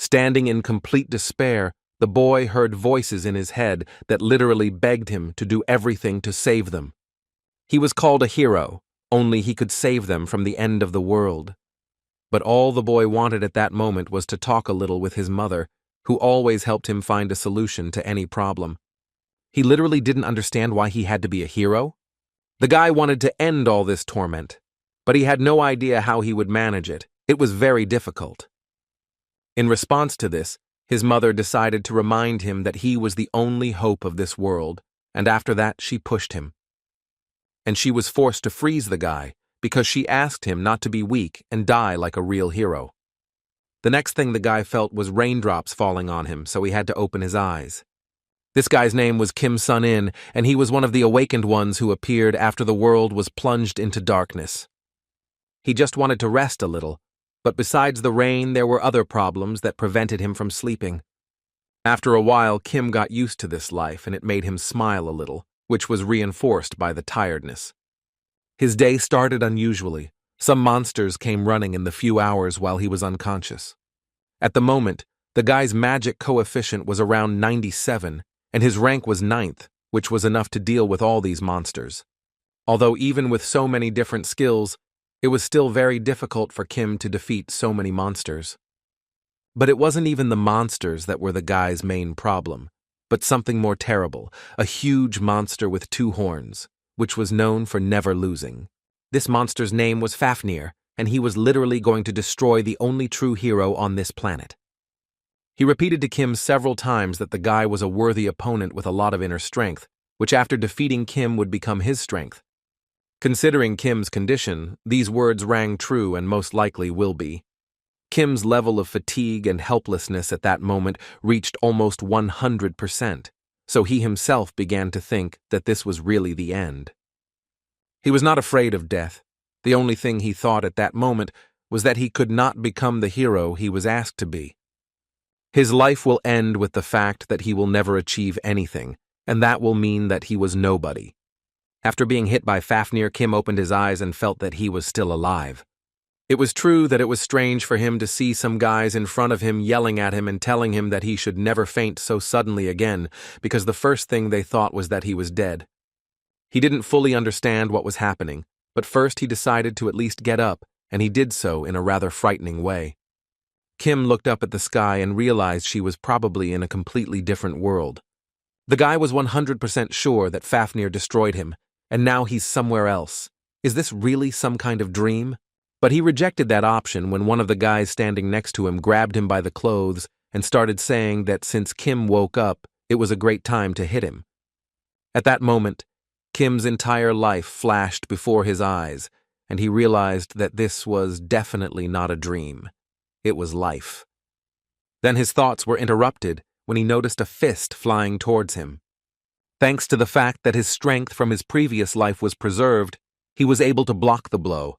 Standing in complete despair, the boy heard voices in his head that literally begged him to do everything to save them. He was called a hero, only he could save them from the end of the world. But all the boy wanted at that moment was to talk a little with his mother, who always helped him find a solution to any problem. He literally didn't understand why he had to be a hero. The guy wanted to end all this torment, but he had no idea how he would manage it. It was very difficult. In response to this, his mother decided to remind him that he was the only hope of this world, and after that she pushed him. And she was forced to freeze the guy because she asked him not to be weak and die like a real hero. The next thing the guy felt was raindrops falling on him, so he had to open his eyes. This guy's name was Kim Sun-in, and he was one of the awakened ones who appeared after the world was plunged into darkness. He just wanted to rest a little, but besides the rain there were other problems that prevented him from sleeping. After a while, Kim got used to this life and it made him smile a little, which was reinforced by the tiredness. His day started unusually. Some monsters came running in the few hours while he was unconscious. At the moment, the guy's magic coefficient was around 97, and his rank was 9th, which was enough to deal with all these monsters. Although even with so many different skills, it was still very difficult for Kim to defeat so many monsters. But it wasn't even the monsters that were the guy's main problem, but something more terrible, a huge monster with 2 horns, which was known for never losing. This monster's name was Fafnir, and he was literally going to destroy the only true hero on this planet. He repeated to Kim several times that the guy was a worthy opponent with a lot of inner strength, which after defeating Kim would become his strength. Considering Kim's condition, these words rang true and most likely will be. Kim's level of fatigue and helplessness at that moment reached almost 100%, so he himself began to think that this was really the end. He was not afraid of death. The only thing he thought at that moment was that he could not become the hero he was asked to be. His life will end with the fact that he will never achieve anything, and that will mean that he was nobody. After being hit by Fafnir, Kim opened his eyes and felt that he was still alive. It was true that it was strange for him to see some guys in front of him yelling at him and telling him that he should never faint so suddenly again, because the first thing they thought was that he was dead. He didn't fully understand what was happening, but first he decided to at least get up, and he did so in a rather frightening way. Kim looked up at the sky and realized she was probably in a completely different world. The guy was 100% sure that Fafnir destroyed him, and now he's somewhere else. Is this really some kind of dream? But he rejected that option when one of the guys standing next to him grabbed him by the clothes and started saying that since Kim woke up, it was a great time to hit him. At that moment, Kim's entire life flashed before his eyes, and he realized that this was definitely not a dream. It was life. Then his thoughts were interrupted when he noticed a fist flying towards him. Thanks to the fact that his strength from his previous life was preserved, he was able to block the blow.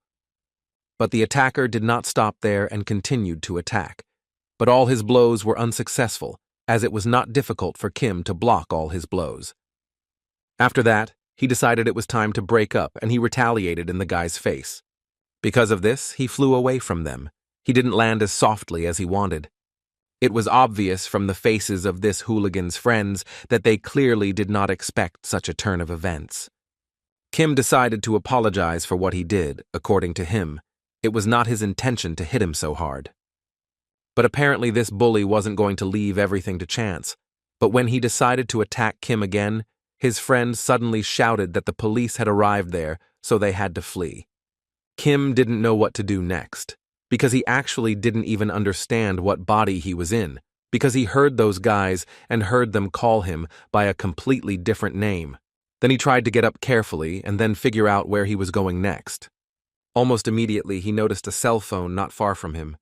But the attacker did not stop there and continued to attack. But all his blows were unsuccessful, as it was not difficult for Kim to block all his blows. After that, he decided it was time to break up, and he retaliated in the guy's face. Because of this, he flew away from them. He didn't land as softly as he wanted. It was obvious from the faces of this hooligan's friends that they clearly did not expect such a turn of events. Kim decided to apologize for what he did. According to him, it was not his intention to hit him so hard. But apparently this bully wasn't going to leave everything to chance. But when he decided to attack Kim again, his friend suddenly shouted that the police had arrived there, so they had to flee. Kim didn't know what to do next, because he actually didn't even understand what body he was in, because he heard those guys and heard them call him by a completely different name. Then he tried to get up carefully and then figure out where he was going next. Almost immediately, he noticed a cell phone not far from him.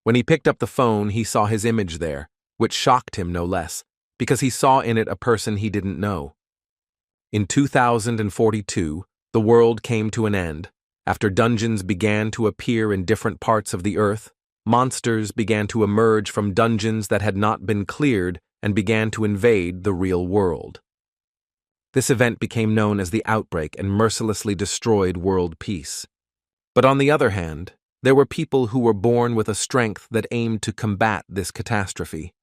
When he picked up the phone, he saw his image there, which shocked him no less, because he saw in it a person he didn't know. In 2042, the world came to an end. After dungeons began to appear in different parts of the earth, monsters began to emerge from dungeons that had not been cleared and began to invade the real world. This event became known as the Outbreak and mercilessly destroyed world peace. But on the other hand, There were people who were born with a strength that aimed to combat this catastrophe.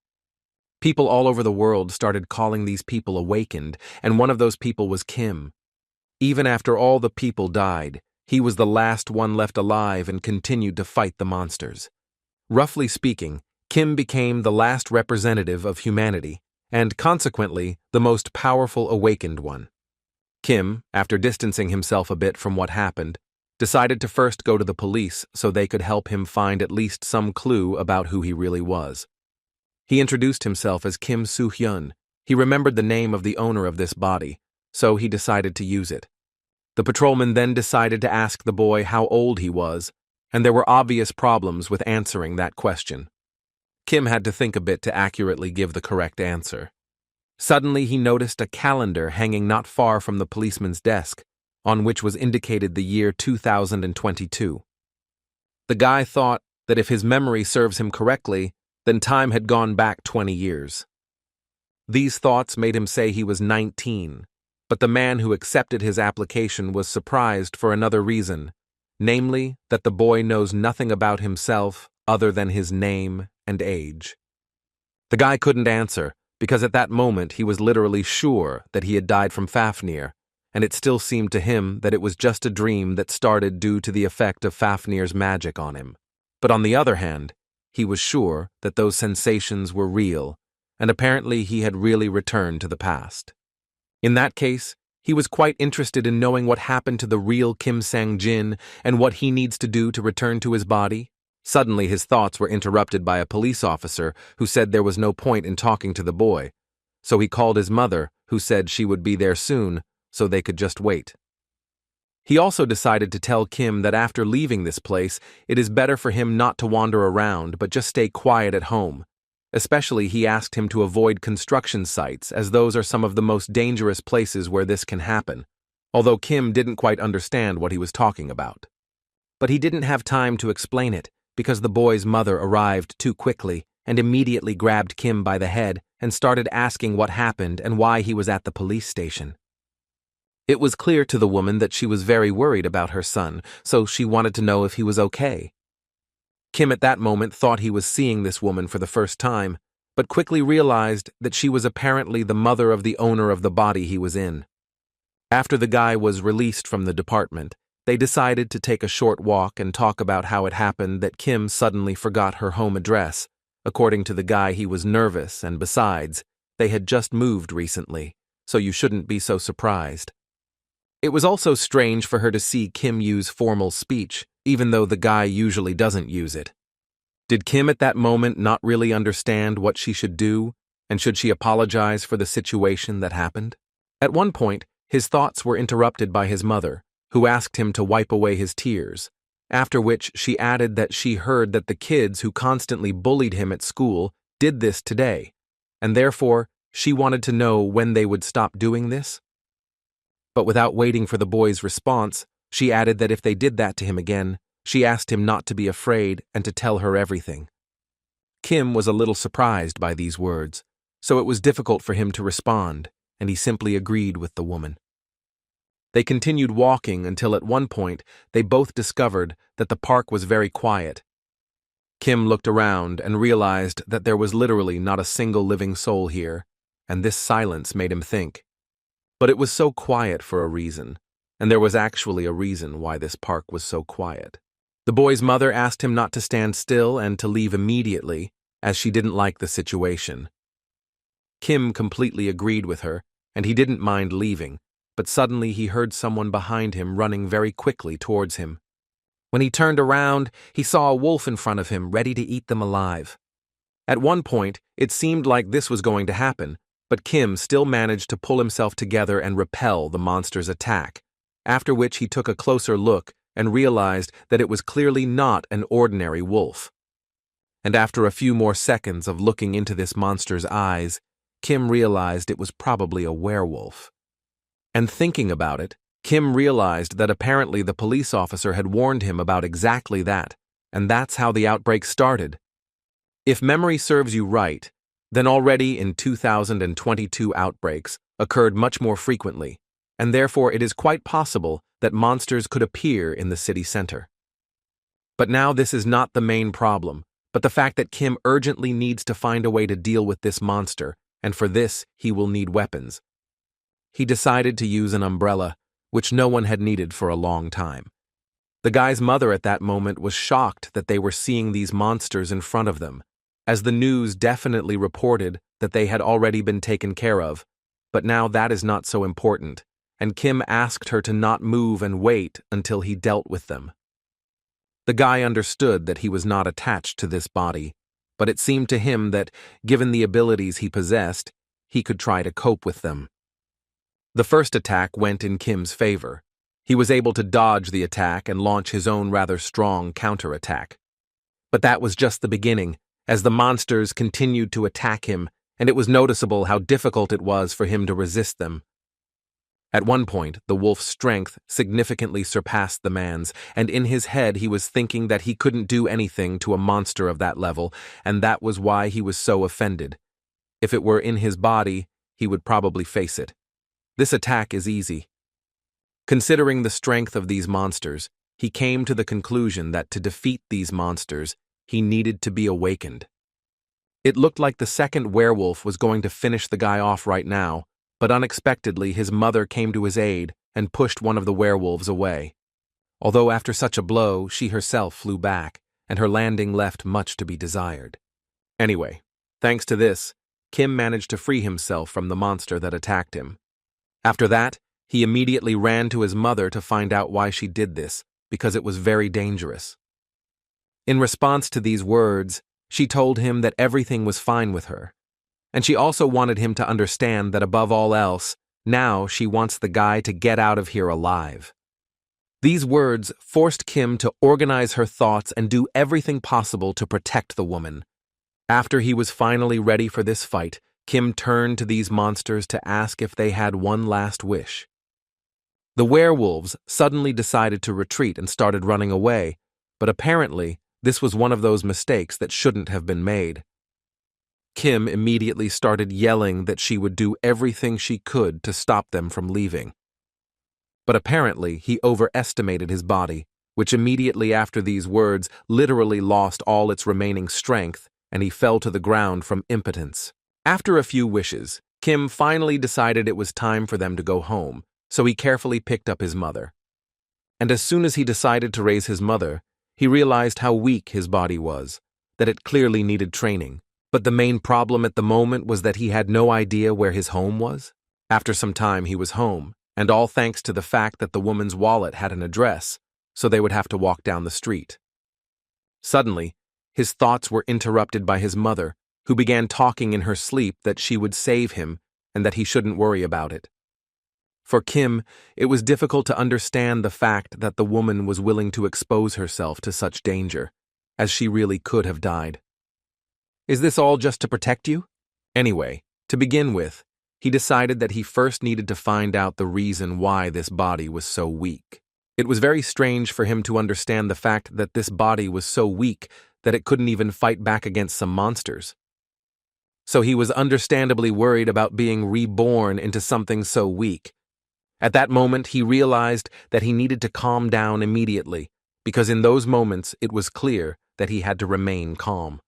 People all over the world started calling these people awakened, and one of those people was Kim. Even after all the people died, he was the last one left alive and continued to fight the monsters. Roughly speaking, Kim became the last representative of humanity, and consequently, the most powerful awakened one. Kim, after distancing himself a bit from what happened, decided to first go to the police so they could help him find at least some clue about who he really was. He introduced himself as Kim Soo-hyun. He remembered the name of the owner of this body, so he decided to use it. The patrolman then decided to ask the boy how old he was, and there were obvious problems with answering that question. Kim had to think a bit to accurately give the correct answer. Suddenly he noticed a calendar hanging not far from the policeman's desk, on which was indicated the year 2022. The guy thought that if his memory serves him correctly, then time had gone back 20 years. These thoughts made him say he was 19, but the man who accepted his application was surprised for another reason, namely that the boy knows nothing about himself other than his name and age. The guy couldn't answer, because at that moment he was literally sure that he had died from Fafnir, and it still seemed to him that it was just a dream that started due to the effect of Fafnir's magic on him. But on the other hand, he was sure that those sensations were real, and apparently he had really returned to the past. In that case, he was quite interested in knowing what happened to the real Kim Sang-jin and what he needs to do to return to his body. Suddenly his thoughts were interrupted by a police officer who said there was no point in talking to the boy, so he called his mother, who said she would be there soon, so they could just wait. He also decided to tell Kim that after leaving this place, it is better for him not to wander around but just stay quiet at home. Especially, he asked him to avoid construction sites, as those are some of the most dangerous places where this can happen, although Kim didn't quite understand what he was talking about. But he didn't have time to explain it, because the boy's mother arrived too quickly and immediately grabbed Kim by the head and started asking what happened and why he was at the police station. It was clear to the woman that she was very worried about her son, so she wanted to know if he was okay. Kim at that moment thought he was seeing this woman for the first time, but quickly realized that she was apparently the mother of the owner of the body he was in. After the guy was released from the department, they decided to take a short walk and talk about how it happened that Kim suddenly forgot her home address. According to the guy, he was nervous, and besides, they had just moved recently, so you shouldn't be so surprised. It was also strange for her to see Kim use formal speech, even though the guy usually doesn't use it. Did Kim at that moment not really understand what she should do, and should she apologize for the situation that happened? At one point, his thoughts were interrupted by his mother, who asked him to wipe away his tears, after which she added that she heard that the kids who constantly bullied him at school did this today, and therefore she wanted to know when they would stop doing this. But without waiting for the boy's response, she added that if they did that to him again, she asked him not to be afraid and to tell her everything. Kim was a little surprised by these words, so it was difficult for him to respond, and he simply agreed with the woman. They continued walking until at one point they both discovered that the park was very quiet. Kim looked around and realized that there was literally not a single living soul here, and this silence made him think. But it was so quiet for a reason, and there was actually a reason why this park was so quiet. The boy's mother asked him not to stand still and to leave immediately, as she didn't like the situation. Kim completely agreed with her, and he didn't mind leaving, but suddenly he heard someone behind him running very quickly towards him. When he turned around, he saw a wolf in front of him, ready to eat them alive. At one point, it seemed like this was going to happen, but Kim still managed to pull himself together and repel the monster's attack, after which he took a closer look and realized that it was clearly not an ordinary wolf. And after a few more seconds of looking into this monster's eyes, Kim realized it was probably a werewolf. And thinking about it, Kim realized that apparently the police officer had warned him about exactly that, and that's how the outbreak started. If memory serves you right, then already in 2022 outbreaks occurred much more frequently, and therefore it is quite possible that monsters could appear in the city center. But now this is not the main problem, but the fact that Kim urgently needs to find a way to deal with this monster, and for this he will need weapons. He decided to use an umbrella, which no one had needed for a long time. The guy's mother at that moment was shocked that they were seeing these monsters in front of them, as the news definitely reported that they had already been taken care of, but now that is not so important, and Kim asked her to not move and wait until he dealt with them. The guy understood that he was not attached to this body, but it seemed to him that, given the abilities he possessed, he could try to cope with them. The first attack went in Kim's favor. He was able to dodge the attack and launch his own rather strong counterattack. But that was just the beginning, as the monsters continued to attack him, and it was noticeable how difficult it was for him to resist them. At one point, the wolf's strength significantly surpassed the man's, and in his head he was thinking that he couldn't do anything to a monster of that level, and that was why he was so offended. If it were in his body, he would probably face it. This attack is easy. Considering the strength of these monsters, he came to the conclusion that to defeat these monsters, he needed to be awakened. It looked like the second werewolf was going to finish the guy off right now, but unexpectedly his mother came to his aid and pushed one of the werewolves away. Although after such a blow, she herself flew back, and her landing left much to be desired. Anyway, thanks to this, Kim managed to free himself from the monster that attacked him. After that, he immediately ran to his mother to find out why she did this, because it was very dangerous. In response to these words, she told him that everything was fine with her. And she also wanted him to understand that above all else, now she wants the guy to get out of here alive. These words forced Kim to organize her thoughts and do everything possible to protect the woman. After he was finally ready for this fight, Kim turned to these monsters to ask if they had one last wish. The werewolves suddenly decided to retreat and started running away, but apparently this was one of those mistakes that shouldn't have been made. Kim immediately started yelling that she would do everything she could to stop them from leaving. But apparently he overestimated his body, which immediately after these words literally lost all its remaining strength, and he fell to the ground from impotence. After a few wishes, Kim finally decided it was time for them to go home, so he carefully picked up his mother. And as soon as he decided to raise his mother, he realized how weak his body was, that it clearly needed training. But the main problem at the moment was that he had no idea where his home was. After some time he was home, and all thanks to the fact that the woman's wallet had an address, so they would have to walk down the street. Suddenly, his thoughts were interrupted by his mother, who began talking in her sleep that she would save him and that he shouldn't worry about it. For Kim, it was difficult to understand the fact that the woman was willing to expose herself to such danger, as she really could have died. Is this all just to protect you? Anyway, to begin with, he decided that he first needed to find out the reason why this body was so weak. It was very strange for him to understand the fact that this body was so weak that it couldn't even fight back against some monsters. So he was understandably worried about being reborn into something so weak. At that moment, he realized that he needed to calm down immediately, because in those moments it was clear that he had to remain calm.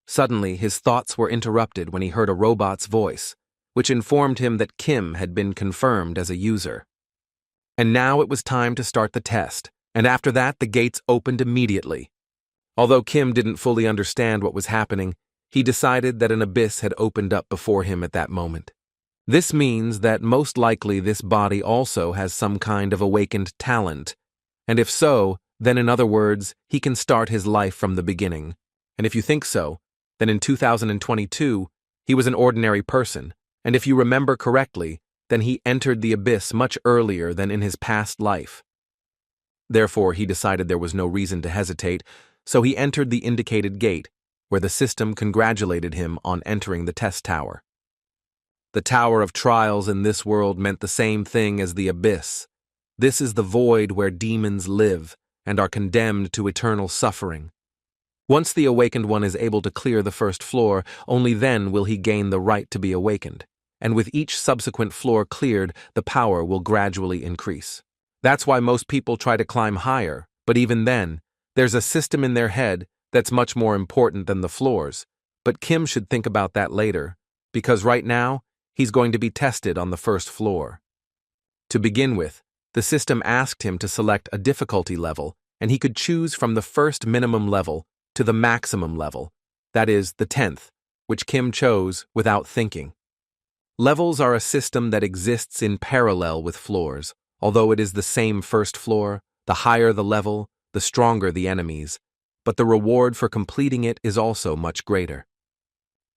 Suddenly, his thoughts were interrupted when he heard a robot's voice, which informed him that Kim had been confirmed as a user. And now it was time to start the test, and after that the gates opened immediately. Although Kim didn't fully understand what was happening, he decided that an abyss had opened up before him at that moment. This means that most likely this body also has some kind of awakened talent, and if so, then in other words, he can start his life from the beginning. And if you think so, then in 2022, he was an ordinary person, and if you remember correctly, then he entered the abyss much earlier than in his past life. Therefore, he decided there was no reason to hesitate, so he entered the indicated gate, where the system congratulated him on entering the test tower. The Tower of Trials in this world meant the same thing as the abyss. This is the void where demons live and are condemned to eternal suffering. Once the awakened one is able to clear the first floor, only then will he gain the right to be awakened, and with each subsequent floor cleared, the power will gradually increase. That's why most people try to climb higher, but even then, There's a system in their head that's much more important than the floors, but Kim should think about that later, because right now, he's going to be tested on the first floor. To begin with, the system asked him to select a difficulty level, and he could choose from the first minimum level to the maximum level, that is, the 10th, which Kim chose without thinking. Levels are a system that exists in parallel with floors, although it is the same first floor. The higher the level, the stronger the enemies, but the reward for completing it is also much greater.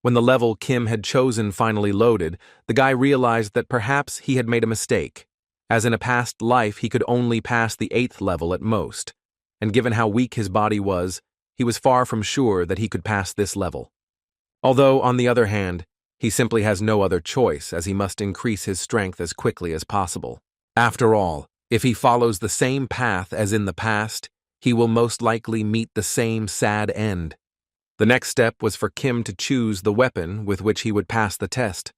When the level Kim had chosen finally loaded, the guy realized that perhaps he had made a mistake, as in a past life he could only pass the 8th level at most, and given how weak his body was, he was far from sure that he could pass this level. Although, on the other hand, he simply has no other choice as he must increase his strength as quickly as possible. After all, if he follows the same path as in the past, he will most likely meet the same sad end. The next step was for Kim to choose the weapon with which he would pass the test.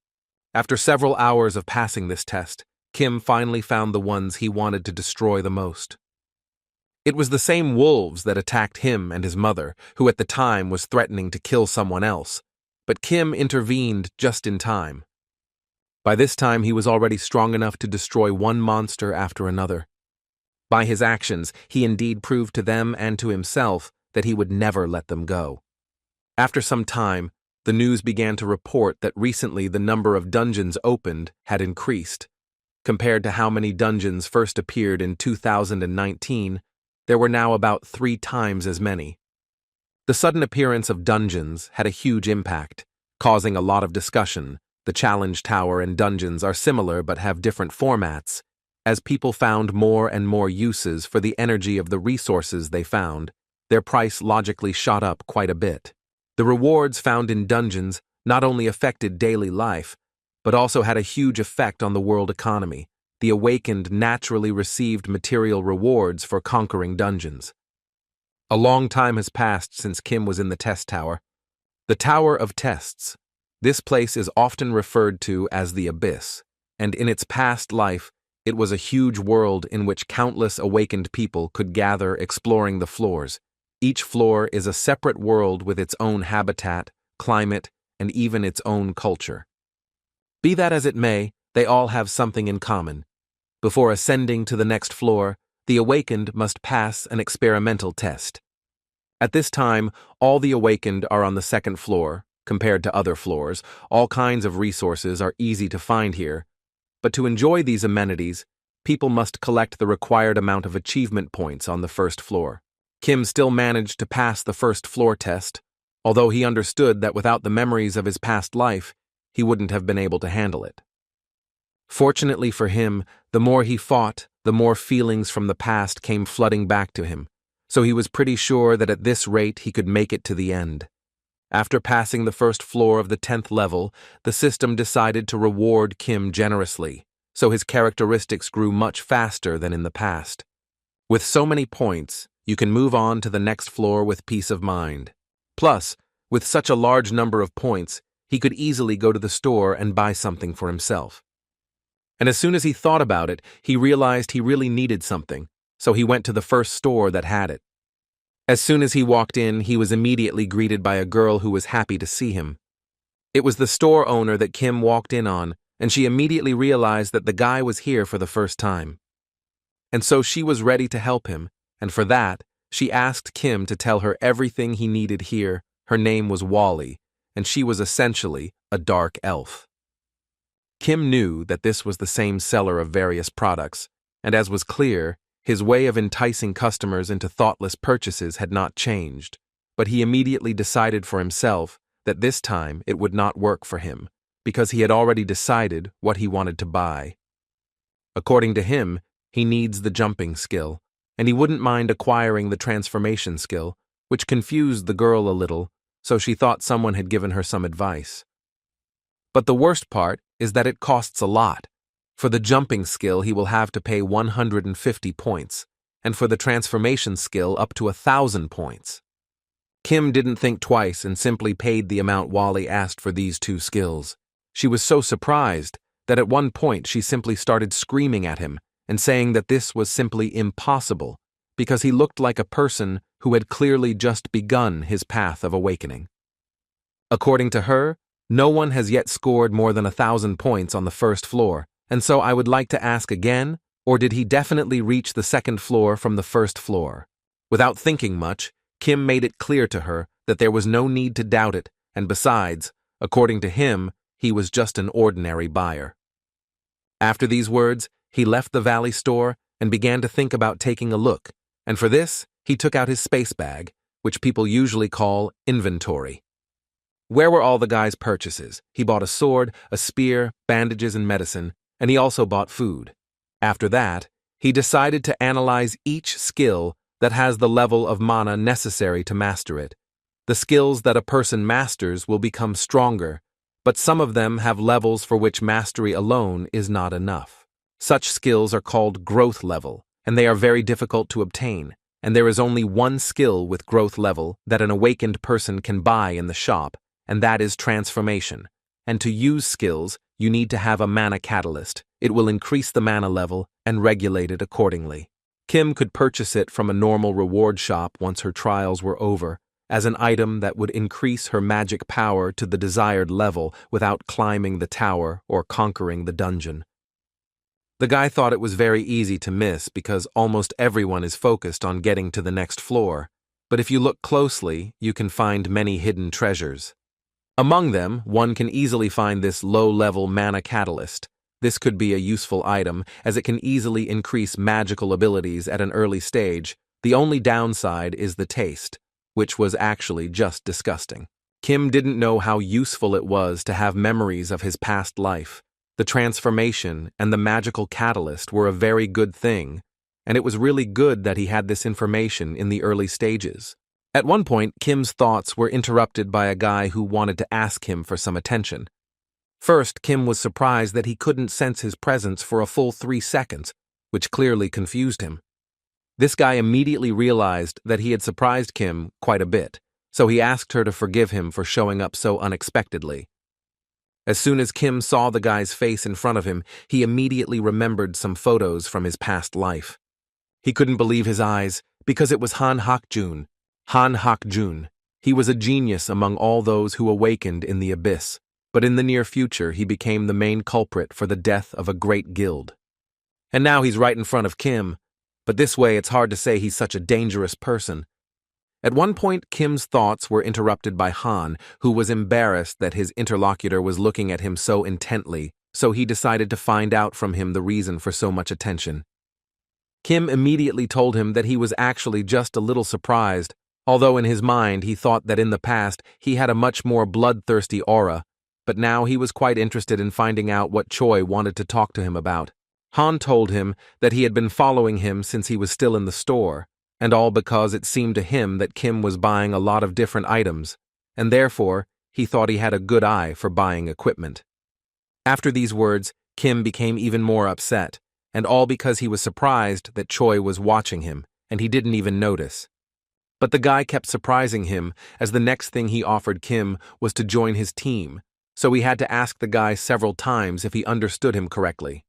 After several hours of passing this test, Kim finally found the ones he wanted to destroy the most. It was the same wolves that attacked him and his mother, who at the time was threatening to kill someone else, but Kim intervened just in time. By this time, he was already strong enough to destroy one monster after another. By his actions, he indeed proved to them and to himself that he would never let them go. After some time, the news began to report that recently the number of dungeons opened had increased. Compared to how many dungeons first appeared in 2019, there were now about 3 times as many. The sudden appearance of dungeons had a huge impact, causing a lot of discussion. The challenge tower and dungeons are similar but have different formats. As people found more and more uses for the energy of the resources they found, their price logically shot up quite a bit. The rewards found in dungeons not only affected daily life, but also had a huge effect on the world economy. The awakened naturally received material rewards for conquering dungeons. A long time has passed since Kim was in the test tower. The Tower of Tests. This place is often referred to as the Abyss, and in its past life, it was a huge world in which countless awakened people could gather exploring the floors. Each floor is a separate world with its own habitat, climate, and even its own culture. Be that as it may, they all have something in common. Before ascending to the next floor, the awakened must pass an experimental test. At this time, all the awakened are on the 2nd floor. Compared to other floors, all kinds of resources are easy to find here. But to enjoy these amenities, people must collect the required amount of achievement points on the 1st floor. Kim still managed to pass the 1st floor test, although he understood that without the memories of his past life, he wouldn't have been able to handle it. Fortunately for him, the more he fought, the more feelings from the past came flooding back to him, so he was pretty sure that at this rate he could make it to the end. After passing the 1st floor of the 10th level, the system decided to reward Kim generously, so his characteristics grew much faster than in the past. With so many points, you can move on to the next floor with peace of mind. Plus, with such a large number of points, he could easily go to the store and buy something for himself. And as soon as he thought about it, he realized he really needed something, so he went to the first store that had it. As soon as he walked in, he was immediately greeted by a girl who was happy to see him. It was the store owner that Kim walked in on, and she immediately realized that the guy was here for the first time. And so she was ready to help him, and for that, she asked Kim to tell her everything he needed here. Her name was Wally, and she was essentially a dark elf. Kim knew that this was the same seller of various products, and as was clear, his way of enticing customers into thoughtless purchases had not changed, but he immediately decided for himself that this time it would not work for him, because he had already decided what he wanted to buy. According to him, he needs the jumping skill, and he wouldn't mind acquiring the transformation skill, which confused the girl a little, so she thought someone had given her some advice. But the worst part is that it costs a lot. For the jumping skill, he will have to pay 150 points, and for the transformation skill up to 1,000 points. Kim didn't think twice and simply paid the amount Wally asked for these 2 skills. She was so surprised that at one point she simply started screaming at him and saying that this was simply impossible because he looked like a person who had clearly just begun his path of awakening. According to her, no one has yet scored more than 1,000 points on the first floor, and so I would like to ask again, or did he definitely reach the second floor from the first floor? Without thinking much, Kim made it clear to her that there was no need to doubt it, and besides, according to him, he was just an ordinary buyer. After these words, he left the Valley store and began to think about taking a look, and for this, he took out his space bag, which people usually call inventory. Where were all the guy's purchases? He bought a sword, a spear, bandages, and medicine, and he also bought food. After that, he decided to analyze each skill that has the level of mana necessary to master it. The skills that a person masters will become stronger, but some of them have levels for which mastery alone is not enough. Such skills are called growth level, and they are very difficult to obtain, and there is only one skill with growth level that an awakened person can buy in the shop, and that is transformation. And to use skills, you need to have a mana catalyst. It will increase the mana level and regulate it accordingly. Kim could purchase it from a normal reward shop once her trials were over, as an item that would increase her magic power to the desired level without climbing the tower or conquering the dungeon. The guy thought it was very easy to miss because almost everyone is focused on getting to the next floor, but if you look closely, you can find many hidden treasures. Among them, one can easily find this low-level mana catalyst. This could be a useful item, as it can easily increase magical abilities at an early stage. The only downside is the taste, which was actually just disgusting. Kim didn't know how useful it was to have memories of his past life. The transformation and the magical catalyst were a very good thing, and it was really good that he had this information in the early stages. At one point, Kim's thoughts were interrupted by a guy who wanted to ask him for some attention. First, Kim was surprised that he couldn't sense his presence for a full 3 seconds, which clearly confused him. This guy immediately realized that he had surprised Kim quite a bit, so he asked her to forgive him for showing up so unexpectedly. As soon as Kim saw the guy's face in front of him, he immediately remembered some photos from his past life. He couldn't believe his eyes, because it was Han Hak-jun. Han Hak-jun. He was a genius among all those who awakened in the abyss, but in the near future he became the main culprit for the death of a great guild. And now he's right in front of Kim, but this way it's hard to say he's such a dangerous person. At one point, Kim's thoughts were interrupted by Han, who was embarrassed that his interlocutor was looking at him so intently, so he decided to find out from him the reason for so much attention. Kim immediately told him that he was actually just a little surprised, although in his mind he thought that in the past he had a much more bloodthirsty aura, but now he was quite interested in finding out what Choi wanted to talk to him about. Han told him that he had been following him since he was still in the store, and all because it seemed to him that Kim was buying a lot of different items, and therefore he thought he had a good eye for buying equipment. After these words, Kim became even more upset, and all because he was surprised that Choi was watching him, and he didn't even notice. But the guy kept surprising him, as the next thing he offered Kim was to join his team, so he had to ask the guy several times if he understood him correctly.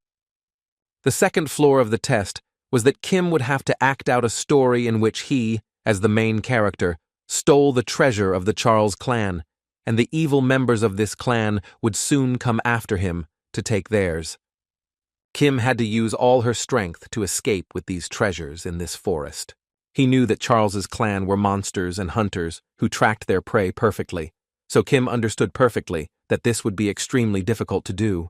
The second floor of the test was that Kim would have to act out a story in which he, as the main character, stole the treasure of the Charles clan, and the evil members of this clan would soon come after him to take theirs. Kim had to use all her strength to escape with these treasures in this forest. He knew that Charles's clan were monsters and hunters who tracked their prey perfectly, so Kim understood perfectly that this would be extremely difficult to do.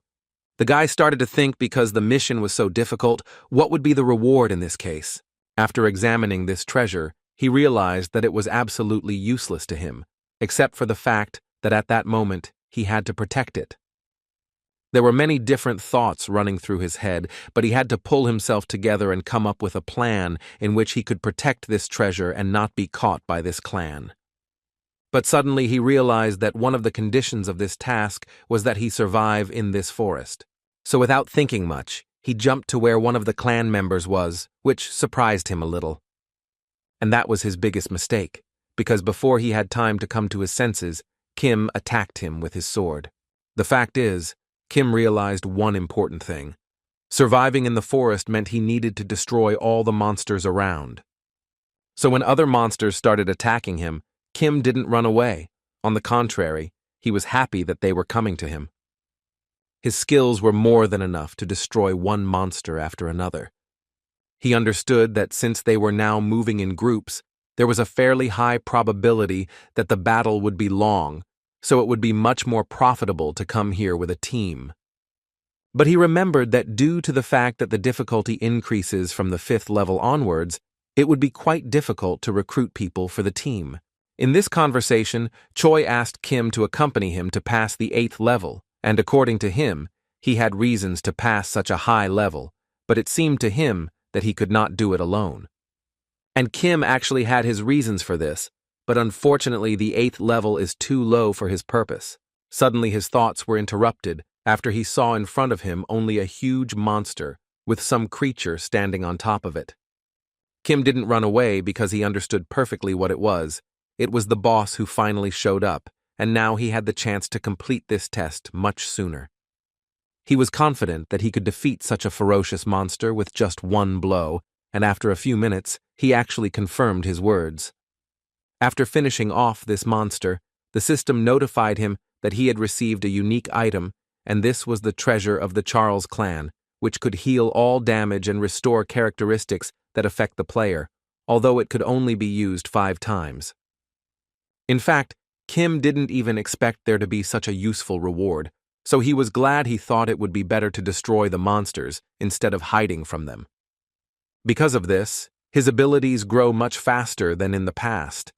The guy started to think, because the mission was so difficult, what would be the reward in this case? After examining this treasure, he realized that it was absolutely useless to him, except for the fact that at that moment he had to protect it. There were many different thoughts running through his head, but he had to pull himself together and come up with a plan in which he could protect this treasure and not be caught by this clan. But suddenly he realized that one of the conditions of this task was that he survive in this forest. So without thinking much, he jumped to where one of the clan members was, which surprised him a little. And that was his biggest mistake, because before he had time to come to his senses, Kim attacked him with his sword. The fact is, Kim realized one important thing. Surviving in the forest meant he needed to destroy all the monsters around. So when other monsters started attacking him, Kim didn't run away. On the contrary, he was happy that they were coming to him. His skills were more than enough to destroy one monster after another. He understood that since they were now moving in groups, there was a fairly high probability that the battle would be long, so it would be much more profitable to come here with a team. But he remembered that due to the fact that the difficulty increases from the 5th level onwards, it would be quite difficult to recruit people for the team. In this conversation, Choi asked Kim to accompany him to pass the 8th level, and according to him, he had reasons to pass such a high level, but it seemed to him that he could not do it alone. And Kim actually had his reasons for this, but unfortunately the 8th level is too low for his purpose. Suddenly his thoughts were interrupted after he saw in front of him only a huge monster with some creature standing on top of it. Kim didn't run away because he understood perfectly what it was. It was the boss who finally showed up, and now he had the chance to complete this test much sooner. He was confident that he could defeat such a ferocious monster with just one blow, and after a few minutes, he actually confirmed his words. After finishing off this monster, the system notified him that he had received a unique item, and this was the treasure of the Charles clan, which could heal all damage and restore characteristics that affect the player, although it could only be used 5 times. In fact, Kim didn't even expect there to be such a useful reward, so he was glad. He thought it would be better to destroy the monsters instead of hiding from them. Because of this, his abilities grow much faster than in the past.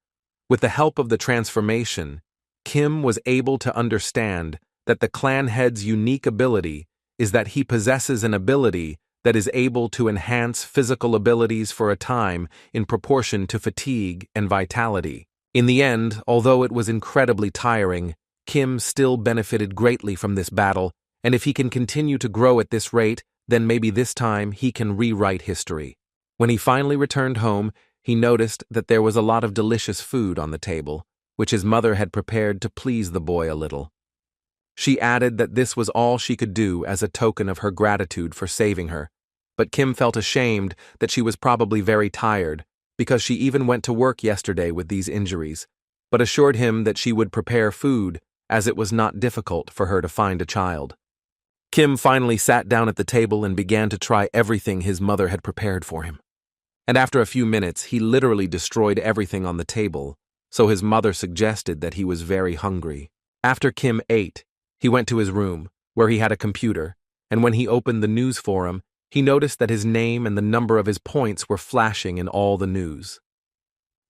With the help of the transformation, Kim was able to understand that the clan head's unique ability is that he possesses an ability that is able to enhance physical abilities for a time in proportion to fatigue and vitality. In the end, although it was incredibly tiring, Kim still benefited greatly from this battle, and if he can continue to grow at this rate, then maybe this time he can rewrite history. When he finally returned home, he noticed that there was a lot of delicious food on the table, which his mother had prepared to please the boy a little. She added that this was all she could do as a token of her gratitude for saving her, but Kim felt ashamed that she was probably very tired, because she even went to work yesterday with these injuries, but assured him that she would prepare food, as it was not difficult for her to find a child. Kim finally sat down at the table and began to try everything his mother had prepared for him. And after a few minutes, he literally destroyed everything on the table, so his mother suggested that he was very hungry. After Kim ate, he went to his room, where he had a computer, and when he opened the news forum, he noticed that his name and the number of his points were flashing in all the news.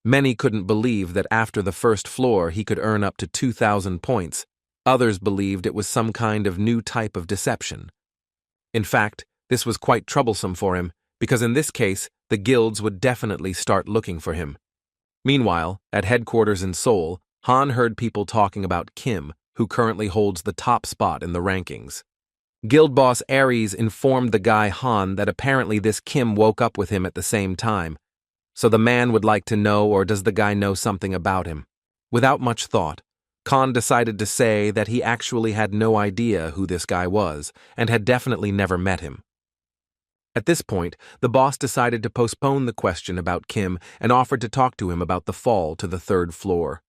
Many couldn't believe that after the 1st floor he could earn up to 2,000 points. Others believed it was some kind of new type of deception. In fact, this was quite troublesome for him, because in this case, the guilds would definitely start looking for him. Meanwhile, at headquarters in Seoul, Han heard people talking about Kim, who currently holds the top spot in the rankings. Guild boss Aries informed the guy Han that apparently this Kim woke up with him at the same time, so the man would like to know, or does the guy know something about him? Without much thought, Khan decided to say that he actually had no idea who this guy was, and had definitely never met him. At this point, the boss decided to postpone the question about Kim and offered to talk to him about the fall to the 3rd floor.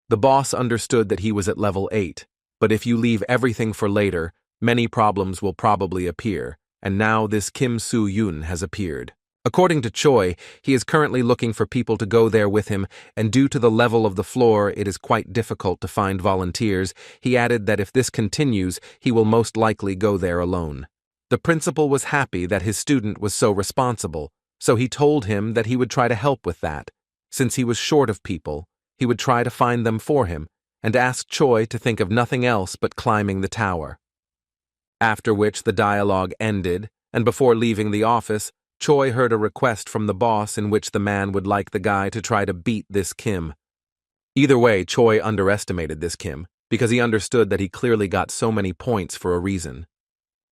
The boss understood that he was at level 8, but if you leave everything for later, many problems will probably appear, and now this Kim Soo-yoon has appeared. According to Choi, he is currently looking for people to go there with him, and due to the level of the floor, it is quite difficult to find volunteers. He added that if this continues, he will most likely go there alone. The principal was happy that his student was so responsible, so he told him that he would try to help with that. Since he was short of people, he would try to find them for him, and asked Choi to think of nothing else but climbing the tower. After which the dialogue ended, and before leaving the office, Choi heard a request from the boss in which the man would like the guy to try to beat this Kim. Either way, Choi underestimated this Kim, because he understood that he clearly got so many points for a reason.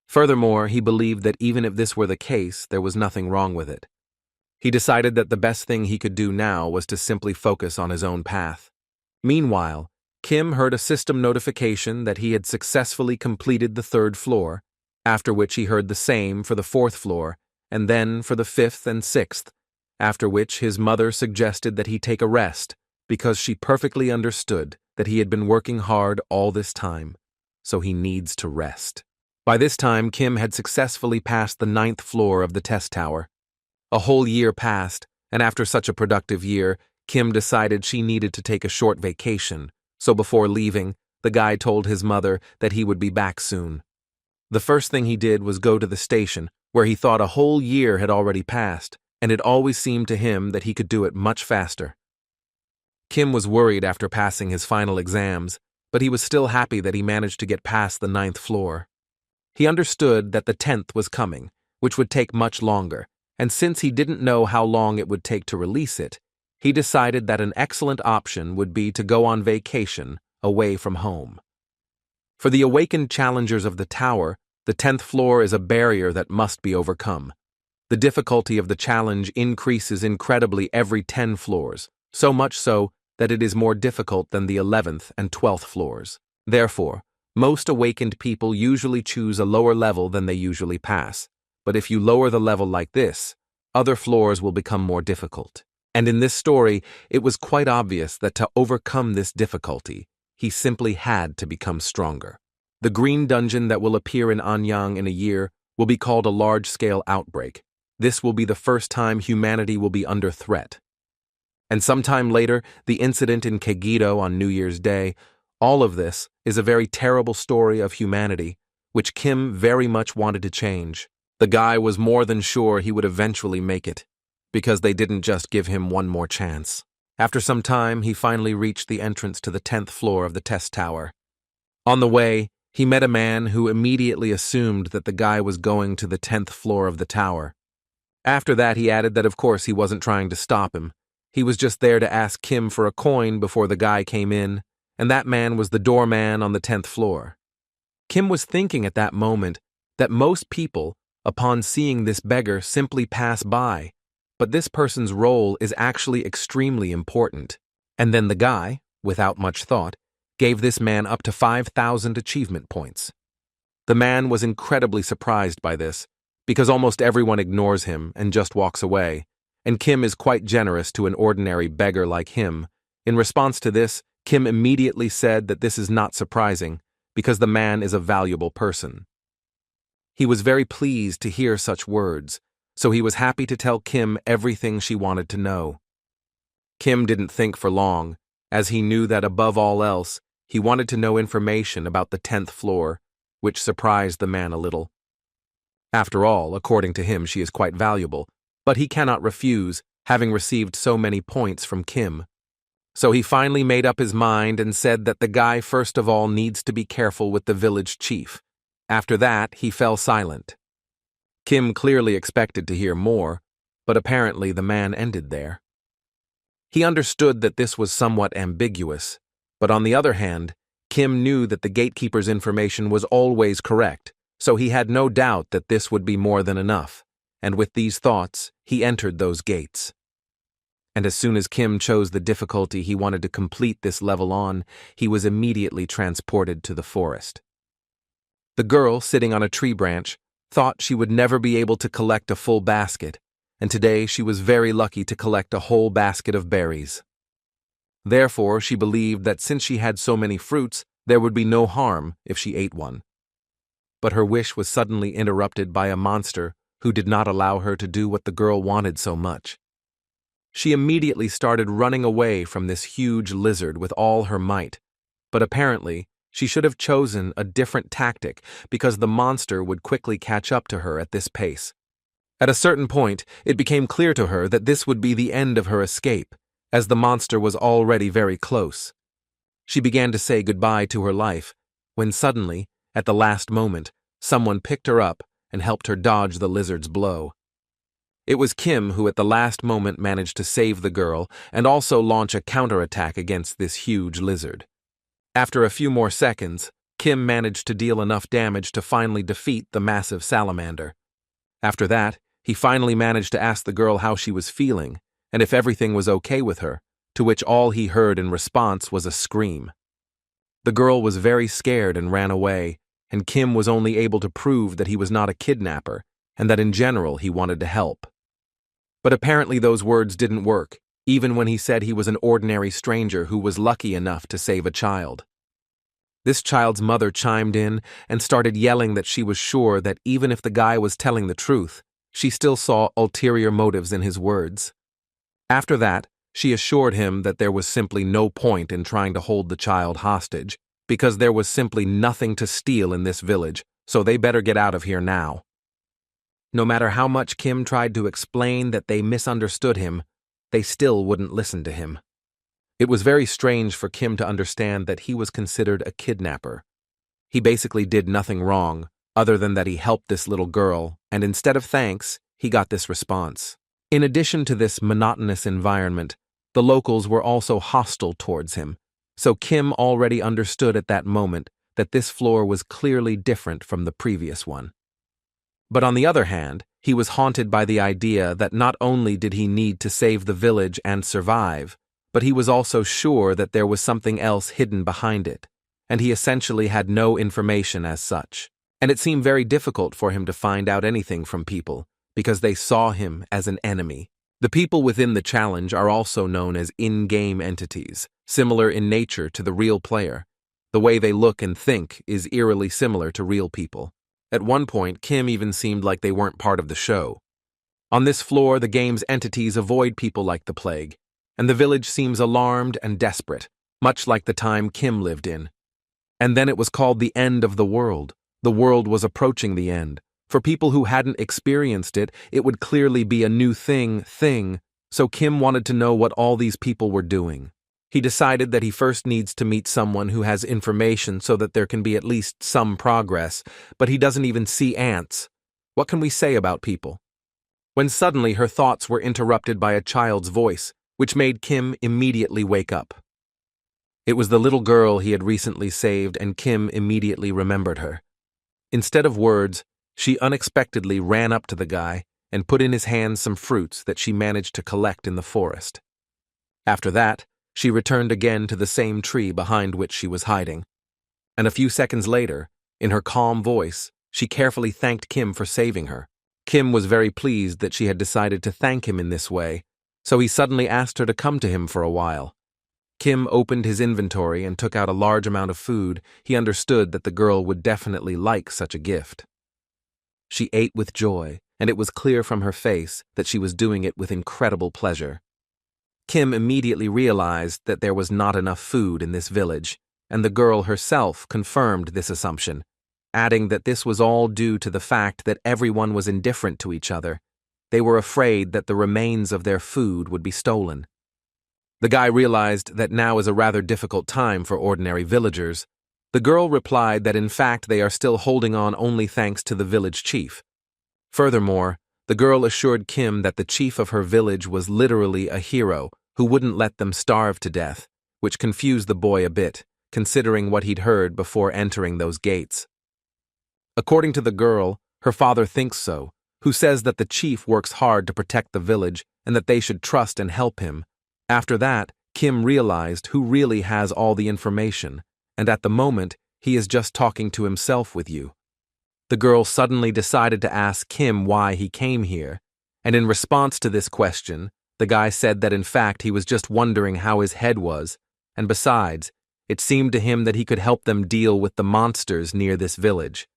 Furthermore, he believed that even if this were the case, there was nothing wrong with it. He decided that the best thing he could do now was to simply focus on his own path. Meanwhile, Kim heard a system notification that he had successfully completed the 3rd floor, after which he heard the same for the 4th floor, and then for the 5th and 6th, after which his mother suggested that he take a rest because she perfectly understood that he had been working hard all this time, so he needs to rest. By this time, Kim had successfully passed the 9th floor of the test tower. A whole year passed, and after such a productive year, Kim decided she needed to take a short vacation, so before leaving, the guy told his mother that he would be back soon. The first thing he did was go to the station, where he thought a whole year had already passed, and it always seemed to him that he could do it much faster. Kim was worried after passing his final exams, but he was still happy that he managed to get past the 9th floor. He understood that the 10th was coming, which would take much longer, and since he didn't know how long it would take to release it, he decided that an excellent option would be to go on vacation away from home. For the awakened challengers of the tower, the 10th floor is a barrier that must be overcome. The difficulty of the challenge increases incredibly every 10 floors, so much so that it is more difficult than the 11th and 12th floors. Therefore, most awakened people usually choose a lower level than they usually pass, but if you lower the level like this, other floors will become more difficult. And in this story, it was quite obvious that to overcome this difficulty, he simply had to become stronger. The green dungeon that will appear in Anyang in a year will be called a large-scale outbreak. This will be the first time humanity will be under threat. And sometime later, the incident in Kagido on New Year's Day, all of this is a very terrible story of humanity, which Kim very much wanted to change. The guy was more than sure he would eventually make it, because they didn't just give him one more chance. After some time, he finally reached the entrance to the 10th floor of the test tower. On the way, he met a man who immediately assumed that the guy was going to the 10th floor of the tower. After that, he added that of course he wasn't trying to stop him. He was just there to ask Kim for a coin before the guy came in, and that man was the doorman on the 10th floor. Kim was thinking at that moment that most people, upon seeing this beggar, simply pass by, but this person's role is actually extremely important. And then the guy, without much thought, gave this man up to 5,000 achievement points. The man was incredibly surprised by this, because almost everyone ignores him and just walks away, and Kim is quite generous to an ordinary beggar like him. In response to this, Kim immediately said that this is not surprising, because the man is a valuable person. He was very pleased to hear such words, so he was happy to tell Kim everything she wanted to know. Kim didn't think for long, as he knew that above all else, he wanted to know information about the 10th floor, which surprised the man a little. After all, according to him, she is quite valuable, but he cannot refuse, having received so many points from Kim. So he finally made up his mind and said that the guy first of all needs to be careful with the village chief. After that, he fell silent. Kim clearly expected to hear more, but apparently the man ended there. He understood that this was somewhat ambiguous, but on the other hand, Kim knew that the gatekeeper's information was always correct, so he had no doubt that this would be more than enough, and with these thoughts, he entered those gates. And as soon as Kim chose the difficulty he wanted to complete this level on, he was immediately transported to the forest. The girl, sitting on a tree branch, thought she would never be able to collect a full basket, and today she was very lucky to collect a whole basket of berries. Therefore, she believed that since she had so many fruits, there would be no harm if she ate one. But her wish was suddenly interrupted by a monster who did not allow her to do what the girl wanted so much. She immediately started running away from this huge lizard with all her might, but apparently, she should have chosen a different tactic because the monster would quickly catch up to her at this pace. At a certain point, it became clear to her that this would be the end of her escape, as the monster was already very close. She began to say goodbye to her life, when suddenly, at the last moment, someone picked her up and helped her dodge the lizard's blow. It was Kim who at the last moment managed to save the girl and also launch a counterattack against this huge lizard. After a few more seconds, Kim managed to deal enough damage to finally defeat the massive salamander. After that, he finally managed to ask the girl how she was feeling and if everything was okay with her, to which all he heard in response was a scream. The girl was very scared and ran away, and Kim was only able to prove that he was not a kidnapper and that in general he wanted to help. But apparently those words didn't work, even when he said he was an ordinary stranger who was lucky enough to save a child. This child's mother chimed in and started yelling that she was sure that even if the guy was telling the truth, she still saw ulterior motives in his words. After that, she assured him that there was simply no point in trying to hold the child hostage, because there was simply nothing to steal in this village, so they better get out of here now. No matter how much Kim tried to explain that they misunderstood him, they still wouldn't listen to him. It was very strange for Kim to understand that he was considered a kidnapper. He basically did nothing wrong, other than that he helped this little girl, and instead of thanks, he got this response. In addition to this monotonous environment, the locals were also hostile towards him, so Kim already understood at that moment that this floor was clearly different from the previous one. But on the other hand, he was haunted by the idea that not only did he need to save the village and survive, but he was also sure that there was something else hidden behind it, and he essentially had no information as such. And it seemed very difficult for him to find out anything from people, because they saw him as an enemy. The people within the challenge are also known as in-game entities, similar in nature to the real player. The way they look and think is eerily similar to real people. At one point, Kim even seemed like they weren't part of the show. On this floor, the game's entities avoid people like the plague, and the village seems alarmed and desperate, much like the time Kim lived in. And then it was called the end of the world. The world was approaching the end. For people who hadn't experienced it, it would clearly be a new thing, so Kim wanted to know what all these people were doing. He decided that he first needs to meet someone who has information so that there can be at least some progress, but he doesn't even see ants. What can we say about people? When suddenly her thoughts were interrupted by a child's voice, which made Kim immediately wake up. It was the little girl he had recently saved, and Kim immediately remembered her. Instead of words, she unexpectedly ran up to the guy and put in his hands some fruits that she managed to collect in the forest. After that, she returned again to the same tree behind which she was hiding. And a few seconds later, in her calm voice, she carefully thanked Kim for saving her. Kim was very pleased that she had decided to thank him in this way, so he suddenly asked her to come to him for a while. Kim opened his inventory and took out a large amount of food. He understood that the girl would definitely like such a gift. She ate with joy, and it was clear from her face that she was doing it with incredible pleasure. Kim immediately realized that there was not enough food in this village, and the girl herself confirmed this assumption, adding that this was all due to the fact that everyone was indifferent to each other. They were afraid that the remains of their food would be stolen. The guy realized that now is a rather difficult time for ordinary villagers. The girl replied that in fact they are still holding on only thanks to the village chief. Furthermore, the girl assured Kim that the chief of her village was literally a hero who wouldn't let them starve to death, which confused the boy a bit, considering what he'd heard before entering those gates. According to the girl, her father thinks so, who says that the chief works hard to protect the village and that they should trust and help him. After that, Kim realized who really has all the information, and at the moment, he is just talking to himself with you. The girl suddenly decided to ask Kim why he came here, and in response to this question, the guy said that in fact he was just wondering how his head was, and besides, it seemed to him that he could help them deal with the monsters near this village.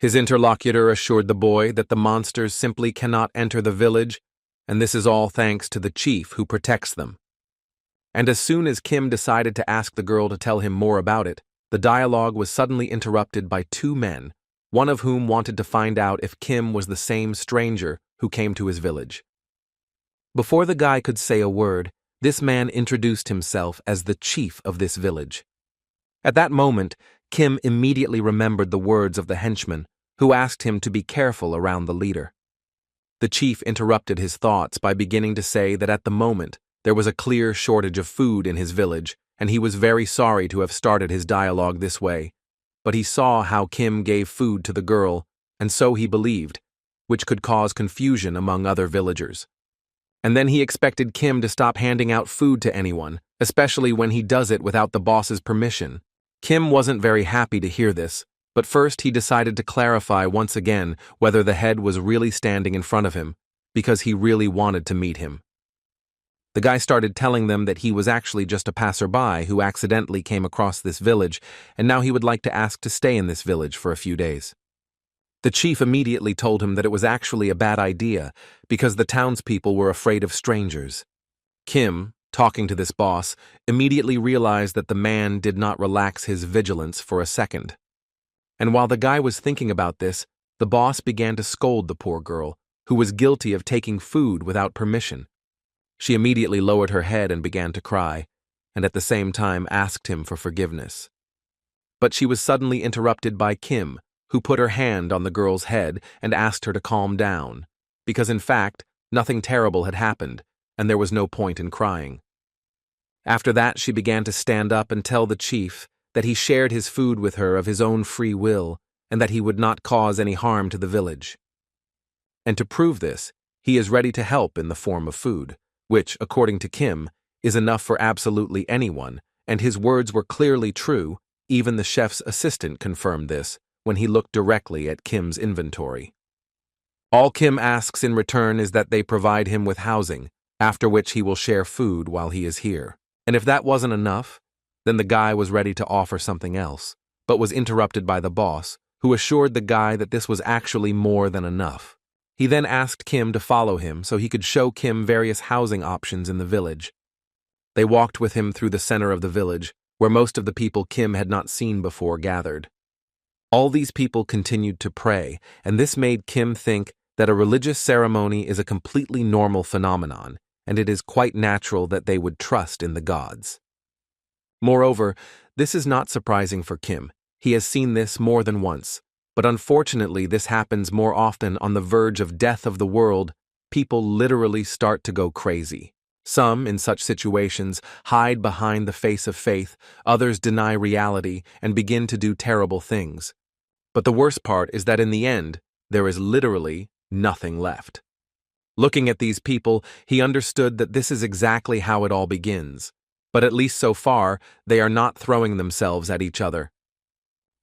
His interlocutor assured the boy that the monsters simply cannot enter the village, and this is all thanks to the chief who protects them. And as soon as Kim decided to ask the girl to tell him more about it, the dialogue was suddenly interrupted by two men, one of whom wanted to find out if Kim was the same stranger who came to his village. Before the guy could say a word, this man introduced himself as the chief of this village. At that moment, Kim immediately remembered the words of the henchman, who asked him to be careful around the leader. The chief interrupted his thoughts by beginning to say that at the moment, there was a clear shortage of food in his village, and he was very sorry to have started his dialogue this way. But he saw how Kim gave food to the girl, and so he believed, which could cause confusion among other villagers. And then he expected Kim to stop handing out food to anyone, especially when he does it without the boss's permission. Kim wasn't very happy to hear this, but first he decided to clarify once again whether the head was really standing in front of him, because he really wanted to meet him. The guy started telling them that he was actually just a passerby who accidentally came across this village, and now he would like to ask to stay in this village for a few days. The chief immediately told him that it was actually a bad idea because the townspeople were afraid of strangers. Kim, talking to this boss, immediately realized that the man did not relax his vigilance for a second. And while the guy was thinking about this, the boss began to scold the poor girl, who was guilty of taking food without permission. She immediately lowered her head and began to cry, and at the same time asked him for forgiveness. But she was suddenly interrupted by Kim, who put her hand on the girl's head and asked her to calm down, because in fact, nothing terrible had happened, and there was no point in crying. After that, she began to stand up and tell the chief that he shared his food with her of his own free will, and that he would not cause any harm to the village. And to prove this, he is ready to help in the form of food, which, according to Kim, is enough for absolutely anyone, and his words were clearly true. Even the chef's assistant confirmed this when he looked directly at Kim's inventory. All Kim asks in return is that they provide him with housing, after which he will share food while he is here. And if that wasn't enough, then the guy was ready to offer something else, but was interrupted by the boss, who assured the guy that this was actually more than enough. He then asked Kim to follow him so he could show Kim various housing options in the village. They walked with him through the center of the village, where most of the people Kim had not seen before gathered. All these people continued to pray, and this made Kim think that a religious ceremony is a completely normal phenomenon, and it is quite natural that they would trust in the gods. Moreover, this is not surprising for Kim. He has seen this more than once, but unfortunately this happens more often on the verge of death of the world. People literally start to go crazy. Some, in such situations, hide behind the face of faith, others deny reality and begin to do terrible things. But the worst part is that in the end, there is literally nothing left. Looking at these people, he understood that this is exactly how it all begins. But at least so far, they are not throwing themselves at each other.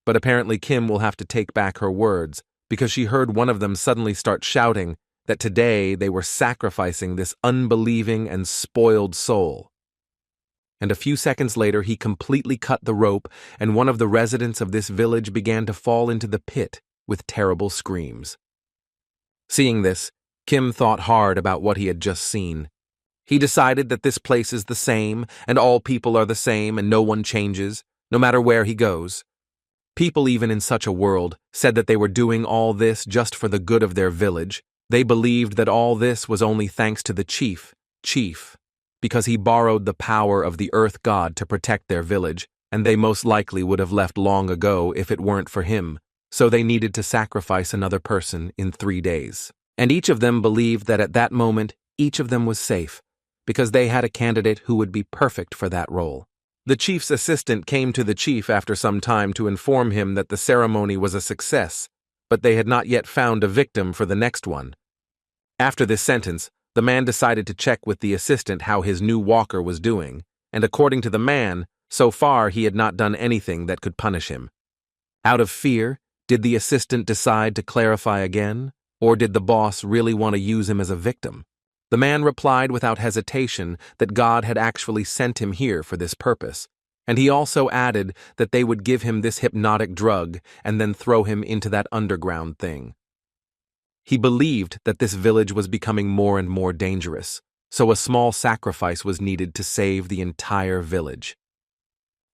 But apparently Kim will have to take back her words, because she heard one of them suddenly start shouting that today they were sacrificing this unbelieving and spoiled soul. And a few seconds later he completely cut the rope, and one of the residents of this village began to fall into the pit with terrible screams. Seeing this, Kim thought hard about what he had just seen. He decided that this place is the same, and all people are the same, and no one changes, no matter where he goes. People even in such a world said that they were doing all this just for the good of their village. They believed that all this was only thanks to the chief, because he borrowed the power of the earth god to protect their village, and they most likely would have left long ago if it weren't for him, so they needed to sacrifice another person in 3 days. And each of them believed that at that moment, each of them was safe, because they had a candidate who would be perfect for that role. The chief's assistant came to the chief after some time to inform him that the ceremony was a success, but they had not yet found a victim for the next one. After this sentence, the man decided to check with the assistant how his new walker was doing, and according to the man, so far he had not done anything that could punish him. Out of fear, did the assistant decide to clarify again, or did the boss really want to use him as a victim? The man replied without hesitation that God had actually sent him here for this purpose, and he also added that they would give him this hypnotic drug and then throw him into that underground thing. He believed that this village was becoming more and more dangerous, so a small sacrifice was needed to save the entire village.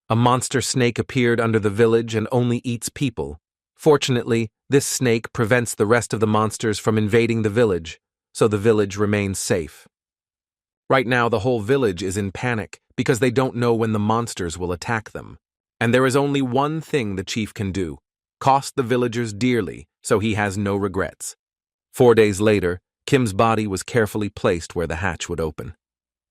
A monster snake appeared under the village and only eats people. Fortunately, this snake prevents the rest of the monsters from invading the village, so the village remains safe. Right now, the whole village is in panic because they don't know when the monsters will attack them. And there is only one thing the chief can do: cost the villagers dearly, so he has no regrets. 4 days later, Kim's body was carefully placed where the hatch would open.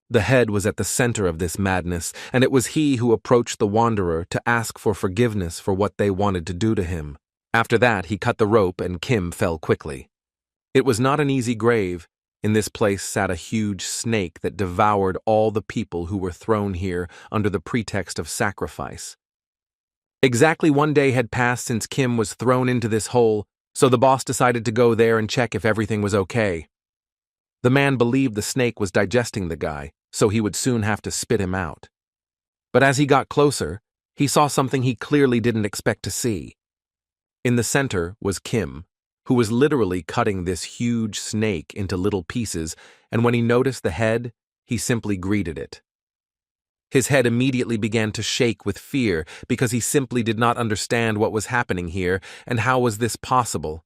The head was at the center of this madness, and it was he who approached the wanderer to ask for forgiveness for what they wanted to do to him. After that, he cut the rope and Kim fell quickly. It was not an easy grave. In this place sat a huge snake that devoured all the people who were thrown here under the pretext of sacrifice. Exactly 1 day had passed since Kim was thrown into this hole, so the boss decided to go there and check if everything was okay. The man believed the snake was digesting the guy, so he would soon have to spit him out. But as he got closer, he saw something he clearly didn't expect to see. In the center was Kim, who was literally cutting this huge snake into little pieces, and when he noticed the head, he simply greeted it. His head immediately began to shake with fear because he simply did not understand what was happening here and how was this possible.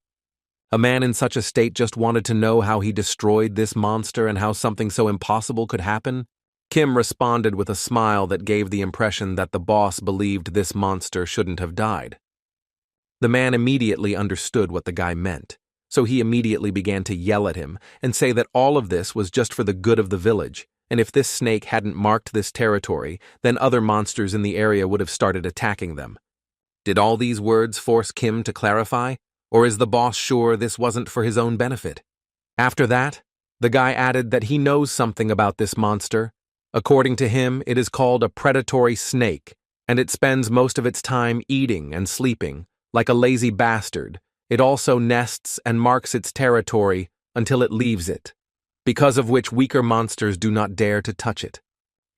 A man in such a state just wanted to know how he destroyed this monster and how something so impossible could happen. Kim responded with a smile that gave the impression that the boss believed this monster shouldn't have died. The man immediately understood what the guy meant, so he immediately began to yell at him and say that all of this was just for the good of the village, and if this snake hadn't marked this territory, then other monsters in the area would have started attacking them. Did all these words force Kim to clarify? Or is the boss sure this wasn't for his own benefit? After that, the guy added that he knows something about this monster. According to him, it is called a predatory snake, and it spends most of its time eating and sleeping. Like a lazy bastard, it also nests and marks its territory until it leaves it, because of which weaker monsters do not dare to touch it.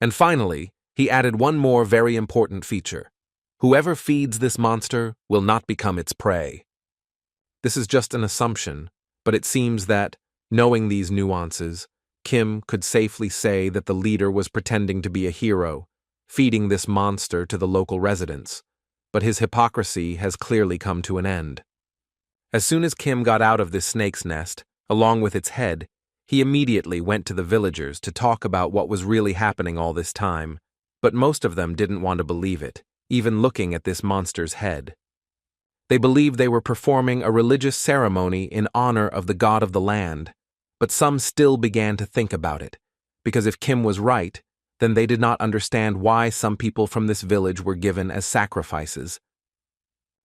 And finally, he added one more very important feature. Whoever feeds this monster will not become its prey. This is just an assumption, but it seems that, knowing these nuances, Kim could safely say that the leader was pretending to be a hero, feeding this monster to the local residents, but his hypocrisy has clearly come to an end. As soon as Kim got out of this snake's nest, along with its head, he immediately went to the villagers to talk about what was really happening all this time, but most of them didn't want to believe it, even looking at this monster's head. They believed they were performing a religious ceremony in honor of the god of the land, but some still began to think about it, because if Kim was right, then they did not understand why some people from this village were given as sacrifices.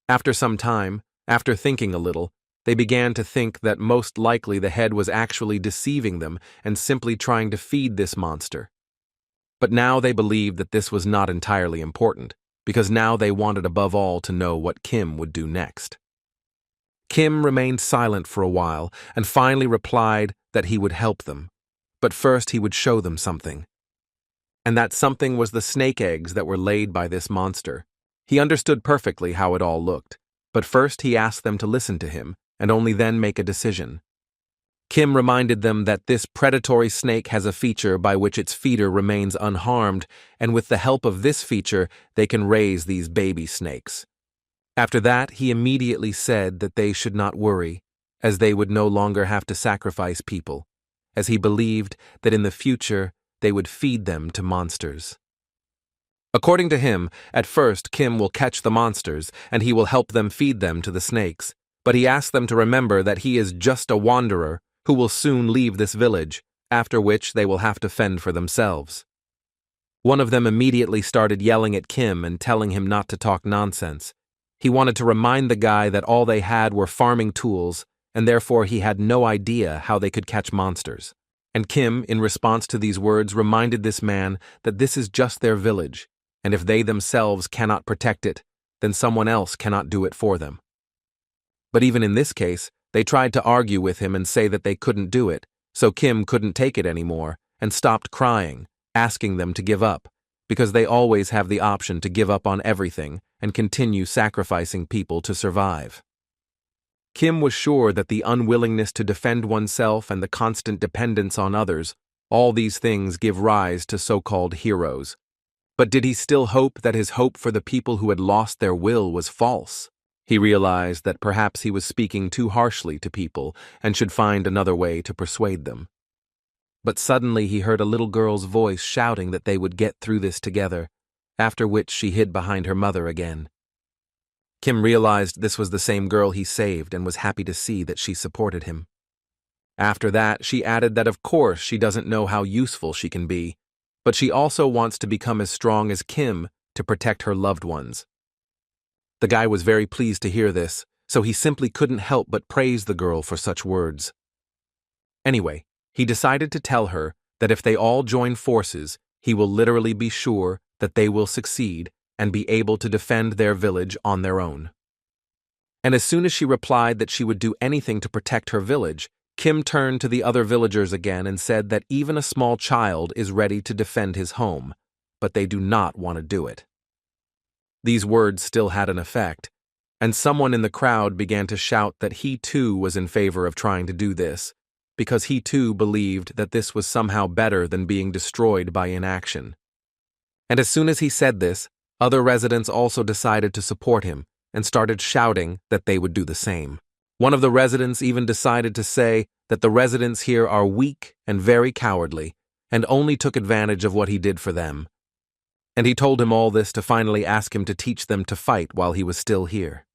After some time, after thinking a little, they began to think that most likely the head was actually deceiving them and simply trying to feed this monster. But now they believed that this was not entirely important, because now they wanted above all to know what Kim would do next. Kim remained silent for a while and finally replied that he would help them, but first he would show them something. And that something was the snake eggs that were laid by this monster. He understood perfectly how it all looked, but first he asked them to listen to him and only then make a decision. Kim reminded them that this predatory snake has a feature by which its feeder remains unharmed, and with the help of this feature, they can raise these baby snakes. After that, he immediately said that they should not worry, as they would no longer have to sacrifice people, as he believed that in the future they would feed them to monsters. According to him, at first Kim will catch the monsters, and he will help them feed them to the snakes, but he asked them to remember that he is just a wanderer who will soon leave this village, after which they will have to fend for themselves. One of them immediately started yelling at Kim and telling him not to talk nonsense. He wanted to remind the guy that all they had were farming tools, and therefore he had no idea how they could catch monsters. And Kim, in response to these words, reminded this man that this is just their village, and if they themselves cannot protect it, then someone else cannot do it for them. But even in this case, they tried to argue with him and say that they couldn't do it, so Kim couldn't take it anymore and stopped crying, asking them to give up, because they always have the option to give up on everything and continue sacrificing people to survive. Kim was sure that the unwillingness to defend oneself and the constant dependence on others, all these things give rise to so-called heroes. But did he still hope that his hope for the people who had lost their will was false? He realized that perhaps he was speaking too harshly to people and should find another way to persuade them. But suddenly he heard a little girl's voice shouting that they would get through this together, after which she hid behind her mother again. Kim realized this was the same girl he saved and was happy to see that she supported him. After that, she added that of course she doesn't know how useful she can be, but she also wants to become as strong as Kim to protect her loved ones. The guy was very pleased to hear this, so he simply couldn't help but praise the girl for such words. Anyway, he decided to tell her that if they all join forces, he will literally be sure that they will succeed and be able to defend their village on their own. And as soon as she replied that she would do anything to protect her village, Kim turned to the other villagers again and said that even a small child is ready to defend his home, but they do not want to do it. These words still had an effect, and someone in the crowd began to shout that he too was in favor of trying to do this, because he too believed that this was somehow better than being destroyed by inaction. And as soon as he said this, other residents also decided to support him and started shouting that they would do the same. One of the residents even decided to say that the residents here are weak and very cowardly, and only took advantage of what he did for them. And he told him all this to finally ask him to teach them to fight while he was still here.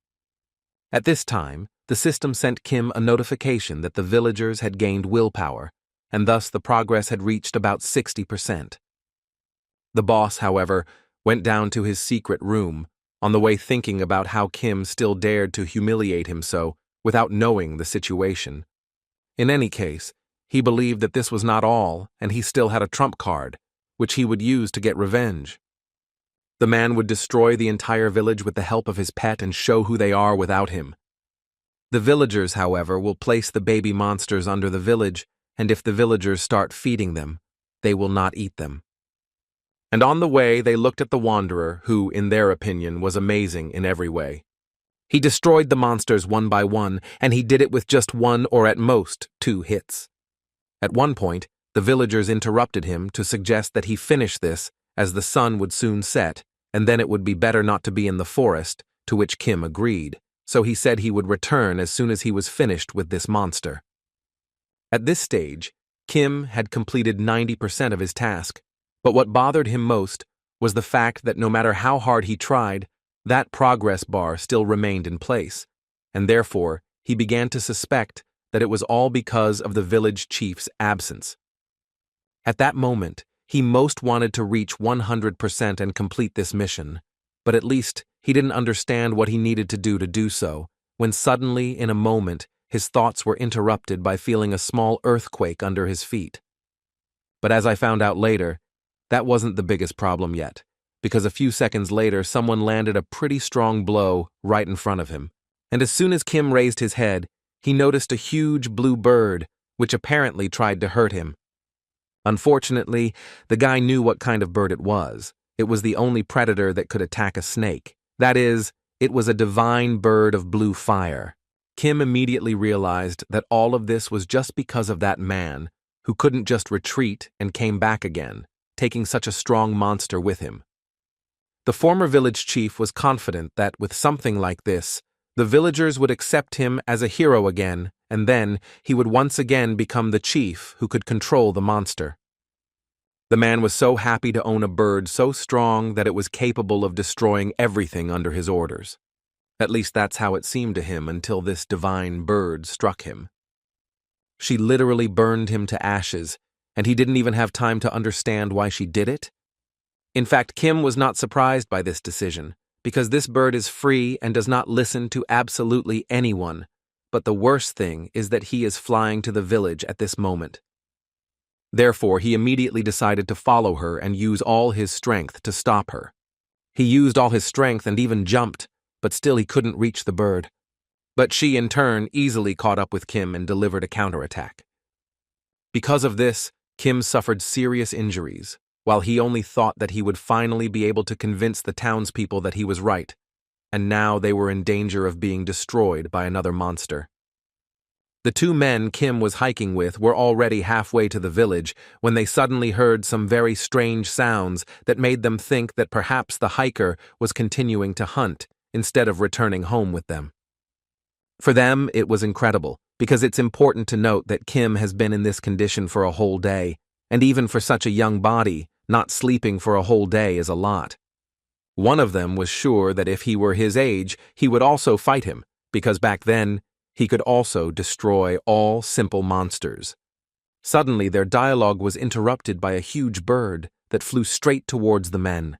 At this time, the system sent Kim a notification that the villagers had gained willpower, and thus the progress had reached about 60%. The boss, however, went down to his secret room, on the way thinking about how Kim still dared to humiliate him so, without knowing the situation. In any case, he believed that this was not all, and he still had a trump card, which he would use to get revenge. The man would destroy the entire village with the help of his pet and show who they are without him. The villagers, however, will place the baby monsters under the village, and if the villagers start feeding them, they will not eat them. And on the way, they looked at the wanderer, who, in their opinion, was amazing in every way. He destroyed the monsters one by one, and he did it with just 1 or at most 2 hits. At one point, the villagers interrupted him to suggest that he finish this, as the sun would soon set, and then it would be better not to be in the forest, to which Kim agreed, so he said he would return as soon as he was finished with this monster. At this stage, Kim had completed 90% of his task, but what bothered him most was the fact that no matter how hard he tried, that progress bar still remained in place, and therefore he began to suspect that it was all because of the village chief's absence. At that moment, he most wanted to reach 100% and complete this mission, but at least he didn't understand what he needed to do so, when suddenly, in a moment, his thoughts were interrupted by feeling a small earthquake under his feet. But as I found out later, that wasn't the biggest problem yet, because a few seconds later someone landed a pretty strong blow right in front of him, and as soon as Kim raised his head, he noticed a huge blue bird, which apparently tried to hurt him. Unfortunately, the guy knew what kind of bird it was. It was the only predator that could attack a snake. That is, it was a divine bird of blue fire. Kim immediately realized that all of this was just because of that man, who couldn't just retreat and came back again, taking such a strong monster with him. The former village chief was confident that with something like this, the villagers would accept him as a hero again, and then he would once again become the chief who could control the monster. The man was so happy to own a bird so strong that it was capable of destroying everything under his orders. At least that's how it seemed to him until this divine bird struck him. She literally burned him to ashes, and he didn't even have time to understand why she did it. In fact, Kim was not surprised by this decision, because this bird is free and does not listen to absolutely anyone, but the worst thing is that he is flying to the village at this moment. Therefore, he immediately decided to follow her and use all his strength to stop her. He used all his strength and even jumped, but still he couldn't reach the bird. But she, in turn, easily caught up with Kim and delivered a counterattack. Because of this, Kim suffered serious injuries, while he only thought that he would finally be able to convince the townspeople that he was right, and now they were in danger of being destroyed by another monster. The 2 men Kim was hiking with were already halfway to the village when they suddenly heard some very strange sounds that made them think that perhaps the hiker was continuing to hunt instead of returning home with them. For them, it was incredible, because it's important to note that Kim has been in this condition for a whole day, and even for such a young body, not sleeping for a whole day is a lot. One of them was sure that if he were his age, he would also fight him, because back then, he could also destroy all simple monsters. Suddenly, their dialogue was interrupted by a huge bird that flew straight towards the men.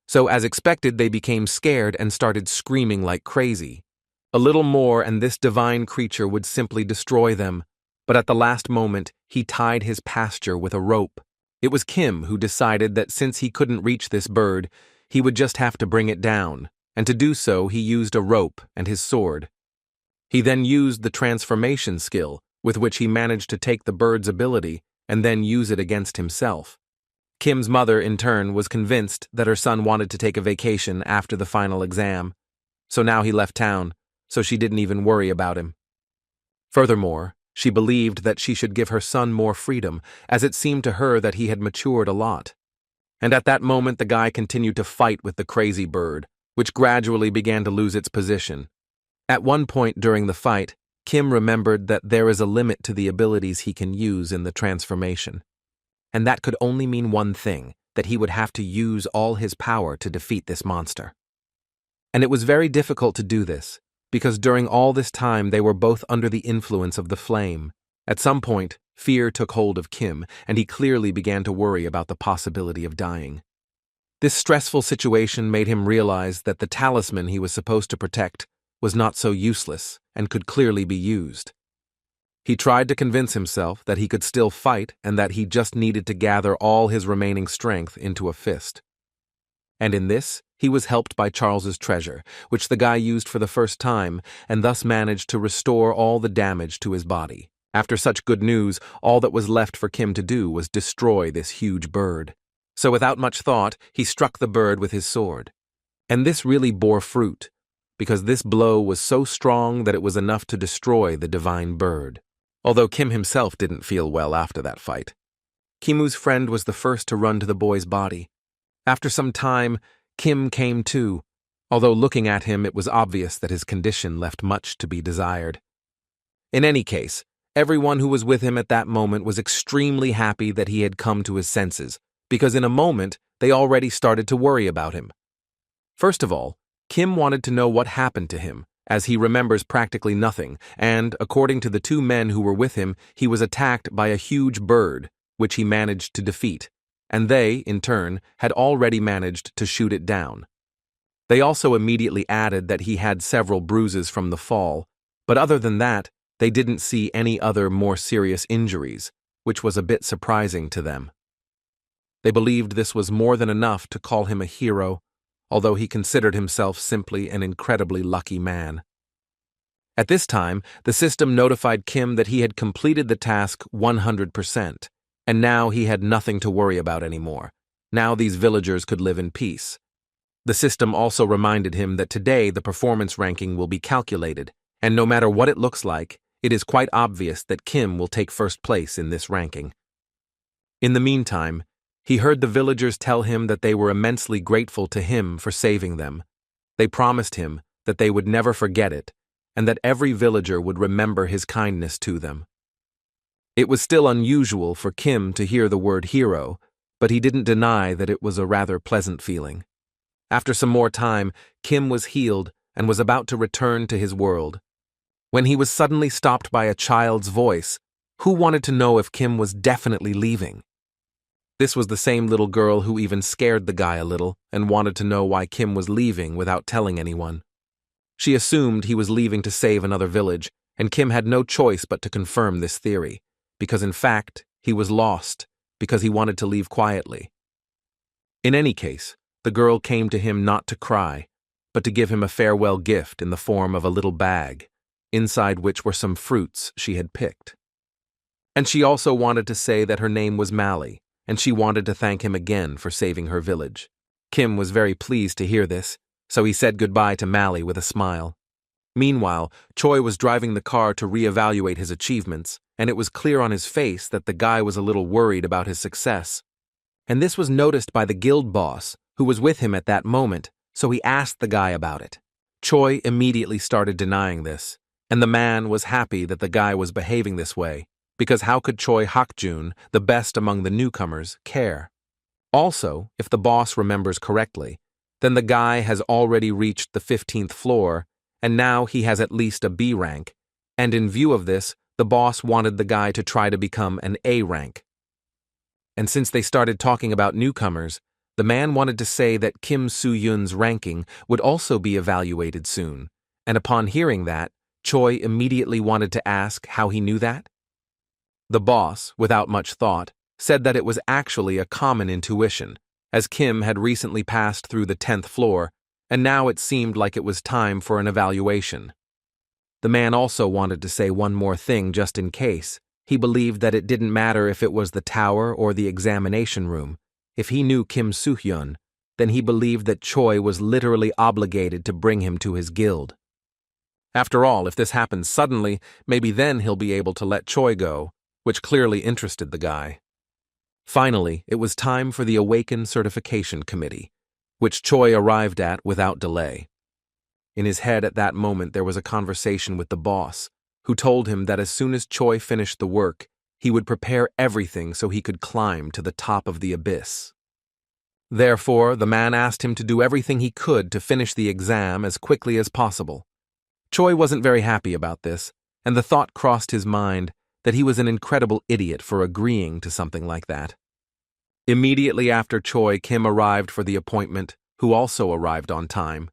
So, as expected, they became scared and started screaming like crazy. A little more and this divine creature would simply destroy them, but at the last moment, he tied his pasture with a rope. It was Kim who decided that since he couldn't reach this bird, he would just have to bring it down, and to do so he used a rope and his sword. He then used the transformation skill, with which he managed to take the bird's ability and then use it against himself. Kim's mother, in turn, was convinced that her son wanted to take a vacation after the final exam, so now he left town, so she didn't even worry about him. Furthermore, she believed that she should give her son more freedom, as it seemed to her that he had matured a lot. And at that moment, the guy continued to fight with the crazy bird, which gradually began to lose its position. At one point during the fight, Kim remembered that there is a limit to the abilities he can use in the transformation. And that could only mean one thing, that he would have to use all his power to defeat this monster. And it was very difficult to do this, because during all this time they were both under the influence of the flame. At some point, fear took hold of Kim, and he clearly began to worry about the possibility of dying. This stressful situation made him realize that the talisman he was supposed to protect was not so useless and could clearly be used. He tried to convince himself that he could still fight and that he just needed to gather all his remaining strength into a fist. And in this, he was helped by Charles's treasure, which the guy used for the first time and thus managed to restore all the damage to his body. After such good news, all that was left for Kim to do was destroy this huge bird. So without much thought, he struck the bird with his sword. And this really bore fruit, because this blow was so strong that it was enough to destroy the divine bird. Although Kim himself didn't feel well after that fight. Kimu's friend was the first to run to the boy's body. After some time, Kim came too, although looking at him it was obvious that his condition left much to be desired. In any case, everyone who was with him at that moment was extremely happy that he had come to his senses, because in a moment they already started to worry about him. First of all, Kim wanted to know what happened to him, as he remembers practically nothing, and, according to the two men who were with him, he was attacked by a huge bird, which he managed to defeat, and they, in turn, had already managed to shoot it down. They also immediately added that he had several bruises from the fall, but other than that, they didn't see any other more serious injuries, which was a bit surprising to them. They believed this was more than enough to call him a hero, although he considered himself simply an incredibly lucky man. At this time, the system notified Kim that he had completed the task 100%, and now he had nothing to worry about anymore. Now these villagers could live in peace. The system also reminded him that today the performance ranking will be calculated, and no matter what it looks like, it is quite obvious that Kim will take first place in this ranking. In the meantime, he heard the villagers tell him that they were immensely grateful to him for saving them. They promised him that they would never forget it, and that every villager would remember his kindness to them. It was still unusual for Kim to hear the word hero, but he didn't deny that it was a rather pleasant feeling. After some more time, Kim was healed and was about to return to his world, when he was suddenly stopped by a child's voice, who wanted to know if Kim was definitely leaving. This was the same little girl who even scared the guy a little and wanted to know why Kim was leaving without telling anyone. She assumed he was leaving to save another village, and Kim had no choice but to confirm this theory, because in fact, he was lost because he wanted to leave quietly. In any case, the girl came to him not to cry, but to give him a farewell gift in the form of a little bag, inside which were some fruits she had picked. And she also wanted to say that her name was Mally, and she wanted to thank him again for saving her village. Kim was very pleased to hear this, so he said goodbye to Mally with a smile. Meanwhile, Choi was driving the car to reevaluate his achievements, and it was clear on his face that the guy was a little worried about his success. And this was noticed by the guild boss, who was with him at that moment, so he asked the guy about it. Choi immediately started denying this, and the man was happy that the guy was behaving this way, because how could Choi Hakjun, the best among the newcomers, care? Also, if the boss remembers correctly, then the guy has already reached the 15th floor, and now he has at least a B rank, and in view of this, the boss wanted the guy to try to become an A rank. And since they started talking about newcomers, the man wanted to say that Kim Soo-yun's ranking would also be evaluated soon, and upon hearing that, Choi immediately wanted to ask how he knew that. The boss, without much thought, said that it was actually a common intuition, as Kim had recently passed through the 10th floor, and now it seemed like it was time for an evaluation. The man also wanted to say one more thing just in case. He believed that it didn't matter if it was the tower or the examination room. If he knew Kim Soo-hyun, then he believed that Choi was literally obligated to bring him to his guild. After all, if this happens suddenly, maybe then he'll be able to let Choi go, which clearly interested the guy. Finally, it was time for the Awakened Certification Committee, which Choi arrived at without delay. In his head at that moment there was a conversation with the boss, who told him that as soon as Choi finished the work, he would prepare everything so he could climb to the top of the abyss. Therefore, the man asked him to do everything he could to finish the exam as quickly as possible. Choi wasn't very happy about this, and the thought crossed his mind that he was an incredible idiot for agreeing to something like that. Immediately after Choi, Kim arrived for the appointment, who also arrived on time.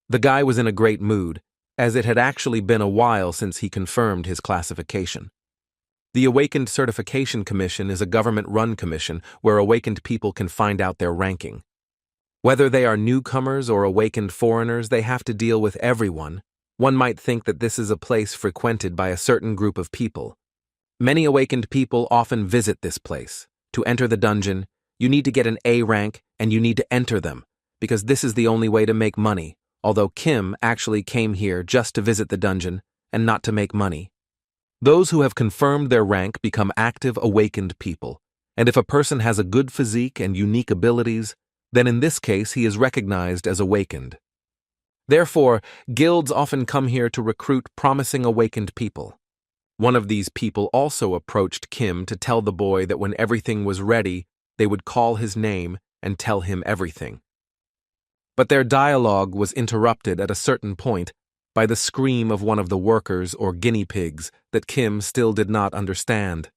The guy was in a great mood, as it had actually been a while since he confirmed his classification. The Awakened Certification Commission is a government-run commission where awakened people can find out their ranking. Whether they are newcomers or awakened foreigners, they have to deal with everyone. One might think that this is a place frequented by a certain group of people. Many awakened people often visit this place. To enter the dungeon, you need to get an A rank and you need to enter them, because this is the only way to make money, although Kim actually came here just to visit the dungeon and not to make money. Those who have confirmed their rank become active awakened people, and if a person has a good physique and unique abilities, then in this case he is recognized as awakened. Therefore, guilds often come here to recruit promising awakened people. One of these people also approached Kim to tell the boy that when everything was ready, they would call his name and tell him everything. But their dialogue was interrupted at a certain point by the scream of one of the workers or guinea pigs that Kim still did not understand.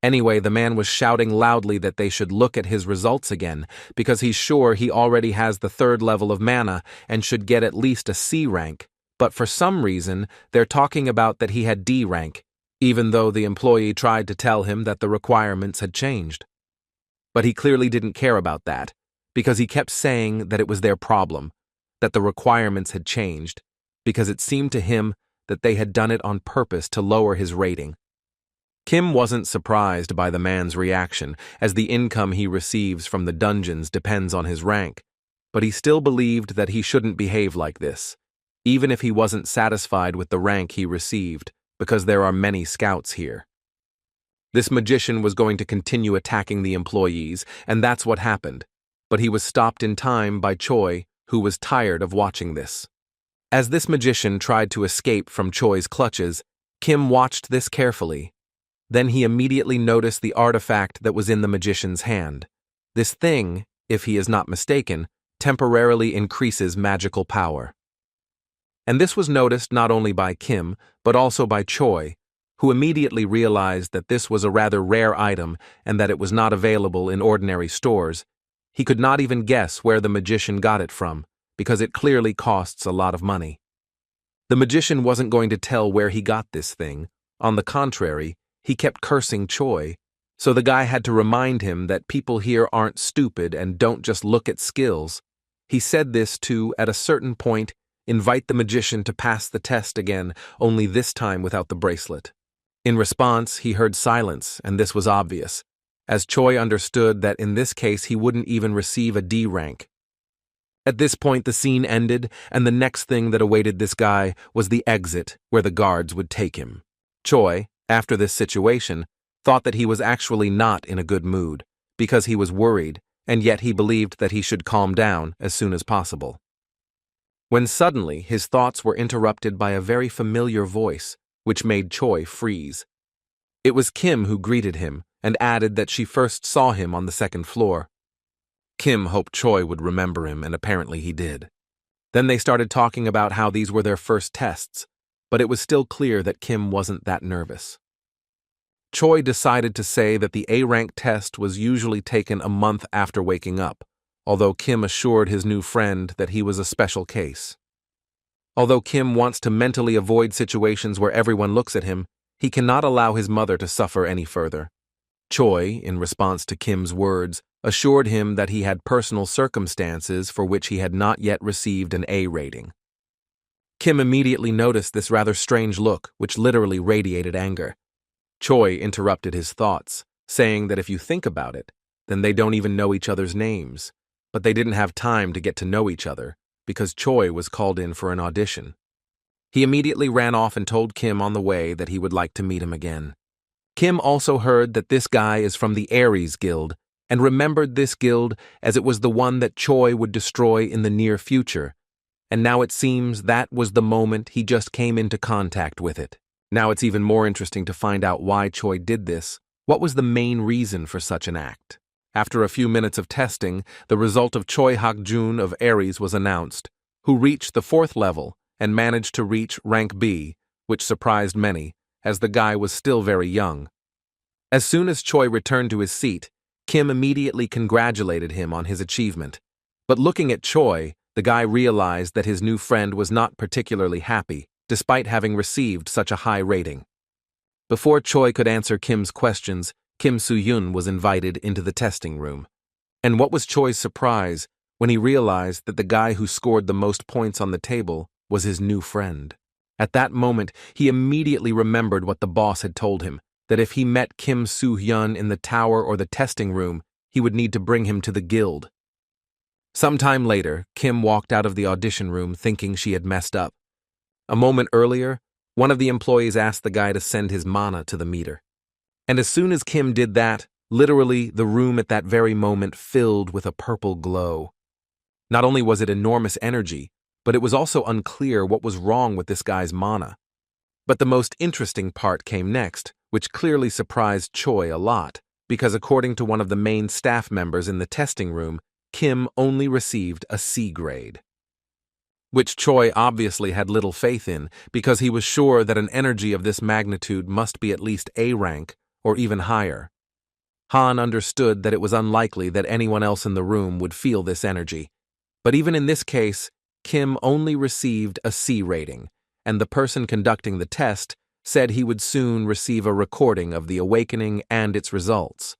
Anyway, the man was shouting loudly that they should look at his results again, because he's sure he already has the 3rd level of mana and should get at least a C rank, but for some reason, they're talking about that he had D rank, even though the employee tried to tell him that the requirements had changed. But he clearly didn't care about that, because he kept saying that it was their problem, that the requirements had changed, because it seemed to him that they had done it on purpose to lower his rating. Kim wasn't surprised by the man's reaction, as the income he receives from the dungeons depends on his rank, but he still believed that he shouldn't behave like this, even if he wasn't satisfied with the rank he received, because there are many scouts here. This magician was going to continue attacking the employees, and that's what happened, but he was stopped in time by Choi, who was tired of watching this. As this magician tried to escape from Choi's clutches, Kim watched this carefully. Then he immediately noticed the artifact that was in the magician's hand. This thing, if he is not mistaken, temporarily increases magical power. And this was noticed not only by Kim, but also by Choi, who immediately realized that this was a rather rare item and that it was not available in ordinary stores. He could not even guess where the magician got it from, because it clearly costs a lot of money. The magician wasn't going to tell where he got this thing. On the contrary, he kept cursing Choi, so the guy had to remind him that people here aren't stupid and don't just look at skills. He said this to, at a certain point, invite the magician to pass the test again, only this time without the bracelet. In response, he heard silence, and this was obvious, as Choi understood that in this case he wouldn't even receive a D rank. At this point the scene ended, and the next thing that awaited this guy was the exit, where the guards would take him. Choi, after this situation, thought that he was actually not in a good mood, because he was worried, and yet he believed that he should calm down as soon as possible. When suddenly his thoughts were interrupted by a very familiar voice, which made Choi freeze. It was Kim who greeted him, and added that she first saw him on the 2nd floor. Kim hoped Choi would remember him, and apparently he did. Then they started talking about how these were their first tests, but it was still clear that Kim wasn't that nervous. Choi decided to say that the A-rank test was usually taken a month after waking up, although Kim assured his new friend that he was a special case. Although Kim wants to mentally avoid situations where everyone looks at him, he cannot allow his mother to suffer any further. Choi, in response to Kim's words, assured him that he had personal circumstances for which he had not yet received an A rating. Kim immediately noticed this rather strange look, which literally radiated anger. Choi interrupted his thoughts, saying that if you think about it, then they don't even know each other's names. But they didn't have time to get to know each other, because Choi was called in for an audition. He immediately ran off and told Kim on the way that he would like to meet him again. Kim also heard that this guy is from the Aries Guild, and remembered this guild as it was the one that Choi would destroy in the near future, and now it seems that was the moment he just came into contact with it. Now it's even more interesting to find out why Choi did this. What was the main reason for such an act? After a few minutes of testing, the result of Choi Hak-jun of Aries was announced, who reached the 4th level and managed to reach rank B, which surprised many, as the guy was still very young. As soon as Choi returned to his seat, Kim immediately congratulated him on his achievement. But looking at Choi, the guy realized that his new friend was not particularly happy, despite having received such a high rating. Before Choi could answer Kim's questions, Kim Soo-yun was invited into the testing room. And what was Choi's surprise when he realized that the guy who scored the most points on the table was his new friend. At that moment, he immediately remembered what the boss had told him, that if he met Kim Soo-hyun in the tower or the testing room, he would need to bring him to the guild. Sometime later, Kim walked out of the audition room thinking she had messed up. A moment earlier, one of the employees asked the guy to send his mana to the meter. And as soon as Kim did that, literally the room at that very moment filled with a purple glow. Not only was it enormous energy, but it was also unclear what was wrong with this guy's mana. But the most interesting part came next, which clearly surprised Choi a lot, because according to one of the main staff members in the testing room, Kim only received a C grade. Which Choi obviously had little faith in, because he was sure that an energy of this magnitude must be at least A rank, or even higher. Han understood that it was unlikely that anyone else in the room would feel this energy. But even in this case, Kim only received a C rating, and the person conducting the test said he would soon receive a recording of the awakening and its results.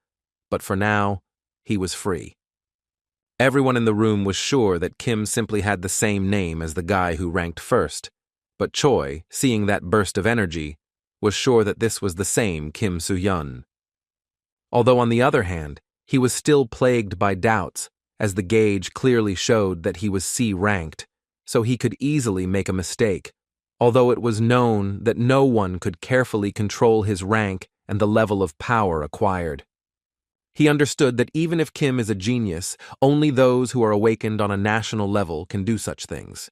But for now, he was free. Everyone in the room was sure that Kim simply had the same name as the guy who ranked first, but Choi, seeing that burst of energy, was sure that this was the same Kim Soo-hyun. Although on the other hand, he was still plagued by doubts, as the gauge clearly showed that he was C-ranked, so he could easily make a mistake, although it was known that no one could carefully control his rank and the level of power acquired. He understood that even if Kim is a genius, only those who are awakened on a national level can do such things.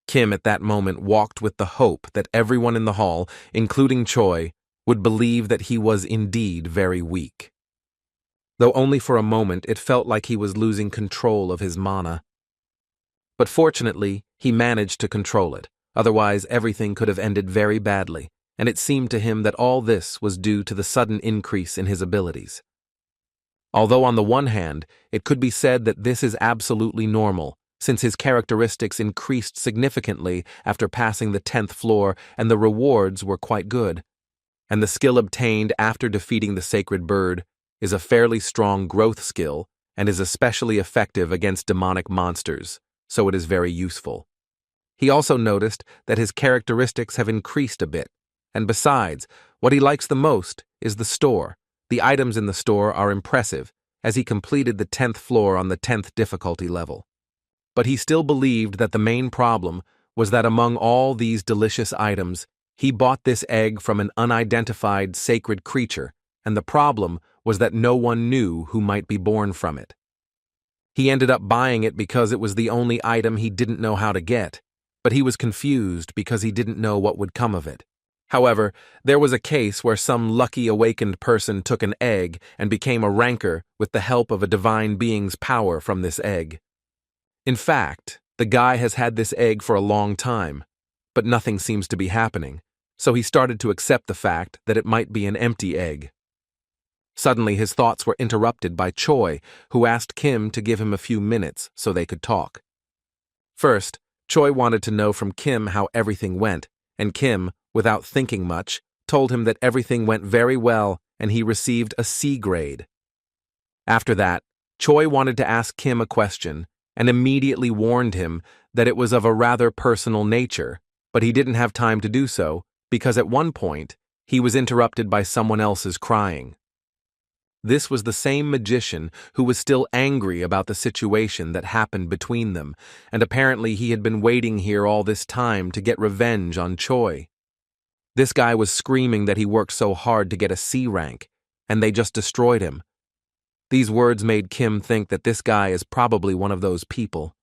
Kim at that moment walked with the hope that everyone in the hall, including Choi, would believe that he was indeed very weak. Though only for a moment it felt like he was losing control of his mana. But fortunately, he managed to control it, otherwise everything could have ended very badly, and it seemed to him that all this was due to the sudden increase in his abilities. Although on the one hand, it could be said that this is absolutely normal, since his characteristics increased significantly after passing the 10th floor and the rewards were quite good. And the skill obtained after defeating the sacred bird is a fairly strong growth skill and is especially effective against demonic monsters, so it is very useful. He also noticed that his characteristics have increased a bit, and besides, what he likes the most is the store. The items in the store are impressive, as he completed the 10th floor on the 10th difficulty level. But he still believed that the main problem was that among all these delicious items, he bought this egg from an unidentified sacred creature, and the problem was that no one knew who might be born from it. He ended up buying it because it was the only item he didn't know how to get, but he was confused because he didn't know what would come of it. However, there was a case where some lucky awakened person took an egg and became a ranker with the help of a divine being's power from this egg. In fact, the guy has had this egg for a long time, but nothing seems to be happening, so he started to accept the fact that it might be an empty egg. Suddenly his thoughts were interrupted by Choi, who asked Kim to give him a few minutes so they could talk. First, Choi wanted to know from Kim how everything went, and Kim, without thinking much, told him that everything went very well and he received a C grade. After that, Choi wanted to ask Kim a question and immediately warned him that it was of a rather personal nature, But he didn't have time to do so, because at one point, he was interrupted by someone else's crying. This was the same magician who was still angry about the situation that happened between them, and apparently he had been waiting here all this time to get revenge on Choi. This guy was screaming that he worked so hard to get a C rank, and they just destroyed him. These words made Kim think that this guy is probably one of those people.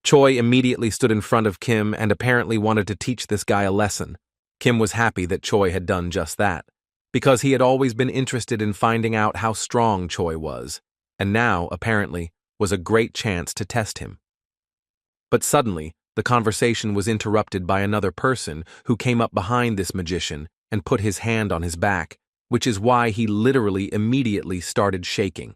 Choi immediately stood in front of Kim and apparently wanted to teach this guy a lesson. Kim was happy that Choi had done just that, because he had always been interested in finding out how strong Choi was, and now, apparently, was a great chance to test him. But suddenly, the conversation was interrupted by another person who came up behind this magician and put his hand on his back, which is why he literally immediately started shaking.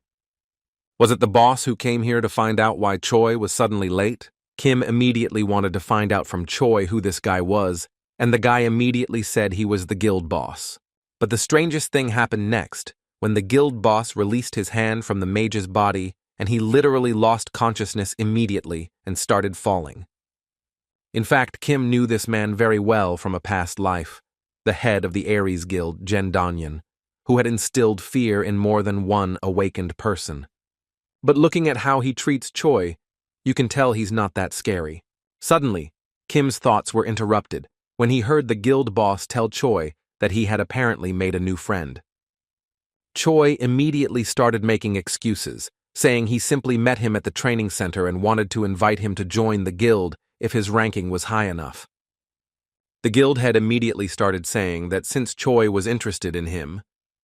Was it the boss who came here to find out why Choi was suddenly late? Kim immediately wanted to find out from Choi who this guy was, and the guy immediately said he was the guild boss. But the strangest thing happened next, when the guild boss released his hand from the mage's body, and he literally lost consciousness immediately and started falling. In fact, Kim knew this man very well from a past life, the head of the Aries Guild, Jen Danyan, who had instilled fear in more than one awakened person. But looking at how he treats Choi, you can tell he's not that scary. Suddenly, Kim's thoughts were interrupted when he heard the guild boss tell Choi that he had apparently made a new friend. Choi immediately started making excuses, saying he simply met him at the training center and wanted to invite him to join the guild if his ranking was high enough. The guild head immediately started saying that since Choi was interested in him,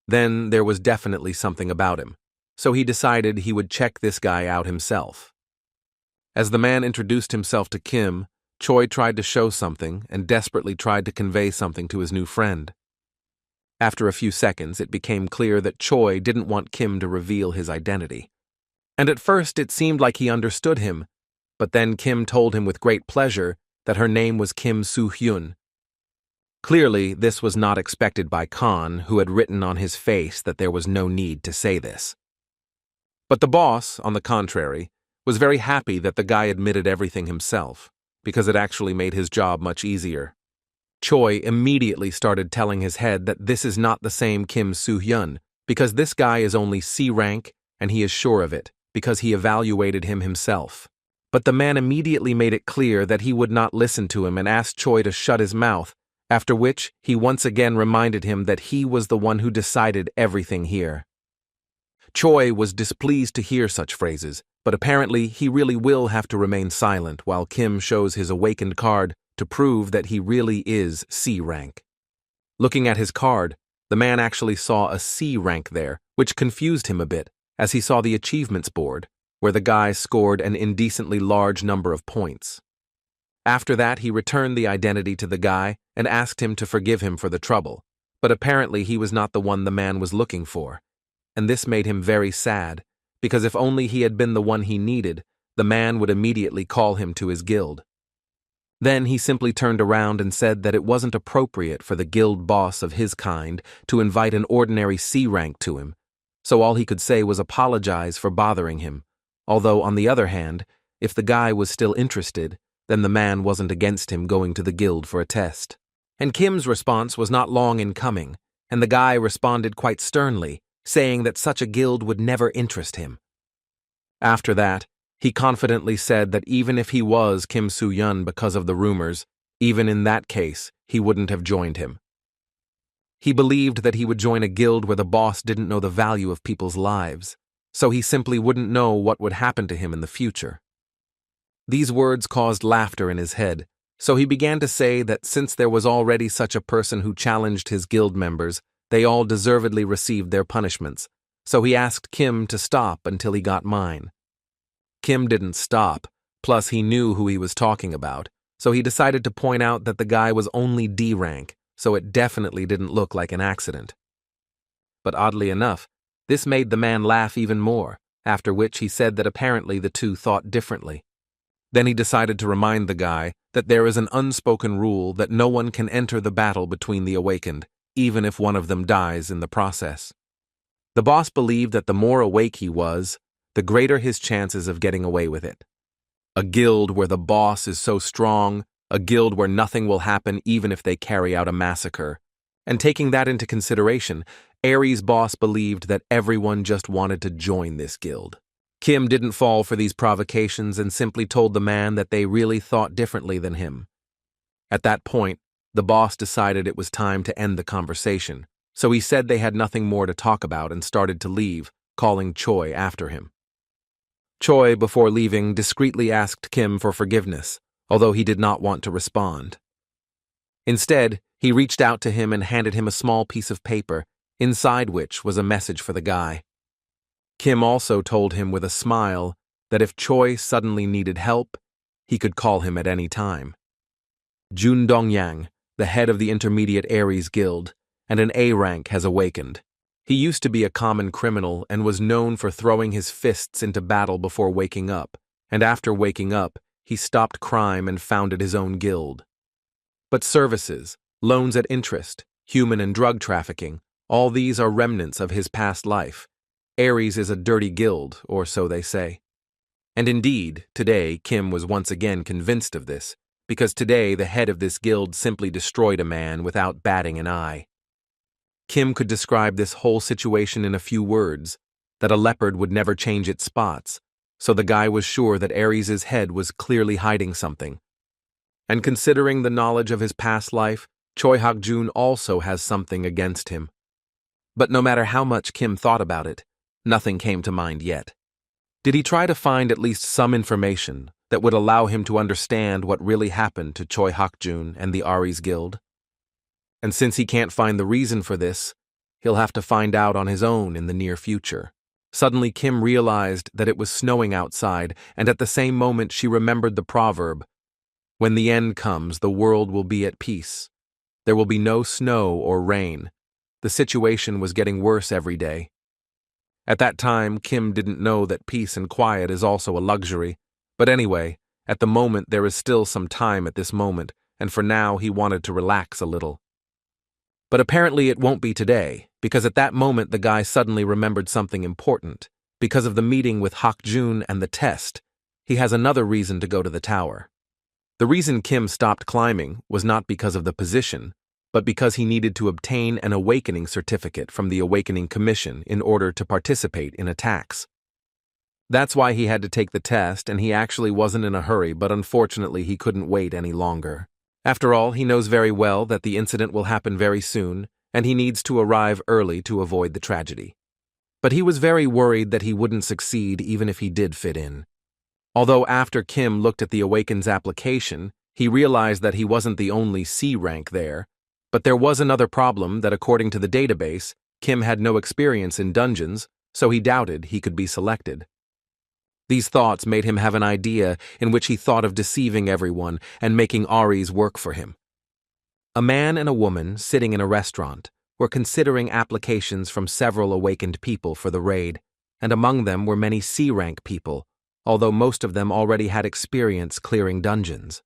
then there was definitely something about him, so he decided he would check this guy out himself. As the man introduced himself to Kim, Choi tried to show something and desperately tried to convey something to his new friend. After a few seconds, it became clear that Choi didn't want Kim to reveal his identity. And at first it seemed like he understood him, but then Kim told him with great pleasure that her name was Kim Soo-hyun. Clearly, this was not expected by Khan, who had written on his face that there was no need to say this. But the boss, on the contrary, was very happy that the guy admitted everything himself, because it actually made his job much easier. Choi immediately started telling his head that this is not the same Kim Soo-hyun, because this guy is only C rank, and he is sure of it, because he evaluated him himself. But the man immediately made it clear that he would not listen to him and asked Choi to shut his mouth, after which he once again reminded him that he was the one who decided everything here. Choi was displeased to hear such phrases, but apparently he really will have to remain silent while Kim shows his awakened card to prove that he really is C rank. Looking at his card, the man actually saw a C rank there, which confused him a bit, as he saw the achievements board, where the guy scored an indecently large number of points. After that, he returned the identity to the guy and asked him to forgive him for the trouble, but apparently he was not the one the man was looking for, and this made him very sad, because if only he had been the one he needed, the man would immediately call him to his guild. Then he simply turned around and said that it wasn't appropriate for the guild boss of his kind to invite an ordinary C rank to him, so all he could say was apologize for bothering him, although on the other hand, if the guy was still interested, then the man wasn't against him going to the guild for a test. And Kim's response was not long in coming, and the guy responded quite sternly, saying that such a guild would never interest him. After that, he confidently said that even if he was Kim Soo-hyun because of the rumors, even in that case, he wouldn't have joined him. He believed that he would join a guild where the boss didn't know the value of people's lives, so he simply wouldn't know what would happen to him in the future. These words caused laughter in his head, so he began to say that since there was already such a person who challenged his guild members, they all deservedly received their punishments, so he asked Kim to stop until he got mine. Kim didn't stop, plus he knew who he was talking about, so he decided to point out that the guy was only D rank, so it definitely didn't look like an accident. But oddly enough, this made the man laugh even more, after which he said that apparently the two thought differently. Then he decided to remind the guy that there is an unspoken rule that no one can enter the battle between the awakened, even if one of them dies in the process. The boss believed that the more awake he was, the greater his chances of getting away with it. A guild where the boss is so strong, a guild where nothing will happen even if they carry out a massacre. And taking that into consideration, Aries' boss believed that everyone just wanted to join this guild. Kim didn't fall for these provocations and simply told the man that they really thought differently than him. At that point, the boss decided it was time to end the conversation, so he said they had nothing more to talk about and started to leave, calling Choi after him. Choi, before leaving, discreetly asked Kim for forgiveness, although he did not want to respond. Instead, he reached out to him and handed him a small piece of paper, inside which was a message for the guy. Kim also told him with a smile that if Choi suddenly needed help, he could call him at any time. Jun Dongyang, the head of the Intermediate Aries Guild, and an A rank, has awakened. He used to be a common criminal and was known for throwing his fists into battle before waking up, and after waking up, he stopped crime and founded his own guild. But services, loans at interest, human and drug trafficking, all these are remnants of his past life. Aries is a dirty guild, or so they say. And indeed, today, Kim was once again convinced of this, because today the head of this guild simply destroyed a man without batting an eye. Kim could describe this whole situation in a few words, that a leopard would never change its spots, so the guy was sure that Aries' head was clearly hiding something. And considering the knowledge of his past life, Choi Hak-jun also has something against him. But no matter how much Kim thought about it, nothing came to mind yet. Did he try to find at least some information that would allow him to understand what really happened to Choi Hak-jun and the Aries Guild? And since he can't find the reason for this, he'll have to find out on his own in the near future. Suddenly, Kim realized that it was snowing outside, and at the same moment she remembered the proverb, "When the end comes, the world will be at peace. There will be no snow or rain." The situation was getting worse every day. At that time, Kim didn't know that peace and quiet is also a luxury. But anyway, at the moment there is still some time at this moment, and for now he wanted to relax a little. But apparently it won't be today, because at that moment the guy suddenly remembered something important. Because of the meeting with Hak-jun and the test, he has another reason to go to the tower. The reason Kim stopped climbing was not because of the position, but because he needed to obtain an awakening certificate from the Awakening Commission in order to participate in attacks. That's why he had to take the test, and he actually wasn't in a hurry, but unfortunately he couldn't wait any longer. After all, he knows very well that the incident will happen very soon, and he needs to arrive early to avoid the tragedy. But he was very worried that he wouldn't succeed even if he did fit in. Although after Kim looked at the Awaken's application, he realized that he wasn't the only C rank there, but there was another problem that according to the database, Kim had no experience in dungeons, so he doubted he could be selected. These thoughts made him have an idea in which he thought of deceiving everyone and making Aries work for him. A man and a woman sitting in a restaurant were considering applications from several awakened people for the raid, and among them were many C-rank people, although most of them already had experience clearing dungeons.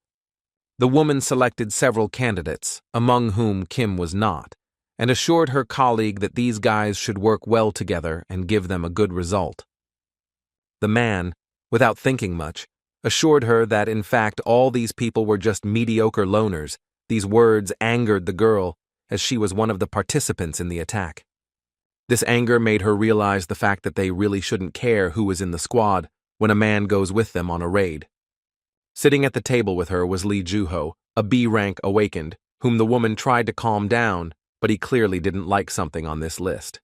The woman selected several candidates, among whom Kim was not, and assured her colleague that these guys should work well together and give them a good result. The man, without thinking much, assured her that in fact all these people were just mediocre loners. These words angered the girl, as she was one of the participants in the attack. This anger made her realize the fact that they really shouldn't care who was in the squad when a man goes with them on a raid. Sitting at the table with her was Lee Juho, a B-rank awakened, whom the woman tried to calm down, but he clearly didn't like something on this list.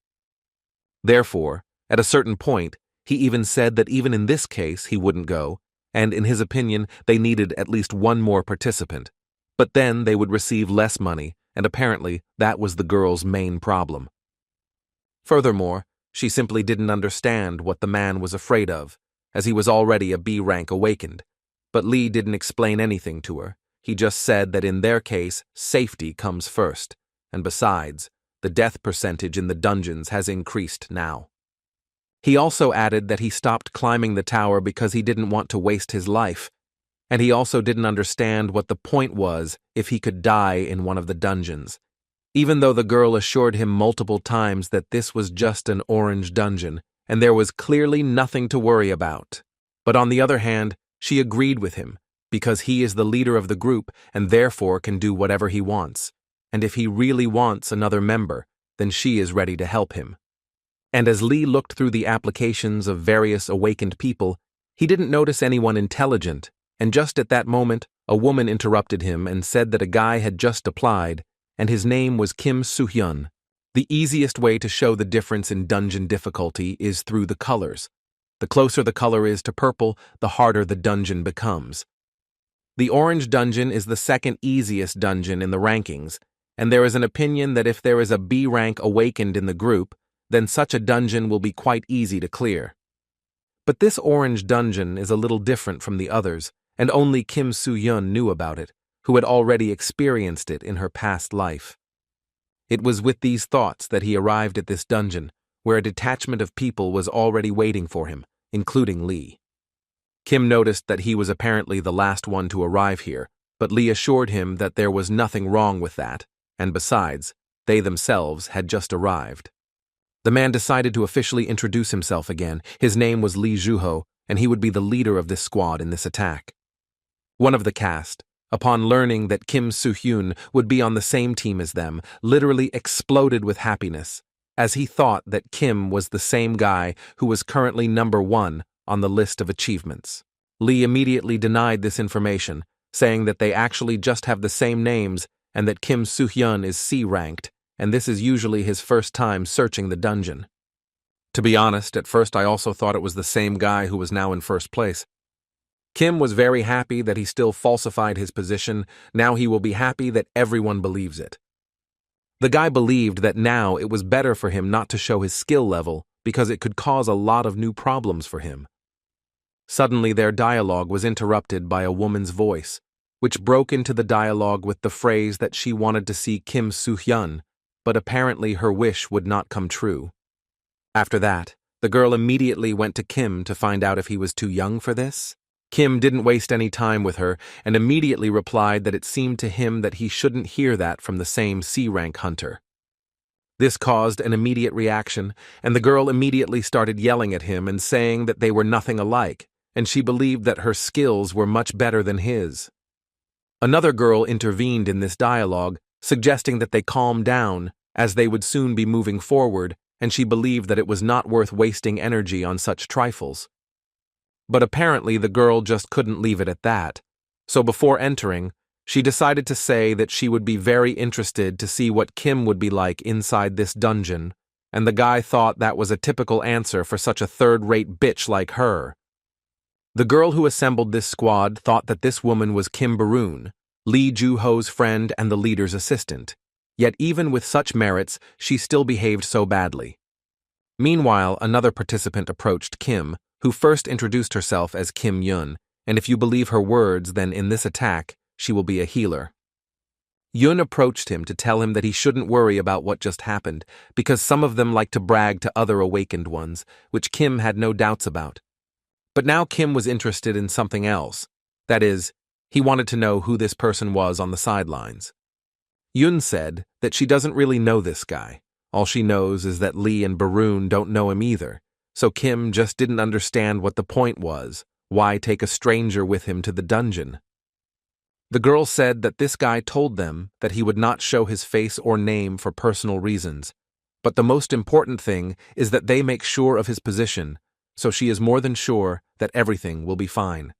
Therefore, at a certain point, he even said that even in this case he wouldn't go, and in his opinion they needed at least one more participant. But then they would receive less money, and apparently that was the girl's main problem. Furthermore, she simply didn't understand what the man was afraid of, as he was already a B-rank awakened. But Lee didn't explain anything to her. He just said that in their case, safety comes first, and besides, the death percentage in the dungeons has increased now. He also added that he stopped climbing the tower because he didn't want to waste his life, and he also didn't understand what the point was if he could die in one of the dungeons. Even though the girl assured him multiple times that this was just an orange dungeon, and there was clearly nothing to worry about. But on the other hand, she agreed with him, because he is the leader of the group and therefore can do whatever he wants. And if he really wants another member, then she is ready to help him. And as Lee looked through the applications of various awakened people, he didn't notice anyone intelligent, and just at that moment, a woman interrupted him and said that a guy had just applied, and his name was Kim Soo-hyun. The easiest way to show the difference in dungeon difficulty is through the colors. The closer the color is to purple, the harder the dungeon becomes. The orange dungeon is the second easiest dungeon in the rankings, and there is an opinion that if there is a B rank awakened in the group, then such a dungeon will be quite easy to clear. But this orange dungeon is a little different from the others, and only Kim Soo-hyun knew about it, who had already experienced it in her past life. It was with these thoughts that he arrived at this dungeon, where a detachment of people was already waiting for him, including Lee. Kim noticed that he was apparently the last one to arrive here, but Lee assured him that there was nothing wrong with that, and besides, they themselves had just arrived. The man decided to officially introduce himself again. His name was Lee Joo-ho, and he would be the leader of this squad in this attack. One of the cast, upon learning that Kim Soo-hyun would be on the same team as them, literally exploded with happiness, as he thought that Kim was the same guy who was currently number 1 on the list of achievements. Lee immediately denied this information, saying that they actually just have the same names and that Kim Soo-hyun is C-ranked, and this is usually his first time searching the dungeon. To be honest, at first I also thought it was the same guy who was now in first place. Kim was very happy that he still falsified his position. Now he will be happy that everyone believes it. The guy believed that now it was better for him not to show his skill level because it could cause a lot of new problems for him. Suddenly their dialogue was interrupted by a woman's voice, which broke into the dialogue with the phrase that she wanted to see Kim Soo-hyun, but apparently her wish would not come true. After that, the girl immediately went to Kim to find out if he was too young for this. Kim didn't waste any time with her and immediately replied that it seemed to him that he shouldn't hear that from the same C-rank hunter. This caused an immediate reaction, and the girl immediately started yelling at him and saying that they were nothing alike, and she believed that her skills were much better than his. Another girl intervened in this dialogue, suggesting that they calm down, as they would soon be moving forward, and she believed that it was not worth wasting energy on such trifles. But apparently the girl just couldn't leave it at that, so before entering, she decided to say that she would be very interested to see what Kim would be like inside this dungeon, and the guy thought that was a typical answer for such a third-rate bitch like her. The girl who assembled this squad thought that this woman was Kim Baroon, Lee Joo-ho's friend and the leader's assistant, yet even with such merits, she still behaved so badly. Meanwhile, another participant approached Kim, who first introduced herself as Kim Yun, and if you believe her words, then in this attack, she will be a healer. Yun approached him to tell him that he shouldn't worry about what just happened, because some of them like to brag to other awakened ones, which Kim had no doubts about. But now Kim was interested in something else. That is, he wanted to know who this person was on the sidelines. Yun said that she doesn't really know this guy. All she knows is that Lee and Baroon don't know him either, so Kim just didn't understand what the point was. Why take a stranger with him to the dungeon? The girl said that this guy told them that he would not show his face or name for personal reasons, but the most important thing is that they make sure of his position, so she is more than sure that everything will be fine.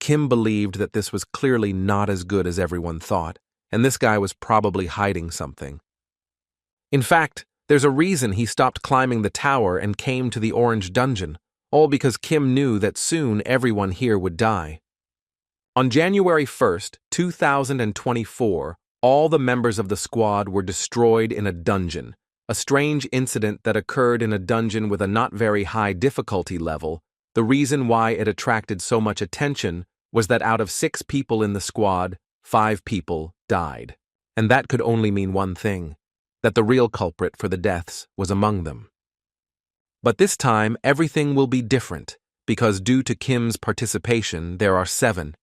Kim believed that this was clearly not as good as everyone thought, and this guy was probably hiding something. In fact, there's a reason he stopped climbing the tower and came to the orange dungeon, all because Kim knew that soon everyone here would die. On January 1st, 2024, all the members of the squad were destroyed in a dungeon, a strange incident that occurred in a dungeon with a not very high difficulty level. The reason why it attracted so much attention was that out of 6 people in the squad, 5 people died. And that could only mean one thing, that the real culprit for the deaths was among them. But this time, everything will be different, because due to Kim's participation, there are 7.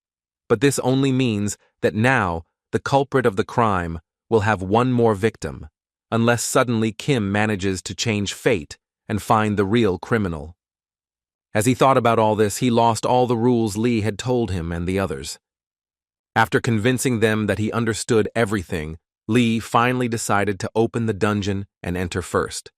But this only means that now, the culprit of the crime will have one more victim, unless suddenly Kim manages to change fate and find the real criminal. As he thought about all this, he lost all the rules Lee had told him and the others. After convincing them that he understood everything, Lee finally decided to open the dungeon and enter first.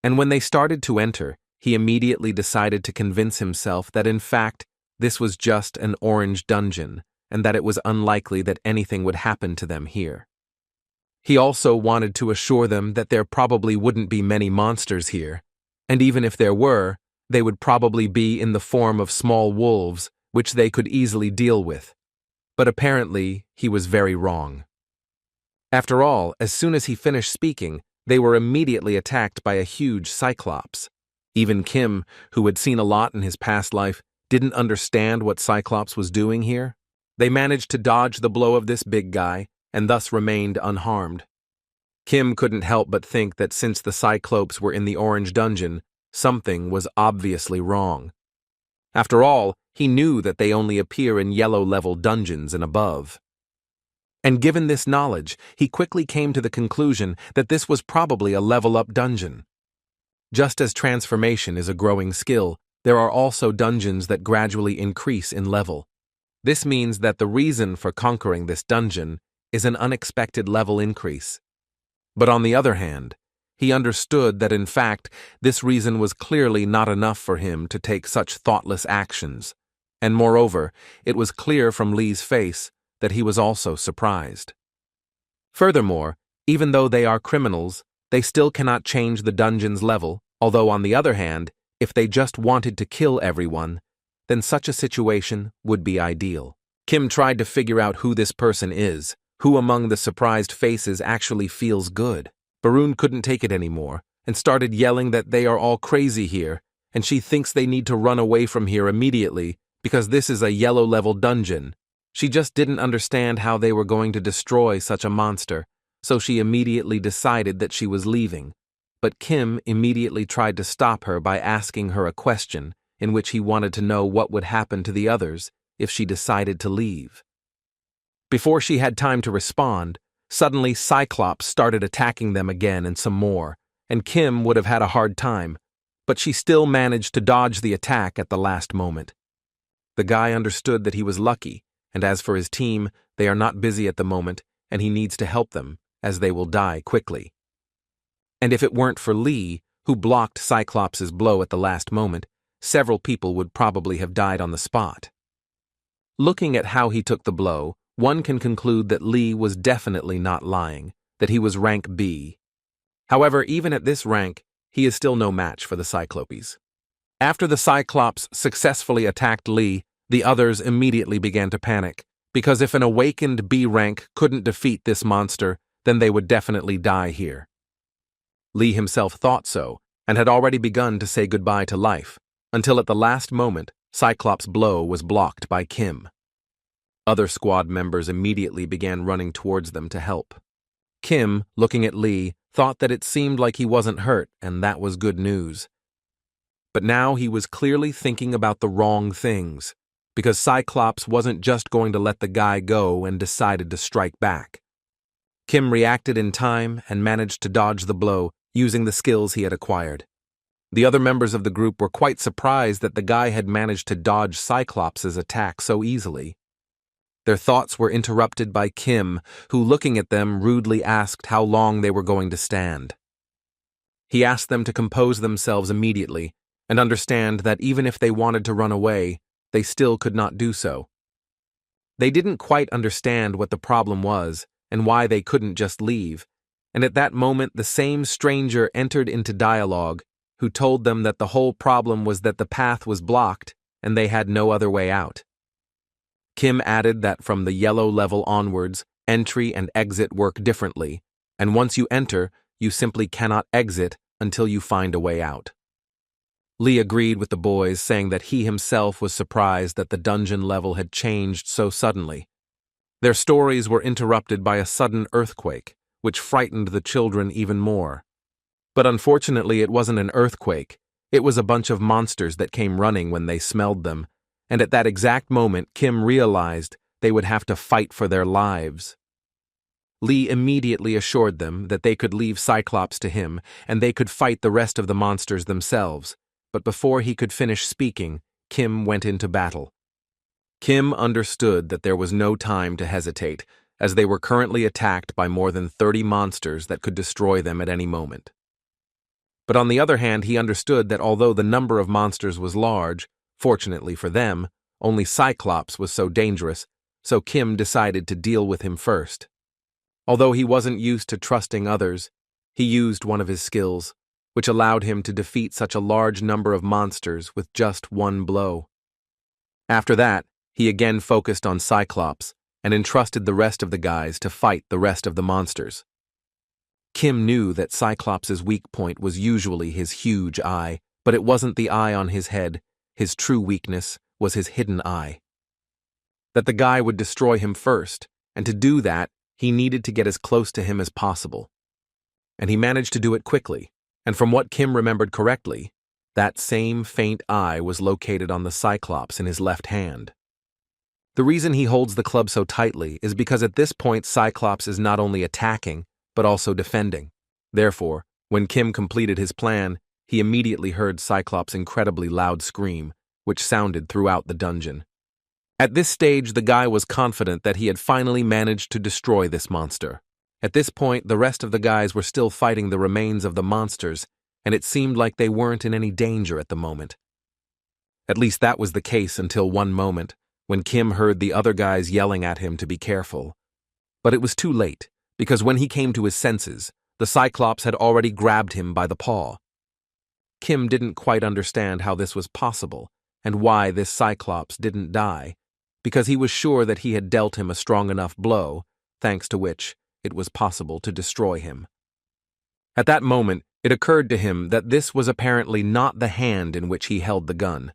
And when they started to enter, he immediately decided to convince himself that in fact, this was just an orange dungeon, and that it was unlikely that anything would happen to them here. He also wanted to assure them that there probably wouldn't be many monsters here, and even if there were, they would probably be in the form of small wolves, which they could easily deal with. But apparently, he was very wrong. After all, as soon as he finished speaking, they were immediately attacked by a huge Cyclops. Even Kim, who had seen a lot in his past life, didn't understand what Cyclops was doing here. They managed to dodge the blow of this big guy, and thus remained unharmed. Kim couldn't help but think that since the Cyclopes were in the orange dungeon, something was obviously wrong. After all, he knew that they only appear in yellow-level dungeons and above. And given this knowledge, he quickly came to the conclusion that this was probably a level-up dungeon. Just as transformation is a growing skill, there are also dungeons that gradually increase in level. This means that the reason for conquering this dungeon is an unexpected level increase. But on the other hand, he understood that in fact, this reason was clearly not enough for him to take such thoughtless actions. And moreover, it was clear from Lee's face that he was also surprised. Furthermore, even though they are criminals, they still cannot change the dungeon's level, although on the other hand, if they just wanted to kill everyone, then such a situation would be ideal. Kim tried to figure out who this person is, who among the surprised faces actually feels good. Barun couldn't take it anymore, and started yelling that they are all crazy here, and she thinks they need to run away from here immediately, because this is a yellow-level dungeon. She just didn't understand how they were going to destroy such a monster, so she immediately decided that she was leaving. But Kim immediately tried to stop her by asking her a question in which he wanted to know what would happen to the others if she decided to leave. Before she had time to respond, suddenly Cyclops started attacking them again and some more, and Kim would have had a hard time, but she still managed to dodge the attack at the last moment. The guy understood that he was lucky, and as for his team, they are not busy at the moment, and he needs to help them, as they will die quickly. And if it weren't for Lee, who blocked Cyclops' blow at the last moment, several people would probably have died on the spot. Looking at how he took the blow, one can conclude that Lee was definitely not lying, that he was rank B. However, even at this rank, he is still no match for the Cyclopes. After the Cyclops successfully attacked Lee, the others immediately began to panic, because if an awakened B rank couldn't defeat this monster, then they would definitely die here. Lee himself thought so, and had already begun to say goodbye to life, until at the last moment, Cyclops' blow was blocked by Kim. Other squad members immediately began running towards them to help. Kim, looking at Lee, thought that it seemed like he wasn't hurt, and that was good news. But now he was clearly thinking about the wrong things, because Cyclops wasn't just going to let the guy go and decided to strike back. Kim reacted in time and managed to dodge the blow using the skills he had acquired. The other members of the group were quite surprised that the guy had managed to dodge Cyclops' attack so easily. Their thoughts were interrupted by Kim, who, looking at them, rudely asked how long they were going to stand. He asked them to compose themselves immediately and understand that even if they wanted to run away, they still could not do so. They didn't quite understand what the problem was and why they couldn't just leave, and at that moment the same stranger entered into dialogue, who told them that the whole problem was that the path was blocked and they had no other way out. Kim added that from the yellow level onwards, entry and exit work differently, and once you enter, you simply cannot exit until you find a way out. Lee agreed with the boys, saying that he himself was surprised that the dungeon level had changed so suddenly. Their stories were interrupted by a sudden earthquake, which frightened the children even more. But unfortunately, it wasn't an earthquake. It was a bunch of monsters that came running when they smelled them, and at that exact moment, Kim realized they would have to fight for their lives. Lee immediately assured them that they could leave Cyclops to him, and they could fight the rest of the monsters themselves, but before he could finish speaking, Kim went into battle. Kim understood that there was no time to hesitate, as they were currently attacked by more than 30 monsters that could destroy them at any moment. But on the other hand, he understood that although the number of monsters was large, fortunately for them, only Cyclops was so dangerous, so Kim decided to deal with him first. Although he wasn't used to trusting others, he used one of his skills, which allowed him to defeat such a large number of monsters with just one blow. After that, he again focused on Cyclops and entrusted the rest of the guys to fight the rest of the monsters. Kim knew that Cyclops' weak point was usually his huge eye, but it wasn't the eye on his head. His true weakness was his hidden eye. That the guy would destroy him first, and to do that, he needed to get as close to him as possible. And he managed to do it quickly, and from what Kim remembered correctly, that same faint eye was located on the Cyclops in his left hand. The reason he holds the club so tightly is because at this point Cyclops is not only attacking, but also defending. Therefore, when Kim completed his plan, he immediately heard Cyclops' incredibly loud scream, which sounded throughout the dungeon. At this stage, the guy was confident that he had finally managed to destroy this monster. At this point, the rest of the guys were still fighting the remains of the monsters, and it seemed like they weren't in any danger at the moment. At least that was the case until one moment, when Kim heard the other guys yelling at him to be careful. But it was too late, because when he came to his senses, the Cyclops had already grabbed him by the paw. Kim didn't quite understand how this was possible, and why this Cyclops didn't die, because he was sure that he had dealt him a strong enough blow, thanks to which it was possible to destroy him. At that moment, it occurred to him that this was apparently not the hand in which he held the gun.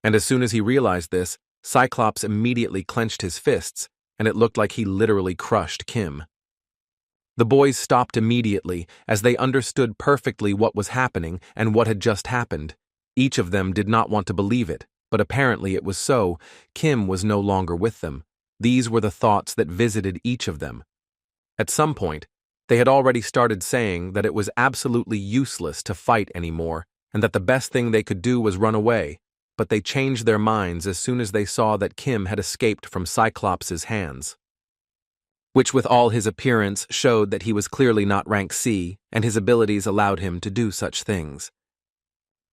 And as soon as he realized this, Cyclops immediately clenched his fists, and it looked like he literally crushed Kim. The boys stopped immediately as they understood perfectly what was happening and what had just happened. Each of them did not want to believe it, but apparently it was so. Kim was no longer with them. These were the thoughts that visited each of them. At some point, they had already started saying that it was absolutely useless to fight anymore, and that the best thing they could do was run away, but they changed their minds as soon as they saw that Kim had escaped from Cyclops' hands, which with all his appearance showed that he was clearly not rank C, and his abilities allowed him to do such things.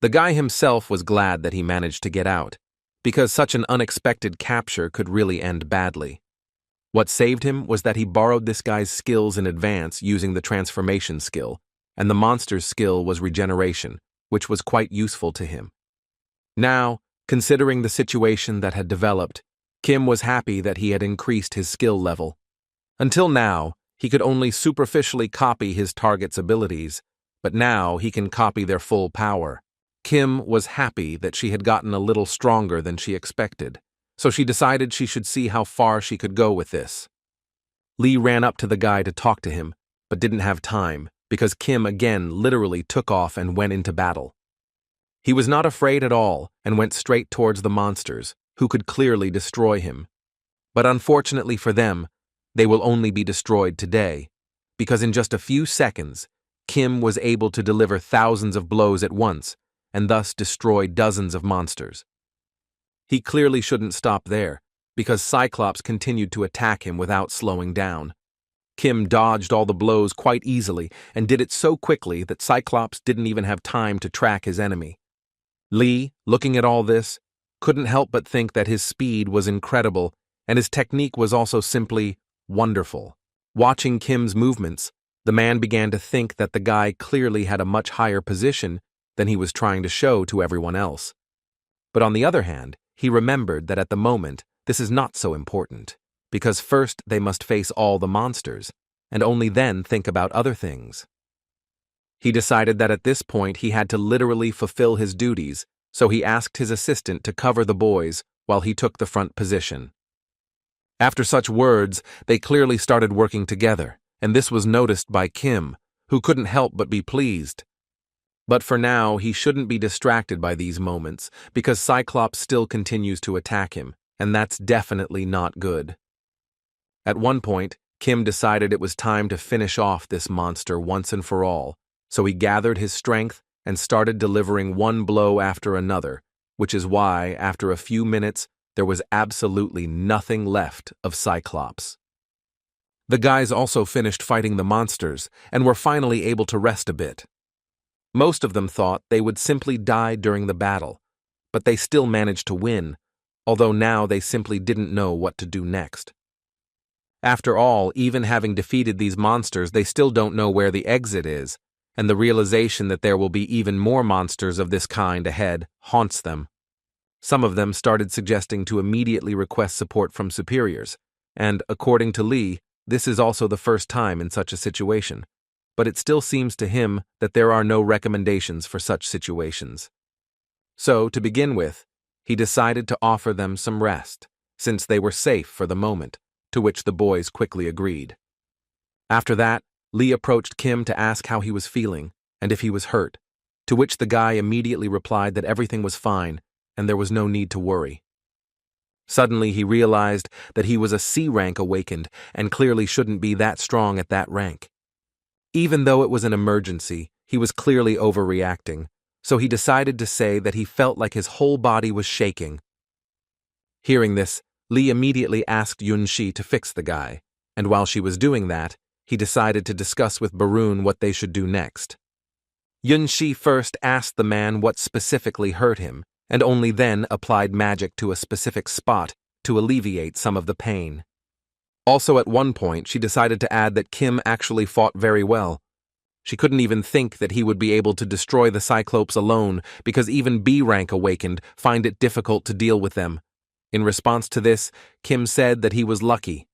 The guy himself was glad that he managed to get out, because such an unexpected capture could really end badly. What saved him was that he borrowed this guy's skills in advance using the transformation skill, and the monster's skill was regeneration, which was quite useful to him. Now, considering the situation that had developed, Kim was happy that he had increased his skill level. Until now, he could only superficially copy his target's abilities, but now he can copy their full power. Kim was happy that she had gotten a little stronger than she expected, so she decided she should see how far she could go with this. Lee ran up to the guy to talk to him, but didn't have time, because Kim again literally took off and went into battle. He was not afraid at all and went straight towards the monsters, who could clearly destroy him. But unfortunately for them, they will only be destroyed today, because in just a few seconds, Kim was able to deliver thousands of blows at once, and thus destroy dozens of monsters. He clearly shouldn't stop there, because Cyclops continued to attack him without slowing down. Kim dodged all the blows quite easily and did it so quickly that Cyclops didn't even have time to track his enemy. Lee, looking at all this, couldn't help but think that his speed was incredible and his technique was also simply wonderful. Watching Kim's movements, the man began to think that the guy clearly had a much higher position than he was trying to show to everyone else. But on the other hand, he remembered that at the moment, this is not so important, because first they must face all the monsters, and only then think about other things. He decided that at this point he had to literally fulfill his duties, so he asked his assistant to cover the boys while he took the front position. After such words, they clearly started working together, and this was noticed by Kim, who couldn't help but be pleased. But for now, he shouldn't be distracted by these moments, because Cyclops still continues to attack him, and that's definitely not good. At one point, Kim decided it was time to finish off this monster once and for all, so he gathered his strength and started delivering one blow after another, which is why, after a few minutes, there was absolutely nothing left of Cyclops. The guys also finished fighting the monsters and were finally able to rest a bit. Most of them thought they would simply die during the battle, but they still managed to win, although now they simply didn't know what to do next. After all, even having defeated these monsters, they still don't know where the exit is, and the realization that there will be even more monsters of this kind ahead haunts them. Some of them started suggesting to immediately request support from superiors, and, according to Lee, this is also the first time in such a situation, but it still seems to him that there are no recommendations for such situations. So, to begin with, he decided to offer them some rest, since they were safe for the moment, to which the boys quickly agreed. After that, Lee approached Kim to ask how he was feeling and if he was hurt, to which the guy immediately replied that everything was fine and there was no need to worry. Suddenly he realized that he was a C rank awakened and clearly shouldn't be that strong at that rank. Even though it was an emergency, he was clearly overreacting, so he decided to say that he felt like his whole body was shaking. Hearing this, Lee immediately asked Yunxi to fix the guy, and while she was doing that, he decided to discuss with Barun what they should do next. Yunxi first asked the man what specifically hurt him, and only then applied magic to a specific spot to alleviate some of the pain. Also, at one point, she decided to add that Kim actually fought very well. She couldn't even think that he would be able to destroy the Cyclopes alone because even B-rank awakened find it difficult to deal with them. In response to this, Kim said that he was lucky.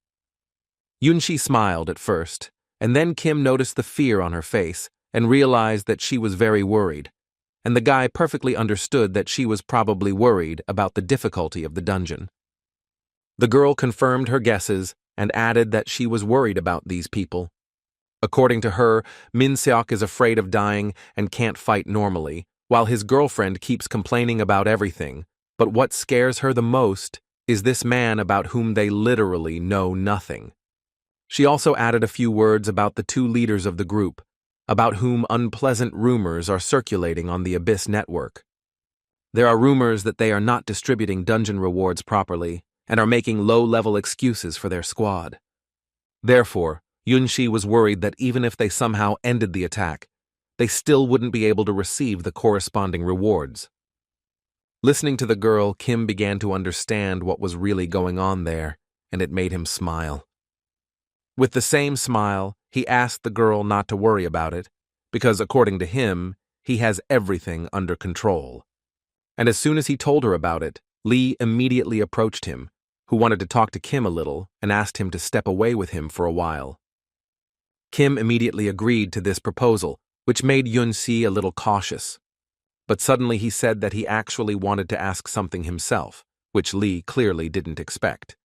Yunxi smiled at first, and then Kim noticed the fear on her face and realized that she was very worried. And the guy perfectly understood that she was probably worried about the difficulty of the dungeon. The girl confirmed her guesses and added that she was worried about these people. According to her, Min-seok is afraid of dying and can't fight normally, while his girlfriend keeps complaining about everything, but what scares her the most is this man about whom they literally know nothing. She also added a few words about the two leaders of the group, about whom unpleasant rumors are circulating on the Abyss network. There are rumors that they are not distributing dungeon rewards properly and are making low-level excuses for their squad. Therefore, Yunxi was worried that even if they somehow ended the attack, they still wouldn't be able to receive the corresponding rewards. Listening to the girl, Kim began to understand what was really going on there, and it made him smile. With the same smile, he asked the girl not to worry about it, because according to him, he has everything under control. And as soon as he told her about it, Lee immediately approached him, who wanted to talk to Kim a little and asked him to step away with him for a while. Kim immediately agreed to this proposal, which made Yunxi a little cautious. But suddenly he said that he actually wanted to ask something himself, which Lee clearly didn't expect.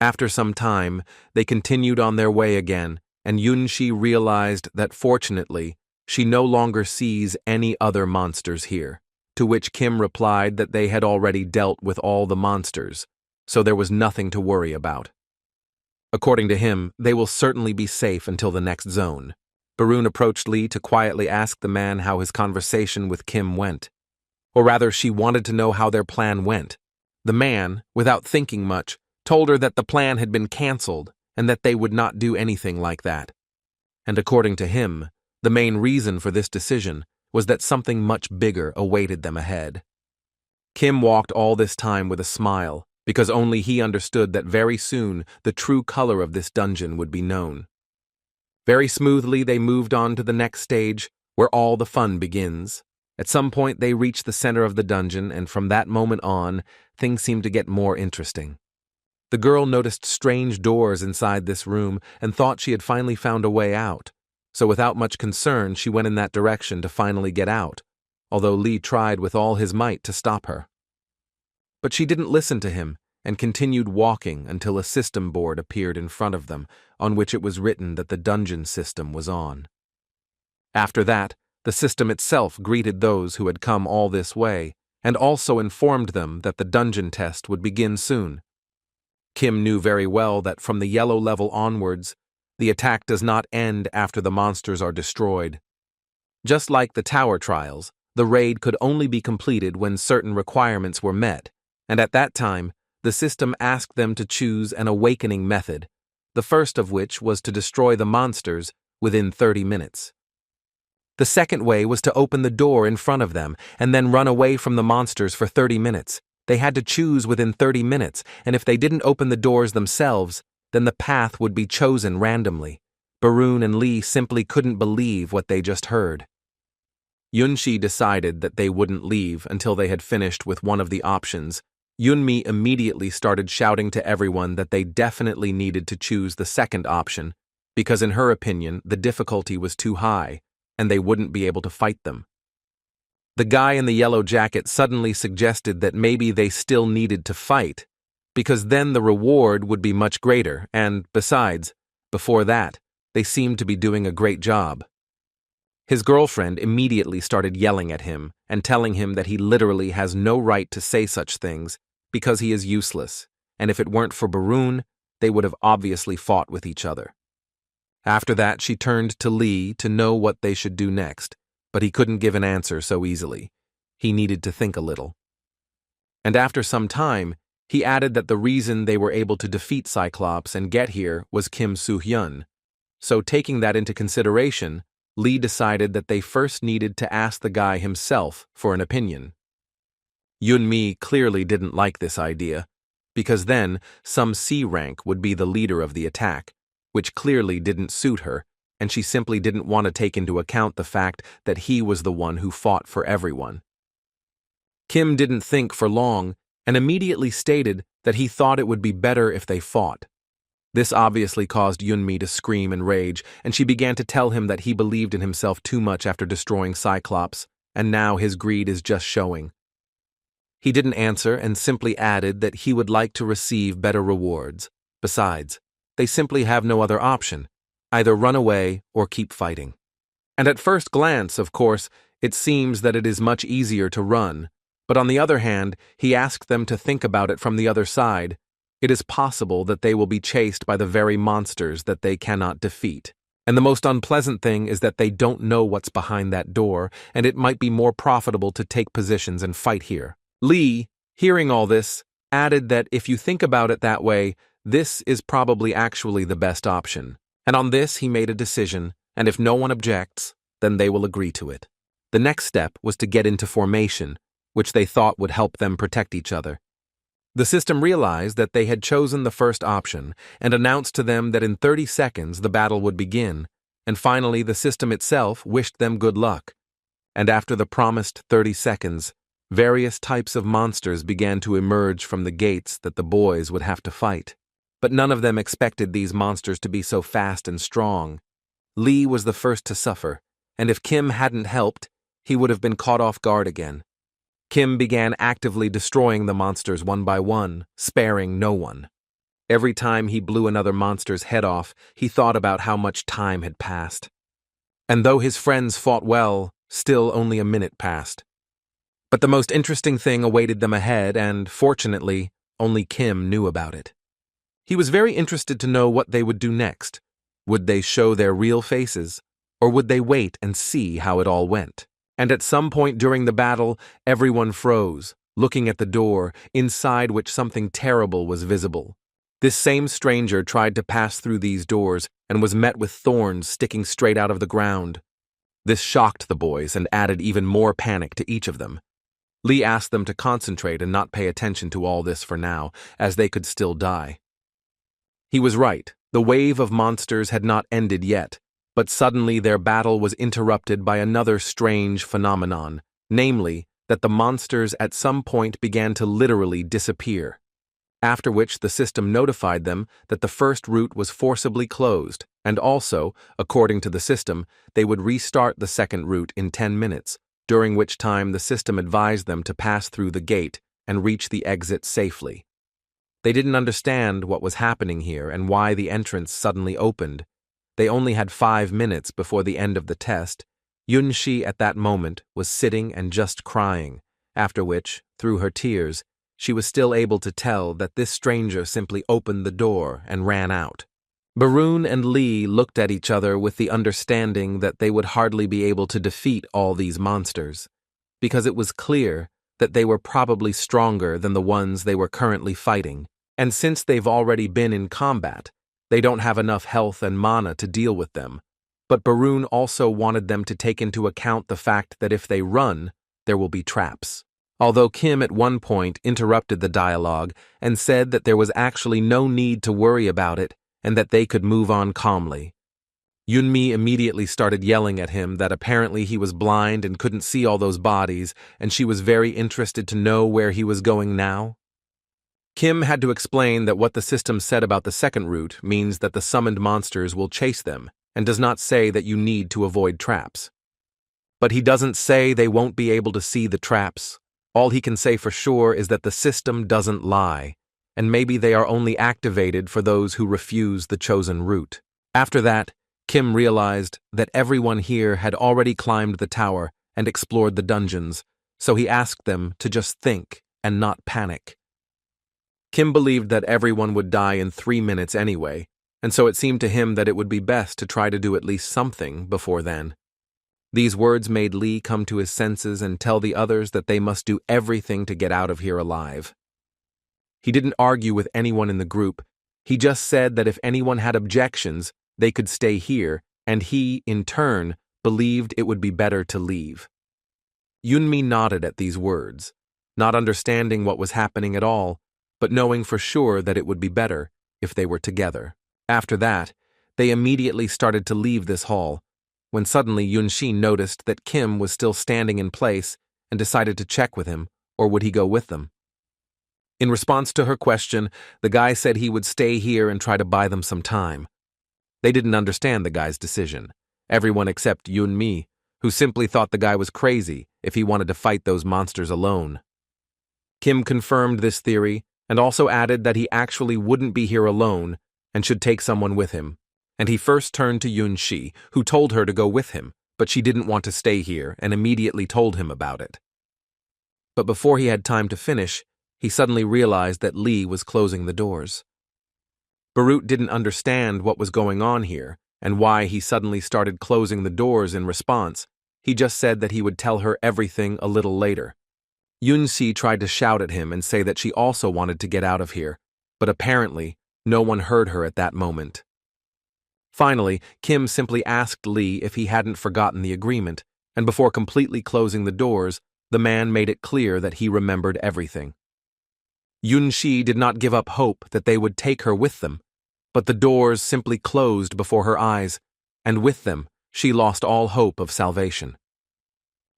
After some time, they continued on their way again, and Yunxi realized that fortunately, she no longer sees any other monsters here, to which Kim replied that they had already dealt with all the monsters, so there was nothing to worry about. According to him, they will certainly be safe until the next zone. Barun approached Lee to quietly ask the man how his conversation with Kim went. Or rather, she wanted to know how their plan went. The man, without thinking much, told her that the plan had been cancelled and that they would not do anything like that. And according to him, the main reason for this decision was that something much bigger awaited them ahead. Kim walked all this time with a smile, because only he understood that very soon the true color of this dungeon would be known. Very smoothly they moved on to the next stage, where all the fun begins. At some point they reached the center of the dungeon, and from that moment on, things seemed to get more interesting. The girl noticed strange doors inside this room and thought she had finally found a way out, so without much concern she went in that direction to finally get out, although Lee tried with all his might to stop her. But she didn't listen to him and continued walking until a system board appeared in front of them, on which it was written that the dungeon system was on. After that, the system itself greeted those who had come all this way, and also informed them that the dungeon test would begin soon. Kim knew very well that from the yellow level onwards, the attack does not end after the monsters are destroyed. Just like the tower trials, the raid could only be completed when certain requirements were met, and at that time, the system asked them to choose an awakening method, the first of which was to destroy the monsters within 30 minutes. The second way was to open the door in front of them and then run away from the monsters for 30 minutes. They had to choose within 30 minutes, and if they didn't open the doors themselves, then the path would be chosen randomly. Barun and Lee simply couldn't believe what they just heard. Yunshi decided that they wouldn't leave until they had finished with one of the options. Yunmi immediately started shouting to everyone that they definitely needed to choose the second option, because in her opinion, the difficulty was too high, and they wouldn't be able to fight them. The guy in the yellow jacket suddenly suggested that maybe they still needed to fight, because then the reward would be much greater, and, besides, before that, they seemed to be doing a great job. His girlfriend immediately started yelling at him and telling him that he literally has no right to say such things because he is useless, and if it weren't for Barun, they would have obviously fought with each other. After that, she turned to Lee to know what they should do next, but he couldn't give an answer so easily. He needed to think a little. And after some time, he added that the reason they were able to defeat Cyclops and get here was Kim Soo-hyun. So taking that into consideration, Lee decided that they first needed to ask the guy himself for an opinion. Yunmi clearly didn't like this idea, because then some C rank would be the leader of the attack, which clearly didn't suit her, and she simply didn't want to take into account the fact that he was the one who fought for everyone. Kim didn't think for long and immediately stated that he thought it would be better if they fought. This obviously caused Yunmi to scream in rage, and she began to tell him that he believed in himself too much after destroying Cyclops, and now his greed is just showing. He didn't answer and simply added that he would like to receive better rewards. Besides, they simply have no other option, either run away or keep fighting. And at first glance, of course, it seems that it is much easier to run, but on the other hand, he asked them to think about it from the other side. It is possible that they will be chased by the very monsters that they cannot defeat. And the most unpleasant thing is that they don't know what's behind that door, and it might be more profitable to take positions and fight here. Lee, hearing all this, added that if you think about it that way, this is probably actually the best option. And on this he made a decision, and if no one objects, then they will agree to it. The next step was to get into formation, which they thought would help them protect each other. The system realized that they had chosen the first option and announced to them that in 30 seconds the battle would begin, and finally the system itself wished them good luck. And after the promised 30 seconds, various types of monsters began to emerge from the gates that the boys would have to fight. But none of them expected these monsters to be so fast and strong. Lee was the first to suffer, and if Kim hadn't helped, he would have been caught off guard again. Kim began actively destroying the monsters one by one, sparing no one. Every time he blew another monster's head off, he thought about how much time had passed. And though his friends fought well, still only a minute passed. But the most interesting thing awaited them ahead, and, fortunately, only Kim knew about it. He was very interested to know what they would do next. Would they show their real faces, or would they wait and see how it all went? And at some point during the battle, everyone froze, looking at the door, inside which something terrible was visible. This same stranger tried to pass through these doors and was met with thorns sticking straight out of the ground. This shocked the boys and added even more panic to each of them. Lee asked them to concentrate and not pay attention to all this for now, as they could still die. He was right. The wave of monsters had not ended yet, but suddenly their battle was interrupted by another strange phenomenon, namely, that the monsters at some point began to literally disappear. After which the system notified them that the first route was forcibly closed, and also, according to the system, they would restart the second route in 10 minutes, during which time the system advised them to pass through the gate and reach the exit safely. They didn't understand what was happening here and why the entrance suddenly opened. They only had 5 minutes before the end of the test. Yunshi at that moment was sitting and just crying, after which, through her tears, she was still able to tell that this stranger simply opened the door and ran out. Barun and Lee looked at each other with the understanding that they would hardly be able to defeat all these monsters. because it was clear that they were probably stronger than the ones they were currently fighting, and since they've already been in combat, they don't have enough health and mana to deal with them. But Barun also wanted them to take into account the fact that if they run, there will be traps. Although Kim at one point interrupted the dialogue and said that there was actually no need to worry about it and that they could move on calmly. Yunmi immediately started yelling at him that apparently he was blind and couldn't see all those bodies, and she was very interested to know where he was going now. Kim had to explain that what the system said about the second route means that the summoned monsters will chase them, and does not say that you need to avoid traps. But he doesn't say they won't be able to see the traps. All he can say for sure is that the system doesn't lie, and maybe they are only activated for those who refuse the chosen route. After that, Kim realized that everyone here had already climbed the tower and explored the dungeons, so he asked them to just think and not panic. Kim believed that everyone would die in 3 minutes anyway, and so it seemed to him that it would be best to try to do at least something before then. These words made Lee come to his senses and tell the others that they must do everything to get out of here alive. He didn't argue with anyone in the group. He just said that if anyone had objections, they could stay here, and he, in turn, believed it would be better to leave. Yunmi nodded at these words, not understanding what was happening at all, but knowing for sure that it would be better if they were together. After that, they immediately started to leave this hall, when suddenly Yunxi noticed that Kim was still standing in place and decided to check with him, or would he go with them? In response to her question, the guy said he would stay here and try to buy them some time. They didn't understand the guy's decision, everyone except Yunmi, who simply thought the guy was crazy if he wanted to fight those monsters alone. Kim confirmed this theory and also added that he actually wouldn't be here alone and should take someone with him. And he first turned to Yunxi, who told her to go with him, but she didn't want to stay here and immediately told him about it. But before he had time to finish, he suddenly realized that Lee was closing the doors. Barut didn't understand what was going on here and why he suddenly started closing the doors in response. He just said that he would tell her everything a little later. Yunxi tried to shout at him and say that she also wanted to get out of here, but apparently no one heard her at that moment. Finally, Kim simply asked Lee if he hadn't forgotten the agreement, and before completely closing the doors, the man made it clear that he remembered everything. Yunxi did not give up hope that they would take her with them, but the doors simply closed before her eyes, and with them, she lost all hope of salvation.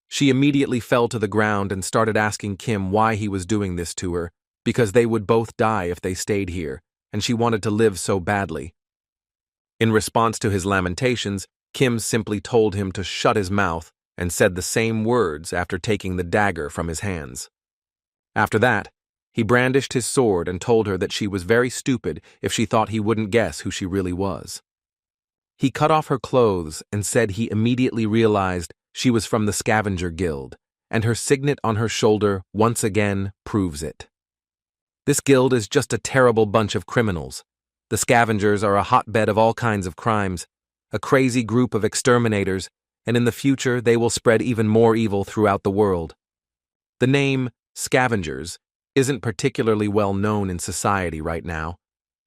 She immediately fell to the ground and started asking Kim why he was doing this to her, because they would both die if they stayed here, and she wanted to live so badly. In response to his lamentations, Kim simply told him to shut his mouth and said the same words after taking the dagger from his hands. After that, he brandished his sword and told her that she was very stupid if she thought he wouldn't guess who she really was. He cut off her clothes and said he immediately realized she was from the Scavenger Guild, and her signet on her shoulder once again proves it. This guild is just a terrible bunch of criminals. The Scavengers are a hotbed of all kinds of crimes, a crazy group of exterminators, and in the future they will spread even more evil throughout the world. The name Scavengers isn't particularly well known in society right now,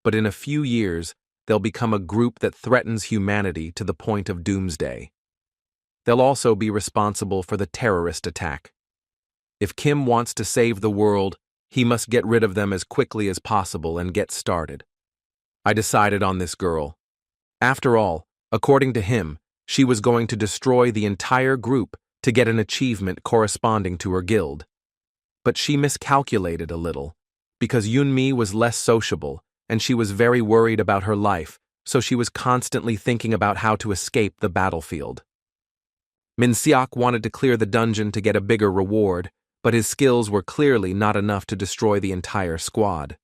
but in a few years they'll become a group that threatens humanity to the point of doomsday. They'll also be responsible for the terrorist attack. If Kim wants to save the world, he must get rid of them as quickly as possible and get started. I decided on this girl. After all, according to him, she was going to destroy the entire group to get an achievement corresponding to her guild. But she miscalculated a little, because Yunmi was less sociable, and she was very worried about her life, so she was constantly thinking about how to escape the battlefield. Minseok wanted to clear the dungeon to get a bigger reward, but his skills were clearly not enough to destroy the entire squad.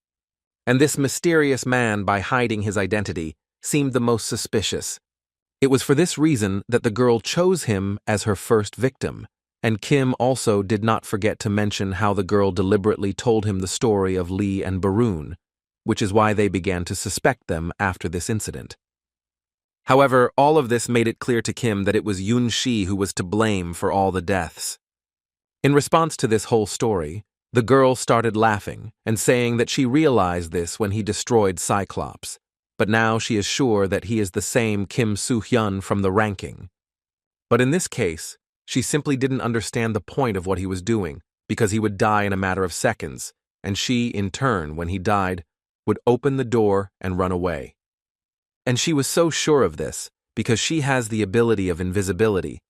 And this mysterious man, by hiding his identity, seemed the most suspicious. It was for this reason that the girl chose him as her first victim, and Kim also did not forget to mention how the girl deliberately told him the story of Lee and Barun, which is why they began to suspect them after this incident. However, all of this made it clear to Kim that it was Yunxi who was to blame for all the deaths. In response to this whole story, the girl started laughing and saying that she realized this when he destroyed Cyclops, but now she is sure that he is the same Kim Soo-hyun from the ranking. But in this case, she simply didn't understand the point of what he was doing, because he would die in a matter of seconds, and she, in turn, when he died, would open the door and run away. And she was so sure of this, because she has the ability of invisibility,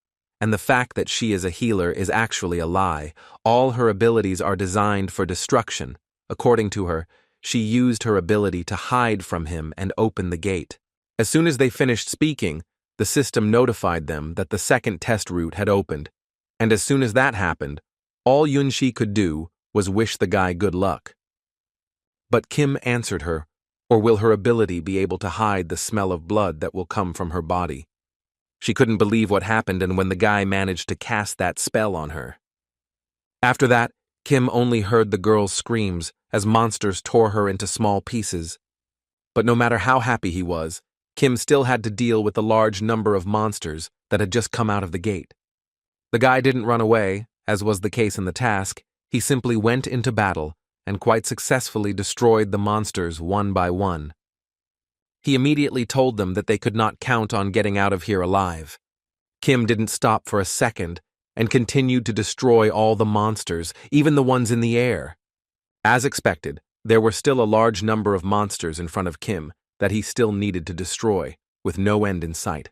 and the fact that she is a healer is actually a lie. All her abilities are designed for destruction. According to her, she used her ability to hide from him and open the gate. As soon as they finished speaking, the system notified them that the second test route had opened, and as soon as that happened, all Yunshi could do was wish the guy good luck. But Kim answered her, or will her ability be able to hide the smell of blood that will come from her body? She couldn't believe what happened and when the guy managed to cast that spell on her. After that, Kim only heard the girl's screams as monsters tore her into small pieces. But no matter how happy he was, Kim still had to deal with the large number of monsters that had just come out of the gate. The guy didn't run away, as was the case in the task. He simply went into battle and quite successfully destroyed the monsters one by one. He immediately told them that they could not count on getting out of here alive. Kim didn't stop for a second and continued to destroy all the monsters, even the ones in the air. As expected, there were still a large number of monsters in front of Kim that he still needed to destroy, with no end in sight.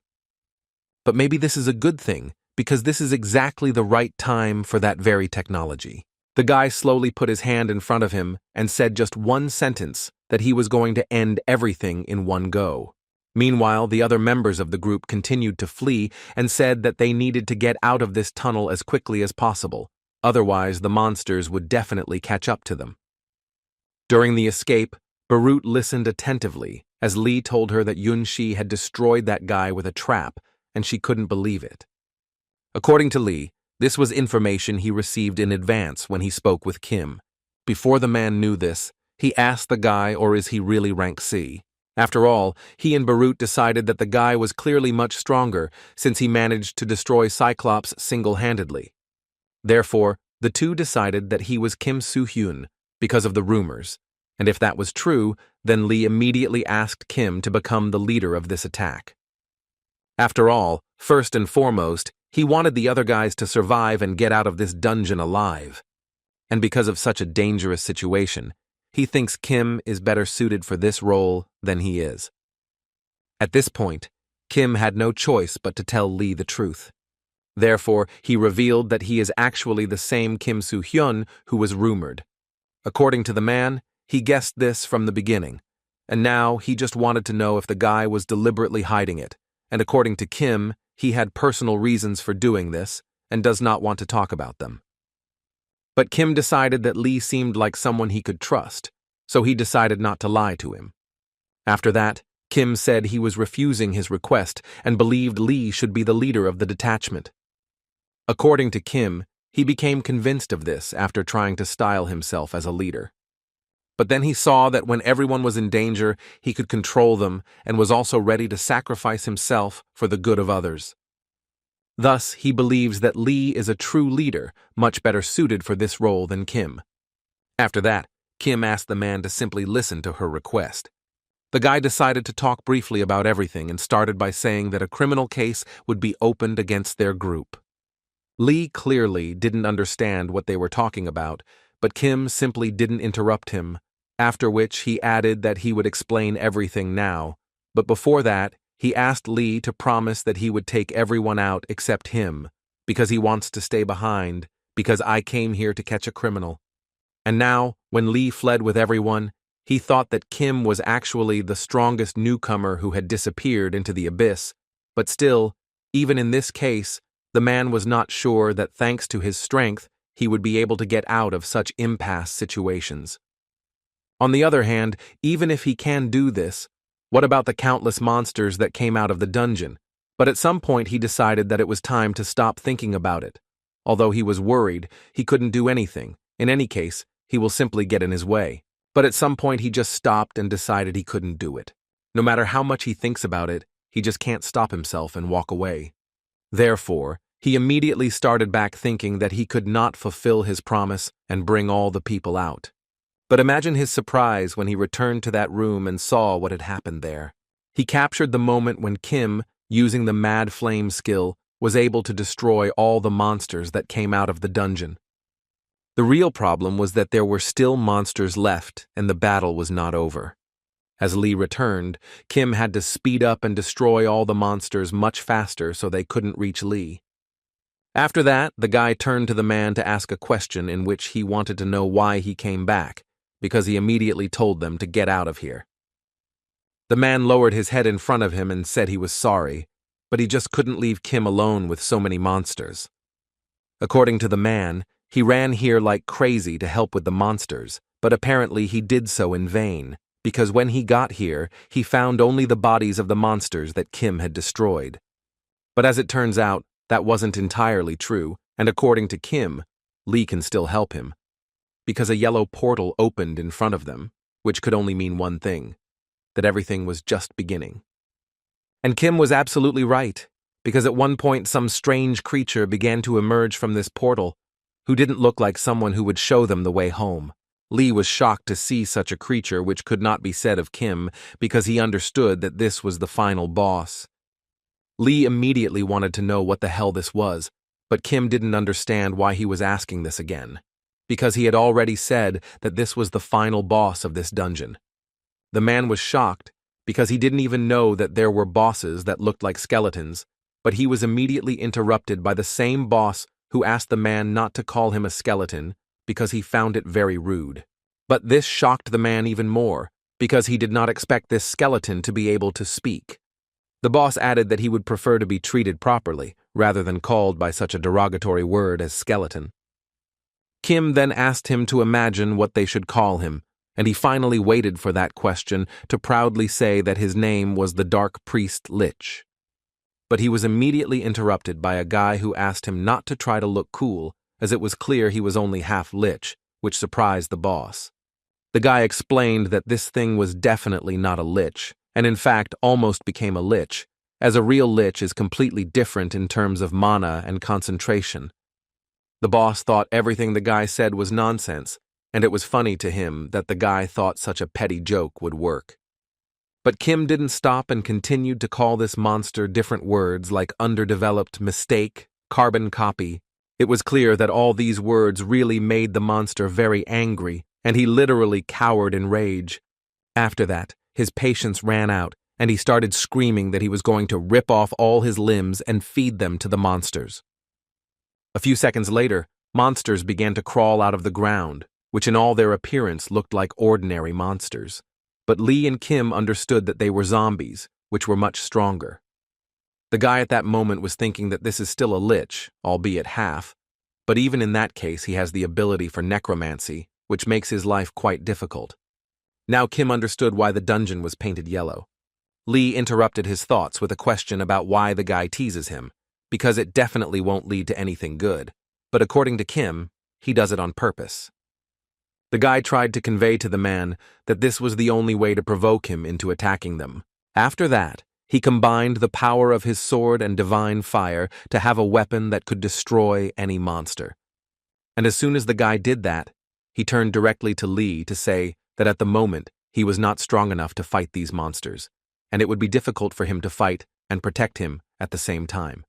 But maybe this is a good thing, because this is exactly the right time for that very technology. The guy slowly put his hand in front of him and said just one sentence that he was going to end everything in one go. Meanwhile, the other members of the group continued to flee and said that they needed to get out of this tunnel as quickly as possible, otherwise the monsters would definitely catch up to them. During the escape, Barut listened attentively as Lee told her that Yunshi had destroyed that guy with a trap, and she couldn't believe it. According to Lee, this was information he received in advance when he spoke with Kim. Before the man knew this, he asked the guy, or is he really rank C? After all, he and Barut decided that the guy was clearly much stronger since he managed to destroy Cyclops single-handedly. Therefore, the two decided that he was Kim Soo-hyun because of the rumors, and if that was true, then Lee immediately asked Kim to become the leader of this attack. After all, first and foremost, he wanted the other guys to survive and get out of this dungeon alive. And because of such a dangerous situation, he thinks Kim is better suited for this role than he is. At this point, Kim had no choice but to tell Lee the truth. Therefore, he revealed that he is actually the same Kim Soo-hyun who was rumored. According to the man, he guessed this from the beginning, and now he just wanted to know if the guy was deliberately hiding it, and according to Kim, he had personal reasons for doing this and does not want to talk about them. But Kim decided that Lee seemed like someone he could trust, so he decided not to lie to him. After that, Kim said he was refusing his request and believed Lee should be the leader of the detachment. According to Kim, he became convinced of this after trying to style himself as a leader. But then he saw that when everyone was in danger, he could control them and was also ready to sacrifice himself for the good of others. Thus, he believes that Lee is a true leader, much better suited for this role than Kim. After that, Kim asked the man to simply listen to her request. The guy decided to talk briefly about everything and started by saying that a criminal case would be opened against their group. Lee clearly didn't understand what they were talking about, but Kim simply didn't interrupt him, after which he added that he would explain everything now, but before that, he asked Lee to promise that he would take everyone out except him, because he wants to stay behind, because I came here to catch a criminal. And now, when Lee fled with everyone, he thought that Kim was actually the strongest newcomer who had disappeared into the abyss, but still, even in this case, the man was not sure that thanks to his strength, he would be able to get out of such impasse situations. On the other hand, even if he can do this, what about the countless monsters that came out of the dungeon? But at some point he decided that it was time to stop thinking about it. Although he was worried, he couldn't do anything. In any case, he will simply get in his way. But at some point he just stopped and decided he couldn't do it. No matter how much he thinks about it, he just can't stop himself and walk away. Therefore, He immediately started back thinking that he could not fulfill his promise and bring all the people out. But imagine his surprise when he returned to that room and saw what had happened there. He captured the moment when Kim, using the Mad Flame skill, was able to destroy all the monsters that came out of the dungeon. The real problem was that there were still monsters left and the battle was not over. As Lee returned, Kim had to speed up and destroy all the monsters much faster so they couldn't reach Lee. After that, the guy turned to the man to ask a question in which he wanted to know why he came back, because he immediately told them to get out of here. The man lowered his head in front of him and said he was sorry, but he just couldn't leave Kim alone with so many monsters. According to the man, he ran here like crazy to help with the monsters, but apparently he did so in vain, because when he got here, he found only the bodies of the monsters that Kim had destroyed. But as it turns out, that wasn't entirely true, and according to Kim, Lee can still help him, because a yellow portal opened in front of them, which could only mean one thing, that everything was just beginning. And Kim was absolutely right, because at one point some strange creature began to emerge from this portal, who didn't look like someone who would show them the way home. Lee was shocked to see such a creature, which could not be said of Kim, because he understood that this was the final boss. Lee immediately wanted to know what the hell this was, but Kim didn't understand why he was asking this again, because he had already said that this was the final boss of this dungeon. The man was shocked, because he didn't even know that there were bosses that looked like skeletons, but he was immediately interrupted by the same boss who asked the man not to call him a skeleton because he found it very rude. But this shocked the man even more, because he did not expect this skeleton to be able to speak. The boss added that he would prefer to be treated properly, rather than called by such a derogatory word as skeleton. Kim then asked him to imagine what they should call him, and he finally waited for that question to proudly say that his name was the Dark Priest Lich. But he was immediately interrupted by a guy who asked him not to try to look cool, as it was clear he was only half Lich, which surprised the boss. The guy explained that this thing was definitely not a Lich, and in fact almost became a Lich, as a real Lich is completely different in terms of mana and concentration. The boss thought everything the guy said was nonsense, and it was funny to him that the guy thought such a petty joke would work. But Kim didn't stop and continued to call this monster different words like underdeveloped, mistake, carbon copy. It was clear that all these words really made the monster very angry, and he literally cowered in rage. After that, his patience ran out, and he started screaming that he was going to rip off all his limbs and feed them to the monsters. A few seconds later, monsters began to crawl out of the ground, which in all their appearance looked like ordinary monsters. But Lee and Kim understood that they were zombies, which were much stronger. The guy at that moment was thinking that this is still a Lich, albeit half, but even in that case he has the ability for necromancy, which makes his life quite difficult. Now Kim understood why the dungeon was painted yellow. Lee interrupted his thoughts with a question about why the guy teases him, because it definitely won't lead to anything good, but according to Kim, he does it on purpose. The guy tried to convey to the man that this was the only way to provoke him into attacking them. After that, he combined the power of his sword and divine fire to have a weapon that could destroy any monster. And as soon as the guy did that, he turned directly to Lee to say that at the moment he was not strong enough to fight these monsters, and it would be difficult for him to fight and protect him at the same time.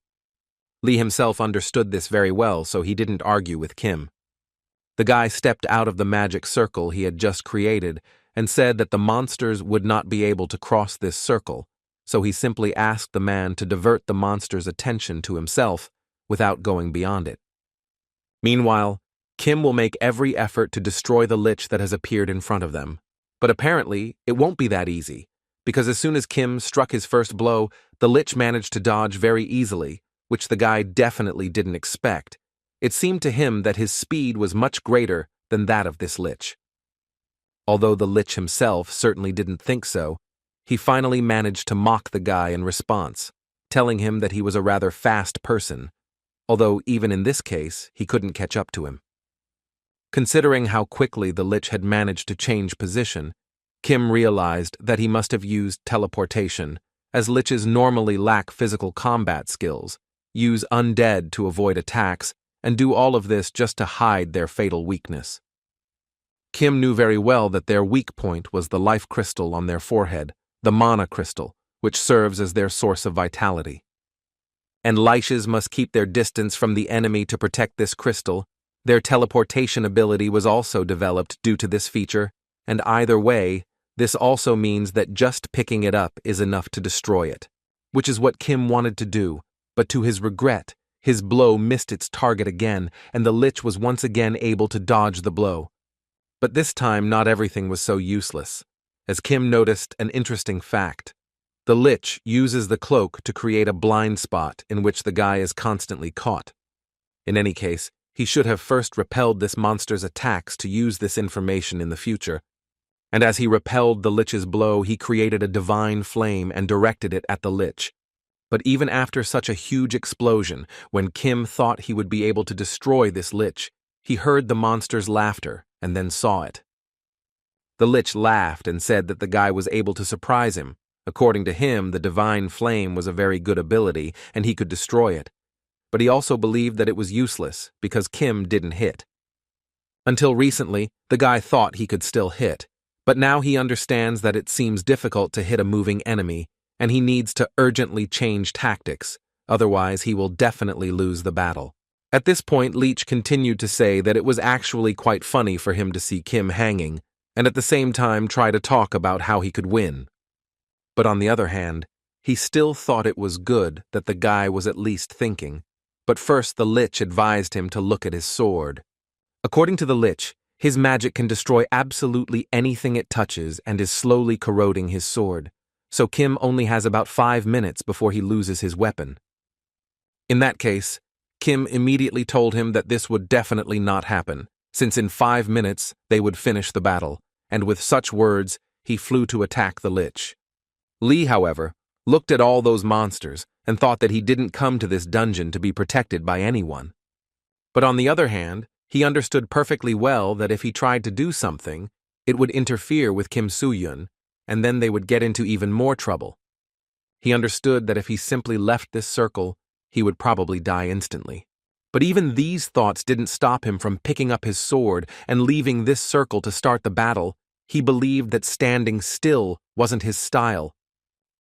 Lee himself understood this very well, so he didn't argue with Kim. The guy stepped out of the magic circle he had just created and said that the monsters would not be able to cross this circle, so he simply asked the man to divert the monster's attention to himself without going beyond it. Meanwhile, Kim will make every effort to destroy the Lich that has appeared in front of them. But apparently, it won't be that easy, because as soon as Kim struck his first blow, the Lich managed to dodge very easily, which the guy definitely didn't expect. It seemed to him that his speed was much greater than that of this Lich. Although the Lich himself certainly didn't think so, he finally managed to mock the guy in response, telling him that he was a rather fast person, although even in this case, he couldn't catch up to him. Considering how quickly the Lich had managed to change position, Kim realized that he must have used teleportation, as Liches normally lack physical combat skills, use undead to avoid attacks, and do all of this just to hide their fatal weakness. Kim knew very well that their weak point was the life crystal on their forehead, the mana crystal, which serves as their source of vitality. And liches must keep their distance from the enemy to protect this crystal. Their teleportation ability was also developed due to this feature, and either way, this also means that just picking it up is enough to destroy it, which is what Kim wanted to do, but to his regret, his blow missed its target again, and the lich was once again able to dodge the blow. But this time, not everything was so useless, as Kim noticed an interesting fact. The lich uses the cloak to create a blind spot in which the guy is constantly caught. In any case, he should have first repelled this monster's attacks to use this information in the future, and as he repelled the lich's blow, he created a divine flame and directed it at the lich. But even after such a huge explosion, when Kim thought he would be able to destroy this lich, he heard the monster's laughter and then saw it. The lich laughed and said that the guy was able to surprise him. According to him, the divine flame was a very good ability and he could destroy it. But he also believed that it was useless because Kim didn't hit. Until recently, the guy thought he could still hit, but now he understands that it seems difficult to hit a moving enemy, and he needs to urgently change tactics, otherwise he will definitely lose the battle. At this point, Leech continued to say that it was actually quite funny for him to see Kim hanging, and at the same time try to talk about how he could win. But on the other hand, he still thought it was good that the guy was at least thinking. But first the lich advised him to look at his sword. According to the lich, his magic can destroy absolutely anything it touches and is slowly corroding his sword, so Kim only has about 5 minutes before he loses his weapon. In that case, Kim immediately told him that this would definitely not happen, since in 5 minutes they would finish the battle, and with such words, he flew to attack the lich. Lee, however, looked at all those monsters and thought that he didn't come to this dungeon to be protected by anyone. But on the other hand, he understood perfectly well that if he tried to do something, it would interfere with Kim Soo-yun, and then they would get into even more trouble. He understood that if he simply left this circle, he would probably die instantly. But even these thoughts didn't stop him from picking up his sword and leaving this circle to start the battle. He believed that standing still wasn't his style.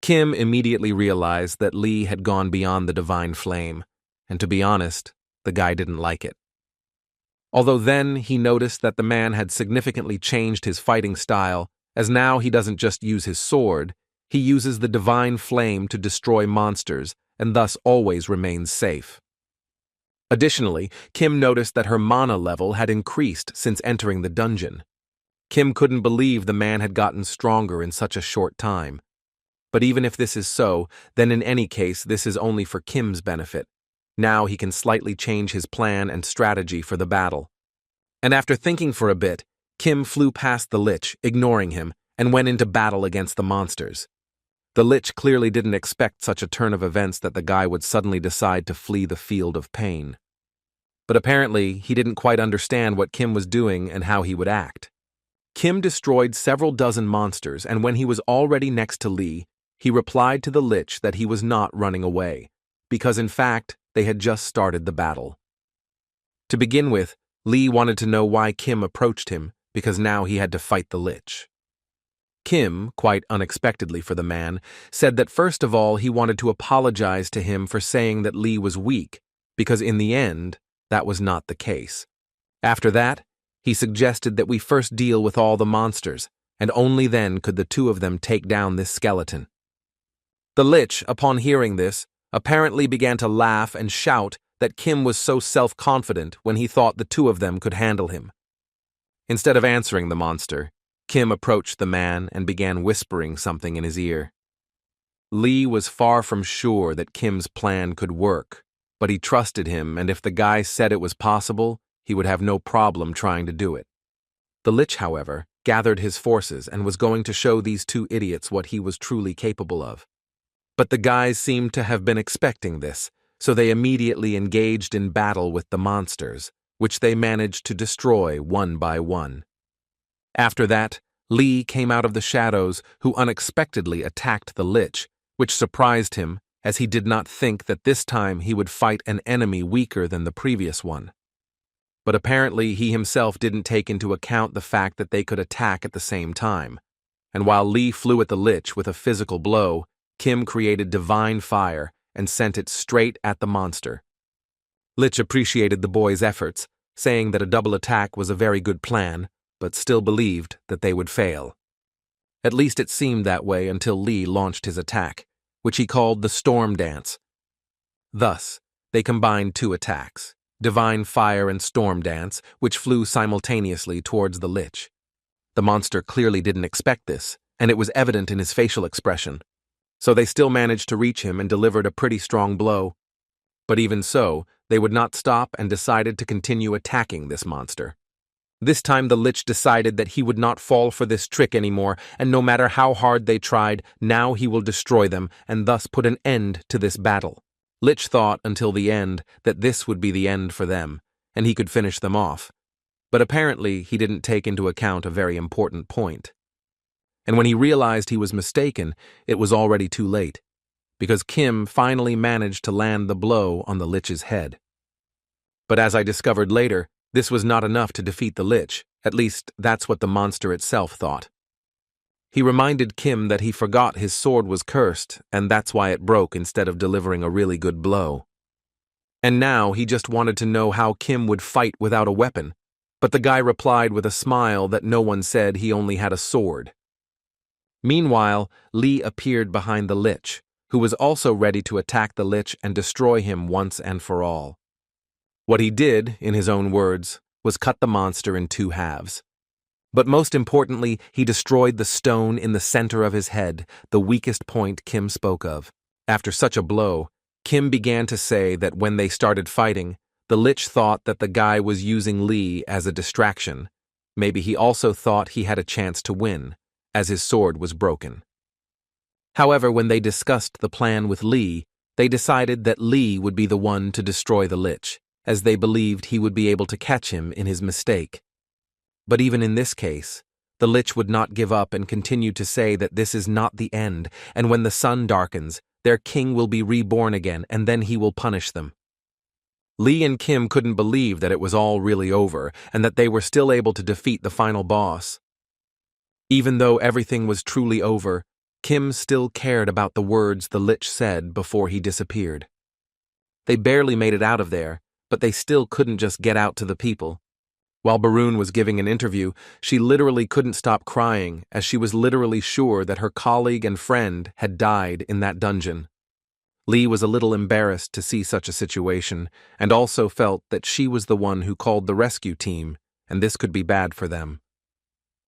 Kim immediately realized that Lee had gone beyond the divine flame, and to be honest, the guy didn't like it. Although then he noticed that the man had significantly changed his fighting style, as now he doesn't just use his sword, he uses the divine flame to destroy monsters and thus always remains safe. Additionally, Kim noticed that her mana level had increased since entering the dungeon. Kim couldn't believe the man had gotten stronger in such a short time. But even if this is so, then in any case this is only for Kim's benefit. Now he can slightly change his plan and strategy for the battle. And after thinking for a bit, Kim flew past the lich, ignoring him, and went into battle against the monsters. The lich clearly didn't expect such a turn of events that the guy would suddenly decide to flee the field of pain. But apparently, he didn't quite understand what Kim was doing and how he would act. Kim destroyed several dozen monsters, and when he was already next to Lee, he replied to the lich that he was not running away, because in fact, they had just started the battle. To begin with, Lee wanted to know why Kim approached him, because now he had to fight the lich. Kim, quite unexpectedly for the man, said that first of all he wanted to apologize to him for saying that Lee was weak, because in the end, that was not the case. After that, he suggested that we first deal with all the monsters, and only then could the two of them take down this skeleton. The lich, upon hearing this, apparently began to laugh and shout that Kim was so self-confident when he thought the two of them could handle him. Instead of answering the monster, Kim approached the man and began whispering something in his ear. Lee was far from sure that Kim's plan could work, but he trusted him, and if the guy said it was possible, he would have no problem trying to do it. The lich, however, gathered his forces and was going to show these two idiots what he was truly capable of. But the guys seemed to have been expecting this, so they immediately engaged in battle with the monsters, which they managed to destroy one by one. After that, Lee came out of the shadows, who unexpectedly attacked the lich, which surprised him as he did not think that this time he would fight an enemy weaker than the previous one. But apparently he himself didn't take into account the fact that they could attack at the same time. And while Lee flew at the Lich with a physical blow, Kim created divine fire and sent it straight at the monster. Lich appreciated the boy's efforts, saying that a double attack was a very good plan, but still believed that they would fail. At least it seemed that way until Lee launched his attack, which he called the Storm Dance. Thus, they combined two attacks, Divine Fire and Storm Dance, which flew simultaneously towards the Lich. The monster clearly didn't expect this, and it was evident in his facial expression. So they still managed to reach him and delivered a pretty strong blow. But even so, they would not stop and decided to continue attacking this monster. This time the Lich decided that he would not fall for this trick anymore, and no matter how hard they tried, now he will destroy them and thus put an end to this battle. Lich thought until the end that this would be the end for them, and he could finish them off. But apparently he didn't take into account a very important point. And when he realized he was mistaken, it was already too late, because Kim finally managed to land the blow on the Lich's head. But as I discovered later, this was not enough to defeat the Lich, at least that's what the monster itself thought. He reminded Kim that he forgot his sword was cursed, and that's why it broke instead of delivering a really good blow. And now he just wanted to know how Kim would fight without a weapon, but the guy replied with a smile that no one said he only had a sword. Meanwhile, Lee appeared behind the Lich, who was also ready to attack the Lich and destroy him once and for all. What he did, in his own words, was cut the monster in two halves. But most importantly, he destroyed the stone in the center of his head, the weakest point Kim spoke of. After such a blow, Kim began to say that when they started fighting, the Lich thought that the guy was using Lee as a distraction. Maybe he also thought he had a chance to win, as his sword was broken. However, when they discussed the plan with Lee, they decided that Lee would be the one to destroy the Lich, as they believed he would be able to catch him in his mistake. But even in this case, the Lich would not give up and continued to say that this is not the end, and when the sun darkens, their king will be reborn again, and then he will punish them. Lee and Kim couldn't believe that it was all really over, and that they were still able to defeat the final boss. Even though everything was truly over, Kim still cared about the words the Lich said before he disappeared. They barely made it out of there, but they still couldn't just get out to the people. While Baroon was giving an interview, she literally couldn't stop crying, as she was literally sure that her colleague and friend had died in that dungeon. Lee was a little embarrassed to see such a situation, and also felt that she was the one who called the rescue team, and this could be bad for them.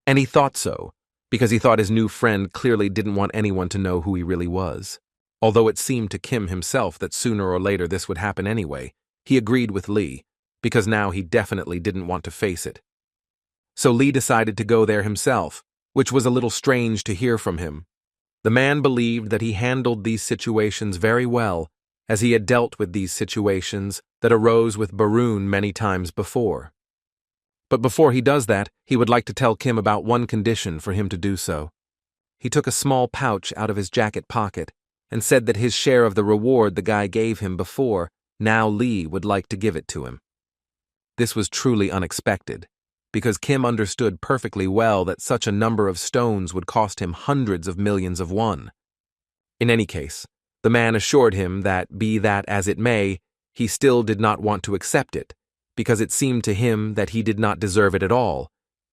And he thought so, because he thought his new friend clearly didn't want anyone to know who he really was. Although it seemed to Kim himself that sooner or later this would happen anyway, he agreed with Lee, because now he definitely didn't want to face it. So Lee decided to go there himself, which was a little strange to hear from him. The man believed that he handled these situations very well, as he had dealt with these situations that arose with Baroon many times before. But before he does that, he would like to tell Kim about one condition for him to do so. He took a small pouch out of his jacket pocket and said that his share of the reward the guy gave him before, now Lee would like to give it to him. This was truly unexpected, because Kim understood perfectly well that such a number of stones would cost him hundreds of millions of won. In any case, the man assured him that, be that as it may, he still did not want to accept it, because it seemed to him that he did not deserve it at all.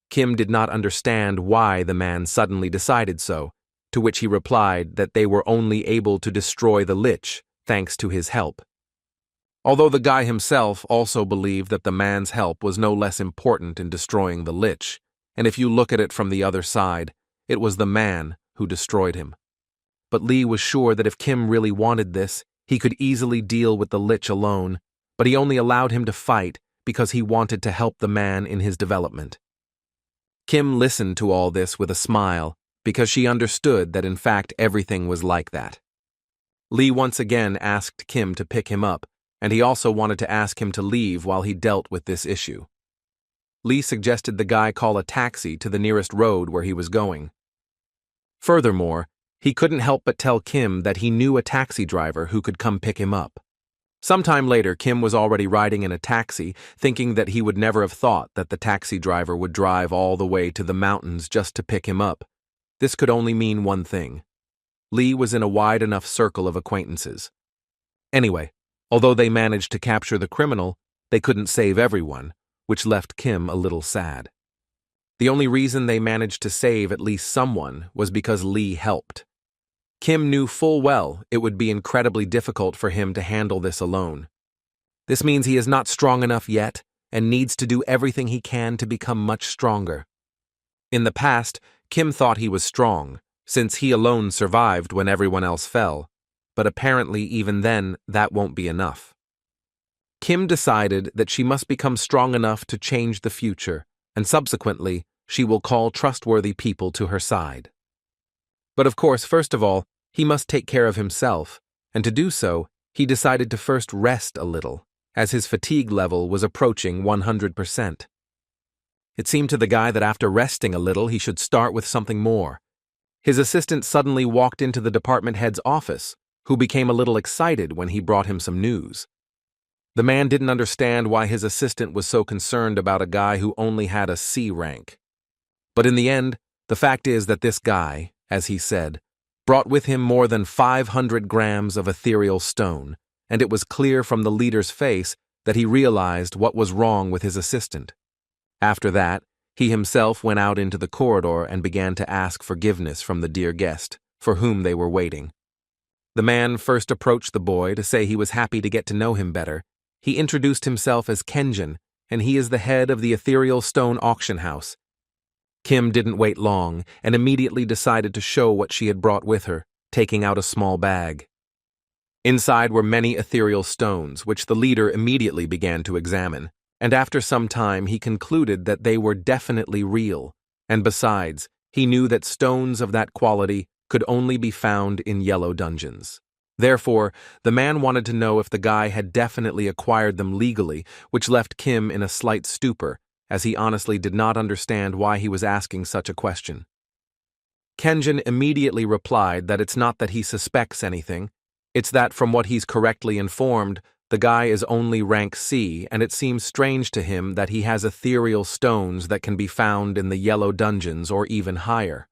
Kim did not understand why the man suddenly decided so, to which he replied that they were only able to destroy the Lich thanks to his help. Although the guy himself also believed that the man's help was no less important in destroying the Lich, and if you look at it from the other side, it was the man who destroyed him. But Lee was sure that if Kim really wanted this, he could easily deal with the Lich alone, but he only allowed him to fight because he wanted to help the man in his development. Kim listened to all this with a smile, because she understood that in fact everything was like that. Lee once again asked Kim to pick him up, and he also wanted to ask him to leave while he dealt with this issue. Lee suggested the guy call a taxi to the nearest road where he was going. Furthermore, He couldn't help but tell Kim that he knew a taxi driver who could come pick him up. Sometime later, Kim was already riding in a taxi, thinking that he would never have thought that the taxi driver would drive all the way to the mountains just to pick him up. This could only mean one thing. Lee was in a wide enough circle of acquaintances. Anyway, although they managed to capture the criminal, they couldn't save everyone, which left Kim a little sad. The only reason they managed to save at least someone was because Lee helped. Kim knew full well it would be incredibly difficult for him to handle this alone. This means he is not strong enough yet and needs to do everything he can to become much stronger. In the past, Kim thought he was strong, since he alone survived when everyone else fell, but apparently even then that won't be enough. Kim decided that she must become strong enough to change the future, and subsequently, she will call trustworthy people to her side. But of course, first of all, he must take care of himself, and to do so, he decided to first rest a little, as his fatigue level was approaching 100%. It seemed to the guy that after resting a little, he should start with something more. His assistant suddenly walked into the department head's office, who became a little excited when he brought him some news. The man didn't understand why his assistant was so concerned about a guy who only had a C rank. But in the end, the fact is that this guy, as he said, brought with him more than 500 grams of ethereal stone, and it was clear from the leader's face that he realized what was wrong with his assistant. After that, he himself went out into the corridor and began to ask forgiveness from the dear guest, for whom they were waiting. The man first approached the boy to say he was happy to get to know him better. He introduced himself as Kenjin, and he is the head of the ethereal stone auction house. Kim didn't wait long and immediately decided to show what she had brought with her, taking out a small bag. Inside were many ethereal stones, which the leader immediately began to examine, and after some time he concluded that they were definitely real, and besides, he knew that stones of that quality could only be found in yellow dungeons. Therefore, the man wanted to know if the guy had definitely acquired them legally, which left Kim in a slight stupor, as he honestly did not understand why he was asking such a question. Kenjin immediately replied that it's not that he suspects anything, it's that from what he's correctly informed, the guy is only rank C, and it seems strange to him that he has ethereal stones that can be found in the yellow dungeons or even higher.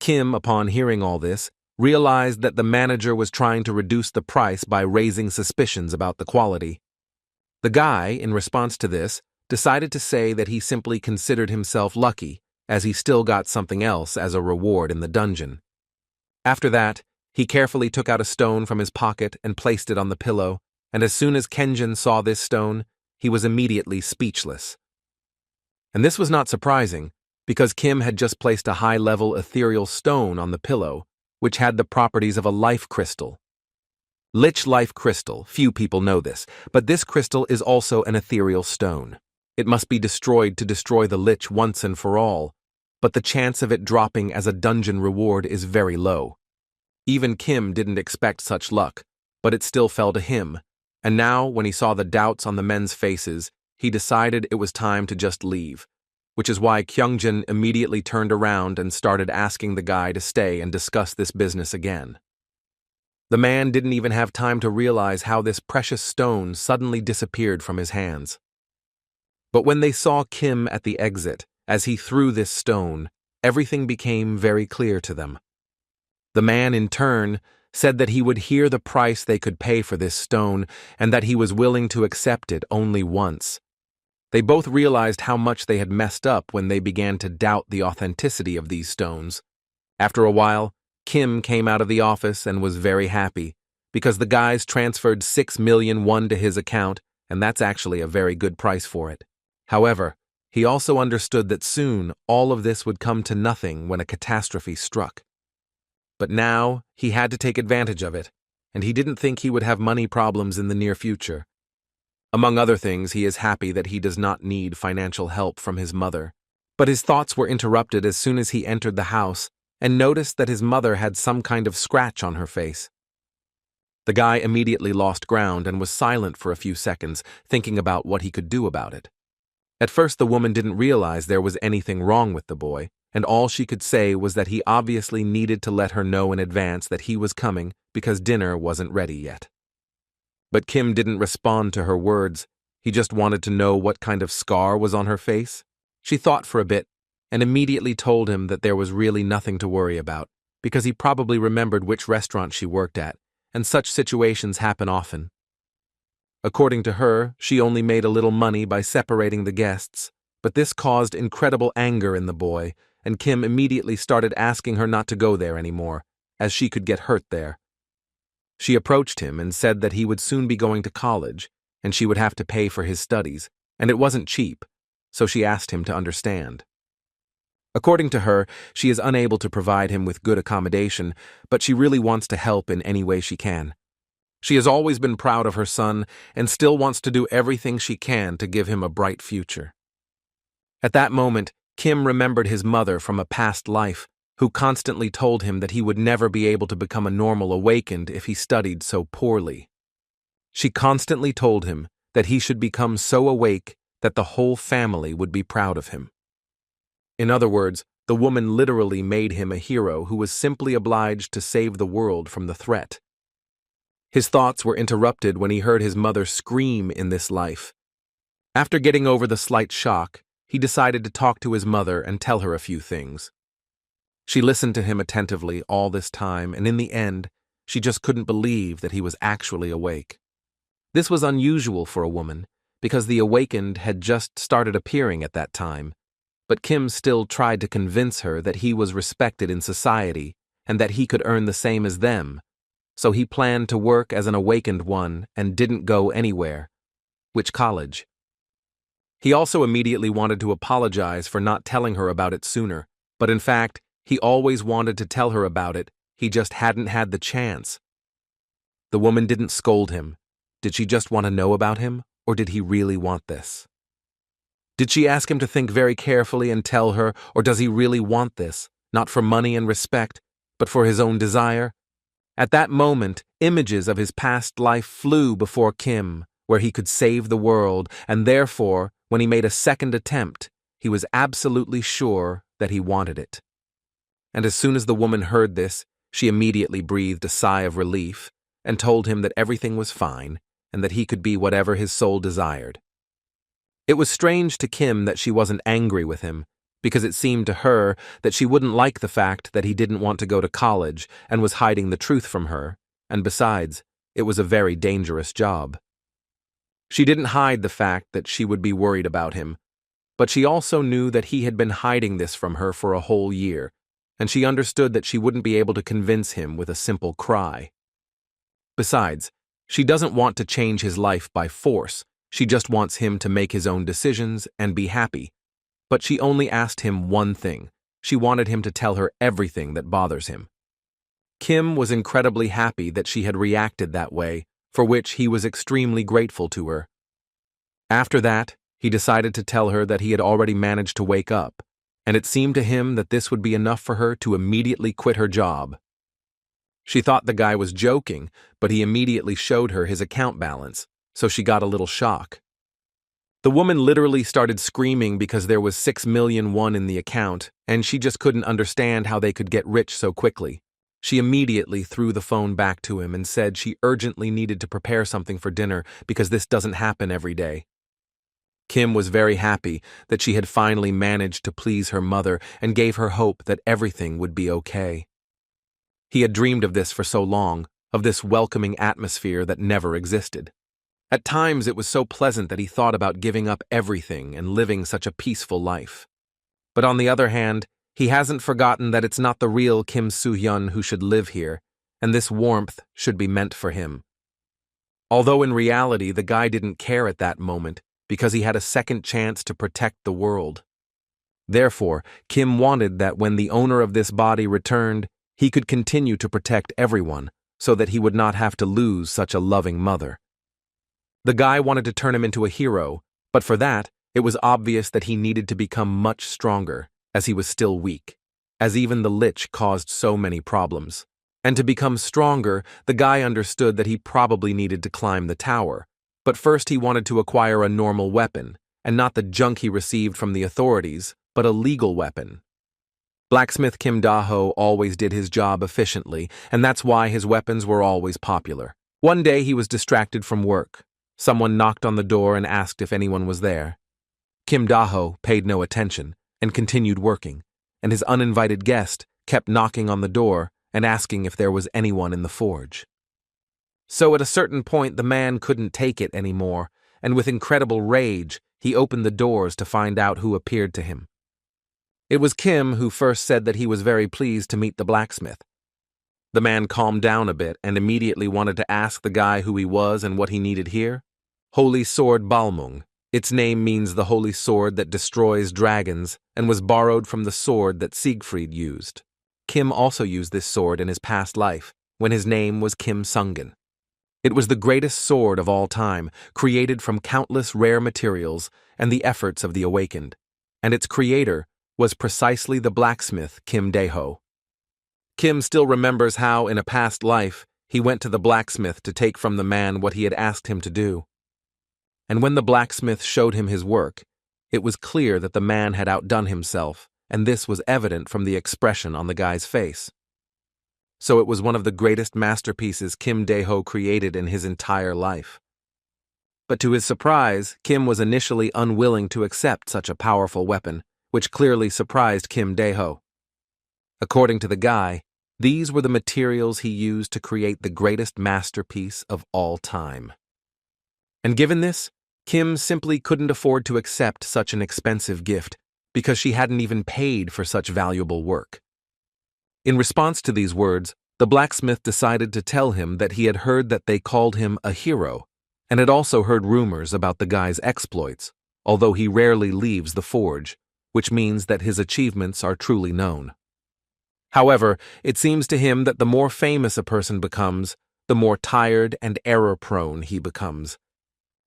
Kim, upon hearing all this, realized that the manager was trying to reduce the price by raising suspicions about the quality. The guy, in response to this, decided to say that he simply considered himself lucky, as he still got something else as a reward in the dungeon. After that, he carefully took out a stone from his pocket and placed it on the pillow, and as soon as Kenjin saw this stone, he was immediately speechless. And this was not surprising, because Kim had just placed a high-level ethereal stone on the pillow, which had the properties of a life crystal. Lich life crystal, few people know this, but this crystal is also an ethereal stone. It must be destroyed to destroy the lich once and for all, but the chance of it dropping as a dungeon reward is very low. Even Kim didn't expect such luck, but it still fell to him, and now, when he saw the doubts on the men's faces, he decided it was time to just leave, which is why Kyungjin immediately turned around and started asking the guy to stay and discuss this business again. The man didn't even have time to realize how this precious stone suddenly disappeared from his hands. But when they saw Kim at the exit, as he threw this stone, everything became very clear to them. The man, in turn, said that he would hear the price they could pay for this stone and that he was willing to accept it only once. They both realized how much they had messed up when they began to doubt the authenticity of these stones. After a while, Kim came out of the office and was very happy, because the guys transferred 6 million won to his account, and that's actually a very good price for it. However, he also understood that soon all of this would come to nothing when a catastrophe struck. But now he had to take advantage of it, and he didn't think he would have money problems in the near future. Among other things, he is happy that he does not need financial help from his mother. But his thoughts were interrupted as soon as he entered the house and noticed that his mother had some kind of scratch on her face. The guy immediately lost ground and was silent for a few seconds, thinking about what he could do about it. At first, the woman didn't realize there was anything wrong with the boy, and all she could say was that he obviously needed to let her know in advance that he was coming because dinner wasn't ready yet. But Kim didn't respond to her words. He just wanted to know what kind of scar was on her face. She thought for a bit and immediately told him that there was really nothing to worry about, because he probably remembered which restaurant she worked at, and such situations happen often. According to her, she only made a little money by separating the guests, but this caused incredible anger in the boy, and Kim immediately started asking her not to go there anymore, as she could get hurt there. She approached him and said that he would soon be going to college, and she would have to pay for his studies, and it wasn't cheap, so she asked him to understand. According to her, she is unable to provide him with good accommodation, but she really wants to help in any way she can. She has always been proud of her son and still wants to do everything she can to give him a bright future. At that moment, Kim remembered his mother from a past life, who constantly told him that he would never be able to become a normal awakened if he studied so poorly. She constantly told him that he should become so awake that the whole family would be proud of him. In other words, the woman literally made him a hero who was simply obliged to save the world from the threat. His thoughts were interrupted when he heard his mother scream in this life. After getting over the slight shock, he decided to talk to his mother and tell her a few things. She listened to him attentively all this time, and in the end, she just couldn't believe that he was actually awake. This was unusual for a woman, because the awakened had just started appearing at that time, but Kim still tried to convince her that he was respected in society and that he could earn the same as them, so he planned to work as an awakened one and didn't go anywhere. Which college? He also immediately wanted to apologize for not telling her about it sooner, but in fact, he always wanted to tell her about it, he just hadn't had the chance. The woman didn't scold him. Did she just want to know about him, or did he really want this? Did she ask him to think very carefully and tell her, or does he really want this, not for money and respect, but for his own desire? At that moment, images of his past life flew before Kim, where he could save the world, and therefore, when he made a second attempt, he was absolutely sure that he wanted it. And as soon as the woman heard this, she immediately breathed a sigh of relief and told him that everything was fine and that he could be whatever his soul desired. It was strange to Kim that she wasn't angry with him, because it seemed to her that she wouldn't like the fact that he didn't want to go to college and was hiding the truth from her, and besides, it was a very dangerous job. She didn't hide the fact that she would be worried about him, but she also knew that he had been hiding this from her for a whole year, and she understood that she wouldn't be able to convince him with a simple cry. Besides, she doesn't want to change his life by force. She just wants him to make his own decisions and be happy. But she only asked him one thing. She wanted him to tell her everything that bothers him. Kim was incredibly happy that she had reacted that way, for which he was extremely grateful to her. After that, he decided to tell her that he had already managed to wake up, and it seemed to him that this would be enough for her to immediately quit her job. She thought the guy was joking, but he immediately showed her his account balance, so she got a little shock. The woman literally started screaming because there was 6 million won in the account, and she just couldn't understand how they could get rich so quickly. She immediately threw the phone back to him and said she urgently needed to prepare something for dinner because this doesn't happen every day. Kim was very happy that she had finally managed to please her mother and gave her hope that everything would be okay. He had dreamed of this for so long, of this welcoming atmosphere that never existed. At times it was so pleasant that he thought about giving up everything and living such a peaceful life. But on the other hand, he hasn't forgotten that it's not the real Kim Soo-hyun who should live here, and this warmth should be meant for him. Although in reality the guy didn't care at that moment because he had a second chance to protect the world. Therefore, Kim wanted that when the owner of this body returned, he could continue to protect everyone so that he would not have to lose such a loving mother. The guy wanted to turn him into a hero, but for that, it was obvious that he needed to become much stronger, as he was still weak, as even the lich caused so many problems. And to become stronger, the guy understood that he probably needed to climb the tower, but first he wanted to acquire a normal weapon, and not the junk he received from the authorities, but a legal weapon. Blacksmith Kim Da-ho always did his job efficiently, and that's why his weapons were always popular. One day he was distracted from work. Someone knocked on the door and asked if anyone was there. Kim Da-ho paid no attention and continued working, and his uninvited guest kept knocking on the door and asking if there was anyone in the forge. So at a certain point the man couldn't take it anymore, and with incredible rage he opened the doors to find out who appeared to him. It was Kim who first said that he was very pleased to meet the blacksmith. The man calmed down a bit and immediately wanted to ask the guy who he was and what he needed here. Holy Sword Balmung. Its name means the holy sword that destroys dragons and was borrowed from the sword that Siegfried used. Kim also used this sword in his past life, when his name was Kim Sungen. It was the greatest sword of all time, created from countless rare materials and the efforts of the awakened, and its creator was precisely the blacksmith Kim Da-ho. Kim still remembers how, in a past life, he went to the blacksmith to take from the man what he had asked him to do. And when the blacksmith showed him his work, it was clear that the man had outdone himself, and this was evident from the expression on the guy's face. So it was one of the greatest masterpieces Kim Da-ho created in his entire life. But to his surprise, Kim was initially unwilling to accept such a powerful weapon, which clearly surprised Kim Da-ho. According to the guy, these were the materials he used to create the greatest masterpiece of all time. And given this, Kim simply couldn't afford to accept such an expensive gift because she hadn't even paid for such valuable work. In response to these words, the blacksmith decided to tell him that he had heard that they called him a hero, and had also heard rumors about the guy's exploits, although he rarely leaves the forge, which means that his achievements are truly known. However, it seems to him that the more famous a person becomes, the more tired and error-prone he becomes.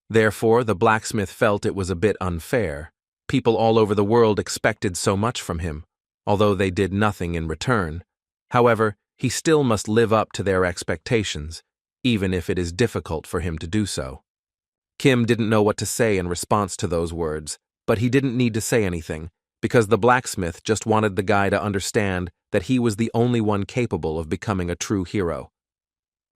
Therefore, the blacksmith felt it was a bit unfair. People all over the world expected so much from him, although they did nothing in return. However, he still must live up to their expectations, even if it is difficult for him to do so. Kim didn't know what to say in response to those words, but he didn't need to say anything, because the blacksmith just wanted the guy to understand that he was the only one capable of becoming a true hero.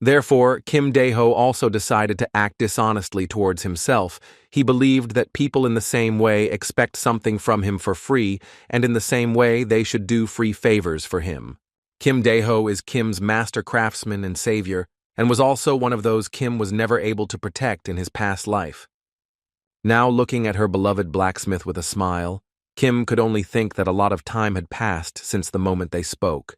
Therefore, Kim Da-ho also decided to act dishonestly towards himself. He believed that people in the same way expect something from him for free, and in the same way they should do free favors for him. Kim Da-ho is Kim's master craftsman and savior, and was also one of those Kim was never able to protect in his past life. Now looking at her beloved blacksmith with a smile, Kim could only think that a lot of time had passed since the moment they spoke.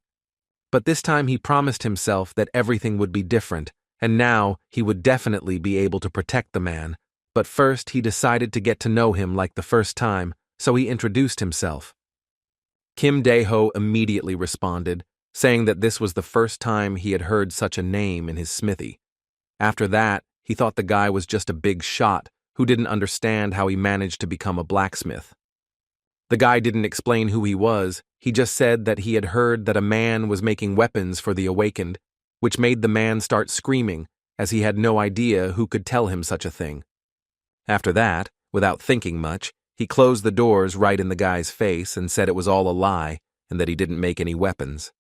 But this time he promised himself that everything would be different, and now he would definitely be able to protect the man. But first he decided to get to know him like the first time, so he introduced himself. Kim Da-ho immediately responded, saying that this was the first time he had heard such a name in his smithy. After that, he thought the guy was just a big shot who didn't understand how he managed to become a blacksmith. The guy didn't explain who he was, he just said that he had heard that a man was making weapons for the awakened, which made the man start screaming, as he had no idea who could tell him such a thing. After that, without thinking much, he closed the doors right in the guy's face and said it was all a lie and that he didn't make any weapons.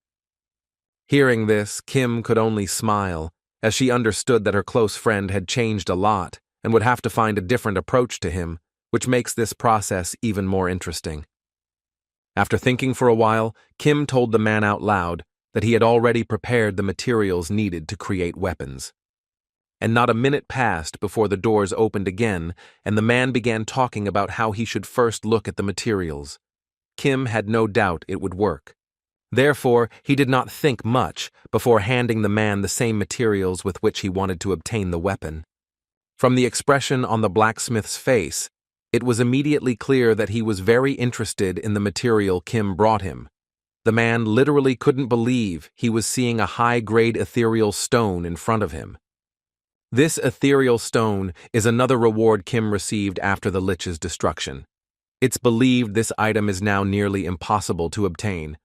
Hearing this, Kim could only smile, as she understood that her close friend had changed a lot and would have to find a different approach to him, which makes this process even more interesting. After thinking for a while, Kim told the man out loud that he had already prepared the materials needed to create weapons. And not a minute passed before the doors opened again, and the man began talking about how he should first look at the materials. Kim had no doubt it would work. Therefore, he did not think much before handing the man the same materials with which he wanted to obtain the weapon. From the expression on the blacksmith's face, it was immediately clear that he was very interested in the material Kim brought him. The man literally couldn't believe he was seeing a high-grade ethereal stone in front of him. This ethereal stone is another reward Kim received after the Lich's destruction. It's believed this item is now nearly impossible to obtain.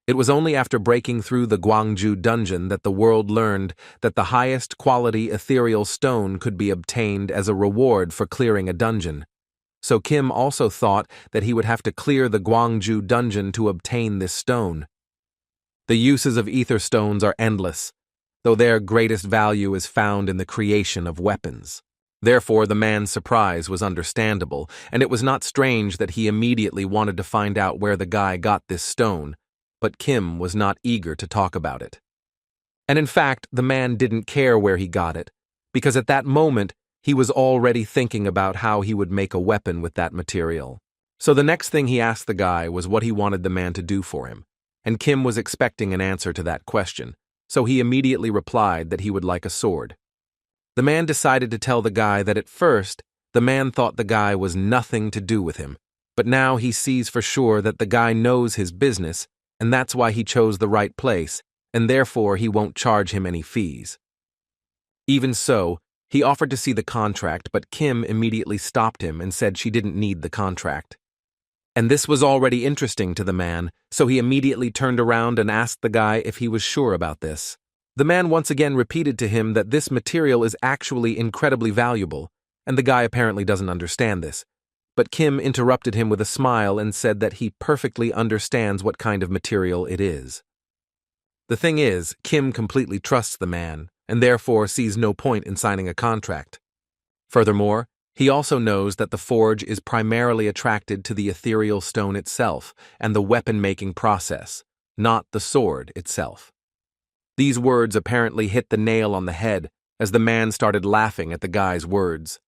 It was only after breaking through the Gwangju dungeon that the world learned that the highest quality ethereal stone could be obtained as a reward for clearing a dungeon. so Kim also thought that he would have to clear the Gwangju dungeon to obtain this stone. The uses of ether stones are endless, though their greatest value is found in the creation of weapons. Therefore, the man's surprise was understandable, and it was not strange that he immediately wanted to find out where the guy got this stone, but Kim was not eager to talk about it. And in fact, the man didn't care where he got it, because at that moment, he was already thinking about how he would make a weapon with that material. So the next thing he asked the guy was what he wanted the man to do for him, and Kim was expecting an answer to that question, so he immediately replied that he would like a sword. The man decided to tell the guy that at first, the man thought the guy was nothing to do with him, but now he sees for sure that the guy knows his business, and that's why he chose the right place, and therefore he won't charge him any fees. Even so, he offered to see the contract, but Kim immediately stopped him and said she didn't need the contract. And this was already interesting to the man, so he immediately turned around and asked the guy if he was sure about this. The man once again repeated to him that this material is actually incredibly valuable, and the guy apparently doesn't understand this. But Kim interrupted him with a smile and said that he perfectly understands what kind of material it is. The thing is, Kim completely trusts the man, and therefore sees no point in signing a contract. Furthermore, he also knows that the forge is primarily attracted to the ethereal stone itself and the weapon-making process, not the sword itself. These words apparently hit the nail on the head, as the man started laughing at the guy's words.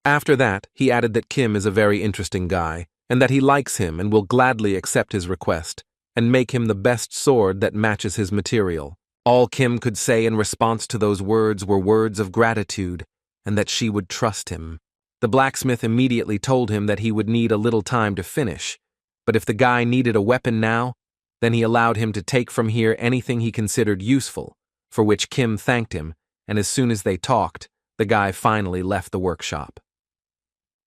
After that, he added that Kim is a very interesting guy, and that he likes him and will gladly accept his request, and make him the best sword that matches his material. All Kim could say in response to those words were words of gratitude, and that she would trust him. The blacksmith immediately told him that he would need a little time to finish, but if the guy needed a weapon now, then he allowed him to take from here anything he considered useful, for which Kim thanked him, and as soon as they talked, the guy finally left the workshop.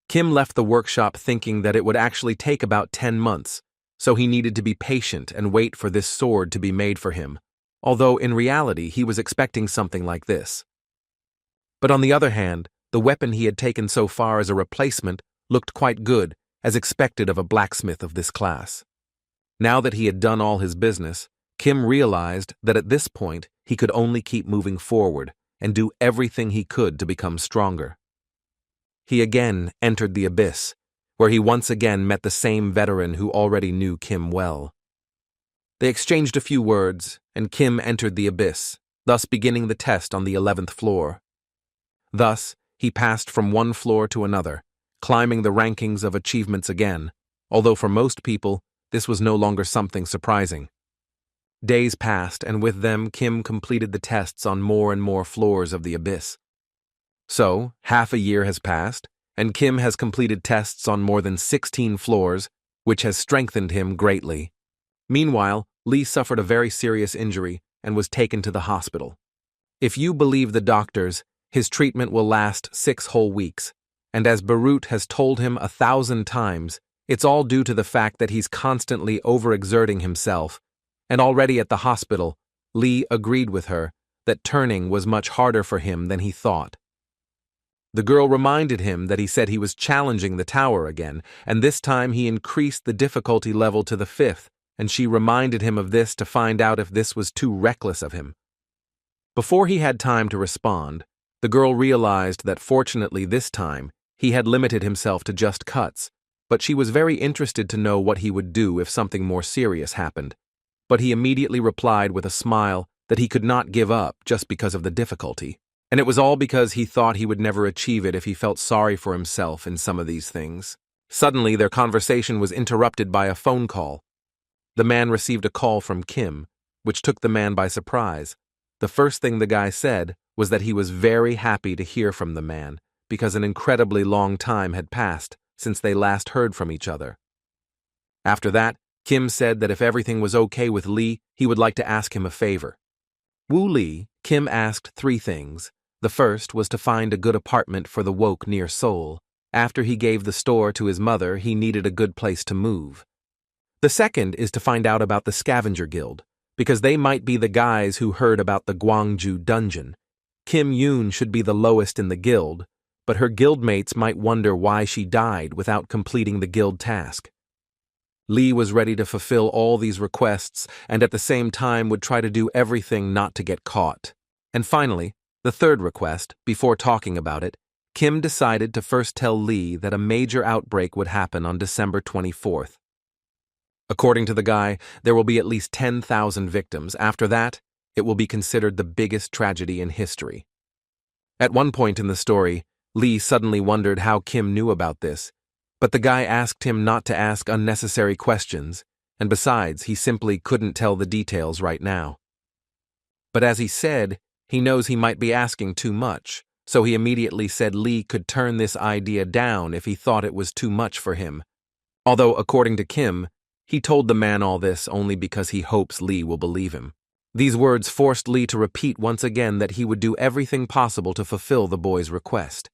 Kim left the workshop thinking that it would actually take about 10 months, so he needed to be patient and wait for this sword to be made for him, although in reality he was expecting something like this. But on the other hand, the weapon he had taken so far as a replacement looked quite good, as expected of a blacksmith of this class. Now that he had done all his business, Kim realized that at this point he could only keep moving forward and do everything he could to become stronger. He again entered the abyss, where he once again met the same veteran who already knew Kim well. They exchanged a few words, and Kim entered the abyss, thus beginning the test on the 11th floor. Thus, he passed from one floor to another, climbing the rankings of achievements again, although for most people, this was no longer something surprising. Days passed, and with them Kim completed the tests on more and more floors of the abyss. So, half a year has passed, and Kim has completed tests on more than 16 floors, which has strengthened him greatly. Meanwhile, Lee suffered a very serious injury and was taken to the hospital. If you believe the doctors, his treatment will last 6 whole weeks, and as Barut has told him 1,000 times, it's all due to the fact that he's constantly overexerting himself, and already at the hospital, Lee agreed with her that turning was much harder for him than he thought. The girl reminded him that he said he was challenging the tower again, and this time he increased the difficulty level to the 5th, and she reminded him of this to find out if this was too reckless of him. Before he had time to respond, the girl realized that fortunately this time he had limited himself to just cuts, but she was very interested to know what he would do if something more serious happened. But he immediately replied with a smile that he could not give up just because of the difficulty, and it was all because he thought he would never achieve it if he felt sorry for himself in some of these things. Suddenly, their conversation was interrupted by a phone call. The man received a call from Kim, which took the man by surprise. The first thing the guy said was that he was very happy to hear from the man, because an incredibly long time had passed since they last heard from each other. After that, Kim said that if everything was okay with Lee, he would like to ask him a favor. Wu Lee, Kim asked 3 things. The first was to find a good apartment for the woke near Seoul. After he gave the store to his mother, he needed a good place to move. The second is to find out about the scavenger guild, because they might be the guys who heard about the Gwangju dungeon. Kim Yoon should be the lowest in the guild, but her guildmates might wonder why she died without completing the guild task. Lee was ready to fulfill all these requests and at the same time would try to do everything not to get caught. And finally, the third request, before talking about it, Kim decided to first tell Lee that a major outbreak would happen on December 24th. According to the guy, there will be at least 10,000 victims. After that, it will be considered the biggest tragedy in history. At one point in the story, Lee suddenly wondered how Kim knew about this, but the guy asked him not to ask unnecessary questions, and besides, he simply couldn't tell the details right now. But as he said, he knows he might be asking too much, so he immediately said Lee could turn this idea down if he thought it was too much for him. Although, according to Kim, he told the man all this only because he hopes Lee will believe him. These words forced Lee to repeat once again that he would do everything possible to fulfill the boy's request.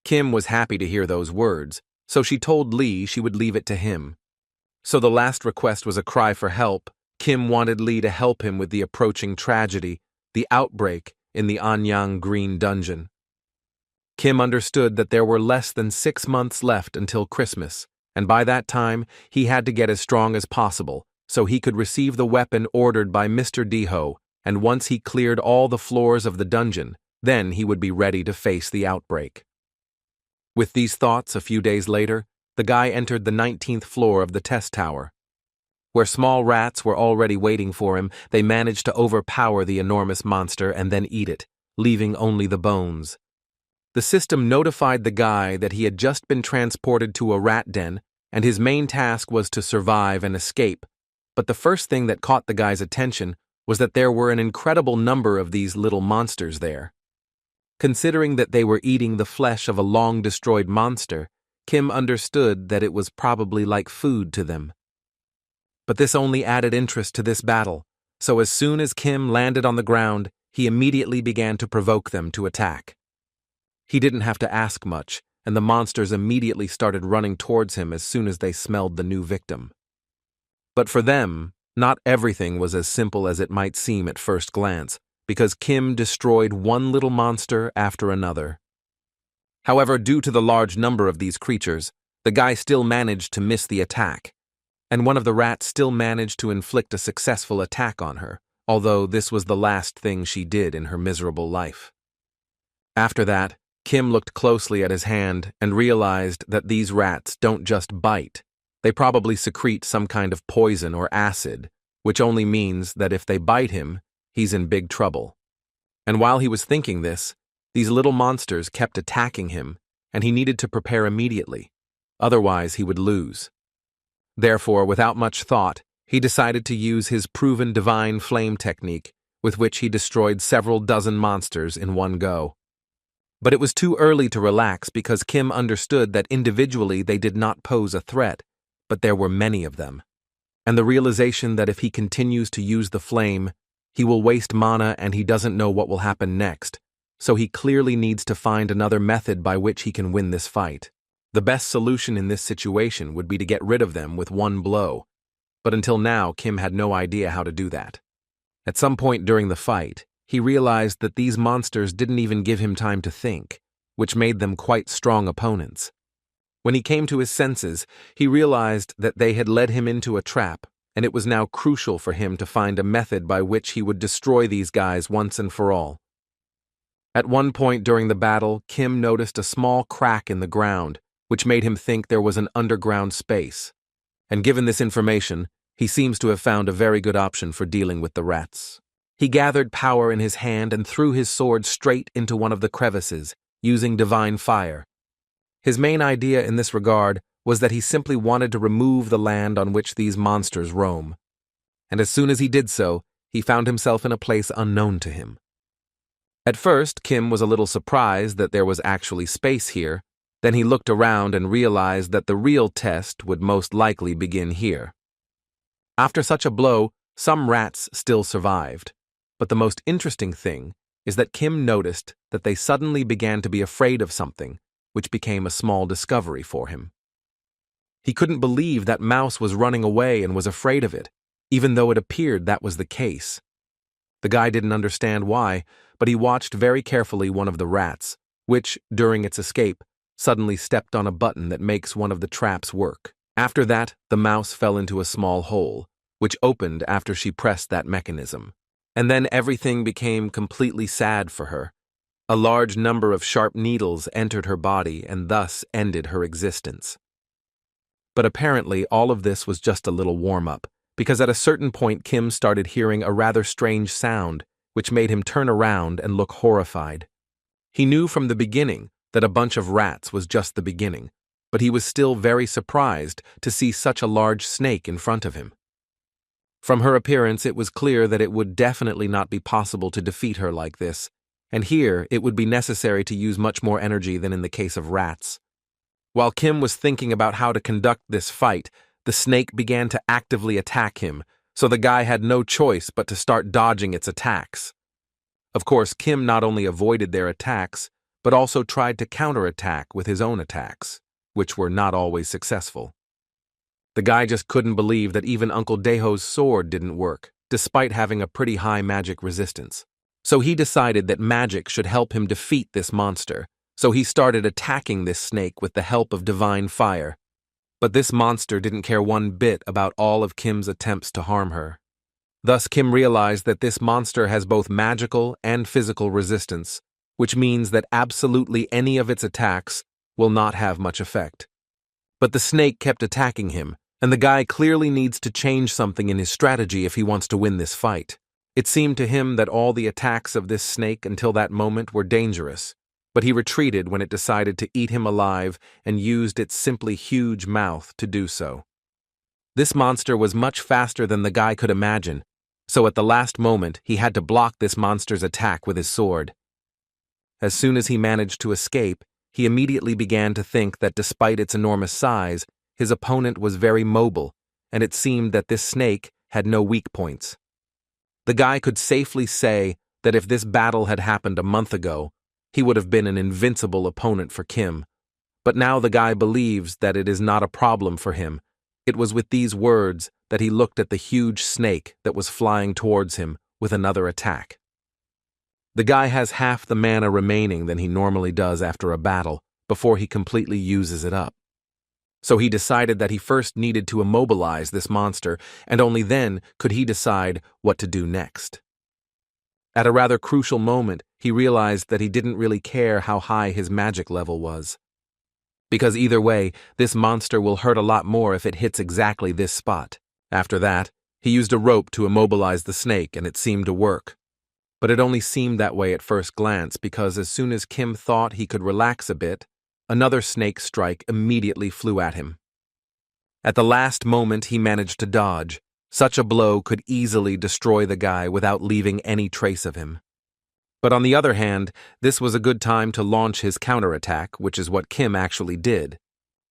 Kim was happy to hear those words, so she told Lee she would leave it to him. So the last request was a cry for help. Kim wanted Lee to help him with the approaching tragedy, the outbreak in the Anyang Green Dungeon. Kim understood that there were less than 6 months left until Christmas, and by that time he had to get as strong as possible so he could receive the weapon ordered by Mr. Deho, and once he cleared all the floors of the dungeon, then he would be ready to face the outbreak. With these thoughts, a few days later, the guy entered the 19th floor of the test tower. Where small rats were already waiting for him, they managed to overpower the enormous monster and then eat it, leaving only the bones. The system notified the guy that he had just been transported to a rat den, and his main task was to survive and escape. But the first thing that caught the guy's attention was that there were an incredible number of these little monsters there. Considering that they were eating the flesh of a long-destroyed monster, Kim understood that it was probably like food to them. But this only added interest to this battle, so as soon as Kim landed on the ground, he immediately began to provoke them to attack. He didn't have to ask much, and the monsters immediately started running towards him as soon as they smelled the new victim. But for them, not everything was as simple as it might seem at first glance, because Kim destroyed one little monster after another. However, due to the large number of these creatures, the guy still managed to miss the attack, and one of the rats still managed to inflict a successful attack on her, although this was the last thing she did in her miserable life. After that, Kim looked closely at his hand and realized that these rats don't just bite. They probably secrete some kind of poison or acid, which only means that if they bite him, he's in big trouble. And while he was thinking this, these little monsters kept attacking him, and he needed to prepare immediately. Otherwise, he would lose. Therefore, without much thought, he decided to use his proven divine flame technique, with which he destroyed several dozen monsters in one go. But it was too early to relax because Kim understood that individually they did not pose a threat, but there were many of them. And the realization that if he continues to use the flame, he will waste mana and he doesn't know what will happen next, so he clearly needs to find another method by which he can win this fight. The best solution in this situation would be to get rid of them with one blow, but until now Kim had no idea how to do that. At some point during the fight, he realized that these monsters didn't even give him time to think, which made them quite strong opponents. When he came to his senses, he realized that they had led him into a trap, and it was now crucial for him to find a method by which he would destroy these guys once and for all. At one point during the battle, Kim noticed a small crack in the ground, which made him think there was an underground space. And given this information, he seems to have found a very good option for dealing with the rats. He gathered power in his hand and threw his sword straight into one of the crevices, using divine fire. His main idea in this regard was that he simply wanted to remove the land on which these monsters roam. And as soon as he did so, he found himself in a place unknown to him. At first, Kim was a little surprised that there was actually space here. Then he looked around and realized that the real test would most likely begin here. After such a blow, some rats still survived. But the most interesting thing is that Kim noticed that they suddenly began to be afraid of something, which became a small discovery for him. He couldn't believe that Mouse was running away and was afraid of it, even though it appeared that was the case. The guy didn't understand why, but he watched very carefully one of the rats, which, during its escape, suddenly stepped on a button that makes one of the traps work. After that, the mouse fell into a small hole, which opened after she pressed that mechanism. And then everything became completely sad for her. A large number of sharp needles entered her body and thus ended her existence. But apparently all of this was just a little warm-up, because at a certain point Kim started hearing a rather strange sound, which made him turn around and look horrified. He knew from the beginning that a bunch of rats was just the beginning, but he was still very surprised to see such a large snake in front of him. From her appearance, it was clear that it would definitely not be possible to defeat her like this, and here it would be necessary to use much more energy than in the case of rats. While Kim was thinking about how to conduct this fight, the snake began to actively attack him, so the guy had no choice but to start dodging its attacks. Of course, Kim not only avoided their attacks, but also tried to counterattack with his own attacks, which were not always successful. The guy just couldn't believe that even Uncle Daeho's sword didn't work, despite having a pretty high magic resistance. So he decided that magic should help him defeat this monster, so he started attacking this snake with the help of divine fire. But this monster didn't care one bit about all of Kim's attempts to harm her. Thus, Kim realized that this monster has both magical and physical resistance, which means that absolutely any of its attacks will not have much effect. But the snake kept attacking him, and the guy clearly needs to change something in his strategy if he wants to win this fight. It seemed to him that all the attacks of this snake until that moment were dangerous, but he retreated when it decided to eat him alive and used its simply huge mouth to do so. This monster was much faster than the guy could imagine, so at the last moment he had to block this monster's attack with his sword. As soon as he managed to escape, he immediately began to think that despite its enormous size, his opponent was very mobile, and it seemed that this snake had no weak points. The guy could safely say that if this battle had happened a month ago, he would have been an invincible opponent for Kim. But now the guy believes that it is not a problem for him. It was with these words that he looked at the huge snake that was flying towards him with another attack. The guy has half the mana remaining than he normally does after a battle before he completely uses it up. So he decided that he first needed to immobilize this monster, and only then could he decide what to do next. At a rather crucial moment, he realized that he didn't really care how high his magic level was. Because either way, this monster will hurt a lot more if it hits exactly this spot. After that, he used a rope to immobilize the snake, and it seemed to work. But it only seemed that way at first glance, because as soon as Kim thought he could relax a bit, another snake strike immediately flew at him. At the last moment, he managed to dodge. Such a blow could easily destroy the guy without leaving any trace of him. But on the other hand, this was a good time to launch his counterattack, which is what Kim actually did.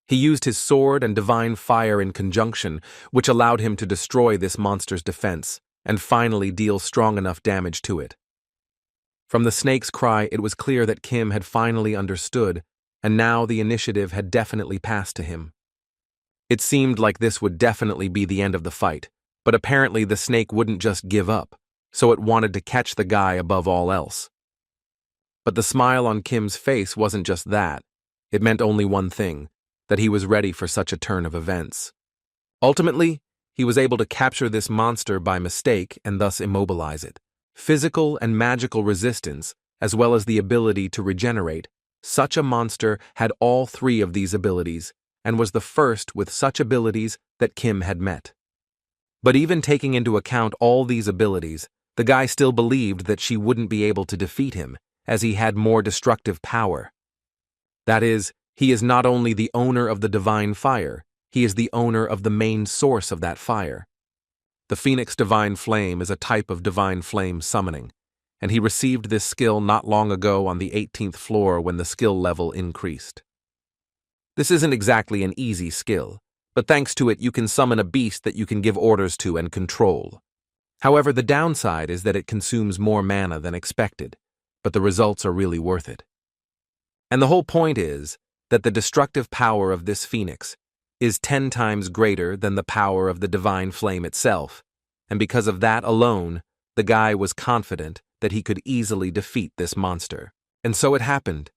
He used his sword and divine fire in conjunction, which allowed him to destroy this monster's defense, and finally deal strong enough damage to it. From the snake's cry, it was clear that Kim had finally understood, and now the initiative had definitely passed to him. It seemed like this would definitely be the end of the fight, but apparently the snake wouldn't just give up, so it wanted to catch the guy above all else. But the smile on Kim's face wasn't just that. It meant only one thing, that he was ready for such a turn of events. Ultimately, he was able to capture this monster by mistake and thus immobilize it. Physical and magical resistance, as well as the ability to regenerate, such a monster had all three of these abilities, and was the first with such abilities that Kim had met. But even taking into account all these abilities, the guy still believed that she wouldn't be able to defeat him, as he had more destructive power. That is, he is not only the owner of the divine fire, he is the owner of the main source of that fire. The Phoenix Divine Flame is a type of divine flame summoning, and he received this skill not long ago on the 18th floor when the skill level increased. This isn't exactly an easy skill, but thanks to it you can summon a beast that you can give orders to and control. However, the downside is that it consumes more mana than expected, but the results are really worth it. And the whole point is that the destructive power of this phoenix is 10 times greater than the power of the divine flame itself, and because of that alone, the guy was confident that he could easily defeat this monster. And so it happened.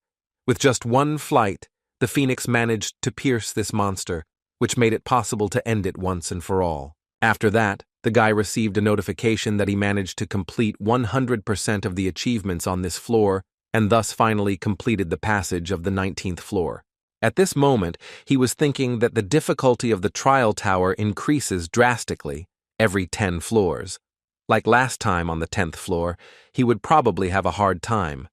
With just one flight, the Phoenix managed to pierce this monster, which made it possible to end it once and for all. After that, the guy received a notification that he managed to complete 100% of the achievements on this floor and thus finally completed the passage of the 19th floor. At this moment, he was thinking that the difficulty of the trial tower increases drastically every 10 floors. Like last time on the 10th floor, he would probably have a hard time.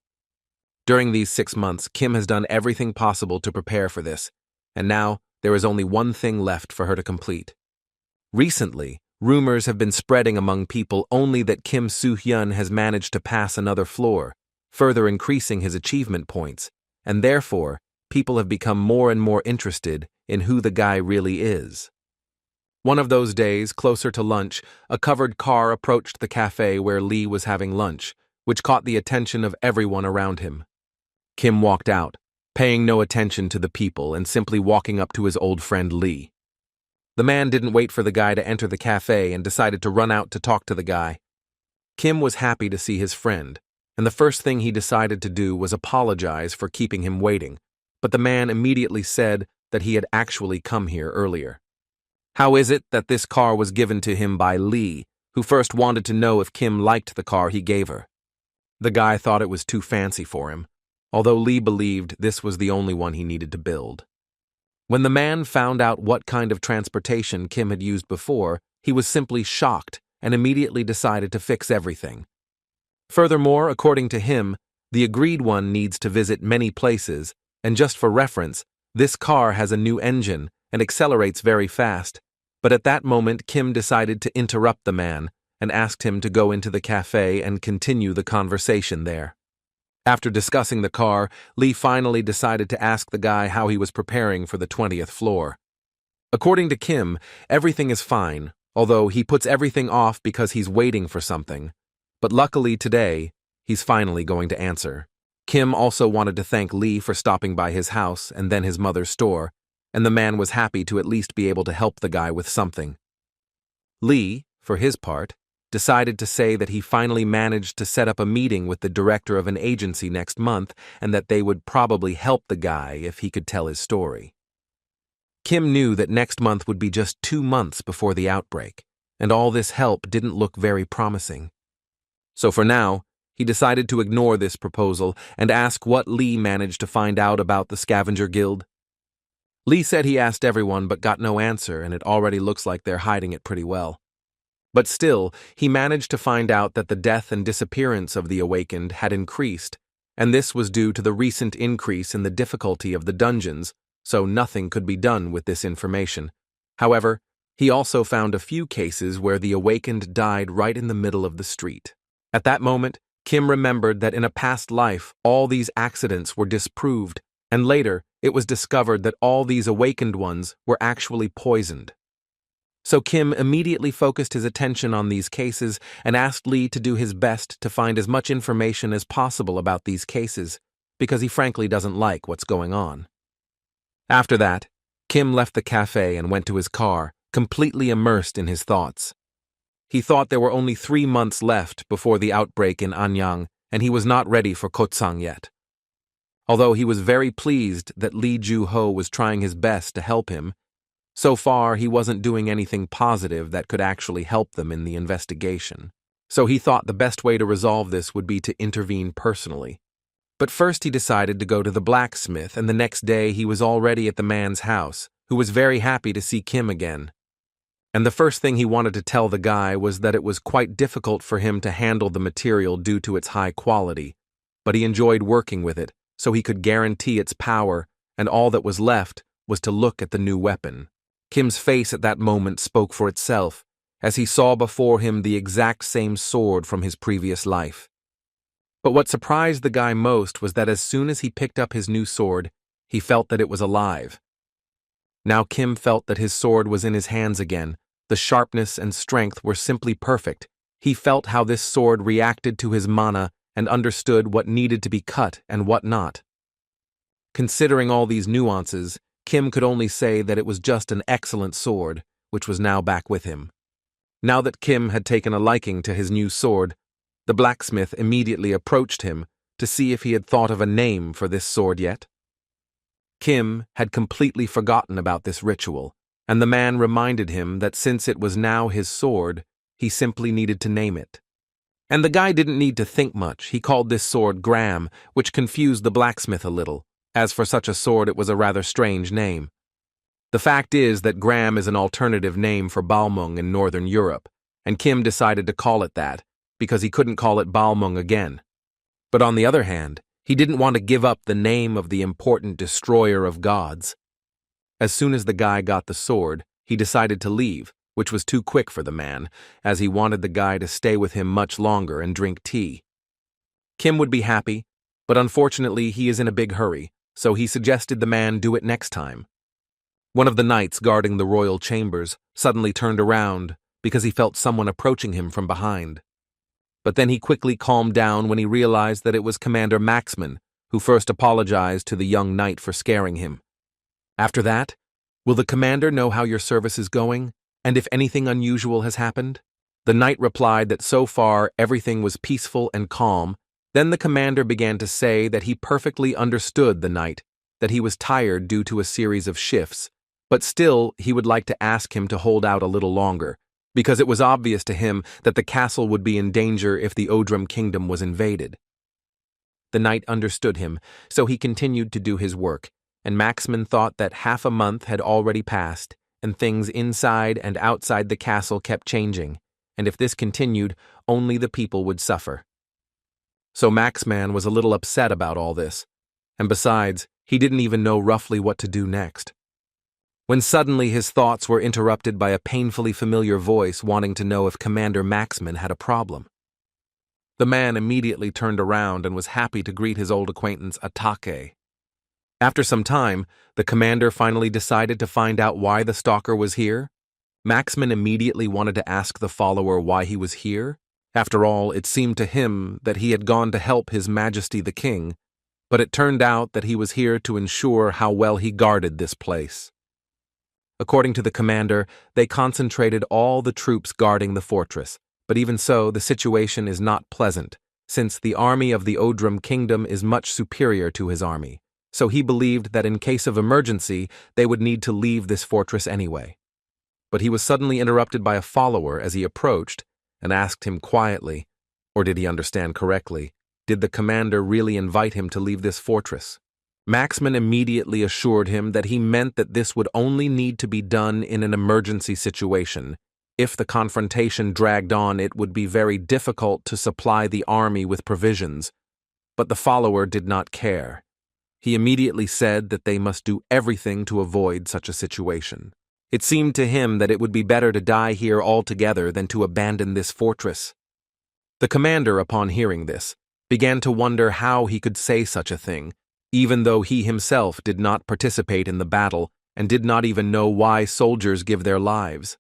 During these 6 months, Kim has done everything possible to prepare for this, and now there is only one thing left for her to complete. Recently, rumors have been spreading among people only that Kim Soo-hyun has managed to pass another floor, further increasing his achievement points, and therefore, people have become more and more interested in who the guy really is. One of those days, closer to lunch, a covered car approached the cafe where Lee was having lunch, which caught the attention of everyone around him. Kim walked out, paying no attention to the people and simply walking up to his old friend Lee. The man didn't wait for the guy to enter the cafe and decided to run out to talk to the guy. Kim was happy to see his friend, and the first thing he decided to do was apologize for keeping him waiting, but the man immediately said that he had actually come here earlier. How is it that this car was given to him by Lee, who first wanted to know if Kim liked the car he gave her? The guy thought it was too fancy for him, although Lee believed this was the only one he needed to build. When the man found out what kind of transportation Kim had used before, he was simply shocked and immediately decided to fix everything. Furthermore, according to him, the agreed one needs to visit many places, and just for reference, this car has a new engine and accelerates very fast. But at that moment, Kim decided to interrupt the man and asked him to go into the cafe and continue the conversation there. After discussing the car, Lee finally decided to ask the guy how he was preparing for the 20th floor. According to Kim, everything is fine, although he puts everything off because he's waiting for something. But luckily today, he's finally going to answer. Kim also wanted to thank Lee for stopping by his house and then his mother's store, and the man was happy to at least be able to help the guy with something. Lee, for his part, decided to say that he finally managed to set up a meeting with the director of an agency next month and that they would probably help the guy if he could tell his story. Kim knew that next month would be just 2 months before the outbreak, and all this help didn't look very promising. So for now, he decided to ignore this proposal and ask what Lee managed to find out about the Scavenger Guild. Lee said he asked everyone but got no answer, and it already looks like they're hiding it pretty well. But still, he managed to find out that the death and disappearance of the Awakened had increased, and this was due to the recent increase in the difficulty of the dungeons, so nothing could be done with this information. However, he also found a few cases where the Awakened died right in the middle of the street. At that moment, Kim remembered that in a past life, all these accidents were disproved, and later, it was discovered that all these Awakened ones were actually poisoned. So Kim immediately focused his attention on these cases and asked Lee to do his best to find as much information as possible about these cases, because he frankly doesn't like what's going on. After that, Kim left the cafe and went to his car, completely immersed in his thoughts. He thought there were only 3 months left before the outbreak in Anyang, and he was not ready for Kotsang yet. Although he was very pleased that Lee Ju-ho was trying his best to help him, so far he wasn't doing anything positive that could actually help them in the investigation. So he thought the best way to resolve this would be to intervene personally. But first he decided to go to the blacksmith, and the next day he was already at the man's house, who was very happy to see Kim again. And the first thing he wanted to tell the guy was that it was quite difficult for him to handle the material due to its high quality, but he enjoyed working with it, so he could guarantee its power, and all that was left was to look at the new weapon. Kim's face at that moment spoke for itself, as he saw before him the exact same sword from his previous life. But what surprised the guy most was that as soon as he picked up his new sword, he felt that it was alive. Now Kim felt that his sword was in his hands again. The sharpness and strength were simply perfect. He felt how this sword reacted to his mana and understood what needed to be cut and what not. Considering all these nuances, Kim could only say that it was just an excellent sword, which was now back with him. Now that Kim had taken a liking to his new sword, the blacksmith immediately approached him, to see if he had thought of a name for this sword yet. Kim had completely forgotten about this ritual, and the man reminded him that since it was now his sword, he simply needed to name it. And the guy didn't need to think much. He called this sword Gram, which confused the blacksmith a little, as for such a sword it was a rather strange name. The fact is that Gram is an alternative name for Balmung in Northern Europe, and Kim decided to call it that, because he couldn't call it Balmung again. But on the other hand, he didn't want to give up the name of the important destroyer of gods. As soon as the guy got the sword, he decided to leave, which was too quick for the man, as he wanted the guy to stay with him much longer and drink tea. Kim would be happy, but unfortunately he is in a big hurry, so he suggested the man do it next time. One of the knights guarding the royal chambers suddenly turned around because he felt someone approaching him from behind. But then he quickly calmed down when he realized that it was Commander Maxman, who first apologized to the young knight for scaring him. After that, will the commander know how your service is going, and if anything unusual has happened? The knight replied that so far everything was peaceful and calm. Then the commander began to say that he perfectly understood the knight, that he was tired due to a series of shifts, but still he would like to ask him to hold out a little longer, because it was obvious to him that the castle would be in danger if the Odrum kingdom was invaded. The knight understood him, so he continued to do his work, and Maxman thought that half a month had already passed, and things inside and outside the castle kept changing, and if this continued, only the people would suffer. So Maxman was a little upset about all this, and besides, he didn't even know roughly what to do next. When suddenly his thoughts were interrupted by a painfully familiar voice wanting to know if Commander Maxman had a problem. The man immediately turned around and was happy to greet his old acquaintance Atake. After some time, the commander finally decided to find out why the stalker was here. Maxman immediately wanted to ask the follower why he was here. After all, it seemed to him that he had gone to help His Majesty the King, but it turned out that he was here to ensure how well he guarded this place. According to the commander, they concentrated all the troops guarding the fortress, but even so, the situation is not pleasant, since the army of the Odrum kingdom is much superior to his army, so he believed that in case of emergency, they would need to leave this fortress anyway. But he was suddenly interrupted by a follower as he approached and asked him quietly, or did he understand correctly, did the commander really invite him to leave this fortress? Maxman immediately assured him that he meant that this would only need to be done in an emergency situation. If the confrontation dragged on, it would be very difficult to supply the army with provisions. But the follower did not care. He immediately said that they must do everything to avoid such a situation. It seemed to him that it would be better to die here altogether than to abandon this fortress. The commander, upon hearing this, began to wonder how he could say such a thing, even though he himself did not participate in the battle and did not even know why soldiers give their lives.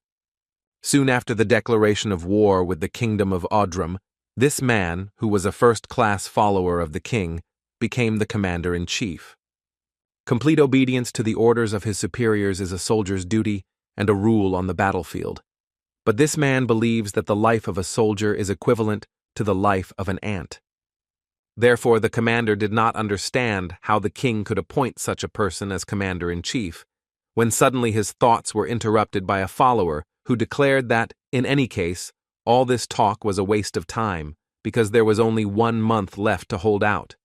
Soon after the declaration of war with the kingdom of Odrum, this man, who was a first-class follower of the king, became the commander-in-chief. Complete obedience to the orders of his superiors is a soldier's duty and a rule on the battlefield. But this man believes that the life of a soldier is equivalent to the life of an ant. Therefore, the commander did not understand how the king could appoint such a person as commander-in-chief, when suddenly his thoughts were interrupted by a follower who declared that, in any case, all this talk was a waste of time because there was only 1 month left to hold out.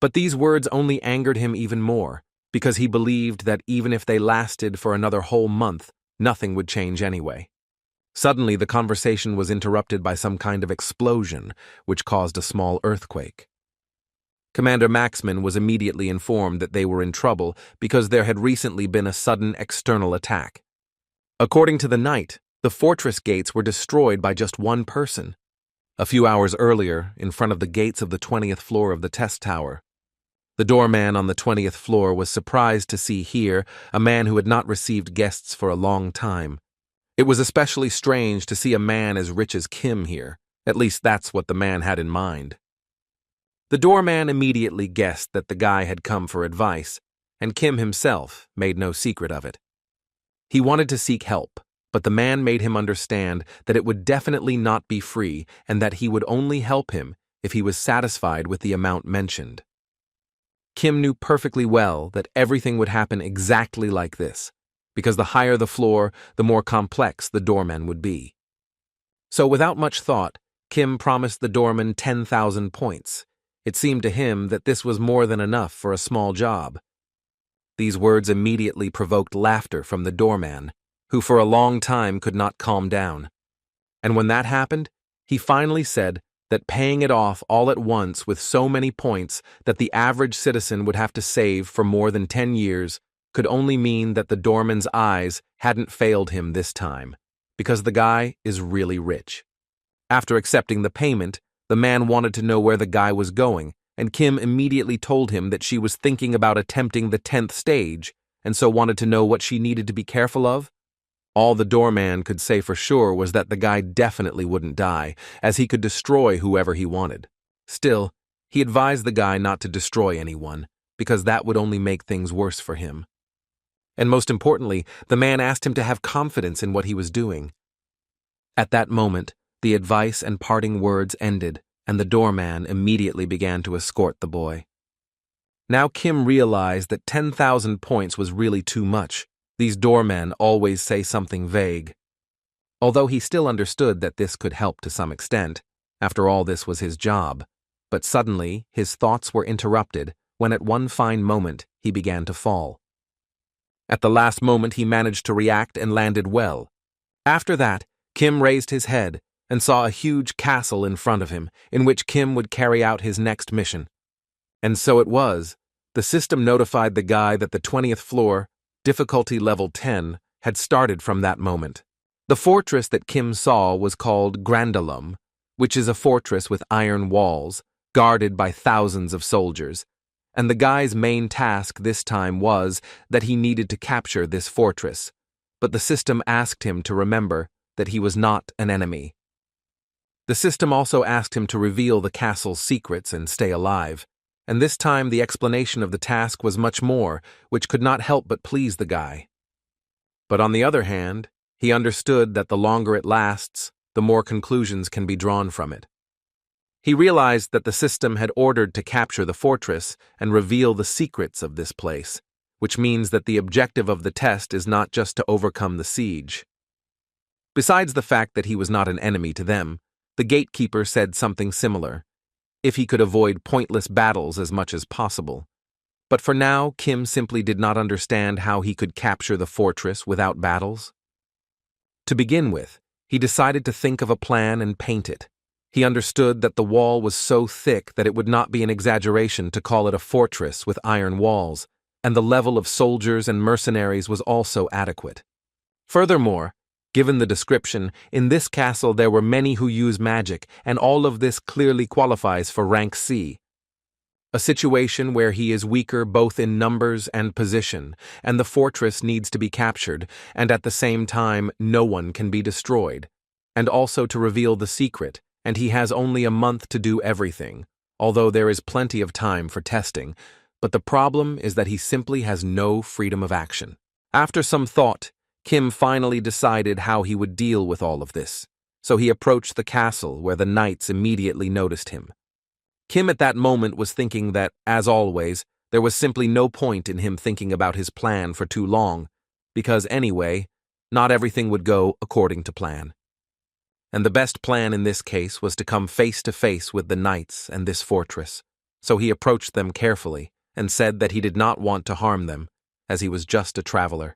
But these words only angered him even more, because he believed that even if they lasted for another whole month, nothing would change anyway. Suddenly, the conversation was interrupted by some kind of explosion, which caused a small earthquake. Commander Maxman was immediately informed that they were in trouble because there had recently been a sudden external attack. According to the knight, the fortress gates were destroyed by just one person. A few hours earlier, in front of the gates of the 20th floor of the test tower, the doorman on the 20th floor was surprised to see here a man who had not received guests for a long time. It was especially strange to see a man as rich as Kim here. At least that's what the man had in mind. The doorman immediately guessed that the guy had come for advice, and Kim himself made no secret of it. He wanted to seek help, but the man made him understand that it would definitely not be free and that he would only help him if he was satisfied with the amount mentioned. Kim knew perfectly well that everything would happen exactly like this, because the higher the floor, the more complex the doorman would be. So without much thought, Kim promised the doorman 10,000 points. It seemed to him that this was more than enough for a small job. These words immediately provoked laughter from the doorman, who for a long time could not calm down. And when that happened, he finally said that paying it off all at once with so many points that the average citizen would have to save for more than 10 years could only mean that the doorman's eyes hadn't failed him this time, because the guy is really rich. After accepting the payment, the man wanted to know where the guy was going, and Kim immediately told him that she was thinking about attempting the 10th stage, and so wanted to know what she needed to be careful of. All the doorman could say for sure was that the guy definitely wouldn't die, as he could destroy whoever he wanted. Still, he advised the guy not to destroy anyone, because that would only make things worse for him. And most importantly, the man asked him to have confidence in what he was doing. At that moment, the advice and parting words ended, and the doorman immediately began to escort the boy. Now Kim realized that 10,000 points was really too much. These doormen always say something vague. Although he still understood that this could help to some extent, after all this was his job, but suddenly his thoughts were interrupted when at one fine moment he began to fall. At the last moment he managed to react and landed well. After that, Kim raised his head and saw a huge castle in front of him in which Kim would carry out his next mission. And so it was. The system notified the guy that the 20th floor, difficulty level 10, had started from that moment. The fortress that Kim saw was called Grandalum, which is a fortress with iron walls, guarded by thousands of soldiers, and the guy's main task this time was that he needed to capture this fortress, but the system asked him to remember that he was not an enemy. The system also asked him to reveal the castle's secrets and stay alive, and this time the explanation of the task was much more, which could not help but please the guy. But on the other hand, he understood that the longer it lasts, the more conclusions can be drawn from it. He realized that the system had ordered to capture the fortress and reveal the secrets of this place, which means that the objective of the test is not just to overcome the siege. Besides the fact that he was not an enemy to them, the gatekeeper said something similar, if he could avoid pointless battles as much as possible. But for now, Kim simply did not understand how he could capture the fortress without battles. To begin with, he decided to think of a plan and paint it. He understood that the wall was so thick that it would not be an exaggeration to call it a fortress with iron walls, and the level of soldiers and mercenaries was also adequate. Furthermore, given the description, in this castle there were many who use magic, and all of this clearly qualifies for rank C. A situation where he is weaker both in numbers and position, and the fortress needs to be captured, and at the same time no one can be destroyed. And also to reveal the secret, and he has only a month to do everything, although there is plenty of time for testing, but the problem is that he simply has no freedom of action. After some thought, Kim finally decided how he would deal with all of this, so he approached the castle where the knights immediately noticed him. Kim at that moment was thinking that, as always, there was simply no point in him thinking about his plan for too long, because anyway, not everything would go according to plan. And the best plan in this case was to come face to face with the knights and this fortress, so he approached them carefully and said that he did not want to harm them, as he was just a traveler.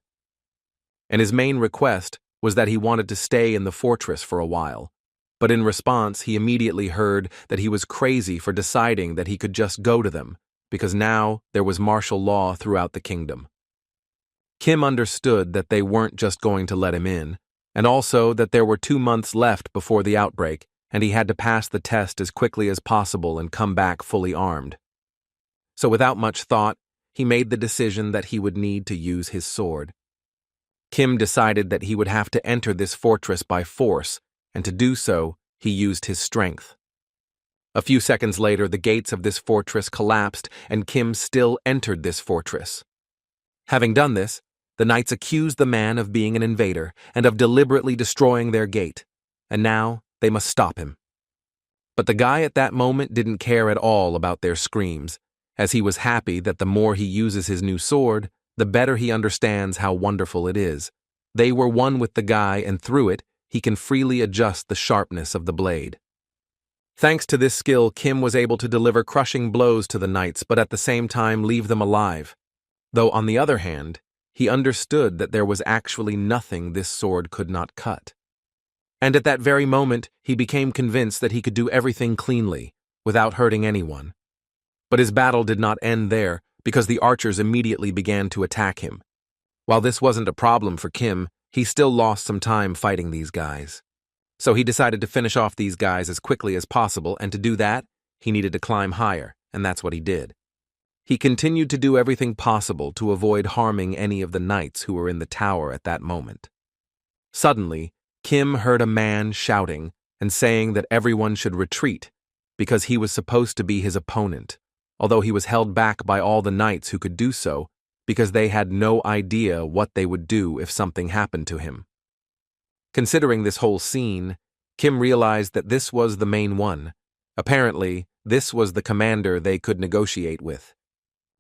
And his main request was that he wanted to stay in the fortress for a while, but in response he immediately heard that he was crazy for deciding that he could just go to them, because now there was martial law throughout the kingdom. Kim understood that they weren't just going to let him in, and also that there were 2 months left before the outbreak, and he had to pass the test as quickly as possible and come back fully armed. So without much thought, he made the decision that he would need to use his sword. Kim decided that he would have to enter this fortress by force, and to do so, he used his strength. A few seconds later, the gates of this fortress collapsed, and Kim still entered this fortress. Having done this, the knights accused the man of being an invader and of deliberately destroying their gate, and now they must stop him. But the guy at that moment didn't care at all about their screams, as he was happy that the more he uses his new sword, the better he understands how wonderful it is. They were one with the guy, and through it, he can freely adjust the sharpness of the blade. Thanks to this skill, Kim was able to deliver crushing blows to the knights, but at the same time leave them alive. Though, on the other hand, he understood that there was actually nothing this sword could not cut. And at that very moment, he became convinced that he could do everything cleanly, without hurting anyone. But his battle did not end there, because the archers immediately began to attack him. While this wasn't a problem for Kim, he still lost some time fighting these guys. So he decided to finish off these guys as quickly as possible, and to do that, he needed to climb higher, and that's what he did. He continued to do everything possible to avoid harming any of the knights who were in the tower at that moment. Suddenly, Kim heard a man shouting and saying that everyone should retreat because he was supposed to be his opponent, although he was held back by all the knights who could do so because they had no idea what they would do if something happened to him. Considering this whole scene, Kim realized that this was the main one. Apparently, this was the commander they could negotiate with.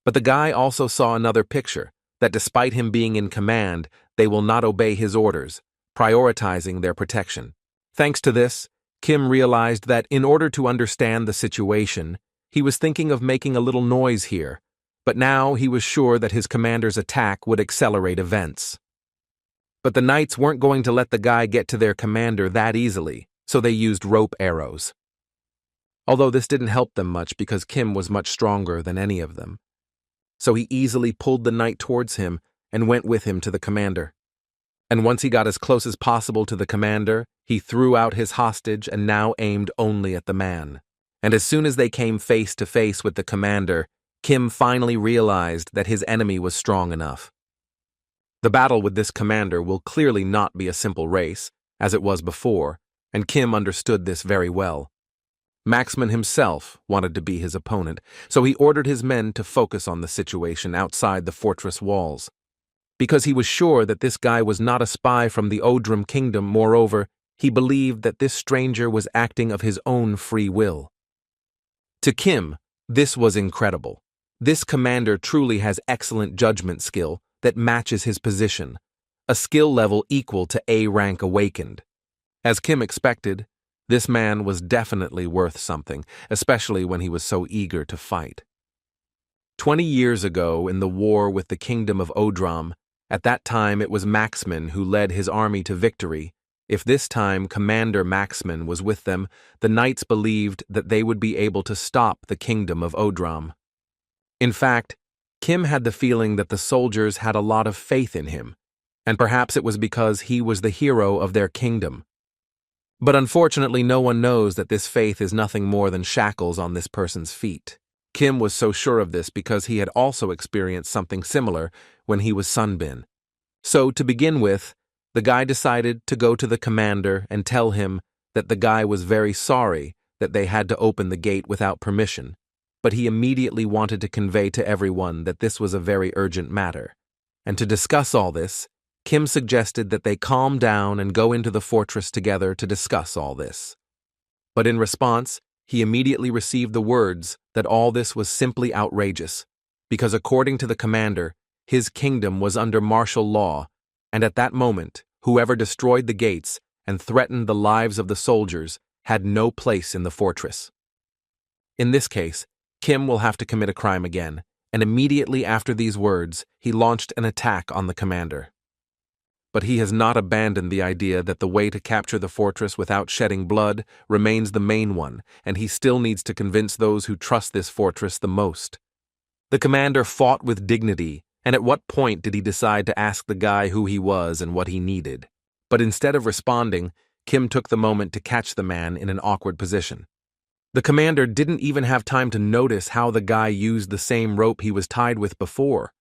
But the guy also saw another picture, that despite him being in command, they will not obey his orders, prioritizing their protection. Thanks to this, Kim realized that in order to understand the situation, he was thinking of making a little noise here, but now he was sure that his commander's attack would accelerate events. But the knights weren't going to let the guy get to their commander that easily, so they used rope arrows. Although this didn't help them much because Kim was much stronger than any of them. So he easily pulled the knight towards him and went with him to the commander. And once he got as close as possible to the commander, he threw out his hostage and now aimed only at the man. And as soon as they came face to face with the commander, Kim finally realized that his enemy was strong enough. The battle with this commander will clearly not be a simple race, as it was before, and Kim understood this very well. Maxman himself wanted to be his opponent, so he ordered his men to focus on the situation outside the fortress walls. Because he was sure that this guy was not a spy from the Odrum kingdom, moreover, he believed that this stranger was acting of his own free will. To Kim, this was incredible. This commander truly has excellent judgment skill that matches his position, a skill level equal to A rank awakened. As Kim expected, this man was definitely worth something, especially when he was so eager to fight. 20 years ago, in the war with the kingdom of Odrum, at that time it was Maxman who led his army to victory. If this time Commander Maxman was with them, the knights believed that they would be able to stop the kingdom of Odrum. In fact, Kim had the feeling that the soldiers had a lot of faith in him, and perhaps it was because he was the hero of their kingdom. But unfortunately, no one knows that this faith is nothing more than shackles on this person's feet. Kim was so sure of this because he had also experienced something similar when he was Sunbin. So, to begin with, the guy decided to go to the commander and tell him that the guy was very sorry that they had to open the gate without permission, but he immediately wanted to convey to everyone that this was a very urgent matter. And to discuss all this, Kim suggested that they calm down and go into the fortress together to discuss all this. But in response, he immediately received the words that all this was simply outrageous, because according to the commander, his kingdom was under martial law, and at that moment, whoever destroyed the gates and threatened the lives of the soldiers had no place in the fortress. In this case, Kim will have to commit a crime again, and immediately after these words, he launched an attack on the commander. But he has not abandoned the idea that the way to capture the fortress without shedding blood remains the main one, and he still needs to convince those who trust this fortress the most. The commander fought with dignity, and at what point did he decide to ask the guy who he was and what he needed? But instead of responding, Kim took the moment to catch the man in an awkward position. The commander didn't even have time to notice how the guy used the same rope he was tied with before.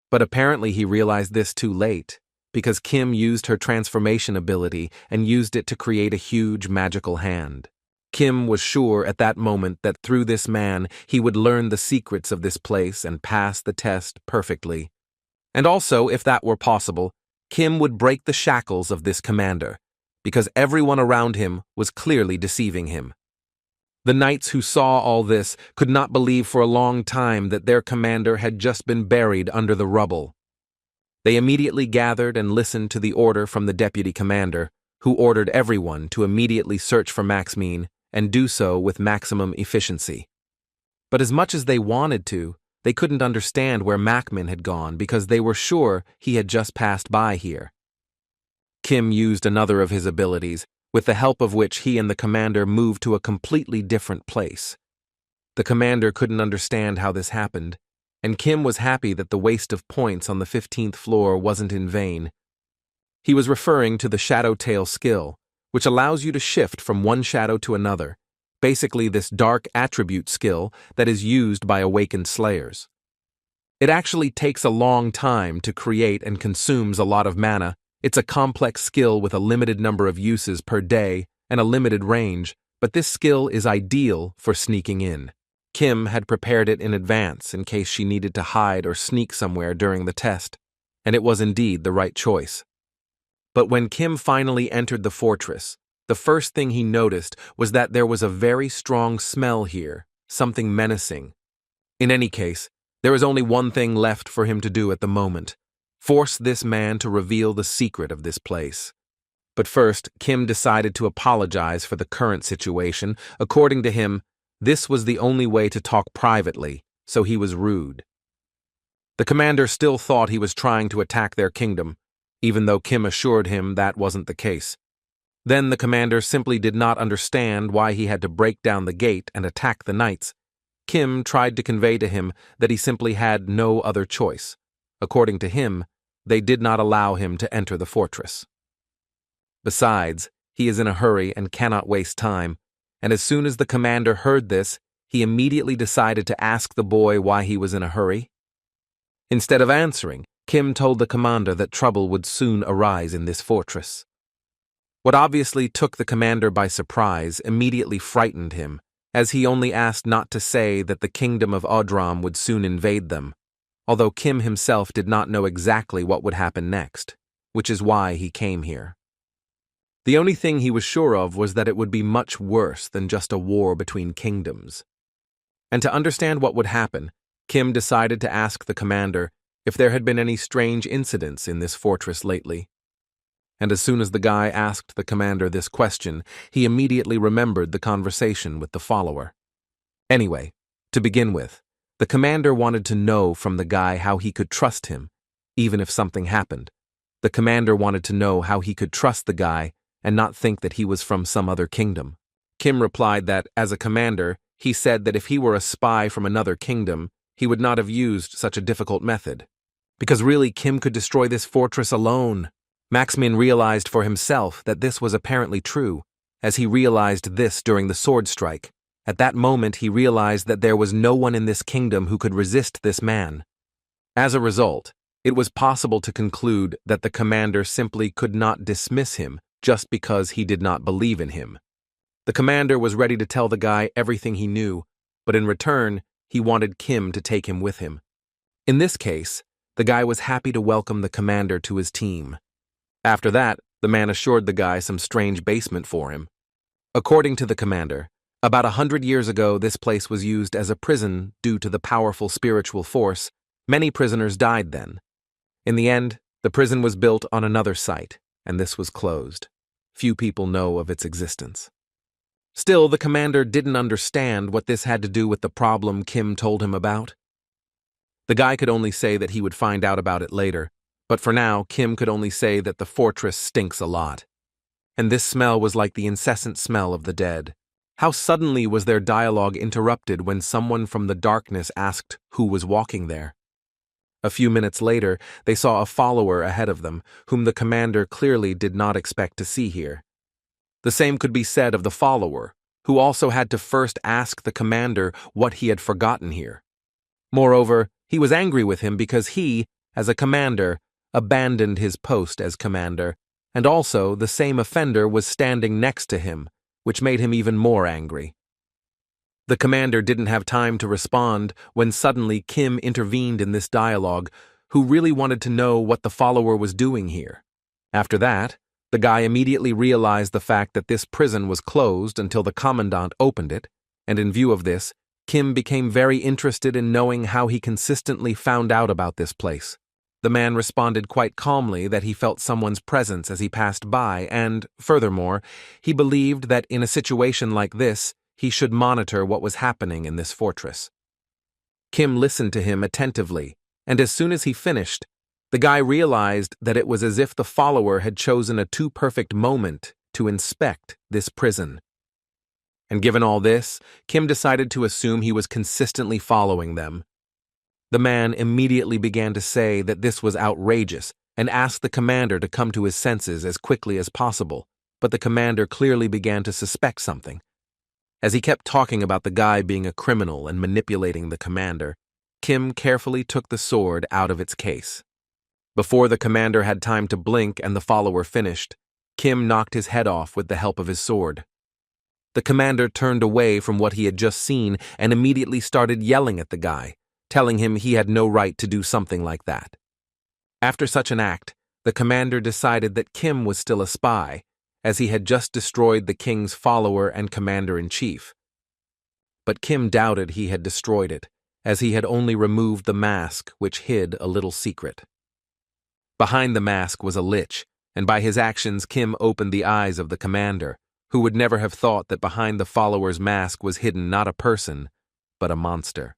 But apparently he realized this too late, because Kim used her transformation ability and used it to create a huge magical hand. Kim was sure at that moment that through this man he would learn the secrets of this place and pass the test perfectly. And also, if that were possible, Kim would break the shackles of this commander, because everyone around him was clearly deceiving him. The knights who saw all this could not believe for a long time that their commander had just been buried under the rubble. They immediately gathered and listened to the order from the deputy commander, who ordered everyone to immediately search for Maxmine and do so with maximum efficiency. But as much as they wanted to, they couldn't understand where Maxmine had gone because they were sure he had just passed by here. Kim used another of his abilities, with the help of which he and the commander moved to a completely different place. The commander couldn't understand how this happened, and Kim was happy that the waste of points on the 15th floor wasn't in vain. He was referring to the Shadow Tail skill, which allows you to shift from one shadow to another, basically this dark attribute skill that is used by awakened slayers. It actually takes a long time to create and consumes a lot of mana. It's a complex skill with a limited number of uses per day and a limited range, but this skill is ideal for sneaking in. Kim had prepared it in advance in case she needed to hide or sneak somewhere during the test, and it was indeed the right choice. But when Kim finally entered the fortress, the first thing he noticed was that there was a very strong smell here, something menacing. In any case, there is only one thing left for him to do at the moment: force this man to reveal the secret of this place. But first, Kim decided to apologize for the current situation. According to him, this was the only way to talk privately, so he was rude. The commander still thought he was trying to attack their kingdom, even though Kim assured him that wasn't the case. Then the commander simply did not understand why he had to break down the gate and attack the knights. Kim tried to convey to him that he simply had no other choice. According to him, they did not allow him to enter the fortress. Besides, he is in a hurry and cannot waste time, and as soon as the commander heard this, he immediately decided to ask the boy why he was in a hurry. Instead of answering, Kim told the commander that trouble would soon arise in this fortress. What obviously took the commander by surprise immediately frightened him, as he only asked not to say that the kingdom of Odram would soon invade them, although Kim himself did not know exactly what would happen next, which is why he came here. The only thing he was sure of was that it would be much worse than just a war between kingdoms. And to understand what would happen, Kim decided to ask the commander if there had been any strange incidents in this fortress lately. And as soon as the guy asked the commander this question, he immediately remembered the conversation with the follower. Anyway, to begin with, the commander wanted to know from the guy how he could trust him, even if something happened. The commander wanted to know how he could trust the guy and not think that he was from some other kingdom. Kim replied that, as a commander, he said that if he were a spy from another kingdom, he would not have used such a difficult method. Because really, Kim could destroy this fortress alone. Maxmine realized for himself that this was apparently true, as he realized this during the sword strike. At that moment, he realized that there was no one in this kingdom who could resist this man. As a result, it was possible to conclude that the commander simply could not dismiss him just because he did not believe in him. The commander was ready to tell the guy everything he knew, but in return, he wanted Kim to take him with him. In this case, the guy was happy to welcome the commander to his team. After that, the man assured the guy some strange basement for him. According to the commander, about 100 years ago this place was used as a prison due to the powerful spiritual force. Many prisoners died then. In the end, the prison was built on another site, and this was closed. Few people know of its existence. Still, the commander didn't understand what this had to do with the problem Kim told him about. The guy could only say that he would find out about it later, but for now, Kim could only say that the fortress stinks a lot. And this smell was like the incessant smell of the dead. How suddenly was their dialogue interrupted when someone from the darkness asked who was walking there? A few minutes later, they saw a follower ahead of them, whom the commander clearly did not expect to see here. The same could be said of the follower, who also had to first ask the commander what he had forgotten here. Moreover, he was angry with him because he, as a commander, abandoned his post as commander, and also the same offender was standing next to him, which made him even more angry. The commander didn't have time to respond when suddenly Kim intervened in this dialogue, who really wanted to know what the follower was doing here. After that, the guy immediately realized the fact that this prison was closed until the commandant opened it, and in view of this, Kim became very interested in knowing how he consistently found out about this place. The man responded quite calmly that he felt someone's presence as he passed by, and, furthermore, he believed that in a situation like this, he should monitor what was happening in this fortress. Kim listened to him attentively, and as soon as he finished, the guy realized that it was as if the follower had chosen a too perfect moment to inspect this prison. And given all this, Kim decided to assume he was consistently following them. The man immediately began to say that this was outrageous and asked the commander to come to his senses as quickly as possible, but the commander clearly began to suspect something. As he kept talking about the guy being a criminal and manipulating the commander, Kim carefully took the sword out of its case. Before the commander had time to blink and the follower finished, Kim knocked his head off with the help of his sword. The commander turned away from what he had just seen and immediately started yelling at the guy, telling him he had no right to do something like that. After such an act, the commander decided that Kim was still a spy, as he had just destroyed the king's follower and commander-in-chief. But Kim doubted he had destroyed it, as he had only removed the mask which hid a little secret. Behind the mask was a lich, and by his actions Kim opened the eyes of the commander, who would never have thought that behind the follower's mask was hidden not a person, but a monster.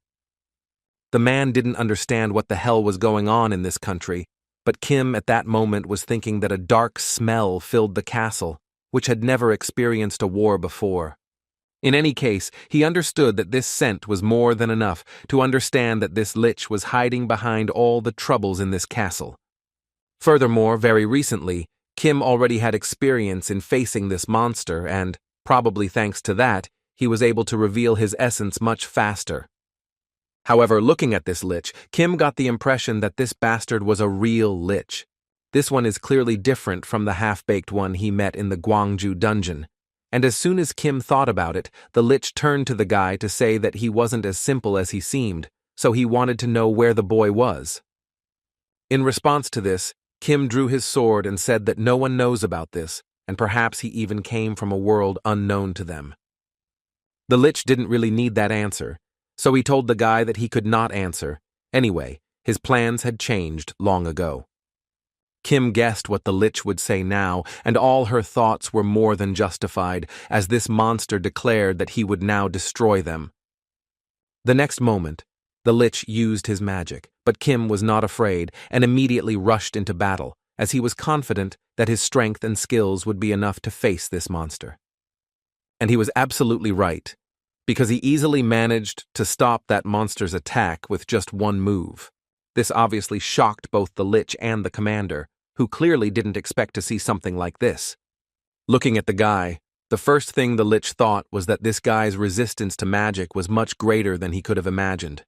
The man didn't understand what the hell was going on in this country, but Kim at that moment was thinking that a dark smell filled the castle, which had never experienced a war before. In any case, he understood that this scent was more than enough to understand that this lich was hiding behind all the troubles in this castle. Furthermore, very recently, Kim already had experience in facing this monster and, probably thanks to that, he was able to reveal his essence much faster. However, looking at this lich, Kim got the impression that this bastard was a real lich. This one is clearly different from the half-baked one he met in the Gwangju dungeon. And as soon as Kim thought about it, the lich turned to the guy to say that he wasn't as simple as he seemed, so he wanted to know where the boy was. In response to this, Kim drew his sword and said that no one knows about this, and perhaps he even came from a world unknown to them. The lich didn't really need that answer, so he told the guy that he could not answer. Anyway, his plans had changed long ago. Kim guessed what the lich would say now, and all her thoughts were more than justified, as this monster declared that he would now destroy them. The next moment, the lich used his magic, but Kim was not afraid and immediately rushed into battle, as he was confident that his strength and skills would be enough to face this monster. And he was absolutely right, because he easily managed to stop that monster's attack with just one move. This obviously shocked both the lich and the commander, who clearly didn't expect to see something like this. Looking at the guy, the first thing the lich thought was that this guy's resistance to magic was much greater than he could have imagined.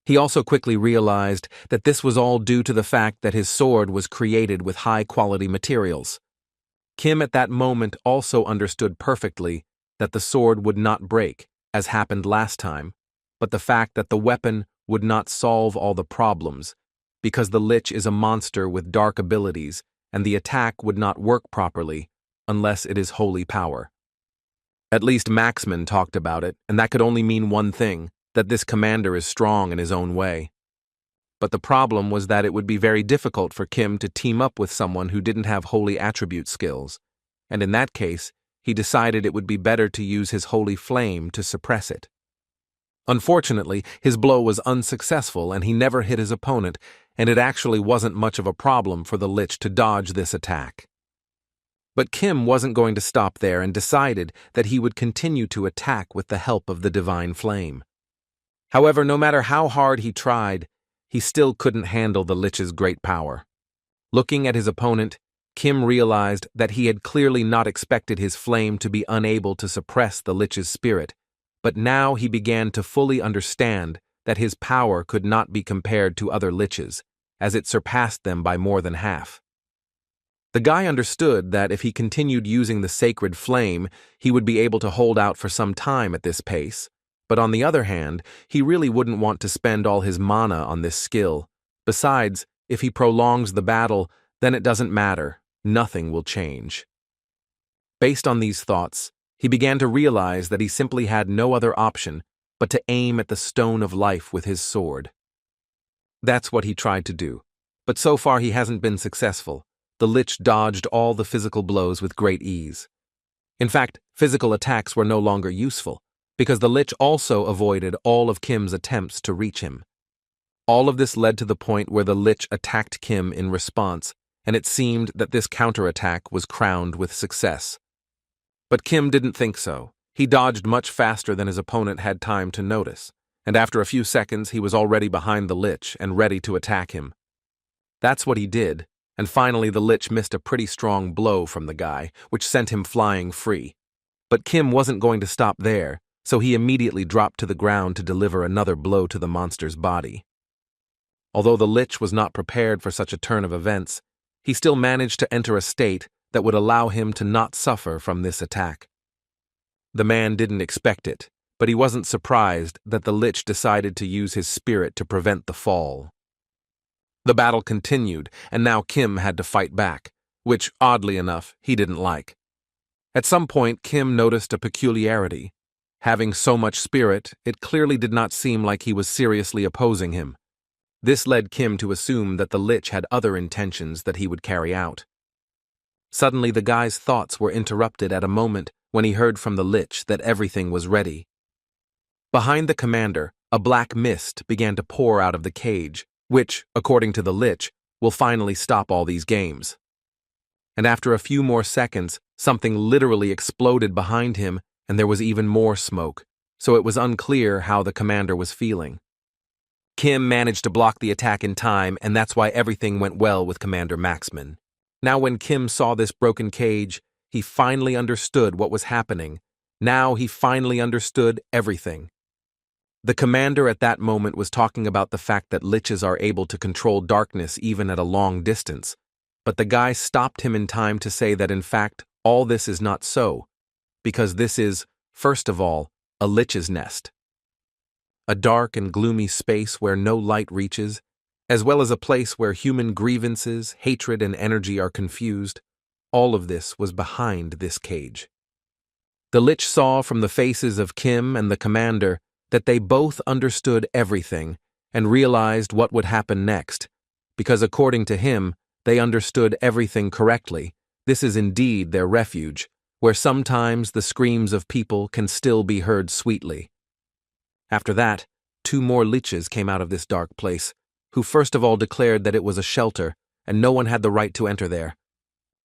He also quickly realized that this was all due to the fact that his sword was created with high-quality materials. Kim at that moment also understood perfectly that the sword would not break, as happened last time, but the fact that the weapon would not solve all the problems, because the lich is a monster with dark abilities, and the attack would not work properly unless it is holy power. At least Maxman talked about it, and that could only mean one thing, that this commander is strong in his own way. But the problem was that it would be very difficult for Kim to team up with someone who didn't have holy attribute skills, and in that case, he decided it would be better to use his holy flame to suppress it. Unfortunately, his blow was unsuccessful and he never hit his opponent, and it actually wasn't much of a problem for the lich to dodge this attack. But Kim wasn't going to stop there and decided that he would continue to attack with the help of the divine flame. However, no matter how hard he tried, he still couldn't handle the lich's great power. Looking at his opponent, Kim realized that he had clearly not expected his flame to be unable to suppress the lich's spirit, but now he began to fully understand that his power could not be compared to other liches, as it surpassed them by more than half. The guy understood that if he continued using the sacred flame, he would be able to hold out for some time at this pace, but on the other hand, he really wouldn't want to spend all his mana on this skill. Besides, if he prolongs the battle, then it doesn't matter, nothing will change. Based on these thoughts, He began to realize that he simply had no other option but to aim at the stone of life with his sword. That's what he tried to do, but so far he hasn't been successful. The Lich dodged all the physical blows with great ease. In fact, physical attacks were no longer useful, because the Lich also avoided all of Kim's attempts to reach him. All of this led to the point where the Lich attacked Kim in response, and it seemed that this counterattack was crowned with success. But Kim didn't think so. He dodged much faster than his opponent had time to notice, and after a few seconds he was already behind the Lich and ready to attack him. That's what he did, and finally the Lich missed a pretty strong blow from the guy, which sent him flying free. But Kim wasn't going to stop there, so he immediately dropped to the ground to deliver another blow to the monster's body. Although the Lich was not prepared for such a turn of events, he still managed to enter a state that would allow him to not suffer from this attack. The man didn't expect it, but he wasn't surprised that the Lich decided to use his spirit to prevent the fall. The battle continued, and now Kim had to fight back, which, oddly enough, he didn't like. At some point, Kim noticed a peculiarity. Having so much spirit, it clearly did not seem like he was seriously opposing him. This led Kim to assume that the Lich had other intentions that he would carry out. Suddenly, the guy's thoughts were interrupted at a moment when he heard from the Lich that everything was ready. Behind the commander, a black mist began to pour out of the cage, which, according to the Lich, will finally stop all these games. And after a few more seconds, something literally exploded behind him, and there was even more smoke, so it was unclear how the commander was feeling. Kim managed to block the attack in time, and that's why everything went well with Commander Maxman. Now when Kim saw this broken cage, he finally understood what was happening. Now he finally understood everything. The commander at that moment was talking about the fact that Liches are able to control darkness even at a long distance, but the guy stopped him in time to say that in fact all this is not so, because this is, first of all, a Lich's nest. A dark and gloomy space where no light reaches, as well as a place where human grievances, hatred, and energy are confused. All of this was behind this cage. The Lich saw from the faces of Kim and the commander that they both understood everything and realized what would happen next, because according to him, they understood everything correctly. This is indeed their refuge, where sometimes the screams of people can still be heard sweetly. After that, 2 more Liches came out of this dark place, who first of all declared that it was a shelter and no one had the right to enter there.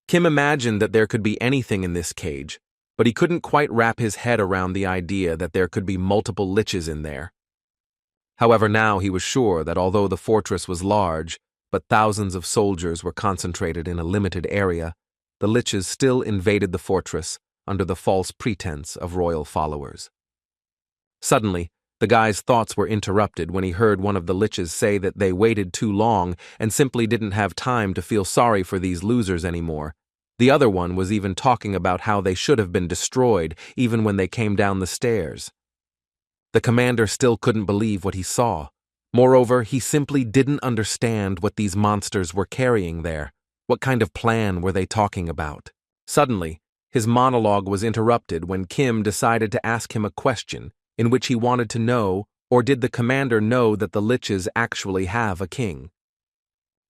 Kim imagined that there could be anything in this cage, but he couldn't quite wrap his head around the idea that there could be multiple Liches in there. However, now he was sure that although the fortress was large, but thousands of soldiers were concentrated in a limited area, the Liches still invaded the fortress under the false pretense of royal followers. Suddenly, the guy's thoughts were interrupted when he heard one of the Liches say that they waited too long and simply didn't have time to feel sorry for these losers anymore. The other one was even talking about how they should have been destroyed even when they came down the stairs. The commander still couldn't believe what he saw. Moreover, he simply didn't understand what these monsters were carrying there. What kind of plan were they talking about? Suddenly, his monologue was interrupted when Kim decided to ask him a question in which he wanted to know, or did the commander know that the Liches actually have a king?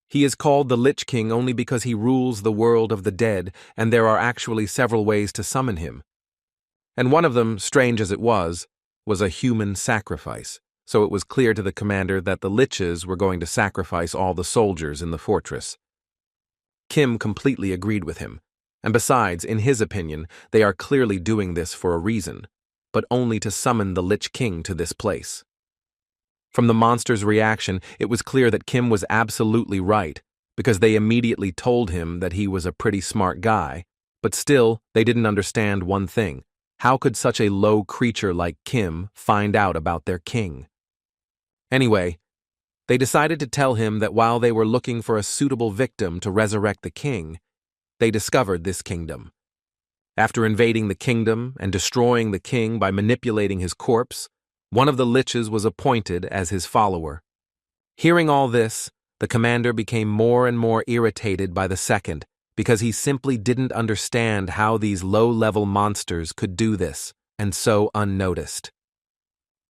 He is called the Lich King only because he rules the world of the dead, and there are actually several ways to summon him. And one of them, strange as it was a human sacrifice, so it was clear to the commander that the Liches were going to sacrifice all the soldiers in the fortress. Kim completely agreed with him, and besides, in his opinion, they are clearly doing this for a reason, but only to summon the Lich King to this place. From the monster's reaction, it was clear that Kim was absolutely right, because they immediately told him that he was a pretty smart guy, but still, they didn't understand one thing. How could such a low creature like Kim find out about their king? Anyway, they decided to tell him that while they were looking for a suitable victim to resurrect the king, they discovered this kingdom. After invading the kingdom and destroying the king by manipulating his corpse, one of the Liches was appointed as his follower. Hearing all this, the commander became more and more irritated by the second, because he simply didn't understand how these low-level monsters could do this, and so unnoticed.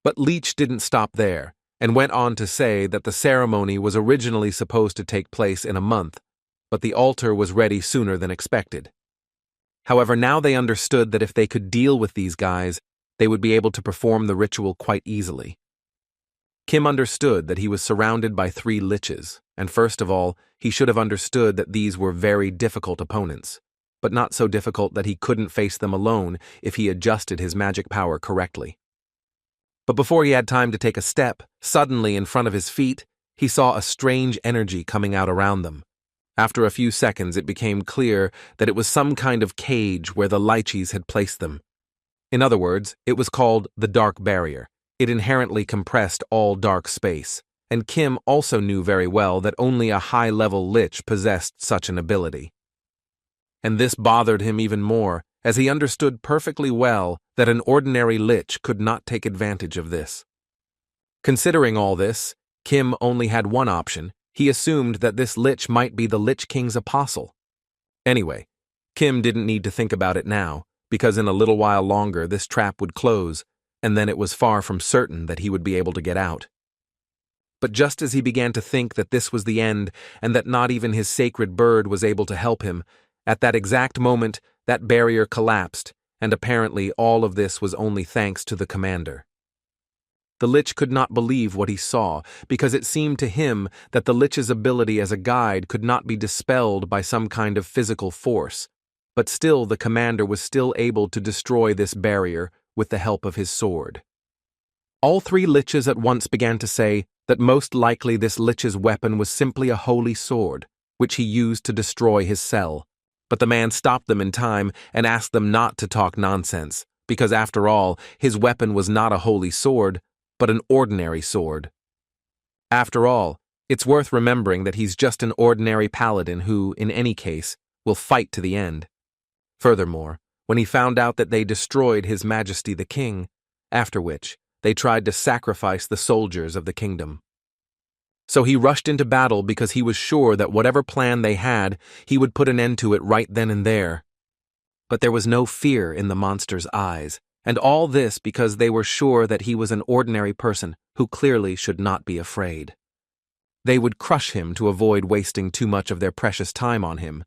But Leech didn't stop there, and went on to say that the ceremony was originally supposed to take place in a month, but the altar was ready sooner than expected. However, now they understood that if they could deal with these guys, they would be able to perform the ritual quite easily. Kim understood that he was surrounded by 3 liches, and first of all, he should have understood that these were very difficult opponents, but not so difficult that he couldn't face them alone if he adjusted his magic power correctly. But before he had time to take a step, suddenly in front of his feet, he saw a strange energy coming out around them. After a few seconds, it became clear that it was some kind of cage where the liches had placed them. In other words, it was called the Dark Barrier. It inherently compressed all dark space, and Kim also knew very well that only a high-level lich possessed such an ability. And this bothered him even more, as he understood perfectly well that an ordinary lich could not take advantage of this. Considering all this, Kim only had one option. He assumed that this lich might be the Lich King's apostle. Anyway, Kim didn't need to think about it now, because in a little while longer this trap would close, and then it was far from certain that he would be able to get out. But just as he began to think that this was the end, and that not even his sacred bird was able to help him, at that exact moment, that barrier collapsed, and apparently all of this was only thanks to the commander. The lich could not believe what he saw, because it seemed to him that the lich's ability as a guide could not be dispelled by some kind of physical force, but still the commander was still able to destroy this barrier with the help of his sword. All 3 liches at once began to say that most likely this lich's weapon was simply a holy sword, which he used to destroy his cell. But the man stopped them in time and asked them not to talk nonsense, because after all, his weapon was not a holy sword, but an ordinary sword. After all, it's worth remembering that he's just an ordinary paladin who, in any case, will fight to the end. Furthermore, when he found out that they destroyed His Majesty the King, after which they tried to sacrifice the soldiers of the kingdom. So he rushed into battle because he was sure that whatever plan they had, he would put an end to it right then and there. But there was no fear in the monster's eyes, and all this because they were sure that he was an ordinary person who clearly should not be afraid. They would crush him to avoid wasting too much of their precious time on him.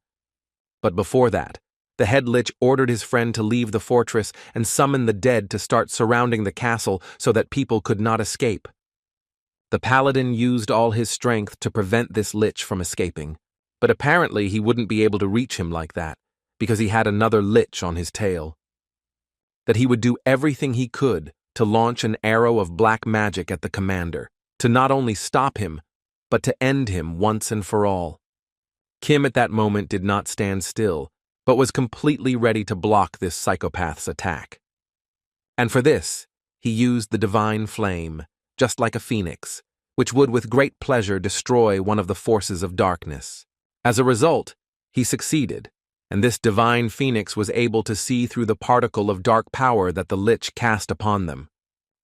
But before that, the head lich ordered his friend to leave the fortress and summon the dead to start surrounding the castle so that people could not escape. The paladin used all his strength to prevent this lich from escaping, but apparently he wouldn't be able to reach him like that, because he had another lich on his tail. That he would do everything he could to launch an arrow of black magic at the commander, to not only stop him, but to end him once and for all. Kim at that moment did not stand still, but was completely ready to block this psychopath's attack. And for this, he used the divine flame, just like a phoenix, which would with great pleasure destroy one of the forces of darkness. As a result, he succeeded, and this divine phoenix was able to see through the particle of dark power that the lich cast upon them.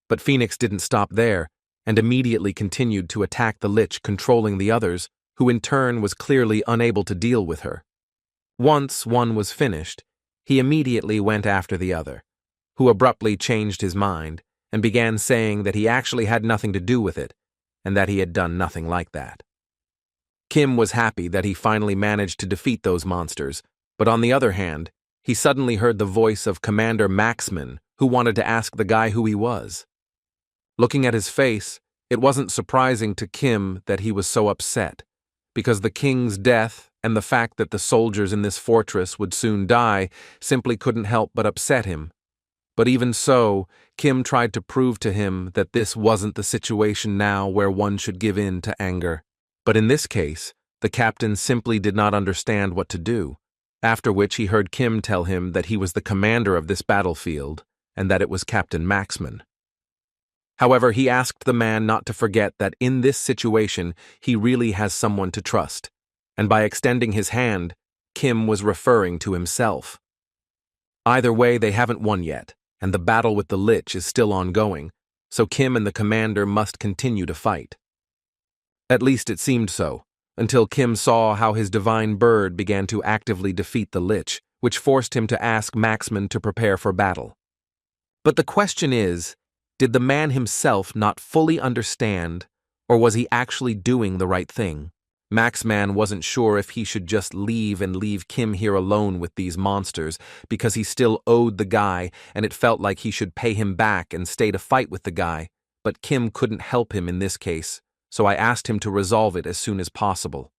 But Phoenix didn't stop there, and immediately continued to attack the lich controlling the others, who in turn was clearly unable to deal with her. Once one was finished, he immediately went after the other, who abruptly changed his mind and began saying that he actually had nothing to do with it, and that he had done nothing like that. Kim was happy that he finally managed to defeat those monsters, but on the other hand, he suddenly heard the voice of Commander Maxman, who wanted to ask the guy who he was. Looking at his face, it wasn't surprising to Kim that he was so upset, because the king's death and the fact that the soldiers in this fortress would soon die simply couldn't help but upset him. But even so, Kim tried to prove to him that this wasn't the situation now where one should give in to anger. But in this case, the captain simply did not understand what to do, after which he heard Kim tell him that he was the commander of this battlefield and that it was Captain Maxman. However, he asked the man not to forget that in this situation he really has someone to trust, and by extending his hand, Kim was referring to himself. Either way, they haven't won yet, and the battle with the lich is still ongoing, so Kim and the commander must continue to fight. At least it seemed so, until Kim saw how his divine bird began to actively defeat the Lich, which forced him to ask Maxman to prepare for battle. But the question is, did the man himself not fully understand, or was he actually doing the right thing? Maxman wasn't sure if he should just leave Kim here alone with these monsters, because he still owed the guy and it felt like he should pay him back and stay to fight with the guy, but Kim couldn't help him in this case, so I asked him to resolve it as soon as possible.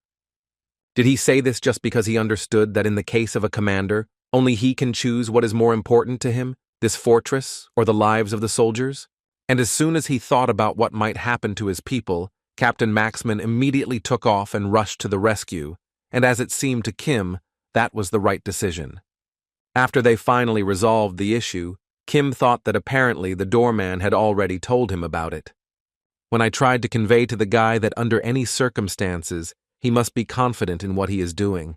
Did he say this just because he understood that in the case of a commander, only he can choose what is more important to him, this fortress or the lives of the soldiers? And as soon as he thought about what might happen to his people, Captain Maxman immediately took off and rushed to the rescue, and as it seemed to Kim, that was the right decision. After they finally resolved the issue, Kim thought that apparently the doorman had already told him about it. When I tried to convey to the guy that under any circumstances, he must be confident in what he is doing.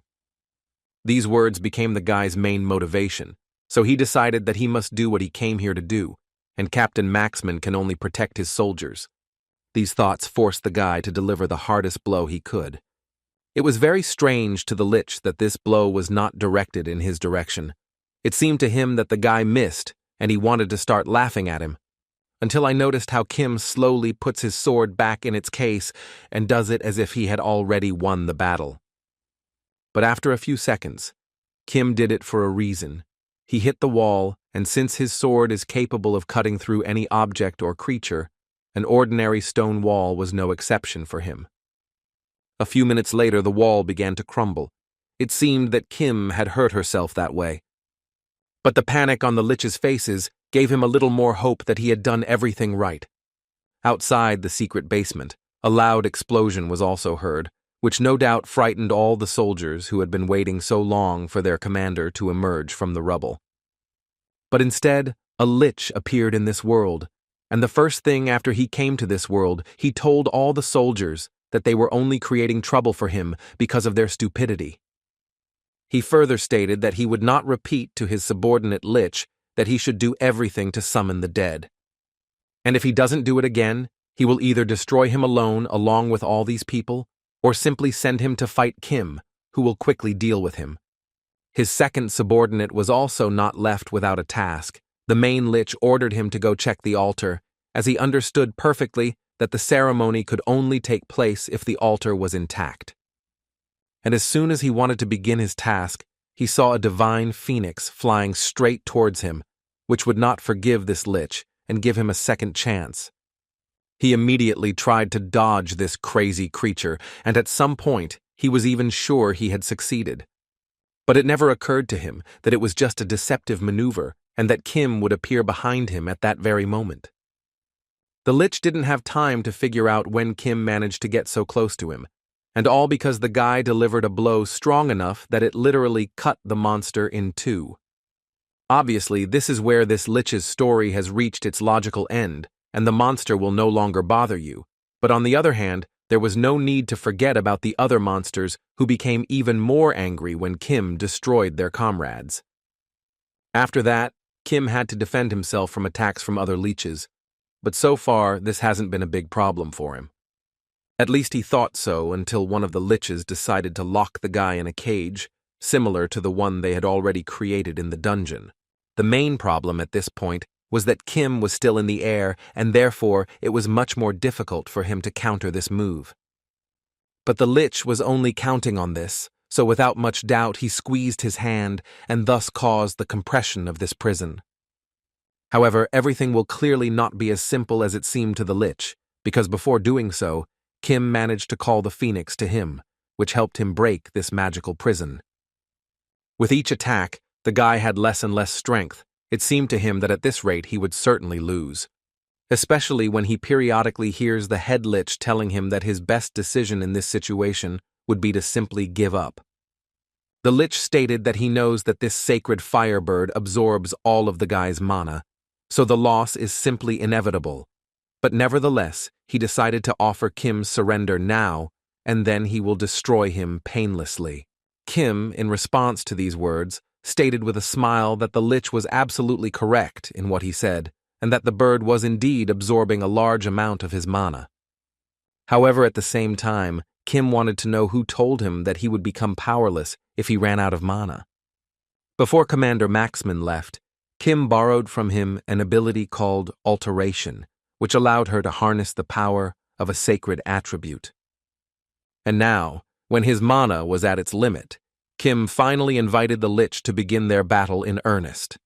These words became the guy's main motivation, so he decided that he must do what he came here to do, and Captain Maxman can only protect his soldiers. These thoughts forced the guy to deliver the hardest blow he could. It was very strange to the Lich that this blow was not directed in his direction. It seemed to him that the guy missed, and he wanted to start laughing at him, until I noticed how Kim slowly puts his sword back in its case and does it as if he had already won the battle. But after a few seconds, Kim did it for a reason. He hit the wall, and since his sword is capable of cutting through any object or creature, an ordinary stone wall was no exception for him. A few minutes later, the wall began to crumble. It seemed that Kim had hurt herself that way. But the panic on the Lich's faces gave him a little more hope that he had done everything right. Outside the secret basement, a loud explosion was also heard, which no doubt frightened all the soldiers who had been waiting so long for their commander to emerge from the rubble. But instead, a Lich appeared in this world, and the first thing after he came to this world, he told all the soldiers that they were only creating trouble for him because of their stupidity. He further stated that he would not repeat to his subordinate Lich that he should do everything to summon the dead. And if he doesn't do it again, he will either destroy him alone along with all these people, or simply send him to fight Kim, who will quickly deal with him. His second subordinate was also not left without a task. The main Lich ordered him to go check the altar, as he understood perfectly that the ceremony could only take place if the altar was intact. And as soon as he wanted to begin his task, he saw a divine phoenix flying straight towards him, which would not forgive this Lich and give him a second chance. He immediately tried to dodge this crazy creature, and at some point, he was even sure he had succeeded. But it never occurred to him that it was just a deceptive maneuver, and that Kim would appear behind him at that very moment. The Lich didn't have time to figure out when Kim managed to get so close to him, and all because the guy delivered a blow strong enough that it literally cut the monster in two. Obviously, this is where this Lich's story has reached its logical end, and the monster will no longer bother you. But on the other hand, there was no need to forget about the other monsters who became even more angry when Kim destroyed their comrades. After that, Kim had to defend himself from attacks from other leeches, but so far this hasn't been a big problem for him. At least he thought so until one of the liches decided to lock the guy in a cage, similar to the one they had already created in the dungeon. The main problem at this point was that Kim was still in the air, and therefore it was much more difficult for him to counter this move. But the Lich was only counting on this, so without much doubt he squeezed his hand and thus caused the compression of this prison. However, everything will clearly not be as simple as it seemed to the Lich, because before doing so, Kim managed to call the Phoenix to him, which helped him break this magical prison. With each attack, the guy had less and less strength. It seemed to him that at this rate he would certainly lose, especially when he periodically hears the head Lich telling him that his best decision in this situation would be to simply give up. The Lich stated that he knows that this sacred firebird absorbs all of the guy's mana, so the loss is simply inevitable. But nevertheless, he decided to offer Kim surrender now, and then he will destroy him painlessly. Kim, in response to these words, stated with a smile that the Lich was absolutely correct in what he said, and that the bird was indeed absorbing a large amount of his mana. However, at the same time, Kim wanted to know who told him that he would become powerless if he ran out of mana. Before Commander Maxman left, Kim borrowed from him an ability called Alteration, which allowed her to harness the power of a sacred attribute. And now, when his mana was at its limit, Kim finally invited the Lich to begin their battle in earnest.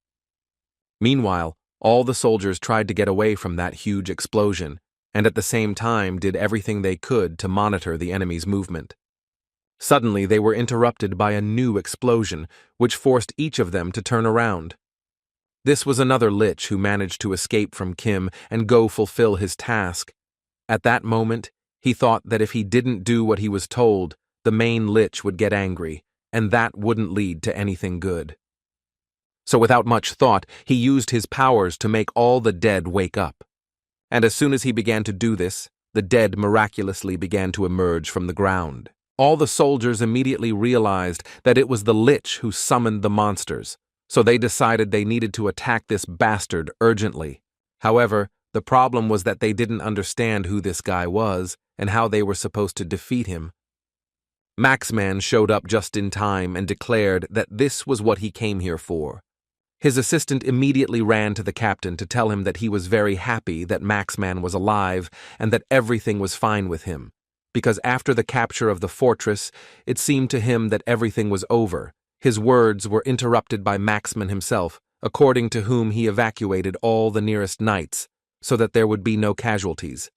Meanwhile, all the soldiers tried to get away from that huge explosion, and at the same time did everything they could to monitor the enemy's movement. Suddenly, they were interrupted by a new explosion, which forced each of them to turn around. This was another Lich who managed to escape from Kim and go fulfill his task. At that moment, he thought that if he didn't do what he was told, the main Lich would get angry, and that wouldn't lead to anything good. So without much thought, he used his powers to make all the dead wake up. And as soon as he began to do this, the dead miraculously began to emerge from the ground. All the soldiers immediately realized that it was the Lich who summoned the monsters, so they decided they needed to attack this bastard urgently. However, the problem was that they didn't understand who this guy was and how they were supposed to defeat him. Maxman showed up just in time and declared that this was what he came here for. His assistant immediately ran to the captain to tell him that he was very happy that Maxman was alive and that everything was fine with him, because after the capture of the fortress, it seemed to him that everything was over. His words were interrupted by Maxman himself, according to whom he evacuated all the nearest knights, so that there would be no casualties.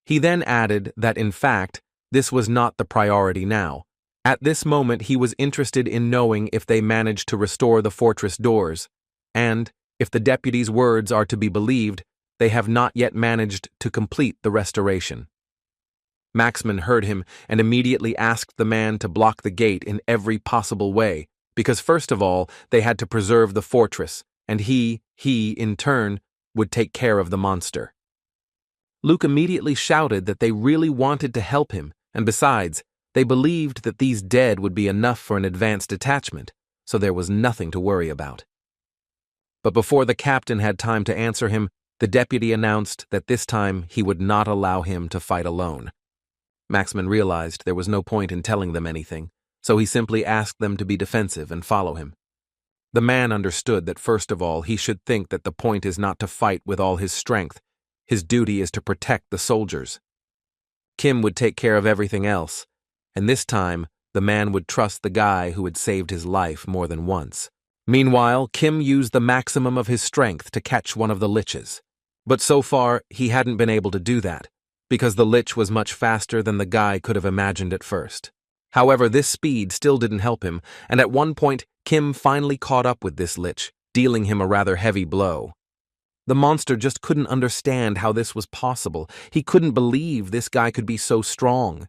He then added that, in fact, this was not the priority now. At this moment, he was interested in knowing if they managed to restore the fortress doors, and, if the deputy's words are to be believed, they have not yet managed to complete the restoration. Maxman heard him and immediately asked the man to block the gate in every possible way, because first of all, they had to preserve the fortress, and he, in turn, would take care of the monster. Luke immediately shouted that they really wanted to help him, and besides, they believed that these dead would be enough for an advanced detachment, so there was nothing to worry about. But before the captain had time to answer him, the deputy announced that this time he would not allow him to fight alone. Maxman realized there was no point in telling them anything, so he simply asked them to be defensive and follow him. The man understood that first of all he should think that the point is not to fight with all his strength. His duty is to protect the soldiers. Kim would take care of everything else, and this time the man would trust the guy who had saved his life more than once. Meanwhile, Kim used the maximum of his strength to catch one of the liches. But so far, he hadn't been able to do that, because the lich was much faster than the guy could have imagined at first. However, this speed still didn't help him, and at one point, Kim finally caught up with this lich, dealing him a rather heavy blow. The monster just couldn't understand how this was possible. He couldn't believe this guy could be so strong.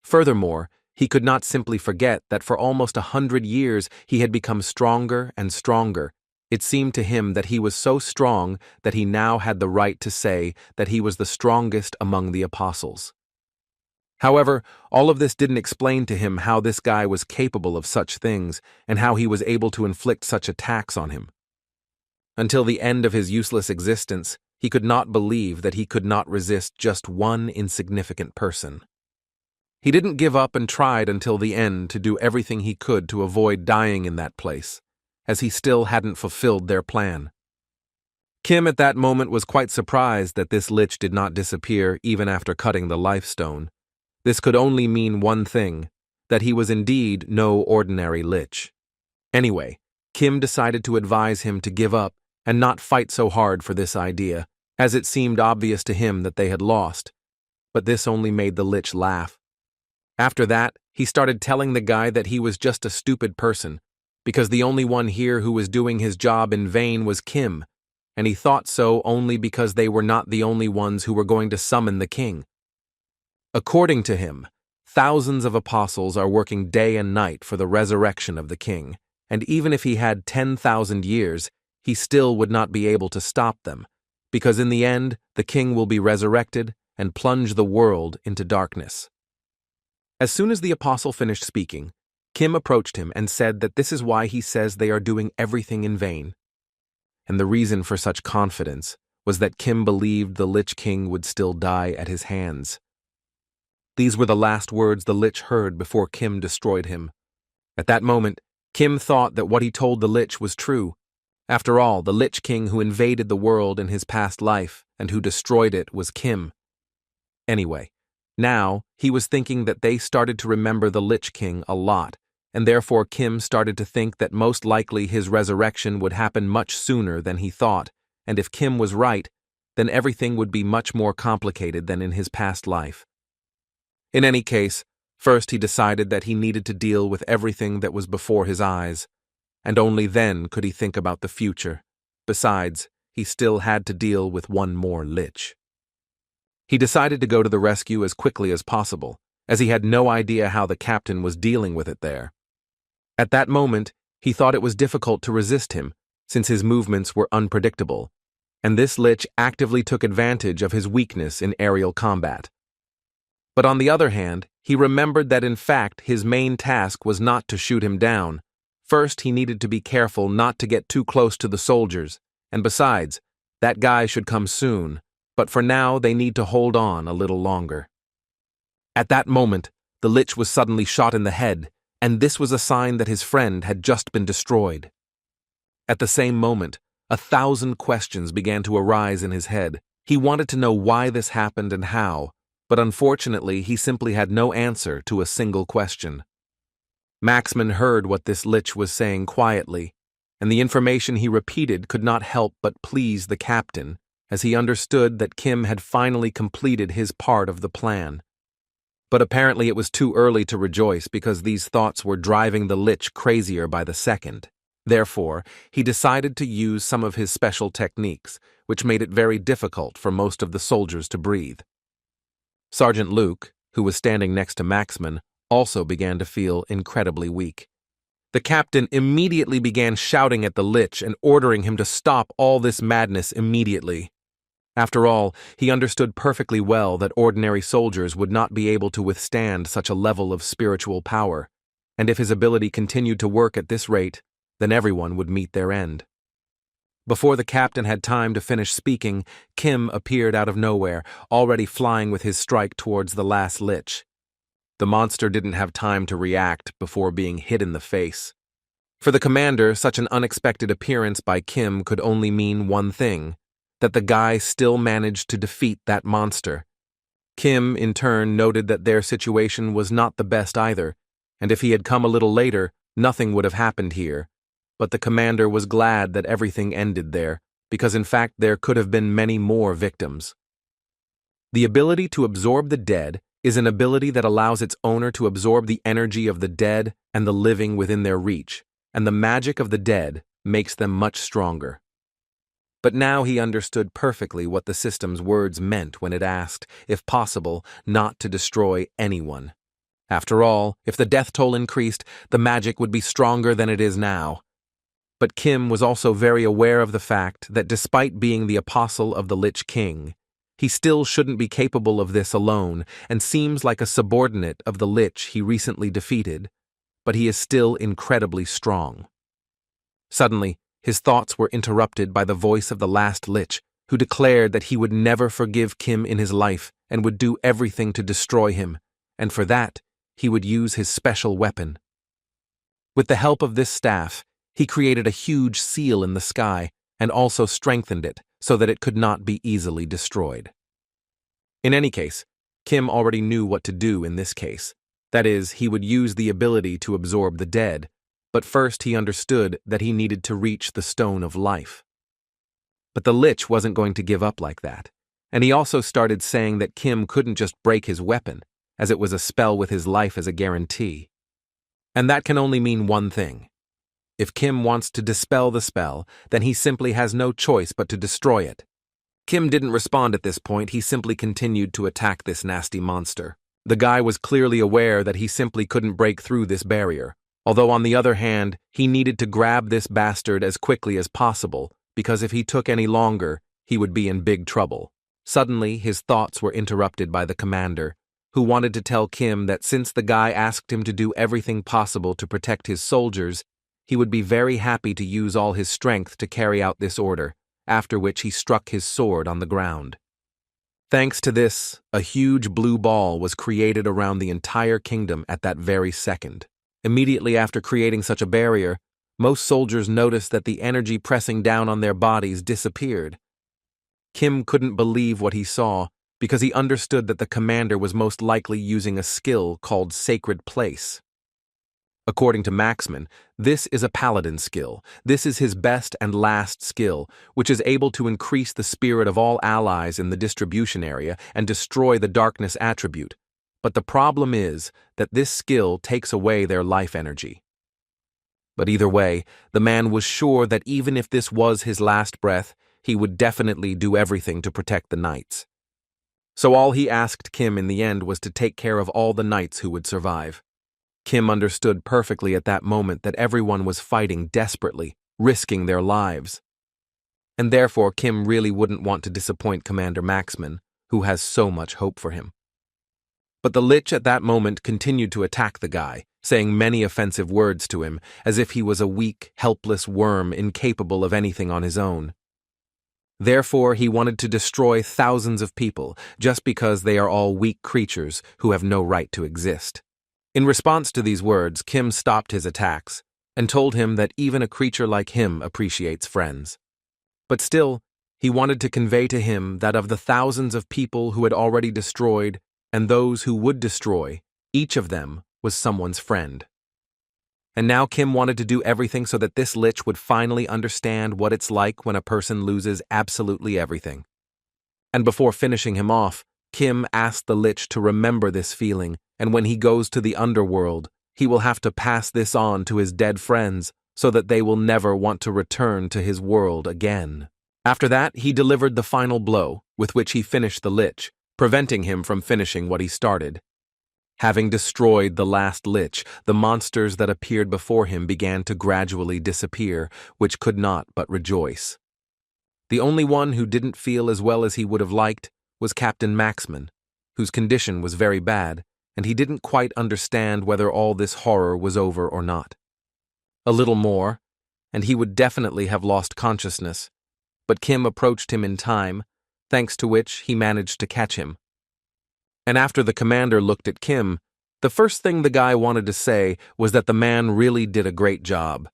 Furthermore, he could not simply forget that for almost 100 years he had become stronger and stronger. It seemed to him that he was so strong that he now had the right to say that he was the strongest among the apostles. However, all of this didn't explain to him how this guy was capable of such things and how he was able to inflict such attacks on him. Until the end of his useless existence, he could not believe that he could not resist just one insignificant person. He didn't give up and tried until the end to do everything he could to avoid dying in that place, as he still hadn't fulfilled their plan. Kim at that moment was quite surprised that this lich did not disappear even after cutting the life stone. This could only mean one thing, that he was indeed no ordinary lich. Anyway, Kim decided to advise him to give up and not fight so hard for this idea, as it seemed obvious to him that they had lost. But this only made the lich laugh. After that, he started telling the guy that he was just a stupid person, because the only one here who was doing his job in vain was Kim, and he thought so only because they were not the only ones who were going to summon the king. According to him, thousands of apostles are working day and night for the resurrection of the king, and even if he had 10,000 years, he still would not be able to stop them, because in the end, the king will be resurrected and plunge the world into darkness. As soon as the apostle finished speaking, Kim approached him and said that this is why he says they are doing everything in vain. And the reason for such confidence was that Kim believed the Lich King would still die at his hands. These were the last words the Lich heard before Kim destroyed him. At that moment, Kim thought that what he told the Lich was true. After all, the Lich King who invaded the world in his past life and who destroyed it was Kim. Anyway, now he was thinking that they started to remember the Lich King a lot, and therefore Kim started to think that most likely his resurrection would happen much sooner than he thought, and if Kim was right, then everything would be much more complicated than in his past life. In any case, first he decided that he needed to deal with everything that was before his eyes, and only then could he think about the future. Besides, he still had to deal with one more Lich. He decided to go to the rescue as quickly as possible, as he had no idea how the captain was dealing with it there. At that moment, he thought it was difficult to resist him, since his movements were unpredictable, and this Lich actively took advantage of his weakness in aerial combat. But on the other hand, he remembered that in fact his main task was not to shoot him down. First, he needed to be careful not to get too close to the soldiers, and besides, that guy should come soon, but for now they need to hold on a little longer. At that moment, the Lich was suddenly shot in the head, and this was a sign that his friend had just been destroyed. At the same moment, 1,000 questions began to arise in his head. He wanted to know why this happened and how, but unfortunately he simply had no answer to a single question. Maxman heard what this Lich was saying quietly, and the information he repeated could not help but please the captain, as he understood that Kim had finally completed his part of the plan. But apparently it was too early to rejoice because these thoughts were driving the Lich crazier by the second. Therefore, he decided to use some of his special techniques, which made it very difficult for most of the soldiers to breathe. Sergeant Luke, who was standing next to Maxman, also began to feel incredibly weak. The captain immediately began shouting at the Lich and ordering him to stop all this madness immediately. After all, he understood perfectly well that ordinary soldiers would not be able to withstand such a level of spiritual power, and if his ability continued to work at this rate, then everyone would meet their end. Before the captain had time to finish speaking, Kim appeared out of nowhere, already flying with his strike towards the last Lich. The monster didn't have time to react before being hit in the face. For the commander, such an unexpected appearance by Kim could only mean one thing, that the guy still managed to defeat that monster. Kim, in turn, noted that their situation was not the best either, and if he had come a little later, nothing would have happened here. But the commander was glad that everything ended there, because in fact there could have been many more victims. The ability to absorb the dead is an ability that allows its owner to absorb the energy of the dead and the living within their reach, and the magic of the dead makes them much stronger. But now he understood perfectly what the system's words meant when it asked, if possible, not to destroy anyone. After all, if the death toll increased, the magic would be stronger than it is now. But Kim was also very aware of the fact that despite being the apostle of the Lich King, he still shouldn't be capable of this alone and seems like a subordinate of the Lich he recently defeated, but he is still incredibly strong. Suddenly, his thoughts were interrupted by the voice of the last Lich, who declared that he would never forgive Kim in his life and would do everything to destroy him, and for that, he would use his special weapon. With the help of this staff, he created a huge seal in the sky and also strengthened it so that it could not be easily destroyed. In any case, Kim already knew what to do in this case. That is, he would use the ability to absorb the dead, but first he understood that he needed to reach the Stone of Life. But the Lich wasn't going to give up like that, and he also started saying that Kim couldn't just break his weapon, as it was a spell with his life as a guarantee. And that can only mean one thing. If Kim wants to dispel the spell, then he simply has no choice but to destroy it. Kim didn't respond at this point, he simply continued to attack this nasty monster. The guy was clearly aware that he simply couldn't break through this barrier, although on the other hand, he needed to grab this bastard as quickly as possible, because if he took any longer, he would be in big trouble. Suddenly, his thoughts were interrupted by the commander, who wanted to tell Kim that since the guy asked him to do everything possible to protect his soldiers, he would be very happy to use all his strength to carry out this order, after which he struck his sword on the ground. Thanks to this, a huge blue ball was created around the entire kingdom at that very second. Immediately after creating such a barrier, most soldiers noticed that the energy pressing down on their bodies disappeared. Kim couldn't believe what he saw because he understood that the commander was most likely using a skill called Sacred Place. According to Maxman, this is a paladin skill. This is his best and last skill, which is able to increase the spirit of all allies in the distribution area and destroy the darkness attribute. But the problem is that this skill takes away their life energy. But either way, the man was sure that even if this was his last breath, he would definitely do everything to protect the knights. So all he asked Kim in the end was to take care of all the knights who would survive. Kim understood perfectly at that moment that everyone was fighting desperately, risking their lives. And therefore Kim really wouldn't want to disappoint Commander Maxman, who has so much hope for him. But the Lich at that moment continued to attack the guy, saying many offensive words to him, as if he was a weak, helpless worm incapable of anything on his own. Therefore, he wanted to destroy thousands of people just because they are all weak creatures who have no right to exist. In response to these words, Kim stopped his attacks and told him that even a creature like him appreciates friends. But still, he wanted to convey to him that of the thousands of people who had already destroyed and those who would destroy, each of them was someone's friend. And now Kim wanted to do everything so that this Lich would finally understand what it's like when a person loses absolutely everything. And before finishing him off, Kim asked the Lich to remember this feeling, and when he goes to the underworld, he will have to pass this on to his dead friends so that they will never want to return to his world again. After that, he delivered the final blow, with which he finished the Lich, preventing him from finishing what he started. Having destroyed the last Lich, the monsters that appeared before him began to gradually disappear, which could not but rejoice. The only one who didn't feel as well as he would have liked was Captain Maxman, whose condition was very bad, and he didn't quite understand whether all this horror was over or not. A little more, and he would definitely have lost consciousness, but Kim approached him in time, thanks to which he managed to catch him. And after the commander looked at Kim, the first thing the guy wanted to say was that the man really did a great job.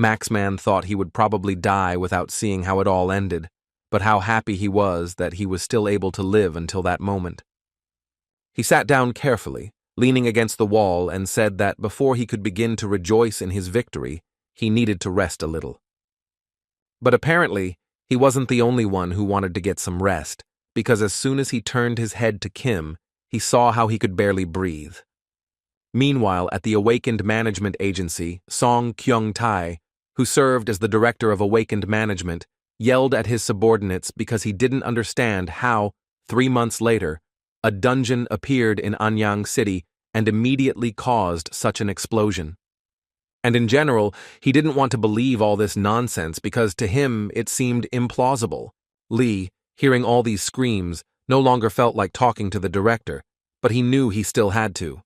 Maxman thought he would probably die without seeing how it all ended, but how happy he was that he was still able to live until that moment. He sat down carefully, leaning against the wall, and said that before he could begin to rejoice in his victory, he needed to rest a little. But apparently, he wasn't the only one who wanted to get some rest, because as soon as he turned his head to Kim, he saw how he could barely breathe. Meanwhile, at the Awakened Management Agency, Song Kyung-tae, who served as the director of Awakened Management, yelled at his subordinates because he didn't understand how, 3 months later, a dungeon appeared in Anyang City and immediately caused such an explosion. And in general, he didn't want to believe all this nonsense because to him it seemed implausible. Lee, hearing all these screams, no longer felt like talking to the director, but he knew he still had to.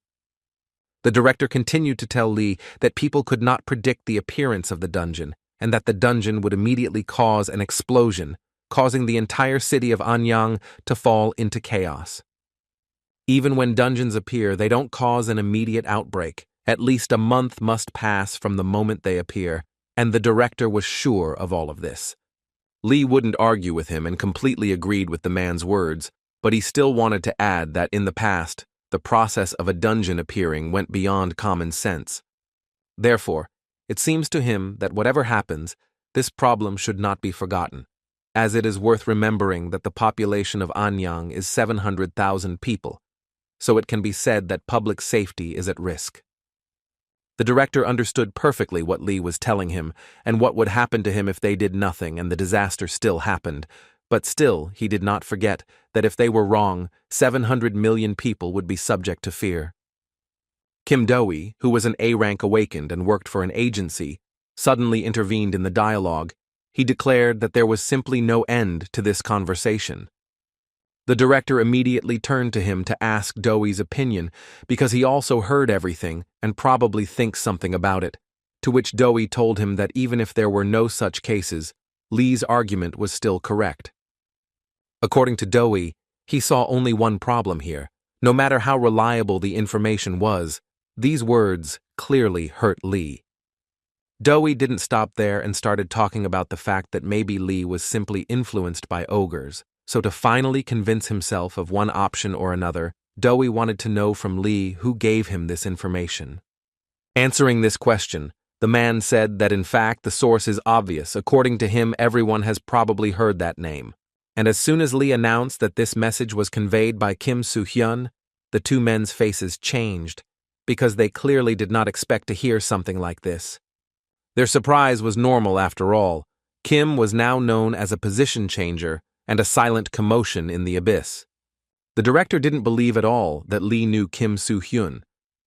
The director continued to tell Lee that people could not predict the appearance of the dungeon, and that the dungeon would immediately cause an explosion, causing the entire city of Anyang to fall into chaos. Even when dungeons appear, they don't cause an immediate outbreak. At least a month must pass from the moment they appear, and the director was sure of all of this. Lee wouldn't argue with him and completely agreed with the man's words, but he still wanted to add that in the past, the process of a dungeon appearing went beyond common sense. Therefore, it seems to him that whatever happens, this problem should not be forgotten, as it is worth remembering that the population of Anyang is 700,000 people, so it can be said that public safety is at risk. The director understood perfectly what Lee was telling him and what would happen to him if they did nothing and the disaster still happened, but still he did not forget that if they were wrong, 700 million people would be subject to fear. Kim Do-hee, who was an A-rank awakened and worked for an agency, suddenly intervened in the dialogue. He declared that there was simply no end to this conversation. The director immediately turned to him to ask Do-hee's opinion because he also heard everything and probably thinks something about it, to which Do-hee told him that even if there were no such cases, Lee's argument was still correct. According to Do-hee, He saw only one problem here. No matter how reliable the information was, these words clearly hurt Lee. Doi didn't stop there and started talking about the fact that maybe Lee was simply influenced by ogres. So to finally convince himself of one option or another, Doi wanted to know from Lee who gave him this information. Answering this question, the man said that in fact the source is obvious. According to him, everyone has probably heard that name. And as soon as Lee announced that this message was conveyed by Kim Soo-hyun, the two men's faces changed, because they clearly did not expect to hear something like this. Their surprise was normal after all. Kim was now known as a position changer and a silent commotion in the abyss. The director didn't believe at all that Lee knew Kim Soo-hyun,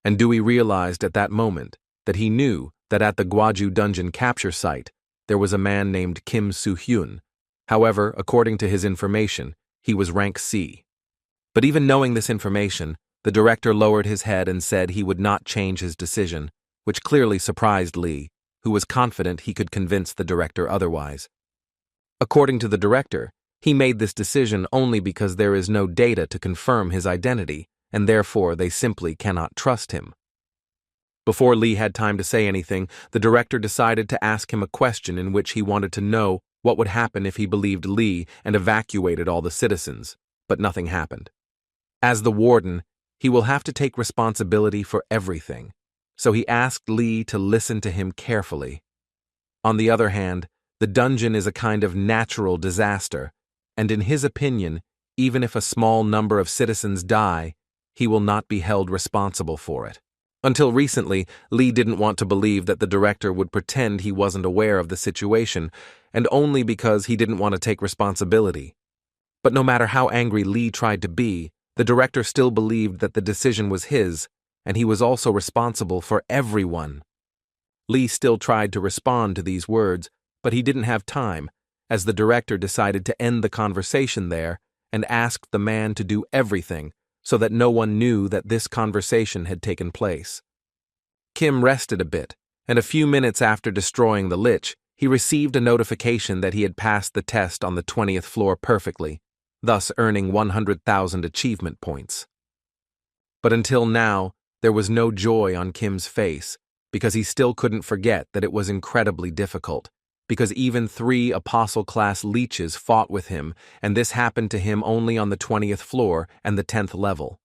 and Dewey realized at that moment that he knew that at the Gwaju dungeon capture site there was a man named Kim Soo-hyun. However, according to his information, he was rank C. But even knowing this information, the director lowered his head and said he would not change his decision, which clearly surprised Lee, who was confident he could convince the director otherwise. According to the director, he made this decision only because there is no data to confirm his identity, and therefore they simply cannot trust him. Before Lee had time to say anything, the director decided to ask him a question in which he wanted to know what would happen if he believed Lee and evacuated all the citizens, but nothing happened. As the warden, he will have to take responsibility for everything, so he asked Lee to listen to him carefully. On the other hand, the dungeon is a kind of natural disaster, and in his opinion, even if a small number of citizens die, he will not be held responsible for it. Until recently, Lee didn't want to believe that the director would pretend he wasn't aware of the situation, and only because he didn't want to take responsibility. But no matter how angry Lee tried to be, the director still believed that the decision was his, and he was also responsible for everyone. Lee still tried to respond to these words, but he didn't have time, as the director decided to end the conversation there and asked the man to do everything so that no one knew that this conversation had taken place. Kim rested a bit, and a few minutes after destroying the lich, he received a notification that he had passed the test on the 20th floor perfectly, thus earning 100,000 achievement points. But until now, there was no joy on Kim's face, because he still couldn't forget that it was incredibly difficult, because even 3 apostle-class leeches fought with him, and this happened to him only on the 20th floor and the 10th level.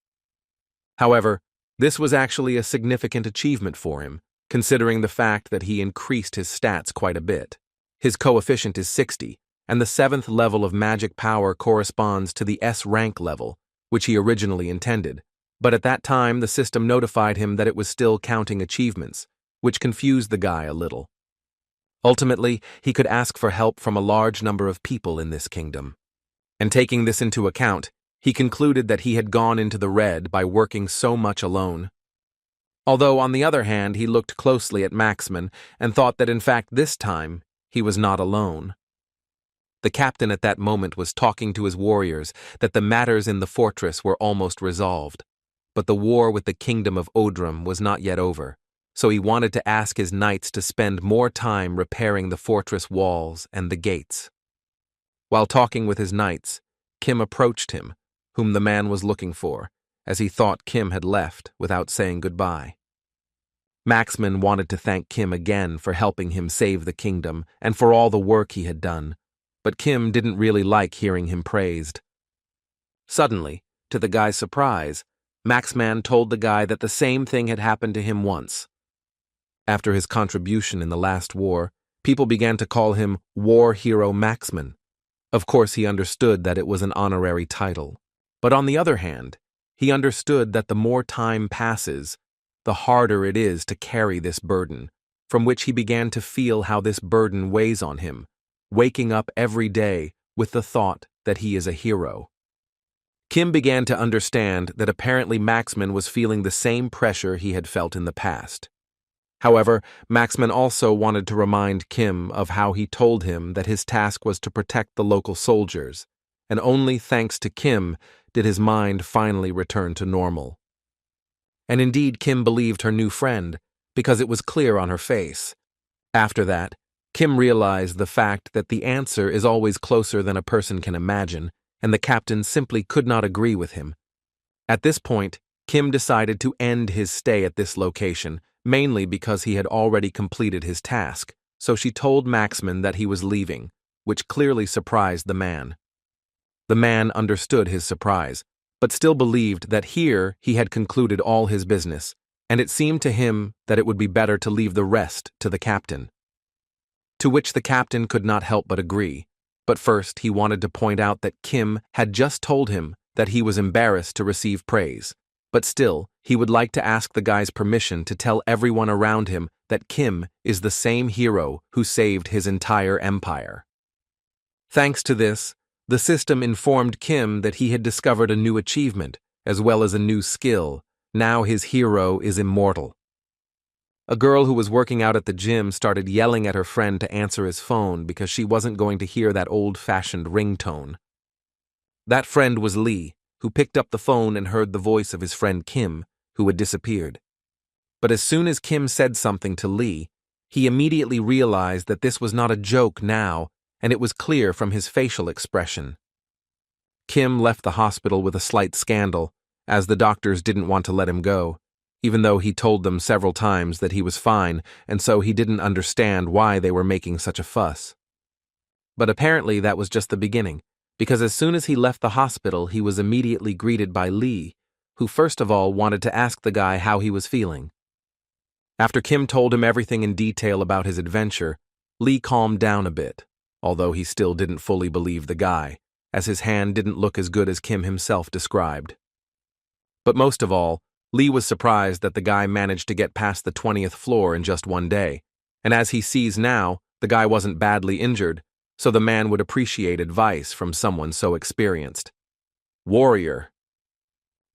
However, this was actually a significant achievement for him, considering the fact that he increased his stats quite a bit. His coefficient is 60, and the 7th level of magic power corresponds to the S rank level, which he originally intended. But at that time, the system notified him that it was still counting achievements, which confused the guy a little. Ultimately, he could ask for help from a large number of people in this kingdom. And taking this into account, he concluded that he had gone into the red by working so much alone. Although, on the other hand, he looked closely at Maxman and thought that in fact this time, he was not alone. The captain at that moment was talking to his warriors that the matters in the fortress were almost resolved, but the war with the kingdom of Odrum was not yet over. So he wanted to ask his knights to spend more time repairing the fortress walls and the gates. While talking with his knights, Kim approached him, whom the man was looking for, as he thought Kim had left without saying goodbye. Maxman wanted to thank Kim again for helping him save the kingdom and for all the work he had done, but Kim didn't really like hearing him praised. Suddenly, to the guy's surprise, Maxman told the guy that the same thing had happened to him once. After his contribution in the last war, people began to call him War Hero Maxman. Of course, he understood that it was an honorary title. But on the other hand, he understood that the more time passes, the harder it is to carry this burden, from which he began to feel how this burden weighs on him, waking up every day with the thought that he is a hero. Kim began to understand that apparently Maxman was feeling the same pressure he had felt in the past. However, Maxman also wanted to remind Kim of how he told him that his task was to protect the local soldiers, and only thanks to Kim did his mind finally return to normal. And indeed, Kim believed her new friend, because it was clear on her face. After that, Kim realized the fact that the answer is always closer than a person can imagine, and the captain simply could not agree with him. At this point, Kim decided to end his stay at this location, mainly because he had already completed his task, so she told Maxman that he was leaving, which clearly surprised the man. The man understood his surprise, but still believed that here he had concluded all his business, and it seemed to him that it would be better to leave the rest to the captain. To which the captain could not help but agree, but first he wanted to point out that Kim had just told him that he was embarrassed to receive praise, but still, he would like to ask the guy's permission to tell everyone around him that Kim is the same hero who saved his entire empire. Thanks to this, the system informed Kim that he had discovered a new achievement, as well as a new skill. Now his hero is immortal. A girl who was working out at the gym started yelling at her friend to answer his phone because she wasn't going to hear that old-fashioned ringtone. That friend was Lee, who picked up the phone and heard the voice of his friend Kim, who had disappeared. But as soon as Kim said something to Lee, he immediately realized that this was not a joke now, and it was clear from his facial expression. Kim left the hospital with a slight scandal, as the doctors didn't want to let him go, even though he told them several times that he was fine, and so he didn't understand why they were making such a fuss. But apparently that was just the beginning, because as soon as he left the hospital, he was immediately greeted by Lee, who first of all wanted to ask the guy how he was feeling. After Kim told him everything in detail about his adventure, Lee calmed down a bit, although he still didn't fully believe the guy, as his hand didn't look as good as Kim himself described. But most of all, Lee was surprised that the guy managed to get past the 20th floor in just one day, and as he sees now, the guy wasn't badly injured, so the man would appreciate advice from someone so experienced. Warrior.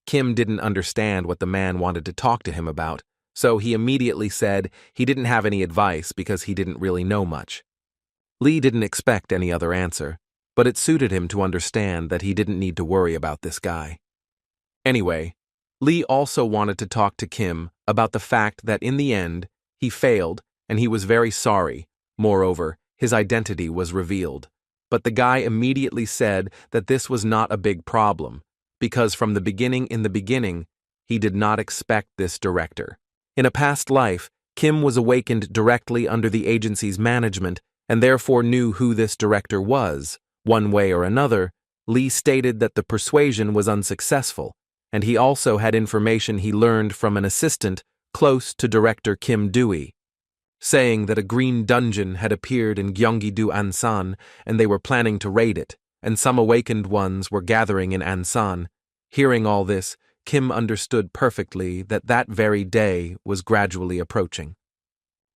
Kim didn't understand what the man wanted to talk to him about, so he immediately said he didn't have any advice because he didn't really know much. Lee didn't expect any other answer, but it suited him to understand that he didn't need to worry about this guy. Anyway, Lee also wanted to talk to Kim about the fact that in the end, he failed and he was very sorry. Moreover, his identity was revealed. But the guy immediately said that this was not a big problem, because from the beginning, he did not expect this director. In a past life, Kim was awakened directly under the agency's management and therefore knew who this director was. One way or another, Lee stated that the persuasion was unsuccessful, and he also had information he learned from an assistant close to director Kim Dewey, saying that a green dungeon had appeared in Gyeonggi-do Ansan and they were planning to raid it, and some awakened ones were gathering in Ansan. Hearing all this, Kim understood perfectly that that very day was gradually approaching.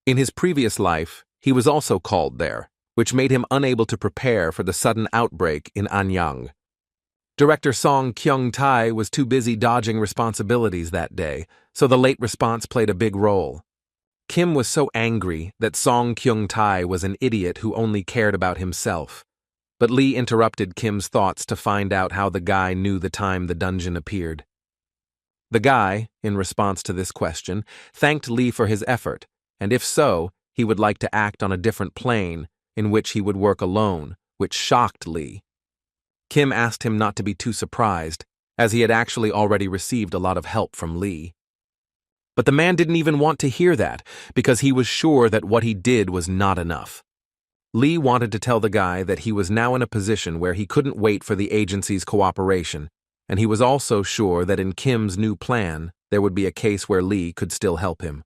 In his previous life, he was also called there, which made him unable to prepare for the sudden outbreak in Anyang. Director Song Kyung-tae was too busy dodging responsibilities that day, so the late response played a big role. Kim was so angry that Song Kyung-tae was an idiot who only cared about himself. But Lee interrupted Kim's thoughts to find out how the guy knew the time the dungeon appeared. The guy, in response to this question, thanked Lee for his effort, and if so, he would like to act on a different plane, in which he would work alone, which shocked Lee. Kim asked him not to be too surprised, as he had actually already received a lot of help from Lee. But the man didn't even want to hear that, because he was sure that what he did was not enough. Lee wanted to tell the guy that he was now in a position where he couldn't wait for the agency's cooperation, and he was also sure that in Kim's new plan, there would be a case where Lee could still help him.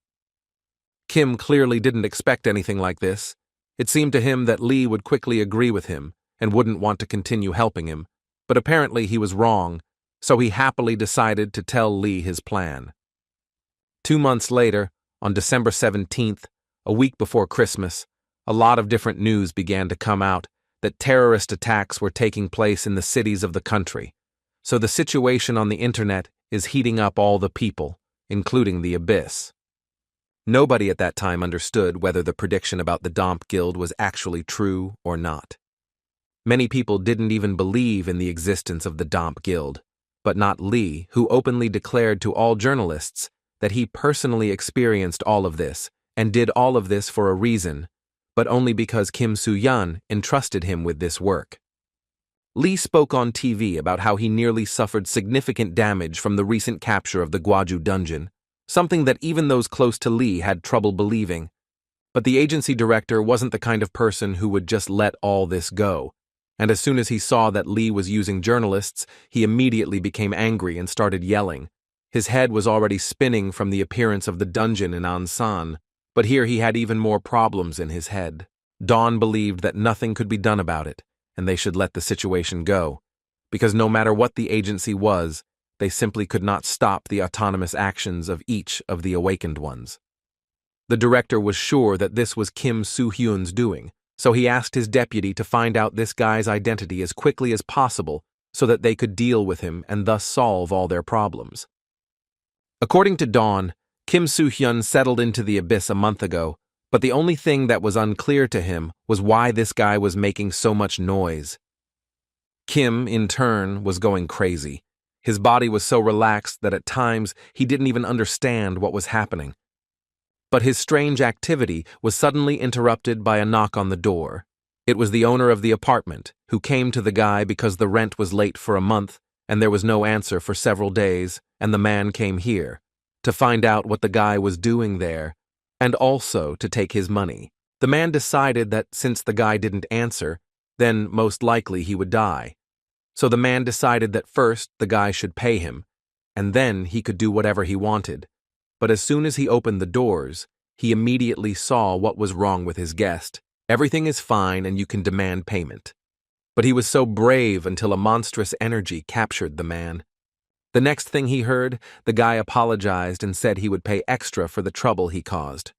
Kim clearly didn't expect anything like this. It seemed to him that Lee would quickly agree with him and wouldn't want to continue helping him, but apparently he was wrong, so he happily decided to tell Lee his plan. 2 months later, on December 17th, a week before Christmas, a lot of different news began to come out that terrorist attacks were taking place in the cities of the country, so the situation on the internet is heating up all the people, including the Abyss. Nobody at that time understood whether the prediction about the Domp Guild was actually true or not. Many people didn't even believe in the existence of the Domp Guild, but not Lee, who openly declared to all journalists that he personally experienced all of this and did all of this for a reason, but only because Kim Soo-yeon entrusted him with this work. Lee spoke on TV about how he nearly suffered significant damage from the recent capture of the Gwaju dungeon, something that even those close to Lee had trouble believing. But the agency director wasn't the kind of person who would just let all this go, and as soon as he saw that Lee was using journalists, he immediately became angry and started yelling. His head was already spinning from the appearance of the dungeon in Ansan, but here he had even more problems in his head. Dawn believed that nothing could be done about it, and they should let the situation go, because no matter what the agency was, they simply could not stop the autonomous actions of each of the awakened ones. The director was sure that this was Kim Soo-hyun's doing, so he asked his deputy to find out this guy's identity as quickly as possible so that they could deal with him and thus solve all their problems. According to Dawn, Kim Soo-hyun settled into the abyss a month ago, but the only thing that was unclear to him was why this guy was making so much noise. Kim, in turn, was going crazy. His body was so relaxed that at times he didn't even understand what was happening. But his strange activity was suddenly interrupted by a knock on the door. It was the owner of the apartment, who came to the guy because the rent was late for a month and there was no answer for several days, and the man came here to find out what the guy was doing there and also to take his money. The man decided that since the guy didn't answer, then most likely he would die. So the man decided that first the guy should pay him, and then he could do whatever he wanted. But as soon as he opened the doors, he immediately saw what was wrong with his guest. Everything is fine and you can demand payment. But he was so brave until a monstrous energy captured the man. The next thing he heard, the guy apologized and said he would pay extra for the trouble he caused.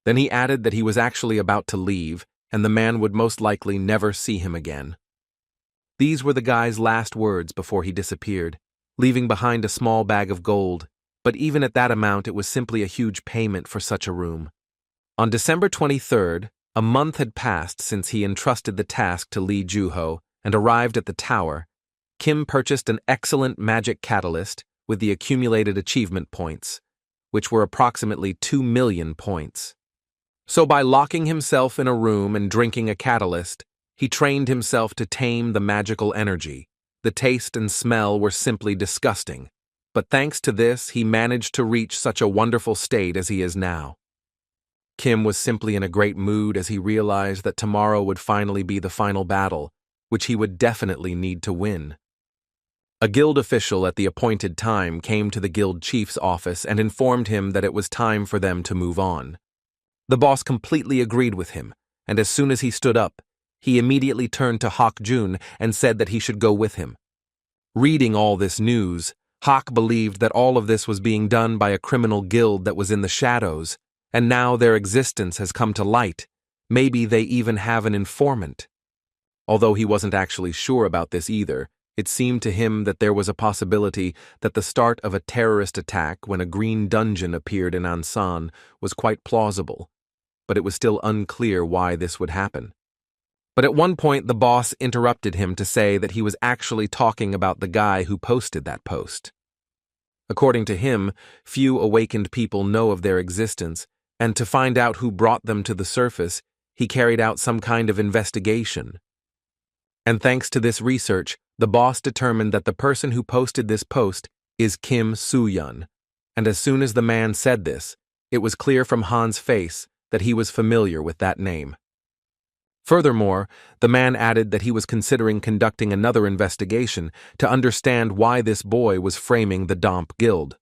Then he added that he was actually about to leave, and the man would most likely never see him again. These were the guy's last words before he disappeared, leaving behind a small bag of gold. But even at that amount, it was simply a huge payment for such a room. On December 23rd, a month had passed since he entrusted the task to Lee Joo-ho and arrived at the tower. Kim purchased an excellent magic catalyst with the accumulated achievement points, which were approximately 2 million points. So by locking himself in a room and drinking a catalyst, he trained himself to tame the magical energy. The taste and smell were simply disgusting. But thanks to this, he managed to reach such a wonderful state as he is now. Kim was simply in a great mood as he realized that tomorrow would finally be the final battle, which he would definitely need to win. A guild official at the appointed time came to the guild chief's office and informed him that it was time for them to move on. The boss completely agreed with him, and as soon as he stood up, he immediately turned to Hak Jun and said that he should go with him. Reading all this news, Hak believed that all of this was being done by a criminal guild that was in the shadows, and now their existence has come to light. Maybe they even have an informant. Although he wasn't actually sure about this either, it seemed to him that there was a possibility that the start of a terrorist attack when a green dungeon appeared in Ansan was quite plausible, but it was still unclear why this would happen. But at one point, the boss interrupted him to say that he was actually talking about the guy who posted that post. According to him, few awakened people know of their existence, and to find out who brought them to the surface, he carried out some kind of investigation. And thanks to this research, the boss determined that the person who posted this post is Kim Soo-hyun. And as soon as the man said this, it was clear from Han's face that he was familiar with that name. Furthermore, the man added that he was considering conducting another investigation to understand why this boy was framing the Domp Guild.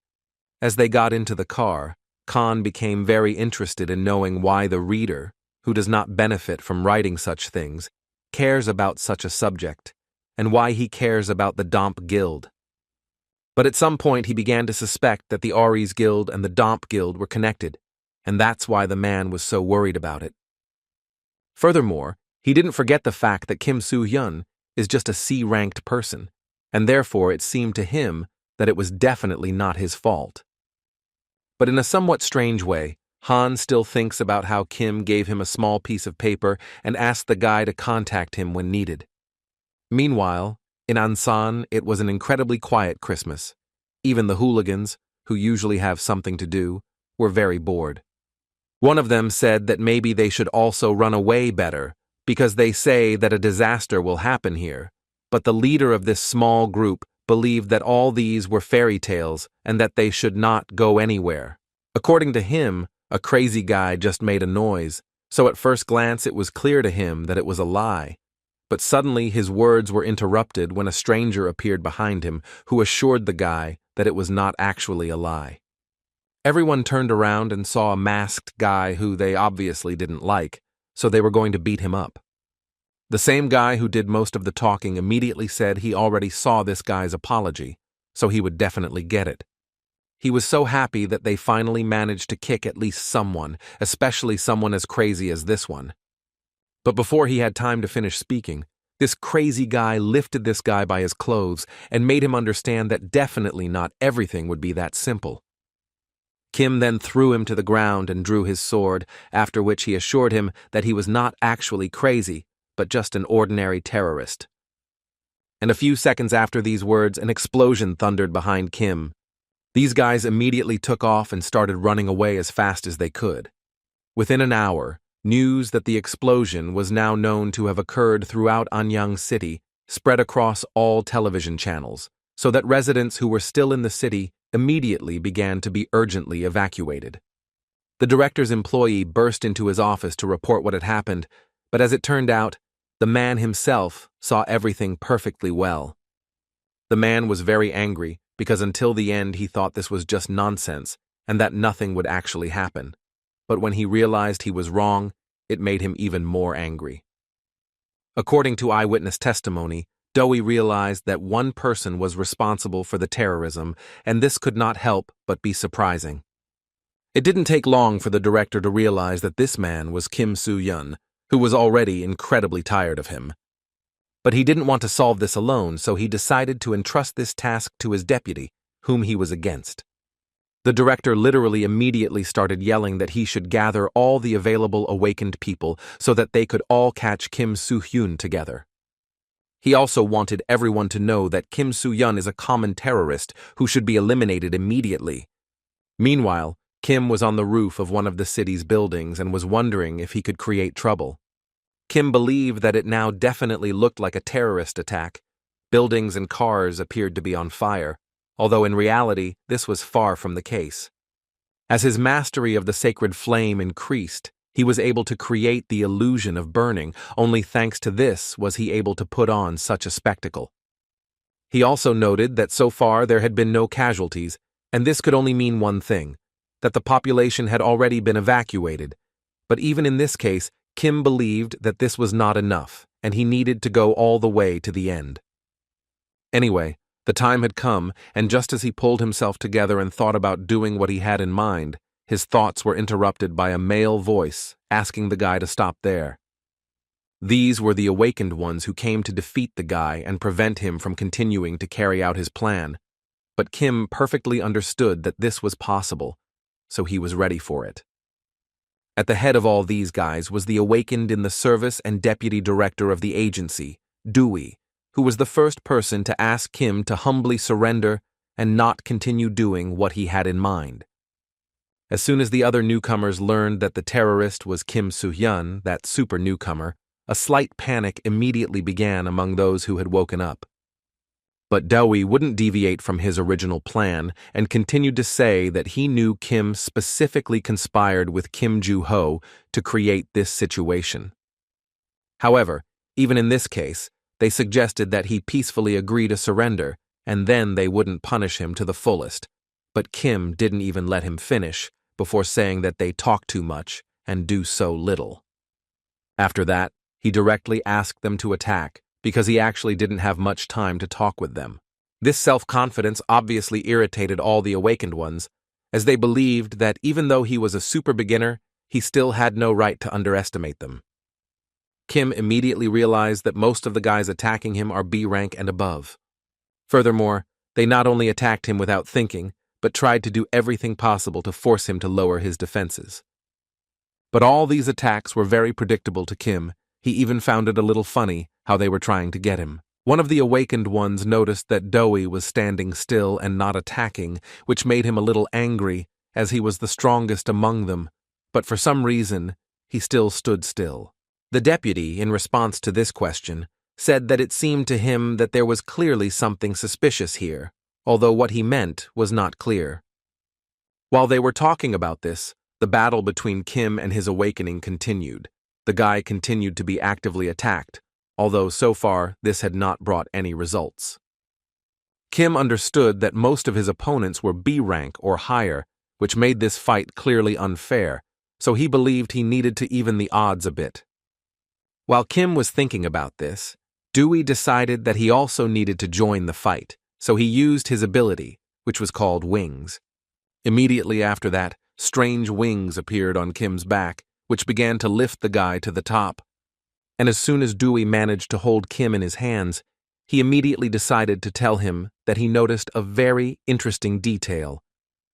As they got into the car, Khan became very interested in knowing why the reader, who does not benefit from writing such things, cares about such a subject, and why he cares about the Domp Guild. But at some point he began to suspect that the Aries Guild and the Domp Guild were connected, and that's why the man was so worried about it. Furthermore, he didn't forget the fact that Kim Soo-hyun is just a C-ranked person, and therefore it seemed to him that it was definitely not his fault. But in a somewhat strange way, Han still thinks about how Kim gave him a small piece of paper and asked the guy to contact him when needed. Meanwhile, in Ansan, it was an incredibly quiet Christmas. Even the hooligans, who usually have something to do, were very bored. One of them said that maybe they should also run away better, because they say that a disaster will happen here. but the leader of this small group believed that all these were fairy tales and that they should not go anywhere. According to him, a crazy guy just made a noise, so at first glance it was clear to him that it was a lie. But suddenly his words were interrupted when a stranger appeared behind him who assured the guy that it was not actually a lie. Everyone turned around and saw a masked guy who they obviously didn't like, so they were going to beat him up. The same guy who did most of the talking immediately said he already saw this guy's apology, so he would definitely get it. He was so happy that they finally managed to kick at least someone, especially someone as crazy as this one. But before he had time to finish speaking, this crazy guy lifted this guy by his clothes and made him understand that definitely not everything would be that simple. Kim then threw him to the ground and drew his sword, after which he assured him that he was not actually crazy, but just an ordinary terrorist. And a few seconds after these words, an explosion thundered behind Kim. These guys immediately took off and started running away as fast as they could. Within an hour, news that the explosion was now known to have occurred throughout Anyang City spread across all television channels, so that residents who were still in the city immediately began to be urgently evacuated. The director's employee burst into his office to report what had happened, but as it turned out, the man himself saw everything perfectly well. The man was very angry because until the end he thought this was just nonsense and that nothing would actually happen. But when he realized he was wrong, it made him even more angry. According to eyewitness testimony, Doi realized that one person was responsible for the terrorism, and this could not help but be surprising. It didn't take long for the director to realize that this man was Kim Soo-hyun, who was already incredibly tired of him. But he didn't want to solve this alone, so he decided to entrust this task to his deputy, whom he was against. The director literally immediately started yelling that he should gather all the available awakened people so that they could all catch Kim Soo-hyun together. He also wanted everyone to know that Kim Soo-hyun is a common terrorist who should be eliminated immediately. Meanwhile, Kim was on the roof of one of the city's buildings and was wondering if he could create trouble. Kim believed that it now definitely looked like a terrorist attack. Buildings and cars appeared to be on fire, although in reality this was far from the case. As his mastery of the sacred flame increased, he was able to create the illusion of burning. Only thanks to this was he able to put on such a spectacle. He also noted that so far there had been no casualties, and this could only mean one thing, that the population had already been evacuated. But even in this case, Kim believed that this was not enough, and he needed to go all the way to the end. Anyway, the time had come, and just as he pulled himself together and thought about doing what he had in mind, his thoughts were interrupted by a male voice asking the guy to stop there. These were the awakened ones who came to defeat the guy and prevent him from continuing to carry out his plan. But Kim perfectly understood that this was possible, so he was ready for it. At the head of all these guys was the awakened in the service and deputy director of the agency, Dewey, who was the first person to ask Kim to humbly surrender and not continue doing what he had in mind. As soon as the other newcomers learned that the terrorist was Kim Soo-hyun, that super newcomer, a slight panic immediately began among those who had woken up. But Dewey wouldn't deviate from his original plan and continued to say that he knew Kim specifically conspired with Kim Joo-ho to create this situation. However, even in this case, they suggested that he peacefully agree to surrender, and then they wouldn't punish him to the fullest. But Kim didn't even let him finish, before saying that they talk too much and do so little. After that, he directly asked them to attack, because he actually didn't have much time to talk with them. This self-confidence obviously irritated all the awakened ones, as they believed that even though he was a super beginner, he still had no right to underestimate them. Kim immediately realized that most of the guys attacking him are B rank and above. Furthermore, they not only attacked him without thinking, but tried to do everything possible to force him to lower his defenses. But all these attacks were very predictable to Kim. He even found it a little funny how they were trying to get him. One of the awakened ones noticed that Dewey was standing still and not attacking, which made him a little angry, as he was the strongest among them, but for some reason, he still stood still. The deputy, in response to this question, said that it seemed to him that there was clearly something suspicious here, although what he meant was not clear. While they were talking about this, the battle between Kim and his awakening continued. The guy continued to be actively attacked, although so far this had not brought any results. Kim understood that most of his opponents were B rank or higher, which made this fight clearly unfair, so he believed he needed to even the odds a bit. While Kim was thinking about this, Dewey decided that he also needed to join the fight, so he used his ability, which was called Wings. Immediately after that, strange wings appeared on Kim's back, which began to lift the guy to the top. And as soon as Dewey managed to hold Kim in his hands, he immediately decided to tell him that he noticed a very interesting detail,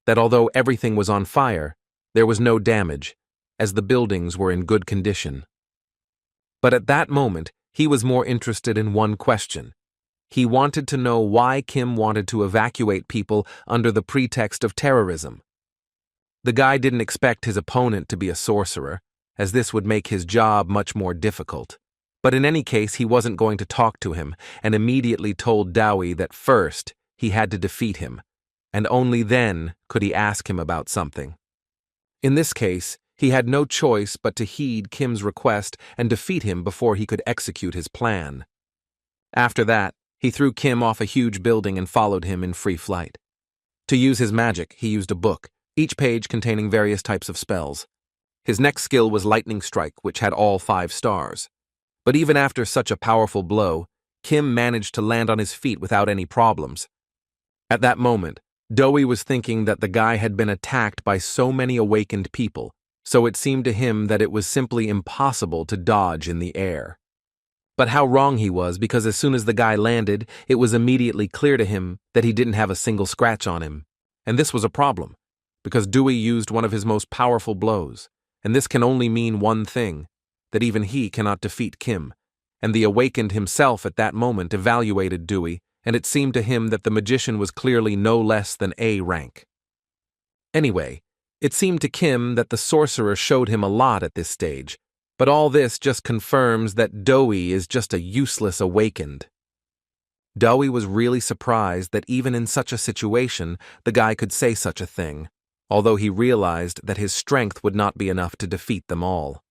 that although everything was on fire, there was no damage, as the buildings were in good condition. But at that moment, he was more interested in one question. He wanted to know why Kim wanted to evacuate people under the pretext of terrorism. The guy didn't expect his opponent to be a sorcerer, as this would make his job much more difficult. But in any case, he wasn't going to talk to him, and immediately told Dewey that first he had to defeat him, and only then could he ask him about something. In this case, he had no choice but to heed Kim's request and defeat him before he could execute his plan. After that, he threw Kim off a huge building and followed him in free flight. To use his magic, he used a book, each page containing various types of spells. His next skill was Lightning Strike, which had all 5 stars. But even after such a powerful blow, Kim managed to land on his feet without any problems. At that moment, Dewey was thinking that the guy had been attacked by so many awakened people, so it seemed to him that it was simply impossible to dodge in the air. But how wrong he was, because as soon as the guy landed, it was immediately clear to him that he didn't have a single scratch on him. And this was a problem, because Dewey used one of his most powerful blows, and this can only mean one thing, that even he cannot defeat Kim, and the awakened himself at that moment evaluated Dewey, and it seemed to him that the magician was clearly no less than A rank. Anyway, it seemed to Kim that the sorcerer showed him a lot at this stage, but all this just confirms that Dewey is just a useless awakened. Dewey was really surprised that even in such a situation, the guy could say such a thing, although he realized that his strength would not be enough to defeat them all.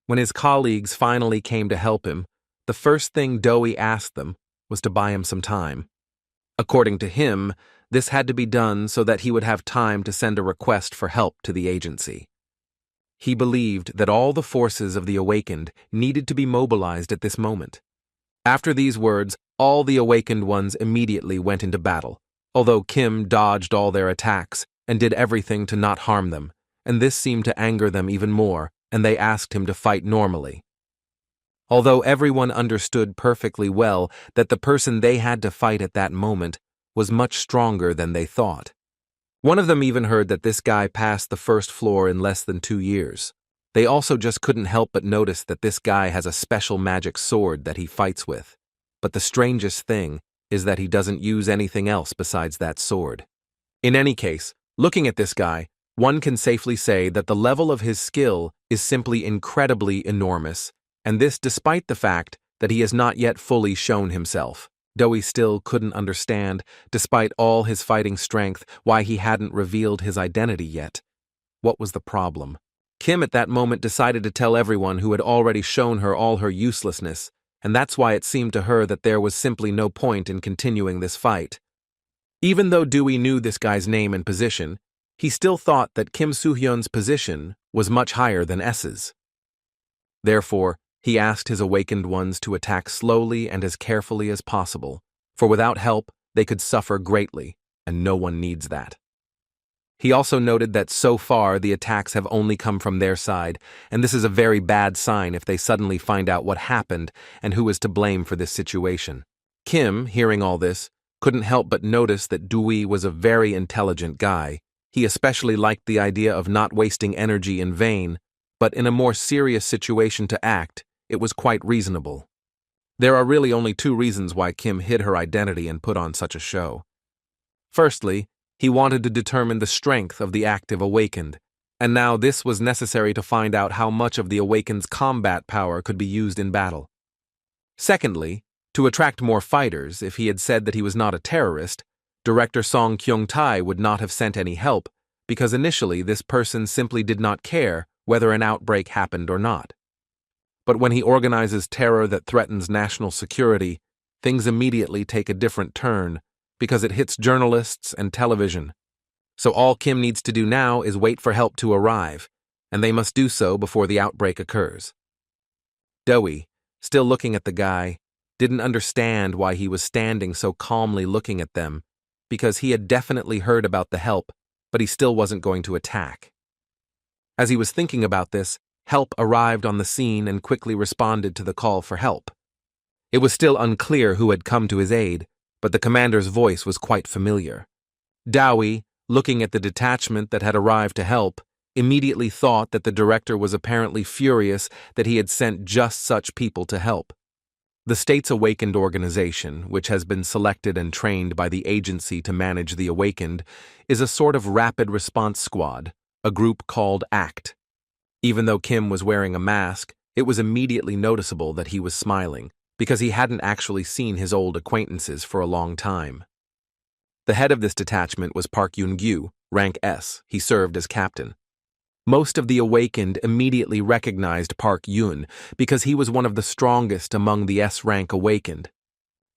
When his colleagues finally came to help him, the first thing Dewey asked them was to buy him some time. According to him, this had to be done so that he would have time to send a request for help to the agency. He believed that all the forces of the awakened needed to be mobilized at this moment. After these words, all the awakened ones immediately went into battle, although Kim dodged all their attacks and did everything to not harm them, and this seemed to anger them even more, and they asked him to fight normally. Although everyone understood perfectly well that the person they had to fight at that moment was much stronger than they thought. One of them even heard that this guy passed the first floor in less than 2 years. They also just couldn't help but notice that this guy has a special magic sword that he fights with. But the strangest thing is that he doesn't use anything else besides that sword. In any case, looking at this guy, one can safely say that the level of his skill is simply incredibly enormous, and this despite the fact that he has not yet fully shown himself. Dewey still couldn't understand, despite all his fighting strength, why he hadn't revealed his identity yet. What was the problem? Kim at that moment decided to tell everyone who had already shown her all her uselessness, and that's why it seemed to her that there was simply no point in continuing this fight. Even though Dewey knew this guy's name and position, he still thought that Kim Soo-hyun's position was much higher than S's. Therefore, he asked his awakened ones to attack slowly and as carefully as possible, for without help, they could suffer greatly, and no one needs that. He also noted that so far the attacks have only come from their side, and this is a very bad sign if they suddenly find out what happened and who is to blame for this situation. Kim, hearing all this, couldn't help but notice that Dewey was a very intelligent guy. He especially liked the idea of not wasting energy in vain, but in a more serious situation to act, it was quite reasonable. There are really only 2 reasons why Kim hid her identity and put on such a show. Firstly, he wanted to determine the strength of the active awakened, and now this was necessary to find out how much of the awakened's combat power could be used in battle. Secondly, to attract more fighters, if he had said that he was not a terrorist, Director Song Kyung-tae would not have sent any help because initially this person simply did not care whether an outbreak happened or not. But when he organizes terror that threatens national security, things immediately take a different turn because it hits journalists and television. So all Kim needs to do now is wait for help to arrive, and they must do so before the outbreak occurs. Doe, still looking at the guy, didn't understand why he was standing so calmly looking at them, because he had definitely heard about the help, but he still wasn't going to attack. As he was thinking about this, help arrived on the scene and quickly responded to the call for help. It was still unclear who had come to his aid, but the commander's voice was quite familiar. Dowie, looking at the detachment that had arrived to help, immediately thought that the director was apparently furious that he had sent just such people to help. The State's Awakened organization, which has been selected and trained by the agency to manage the awakened, is a sort of rapid response squad, a group called ACT. Even though Kim was wearing a mask, it was immediately noticeable that he was smiling, because he hadn't actually seen his old acquaintances for a long time. The head of this detachment was Park Yoon-gyu, rank S. He served as captain. Most of the awakened immediately recognized Park Yoon because he was one of the strongest among the S-rank awakened.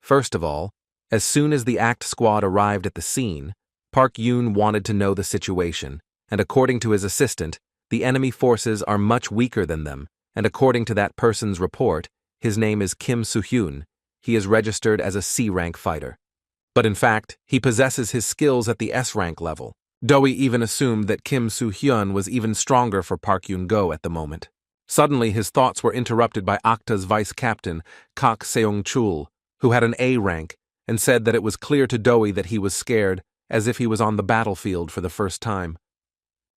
First of all, as soon as the ACT squad arrived at the scene, Park Yoon wanted to know the situation, and according to his assistant, the enemy forces are much weaker than them, and according to that person's report, his name is Kim Soo-hyun. He is registered as a C-rank fighter. But in fact, he possesses his skills at the S-rank level. Doe even assumed that Kim Soo-hyun was even stronger for Park Yoon-go at the moment. Suddenly, his thoughts were interrupted by ACTA's vice-captain, Kak Seong-chul, who had an A rank, and said that it was clear to Doe that he was scared, as if he was on the battlefield for the first time.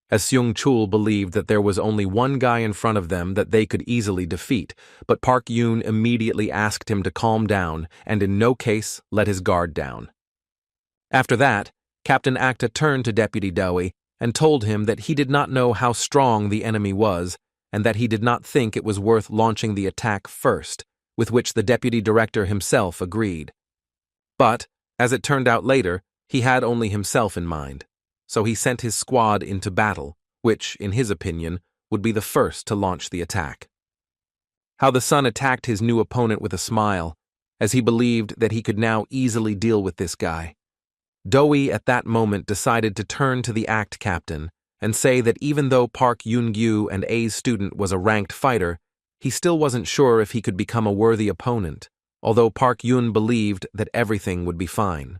As Seong-chul believed that there was only one guy in front of them that they could easily defeat, but Park Yoon immediately asked him to calm down and in no case let his guard down. After that, Captain Acta turned to Deputy Doe and told him that he did not know how strong the enemy was and that he did not think it was worth launching the attack first, with which the deputy director himself agreed. But, as it turned out later, he had only himself in mind, so he sent his squad into battle, which, in his opinion, would be the first to launch the attack. How the son attacked his new opponent with a smile, as he believed that he could now easily deal with this guy. Doe at that moment decided to turn to the ACT captain and say that even though Park Yoon-gyu and A's student was a ranked fighter, he still wasn't sure if he could become a worthy opponent, although Park Yoon believed that everything would be fine.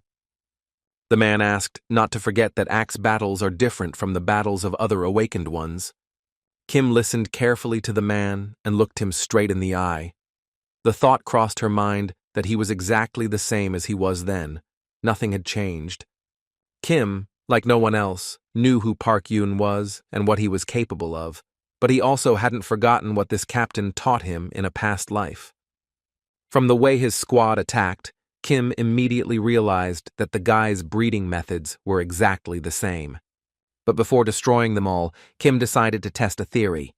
The man asked not to forget that ACT's battles are different from the battles of other awakened ones. Kim listened carefully to the man and looked him straight in the eye. The thought crossed her mind that he was exactly the same as he was then. Nothing had changed. Kim, like no one else, knew who Park Yoon was and what he was capable of, but he also hadn't forgotten what this captain taught him in a past life. From the way his squad attacked, Kim immediately realized that the guy's breeding methods were exactly the same. But before destroying them all, Kim decided to test a theory.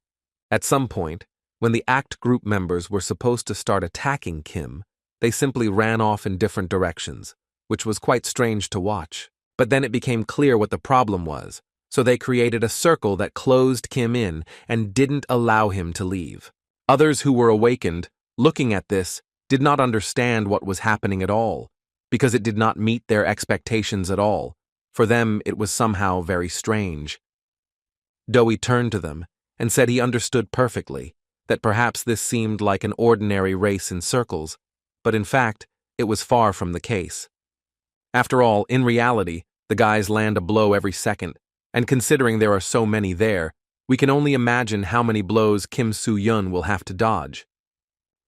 At some point, when the ACT group members were supposed to start attacking Kim, they simply ran off in different directions, which was quite strange to watch. But then it became clear what the problem was, so they created a circle that closed Kim in and didn't allow him to leave. Others who were awakened, looking at this, did not understand what was happening at all, because it did not meet their expectations at all. For them, it was somehow very strange. Doe turned to them and said he understood perfectly, that perhaps this seemed like an ordinary race in circles, but in fact, it was far from the case. After all, in reality, the guys land a blow every second, and considering there are so many there, we can only imagine how many blows Kim Soo-hyun will have to dodge.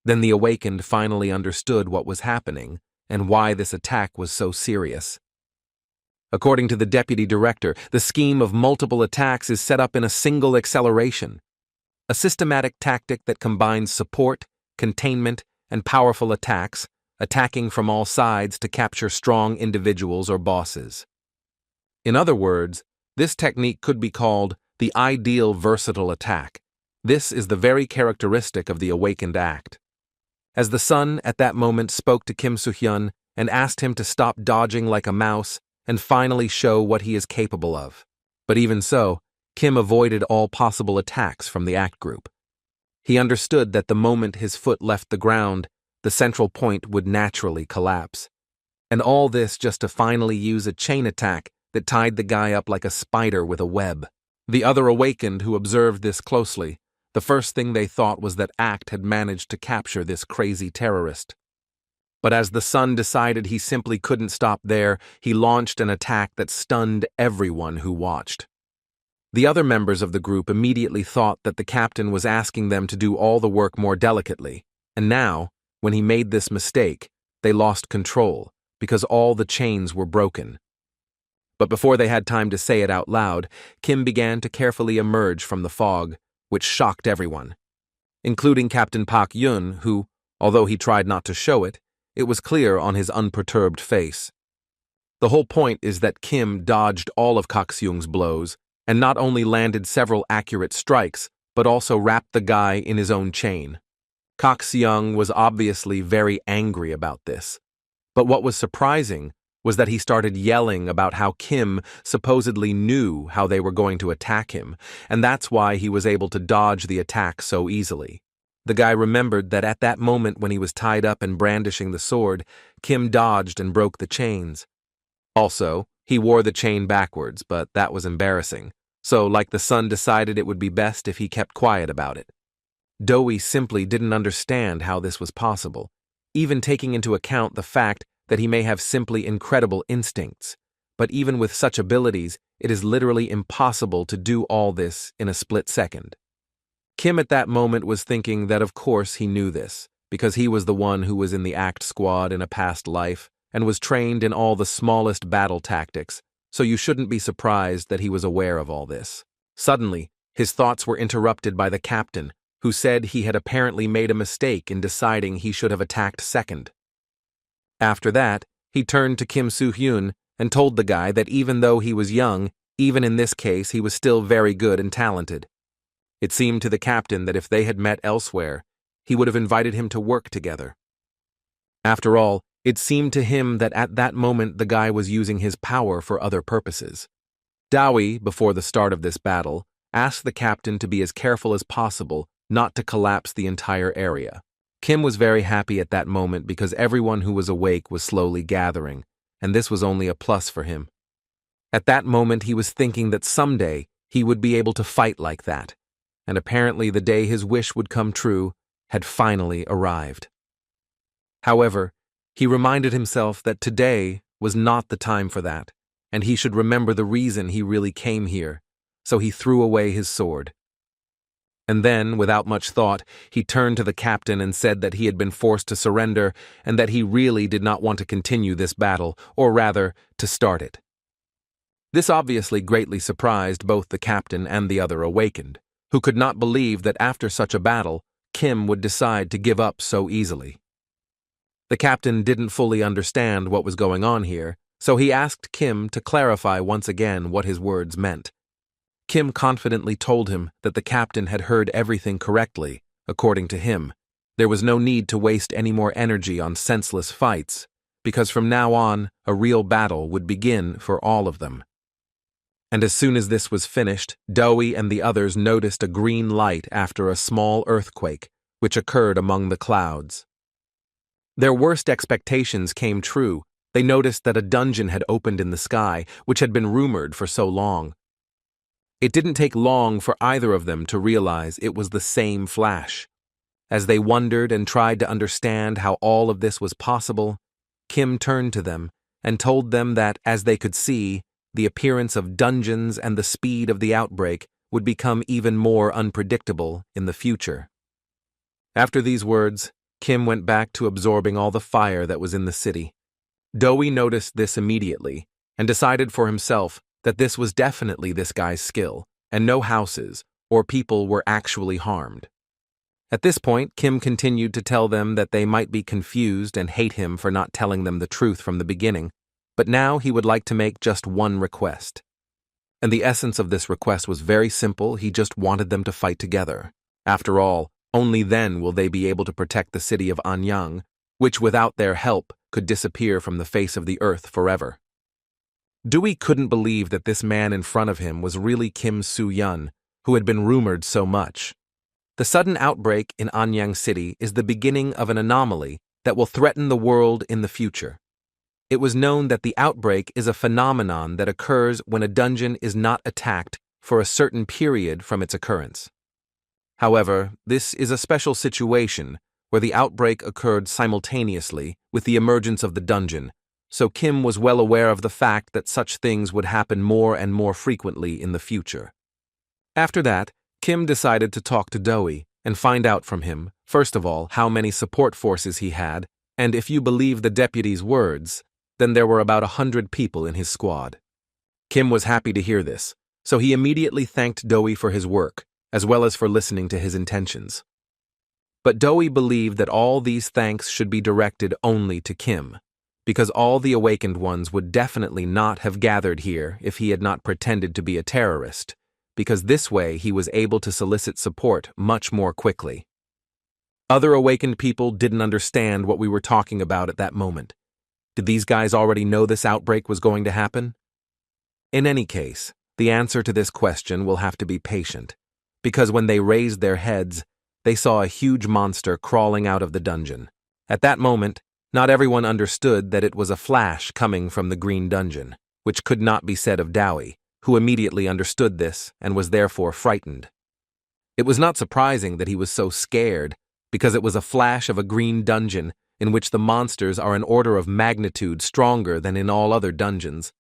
Then the awakened finally understood what was happening and why this attack was so serious. According to the deputy director, the scheme of multiple attacks is set up in a single acceleration, a systematic tactic that combines support, containment, and powerful attacks, attacking from all sides to capture strong individuals or bosses. In other words, this technique could be called the ideal versatile attack. This is the very characteristic of the awakened act. as the sun at that moment spoke to Kim Soo-hyun and asked him to stop dodging like a mouse and finally show what he is capable of. But even so, Kim avoided all possible attacks from the act group. He understood that the moment his foot left the ground, the central point would naturally collapse. And all this just to finally use a chain attack that tied the guy up like a spider with a web. The other awakened who observed this closely. The first thing they thought was that Act had managed to capture this crazy terrorist. But as the sun decided he simply couldn't stop there, he launched an attack that stunned everyone who watched. The other members of the group immediately thought that the captain was asking them to do all the work more delicately, and now, when he made this mistake, they lost control because all the chains were broken. But before they had time to say it out loud, Kim began to carefully emerge from the fog, which shocked everyone, including Captain Park Yun, who, although he tried not to show it, it was clear on his unperturbed face. The whole point is that Kim dodged all of Kak Seung's blows, and not only landed several accurate strikes, but also wrapped the guy in his own chain. Kak Seung was obviously very angry about this. But what was surprising was that he started yelling about how Kim supposedly knew how they were going to attack him, and that's why he was able to dodge the attack so easily. The guy remembered that at that moment when he was tied up and brandishing the sword, Kim dodged and broke the chains. Also, he wore the chain backwards, but that was embarrassing. So, like the sun decided it would be best if he kept quiet about it. Dowie simply didn't understand how this was possible, even taking into account the fact that he may have simply incredible instincts. But even with such abilities, it is literally impossible to do all this in a split second. Kim at that moment was thinking that of course he knew this, because he was the one who was in the ACT squad in a past life and was trained in all the smallest battle tactics, so you shouldn't be surprised that he was aware of all this. Suddenly, his thoughts were interrupted by the captain, who said he had apparently made a mistake in deciding he should have attacked second. After that, he turned to Kim Soo-hyun and told the guy that even though he was young, even in this case he was still very good and talented. It seemed to the captain that if they had met elsewhere, he would have invited him to work together. After all, it seemed to him that at that moment the guy was using his power for other purposes. Dowie, before the start of this battle, asked the captain to be as careful as possible not to collapse the entire area. Kim was very happy at that moment because everyone who was awake was slowly gathering, and this was only a plus for him. At that moment he was thinking that someday he would be able to fight like that, and apparently the day his wish would come true had finally arrived. However, he reminded himself that today was not the time for that, and he should remember the reason he really came here, so he threw away his sword. And then, without much thought, he turned to the captain and said that he had been forced to surrender and that he really did not want to continue this battle, or rather, to start it. This obviously greatly surprised both the captain and the other awakened, who could not believe that after such a battle, Kim would decide to give up so easily. The captain didn't fully understand what was going on here, so he asked Kim to clarify once again what his words meant. Kim confidently told him that the captain had heard everything correctly, according to him. There was no need to waste any more energy on senseless fights, because from now on, a real battle would begin for all of them. And as soon as this was finished, Dowie and the others noticed a green light after a small earthquake, which occurred among the clouds. Their worst expectations came true. They noticed that a dungeon had opened in the sky, which had been rumored for so long. It didn't take long for either of them to realize it was the same Flash. As they wondered and tried to understand how all of this was possible, Kim turned to them and told them that, as they could see, the appearance of dungeons and the speed of the outbreak would become even more unpredictable in the future. After these words, Kim went back to absorbing all the fire that was in the city. Dowie noticed this immediately and decided for himself that this was definitely this guy's skill, and no houses or people were actually harmed. At this point, Kim continued to tell them that they might be confused and hate him for not telling them the truth from the beginning, but now he would like to make just one request. And the essence of this request was very simple. He just wanted them to fight together. After all, Only then will they be able to protect the city of Anyang, which without their help could disappear from the face of the earth forever. Dewey couldn't believe that this man in front of him was really Kim Soo-yeon, who had been rumored so much. The sudden outbreak in Anyang City is the beginning of an anomaly that will threaten the world in the future. It was known that the outbreak is a phenomenon that occurs when a dungeon is not attacked for a certain period from its occurrence. However, this is a special situation where the outbreak occurred simultaneously with the emergence of the dungeon, so Kim was well aware of the fact that such things would happen more and more frequently in the future. After that, Kim decided to talk to Dewey and find out from him, first of all, how many support forces he had, and if you believe the deputy's words, then there were about 100 people in his squad. Kim was happy to hear this, so he immediately thanked Dewey for his work, as well as for listening to his intentions. But Dewey believed that all these thanks should be directed only to Kim, because all the awakened ones would definitely not have gathered here if he had not pretended to be a terrorist, because this way he was able to solicit support much more quickly. Other awakened people didn't understand what we were talking about at that moment. Did these guys already know this outbreak was going to happen? In any case, the answer to this question will have to be patient, because when they raised their heads, they saw a huge monster crawling out of the dungeon. At that moment, not everyone understood that it was a flash coming from the green dungeon, which could not be said of Dewey, who immediately understood this and was therefore frightened. It was not surprising that he was so scared, because it was a flash of a green dungeon in which the monsters are an order of magnitude stronger than in all other dungeons.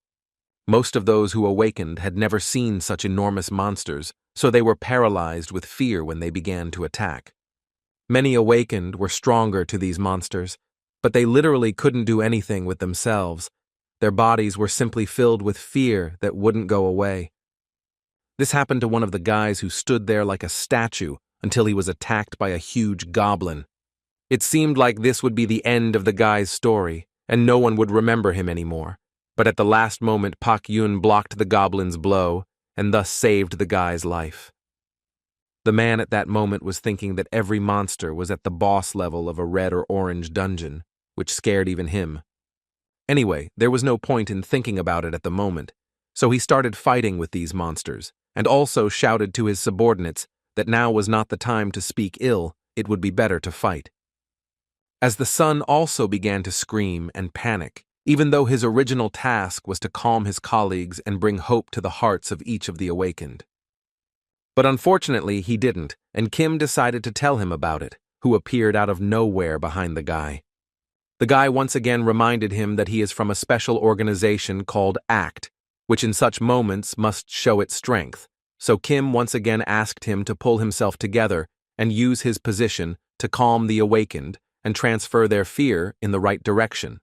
Most of those who awakened had never seen such enormous monsters, so they were paralyzed with fear when they began to attack. Many awakened were stronger to these monsters, but they literally couldn't do anything with themselves. Their bodies were simply filled with fear that wouldn't go away. This happened to one of the guys who stood there like a statue until he was attacked by a huge goblin. It seemed like this would be the end of the guy's story, and no one would remember him anymore. But at the last moment, Pak Yun blocked the goblin's blow, and thus saved the guy's life. The man at that moment was thinking that every monster was at the boss level of a red or orange dungeon, which scared even him. Anyway, there was no point in thinking about it at the moment, so he started fighting with these monsters, and also shouted to his subordinates that now was not the time to speak ill, it would be better to fight. As the sun also began to scream and panic, even though his original task was to calm his colleagues and bring hope to the hearts of each of the awakened. But unfortunately, he didn't, and Kim decided to tell him about it, who appeared out of nowhere behind the guy. The guy once again reminded him that he is from a special organization called ACT, which in such moments must show its strength, so Kim once again asked him to pull himself together and use his position to calm the awakened and transfer their fear in the right direction.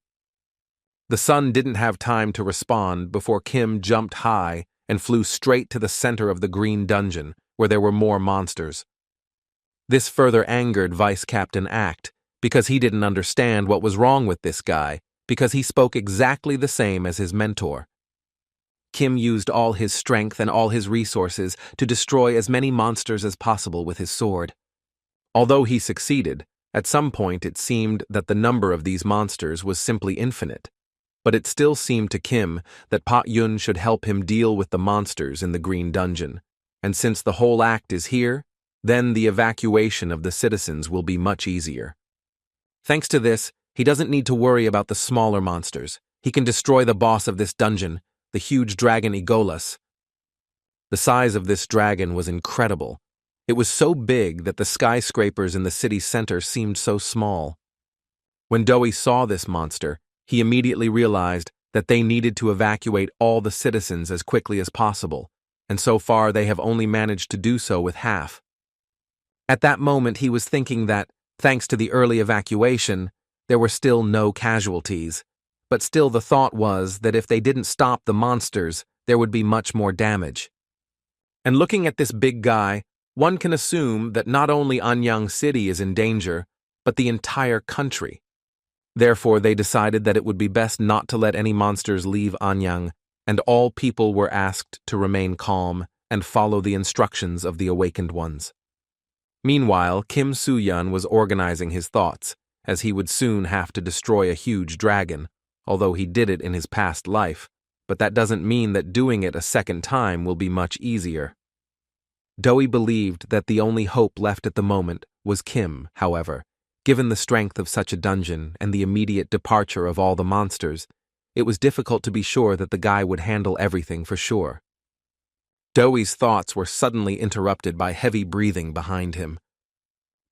The sun didn't have time to respond before Kim jumped high and flew straight to the center of the green dungeon, where there were more monsters. This further angered Vice Captain Act, because he didn't understand what was wrong with this guy, because he spoke exactly the same as his mentor. Kim used all his strength and all his resources to destroy as many monsters as possible with his sword. Although he succeeded, at some point it seemed that the number of these monsters was simply infinite. But it still seemed to Kim that Pak Yun should help him deal with the monsters in the green dungeon, and since the whole act is here, then the evacuation of the citizens will be much easier. Thanks to this, he doesn't need to worry about the smaller monsters. He can destroy the boss of this dungeon, the huge dragon Egolas. The size of this dragon was incredible. It was so big that the skyscrapers in the city center seemed so small. When Dewey saw this monster, he immediately realized that they needed to evacuate all the citizens as quickly as possible, and so far they have only managed to do so with half. At that moment he was thinking that, thanks to the early evacuation, there were still no casualties, but still the thought was that if they didn't stop the monsters, there would be much more damage. And looking at this big guy, one can assume that not only Anyang City is in danger, but the entire country. Therefore, they decided that it would be best not to let any monsters leave Anyang, and all people were asked to remain calm and follow the instructions of the awakened ones. Meanwhile, Kim Soo-yeon was organizing his thoughts, as he would soon have to destroy a huge dragon, although he did it in his past life, but that doesn't mean that doing it a second time will be much easier. Doe believed that the only hope left at the moment was Kim, however. Given the strength of such a dungeon and the immediate departure of all the monsters, it was difficult to be sure that the guy would handle everything for sure. Doe's thoughts were suddenly interrupted by heavy breathing behind him.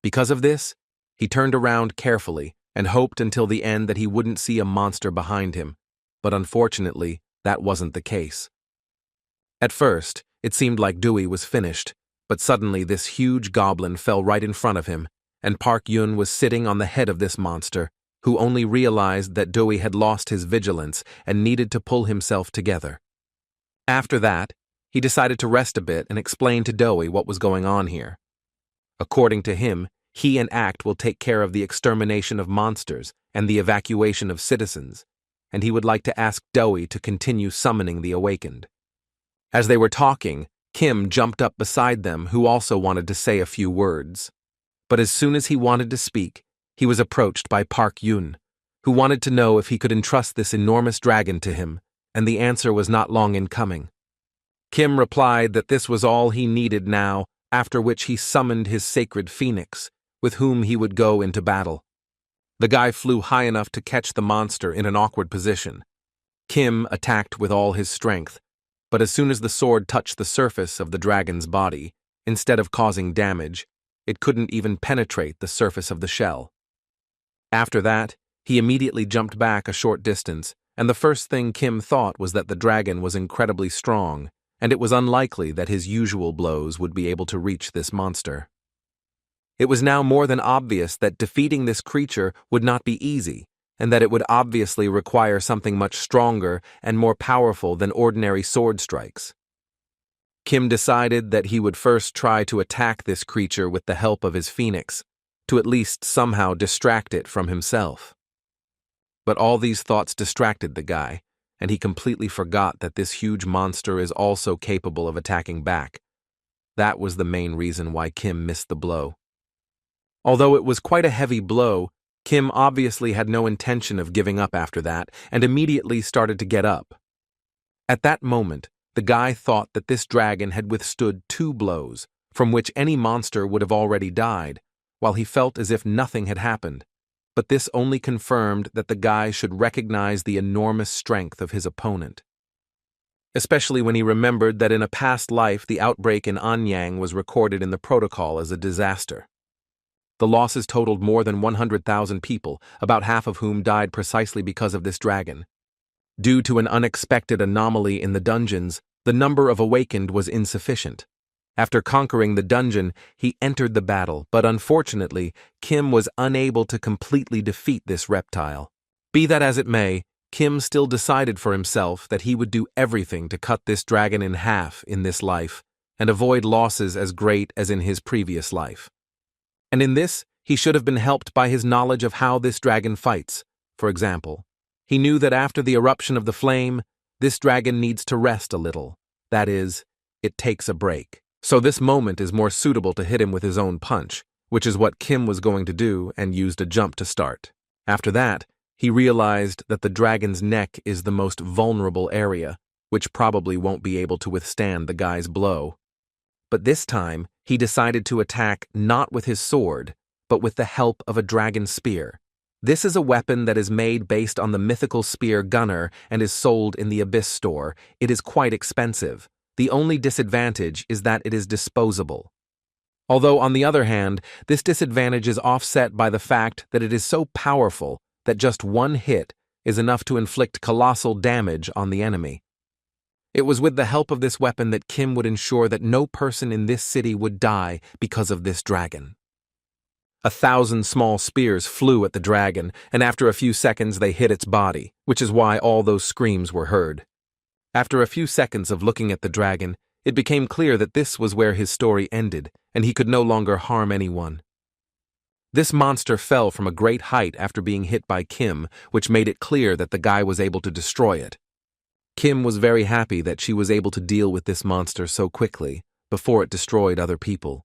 Because of this, he turned around carefully and hoped until the end that he wouldn't see a monster behind him, but unfortunately, that wasn't the case. At first, it seemed like Doe was finished, but suddenly this huge goblin fell right in front of him, and Park Yun was sitting on the head of this monster, who only realized that Doe had lost his vigilance and needed to pull himself together. After that, he decided to rest a bit and explain to Doe what was going on here. According to him, he and Act will take care of the extermination of monsters and the evacuation of citizens, and he would like to ask Doe to continue summoning the awakened. As they were talking, Kim jumped up beside them, who also wanted to say a few words. But as soon as he wanted to speak, he was approached by Park Yun, who wanted to know if he could entrust this enormous dragon to him, and the answer was not long in coming. Kim replied that this was all he needed now, after which he summoned his sacred phoenix, with whom he would go into battle. The guy flew high enough to catch the monster in an awkward position. Kim attacked with all his strength, but as soon as the sword touched the surface of the dragon's body, instead of causing damage, it couldn't even penetrate the surface of the shell. After that, he immediately jumped back a short distance, and the first thing Kim thought was that the dragon was incredibly strong, and it was unlikely that his usual blows would be able to reach this monster. It was now more than obvious that defeating this creature would not be easy, and that it would obviously require something much stronger and more powerful than ordinary sword strikes. Kim decided that he would first try to attack this creature with the help of his phoenix, to at least somehow distract it from himself. But all these thoughts distracted the guy, and he completely forgot that this huge monster is also capable of attacking back. That was the main reason why Kim missed the blow. Although it was quite a heavy blow, Kim obviously had no intention of giving up after that and immediately started to get up. At that moment, the guy thought that this dragon had withstood 2 blows, from which any monster would have already died, while he felt as if nothing had happened. But this only confirmed that the guy should recognize the enormous strength of his opponent. Especially when he remembered that in a past life the outbreak in Anyang was recorded in the protocol as a disaster. The losses totaled more than 100,000 people, about half of whom died precisely because of this dragon. Due to an unexpected anomaly in the dungeons, the number of awakened was insufficient. After conquering the dungeon, he entered the battle, but unfortunately, Kim was unable to completely defeat this reptile. Be that as it may, Kim still decided for himself that he would do everything to cut this dragon in half in this life, and avoid losses as great as in his previous life. And in this, he should have been helped by his knowledge of how this dragon fights. For example, he knew that after the eruption of the flame, this dragon needs to rest a little. That is, it takes a break. So this moment is more suitable to hit him with his own punch, which is what Kim was going to do and used a jump to start. After that, he realized that the dragon's neck is the most vulnerable area, which probably won't be able to withstand the guy's blow. But this time, he decided to attack not with his sword, but with the help of a dragon spear. This is a weapon that is made based on the mythical spear Gunner and is sold in the Abyss store. It is quite expensive. The only disadvantage is that it is disposable. Although, on the other hand, this disadvantage is offset by the fact that it is so powerful that just one hit is enough to inflict colossal damage on the enemy. It was with the help of this weapon that Kim would ensure that no person in this city would die because of this dragon. 1,000 small spears flew at the dragon, and after a few seconds they hit its body, which is why all those screams were heard. After a few seconds of looking at the dragon, it became clear that this was where his story ended, and he could no longer harm anyone. This monster fell from a great height after being hit by Kim, which made it clear that the guy was able to destroy it. Kim was very happy that she was able to deal with this monster so quickly, before it destroyed other people.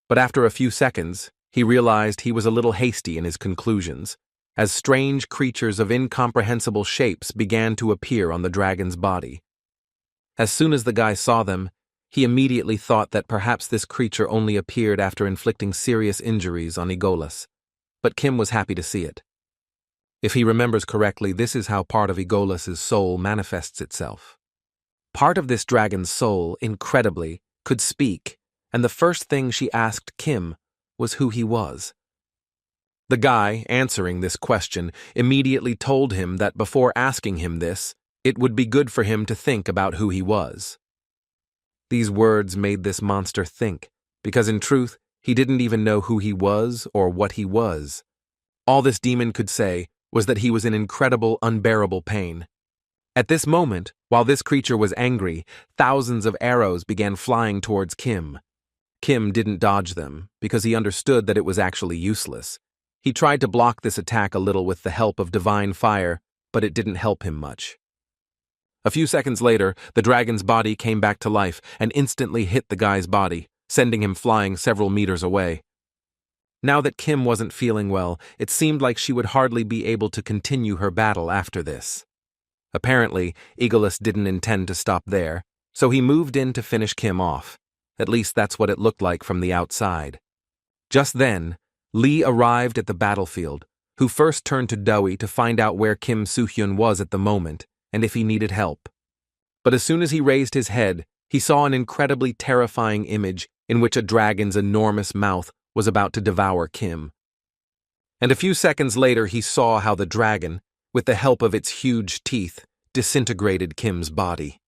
But after a few seconds, he realized he was a little hasty in his conclusions, as strange creatures of incomprehensible shapes began to appear on the dragon's body. As soon as the guy saw them, he immediately thought that perhaps this creature only appeared after inflicting serious injuries on Igolas, but Kim was happy to see it. If he remembers correctly, this is how part of Igolas's soul manifests itself. Part of this dragon's soul, incredibly, could speak, and the first thing she asked Kim was who he was. The guy, answering this question, immediately told him that before asking him this, it would be good for him to think about who he was. These words made this monster think, because in truth, he didn't even know who he was or what he was. All this demon could say was that he was in incredible, unbearable pain. At this moment, while this creature was angry, thousands of arrows began flying towards Kim. Kim didn't dodge them, because he understood that it was actually useless. He tried to block this attack a little with the help of divine fire, but it didn't help him much. A few seconds later, the dragon's body came back to life and instantly hit the guy's body, sending him flying several meters away. Now that Kim wasn't feeling well, it seemed like she would hardly be able to continue her battle after this. Apparently, Igolas didn't intend to stop there, so he moved in to finish Kim off. At least that's what it looked like from the outside. Just then, Lee arrived at the battlefield, who first turned to Doi to find out where Kim Soo-hyun was at the moment and if he needed help. But as soon as he raised his head, he saw an incredibly terrifying image in which a dragon's enormous mouth was about to devour Kim. And a few seconds later, he saw how the dragon, with the help of its huge teeth, disintegrated Kim's body.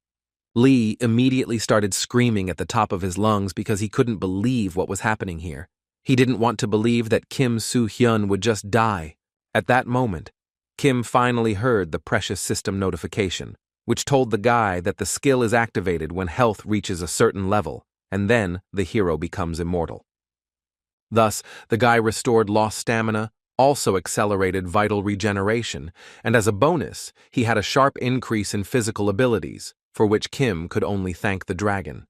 Lee immediately started screaming at the top of his lungs because he couldn't believe what was happening here. He didn't want to believe that Kim Soo-hyun would just die. At that moment, Kim finally heard the precious system notification, which told the guy that the skill is activated when health reaches a certain level, and then the hero becomes immortal. Thus, the guy restored lost stamina, also accelerated vital regeneration, and as a bonus, he had a sharp increase in physical abilities, for which Kim could only thank the dragon.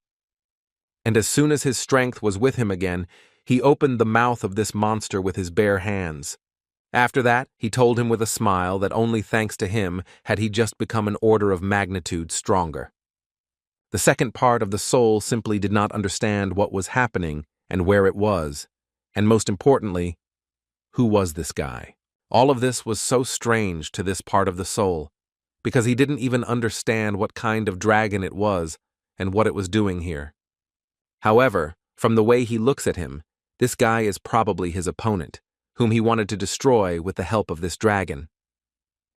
And as soon as his strength was with him again, he opened the mouth of this monster with his bare hands. After that, he told him with a smile that only thanks to him had he just become an order of magnitude stronger. The second part of the soul simply did not understand what was happening and where it was, and most importantly, who was this guy? All of this was so strange to this part of the soul, because he didn't even understand what kind of dragon it was and what it was doing here. However, from the way he looks at him, this guy is probably his opponent, whom he wanted to destroy with the help of this dragon.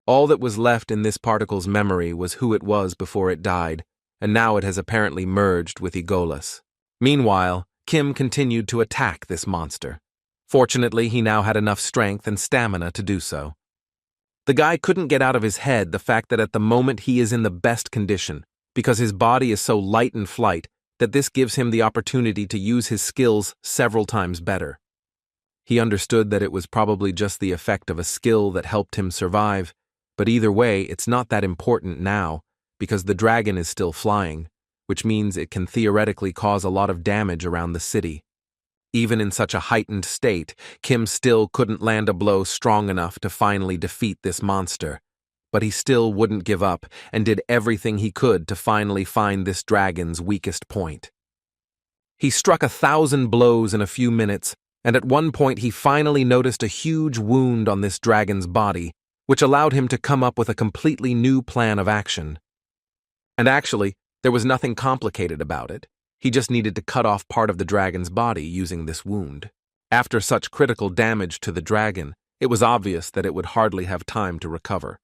All that was left in this particle's memory was who it was before it died, and now it has apparently merged with Igolas. Meanwhile, Kim continued to attack this monster. Fortunately, he now had enough strength and stamina to do so. The guy couldn't get out of his head the fact that at the moment he is in the best condition, because his body is so light in flight that this gives him the opportunity to use his skills several times better. He understood that it was probably just the effect of a skill that helped him survive, but either way, it's not that important now, because the dragon is still flying, which means it can theoretically cause a lot of damage around the city. Even in such a heightened state, Kim still couldn't land a blow strong enough to finally defeat this monster, but he still wouldn't give up and did everything he could to finally find this dragon's weakest point. He struck 1,000 blows in a few minutes, and at one point he finally noticed a huge wound on this dragon's body, which allowed him to come up with a completely new plan of action. And actually, there was nothing complicated about it. He just needed to cut off part of the dragon's body using this wound. After such critical damage to the dragon, it was obvious that it would hardly have time to recover.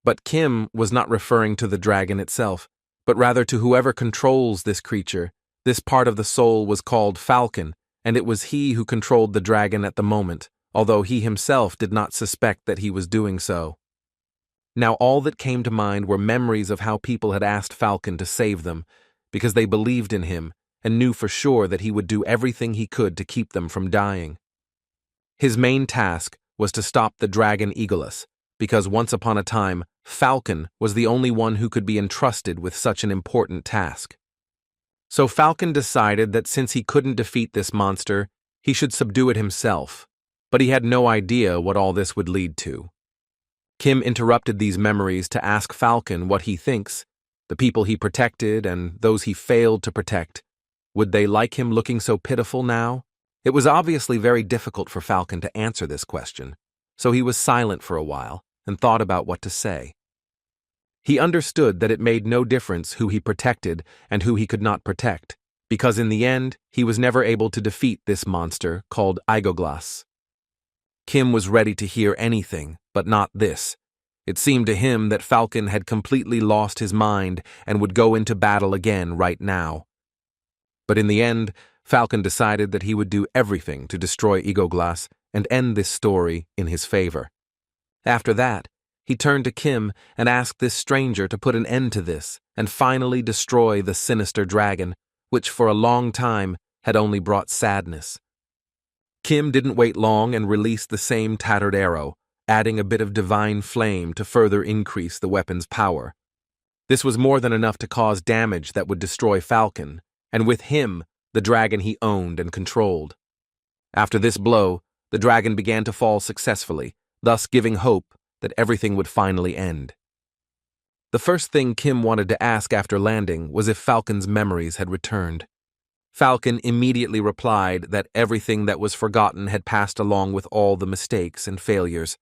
But Kim was not referring to the dragon itself, but rather to whoever controls this creature. This part of the soul was called Falcon, and it was he who controlled the dragon at the moment, although he himself did not suspect that he was doing so. Now all that came to mind were memories of how people had asked Falcon to save them, because they believed in him and knew for sure that he would do everything he could to keep them from dying. His main task was to stop the dragon Igolas, because once upon a time, Falcon was the only one who could be entrusted with such an important task. So Falcon decided that since he couldn't defeat this monster, he should subdue it himself, but he had no idea what all this would lead to. Kim interrupted these memories to ask Falcon what he thinks, the people he protected and those he failed to protect. Would they like him looking so pitiful now? It was obviously very difficult for Falcon to answer this question, so he was silent for a while and thought about what to say. He understood that it made no difference who he protected and who he could not protect, because in the end, he was never able to defeat this monster called Igoglas. Kim was ready to hear anything, but not this. It seemed to him that Falcon had completely lost his mind and would go into battle again right now. But in the end, Falcon decided that he would do everything to destroy Igoglas and end this story in his favor. After that, he turned to Kim and asked this stranger to put an end to this and finally destroy the sinister dragon, which for a long time had only brought sadness. Kim didn't wait long and released the same tattered arrow, adding a bit of divine flame to further increase the weapon's power. This was more than enough to cause damage that would destroy Falcon, and with him, the dragon he owned and controlled. After this blow, the dragon began to fall successfully, thus giving hope that everything would finally end. The first thing Kim wanted to ask after landing was if Falcon's memories had returned. Falcon immediately replied that everything that was forgotten had passed along with all the mistakes and failures.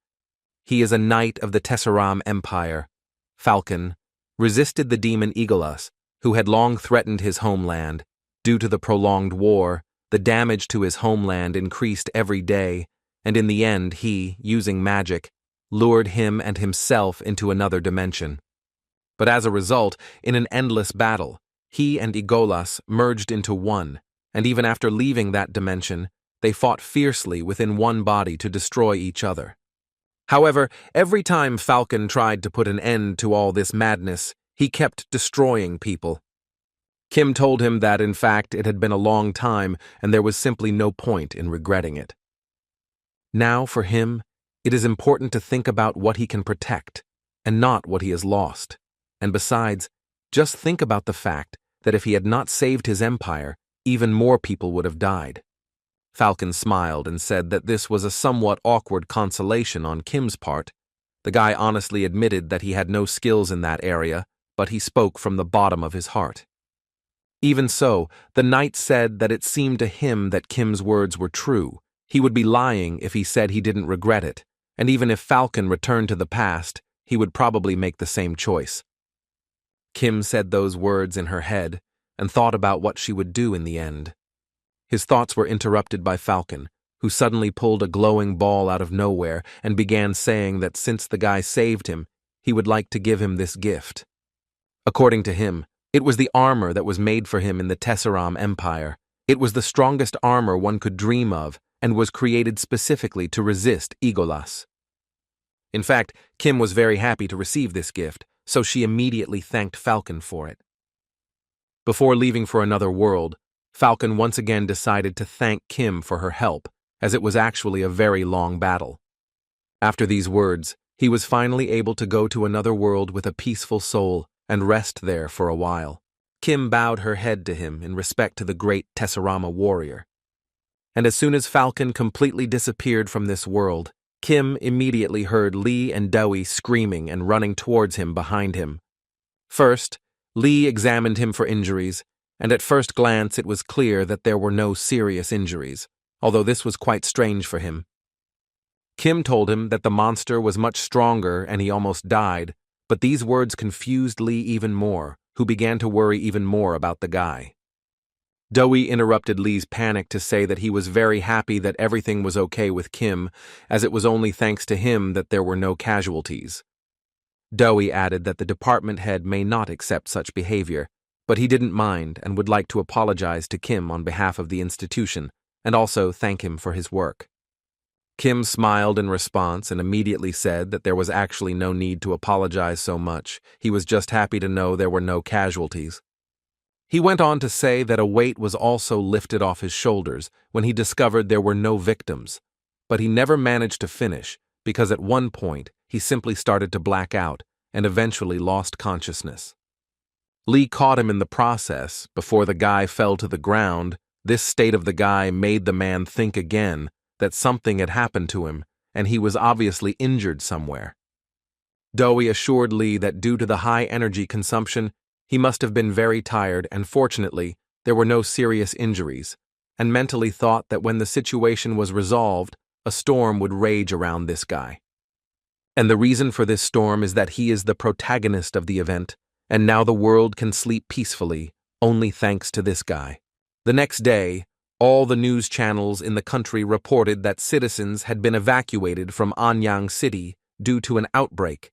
He is a knight of the Tessaram Empire. Falcon resisted the demon Igolus, who had long threatened his homeland. Due to the prolonged war, the damage to his homeland increased every day, and in the end he, using magic, lured him and himself into another dimension. But as a result, in an endless battle, he and Igolus merged into one, and even after leaving that dimension, they fought fiercely within one body to destroy each other. However, every time Falcon tried to put an end to all this madness, he kept destroying people. Kim told him that, in fact, it had been a long time and there was simply no point in regretting it. Now, for him, it is important to think about what he can protect and not what he has lost. And besides, just think about the fact that if he had not saved his empire, even more people would have died. Falcon smiled and said that this was a somewhat awkward consolation on Kim's part. The guy honestly admitted that he had no skills in that area, but he spoke from the bottom of his heart. Even so, the knight said that it seemed to him that Kim's words were true. He would be lying if he said he didn't regret it, and even if Falcon returned to the past, he would probably make the same choice. Kim said those words in her head and thought about what she would do in the end. His thoughts were interrupted by Falcon, who suddenly pulled a glowing ball out of nowhere and began saying that since the guy saved him, he would like to give him this gift. According to him, it was the armor that was made for him in the Tessaram Empire. It was the strongest armor one could dream of and was created specifically to resist Igolus. In fact, Kim was very happy to receive this gift, so she immediately thanked Falcon for it. Before leaving for another world, Falcon once again decided to thank Kim for her help, as it was actually a very long battle. After these words, he was finally able to go to another world with a peaceful soul and rest there for a while. Kim bowed her head to him in respect to the great Tessarama warrior. And as soon as Falcon completely disappeared from this world, Kim immediately heard Lee and Dewey screaming and running towards him behind him. First, Lee examined him for injuries, and at first glance it was clear that there were no serious injuries, although this was quite strange for him. Kim told him that the monster was much stronger and he almost died, but these words confused Lee even more, who began to worry even more about the guy. Dewey interrupted Lee's panic to say that he was very happy that everything was okay with Kim, as it was only thanks to him that there were no casualties. Dewey added that the department head may not accept such behavior, but he didn't mind and would like to apologize to Kim on behalf of the institution, and also thank him for his work. Kim smiled in response and immediately said that there was actually no need to apologize so much. He was just happy to know there were no casualties. He went on to say that a weight was also lifted off his shoulders when he discovered there were no victims, but he never managed to finish because at one point he simply started to black out and eventually lost consciousness. Lee caught him in the process. Before the guy fell to the ground, this state of the guy made the man think again that something had happened to him, and he was obviously injured somewhere. Dowie assured Lee that due to the high energy consumption, he must have been very tired, and fortunately, there were no serious injuries, and mentally thought that when the situation was resolved, a storm would rage around this guy. And the reason for this storm is that he is the protagonist of the event, and now the world can sleep peacefully, only thanks to this guy. The next day, all the news channels in the country reported that citizens had been evacuated from Anyang City due to an outbreak,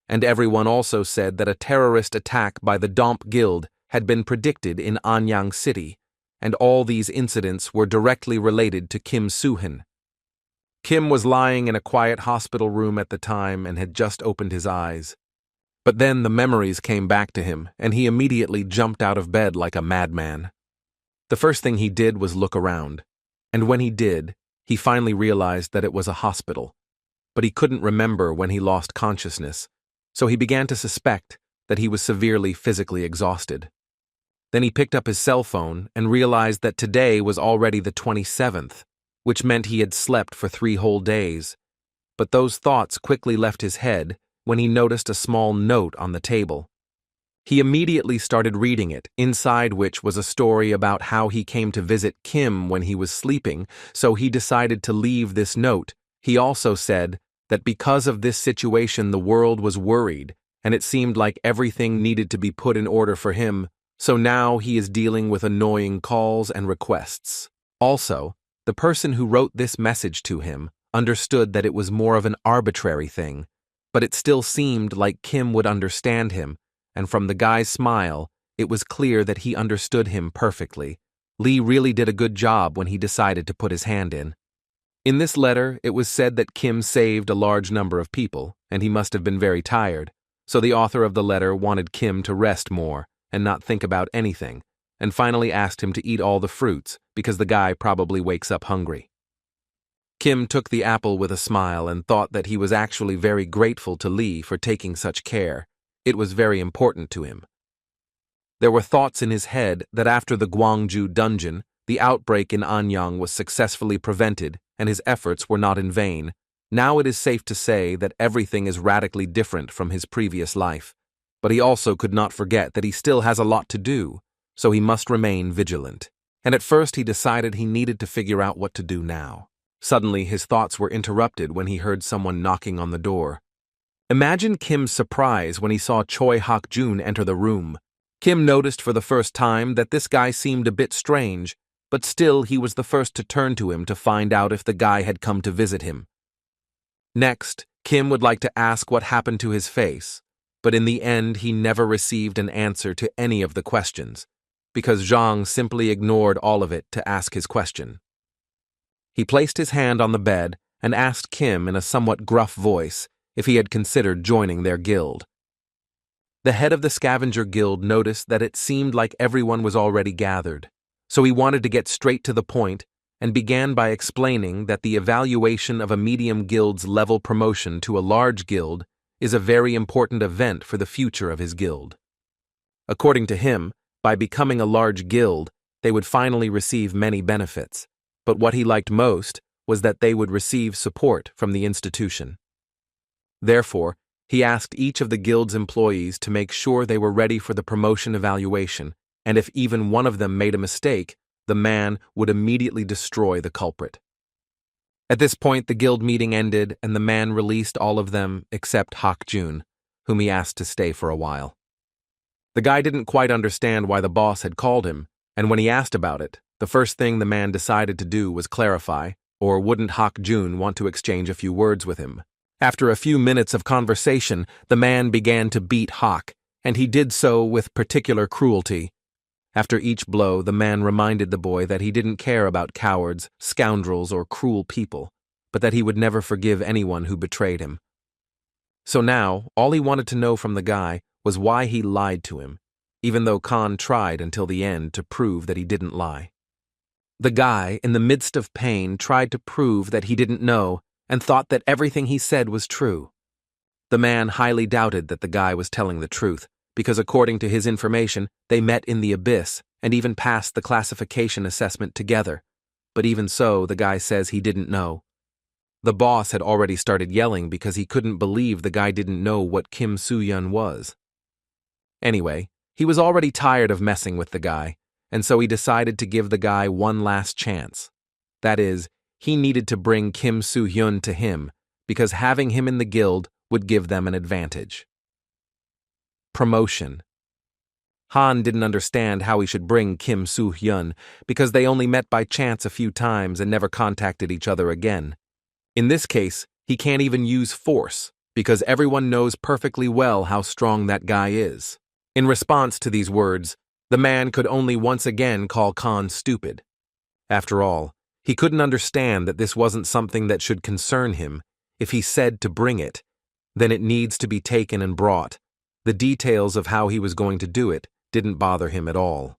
and everyone also said that a terrorist attack by the Domp Guild had been predicted in Anyang City, and all these incidents were directly related to Kim Soo-hyun. Kim was lying in a quiet hospital room at the time and had just opened his eyes. But then the memories came back to him, and he immediately jumped out of bed like a madman. The first thing he did was look around, and when he did, he finally realized that it was a hospital. But he couldn't remember when he lost consciousness, so he began to suspect that he was severely physically exhausted. Then he picked up his cell phone and realized that today was already the 27th, which meant he had slept for 3 whole days. But those thoughts quickly left his head when he noticed a small note on the table. He immediately started reading it, inside which was a story about how he came to visit Kim when he was sleeping, so he decided to leave this note. He also said that because of this situation the world was worried, and it seemed like everything needed to be put in order for him, so now he is dealing with annoying calls and requests. Also, the person who wrote this message to him understood that it was more of an arbitrary thing, but it still seemed like Kim would understand him, and from the guy's smile, it was clear that he understood him perfectly. Lee really did a good job when he decided to put his hand in. In this letter, it was said that Kim saved a large number of people, and he must have been very tired, so the author of the letter wanted Kim to rest more and not think about anything, and finally asked him to eat all the fruits because the guy probably wakes up hungry. Kim took the apple with a smile and thought that he was actually very grateful to Lee for taking such care. It was very important to him. There were thoughts in his head that after the Gwangju dungeon, the outbreak in Anyang was successfully prevented and his efforts were not in vain. Now it is safe to say that everything is radically different from his previous life. But he also could not forget that he still has a lot to do, so he must remain vigilant. And at first he decided he needed to figure out what to do now. Suddenly, his thoughts were interrupted when he heard someone knocking on the door. Imagine Kim's surprise when he saw Choi Hak-jun enter the room. Kim noticed for the first time that this guy seemed a bit strange, but still he was the first to turn to him to find out if the guy had come to visit him. Next, Kim would like to ask what happened to his face, but in the end he never received an answer to any of the questions, because Zhang simply ignored all of it to ask his question. He placed his hand on the bed and asked Kim in a somewhat gruff voice if he had considered joining their guild. The head of the scavenger guild noticed that it seemed like everyone was already gathered, so he wanted to get straight to the point and began by explaining that the evaluation of a medium guild's level promotion to a large guild is a very important event for the future of his guild. According to him, by becoming a large guild, they would finally receive many benefits. But what he liked most was that they would receive support from the institution. Therefore, he asked each of the guild's employees to make sure they were ready for the promotion evaluation, and if even one of them made a mistake, the man would immediately destroy the culprit. At this point, the guild meeting ended, and the man released all of them except Hak-jun, whom he asked to stay for a while. The guy didn't quite understand why the boss had called him, and when he asked about it, the first thing the man decided to do was clarify, or wouldn't Hak-jun want to exchange a few words with him. After a few minutes of conversation, the man began to beat Hak, and he did so with particular cruelty. After each blow, the man reminded the boy that he didn't care about cowards, scoundrels, or cruel people, but that he would never forgive anyone who betrayed him. So now, all he wanted to know from the guy was why he lied to him, even though Khan tried until the end to prove that he didn't lie. The guy, in the midst of pain, tried to prove that he didn't know and thought that everything he said was true. The man highly doubted that the guy was telling the truth, because according to his information, they met in the abyss and even passed the classification assessment together. But even so, the guy says he didn't know. The boss had already started yelling because he couldn't believe the guy didn't know what Kim Soo-hyun was. Anyway, he was already tired of messing with the guy, and so he decided to give the guy one last chance. That is, he needed to bring Kim Soo-hyun to him, because having him in the guild would give them an advantage. Promotion. Han didn't understand how he should bring Kim Soo-hyun, because they only met by chance a few times and never contacted each other again. In this case, he can't even use force, because everyone knows perfectly well how strong that guy is. In response to these words, the man could only once again call Khan stupid. After all, he couldn't understand that this wasn't something that should concern him. If he said to bring it, then it needs to be taken and brought. The details of how he was going to do it didn't bother him at all.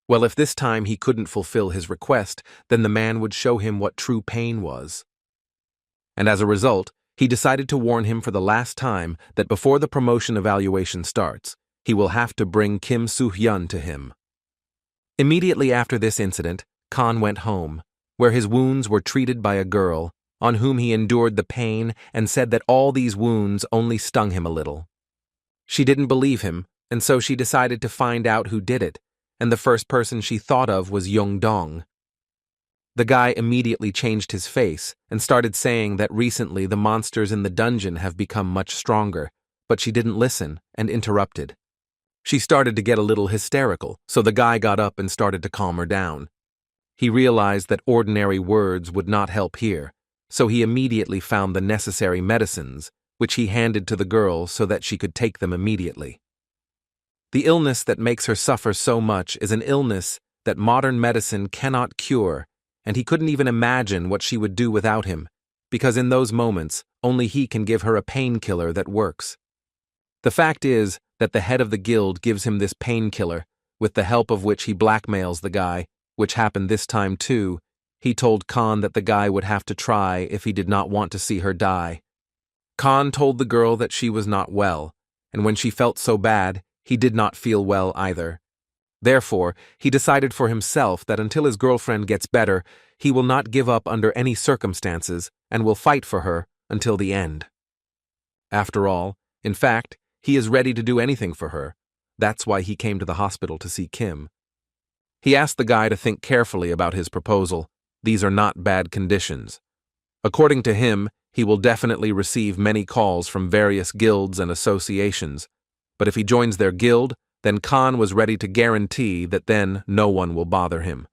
Well, if this time he couldn't fulfill his request, then the man would show him what true pain was. And as a result, he decided to warn him for the last time that before the promotion evaluation starts, he will have to bring Kim Soo-hyun to him. Immediately after this incident, Khan went home, where his wounds were treated by a girl, on whom he endured the pain and said that all these wounds only stung him a little. She didn't believe him, and so she decided to find out who did it, and the first person she thought of was Yong-dong. The guy immediately changed his face and started saying that recently the monsters in the dungeon have become much stronger, but she didn't listen and interrupted. She started to get a little hysterical, so the guy got up and started to calm her down. He realized that ordinary words would not help here, so he immediately found the necessary medicines, which he handed to the girl so that she could take them immediately. The illness that makes her suffer so much is an illness that modern medicine cannot cure, and he couldn't even imagine what she would do without him, because in those moments, only he can give her a painkiller that works. The fact is that the head of the guild gives him this painkiller, with the help of which he blackmails the guy, which happened this time too. He told Khan that the guy would have to try if he did not want to see her die. Khan told the girl that she was not well, and when she felt so bad, he did not feel well either. Therefore, he decided for himself that until his girlfriend gets better, he will not give up under any circumstances and will fight for her until the end. After all, in fact, he is ready to do anything for her. That's why he came to the hospital to see Kim. He asked the guy to think carefully about his proposal. These are not bad conditions. According to him, he will definitely receive many calls from various guilds and associations, but if he joins their guild, then Khan was ready to guarantee that then no one will bother him.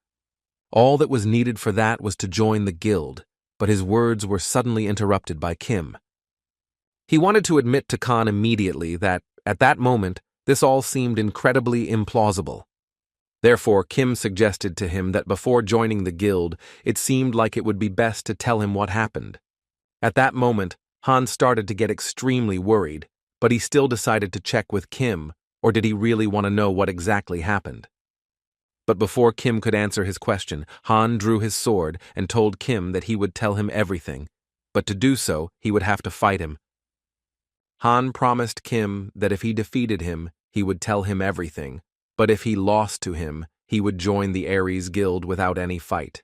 All that was needed for that was to join the guild, but his words were suddenly interrupted by Kim. He wanted to admit to Khan immediately that, at that moment, this all seemed incredibly implausible. Therefore, Kim suggested to him that before joining the guild, it seemed like it would be best to tell him what happened. At that moment, Han started to get extremely worried, but he still decided to check with Kim, or did he really want to know what exactly happened? But before Kim could answer his question, Han drew his sword and told Kim that he would tell him everything, but to do so, he would have to fight him. Han promised Kim that if he defeated him, he would tell him everything, but if he lost to him, he would join the Aries Guild without any fight.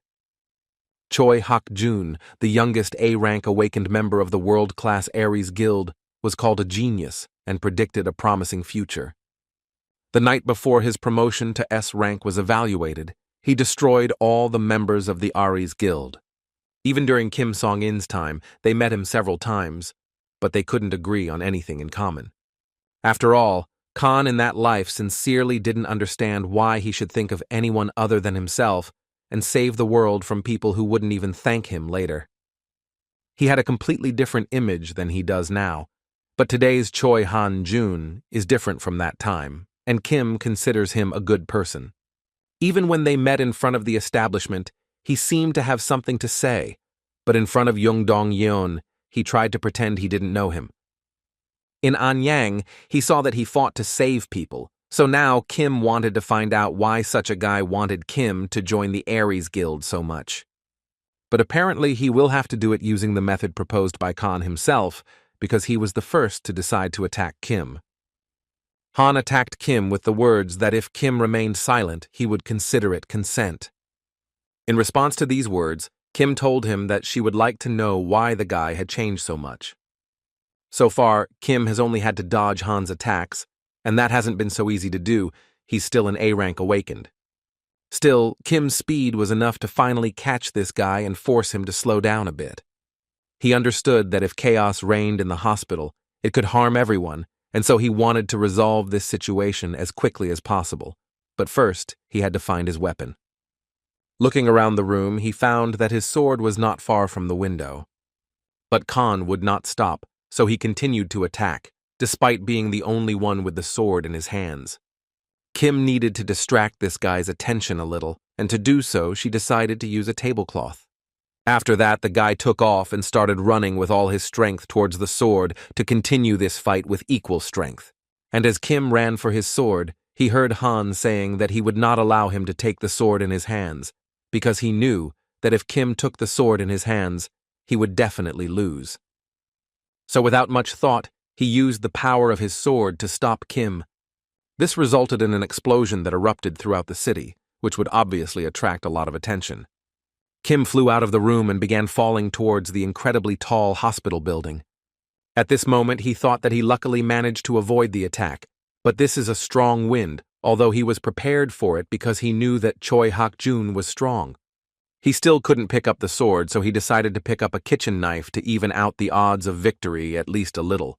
Choi Hak-jun, the youngest A-rank awakened member of the world-class Aries Guild, was called a genius and predicted a promising future. The night before his promotion to S rank was evaluated, he destroyed all the members of the Aries Guild. Even during Kim Song-in's time, they met him several times, but they couldn't agree on anything in common. After all, Khan in that life sincerely didn't understand why he should think of anyone other than himself and save the world from people who wouldn't even thank him later. He had a completely different image than he does now, but today's Choi Han-jun is different from that time, and Kim considers him a good person. Even when they met in front of the establishment, he seemed to have something to say, but in front of Young Dong-yeon, he tried to pretend he didn't know him. In Anyang, he saw that he fought to save people, so now Kim wanted to find out why such a guy wanted Kim to join the Aries Guild so much. But apparently he will have to do it using the method proposed by Khan himself, because he was the first to decide to attack Kim. Han attacked Kim with the words that if Kim remained silent, he would consider it consent. In response to these words, Kim told him that she would like to know why the guy had changed so much. So far, Kim has only had to dodge Han's attacks, and that hasn't been so easy to do. He's still an A-rank awakened. Still, Kim's speed was enough to finally catch this guy and force him to slow down a bit. He understood that if chaos reigned in the hospital, it could harm everyone, and so he wanted to resolve this situation as quickly as possible. But first, he had to find his weapon. Looking around the room, he found that his sword was not far from the window. But Khan would not stop, so he continued to attack, despite being the only one with the sword in his hands. Kim needed to distract this guy's attention a little, and to do so, she decided to use a tablecloth. After that, the guy took off and started running with all his strength towards the sword to continue this fight with equal strength. And as Kim ran for his sword, he heard Han saying that he would not allow him to take the sword in his hands, because he knew that if Kim took the sword in his hands, he would definitely lose. So without much thought, he used the power of his sword to stop Kim. This resulted in an explosion that erupted throughout the city, which would obviously attract a lot of attention. Kim flew out of the room and began falling towards the incredibly tall hospital building. At this moment, he thought that he luckily managed to avoid the attack, but this is a strong wind, although he was prepared for it because he knew that Choi Hak-jun was strong. He still couldn't pick up the sword, so he decided to pick up a kitchen knife to even out the odds of victory at least a little.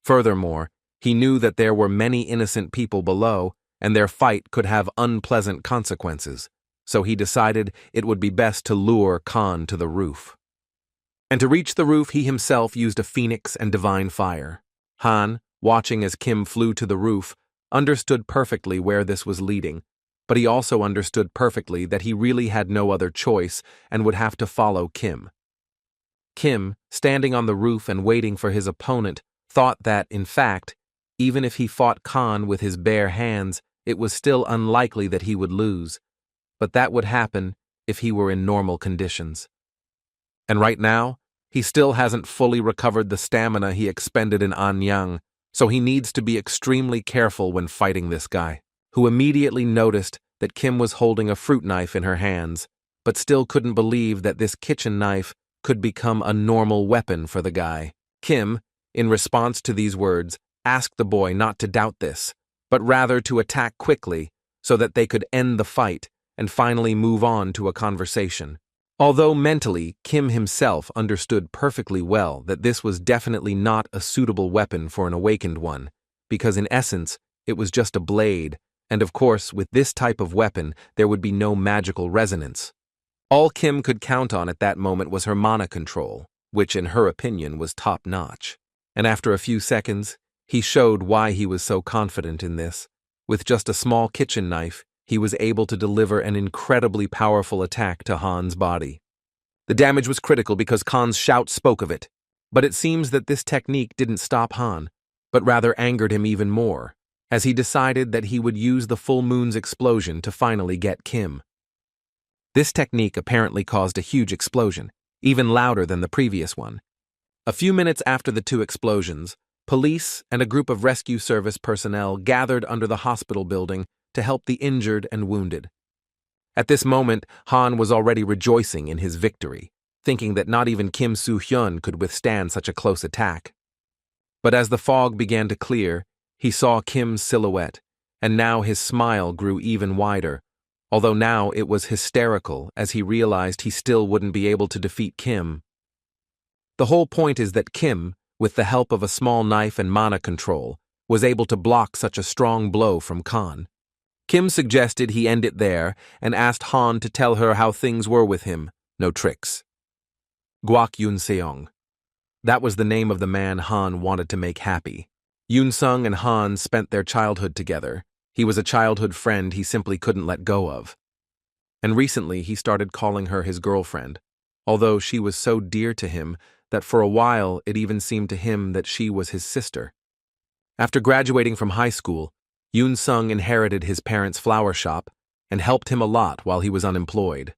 Furthermore, he knew that there were many innocent people below, and their fight could have unpleasant consequences, so he decided it would be best to lure Khan to the roof. And to reach the roof, he himself used a phoenix and divine fire. Han, watching as Kim flew to the roof, understood perfectly where this was leading, but he also understood perfectly that he really had no other choice and would have to follow Kim. Kim, standing on the roof and waiting for his opponent, thought that, in fact, even if he fought Khan with his bare hands, it was still unlikely that he would lose. But that would happen if he were in normal conditions. And right now, he still hasn't fully recovered the stamina he expended in Anyang, so he needs to be extremely careful when fighting this guy, who immediately noticed that Kim was holding a fruit knife in her hands, but still couldn't believe that this kitchen knife could become a normal weapon for the guy. Kim, in response to these words, asked the boy not to doubt this, but rather to attack quickly so that they could end the fight and finally move on to a conversation. Although mentally, Kim himself understood perfectly well that this was definitely not a suitable weapon for an awakened one, because in essence, it was just a blade, and of course, with this type of weapon, there would be no magical resonance. All Kim could count on at that moment was her mana control, which in her opinion was top-notch. And after a few seconds, he showed why he was so confident in this. With just a small kitchen knife, he was able to deliver an incredibly powerful attack to Han's body. The damage was critical because Khan's shout spoke of it, but it seems that this technique didn't stop Han, but rather angered him even more, as he decided that he would use the full moon's explosion to finally get Kim. This technique apparently caused a huge explosion, even louder than the previous one. A few minutes after the two explosions, police and a group of rescue service personnel gathered under the hospital building to help the injured and wounded. At this moment, Han was already rejoicing in his victory, thinking that not even Kim Soo-hyun could withstand such a close attack. But as the fog began to clear, he saw Kim's silhouette, and now his smile grew even wider, although now it was hysterical as he realized he still wouldn't be able to defeat Kim. The whole point is that Kim, with the help of a small knife and mana control, was able to block such a strong blow from Khan. Kim suggested he end it there and asked Han to tell her how things were with him, no tricks. Guak Yoon-seong. That was the name of the man Han wanted to make happy. Yoon-sung and Han spent their childhood together. He was a childhood friend he simply couldn't let go of. And recently he started calling her his girlfriend, although she was so dear to him that for a while it even seemed to him that she was his sister. After graduating from high school, Yoon-sung inherited his parents' flower shop and helped him a lot while he was unemployed.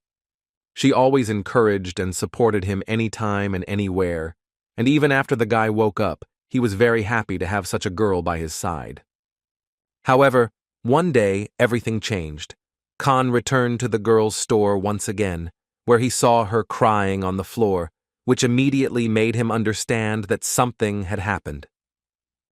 She always encouraged and supported him anytime and anywhere, and even after the guy woke up, he was very happy to have such a girl by his side. However, one day everything changed. Khan returned to the girl's store once again, where he saw her crying on the floor, which immediately made him understand that something had happened.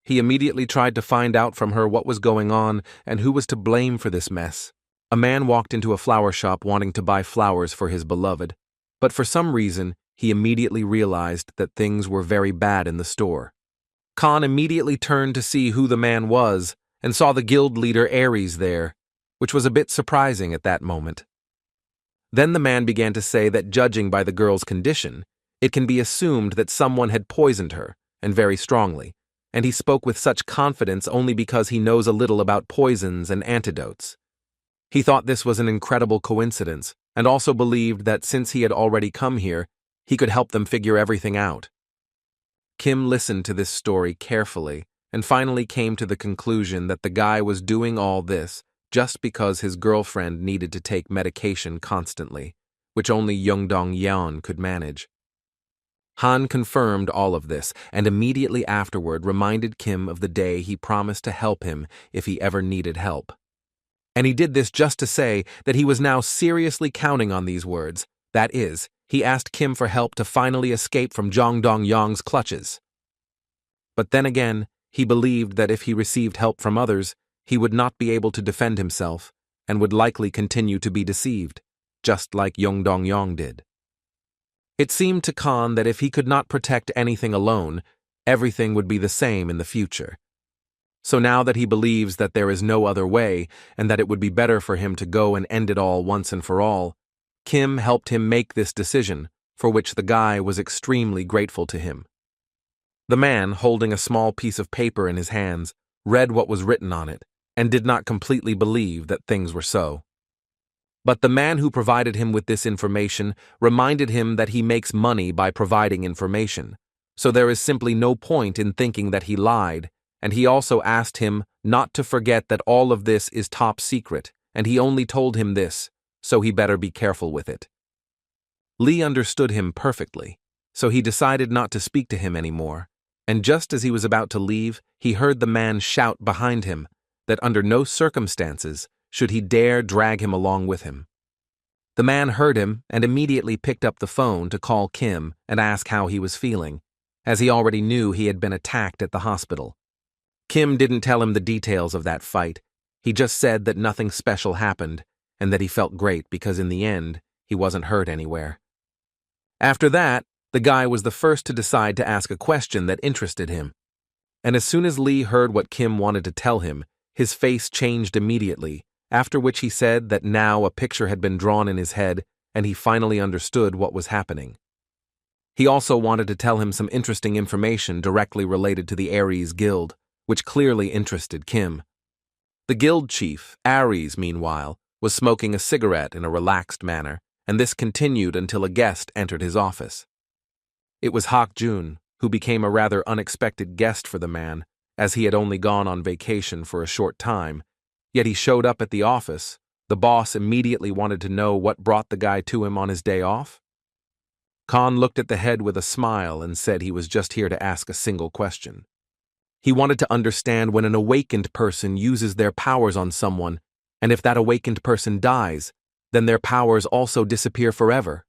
He immediately tried to find out from her what was going on and who was to blame for this mess. A man walked into a flower shop wanting to buy flowers for his beloved, but for some reason, he immediately realized that things were very bad in the store. Khan immediately turned to see who the man was and saw the guild leader Aries there, which was a bit surprising at that moment. Then the man began to say that judging by the girl's condition, it can be assumed that someone had poisoned her, and very strongly, and he spoke with such confidence only because he knows a little about poisons and antidotes. He thought this was an incredible coincidence, and also believed that since he had already come here, he could help them figure everything out. Kim listened to this story carefully and finally came to the conclusion that the guy was doing all this just because his girlfriend needed to take medication constantly, which only Yeon could manage. Han confirmed all of this and immediately afterward reminded Kim of the day he promised to help him if he ever needed help. And he did this just to say that he was now seriously counting on these words. That is, he asked Kim for help to finally escape from Jong Dong-yong's clutches. But then again, he believed that if he received help from others, he would not be able to defend himself and would likely continue to be deceived, just like Jong Dong-yong did. It seemed to Khan that if he could not protect anything alone, everything would be the same in the future. So now that he believes that there is no other way and that it would be better for him to go and end it all once and for all, Kim helped him make this decision, for which the guy was extremely grateful to him. The man, holding a small piece of paper in his hands, read what was written on it and did not completely believe that things were so. But the man who provided him with this information reminded him that he makes money by providing information, so there is simply no point in thinking that he lied, and he also asked him not to forget that all of this is top secret, and he only told him this, so he better be careful with it. Lee understood him perfectly, so he decided not to speak to him anymore, and just as he was about to leave, he heard the man shout behind him that under no circumstances should he dare drag him along with him. The man heard him and immediately picked up the phone to call Kim and ask how he was feeling, as he already knew he had been attacked at the hospital. Kim didn't tell him the details of that fight. He just said that nothing special happened and that he felt great because in the end, he wasn't hurt anywhere. After that, the guy was the first to decide to ask a question that interested him. And as soon as Lee heard what Kim wanted to tell him, his face changed immediately, after which he said that now a picture had been drawn in his head and he finally understood what was happening. He also wanted to tell him some interesting information directly related to the Aries Guild, which clearly interested Kim. The guild chief, Aries, meanwhile, was smoking a cigarette in a relaxed manner, and this continued until a guest entered his office. It was Hak Jun, who became a rather unexpected guest for the man, as he had only gone on vacation for a short time, yet he showed up at the office. The boss immediately wanted to know what brought the guy to him on his day off. Khan looked at the head with a smile and said he was just here to ask a single question. He wanted to understand when an awakened person uses their powers on someone, and if that awakened person dies, then their powers also disappear forever.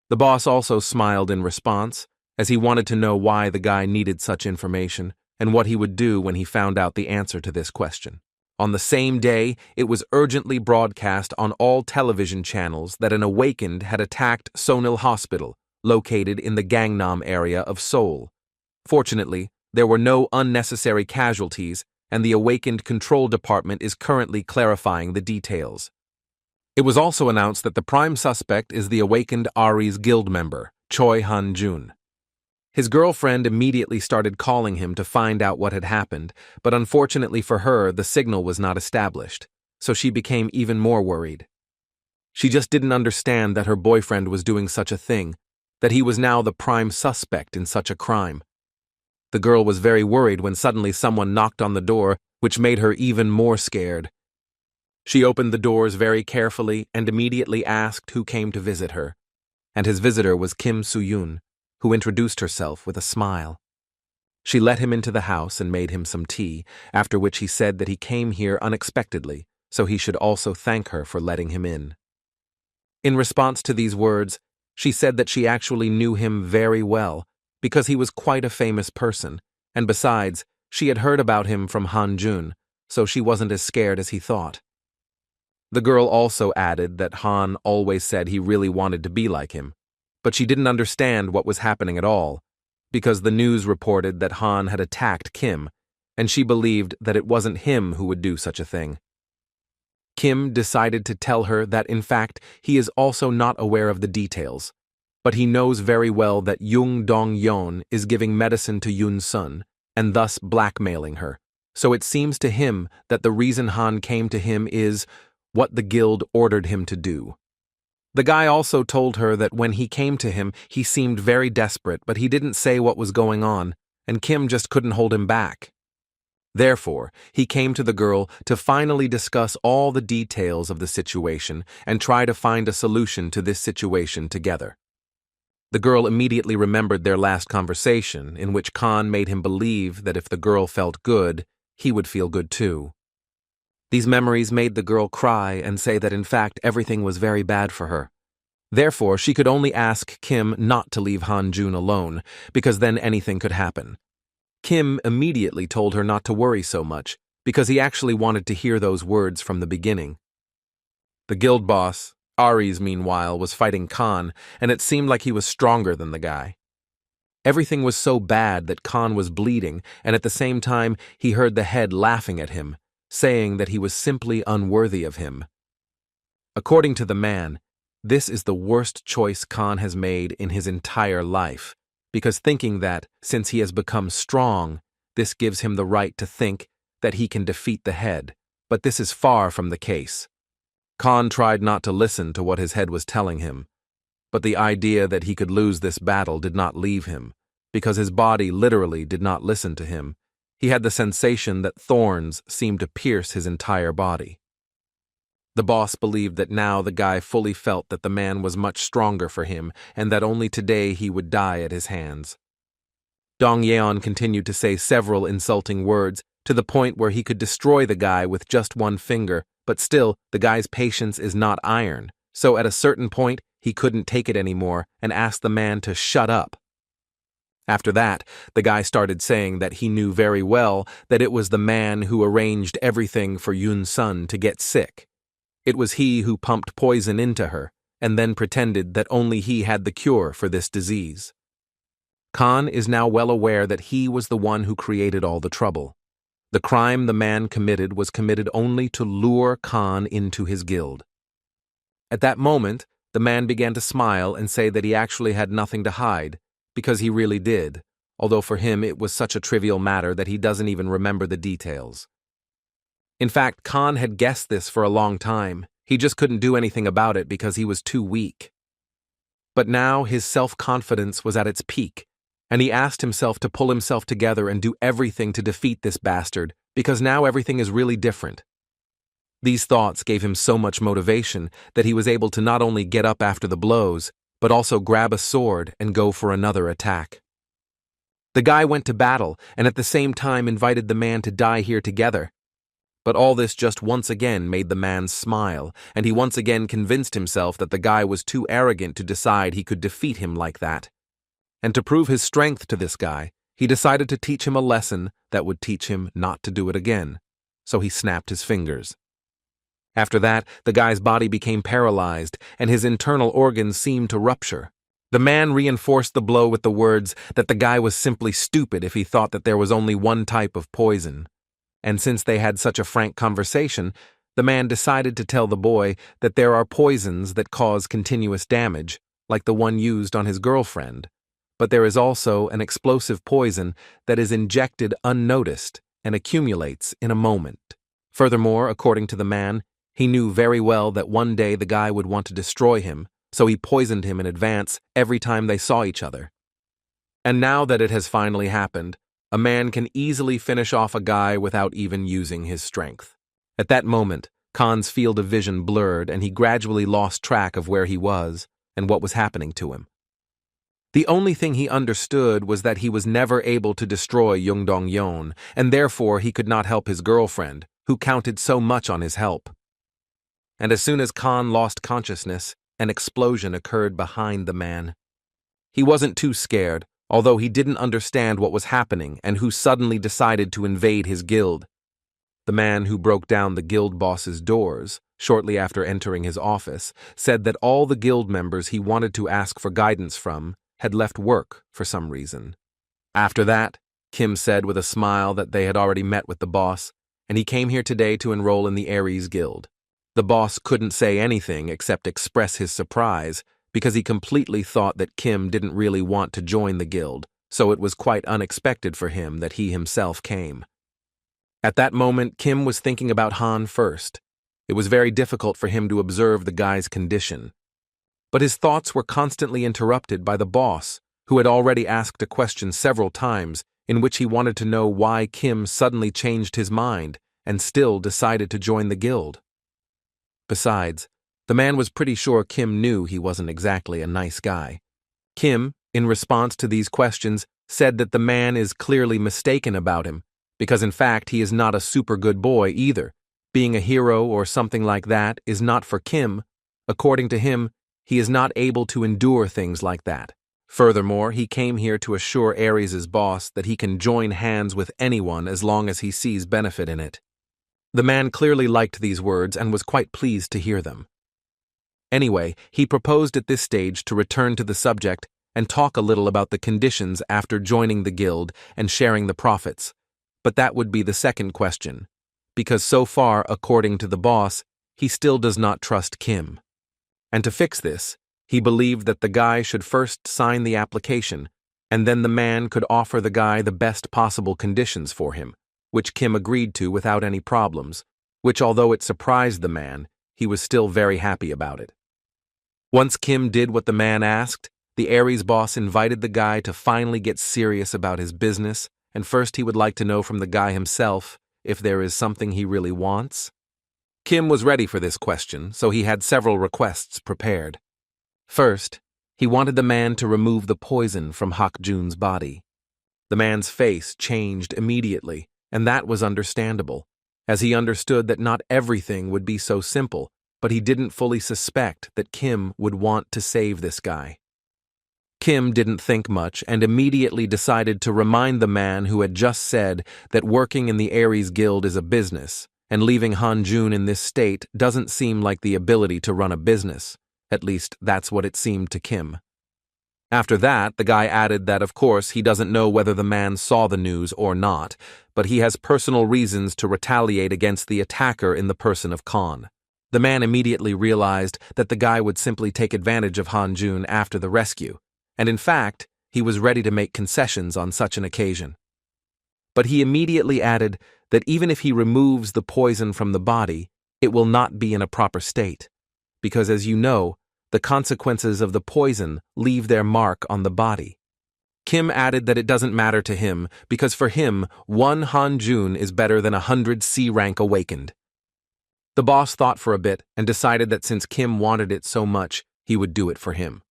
The boss also smiled in response, as he wanted to know why the guy needed such information and what he would do when he found out the answer to this question. On the same day, it was urgently broadcast on all television channels that an awakened had attacked Sonil Hospital, located in the Gangnam area of Seoul. Fortunately, there were no unnecessary casualties, and the awakened control department is currently clarifying the details. It was also announced that the prime suspect is the awakened Aries Guild member, Choi Han-jun. His girlfriend immediately started calling him to find out what had happened, but unfortunately for her, the signal was not established, so she became even more worried. She just didn't understand that her boyfriend was doing such a thing, that he was now the prime suspect in such a crime. The girl was very worried when suddenly someone knocked on the door, which made her even more scared. She opened the doors very carefully and immediately asked who came to visit her, and his visitor was Kim Soo-yoon, who introduced herself with a smile. She let him into the house and made him some tea, after which he said that he came here unexpectedly, so he should also thank her for letting him in. In response to these words, she said that she actually knew him very well, because he was quite a famous person, and besides, she had heard about him from Han Jun, so she wasn't as scared as he thought. The girl also added that Han always said he really wanted to be like him, but she didn't understand what was happening at all, because the news reported that Han had attacked Kim, and she believed that it wasn't him who would do such a thing. Kim decided to tell her that in fact he is also not aware of the details, but he knows very well that Jung Dong-yeon is giving medicine to Yoon-sun, and thus blackmailing her, so it seems to him that the reason Han came to him is what the guild ordered him to do. The guy also told her that when he came to him, he seemed very desperate, but he didn't say what was going on, and Kim just couldn't hold him back. Therefore, he came to the girl to finally discuss all the details of the situation and try to find a solution to this situation together. The girl immediately remembered their last conversation, in which Khan made him believe that if the girl felt good, he would feel good too. These memories made the girl cry and say that in fact everything was very bad for her. Therefore, she could only ask Kim not to leave Han Jun alone, because then anything could happen. Kim immediately told her not to worry so much, because he actually wanted to hear those words from the beginning. The guild boss, Aries, meanwhile, was fighting Khan, and it seemed like he was stronger than the guy. Everything was so bad that Khan was bleeding, and at the same time he heard the head laughing at him, saying that he was simply unworthy of him. According to the man, this is the worst choice Khan has made in his entire life, because thinking that, since he has become strong, this gives him the right to think that he can defeat the head, but this is far from the case. Khan tried not to listen to what his head was telling him, but the idea that he could lose this battle did not leave him, because his body literally did not listen to him. He had the sensation that thorns seemed to pierce his entire body. The boss believed that now the guy fully felt that the man was much stronger for him and that only today he would die at his hands. Dong Yeon continued to say several insulting words to the point where he could destroy the guy with just one finger, but still, the guy's patience is not iron, so at a certain point, he couldn't take it anymore and asked the man to shut up. After that, the guy started saying that he knew very well that it was the man who arranged everything for Yoon-sun to get sick. It was he who pumped poison into her, and then pretended that only he had the cure for this disease. Khan is now well aware that he was the one who created all the trouble. The crime the man committed was committed only to lure Khan into his guild. At that moment, the man began to smile and say that he actually had nothing to hide, because he really did, although for him it was such a trivial matter that he doesn't even remember the details. In fact, Khan had guessed this for a long time. He just couldn't do anything about it because he was too weak. But now his self-confidence was at its peak, and he asked himself to pull himself together and do everything to defeat this bastard, because now everything is really different. These thoughts gave him so much motivation that he was able to not only get up after the blows, but also grab a sword and go for another attack. The guy went to battle and at the same time invited the man to die here together. But all this just once again made the man smile, and he once again convinced himself that the guy was too arrogant to decide he could defeat him like that. And to prove his strength to this guy, he decided to teach him a lesson that would teach him not to do it again. So he snapped his fingers. After that, the guy's body became paralyzed, and his internal organs seemed to rupture. The man reinforced the blow with the words that the guy was simply stupid if he thought that there was only one type of poison. And since they had such a frank conversation, the man decided to tell the boy that there are poisons that cause continuous damage, like the one used on his girlfriend. But there is also an explosive poison that is injected unnoticed and accumulates in a moment. Furthermore, according to the man, he knew very well that one day the guy would want to destroy him, so he poisoned him in advance every time they saw each other. And now that it has finally happened, a man can easily finish off a guy without even using his strength. At that moment, Khan's field of vision blurred and he gradually lost track of where he was and what was happening to him. The only thing he understood was that he was never able to destroy Yung Dong-yeon, and therefore he could not help his girlfriend, who counted so much on his help. And as soon as Khan lost consciousness, an explosion occurred behind the man. He wasn't too scared, although he didn't understand what was happening and who suddenly decided to invade his guild. The man who broke down the guild boss's doors, shortly after entering his office, said that all the guild members he wanted to ask for guidance from had left work for some reason. After that, Kim said with a smile that they had already met with the boss, and he came here today to enroll in the Aries Guild. The boss couldn't say anything except express his surprise, because he completely thought that Kim didn't really want to join the guild, so it was quite unexpected for him that he himself came. At that moment, Kim was thinking about Han first. It was very difficult for him to observe the guy's condition. But his thoughts were constantly interrupted by the boss, who had already asked a question several times in which he wanted to know why Kim suddenly changed his mind and still decided to join the guild. Besides, the man was pretty sure Kim knew he wasn't exactly a nice guy. Kim, in response to these questions, said that the man is clearly mistaken about him, because in fact he is not a super good boy either. Being a hero or something like that is not for Kim. According to him, he is not able to endure things like that. Furthermore, he came here to assure Aries' boss that he can join hands with anyone as long as he sees benefit in it. The man clearly liked these words and was quite pleased to hear them. Anyway, he proposed at this stage to return to the subject and talk a little about the conditions after joining the guild and sharing the profits. But that would be the second question, because so far, according to the boss, he still does not trust Kim. And to fix this, he believed that the guy should first sign the application, and then the man could offer the guy the best possible conditions for him, which Kim agreed to without any problems, which although it surprised the man, he was still very happy about it. Once Kim did what the man asked, the Aries boss invited the guy to finally get serious about his business, and first he would like to know from the guy himself if there is something he really wants. Kim was ready for this question, so he had several requests prepared. First, he wanted the man to remove the poison from Hak-jun's body. The man's face changed immediately, and that was understandable, as he understood that not everything would be so simple, but he didn't fully suspect that Kim would want to save this guy. Kim didn't think much and immediately decided to remind the man who had just said that working in the Aries Guild is a business, and leaving Han-jun in this state doesn't seem like the ability to run a business. At least, that's what it seemed to Kim. After that, the guy added that of course he doesn't know whether the man saw the news or not, but he has personal reasons to retaliate against the attacker in the person of Khan. The man immediately realized that the guy would simply take advantage of Han-jun after the rescue, and in fact, he was ready to make concessions on such an occasion. But he immediately added that even if he removes the poison from the body, it will not be in a proper state, because as you know, the consequences of the poison leave their mark on the body. Kim added that it doesn't matter to him, because for him, 1 Han-jun is better than 100 C-rank awakened. The boss thought for a bit and decided that since Kim wanted it so much, he would do it for him.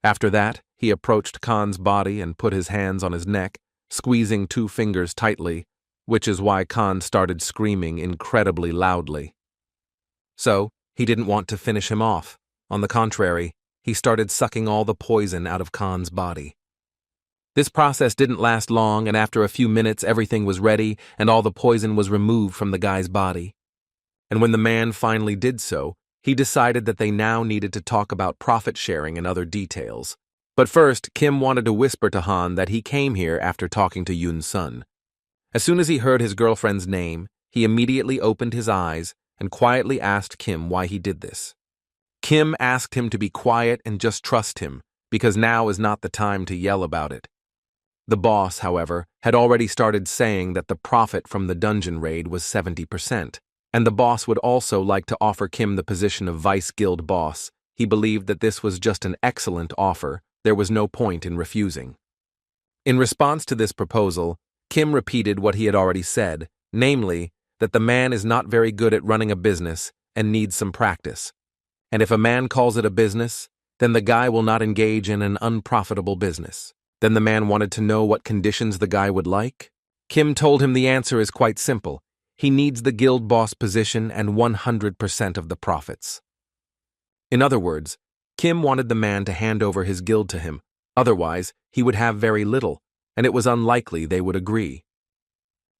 After that, he approached Khan's body and put his hands on his neck, squeezing 2 fingers tightly, which is why Khan started screaming incredibly loudly. So, he didn't want to finish him off. On the contrary, he started sucking all the poison out of Khan's body. This process didn't last long, and after a few minutes everything was ready and all the poison was removed from the guy's body. And when the man finally did so, he decided that they now needed to talk about profit sharing and other details. But first, Kim wanted to whisper to Han that he came here after talking to Yoon's son. As soon as he heard his girlfriend's name, he immediately opened his eyes and quietly asked Kim why he did this. Kim asked him to be quiet and just trust him, because now is not the time to yell about it. The boss, however, had already started saying that the profit from the dungeon raid was 70%, and the boss would also like to offer Kim the position of vice guild boss. He believed that this was just an excellent offer. There was no point in refusing. In response to this proposal, Kim repeated what he had already said, namely, that the man is not very good at running a business and needs some practice. And if a man calls it a business, then the guy will not engage in an unprofitable business. Then the man wanted to know what conditions the guy would like. Kim told him the answer is quite simple. He needs the guild boss position and 100% of the profits. In other words, Kim wanted the man to hand over his guild to him. Otherwise, he would have very little, and it was unlikely they would agree.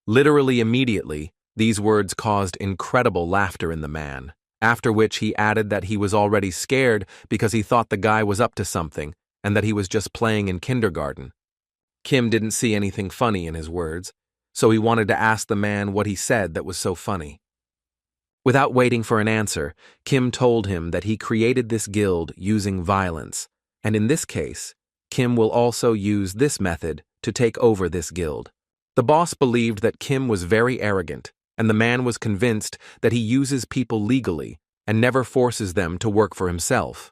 Literally immediately, these words caused incredible laughter in the man, after which he added that he was already scared because he thought the guy was up to something and that he was just playing in kindergarten. Kim didn't see anything funny in his words, so he wanted to ask the man what he said that was so funny. Without waiting for an answer, Kim told him that he created this guild using violence, and in this case, Kim will also use this method to take over this guild. The boss believed that Kim was very arrogant, and the man was convinced that he uses people legally and never forces them to work for himself.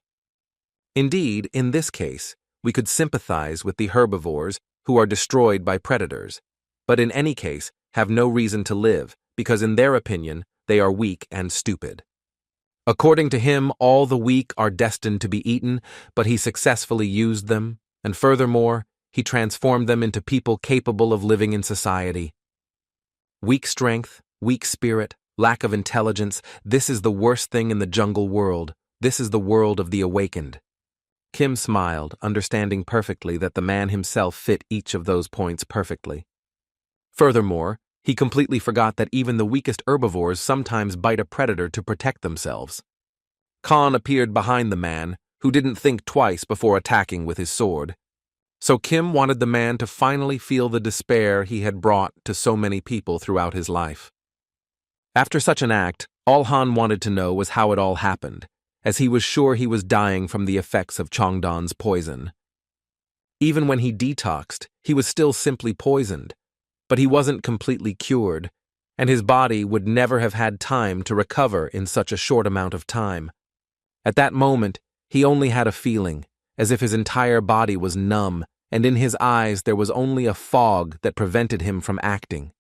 Indeed, in this case, we could sympathize with the herbivores who are destroyed by predators, but in any case have no reason to live because in their opinion, they are weak and stupid. According to him, all the weak are destined to be eaten, but he successfully used them, and furthermore, he transformed them into people capable of living in society. Weak strength, weak spirit, lack of intelligence, this is the worst thing in the jungle world. This is the world of the awakened. Kim smiled, understanding perfectly that the man himself fit each of those points perfectly. Furthermore, he completely forgot that even the weakest herbivores sometimes bite a predator to protect themselves. Khan appeared behind the man, who didn't think twice before attacking with his sword. So Kim wanted the man to finally feel the despair he had brought to so many people throughout his life. After such an act, all Han wanted to know was how it all happened, as he was sure he was dying from the effects of Chongdon's poison. Even when he detoxed, he was still simply poisoned, but he wasn't completely cured, and his body would never have had time to recover in such a short amount of time. At that moment, he only had a feeling, as if his entire body was numb, and in his eyes there was only a fog that prevented him from acting.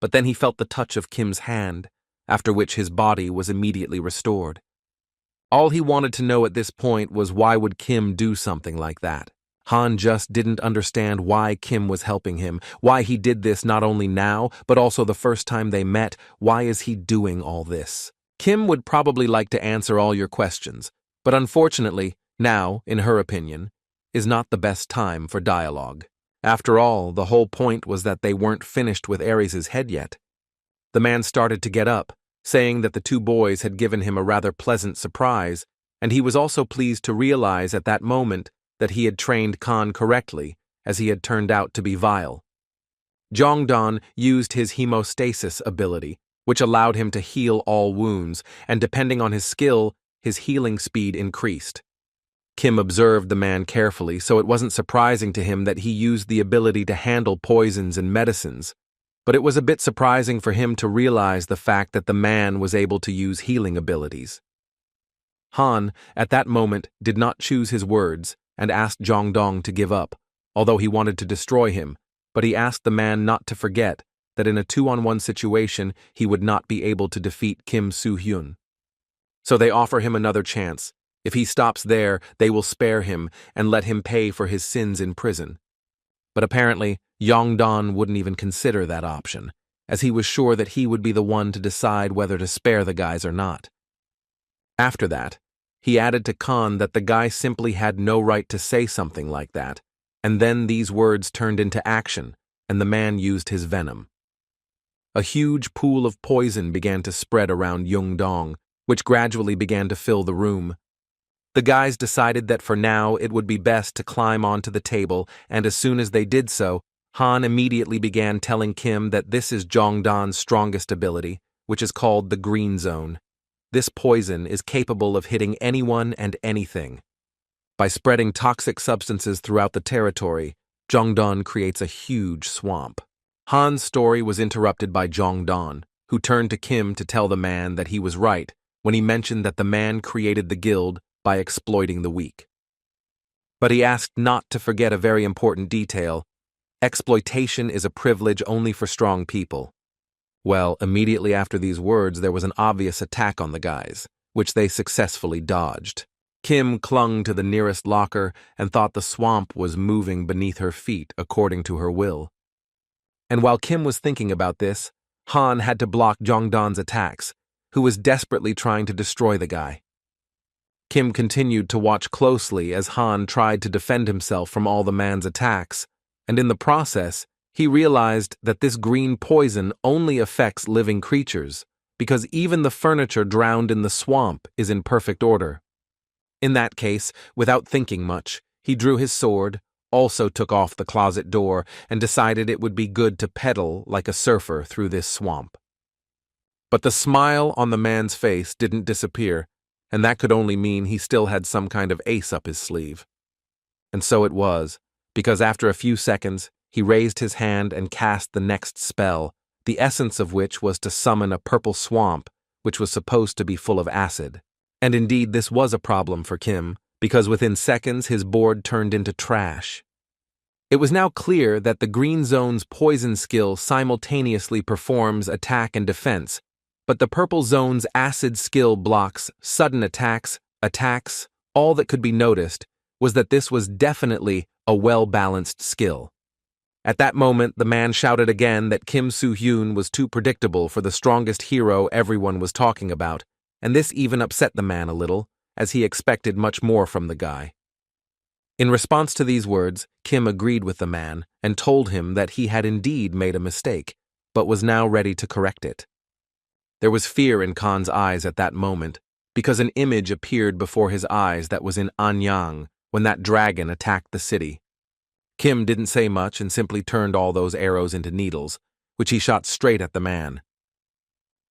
But then he felt the touch of Kim's hand, after which his body was immediately restored. All he wanted to know at this point was why would Kim do something like that? Han just didn't understand why Kim was helping him, why he did this not only now, but also the first time they met. Why is he doing all this? Kim would probably like to answer all your questions, but unfortunately, now, in her opinion, is not the best time for dialogue. After all, the whole point was that they weren't finished with Ares' head yet. The man started to get up, saying that the two boys had given him a rather pleasant surprise, and he was also pleased to realize at that moment that he had trained Khan correctly, as he had turned out to be vile. Jongdon used his hemostasis ability, which allowed him to heal all wounds, and depending on his skill, his healing speed increased. Kim observed the man carefully, so it wasn't surprising to him that he used the ability to handle poisons and medicines, but it was a bit surprising for him to realize the fact that the man was able to use healing abilities. Han, at that moment, did not choose his words and asked Jongdong to give up, although he wanted to destroy him, but he asked the man not to forget that in a 2-on-1 situation he would not be able to defeat Kim Soo-hyun. So they offer him another chance. If he stops there, they will spare him and let him pay for his sins in prison. But apparently, Jongdong wouldn't even consider that option, as he was sure that he would be the one to decide whether to spare the guys or not. After that, he added to Khan that the guy simply had no right to say something like that, and then these words turned into action, and the man used his venom. A huge pool of poison began to spread around Jongdong, which gradually began to fill the room. The guys decided that for now it would be best to climb onto the table, and as soon as they did so, Han immediately began telling Kim that this is Jongdon's strongest ability, which is called the Green Zone. This poison is capable of hitting anyone and anything. By spreading toxic substances throughout the territory, Jongdong creates a huge swamp. Han's story was interrupted by Jongdong, who turned to Kim to tell the man that he was right when he mentioned that the man created the guild by exploiting the weak. But he asked not to forget a very important detail. Exploitation is a privilege only for strong people. Well, immediately after these words, there was an obvious attack on the guys, which they successfully dodged. Kim clung to the nearest locker and thought the swamp was moving beneath her feet according to her will. And while Kim was thinking about this, Han had to block Jongdon's attacks, who was desperately trying to destroy the guy. Kim continued to watch closely as Han tried to defend himself from all the man's attacks, and in the process, he realized that this green poison only affects living creatures, because even the furniture drowned in the swamp is in perfect order. In that case, without thinking much, he drew his sword, also took off the closet door, and decided it would be good to pedal like a surfer through this swamp. But the smile on the man's face didn't disappear, and that could only mean he still had some kind of ace up his sleeve. And so it was, because after a few seconds, he raised his hand and cast the next spell, the essence of which was to summon a purple swamp, which was supposed to be full of acid. And indeed, this was a problem for Kim, because within seconds his board turned into trash. It was now clear that the green zone's poison skill simultaneously performs attack and defense, but the purple zone's acid skill blocks sudden attacks, all that could be noticed was that this was definitely a well-balanced skill. At that moment, the man shouted again that Kim Soo-hyun was too predictable for the strongest hero everyone was talking about, and this even upset the man a little, as he expected much more from the guy. In response to these words, Kim agreed with the man and told him that he had indeed made a mistake, but was now ready to correct it. There was fear in Khan's eyes at that moment, because an image appeared before his eyes that was in Anyang when that dragon attacked the city. Kim didn't say much and simply turned all those arrows into needles, which he shot straight at the man.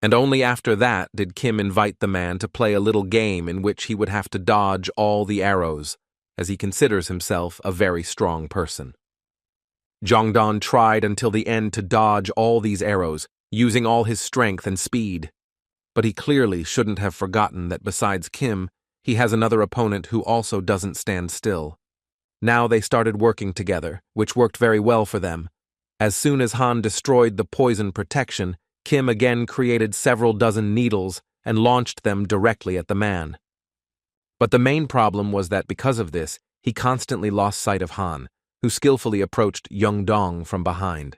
And only after that did Kim invite the man to play a little game in which he would have to dodge all the arrows, as he considers himself a very strong person. Jongdon tried until the end to dodge all these arrows, using all his strength and speed. But he clearly shouldn't have forgotten that besides Kim, he has another opponent who also doesn't stand still. Now they started working together, which worked very well for them. As soon as Han destroyed the poison protection, Kim again created several dozen needles and launched them directly at the man. But the main problem was that because of this, he constantly lost sight of Han, who skillfully approached Jongdong from behind.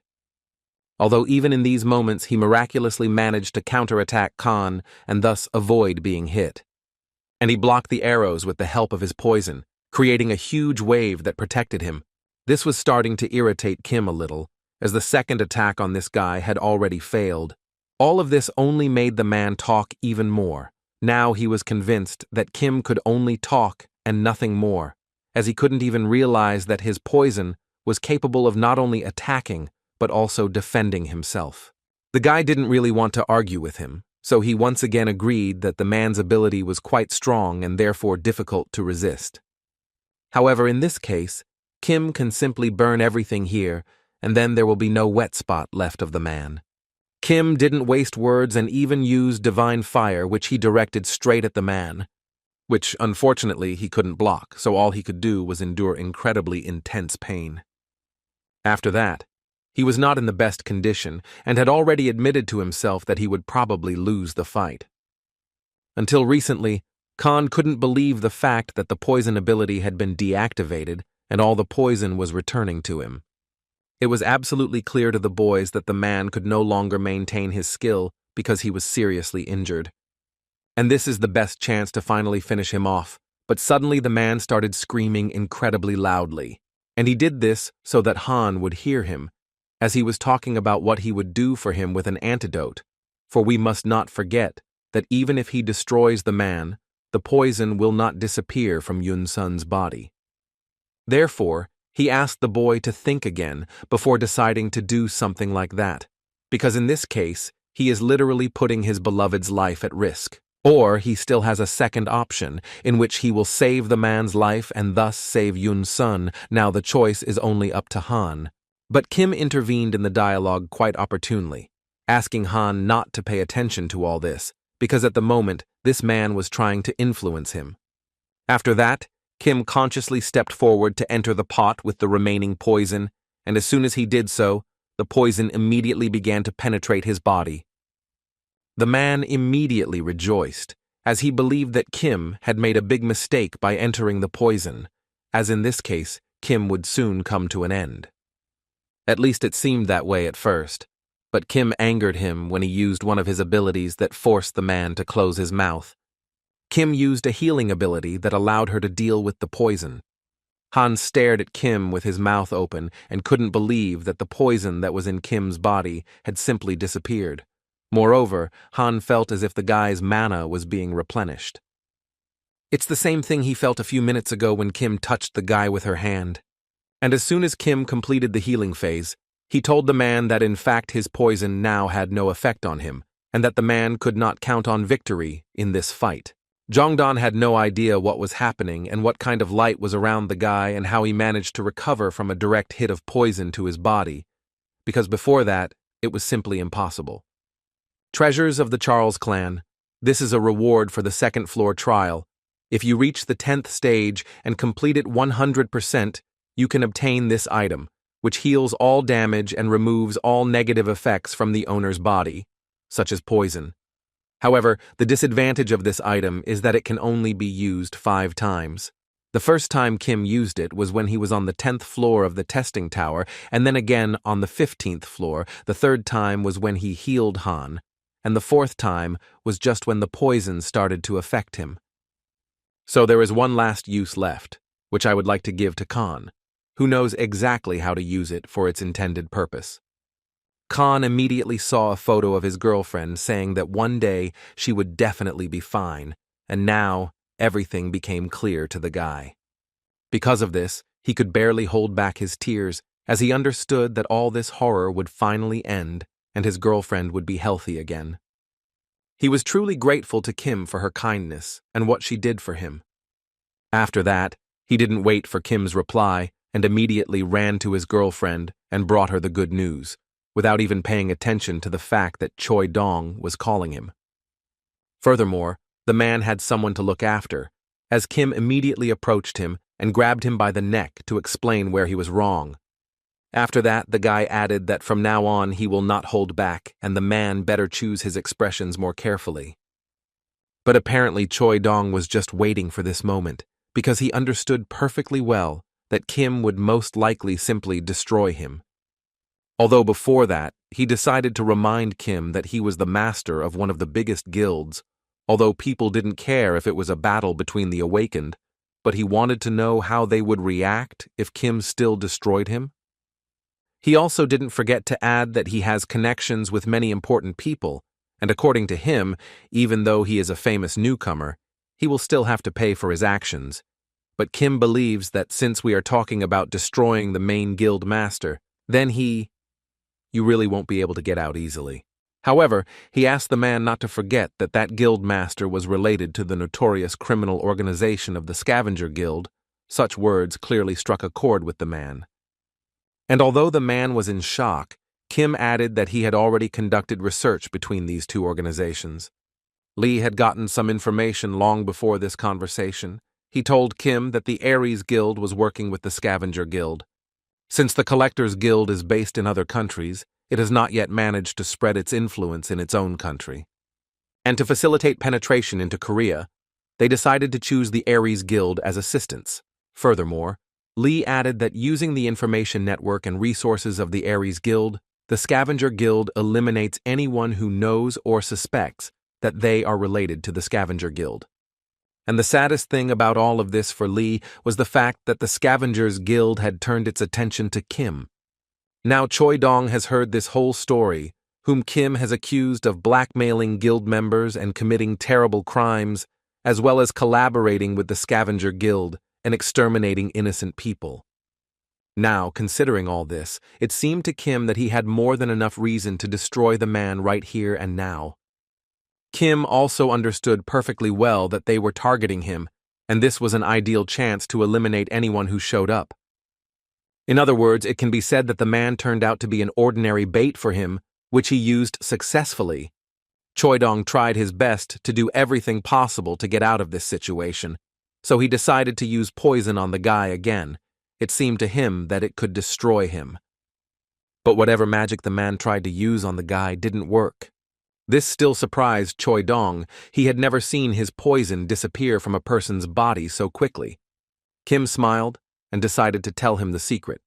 Although even in these moments he miraculously managed to counterattack Khan and thus avoid being hit. And he blocked the arrows with the help of his poison, creating a huge wave that protected him. This was starting to irritate Kim a little, as the second attack on this guy had already failed. All of this only made the man talk even more. Now he was convinced that Kim could only talk and nothing more, as he couldn't even realize that his poison was capable of not only attacking, but also defending himself. The guy didn't really want to argue with him, so he once again agreed that the man's ability was quite strong and therefore difficult to resist. However, in this case, Kim can simply burn everything here, and then there will be no wet spot left of the man. Kim didn't waste words and even used divine fire, which he directed straight at the man, which unfortunately he couldn't block, so all he could do was endure incredibly intense pain. After that, he was not in the best condition and had already admitted to himself that he would probably lose the fight. Until recently, Khan couldn't believe the fact that the poison ability had been deactivated and all the poison was returning to him. It was absolutely clear to the boys that the man could no longer maintain his skill because he was seriously injured. And this is the best chance to finally finish him off, but suddenly the man started screaming incredibly loudly. And he did this so that Han would hear him, as he was talking about what he would do for him with an antidote, for we must not forget that even if he destroys the man, the poison will not disappear from Yun-sun's body. Therefore, he asked the boy to think again before deciding to do something like that, because in this case, he is literally putting his beloved's life at risk. Or he still has a second option, in which he will save the man's life and thus save Yun-sun. Now the choice is only up to Han. But Kim intervened in the dialogue quite opportunely, asking Han not to pay attention to all this, because at the moment, this man was trying to influence him. After that, Kim consciously stepped forward to enter the pot with the remaining poison, and as soon as he did so, the poison immediately began to penetrate his body. The man immediately rejoiced, as he believed that Kim had made a big mistake by entering the poison, as in this case, Kim would soon come to an end. At least it seemed that way at first, but Kim angered him when he used one of his abilities that forced the man to close his mouth. Kim used a healing ability that allowed her to deal with the poison. Han stared at Kim with his mouth open and couldn't believe that the poison that was in Kim's body had simply disappeared. Moreover, Han felt as if the guy's mana was being replenished. It's the same thing he felt a few minutes ago when Kim touched the guy with her hand. And as soon as Kim completed the healing phase, he told the man that in fact his poison now had no effect on him, and that the man could not count on victory in this fight. Jongdan had no idea what was happening and what kind of light was around the guy and how he managed to recover from a direct hit of poison to his body, because before that, it was simply impossible. Treasures of the Charles clan, this is a reward for the second floor trial. If you reach the 10th stage and complete it 100%, you can obtain this item, which heals all damage and removes all negative effects from the owner's body, such as poison. However, the disadvantage of this item is that it can only be used 5 times. The first time Kim used it was when he was on the 10th floor of the testing tower, and then again on the 15th floor. The third time was when he healed Han, and the fourth time was just when the poison started to affect him. So there is one last use left, which I would like to give to Khan, who knows exactly how to use it for its intended purpose. Khan immediately saw a photo of his girlfriend saying that one day she would definitely be fine, and now everything became clear to the guy. Because of this, he could barely hold back his tears as he understood that all this horror would finally end and his girlfriend would be healthy again. He was truly grateful to Kim for her kindness and what she did for him. After that, he didn't wait for Kim's reply and immediately ran to his girlfriend and brought her the good news, without even paying attention to the fact that Choi Dong was calling him. Furthermore, the man had someone to look after, as Kim immediately approached him and grabbed him by the neck to explain where he was wrong. After that, the guy added that from now on he will not hold back and the man better choose his expressions more carefully. But apparently Choi Dong was just waiting for this moment, because he understood perfectly well that Kim would most likely simply destroy him. Although before that, he decided to remind Kim that he was the master of one of the biggest guilds, although people didn't care if it was a battle between the awakened, but he wanted to know how they would react if Kim still destroyed him. He also didn't forget to add that he has connections with many important people, and according to him, even though he is a famous newcomer, he will still have to pay for his actions. But Kim believes that since we are talking about destroying the main guild master, then you really won't be able to get out easily. However, he asked the man not to forget that that guild master was related to the notorious criminal organization of the Scavenger Guild. Such words clearly struck a chord with the man. And although the man was in shock, Kim added that he had already conducted research between these two organizations. Lee had gotten some information long before this conversation. He told Kim that the Aries Guild was working with the Scavenger Guild. Since the Collectors Guild is based in other countries, it has not yet managed to spread its influence in its own country. And to facilitate penetration into Korea, they decided to choose the Aries Guild as assistants. Furthermore, Lee added that using the information network and resources of the Aries Guild, the Scavenger Guild eliminates anyone who knows or suspects that they are related to the Scavenger Guild. And the saddest thing about all of this for Lee was the fact that the Scavengers Guild had turned its attention to Kim. Now Choi Dong has heard this whole story, whom Kim has accused of blackmailing guild members and committing terrible crimes, as well as collaborating with the Scavenger Guild and exterminating innocent people. Now, considering all this, it seemed to Kim that he had more than enough reason to destroy the man right here and now. Kim also understood perfectly well that they were targeting him, and this was an ideal chance to eliminate anyone who showed up. In other words, it can be said that the man turned out to be an ordinary bait for him, which he used successfully. Choi Dong tried his best to do everything possible to get out of this situation, so he decided to use poison on the guy again. It seemed to him that it could destroy him. But whatever magic the man tried to use on the guy didn't work. This still surprised Choi Dong. He had never seen his poison disappear from a person's body so quickly. Kim smiled and decided to tell him the secret,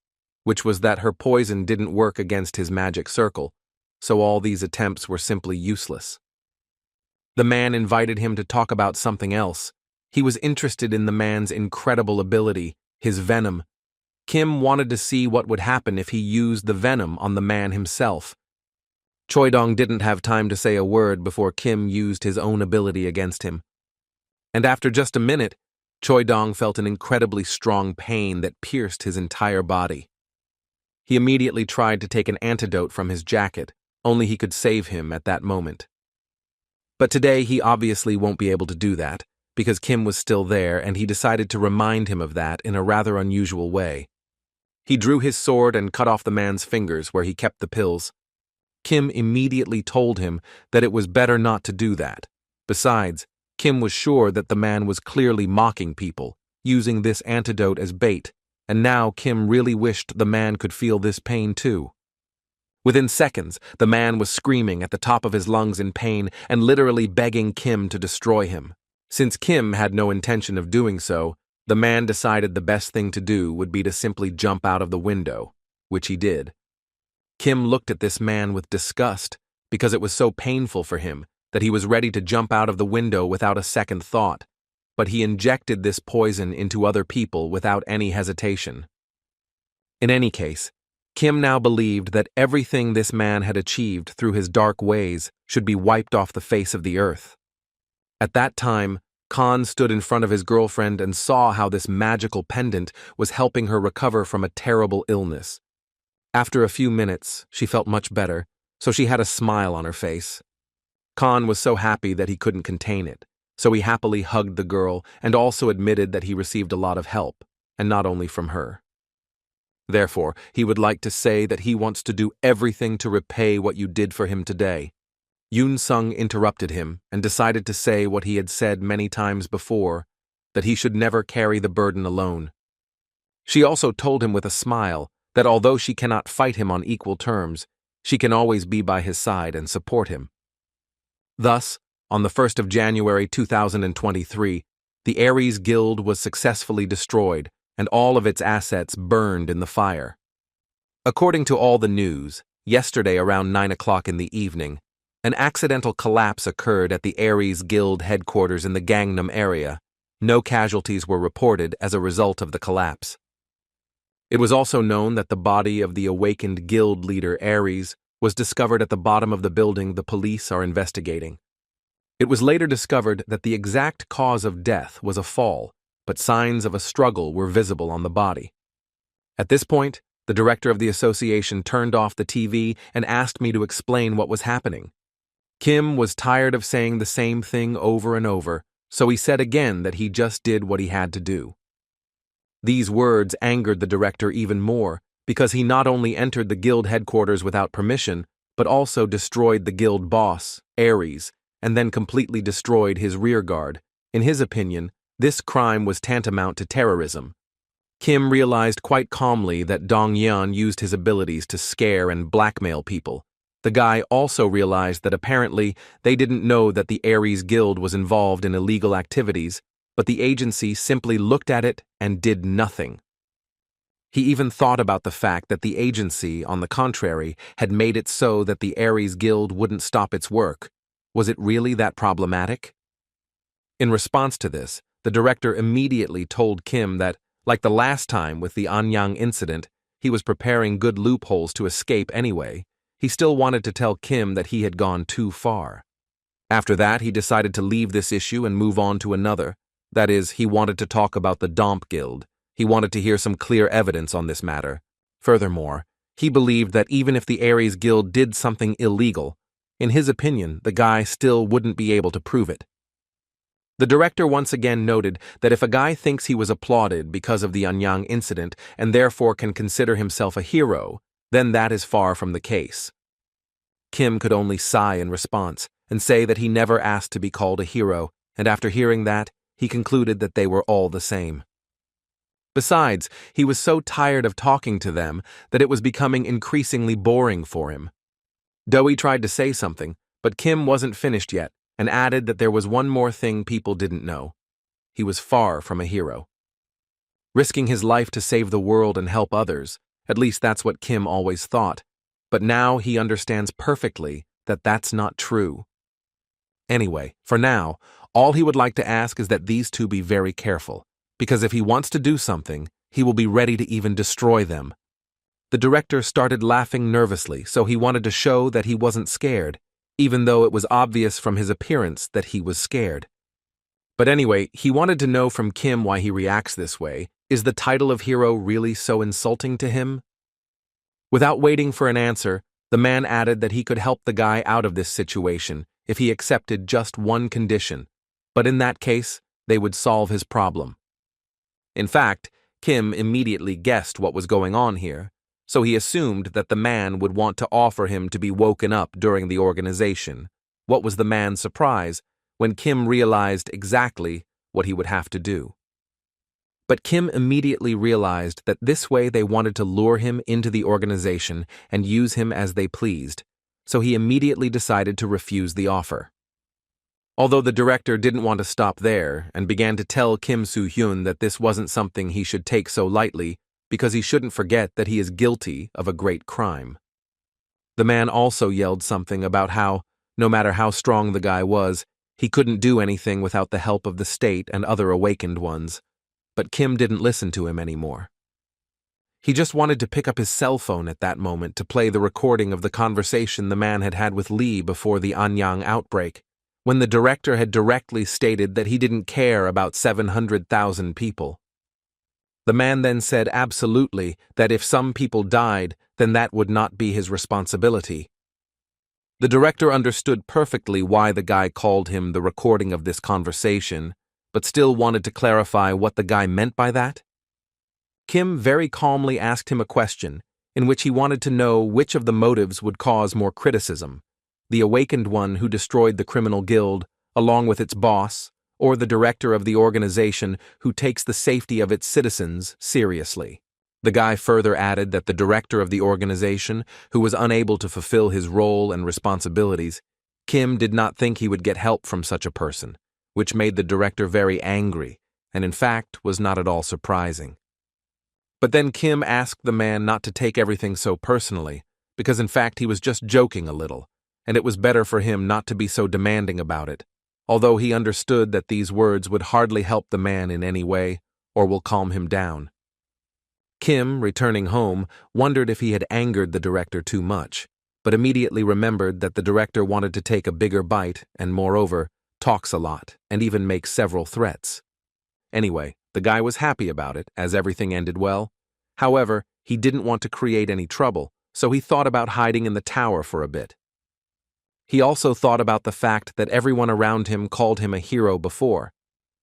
which was that her poison didn't work against his magic circle, so all these attempts were simply useless. The man invited him to talk about something else. He was interested in the man's incredible ability, his venom. Kim wanted to see what would happen if he used the venom on the man himself. Choi Dong didn't have time to say a word before Kim used his own ability against him. And after just a minute, Choi Dong felt an incredibly strong pain that pierced his entire body. He immediately tried to take an antidote from his jacket, only he could save him at that moment. But today he obviously won't be able to do that, because Kim was still there and he decided to remind him of that in a rather unusual way. He drew his sword and cut off the man's fingers where he kept the pills. Kim immediately told him that it was better not to do that. Besides, Kim was sure that the man was clearly mocking people, using this antidote as bait, and now Kim really wished the man could feel this pain too. Within seconds, the man was screaming at the top of his lungs in pain and literally begging Kim to destroy him. Since Kim had no intention of doing so, the man decided the best thing to do would be to simply jump out of the window, which he did. Kim looked at this man with disgust because it was so painful for him that he was ready to jump out of the window without a second thought, but he injected this poison into other people without any hesitation. In any case, Kim now believed that everything this man had achieved through his dark ways should be wiped off the face of the earth. At that time, Khan stood in front of his girlfriend and saw how this magical pendant was helping her recover from a terrible illness. After a few minutes, she felt much better, so she had a smile on her face. Khan was so happy that he couldn't contain it, so he happily hugged the girl and also admitted that he received a lot of help, and not only from her. Therefore, he would like to say that he wants to do everything to repay what you did for him today. Yoon Sung interrupted him and decided to say what he had said many times before, that he should never carry the burden alone. She also told him with a smile that although she cannot fight him on equal terms, she can always be by his side and support him. Thus, on the 1st of January 2023, the Aries Guild was successfully destroyed and all of its assets burned in the fire. According to all the news, yesterday around 9 o'clock in the evening, an accidental collapse occurred at the Aries Guild headquarters in the Gangnam area. No casualties were reported as a result of the collapse. It was also known that the body of the awakened guild leader Aries was discovered at the bottom of the building the police are investigating. It was later discovered that the exact cause of death was a fall, but signs of a struggle were visible on the body. At this point, the director of the association turned off the TV and asked me to explain what was happening. Kim was tired of saying the same thing over and over, so he said again that he just did what he had to do. These words angered the director even more because he not only entered the guild headquarters without permission, but also destroyed the guild boss, Aries, and then completely destroyed his rearguard. In his opinion, this crime was tantamount to terrorism. Kim realized quite calmly that Dong Yeon used his abilities to scare and blackmail people. The guy also realized that apparently they didn't know that the Aries Guild was involved in illegal activities, but the agency simply looked at it and did nothing. He even thought about the fact that the agency, on the contrary, had made it so that the Aries Guild wouldn't stop its work. Was it really that problematic? In response to this, the director immediately told Kim that, like the last time with the Anyang incident, he was preparing good loopholes to escape anyway. He still wanted to tell Kim that he had gone too far. After that, he decided to leave this issue and move on to another. That is, he wanted to talk about the Domp Guild. He wanted to hear some clear evidence on this matter. Furthermore, he believed that even if the Aries Guild did something illegal, in his opinion, the guy still wouldn't be able to prove it. The director once again noted that if a guy thinks he was applauded because of the Anyang incident and therefore can consider himself a hero, then that is far from the case. Kim could only sigh in response and say that he never asked to be called a hero, and after hearing that, he concluded that they were all the same. Besides, he was so tired of talking to them that it was becoming increasingly boring for him. Doi tried to say something, But Kim wasn't finished yet, and added that there was one more thing people didn't know. He was far from a hero. Risking his life to save the world and help others, at least that's what Kim always thought. But now he understands perfectly that that's not true. Anyway, for now, all he would like to ask is that these two be very careful, because if he wants to do something, he will be ready to even destroy them. The director started laughing nervously, so he wanted to show that he wasn't scared, even though it was obvious from his appearance that he was scared. But anyway, he wanted to know from Kim why he reacts this way. Is the title of hero really so insulting to him? Without waiting for an answer, the man added that he could help the guy out of this situation if he accepted just one condition, but in that case, they would solve his problem. In fact, Kim immediately guessed what was going on here, so he assumed that the man would want to offer him to be woken up during the organization. What was the man's surprise when Kim realized exactly what he would have to do? But Kim immediately realized that this way they wanted to lure him into the organization and use him as they pleased, so he immediately decided to refuse the offer. Although the director didn't want to stop there and began to tell Kim Soo-hyun that this wasn't something he should take so lightly because he shouldn't forget that he is guilty of a great crime. The man also yelled something about how, no matter how strong the guy was, he couldn't do anything without the help of the state and other awakened ones. But Kim didn't listen to him anymore. He just wanted to pick up his cell phone at that moment to play the recording of the conversation the man had had with Lee before the Anyang outbreak, when the director had directly stated that he didn't care about 700,000 people. The man then said absolutely that if some people died, then that would not be his responsibility. The director understood perfectly why the guy called him the recording of this conversation, but still wanted to clarify what the guy meant by that. Kim very calmly asked him a question in which he wanted to know which of the motives would cause more criticism, the awakened one who destroyed the criminal guild, along with its boss, or the director of the organization who takes the safety of its citizens seriously. The guy further added that the director of the organization, who was unable to fulfill his role and responsibilities, Kim did not think he would get help from such a person, which made the director very angry, and in fact was not at all surprising. But then Kim asked the man not to take everything so personally, because in fact he was just joking a little, and it was better for him not to be so demanding about it, although he understood that these words would hardly help the man in any way, or will calm him down. Kim, returning home, wondered if he had angered the director too much, but immediately remembered that the director wanted to take a bigger bite and, moreover, talks a lot, and even makes several threats. Anyway, the guy was happy about it, as everything ended well. However, he didn't want to create any trouble, so he thought about hiding in the tower for a bit. He also thought about the fact that everyone around him called him a hero before.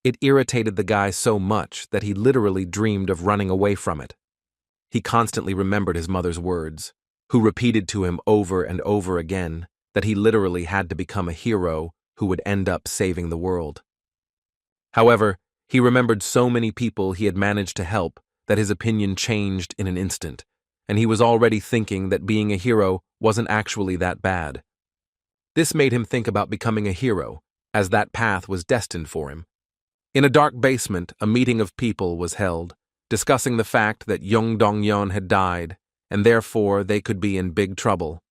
It irritated the guy so much that he literally dreamed of running away from it. He constantly remembered his mother's words, who repeated to him over and over again that he literally had to become a hero who would end up saving the world. However, he remembered so many people he had managed to help that his opinion changed in an instant, and he was already thinking that being a hero wasn't actually that bad. This made him think about becoming a hero, as that path was destined for him. In a dark basement, a meeting of people was held, discussing the fact that Young Dong-yeon had died, and therefore they could be in big trouble.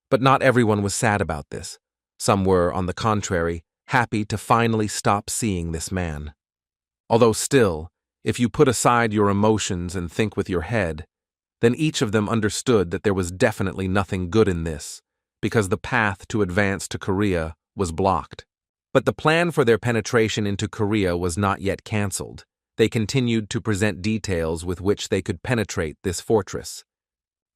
But not everyone was sad about this. Some were, on the contrary, happy to finally stop seeing this man. Although still, if you put aside your emotions and think with your head, then each of them understood that there was definitely nothing good in this, because the path to advance to Korea was blocked. But the plan for their penetration into Korea was not yet cancelled. They continued to present details with which they could penetrate this fortress.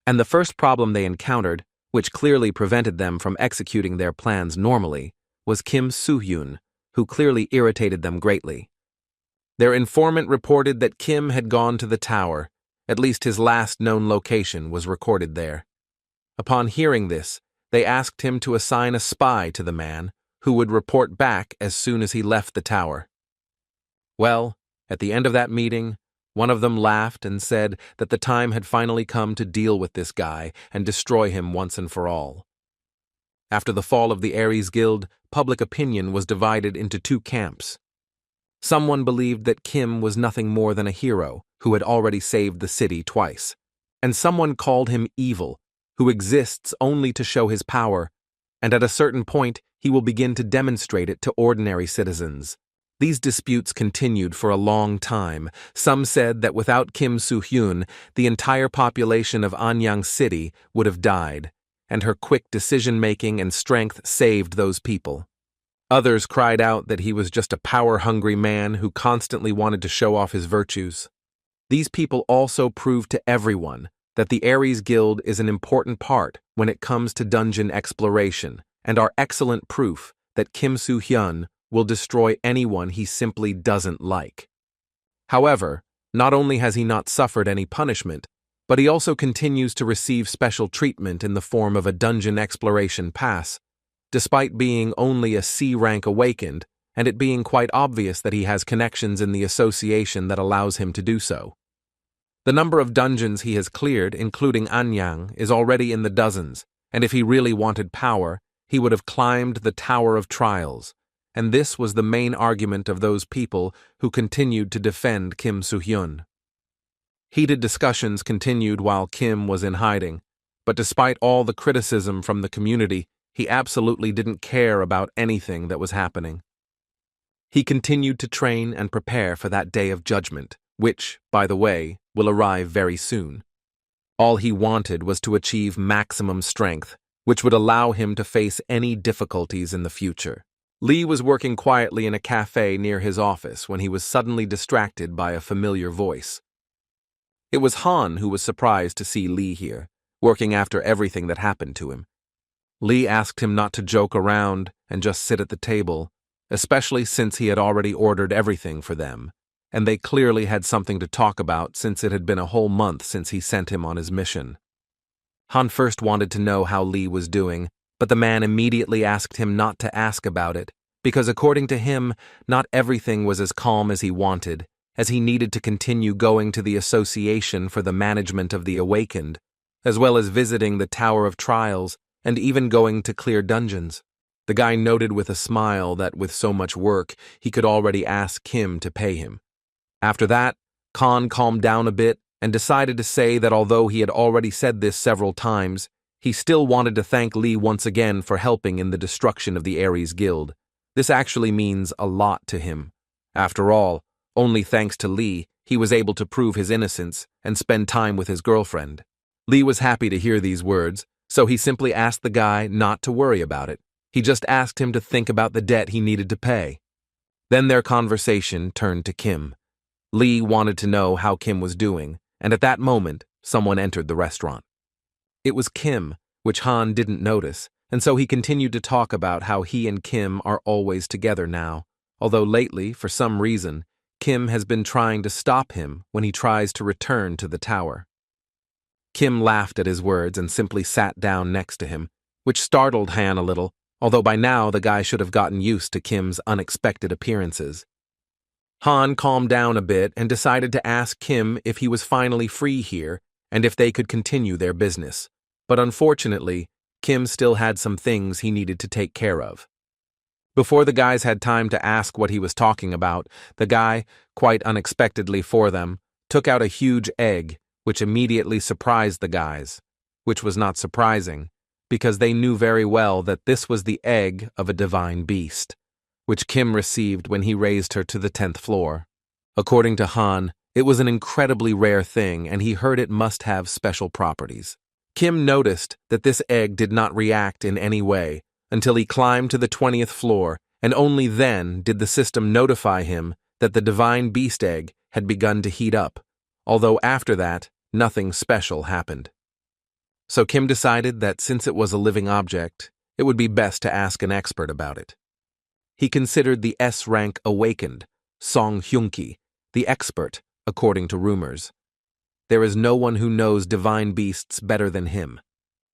And the first problem they encountered, which clearly prevented them from executing their plans normally, was Kim Soo-hyun, who clearly irritated them greatly. Their informant reported that Kim had gone to the tower, at least his last known location was recorded there. Upon hearing this, they asked him to assign a spy to the man, who would report back as soon as he left the tower. Well, at the end of that meeting, one of them laughed and said that the time had finally come to deal with this guy and destroy him once and for all. After the fall of the Aries Guild, public opinion was divided into two camps. Someone believed that Kim was nothing more than a hero who had already saved the city twice, and someone called him evil, who exists only to show his power, and at a certain point he will begin to demonstrate it to ordinary citizens. These disputes continued for a long time. Some said that without Kim Soo-hyun, the entire population of Anyang City would have died, and her quick decision-making and strength saved those people. Others cried out that he was just a power-hungry man who constantly wanted to show off his virtues. These people also proved to everyone that the Aries Guild is an important part when it comes to dungeon exploration, and are excellent proof that Kim Soo-hyun will destroy anyone he simply doesn't like. However, not only has he not suffered any punishment, but he also continues to receive special treatment in the form of a dungeon exploration pass, despite being only a C-rank awakened, and it being quite obvious that he has connections in the association that allows him to do so. The number of dungeons he has cleared, including Anyang, is already in the dozens, and if he really wanted power, he would have climbed the Tower of Trials, and this was the main argument of those people who continued to defend Kim Soo-hyun. Heated discussions continued while Kim was in hiding, but despite all the criticism from the community, he absolutely didn't care about anything that was happening. He continued to train and prepare for that day of judgment, which, by the way, will arrive very soon. All he wanted was to achieve maximum strength, which would allow him to face any difficulties in the future. Lee was working quietly in a cafe near his office when he was suddenly distracted by a familiar voice. It was Han who was surprised to see Lee here, working after everything that happened to him. Lee asked him not to joke around and just sit at the table, especially since he had already ordered everything for them, and they clearly had something to talk about since it had been a whole month since he sent him on his mission. Han first wanted to know how Lee was doing, but the man immediately asked him not to ask about it, because according to him, not everything was as calm as he wanted, as he needed to continue going to the Association for the Management of the Awakened, as well as visiting the Tower of Trials, and even going to clear dungeons. The guy noted with a smile that with so much work, he could already ask Kim to pay him. After that, Khan calmed down a bit and decided to say that although he had already said this several times, he still wanted to thank Lee once again for helping in the destruction of the Aries Guild. This actually means a lot to him. After all, only thanks to Lee, he was able to prove his innocence and spend time with his girlfriend. Lee was happy to hear these words, so he simply asked the guy not to worry about it. He just asked him to think about the debt he needed to pay. Then their conversation turned to Kim. Lee wanted to know how Kim was doing, and at that moment, someone entered the restaurant. It was Kim, which Han didn't notice, and so he continued to talk about how he and Kim are always together now, although lately, for some reason, Kim has been trying to stop him when he tries to return to the tower. Kim laughed at his words and simply sat down next to him, which startled Han a little, although by now the guy should have gotten used to Kim's unexpected appearances. Han calmed down a bit and decided to ask Kim if he was finally free here and if they could continue their business. But unfortunately, Kim still had some things he needed to take care of. Before the guys had time to ask what he was talking about, the guy, quite unexpectedly for them, took out a huge egg, which immediately surprised the guys, which was not surprising, because they knew very well that this was the egg of a divine beast, which Kim received when he raised her to the 10th floor. According to Han, it was an incredibly rare thing, and he heard it must have special properties. Kim noticed that this egg did not react in any way until he climbed to the 20th floor, and only then did the system notify him that the divine beast egg had begun to heat up, although after that, nothing special happened. So Kim decided that since it was a living object, it would be best to ask an expert about it. He considered the S-rank awakened, Song Hyun-ki, the expert, according to rumors. There is no one who knows divine beasts better than him.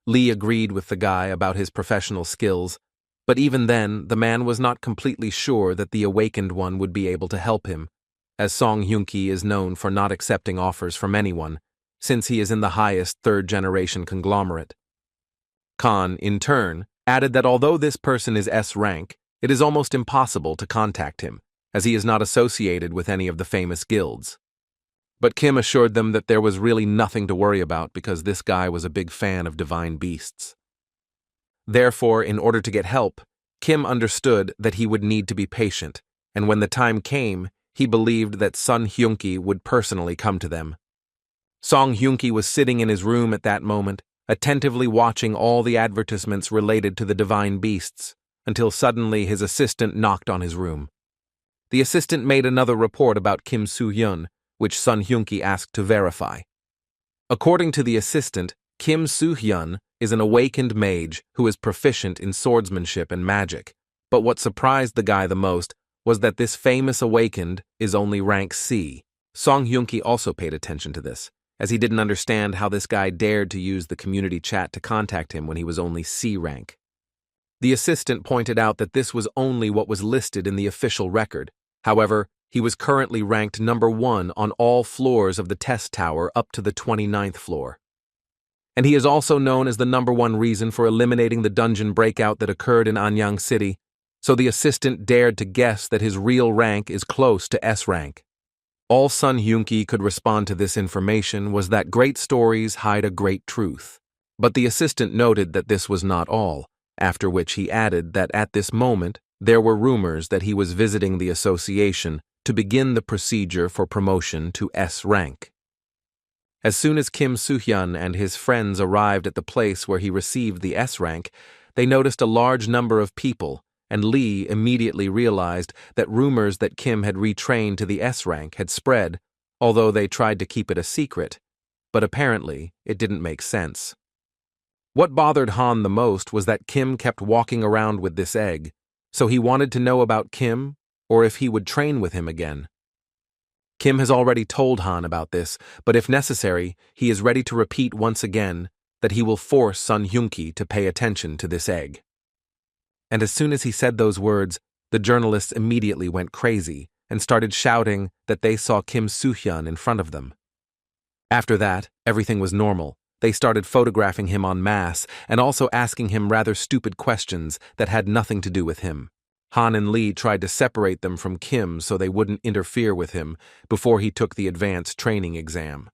Lee agreed with the guy about his professional skills, but even then, the man was not completely sure that the awakened one would be able to help him, as Song Hyun-ki is known for not accepting offers from anyone, since he is in the highest third-generation conglomerate. Khan, in turn, added that although this person is S rank, it is almost impossible to contact him, as he is not associated with any of the famous guilds. But Kim assured them that there was really nothing to worry about because this guy was a big fan of divine beasts. Therefore, in order to get help, Kim understood that he would need to be patient, and when the time came, he believed that Sun Hyunki would personally come to them. Song Hyunki was sitting in his room at that moment, attentively watching all the advertisements related to the divine beasts, until suddenly his assistant knocked on his room. The assistant made another report about Kim Soo-hyun, which Sun Hyunki asked to verify. According to the assistant, Kim Soo-hyun is an awakened mage who is proficient in swordsmanship and magic, but what surprised the guy the most was that this famous awakened is only rank C. Song Hyunki also paid attention to this, as he didn't understand how this guy dared to use the community chat to contact him when he was only C rank. The assistant pointed out that this was only what was listed in the official record. However, he was currently ranked number 1 on all floors of the test tower up to the 29th floor. And he is also known as the number 1 reason for eliminating the dungeon breakout that occurred in Anyang City, so the assistant dared to guess that his real rank is close to S rank. All Sun Hyunki could respond to this information was that great stories hide a great truth. But the assistant noted that this was not all, after which he added that at this moment there were rumors that he was visiting the association to begin the procedure for promotion to S rank. As soon as Kim Soo-hyun and his friends arrived at the place where he received the S rank, they noticed a large number of people, and Lee immediately realized that rumors that Kim had retrained to the S rank had spread, although they tried to keep it a secret, but apparently it didn't make sense. What bothered Han the most was that Kim kept walking around with this egg, so he wanted to know about Kim or if he would train with him again. Kim has already told Han about this, but if necessary, he is ready to repeat once again that he will force Sun Hyunki to pay attention to this egg. And as soon as he said those words, the journalists immediately went crazy and started shouting that they saw Kim Soo-hyun in front of them. After that, everything was normal. They started photographing him en masse and also asking him rather stupid questions that had nothing to do with him. Han and Lee tried to separate them from Kim so they wouldn't interfere with him before he took the advanced training exam.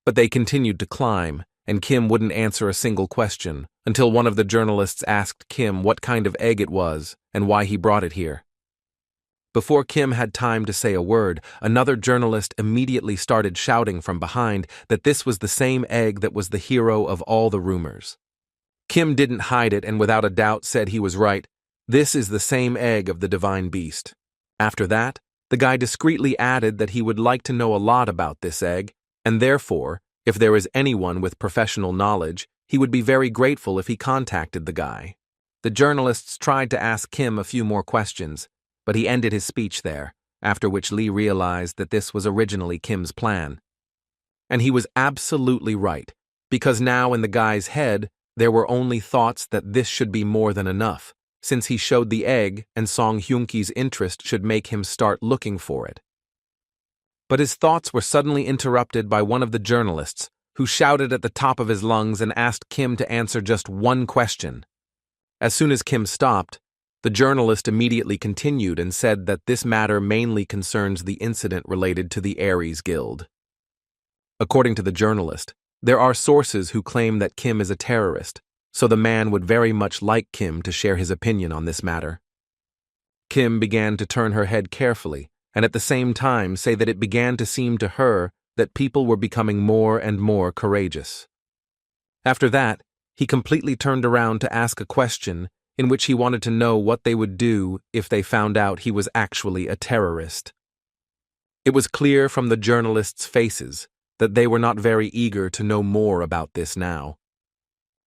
But they continued to climb, and Kim wouldn't answer a single question until one of the journalists asked Kim what kind of egg it was and why he brought it here. Before Kim had time to say a word, another journalist immediately started shouting from behind that this was the same egg that was the hero of all the rumors. Kim didn't hide it and without a doubt said he was right. This is the same egg of the divine beast. After that, the guy discreetly added that he would like to know a lot about this egg, and therefore, if there is anyone with professional knowledge, he would be very grateful if he contacted the guy. The journalists tried to ask Kim a few more questions, but he ended his speech there, after which Lee realized that this was originally Kim's plan. And he was absolutely right, because now in the guy's head, there were only thoughts that this should be more than enough, since he showed the egg and Song Hyunki's interest should make him start looking for it. But his thoughts were suddenly interrupted by one of the journalists, who shouted at the top of his lungs and asked Kim to answer just one question. As soon as Kim stopped, the journalist immediately continued and said that this matter mainly concerns the incident related to the Aries Guild. According to the journalist, there are sources who claim that Kim is a terrorist, so the man would very much like Kim to share his opinion on this matter. Kim began to turn her head carefully, and at the same time say that it began to seem to her that people were becoming more and more courageous. After that, he completely turned around to ask a question in which he wanted to know what they would do if they found out he was actually a terrorist. It was clear from the journalists' faces that they were not very eager to know more about this now.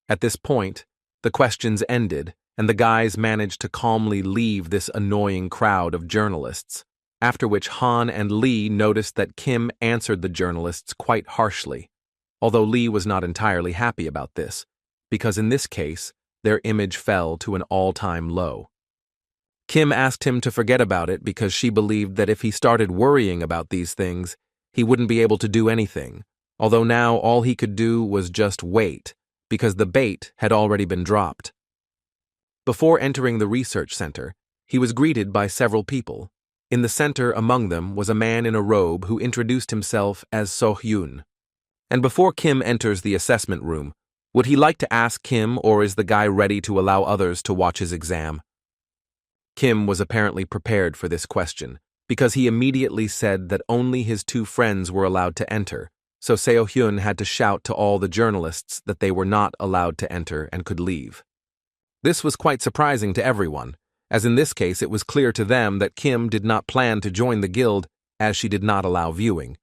At this point, the questions ended, and the guys managed to calmly leave this annoying crowd of journalists, after which Han and Lee noticed that Kim answered the journalists quite harshly, although Lee was not entirely happy about this, because in this case, their image fell to an all-time low. Kim asked him to forget about it because she believed that if he started worrying about these things, he wouldn't be able to do anything, although now all he could do was just wait, because the bait had already been dropped. Before entering the research center, he was greeted by several people. In the center among them was a man in a robe who introduced himself as So-hyun. And before Kim enters the assessment room, would he like to ask Kim, or is the guy ready to allow others to watch his exam? Kim was apparently prepared for this question, because he immediately said that only his two friends were allowed to enter, so Seo-hyun had to shout to all the journalists that they were not allowed to enter and could leave. This was quite surprising to everyone, as in this case it was clear to them that Kim did not plan to join the guild, as she did not allow viewing.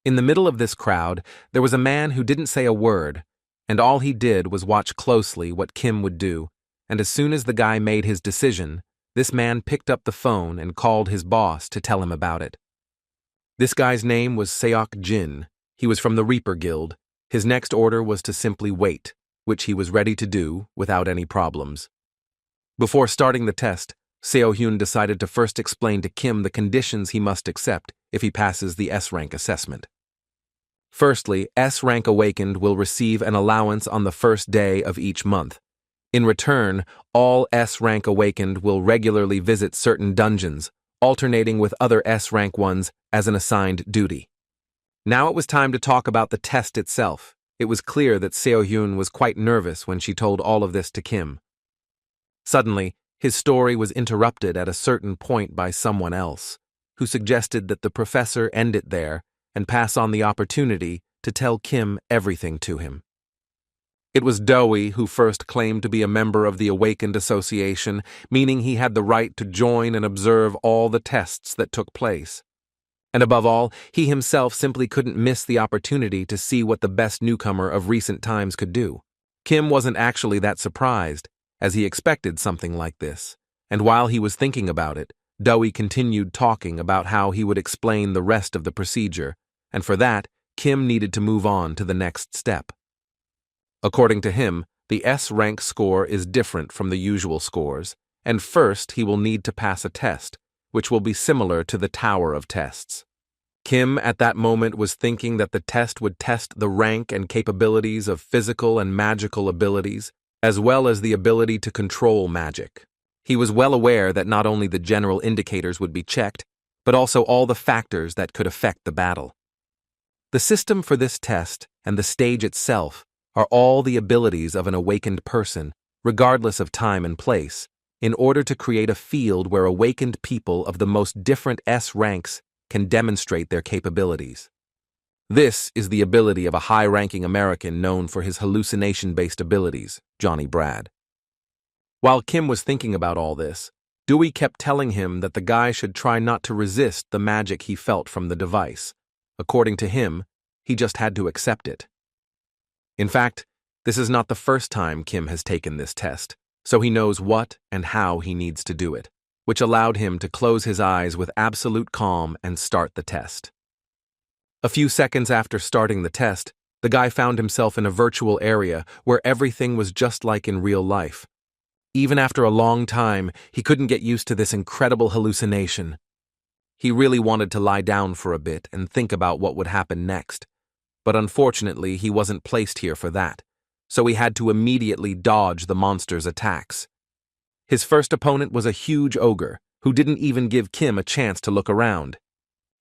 In the middle of this crowd, there was a man who didn't say a word, and all he did was watch closely what Kim would do, and as soon as the guy made his decision, this man picked up the phone and called his boss to tell him about it. This guy's name was Seok Jin. He was from the Reaper Guild. His next order was to simply wait, which he was ready to do without any problems. Before starting the test, Seo-hyun decided to first explain to Kim the conditions he must accept if he passes the S-rank assessment. Firstly, S-rank awakened will receive an allowance on the first day of each month. In return, all S-rank awakened will regularly visit certain dungeons, alternating with other S-rank ones as an assigned duty. Now it was time to talk about the test itself. It was clear that Seo-hyun was quite nervous when she told all of this to Kim. Suddenly, his story was interrupted at a certain point by someone else, who suggested that the professor end it there and pass on the opportunity to tell Kim everything to him. It was Dowie who first claimed to be a member of the Awakened Association, meaning he had the right to join and observe all the tests that took place. And above all, he himself simply couldn't miss the opportunity to see what the best newcomer of recent times could do. Kim wasn't actually that surprised, as he expected something like this, and while he was thinking about it, Dowie continued talking about how he would explain the rest of the procedure, and for that, Kim needed to move on to the next step. According to him, the S-rank score is different from the usual scores, and first he will need to pass a test, which will be similar to the Tower of Tests. Kim at that moment was thinking that the test would test the rank and capabilities of physical and magical abilities, as well as the ability to control magic. He was well aware that not only the general indicators would be checked, but also all the factors that could affect the battle. The system for this test and the stage itself are all the abilities of an awakened person, regardless of time and place, in order to create a field where awakened people of the most different S ranks can demonstrate their capabilities. This is the ability of a high-ranking American known for his hallucination-based abilities, Johnny Brad. While Kim was thinking about all this, Dewey kept telling him that the guy should try not to resist the magic he felt from the device. According to him, he just had to accept it. In fact, this is not the first time Kim has taken this test, so he knows what and how he needs to do it, which allowed him to close his eyes with absolute calm and start the test. A few seconds after starting the test, the guy found himself in a virtual area where everything was just like in real life. Even after a long time, he couldn't get used to this incredible hallucination. He really wanted to lie down for a bit and think about what would happen next, but unfortunately he wasn't placed here for that, so he had to immediately dodge the monster's attacks. His first opponent was a huge ogre who didn't even give Kim a chance to look around,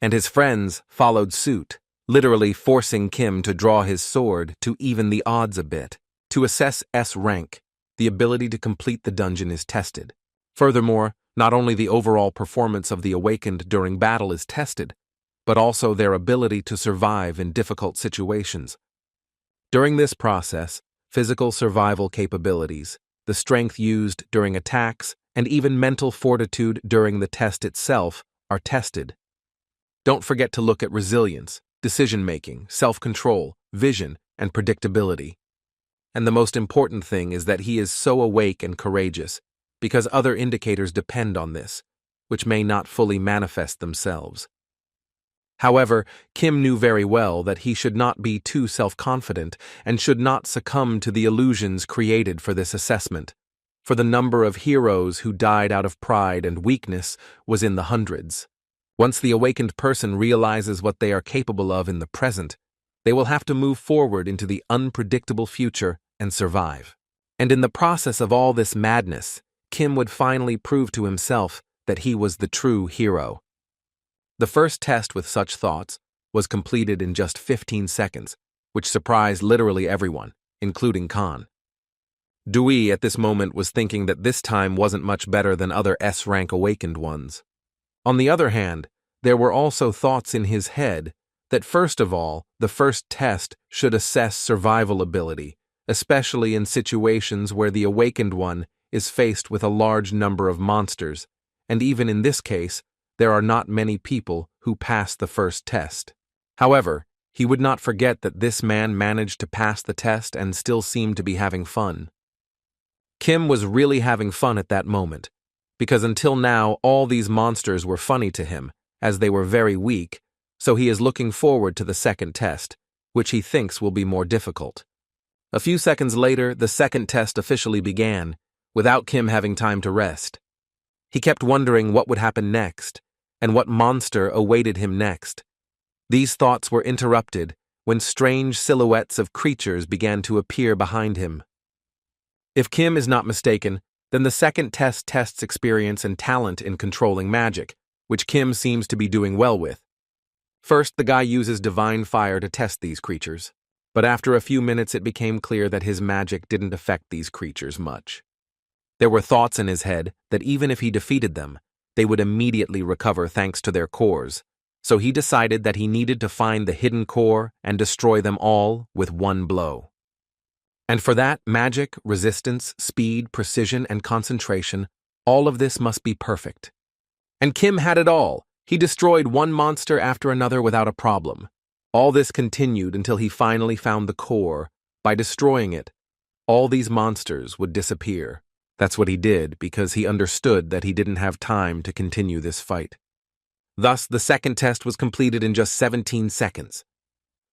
and his friends followed suit, literally forcing Kim to draw his sword to even the odds a bit. To assess S rank, the ability to complete the dungeon is tested. Furthermore, not only the overall performance of the awakened during battle is tested, but also their ability to survive in difficult situations. During this process, physical survival capabilities, the strength used during attacks, and even mental fortitude during the test itself are tested. Don't forget to look at resilience, decision-making, self-control, vision, and predictability. And the most important thing is that he is so awake and courageous, because other indicators depend on this, which may not fully manifest themselves. However, Kim knew very well that he should not be too self-confident and should not succumb to the illusions created for this assessment, for the number of heroes who died out of pride and weakness was in the hundreds. Once the awakened person realizes what they are capable of in the present, they will have to move forward into the unpredictable future and survive. And in the process of all this madness, Kim would finally prove to himself that he was the true hero. The first test with such thoughts was completed in just 15 seconds, which surprised literally everyone, including Khan. Dewey at this moment was thinking that this time wasn't much better than other S-rank awakened ones. On the other hand, there were also thoughts in his head that first of all, the first test should assess survival ability, especially in situations where the awakened one is faced with a large number of monsters, and even in this case, there are not many people who pass the first test. However, he would not forget that this man managed to pass the test and still seemed to be having fun. Kim was really having fun at that moment, because until now all these monsters were funny to him, as they were very weak, so he is looking forward to the second test, which he thinks will be more difficult. A few seconds later, the second test officially began, without Kim having time to rest. He kept wondering what would happen next, and what monster awaited him next. These thoughts were interrupted when strange silhouettes of creatures began to appear behind him. If Kim is not mistaken, then the second test tests experience and talent in controlling magic, which Kim seems to be doing well with. First, the guy uses divine fire to test these creatures, but after a few minutes it became clear that his magic didn't affect these creatures much. There were thoughts in his head that even if he defeated them, they would immediately recover thanks to their cores, so he decided that he needed to find the hidden core and destroy them all with one blow. And for that, magic, resistance, speed, precision, and concentration, all of this must be perfect. And Kim had it all. He destroyed one monster after another without a problem. All this continued until he finally found the core. By destroying it, all these monsters would disappear. That's what he did because he understood that he didn't have time to continue this fight. Thus, the second test was completed in just 17 seconds.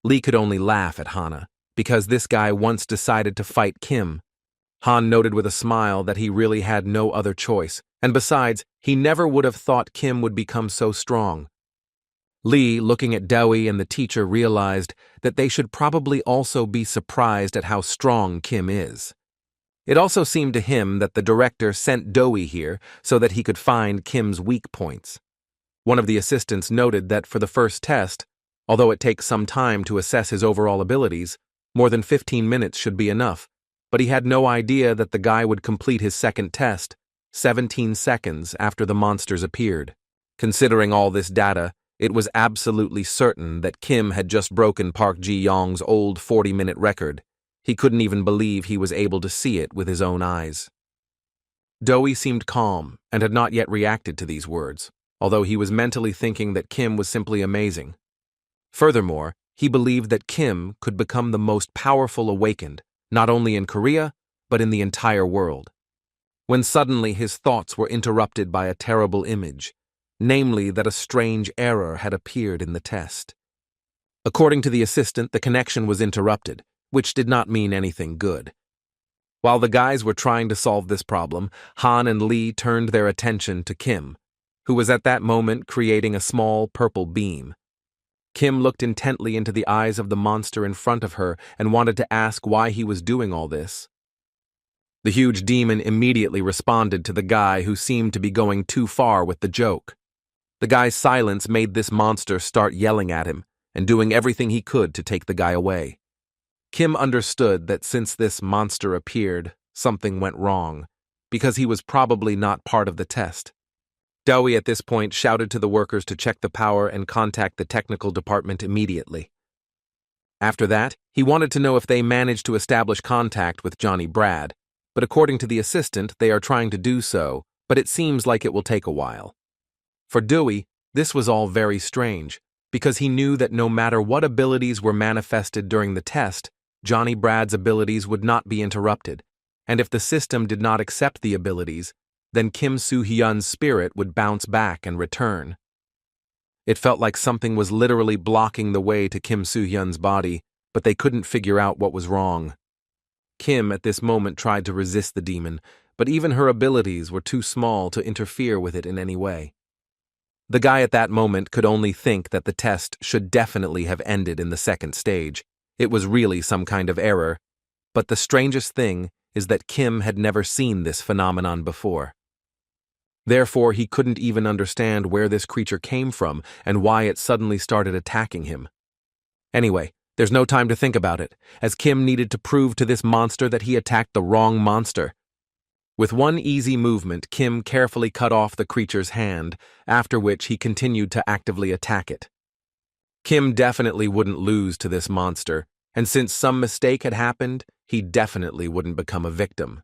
Lee could only laugh at Hana, because this guy once decided to fight Kim. Han noted with a smile that he really had no other choice, and besides, he never would have thought Kim would become so strong. Lee, looking at Dewey and the teacher, realized that they should probably also be surprised at how strong Kim is. It also seemed to him that the director sent Dewey here so that he could find Kim's weak points. One of the assistants noted that for the first test, although it takes some time to assess his overall abilities, more than 15 minutes should be enough, but he had no idea that the guy would complete his second test 17 seconds after the monsters appeared. Considering all this data, it was absolutely certain that Kim had just broken Park Ji-young's old 40-minute record. He couldn't even believe he was able to see it with his own eyes. Dewey seemed calm and had not yet reacted to these words, although he was mentally thinking that Kim was simply amazing. Furthermore, he believed that Kim could become the most powerful awakened, not only in Korea, but in the entire world. When suddenly his thoughts were interrupted by a terrible image, namely that a strange error had appeared in the test. According to the assistant, the connection was interrupted, which did not mean anything good. While the guys were trying to solve this problem, Han and Lee turned their attention to Kim, who was at that moment creating a small purple beam. Kim looked intently into the eyes of the monster in front of her and wanted to ask why he was doing all this. The huge demon immediately responded to the guy who seemed to be going too far with the joke. The guy's silence made this monster start yelling at him and doing everything he could to take the guy away. Kim understood that since this monster appeared, something went wrong, because he was probably not part of the test. Dewey at this point shouted to the workers to check the power and contact the technical department immediately. After that, he wanted to know if they managed to establish contact with Johnny Brad, but according to the assistant, they are trying to do so, but it seems like it will take a while. For Dewey, this was all very strange, because he knew that no matter what abilities were manifested during the test, Johnny Brad's abilities would not be interrupted, and if the system did not accept the abilities, then Kim Soo-hyun's spirit would bounce back and return. It felt like something was literally blocking the way to Kim Soo-hyun's body, but they couldn't figure out what was wrong. Kim at this moment tried to resist the demon, but even her abilities were too small to interfere with it in any way. The guy at that moment could only think that the test should definitely have ended in the second stage. It was really some kind of error. But the strangest thing is that Kim had never seen this phenomenon before. Therefore, he couldn't even understand where this creature came from and why it suddenly started attacking him. Anyway, there's no time to think about it, as Kim needed to prove to this monster that he attacked the wrong monster. With one easy movement, Kim carefully cut off the creature's hand, after which he continued to actively attack it. Kim definitely wouldn't lose to this monster, and since some mistake had happened, he definitely wouldn't become a victim.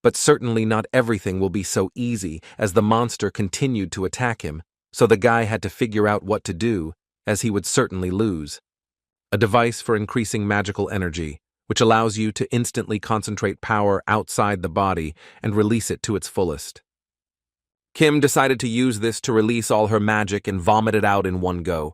But certainly not everything will be so easy, as the monster continued to attack him, so the guy had to figure out what to do, as he would certainly lose. A device for increasing magical energy, which allows you to instantly concentrate power outside the body and release it to its fullest. Kim decided to use this to release all her magic and vomit it out in one go.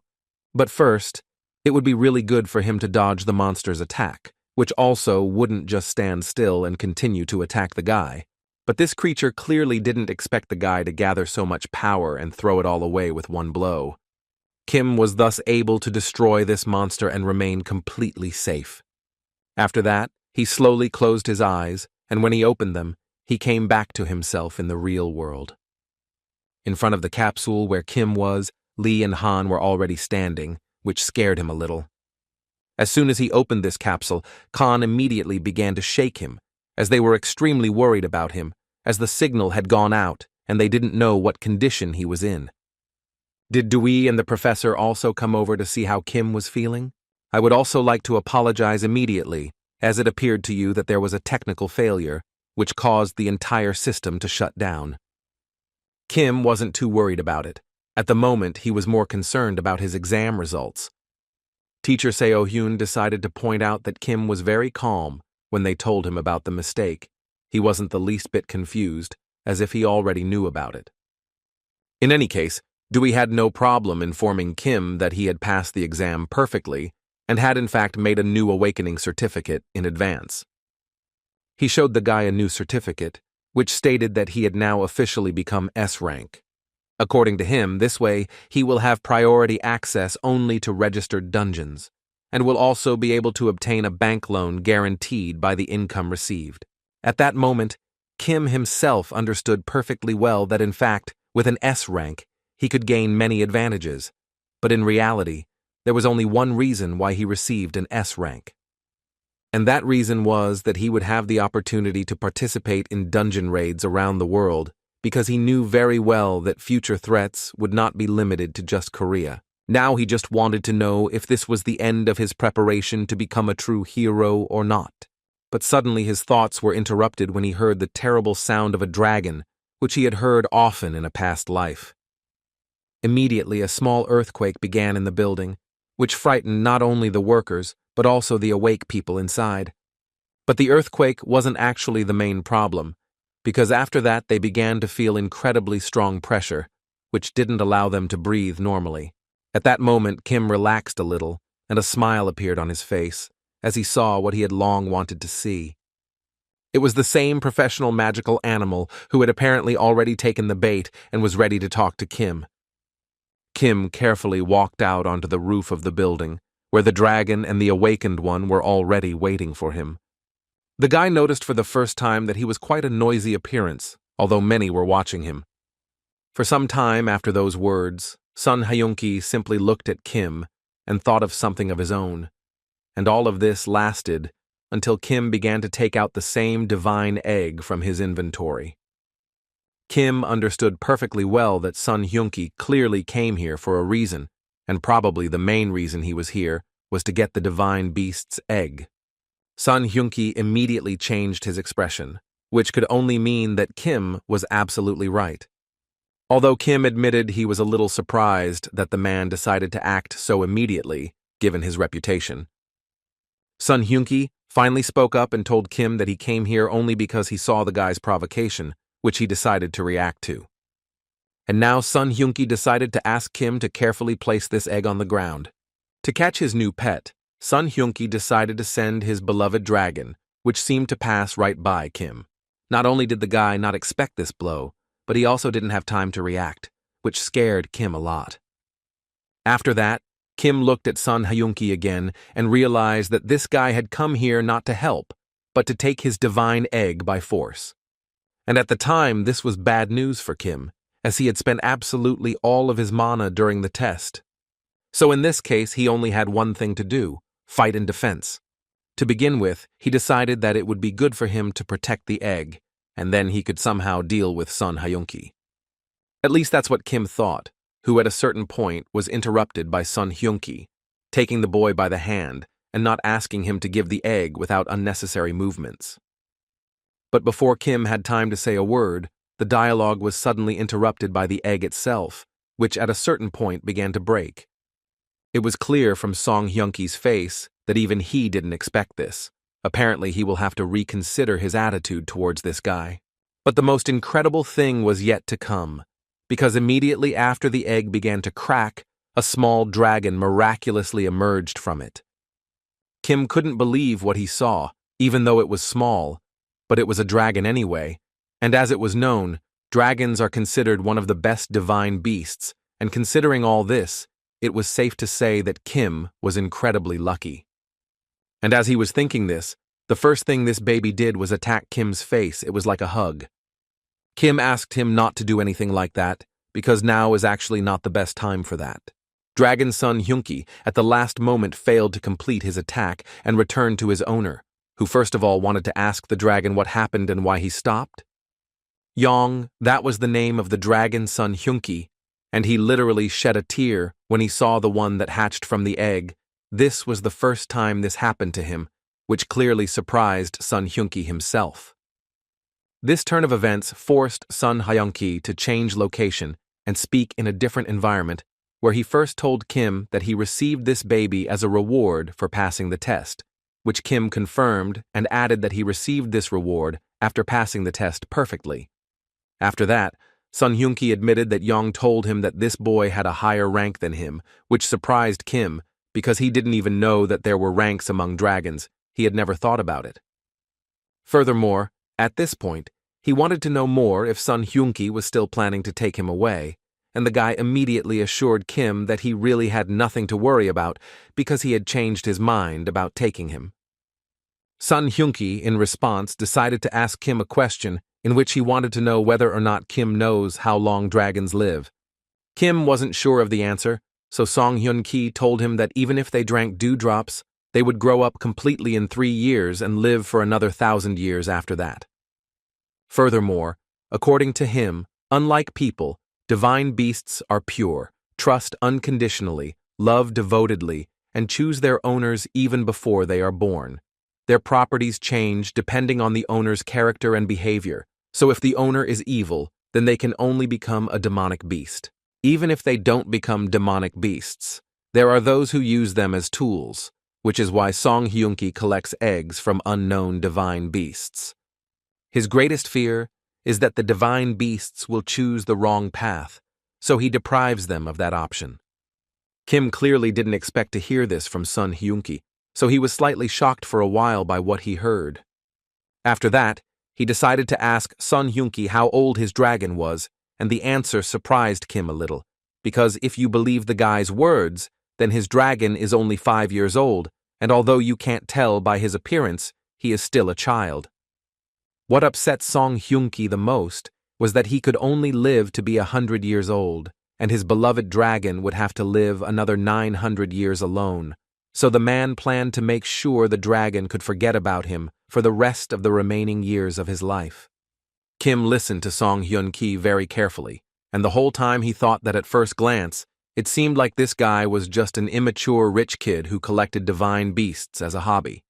But first, it would be really good for him to dodge the monster's attack, which also wouldn't just stand still and continue to attack the guy. But this creature clearly didn't expect the guy to gather so much power and throw it all away with one blow. Kim was thus able to destroy this monster and remain completely safe. After that, he slowly closed his eyes, and when he opened them, he came back to himself in the real world. In front of the capsule where Kim was, Lee and Han were already standing, which scared him a little. As soon as he opened this capsule, Khan immediately began to shake him, as they were extremely worried about him, as the signal had gone out and they didn't know what condition he was in. Did Dewey and the professor also come over to see how Kim was feeling? I would also like to apologize immediately, as it appeared to you that there was a technical failure, which caused the entire system to shut down. Kim wasn't too worried about it. At the moment, he was more concerned about his exam results. Teacher Seo-hyun decided to point out that Kim was very calm when they told him about the mistake. He wasn't the least bit confused, as if he already knew about it. In any case, Dewey had no problem informing Kim that he had passed the exam perfectly and had in fact made a new awakening certificate in advance. He showed the guy a new certificate, which stated that he had now officially become S rank. According to him, this way he will have priority access only to registered dungeons, and will also be able to obtain a bank loan guaranteed by the income received. At that moment, Kim himself understood perfectly well that in fact, with an S rank, he could gain many advantages, but in reality, there was only one reason why he received an S rank. And that reason was that he would have the opportunity to participate in dungeon raids around the world, because he knew very well that future threats would not be limited to just Korea. Now he just wanted to know if this was the end of his preparation to become a true hero or not. But suddenly his thoughts were interrupted when he heard the terrible sound of a dragon, which he had heard often in a past life. Immediately a small earthquake began in the building, which frightened not only the workers, but also the awake people inside. But the earthquake wasn't actually the main problem, because after that they began to feel incredibly strong pressure, which didn't allow them to breathe normally. At that moment, Kim relaxed a little, and a smile appeared on his face, as he saw what he had long wanted to see. It was the same professional magical animal who had apparently already taken the bait and was ready to talk to Kim. Kim carefully walked out onto the roof of the building, where the dragon and the awakened one were already waiting for him. The guy noticed for the first time that he was quite a noisy appearance, although many were watching him. For some time after those words, Sun Hyunki simply looked at Kim and thought of something of his own, and all of this lasted until Kim began to take out the same divine egg from his inventory. Kim understood perfectly well that Sun Hyunki clearly came here for a reason, and probably the main reason he was here was to get the divine beast's egg. Sun Hyunki immediately changed his expression, which could only mean that Kim was absolutely right. Although Kim admitted he was a little surprised that the man decided to act so immediately, given his reputation. Sun Hyunki finally spoke up and told Kim that he came here only because he saw the guy's provocation, which he decided to react to. And now Sun Hyunki decided to ask Kim to carefully place this egg on the ground. To catch his new pet, Sun Hyunki decided to send his beloved dragon, which seemed to pass right by Kim. Not only did the guy not expect this blow, but he also didn't have time to react, which scared Kim a lot. After that, Kim looked at Sun Hyunki again and realized that this guy had come here not to help, but to take his divine egg by force. And at the time, this was bad news for Kim, as he had spent absolutely all of his mana during the test. So in this case, he only had one thing to do: fight in defense. To begin with, he decided that it would be good for him to protect the egg, and then he could somehow deal with Sun Hyunki. At least that's what Kim thought, who at a certain point was interrupted by Sun Hyunki, taking the boy by the hand and not asking him to give the egg without unnecessary movements. But before Kim had time to say a word, the dialogue was suddenly interrupted by the egg itself, which at a certain point began to break. It was clear from Song Hyunki's face that even he didn't expect this. Apparently, he will have to reconsider his attitude towards this guy. But the most incredible thing was yet to come, because immediately after the egg began to crack, a small dragon miraculously emerged from it. Kim couldn't believe what he saw, even though it was small, but it was a dragon anyway, and as it was known, dragons are considered one of the best divine beasts, and considering all this, it was safe to say that Kim was incredibly lucky. And as he was thinking this, the first thing this baby did was attack Kim's face. It was like a hug. Kim asked him not to do anything like that, because now is actually not the best time for that. Dragon Sun Hyunki at the last moment failed to complete his attack and returned to his owner, who first of all wanted to ask the dragon what happened and why he stopped. Yong, that was the name of the dragon Sun Hyunki, and he literally shed a tear when he saw the one that hatched from the egg. This was the first time this happened to him, which clearly surprised Sun Hyunki himself. This turn of events forced Sun Hyunki to change location and speak in a different environment, where he first told Kim that he received this baby as a reward for passing the test, which Kim confirmed and added that he received this reward after passing the test perfectly. After that, Sun Hyunki admitted that Yong told him that this boy had a higher rank than him, which surprised Kim because he didn't even know that there were ranks among dragons. He had never thought about it. Furthermore, at this point, he wanted to know more if Sun Hyunki was still planning to take him away, and the guy immediately assured Kim that he really had nothing to worry about because he had changed his mind about taking him. Sun Hyunki, in response, decided to ask Kim a question in which he wanted to know whether or not Kim knows how long dragons live. Kim wasn't sure of the answer, so Song Hyun-ki told him that even if they drank dewdrops, they would grow up completely in 3 years and live for another 1,000 years after that. Furthermore, according to him, unlike people, divine beasts are pure, trust unconditionally, love devotedly, and choose their owners even before they are born. Their properties change depending on the owner's character and behavior, so if the owner is evil, then they can only become a demonic beast. Even if they don't become demonic beasts, there are those who use them as tools, which is why Song Hyunki collects eggs from unknown divine beasts. His greatest fear is that the divine beasts will choose the wrong path, so he deprives them of that option. Kim clearly didn't expect to hear this from Sun Hyunki, so he was slightly shocked for a while by what he heard. After that, he decided to ask Sun Hyunki how old his dragon was, and the answer surprised Kim a little, because if you believe the guy's words, then his dragon is only 5 years old, and although you can't tell by his appearance, he is still a child. What upset Song Hyunki the most was that he could only live to be 100 years old, and his beloved dragon would have to live another 900 years alone. So the man planned to make sure the dragon could forget about him for the rest of the remaining years of his life. Kim listened to Song Hyun-ki very carefully, and the whole time he thought that at first glance, it seemed like this guy was just an immature rich kid who collected divine beasts as a hobby.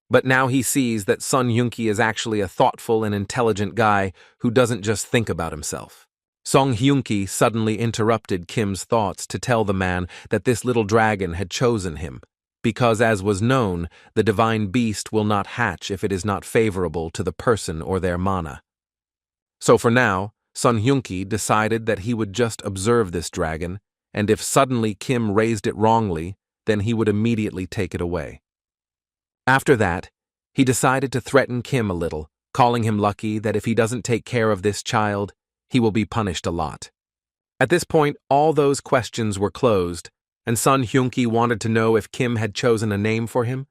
But now he sees that Sun Hyunki is actually a thoughtful and intelligent guy who doesn't just think about himself. Song Hyunki suddenly interrupted Kim's thoughts to tell the man that this little dragon had chosen him, because as was known, the divine beast will not hatch if it is not favorable to the person or their mana. So for now, Sun Hyunki decided that he would just observe this dragon, and if suddenly Kim raised it wrongly, then he would immediately take it away. After that, he decided to threaten Kim a little, calling him lucky that if he doesn't take care of this child, he will be punished a lot. At this point, all those questions were closed, and Sun Hyunki wanted to know if Kim had chosen a name for him.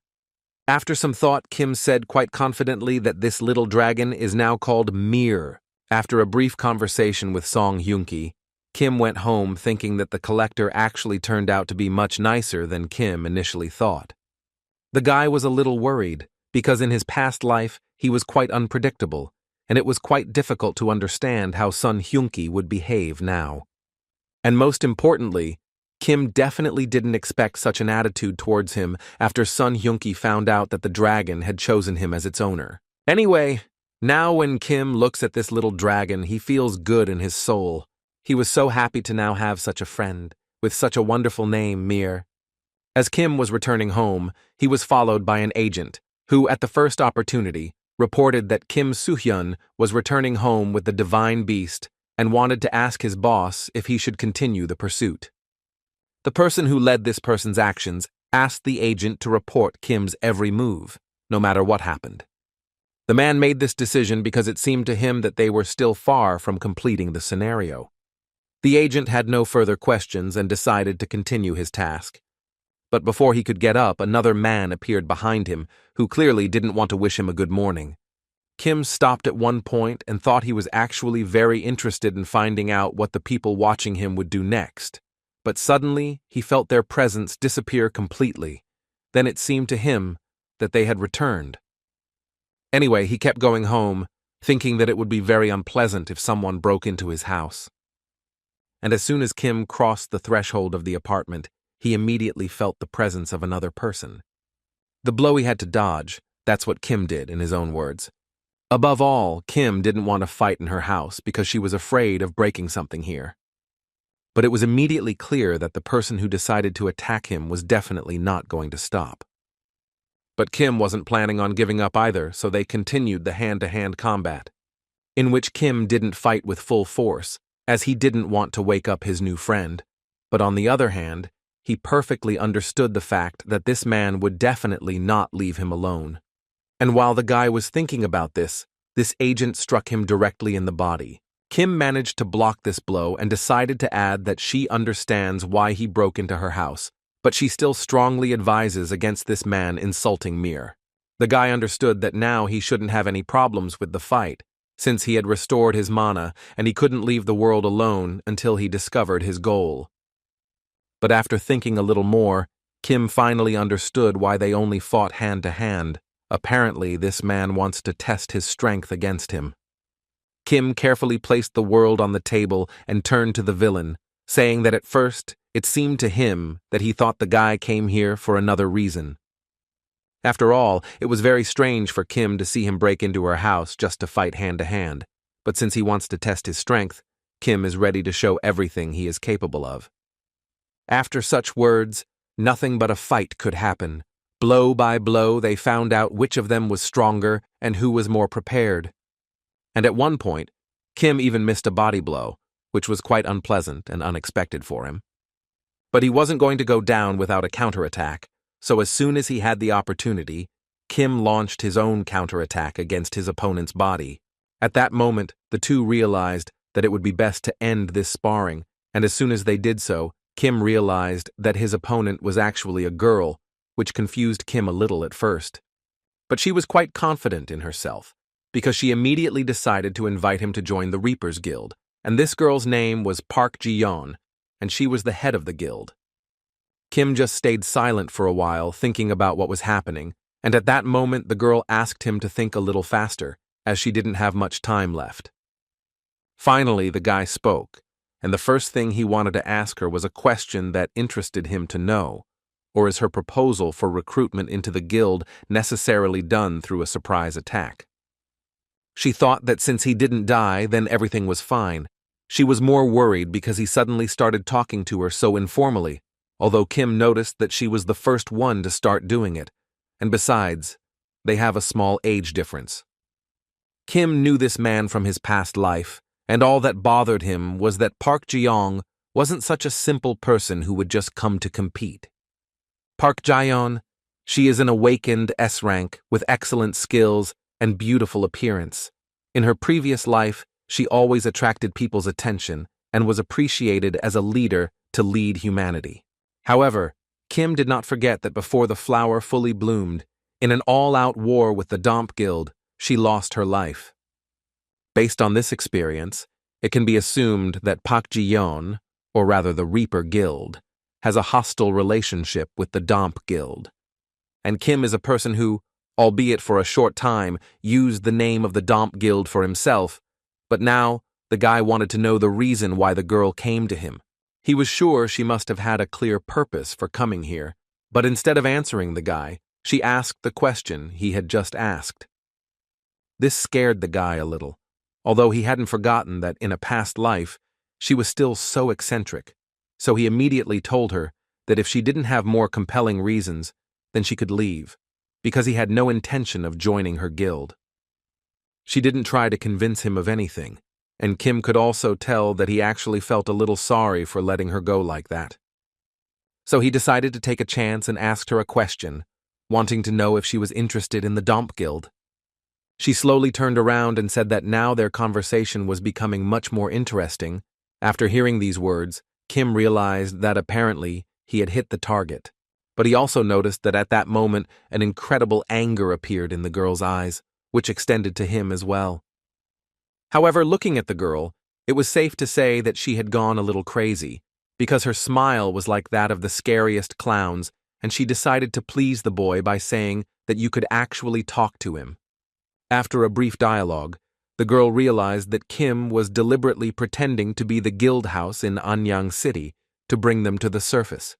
After some thought, Kim said quite confidently that this little dragon is now called Mir. After a brief conversation with Song Hyun-ki, Kim went home thinking that the collector actually turned out to be much nicer than Kim initially thought. The guy was a little worried, because in his past life he was quite unpredictable, and it was quite difficult to understand how Sun Hyun-ki would behave now. And most importantly, Kim definitely didn't expect such an attitude towards him after Sun Hyun-ki found out that the dragon had chosen him as its owner. Anyway, now when Kim looks at this little dragon, he feels good in his soul. He was so happy to now have such a friend, with such a wonderful name, Mir. As Kim was returning home, he was followed by an agent, who, at the first opportunity, reported that Kim Soo-hyun was returning home with the divine beast and wanted to ask his boss if he should continue the pursuit. The person who led this person's actions asked the agent to report Kim's every move, no matter what happened. The man made this decision because it seemed to him that they were still far from completing the scenario. The agent had no further questions and decided to continue his task. But before he could get up, another man appeared behind him, who clearly didn't want to wish him a good morning. Kim stopped at one point and thought he was actually very interested in finding out what the people watching him would do next. But suddenly, he felt their presence disappear completely. Then it seemed to him that they had returned. Anyway, he kept going home, thinking that it would be very unpleasant if someone broke into his house. And as soon as Kim crossed the threshold of the apartment, he immediately felt the presence of another person. The blow he had to dodge, that's what Kim did, in his own words. Above all, Kim didn't want to fight in her house because she was afraid of breaking something here. But it was immediately clear that the person who decided to attack him was definitely not going to stop. But Kim wasn't planning on giving up either, so they continued the hand-to-hand combat, in which Kim didn't fight with full force, as he didn't want to wake up his new friend. But on the other hand, he perfectly understood the fact that this man would definitely not leave him alone. And while the guy was thinking about this agent struck him directly in the body. Kim managed to block this blow and decided to add that she understands why he broke into her house, but she still strongly advises against this man insulting Mir. The guy understood that now he shouldn't have any problems with the fight, since he had restored his mana and he couldn't leave the world alone until he discovered his goal. But after thinking a little more, Kim finally understood why they only fought hand to hand. Apparently, this man wants to test his strength against him. Kim carefully placed the world on the table and turned to the villain, saying that at first it seemed to him that he thought the guy came here for another reason. After all, it was very strange for Kim to see him break into her house just to fight hand to hand, but since he wants to test his strength, Kim is ready to show everything he is capable of. After such words, nothing but a fight could happen. Blow by blow, they found out which of them was stronger and who was more prepared. And at one point, Kim even missed a body blow, which was quite unpleasant and unexpected for him. But he wasn't going to go down without a counterattack, so as soon as he had the opportunity, Kim launched his own counterattack against his opponent's body. At that moment, the two realized that it would be best to end this sparring, and as soon as they did so, Kim realized that his opponent was actually a girl, which confused Kim a little at first. But she was quite confident in herself, because she immediately decided to invite him to join the Reapers Guild, and this girl's name was Park Ji-yeon, and she was the head of the guild. Kim just stayed silent for a while, thinking about what was happening, and at that moment the girl asked him to think a little faster, as she didn't have much time left. Finally, the guy spoke, and the first thing he wanted to ask her was a question that interested him to know, or is her proposal for recruitment into the guild necessarily done through a surprise attack? She thought that since he didn't die, then everything was fine. She was more worried because he suddenly started talking to her so informally, although Kim noticed that she was the first one to start doing it, and besides, they have a small age difference. Kim knew this man from his past life, and all that bothered him was that Park Ji-yeon wasn't such a simple person who would just come to compete. Park Ji-yeon, she is an awakened S-rank with excellent skills and beautiful appearance. In her previous life, she always attracted people's attention and was appreciated as a leader to lead humanity. However, Kim did not forget that before the flower fully bloomed, In an all-out war with the Domp Guild, she lost her life. Based on this experience, it can be assumed that Pak Ji-yeon, or rather the Reaper Guild, has a hostile relationship with the Domp Guild. And Kim is a person who, albeit for a short time, used the name of the Domp Guild for himself, but now the guy wanted to know the reason why the girl came to him. He was sure she must have had a clear purpose for coming here, but instead of answering the guy, she asked the question he had just asked. This scared the guy a little, although he hadn't forgotten that in a past life, she was still so eccentric, so he immediately told her that if she didn't have more compelling reasons, then she could leave, because he had no intention of joining her guild. She didn't try to convince him of anything, and Kim could also tell that he actually felt a little sorry for letting her go like that. So he decided to take a chance and asked her a question, wanting to know if she was interested in the Domp Guild. She slowly turned around and said that now their conversation was becoming much more interesting. After hearing these words, Kim realized that apparently he had hit the target. But he also noticed that at that moment an incredible anger appeared in the girl's eyes, which extended to him as well. However, looking at the girl, it was safe to say that she had gone a little crazy, because her smile was like that of the scariest clowns, and she decided to please the boy by saying that you could actually talk to him. After a brief dialogue, the girl realized that Kim was deliberately pretending to be the guild house in Anyang City to bring them to the surface.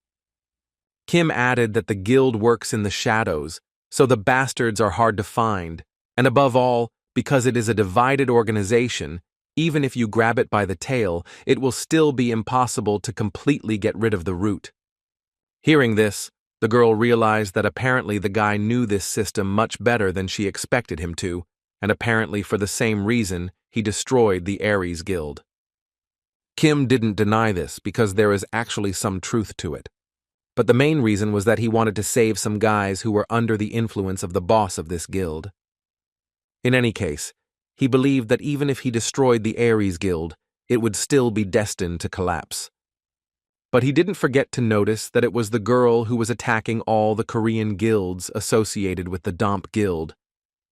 Kim added that the guild works in the shadows, so the bastards are hard to find, and above all, because it is a divided organization, even if you grab it by the tail, it will still be impossible to completely get rid of the root. Hearing this, the girl realized that apparently the guy knew this system much better than she expected him to, and apparently for the same reason, he destroyed the Aries Guild. Kim didn't deny this because there is actually some truth to it. But the main reason was that he wanted to save some guys who were under the influence of the boss of this guild. In any case, he believed that even if he destroyed the Aries Guild, it would still be destined to collapse. But he didn't forget to notice that it was the girl who was attacking all the Korean guilds associated with the Domp Guild,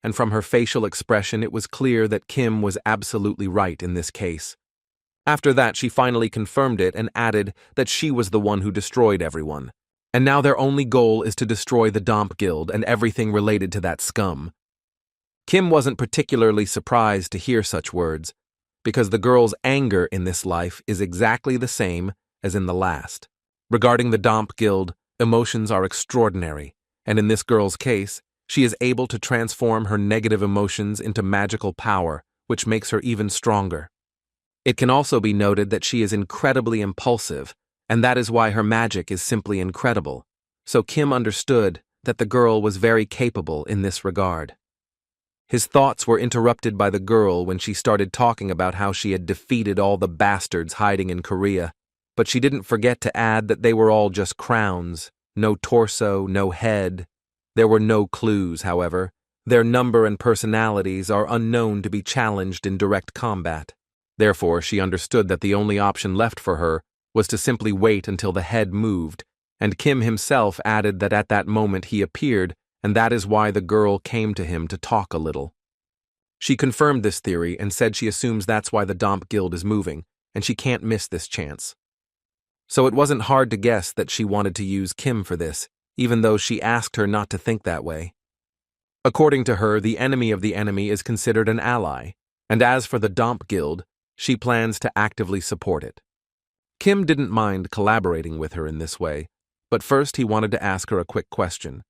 and from her facial expression it was clear that Kim was absolutely right in this case. After that, she finally confirmed it and added that she was the one who destroyed everyone, and now their only goal is to destroy the Domp Guild and everything related to that scum. Kim wasn't particularly surprised to hear such words, because the girl's anger in this life is exactly the same as in the last. Regarding the Domp Guild, emotions are extraordinary, and in this girl's case, she is able to transform her negative emotions into magical power, which makes her even stronger. It can also be noted that she is incredibly impulsive, and that is why her magic is simply incredible, so Kim understood that the girl was very capable in this regard. His thoughts were interrupted by the girl when she started talking about how she had defeated all the bastards hiding in Korea, but she didn't forget to add that they were all just crowns, no torso, no head. There were no clues, however. Their number and personalities are unknown to be challenged in direct combat. Therefore, she understood that the only option left for her was to simply wait until the head moved, and Kim himself added that at that moment he appeared, and that is why the girl came to him to talk a little. She confirmed this theory and said she assumes that's why the Domp Guild is moving, and she can't miss this chance. So it wasn't hard to guess that she wanted to use Kim for this, even though she asked her not to think that way. According to her, the enemy of the enemy is considered an ally, and as for the Domp Guild, she plans to actively support it. Kim didn't mind collaborating with her in this way, but first he wanted to ask her a quick question.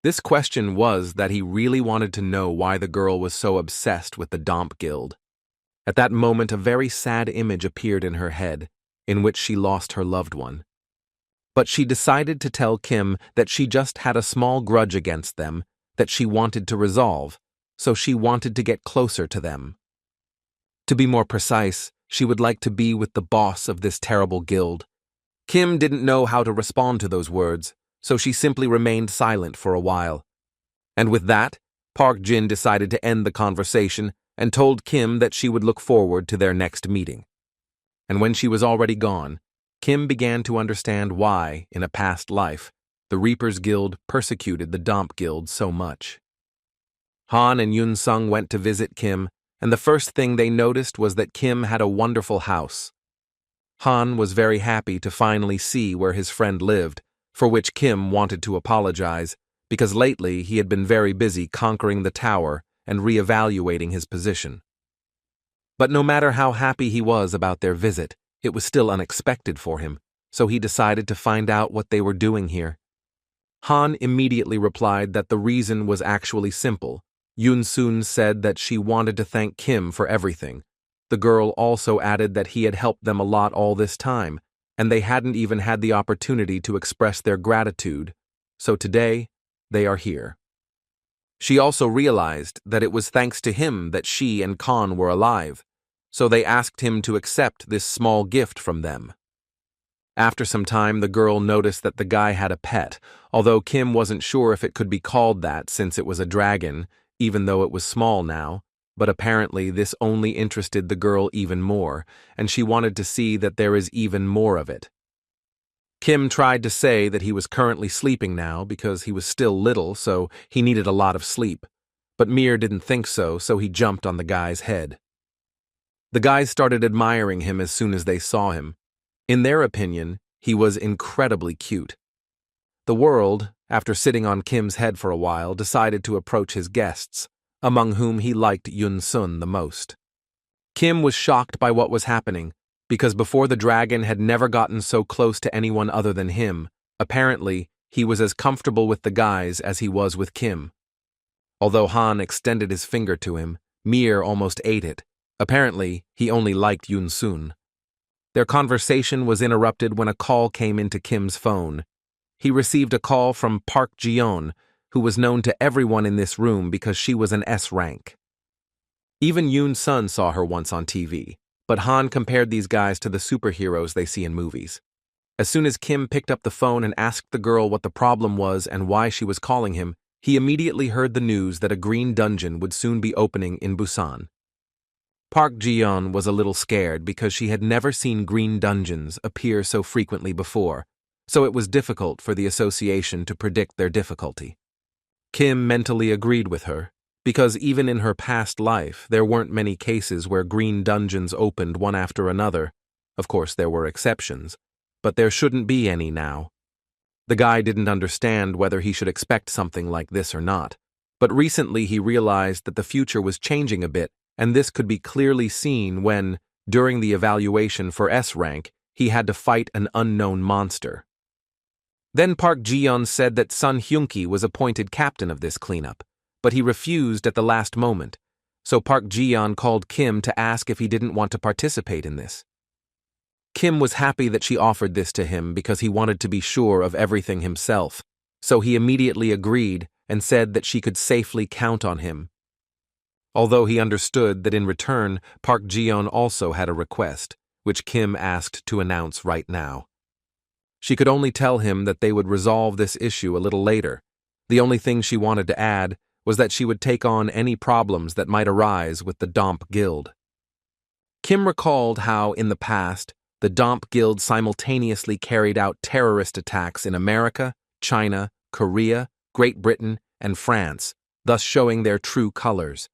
This question was that he really wanted to know why the girl was so obsessed with the Domp Guild. At that moment, a very sad image appeared in her head, in which she lost her loved one. But she decided to tell Kim that she just had a small grudge against them that she wanted to resolve, so she wanted to get closer to them. To be more precise, she would like to be with the boss of this terrible guild. Kim didn't know how to respond to those words, so she simply remained silent for a while. And with that, Park Jin decided to end the conversation and told Kim that she would look forward to their next meeting. And when she was already gone, Kim began to understand why, in a past life, the Reapers Guild persecuted the Domp Guild so much. Han and Yun Sung went to visit Kim, and the first thing they noticed was that Kim had a wonderful house. Han was very happy to finally see where his friend lived, for which Kim wanted to apologize, because lately he had been very busy conquering the tower and reevaluating his position. But no matter how happy he was about their visit, it was still unexpected for him, so he decided to find out what they were doing here. Han immediately replied that the reason was actually simple. Yun Sun said that she wanted to thank Kim for everything. The girl also added that he had helped them a lot all this time, and they hadn't even had the opportunity to express their gratitude, so today, they are here. She also realized that it was thanks to him that she and Khan were alive, so they asked him to accept this small gift from them. After some time, the girl noticed that the guy had a pet, although Kim wasn't sure if it could be called that since it was a dragon, even though it was small now, but apparently this only interested the girl even more, and she wanted to see that there is even more of it. Kim tried to say that he was currently sleeping now because he was still little, so he needed a lot of sleep, but Mir didn't think so, so he jumped on the guy's head. The guys started admiring him as soon as they saw him. In their opinion, he was incredibly cute. The world, after sitting on Kim's head for a while, decided to approach his guests, among whom he liked Yun Sun the most. Kim was shocked by what was happening, because before the dragon had never gotten so close to anyone other than him. Apparently, he was as comfortable with the guys as he was with Kim. Although Han extended his finger to him, Mir almost ate it. Apparently, he only liked Yun Sun. Their conversation was interrupted when a call came into Kim's phone. He received a call from Park Ji-yeon, who was known to everyone in this room because she was an S rank. Even Yun Sun saw her once on TV, but Han compared these guys to the superheroes they see in movies. As soon as Kim picked up the phone and asked the girl what the problem was and why she was calling him, he immediately heard the news that a green dungeon would soon be opening in Busan. Park Ji-yeon was a little scared because she had never seen green dungeons appear so frequently before, so it was difficult for the association to predict their difficulty. Kim mentally agreed with her, because even in her past life there weren't many cases where green dungeons opened one after another. Of course there were exceptions, but there shouldn't be any now. The guy didn't understand whether he should expect something like this or not, but recently he realized that the future was changing a bit, and this could be clearly seen when, during the evaluation for S rank, he had to fight an unknown monster. Then Park Ji-yeon said that Sun Hyun-ki was appointed captain of this cleanup, but he refused at the last moment, so Park Ji-yeon called Kim to ask if he didn't want to participate in this. Kim was happy that she offered this to him because he wanted to be sure of everything himself, so he immediately agreed and said that she could safely count on him. Although he understood that in return, Park Ji-yeon also had a request, which Kim asked to announce right now. She could only tell him that they would resolve this issue a little later. The only thing she wanted to add was that she would take on any problems that might arise with the Domp Guild. Kim recalled how, in the past, the Domp Guild simultaneously carried out terrorist attacks in America, China, Korea, Great Britain, and France, thus showing their true colors.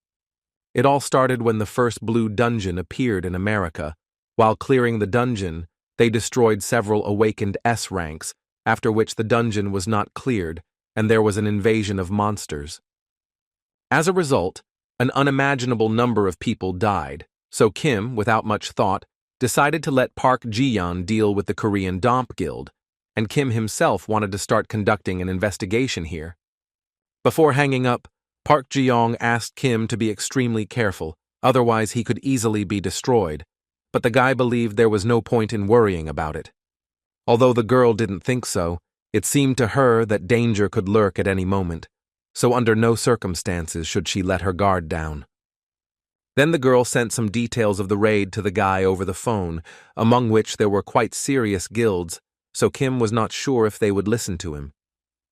It all started when the first blue dungeon appeared in America. While clearing the dungeon, they destroyed several awakened S ranks, after which the dungeon was not cleared, and there was an invasion of monsters. As a result, an unimaginable number of people died, so Kim, without much thought, decided to let Park Ji-yeon deal with the Korean Domp Guild, and Kim himself wanted to start conducting an investigation here. Before hanging up, Park Ji-yeon asked Kim to be extremely careful, otherwise he could easily be destroyed, but the guy believed there was no point in worrying about it. Although the girl didn't think so, it seemed to her that danger could lurk at any moment, so under no circumstances should she let her guard down. Then the girl sent some details of the raid to the guy over the phone, among which there were quite serious guilds, so Kim was not sure if they would listen to him.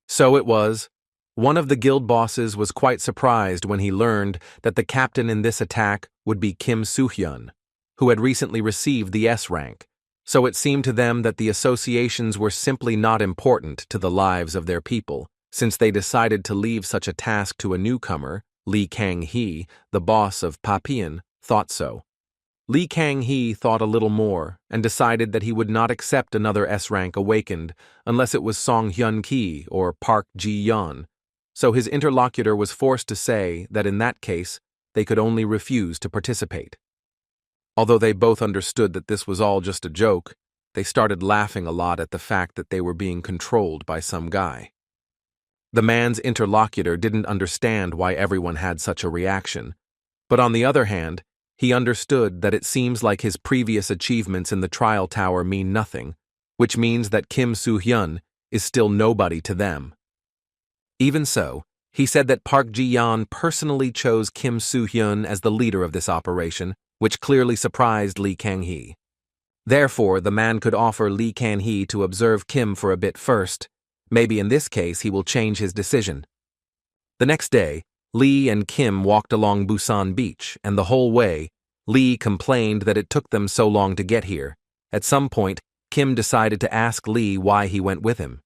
So it was. One of the guild bosses was quite surprised when he learned that the captain in this attack would be Kim Soo-hyun, who had recently received the S rank. So it seemed to them that the associations were simply not important to the lives of their people, since they decided to leave such a task to a newcomer. Lee Kang-hee, the boss of Papian, thought so. Lee Kang-hee thought a little more and decided that he would not accept another S-rank awakened unless it was Song Hyun-ki or Park Ji-yeon, so his interlocutor was forced to say that in that case they could only refuse to participate. Although they both understood that this was all just a joke, they started laughing a lot at the fact that they were being controlled by some guy. The man's interlocutor didn't understand why everyone had such a reaction, but on the other hand, he understood that it seems like his previous achievements in the trial tower mean nothing, which means that Kim Soo-hyun is still nobody to them. Even so, he said that Park Ji-yeon personally chose Kim Soo-hyun as the leader of this operation, which clearly surprised Lee Kang-hee. Therefore, the man could offer Lee Kang-hee to observe Kim for a bit first. Maybe in this case he will change his decision. The next day, Lee and Kim walked along Busan Beach, and the whole way, Lee complained that it took them so long to get here. At some point, Kim decided to ask Lee why he went with him.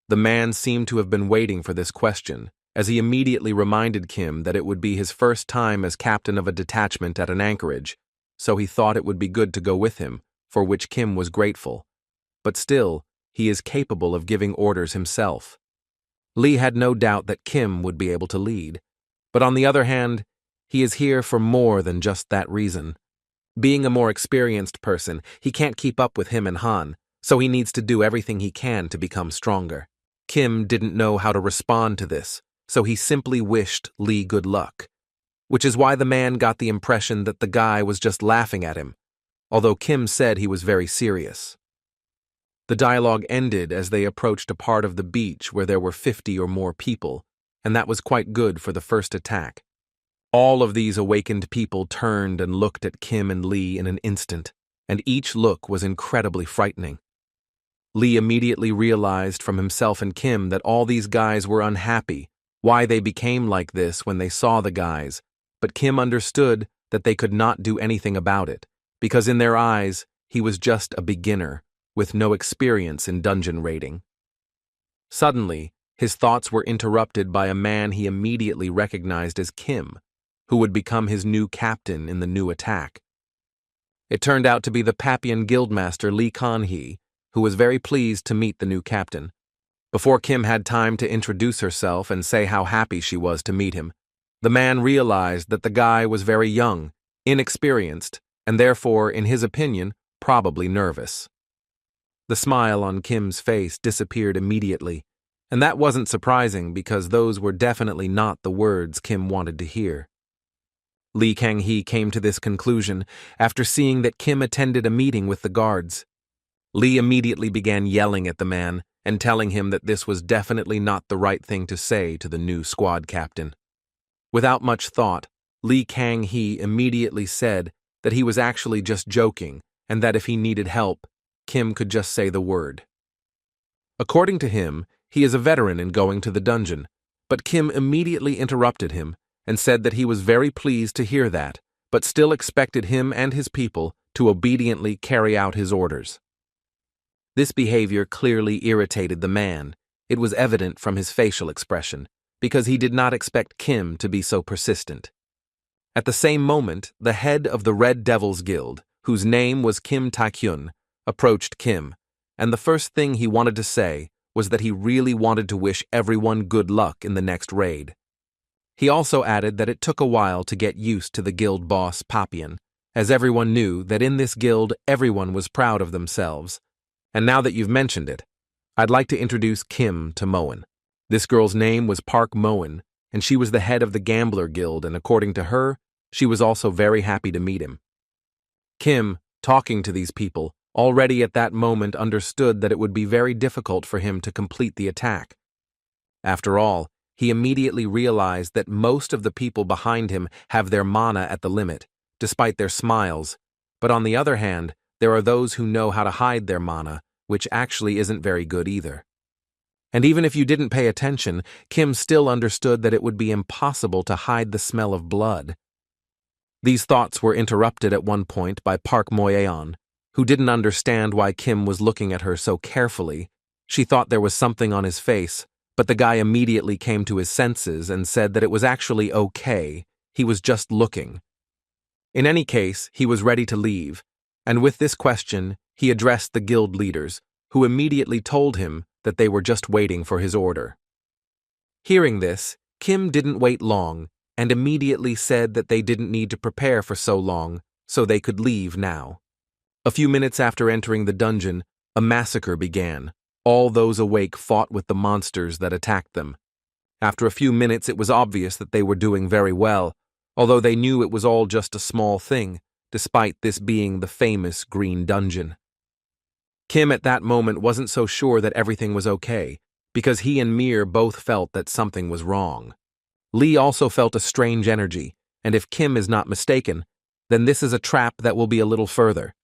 The man seemed to have been waiting for this question, as he immediately reminded Kim that it would be his first time as captain of a detachment at an anchorage, so he thought it would be good to go with him, for which Kim was grateful. But still, he is capable of giving orders himself. Lee had no doubt that Kim would be able to lead, but on the other hand, he is here for more than just that reason. Being a more experienced person, he can't keep up with him and Han, so he needs to do everything he can to become stronger. Kim didn't know how to respond to this, so he simply wished Lee good luck, which is why the man got the impression that the guy was just laughing at him, although Kim said he was very serious. The dialogue ended as they approached a part of the beach where there were 50 or more people, and that was quite good for the first attack. All of these awakened people turned and looked at Kim and Lee in an instant, and each look was incredibly frightening. Lee immediately realized from himself and Kim that all these guys were unhappy, why they became like this when they saw the guys, but Kim understood that they could not do anything about it, because in their eyes, he was just a beginner, with no experience in dungeon raiding. Suddenly, his thoughts were interrupted by a man he immediately recognized as Kim, who would become his new captain in the new attack. It turned out to be the Papian guildmaster Lee Kan-hee, who was very pleased to meet the new captain. Before Kim had time to introduce herself and say how happy she was to meet him, the man realized that the guy was very young, inexperienced, and therefore, in his opinion, probably nervous. The smile on Kim's face disappeared immediately, and that wasn't surprising because those were definitely not the words Kim wanted to hear. Lee Kang-hee came to this conclusion after seeing that Kim attended a meeting with the guards. Lee immediately began yelling at the man and telling him that this was definitely not the right thing to say to the new squad captain. Without much thought, Lee Kang-hee immediately said that he was actually just joking and that if he needed help, Kim could just say the word. According to him, he is a veteran in going to the dungeon, but Kim immediately interrupted him and said that he was very pleased to hear that, but still expected him and his people to obediently carry out his orders. This behavior clearly irritated the man. It was evident from his facial expression, because he did not expect Kim to be so persistent. At the same moment, the head of the Red Devils Guild, whose name was Kim Tak-hyun, approached Kim, and the first thing he wanted to say was that he really wanted to wish everyone good luck in the next raid. He also added that it took a while to get used to the guild boss Papian, as everyone knew that in this guild everyone was proud of themselves. And now that you've mentioned it, I'd like to introduce Kim to Moen. This girl's name was Park Moen, and she was the head of the Gambler Guild, and according to her, she was also very happy to meet him. Kim, talking to these people, already at that moment understood that it would be very difficult for him to complete the attack. After all, he immediately realized that most of the people behind him have their mana at the limit, despite their smiles, but on the other hand, there are those who know how to hide their mana, which actually isn't very good either. And even if you didn't pay attention, Kim still understood that it would be impossible to hide the smell of blood. These thoughts were interrupted at one point by Park Moyeon, who didn't understand why Kim was looking at her so carefully. She thought there was something on his face, but the guy immediately came to his senses and said that it was actually okay, he was just looking. In any case, he was ready to leave, and with this question, he addressed the guild leaders, who immediately told him that they were just waiting for his order. Hearing this, Kim didn't wait long and immediately said that they didn't need to prepare for so long, so they could leave now. A few minutes after entering the dungeon, a massacre began. All those awake fought with the monsters that attacked them. After a few minutes, it was obvious that they were doing very well, although they knew it was all just a small thing, despite this being the famous Green Dungeon. Kim at that moment wasn't so sure that everything was okay, because he and Mir both felt that something was wrong. Lee also felt a strange energy, and if Kim is not mistaken, then this is a trap that will be a little further.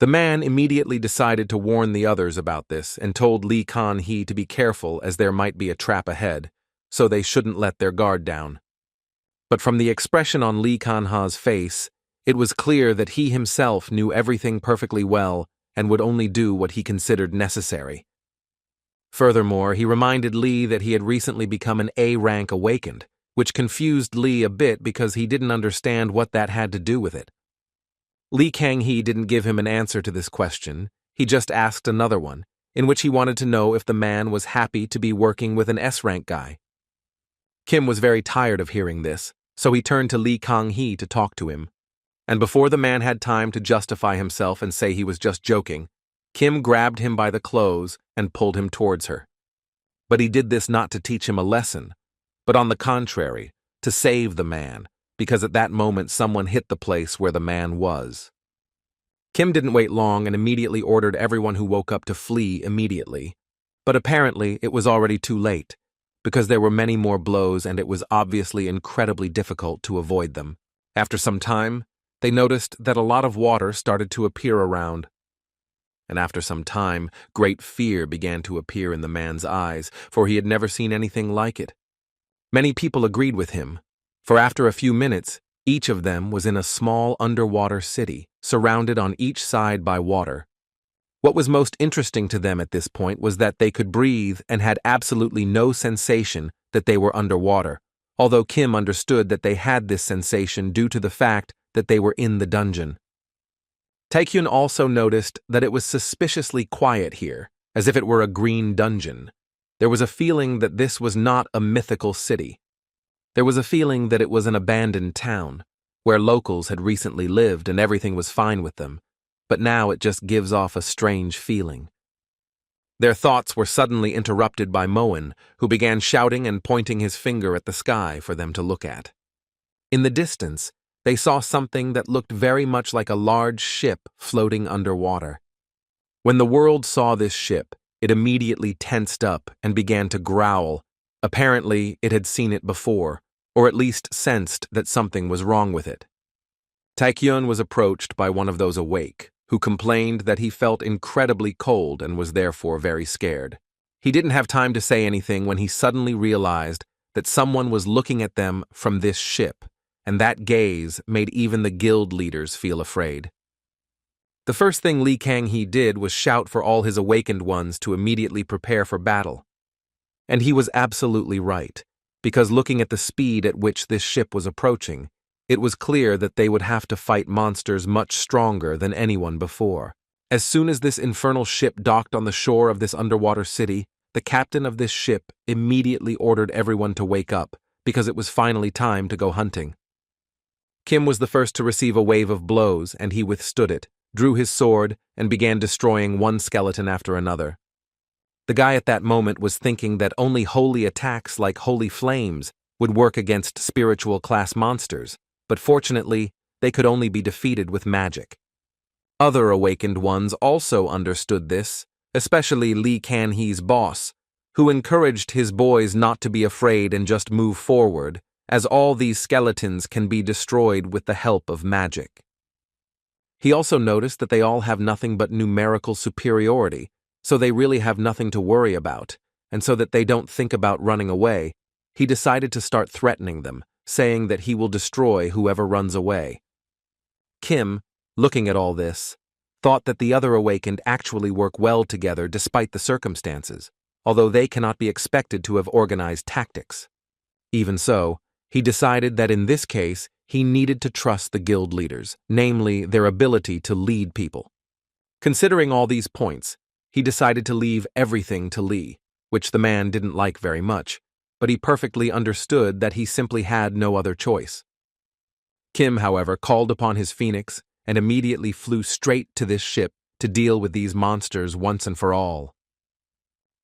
The man immediately decided to warn the others about this and told Lee Kan-hee to be careful as there might be a trap ahead, so they shouldn't let their guard down. But from the expression on Lee Kan-ha's face, it was clear that he himself knew everything perfectly well and would only do what he considered necessary. Furthermore, he reminded Lee that he had recently become an A-rank awakened, which confused Lee a bit because he didn't understand what that had to do with it. Lee Kang-hee didn't give him an answer to this question, he just asked another one, in which he wanted to know if the man was happy to be working with an S-rank guy. Kim was very tired of hearing this, so he turned to Lee Kang-hee to talk to him. And before the man had time to justify himself and say he was just joking, Kim grabbed him by the clothes and pulled him towards her. But he did this not to teach him a lesson, but on the contrary, to save the man, because at that moment someone hit the place where the man was. Kim didn't wait long and immediately ordered everyone who woke up to flee immediately. But apparently it was already too late, because there were many more blows and it was obviously incredibly difficult to avoid them. After some time, they noticed that a lot of water started to appear around. And after some time, great fear began to appear in the man's eyes, for he had never seen anything like it. Many people agreed with him, for after a few minutes, each of them was in a small underwater city, surrounded on each side by water. What was most interesting to them at this point was that they could breathe and had absolutely no sensation that they were underwater, although Kim understood that they had this sensation due to the fact that they were in the dungeon. Taekyun also noticed that it was suspiciously quiet here, as if it were a green dungeon. There was a feeling that this was not a mythical city. There was a feeling that it was an abandoned town, where locals had recently lived and everything was fine with them, but now it just gives off a strange feeling. Their thoughts were suddenly interrupted by Moen, who began shouting and pointing his finger at the sky for them to look at. In the distance, they saw something that looked very much like a large ship floating underwater. When the world saw this ship, it immediately tensed up and began to growl. Apparently, it had seen it before, or at least sensed that something was wrong with it. Taekyun was approached by one of those awake, who complained that he felt incredibly cold and was therefore very scared. He didn't have time to say anything when he suddenly realized that someone was looking at them from this ship, and that gaze made even the guild leaders feel afraid. The first thing Lee Kang-hee did was shout for all his awakened ones to immediately prepare for battle. And he was absolutely right, because looking at the speed at which this ship was approaching, it was clear that they would have to fight monsters much stronger than anyone before. As soon as this infernal ship docked on the shore of this underwater city, the captain of this ship immediately ordered everyone to wake up, because it was finally time to go hunting. Kim was the first to receive a wave of blows, and he withstood it, drew his sword, and began destroying one skeleton after another. The guy at that moment was thinking that only holy attacks like holy flames would work against spiritual class monsters, but fortunately, they could only be defeated with magic. Other awakened ones also understood this, especially Lee Kan-hee's boss, who encouraged his boys not to be afraid and just move forward, as all these skeletons can be destroyed with the help of magic. He also noticed that they all have nothing but numerical superiority, so they really have nothing to worry about, and so that they don't think about running away, he decided to start threatening them, saying that he will destroy whoever runs away. Kim, looking at all this, thought that the other awakened actually work well together despite the circumstances, although they cannot be expected to have organized tactics. Even so, he decided that in this case, he needed to trust the guild leaders, namely their ability to lead people. Considering all these points, he decided to leave everything to Lee, which the man didn't like very much, but he perfectly understood that he simply had no other choice. Kim, however, called upon his phoenix and immediately flew straight to this ship to deal with these monsters once and for all.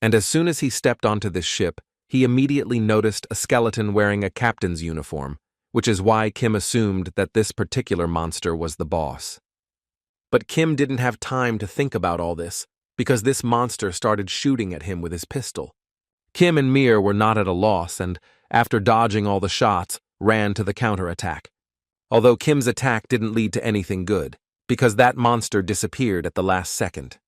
And as soon as he stepped onto this ship, he immediately noticed a skeleton wearing a captain's uniform, which is why Kim assumed that this particular monster was the boss. But Kim didn't have time to think about all this, because this monster started shooting at him with his pistol. Kim and Mir were not at a loss and, after dodging all the shots, ran to the counterattack. Although Kim's attack didn't lead to anything good, because that monster disappeared at the last second.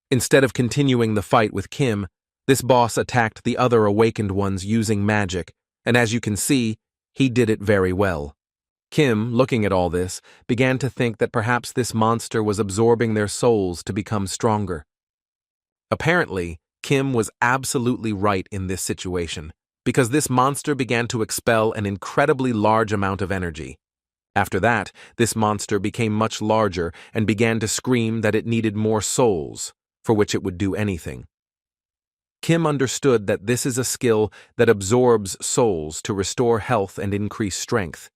Instead of continuing the fight with Kim, this boss attacked the other awakened ones using magic, and as you can see, he did it very well. Kim, looking at all this, began to think that perhaps this monster was absorbing their souls to become stronger. Apparently, Kim was absolutely right in this situation, because this monster began to expel an incredibly large amount of energy. After that, this monster became much larger and began to scream that it needed more souls, for which it would do anything. Kim understood that this is a skill that absorbs souls to restore health and increase strength.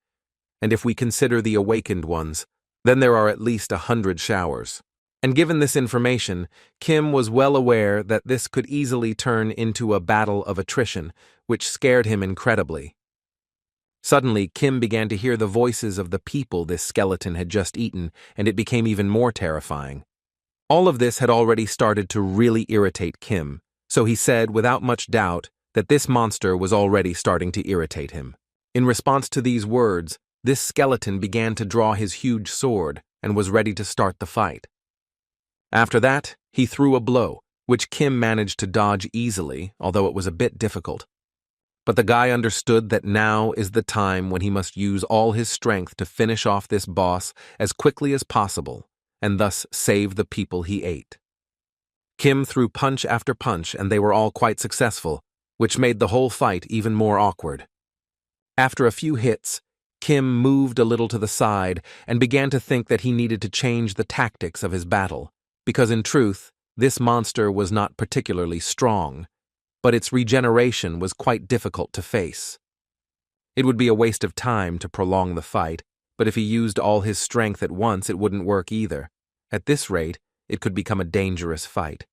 And if we consider the awakened ones, then there are at least 100 showers. And given this information, Kim was well aware that this could easily turn into a battle of attrition, which scared him incredibly. Suddenly, Kim began to hear the voices of the people this skeleton had just eaten, and it became even more terrifying. All of this had already started to really irritate Kim, so he said without much doubt that this monster was already starting to irritate him. In response to these words, this skeleton began to draw his huge sword and was ready to start the fight. After that, he threw a blow, which Kim managed to dodge easily, although it was a bit difficult. But the guy understood that now is the time when he must use all his strength to finish off this boss as quickly as possible, and thus save the people he ate. Kim threw punch after punch, and they were all quite successful, which made the whole fight even more awkward. After a few hits, Kim moved a little to the side and began to think that he needed to change the tactics of his battle, because in truth, this monster was not particularly strong, but its regeneration was quite difficult to face. It would be a waste of time to prolong the fight, but if he used all his strength at once, it wouldn't work either. At this rate, it could become a dangerous fight.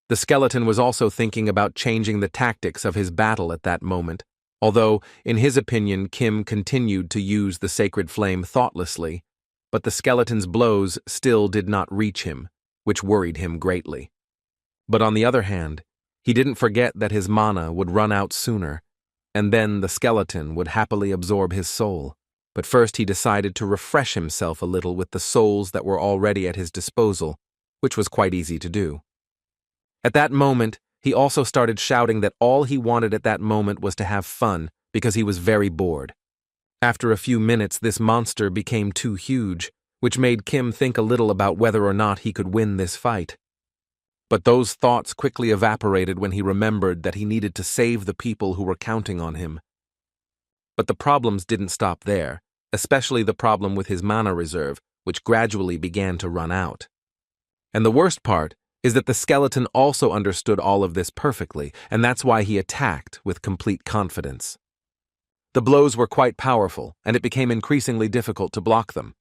The skeleton was also thinking about changing the tactics of his battle at that moment, although, in his opinion, Kim continued to use the sacred flame thoughtlessly, but the skeleton's blows still did not reach him, which worried him greatly. But on the other hand, he didn't forget that his mana would run out sooner, and then the skeleton would happily absorb his soul. But first he decided to refresh himself a little with the souls that were already at his disposal, which was quite easy to do. At that moment, he also started shouting that all he wanted at that moment was to have fun, because he was very bored. After a few minutes, this monster became too huge, which made Kim think a little about whether or not he could win this fight. But those thoughts quickly evaporated when he remembered that he needed to save the people who were counting on him. But the problems didn't stop there, especially the problem with his mana reserve, which gradually began to run out. And the worst part is that the skeleton also understood all of this perfectly, and that's why he attacked with complete confidence. The blows were quite powerful, and it became increasingly difficult to block them.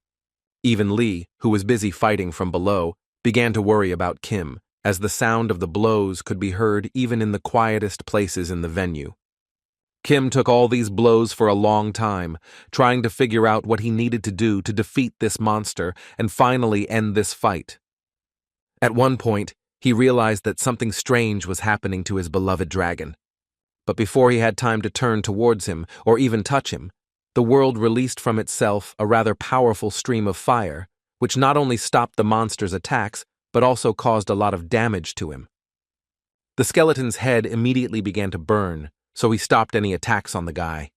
Even Lee, who was busy fighting from below, began to worry about Kim, as the sound of the blows could be heard even in the quietest places in the venue. Kim took all these blows for a long time, trying to figure out what he needed to do to defeat this monster and finally end this fight. At one point, he realized that something strange was happening to his beloved dragon. But before he had time to turn towards him or even touch him, the world released from itself a rather powerful stream of fire, which not only stopped the monster's attacks, but also caused a lot of damage to him. The skeleton's head immediately began to burn, so he stopped any attacks on the guy.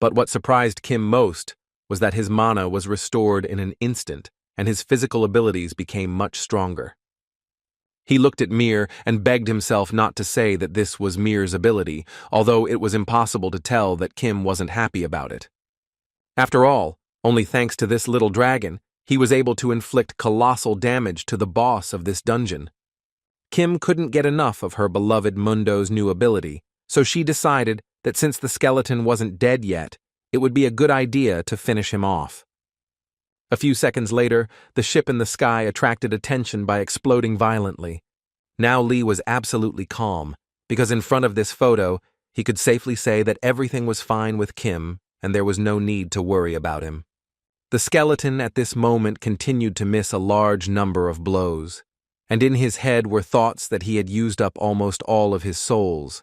But what surprised Kim most was that his mana was restored in an instant, and his physical abilities became much stronger. He looked at Mir and begged himself not to say that this was Mir's ability, although it was impossible to tell that Kim wasn't happy about it. After all, only thanks to this little dragon, he was able to inflict colossal damage to the boss of this dungeon. Kim couldn't get enough of her beloved Mundo's new ability, so she decided that since the skeleton wasn't dead yet, it would be a good idea to finish him off. A few seconds later, the ship in the sky attracted attention by exploding violently. Now Lee was absolutely calm, because in front of this photo, he could safely say that everything was fine with Kim and there was no need to worry about him. The skeleton at this moment continued to miss a large number of blows, and in his head were thoughts that he had used up almost all of his souls,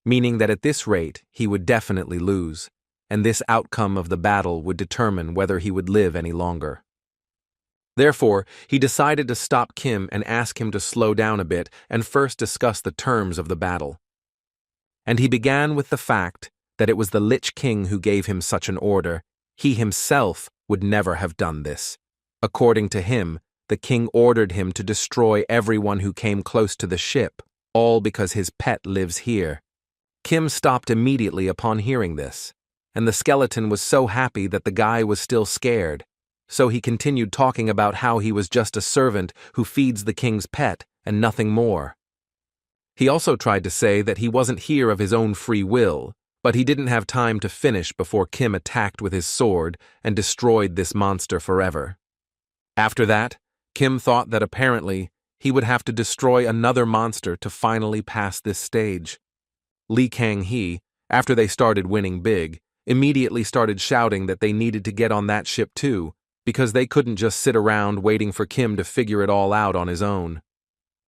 meaning that at this rate he would definitely lose, and this outcome of the battle would determine whether he would live any longer. Therefore, he decided to stop Kim and ask him to slow down a bit and first discuss the terms of the battle. And he began with the fact that it was the Lich King who gave him such an order. He himself would never have done this. According to him, the king ordered him to destroy everyone who came close to the ship, all because his pet lives here. Kim stopped immediately upon hearing this, and the skeleton was so happy that the guy was still scared, so he continued talking about how he was just a servant who feeds the king's pet and nothing more. He also tried to say that he wasn't here of his own free will, but he didn't have time to finish before Kim attacked with his sword and destroyed this monster forever. After that, Kim thought that apparently he would have to destroy another monster to finally pass this stage. Lee Kang-hee, after they started winning big, immediately started shouting that they needed to get on that ship too, because they couldn't just sit around waiting for Kim to figure it all out on his own.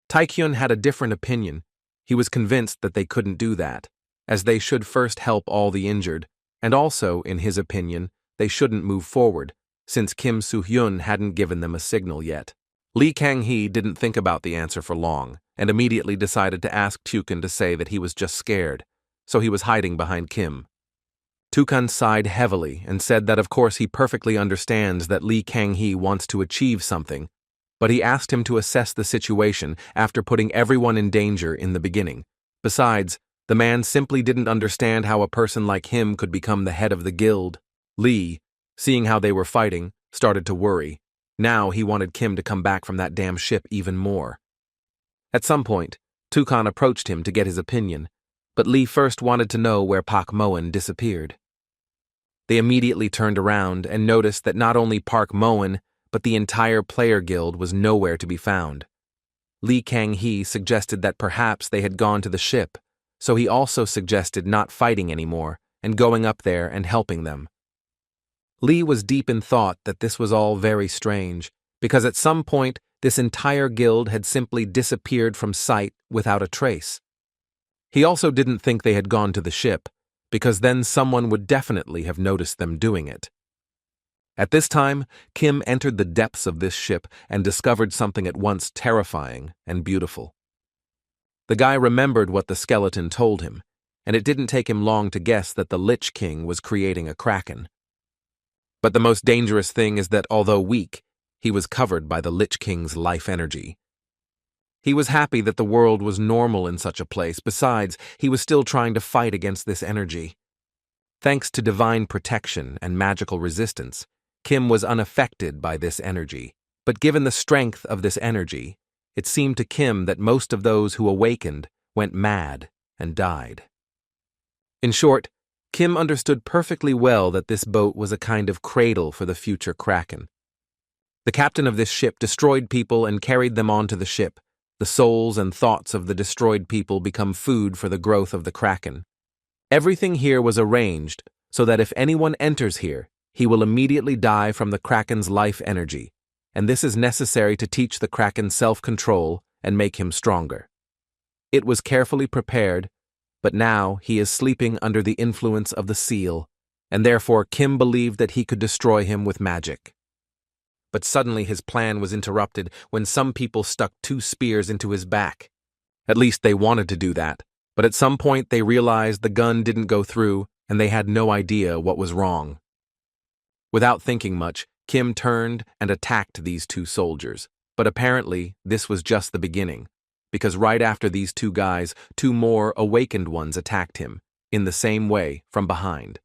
Taekyun had a different opinion. He was convinced that they couldn't do that, as they should first help all the injured, and also, in his opinion, they shouldn't move forward, since Kim Soo-hyun hadn't given them a signal yet. Lee Kang-hee didn't think about the answer for long, and immediately decided to ask Tukun to say that he was just scared, so he was hiding behind Kim. Tukun sighed heavily and said that of course he perfectly understands that Lee Kang-hee wants to achieve something, but he asked him to assess the situation after putting everyone in danger in the beginning. Besides, the man simply didn't understand how a person like him could become the head of the guild. Lee, seeing how they were fighting, started to worry. Now he wanted Kim to come back from that damn ship even more. At some point, Tukun approached him to get his opinion, but Lee first wanted to know where Park Moen disappeared. They immediately turned around and noticed that not only Park Moen, but the entire player guild was nowhere to be found. Lee Kang-hee suggested that perhaps they had gone to the ship, so he also suggested not fighting anymore and going up there and helping them. Lee was deep in thought that this was all very strange, because at some point this entire guild had simply disappeared from sight without a trace. He also didn't think they had gone to the ship, because then someone would definitely have noticed them doing it. At this time, Kim entered the depths of this ship and discovered something at once terrifying and beautiful. The guy remembered what the skeleton told him, and it didn't take him long to guess that the Lich King was creating a kraken. But the most dangerous thing is that although weak, he was covered by the Lich King's life energy. He was happy that the world was normal in such a place. Besides, he was still trying to fight against this energy. Thanks to divine protection and magical resistance, Kim was unaffected by this energy. But given the strength of this energy, it seemed to Kim that most of those who awakened went mad and died. In short, Kim understood perfectly well that this boat was a kind of cradle for the future kraken. The captain of this ship destroyed people and carried them onto the ship. The souls and thoughts of the destroyed people become food for the growth of the kraken. Everything here was arranged so that if anyone enters here, he will immediately die from the kraken's life energy, and this is necessary to teach the kraken self-control and make him stronger. It was carefully prepared, but now he is sleeping under the influence of the seal, and therefore Kim believed that he could destroy him with magic. But suddenly his plan was interrupted when some people stuck 2 spears into his back. At least they wanted to do that, but at some point they realized the gun didn't go through and they had no idea what was wrong. Without thinking much, Kim turned and attacked these two soldiers, but apparently this was just the beginning, because right after these two guys, two more awakened ones attacked him, in the same way, from behind.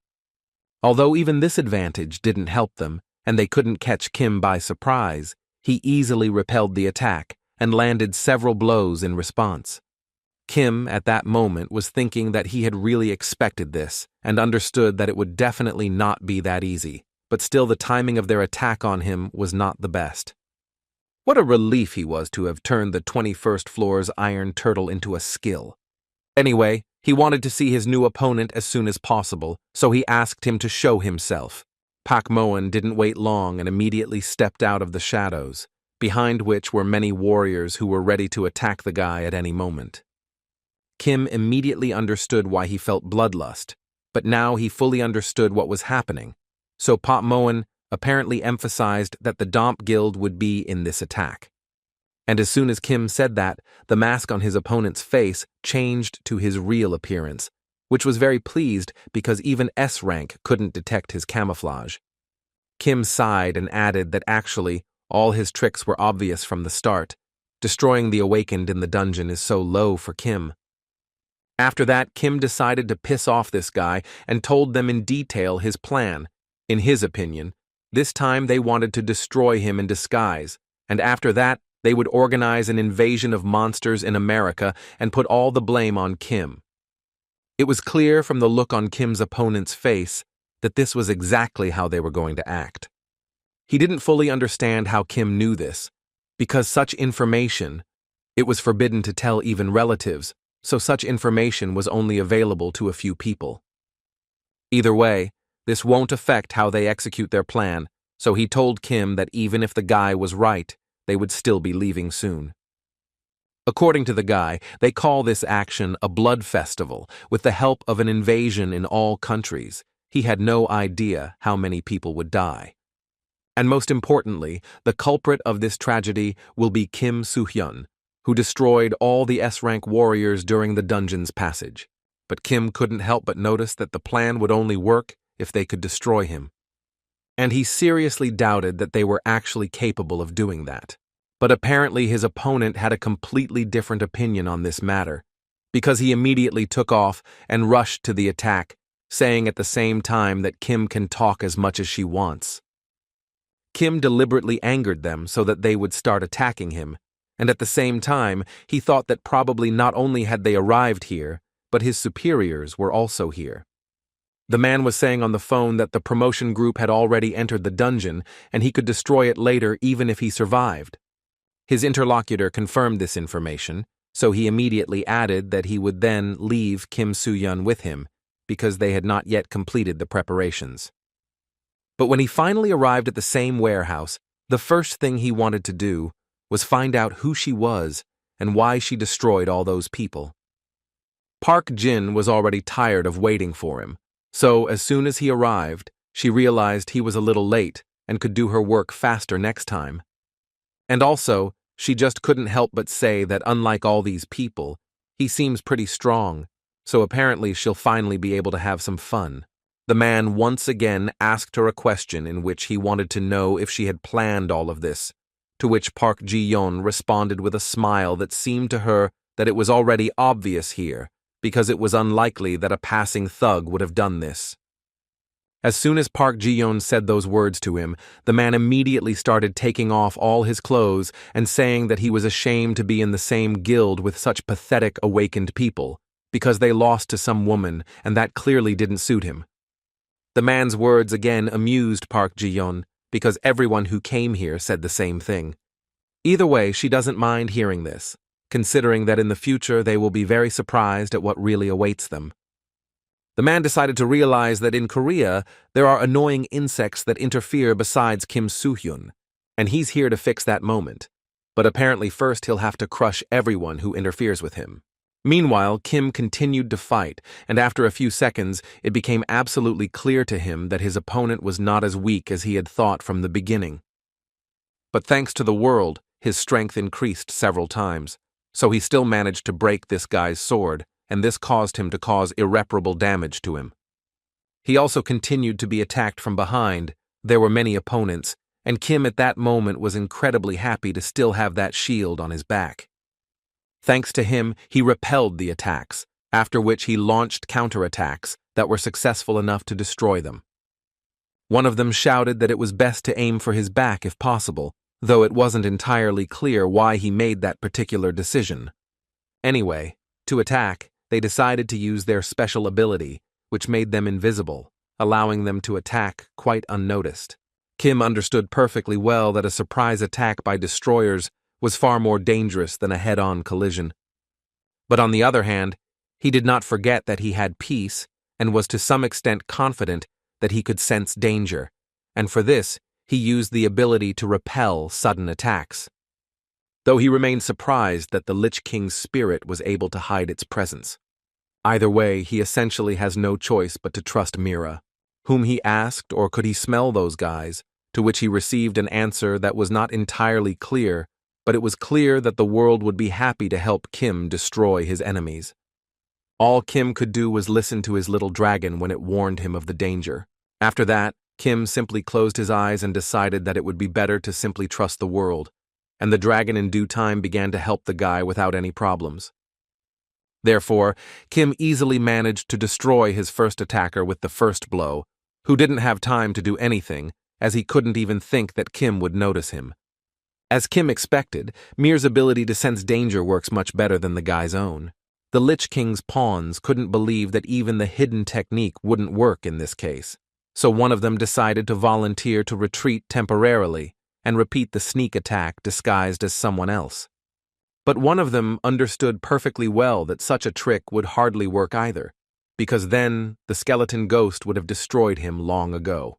Although even this advantage didn't help them, and they couldn't catch Kim by surprise, he easily repelled the attack and landed several blows in response. Kim, at that moment, was thinking that he had really expected this and understood that it would definitely not be that easy, but still the timing of their attack on him was not the best. What a relief he was to have turned the 21st floor's Iron Turtle into a skill. Anyway, he wanted to see his new opponent as soon as possible, so he asked him to show himself. Pak Moen didn't wait long and immediately stepped out of the shadows, behind which were many warriors who were ready to attack the guy at any moment. Kim immediately understood why he felt bloodlust, but now he fully understood what was happening, so Pak Moen apparently emphasized that the Domp Guild would be in this attack. And as soon as Kim said that, the mask on his opponent's face changed to his real appearance, which was very pleased because even S rank couldn't detect his camouflage. Kim sighed and added that actually, all his tricks were obvious from the start. Destroying the awakened in the dungeon is so low for Kim. After that, Kim decided to piss off this guy and told them in detail his plan. In his opinion, this time they wanted to destroy him in disguise, and after that, they would organize an invasion of monsters in America and put all the blame on Kim. It was clear from the look on Kim's opponent's face that this was exactly how they were going to act. He didn't fully understand how Kim knew this, because such information, it was forbidden to tell even relatives, so such information was only available to a few people. Either way, this won't affect how they execute their plan, so he told Kim that even if the guy was right, they would still be leaving soon. According to the guy, they call this action a blood festival with the help of an invasion in all countries. He had no idea how many people would die. And most importantly, the culprit of this tragedy will be Kim Soo-hyun, who destroyed all the S-rank warriors during the dungeon's passage. But Kim couldn't help but notice that the plan would only work if they could destroy him. And he seriously doubted that they were actually capable of doing that. But apparently his opponent had a completely different opinion on this matter, because he immediately took off and rushed to the attack, saying at the same time that Kim can talk as much as she wants. Kim deliberately angered them so that they would start attacking him, and at the same time he thought that probably not only had they arrived here, but his superiors were also here. The man was saying on the phone that the promotion group had already entered the dungeon and he could destroy it later even if he survived. His interlocutor confirmed this information, so he immediately added that he would then leave Kim Soo-hyun with him, because they had not yet completed the preparations. But when he finally arrived at the same warehouse, the first thing he wanted to do was find out who she was and why she destroyed all those people. Park Jin was already tired of waiting for him, so as soon as he arrived, she realized he was a little late and could do her work faster next time. And also, she just couldn't help but say that unlike all these people, he seems pretty strong, so apparently she'll finally be able to have some fun. The man once again asked her a question in which he wanted to know if she had planned all of this, to which Park Ji-yeon responded with a smile that seemed to her that it was already obvious here, because it was unlikely that a passing thug would have done this. As soon as Park Ji-yeon said those words to him, the man immediately started taking off all his clothes and saying that he was ashamed to be in the same guild with such pathetic awakened people, because they lost to some woman and that clearly didn't suit him. The man's words again amused Park Ji-yeon, because everyone who came here said the same thing. Either way, she doesn't mind hearing this, considering that in the future they will be very surprised at what really awaits them. The man decided to realize that in Korea, there are annoying insects that interfere besides Kim Soo-hyun, and he's here to fix that moment. But apparently first he'll have to crush everyone who interferes with him. Meanwhile, Kim continued to fight, and after a few seconds, it became absolutely clear to him that his opponent was not as weak as he had thought from the beginning. But thanks to the world, his strength increased several times, so he still managed to break this guy's sword, and this caused him to cause irreparable damage to him. He also continued to be attacked from behind. There were many opponents, and Kim at that moment was incredibly happy to still have that shield on his back. Thanks to him, he repelled the attacks, after which he launched counterattacks that were successful enough to destroy them. One of them shouted that it was best to aim for his back if possible, though it wasn't entirely clear why he made that particular decision. Anyway, to attack, they decided to use their special ability, which made them invisible, allowing them to attack quite unnoticed. Kim understood perfectly well that a surprise attack by destroyers was far more dangerous than a head-on collision. But on the other hand, he did not forget that he had peace and was to some extent confident that he could sense danger, and for this, he used the ability to repel sudden attacks. Though he remained surprised that the Lich King's spirit was able to hide its presence. Either way, he essentially has no choice but to trust Mira, whom he asked or could he smell those guys, to which he received an answer that was not entirely clear, but it was clear that the world would be happy to help Kim destroy his enemies. All Kim could do was listen to his little dragon when it warned him of the danger. After that, Kim simply closed his eyes and decided that it would be better to simply trust the world, and the dragon in due time began to help the guy without any problems. Therefore, Kim easily managed to destroy his first attacker with the first blow, who didn't have time to do anything, as he couldn't even think that Kim would notice him. As Kim expected, Mir's ability to sense danger works much better than the guy's own. The Lich King's pawns couldn't believe that even the hidden technique wouldn't work in this case, so one of them decided to volunteer to retreat temporarily and repeat the sneak attack disguised as someone else. But one of them understood perfectly well that such a trick would hardly work either, because then the skeleton ghost would have destroyed him long ago.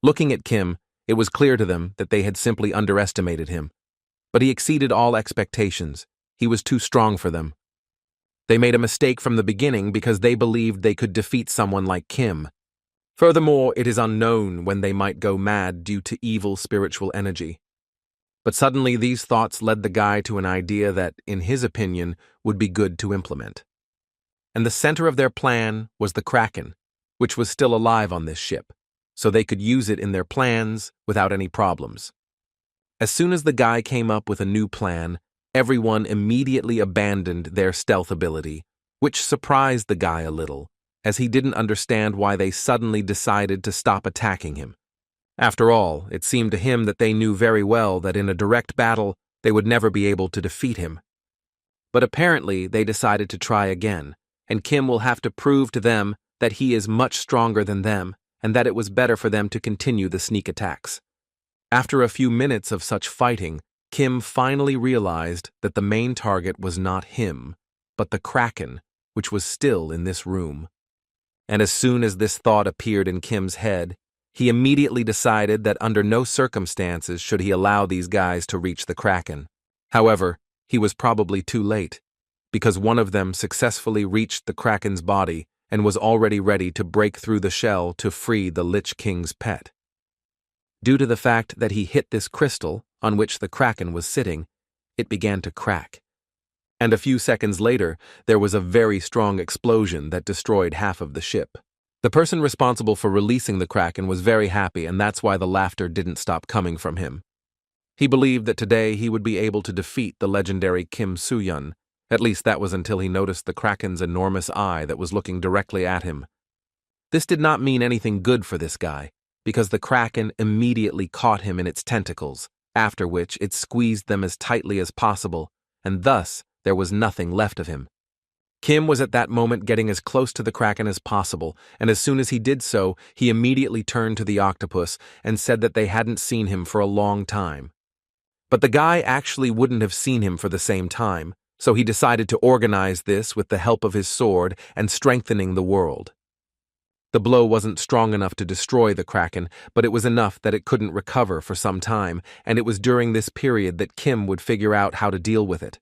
Looking at Kim, it was clear to them that they had simply underestimated him, but he exceeded all expectations. He was too strong for them. They made a mistake from the beginning because they believed they could defeat someone like Kim. Furthermore, it is unknown when they might go mad due to evil spiritual energy. But suddenly these thoughts led the guy to an idea that, in his opinion, would be good to implement. And the center of their plan was the Kraken, which was still alive on this ship, so they could use it in their plans without any problems. As soon as the guy came up with a new plan, everyone immediately abandoned their stealth ability, which surprised the guy a little, as he didn't understand why they suddenly decided to stop attacking him. After all, it seemed to him that they knew very well that in a direct battle they would never be able to defeat him. But apparently they decided to try again, and Kim will have to prove to them that he is much stronger than them and that it was better for them to continue the sneak attacks. After a few minutes of such fighting, Kim finally realized that the main target was not him, but the Kraken, which was still in this room. And as soon as this thought appeared in Kim's head, he immediately decided that under no circumstances should he allow these guys to reach the Kraken. However, he was probably too late, because one of them successfully reached the Kraken's body and was already ready to break through the shell to free the Lich King's pet. Due to the fact that he hit this crystal on which the Kraken was sitting, it began to crack. And a few seconds later, there was a very strong explosion that destroyed half of the ship. The person responsible for releasing the Kraken was very happy, and that's why the laughter didn't stop coming from him. He believed that today he would be able to defeat the legendary Kim Soo-yun. At least that was until he noticed the Kraken's enormous eye that was looking directly at him. This did not mean anything good for this guy, because the Kraken immediately caught him in its tentacles, after which it squeezed them as tightly as possible, and thus there was nothing left of him. Kim was at that moment getting as close to the Kraken as possible, and as soon as he did so, he immediately turned to the octopus and said that they hadn't seen him for a long time. But the guy actually wouldn't have seen him for the same time, so he decided to organize this with the help of his sword and strengthening the world. The blow wasn't strong enough to destroy the Kraken, but it was enough that it couldn't recover for some time, and it was during this period that Kim would figure out how to deal with it.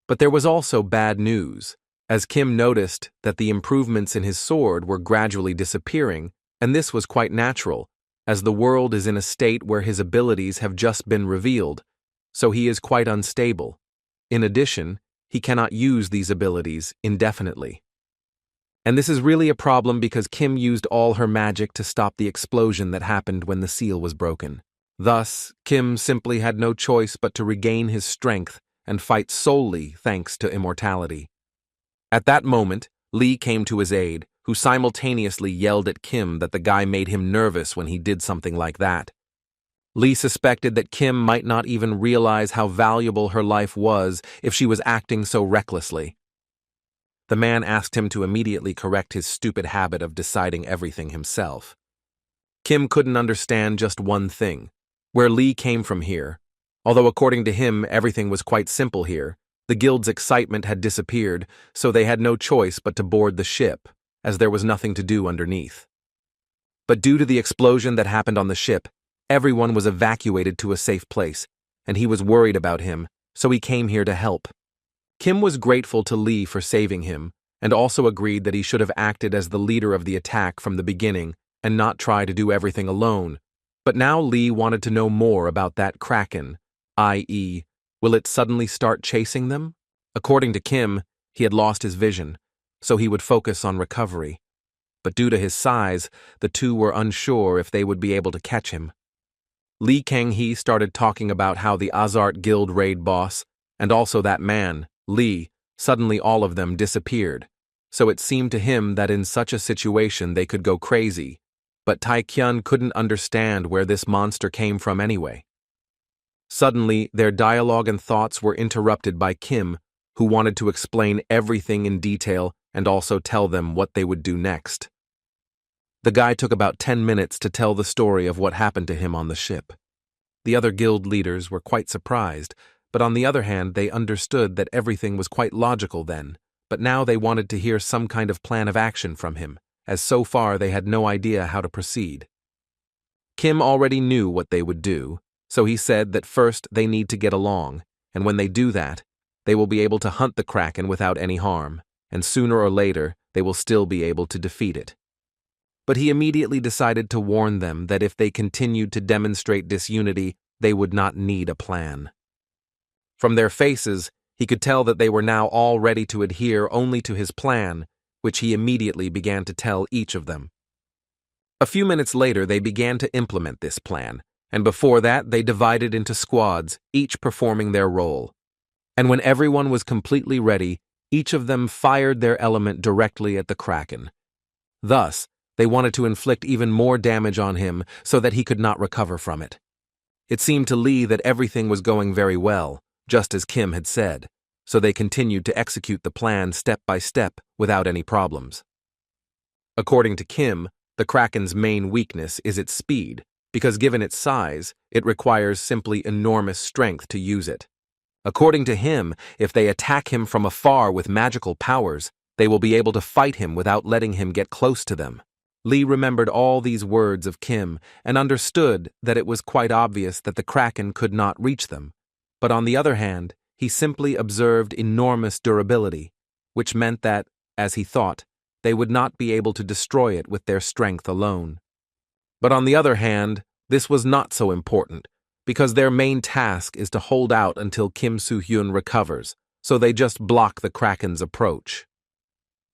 But there was also bad news, as Kim noticed that the improvements in his sword were gradually disappearing, and this was quite natural, as the world is in a state where his abilities have just been revealed, so he is quite unstable. In addition, he cannot use these abilities indefinitely. And this is really a problem because Kim used all her magic to stop the explosion that happened when the seal was broken. Thus, Kim simply had no choice but to regain his strength and fight solely thanks to immortality. At that moment, Lee came to his aid, who simultaneously yelled at Kim that the guy made him nervous when he did something like that. Lee suspected that Kim might not even realize how valuable her life was if she was acting so recklessly. The man asked him to immediately correct his stupid habit of deciding everything himself. Kim couldn't understand just one thing, where Lee came from here. Although according to him everything was quite simple here, the guild's excitement had disappeared, so they had no choice but to board the ship, as there was nothing to do underneath. But due to the explosion that happened on the ship, everyone was evacuated to a safe place, and he was worried about him, so he came here to help. Kim was grateful to Lee for saving him, and also agreed that he should have acted as the leader of the attack from the beginning and not try to do everything alone. But now Lee wanted to know more about that kraken, i.e., will it suddenly start chasing them? According to Kim, he had lost his vision, so he would focus on recovery. But due to his size, the two were unsure if they would be able to catch him. Lee Kang-hee started talking about how the Azart Guild raid boss, and also that man, Lee, suddenly all of them disappeared, so it seemed to him that in such a situation they could go crazy, but Tae-kyun couldn't understand where this monster came from anyway. Suddenly, their dialogue and thoughts were interrupted by Kim, who wanted to explain everything in detail and also tell them what they would do next. The guy took about 10 minutes to tell the story of what happened to him on the ship. The other guild leaders were quite surprised, but on the other hand, they understood that everything was quite logical then, but now they wanted to hear some kind of plan of action from him, as so far they had no idea how to proceed. Kim already knew what they would do, so he said that first they need to get along, and when they do that, they will be able to hunt the kraken without any harm, and sooner or later they will still be able to defeat it. But he immediately decided to warn them that if they continued to demonstrate disunity, they would not need a plan. From their faces, he could tell that they were now all ready to adhere only to his plan, which he immediately began to tell each of them. A few minutes later, they began to implement this plan, and before that, they divided into squads, each performing their role. And when everyone was completely ready, each of them fired their element directly at the kraken. Thus, they wanted to inflict even more damage on him so that he could not recover from it. It seemed to Lee that everything was going very well, just as Kim had said, so they continued to execute the plan step by step without any problems. According to Kim, the kraken's main weakness is its speed, because given its size, it requires simply enormous strength to use it. According to him, if they attack him from afar with magical powers, they will be able to fight him without letting him get close to them. Lee remembered all these words of Kim and understood that it was quite obvious that the kraken could not reach them. But on the other hand, he simply observed enormous durability, which meant that, as he thought, they would not be able to destroy it with their strength alone. But on the other hand, this was not so important, because their main task is to hold out until Kim Soo-hyun recovers, so they just block the kraken's approach.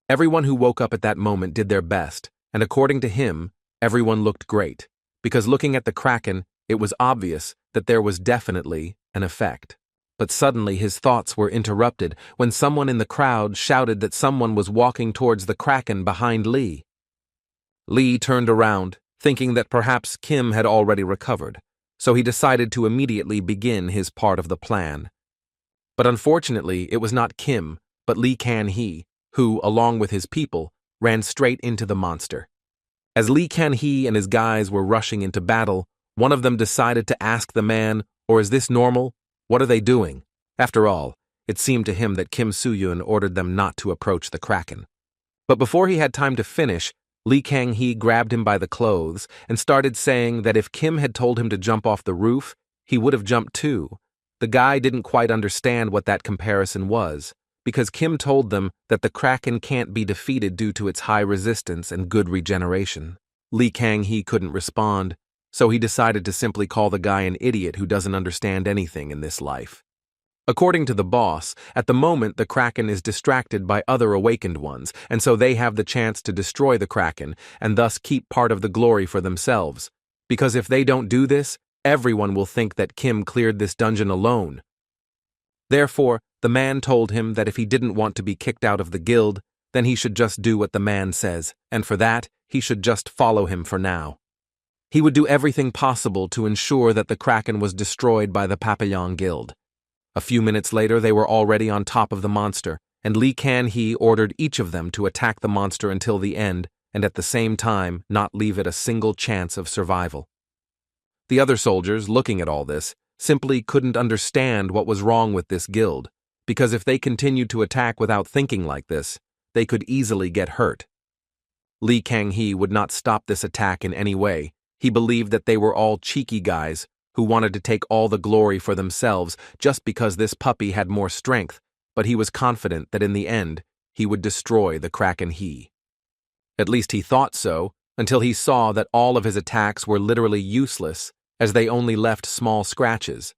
Everyone who woke up at that moment did their best, and according to him, everyone looked great, because looking at the kraken, it was obvious that there was definitely an effect. But suddenly his thoughts were interrupted when someone in the crowd shouted that someone was walking towards the kraken behind Lee. Lee turned around, thinking that perhaps Kim had already recovered, so he decided to immediately begin his part of the plan. But unfortunately, it was not Kim, but Lee Kan-hee, who, along with his people, ran straight into the monster. As Lee Kan-hee and his guys were rushing into battle, one of them decided to ask the man, "Or is this normal? What are they doing?" After all, it seemed to him that Kim Soo-hyun ordered them not to approach the kraken. But before he had time to finish, Lee Kang-hee grabbed him by the clothes and started saying that if Kim had told him to jump off the roof, he would have jumped too. The guy didn't quite understand what that comparison was, because Kim told them that the kraken can't be defeated due to its high resistance and good regeneration. Lee Kang-hee couldn't respond, so he decided to simply call the guy an idiot who doesn't understand anything in this life. According to the boss, at the moment the Kraken is distracted by other awakened ones, and so they have the chance to destroy the Kraken and thus keep part of the glory for themselves. Because if they don't do this, everyone will think that Kim cleared this dungeon alone. Therefore, the man told him that if he didn't want to be kicked out of the guild, then he should just do what the man says, and for that, he should just follow him for now. He would do everything possible to ensure that the Kraken was destroyed by the Papillon Guild. A few minutes later, they were already on top of the monster, and Lee Kan-hee ordered each of them to attack the monster until the end, and at the same time not leave it a single chance of survival. The other soldiers, looking at all this, simply couldn't understand what was wrong with this guild, because if they continued to attack without thinking like this, they could easily get hurt. Lee Kan-hee would not stop this attack in any way. He believed that they were all cheeky guys who wanted to take all the glory for themselves just because this puppy had more strength, but he was confident that in the end, he would destroy the Kraken-hee. At least he thought so, until he saw that all of his attacks were literally useless, as they only left small scratches.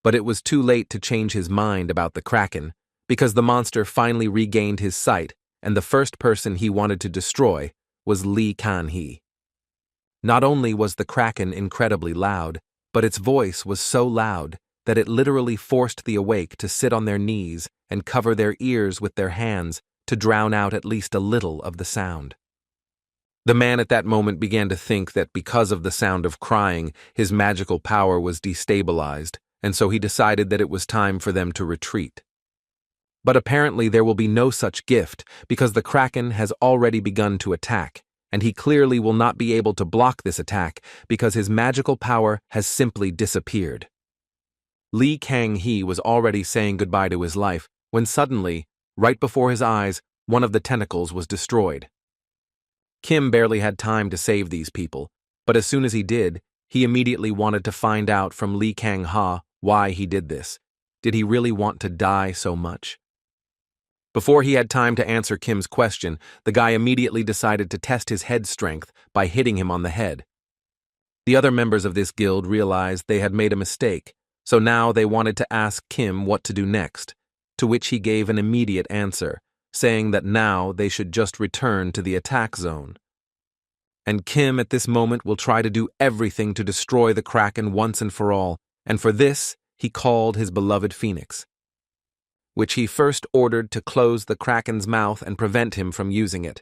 But it was too late to change his mind about the Kraken, because the monster finally regained his sight, and the first person he wanted to destroy was Lee Kan-hee. Not only was the Kraken incredibly loud, but its voice was so loud that it literally forced the awake to sit on their knees and cover their ears with their hands to drown out at least a little of the sound. The man at that moment began to think that because of the sound of crying, his magical power was destabilized, and so he decided that it was time for them to retreat. But apparently there will be no such gift because the Kraken has already begun to attack, and he clearly will not be able to block this attack because his magical power has simply disappeared. Lee Kan-hee was already saying goodbye to his life when suddenly, right before his eyes, one of the tentacles was destroyed. Kim barely had time to save these people, but as soon as he did, he immediately wanted to find out from Lee Kan-hee why he did this. Did he really want to die so much? Before he had time to answer Kim's question, the guy immediately decided to test his head strength by hitting him on the head. The other members of this guild realized they had made a mistake, so now they wanted to ask Kim what to do next, to which he gave an immediate answer, saying that now they should just return to the attack zone. And Kim at this moment will try to do everything to destroy the Kraken once and for all, and for this he called his beloved Phoenix, which he first ordered to close the Kraken's mouth and prevent him from using it.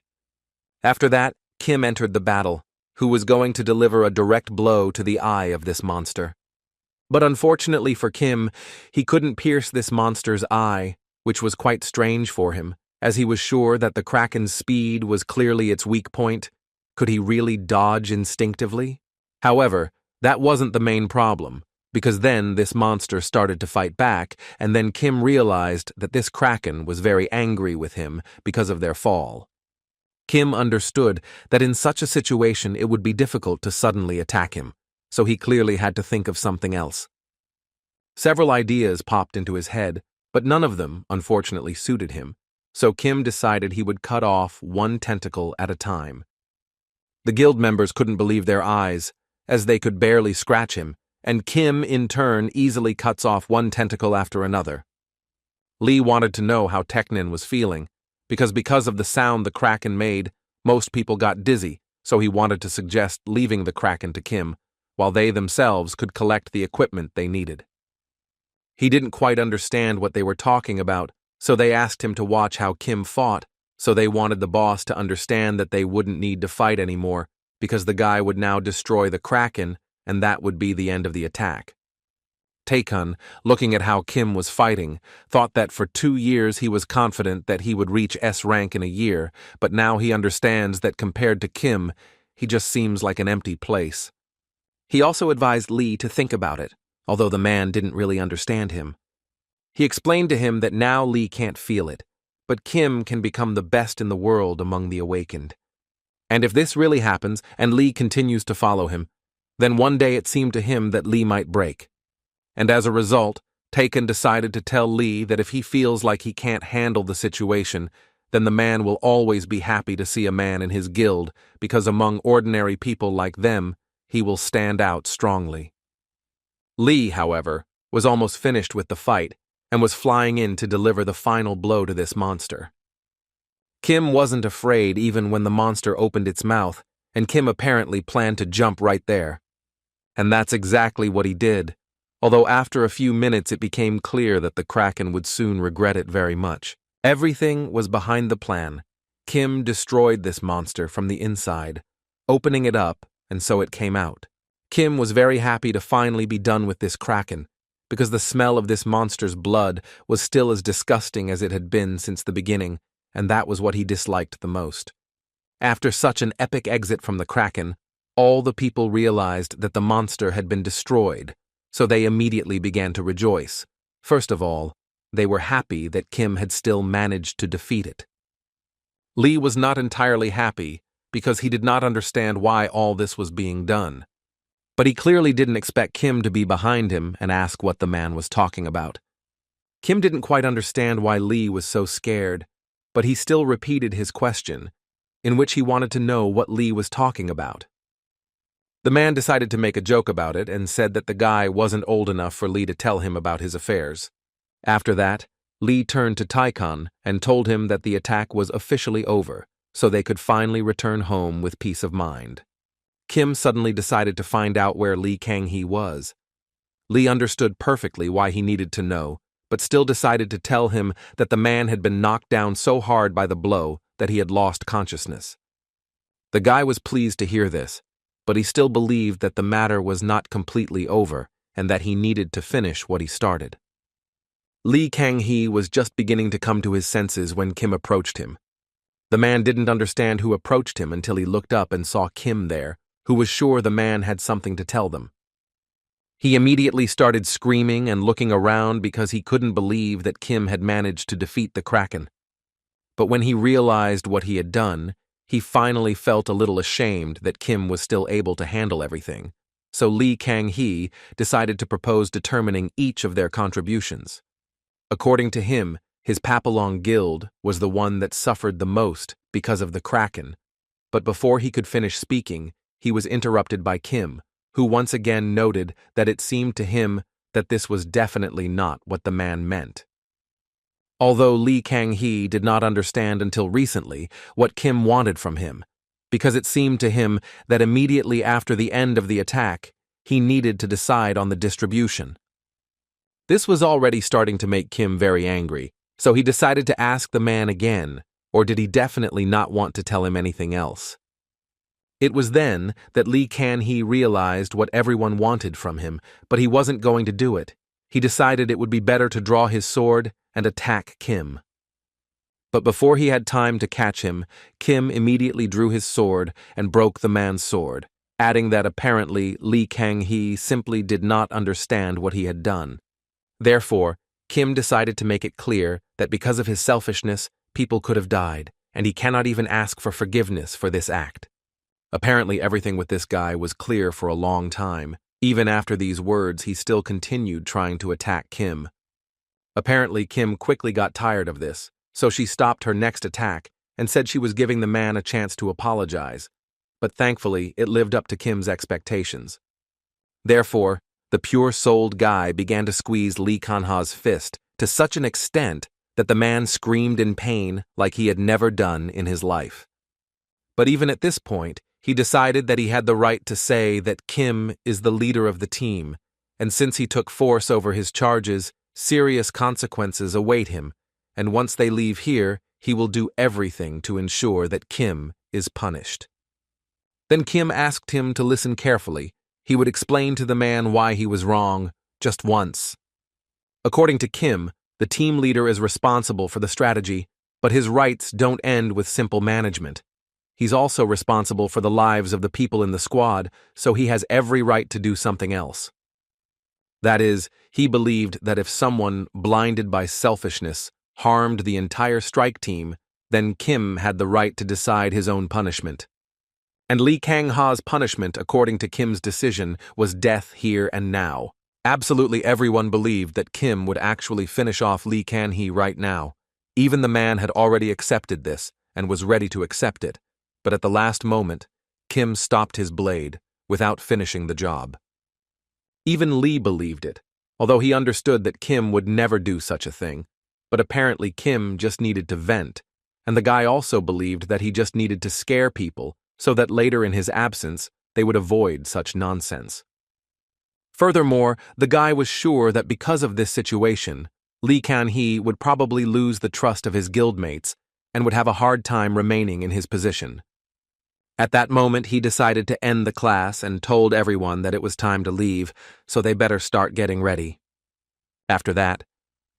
After that, Kim entered the battle, who was going to deliver a direct blow to the eye of this monster. But unfortunately for Kim, he couldn't pierce this monster's eye, which was quite strange for him, as he was sure that the Kraken's speed was clearly its weak point. Could he really dodge instinctively? However, that wasn't the main problem, because then this monster started to fight back, and then Kim realized that this Kraken was very angry with him because of their fall. Kim understood that in such a situation it would be difficult to suddenly attack him, so he clearly had to think of something else. Several ideas popped into his head, but none of them, unfortunately, suited him, so Kim decided he would cut off one tentacle at a time. The guild members couldn't believe their eyes, as they could barely scratch him, and Kim, in turn, easily cuts off one tentacle after another. Lee wanted to know how Teknin was feeling, because of the sound the Kraken made, most people got dizzy, so he wanted to suggest leaving the Kraken to Kim, while they themselves could collect the equipment they needed. He didn't quite understand what they were talking about, so they asked him to watch how Kim fought, so they wanted the boss to understand that they wouldn't need to fight anymore, because the guy would now destroy the Kraken, and that would be the end of the attack. Taekun, looking at how Kim was fighting, thought that for 2 years he was confident that he would reach S rank in a year, but now he understands that compared to Kim, he just seems like an empty place. He also advised Lee to think about it, although the man didn't really understand him. He explained to him that now Lee can't feel it, but Kim can become the best in the world among the awakened. And if this really happens, and Lee continues to follow him, then one day it seemed to him that Lee might break. And as a result, Taken decided to tell Lee that if he feels like he can't handle the situation, then the man will always be happy to see a man in his guild, because among ordinary people like them, he will stand out strongly. Lee, however, was almost finished with the fight, and was flying in to deliver the final blow to this monster. Kim wasn't afraid even when the monster opened its mouth, and Kim apparently planned to jump right there. And that's exactly what he did, although after a few minutes it became clear that the Kraken would soon regret it very much. Everything was behind the plan. Kim destroyed this monster from the inside, opening it up, and so it came out. Kim was very happy to finally be done with this Kraken, because the smell of this monster's blood was still as disgusting as it had been since the beginning, and that was what he disliked the most. After such an epic exit from the Kraken, all the people realized that the monster had been destroyed, so they immediately began to rejoice. First of all, they were happy that Kim had still managed to defeat it. Lee was not entirely happy because he did not understand why all this was being done. But he clearly didn't expect Kim to be behind him and ask what the man was talking about. Kim didn't quite understand why Lee was so scared, but he still repeated his question, in which he wanted to know what Lee was talking about. The man decided to make a joke about it and said that the guy wasn't old enough for Lee to tell him about his affairs. After that, Lee turned to Taikon and told him that the attack was officially over, so they could finally return home with peace of mind. Kim suddenly decided to find out where Lee Kang-hee was. Lee understood perfectly why he needed to know, but still decided to tell him that the man had been knocked down so hard by the blow that he had lost consciousness. The guy was pleased to hear this, but he still believed that the matter was not completely over and that he needed to finish what he started. Lee Kang-hee was just beginning to come to his senses when Kim approached him. The man didn't understand who approached him until he looked up and saw Kim there, who was sure the man had something to tell them. He immediately started screaming and looking around because he couldn't believe that Kim had managed to defeat the Kraken. But when he realized what he had done, he finally felt a little ashamed that Kim was still able to handle everything. So Lee Kang-hee decided to propose determining each of their contributions. According to him, his Papillon Guild was the one that suffered the most because of the Kraken. But before he could finish speaking, he was interrupted by Kim, who once again noted that it seemed to him that this was definitely not what the man meant. Although Lee Kang-hee did not understand until recently what Kim wanted from him, because it seemed to him that immediately after the end of the attack, he needed to decide on the distribution. This was already starting to make Kim very angry, so he decided to ask the man again, or did he definitely not want to tell him anything else? It was then that Lee Kang-hee realized what everyone wanted from him, but he wasn't going to do it. He decided it would be better to draw his sword and attack Kim. But before he had time to catch him, Kim immediately drew his sword and broke the man's sword, adding that apparently Lee Kang-hee simply did not understand what he had done. Therefore, Kim decided to make it clear that because of his selfishness, people could have died, and he cannot even ask for forgiveness for this act. Apparently everything with this guy was clear for a long time. Even after these words, he still continued trying to attack Kim. Apparently Kim quickly got tired of this, so she stopped her next attack and said she was giving the man a chance to apologize, but thankfully it lived up to Kim's expectations. Therefore, the pure-souled guy began to squeeze Lee Kang-hee's fist to such an extent that the man screamed in pain like he had never done in his life. But even at this point, he decided that he had the right to say that Kim is the leader of the team, and since he took force over his charges, serious consequences await him, and once they leave here, he will do everything to ensure that Kim is punished. Then Kim asked him to listen carefully. He would explain to the man why he was wrong, just once. According to Kim, the team leader is responsible for the strategy, but his rights don't end with simple management. He's also responsible for the lives of the people in the squad, so he has every right to do something else. That is, he believed that if someone, blinded by selfishness, harmed the entire strike team, then Kim had the right to decide his own punishment. And Lee Kang-hee's punishment, according to Kim's decision, was death here and now. Absolutely everyone believed that Kim would actually finish off Lee Kang-hee right now. Even the man had already accepted this and was ready to accept it, but at the last moment, Kim stopped his blade without finishing the job. Even Lee believed it, although he understood that Kim would never do such a thing. But apparently Kim just needed to vent, and the guy also believed that he just needed to scare people so that later in his absence they would avoid such nonsense. Furthermore, the guy was sure that because of this situation, Lee Kan-hee would probably lose the trust of his guildmates and would have a hard time remaining in his position. At that moment, he decided to end the class and told everyone that it was time to leave, so they better start getting ready. After that,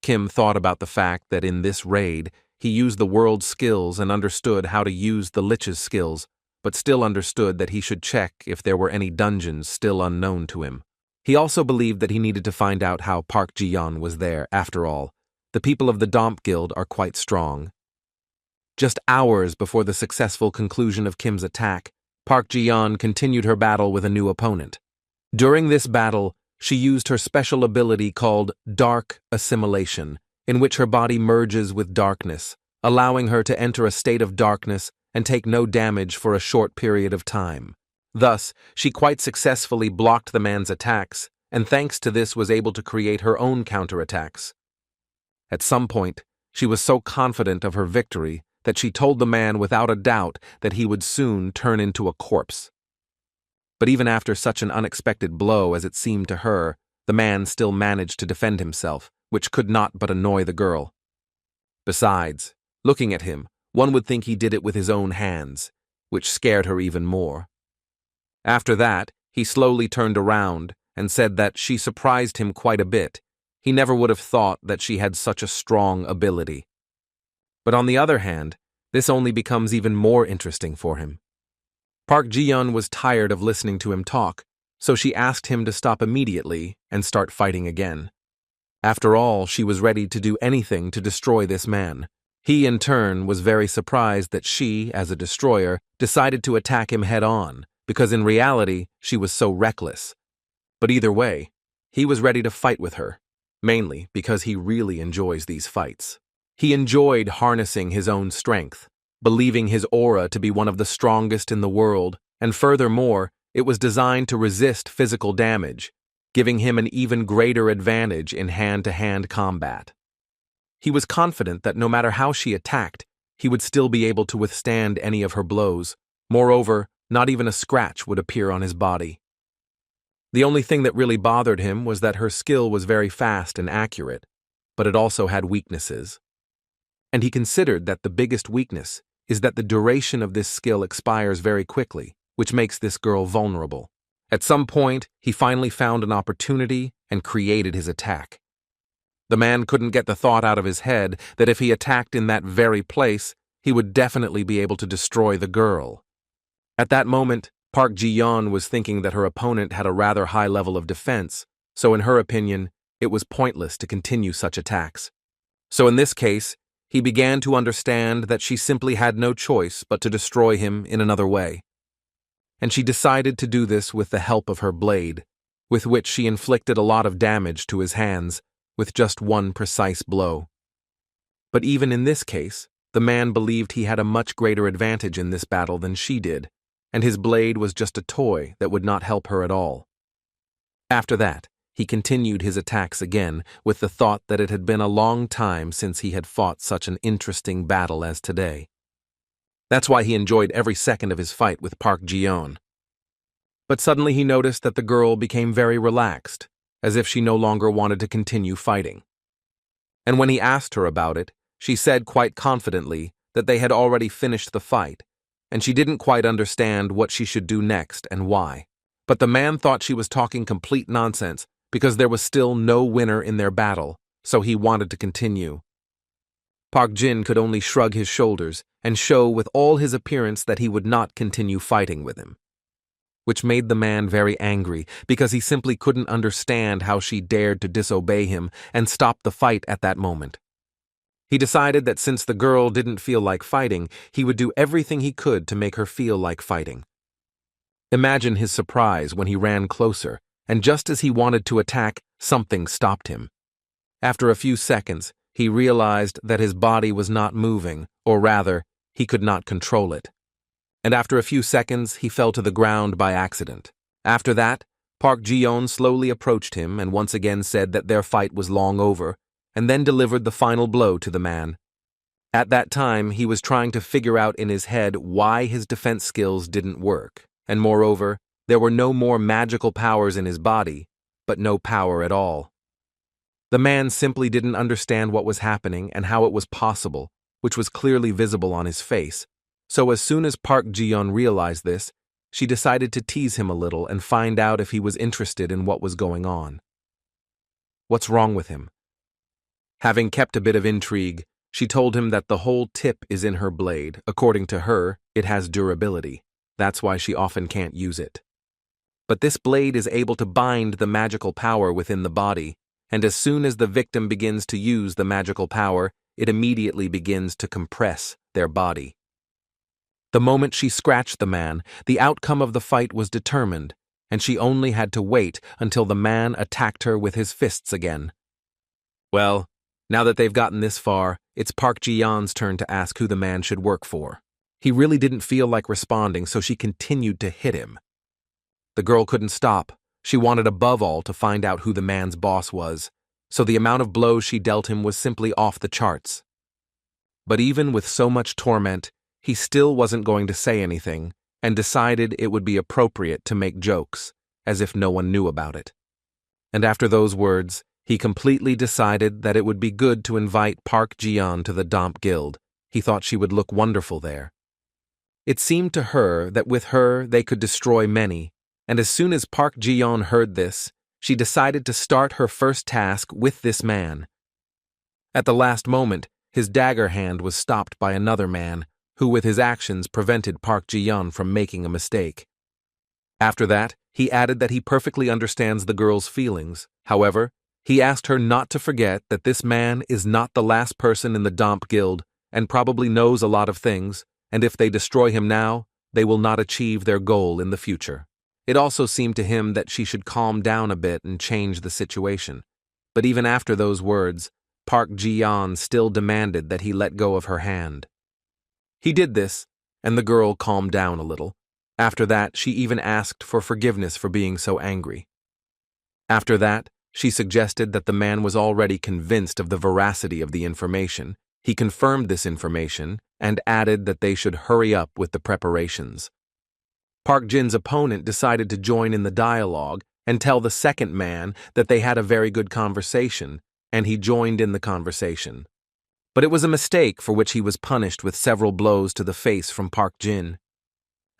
Kim thought about the fact that in this raid, he used the world's skills and understood how to use the Lich's skills, but still understood that he should check if there were any dungeons still unknown to him. He also believed that he needed to find out how Park Ji-yeon was there. After all, the people of the Domp Guild are quite strong. Just hours before the successful conclusion of Kim's attack, Park Ji-yeon continued her battle with a new opponent. During this battle, she used her special ability called Dark Assimilation, in which her body merges with darkness, allowing her to enter a state of darkness and take no damage for a short period of time. Thus, she quite successfully blocked the man's attacks, and thanks to this was able to create her own counterattacks. At some point, she was so confident of her victory that she told the man without a doubt that he would soon turn into a corpse. But even after such an unexpected blow as it seemed to her, the man still managed to defend himself, which could not but annoy the girl. Besides, looking at him, one would think he did it with his own hands, which scared her even more. After that, he slowly turned around and said that she surprised him quite a bit. He never would have thought that she had such a strong ability. But on the other hand, this only becomes even more interesting for him. Park Ji-yeon was tired of listening to him talk, so she asked him to stop immediately and start fighting again. After all, she was ready to do anything to destroy this man. He, in turn, was very surprised that she, as a destroyer, decided to attack him head-on, because in reality, she was so reckless. But either way, he was ready to fight with her, mainly because he really enjoys these fights. He enjoyed harnessing his own strength, believing his aura to be one of the strongest in the world, and furthermore, it was designed to resist physical damage, giving him an even greater advantage in hand-to-hand combat. He was confident that no matter how she attacked, he would still be able to withstand any of her blows. Moreover, not even a scratch would appear on his body. The only thing that really bothered him was that her skill was very fast and accurate, but it also had weaknesses. And he considered that the biggest weakness is that the duration of this skill expires very quickly, which makes this girl vulnerable. At some point, he finally found an opportunity and created his attack. The man couldn't get the thought out of his head that if he attacked in that very place, he would definitely be able to destroy the girl. At that moment, Park Ji-yeon was thinking that her opponent had a rather high level of defense, so in her opinion, it was pointless to continue such attacks. So in this case, he began to understand that she simply had no choice but to destroy him in another way. And she decided to do this with the help of her blade, with which she inflicted a lot of damage to his hands with just one precise blow. But even in this case, the man believed he had a much greater advantage in this battle than she did, and his blade was just a toy that would not help her at all. After that, he continued his attacks again with the thought that it had been a long time since he had fought such an interesting battle as today. That's why he enjoyed every second of his fight with Park Ji-yeon. But suddenly he noticed that the girl became very relaxed, as if she no longer wanted to continue fighting. And when he asked her about it, she said quite confidently that they had already finished the fight, and she didn't quite understand what she should do next and why. But the man thought she was talking complete nonsense because there was still no winner in their battle, so he wanted to continue. Park Jin could only shrug his shoulders and show with all his appearance that he would not continue fighting with him, which made the man very angry because he simply couldn't understand how she dared to disobey him and stop the fight at that moment. He decided that since the girl didn't feel like fighting, he would do everything he could to make her feel like fighting. Imagine his surprise when he ran closer, and just as he wanted to attack, something stopped him. After a few seconds, he realized that his body was not moving, or rather, he could not control it. And after a few seconds, he fell to the ground by accident. After that, Park Ji-yeon slowly approached him and once again said that their fight was long over, and then delivered the final blow to the man. At that time, he was trying to figure out in his head why his defense skills didn't work, and moreover, there were no more magical powers in his body, but no power at all. The man simply didn't understand what was happening and how it was possible, which was clearly visible on his face. So as soon as Park Ji-yeon realized this, she decided to tease him a little and find out if he was interested in what was going on. What's wrong with him? Having kept a bit of intrigue, she told him that the whole tip is in her blade. According to her, it has durability. That's why she often can't use it. But this blade is able to bind the magical power within the body, and as soon as the victim begins to use the magical power, it immediately begins to compress their body. The moment she scratched the man, the outcome of the fight was determined, and she only had to wait until the man attacked her with his fists again. Well, now that they've gotten this far, it's Park Ji-yeon's turn to ask who the man should work for. He really didn't feel like responding, so she continued to hit him. The girl couldn't stop. She wanted above all to find out who the man's boss was, so the amount of blows she dealt him was simply off the charts. But even with so much torment, he still wasn't going to say anything, and decided it would be appropriate to make jokes, as if no one knew about it. And after those words, he completely decided that it would be good to invite Park Ji-yeon to the Damp Guild. He thought she would look wonderful there. It seemed to her that with her they could destroy many, and as soon as Park Ji-yeon heard this, she decided to start her first task with this man. At the last moment, his dagger hand was stopped by another man, who with his actions prevented Park Ji-yeon from making a mistake. After that, he added that he perfectly understands the girl's feelings. However, he asked her not to forget that this man is not the last person in the Damp Guild and probably knows a lot of things, and if they destroy him now, they will not achieve their goal in the future. It also seemed to him that she should calm down a bit and change the situation. But even after those words, Park Ji-yeon still demanded that he let go of her hand. He did this, and the girl calmed down a little. After that, she even asked for forgiveness for being so angry. After that, she suggested that the man was already convinced of the veracity of the information. He confirmed this information and added that they should hurry up with the preparations. Park Jin's opponent decided to join in the dialogue and tell the second man that they had a very good conversation, and he joined in the conversation. But it was a mistake for which he was punished with several blows to the face from Park Jin.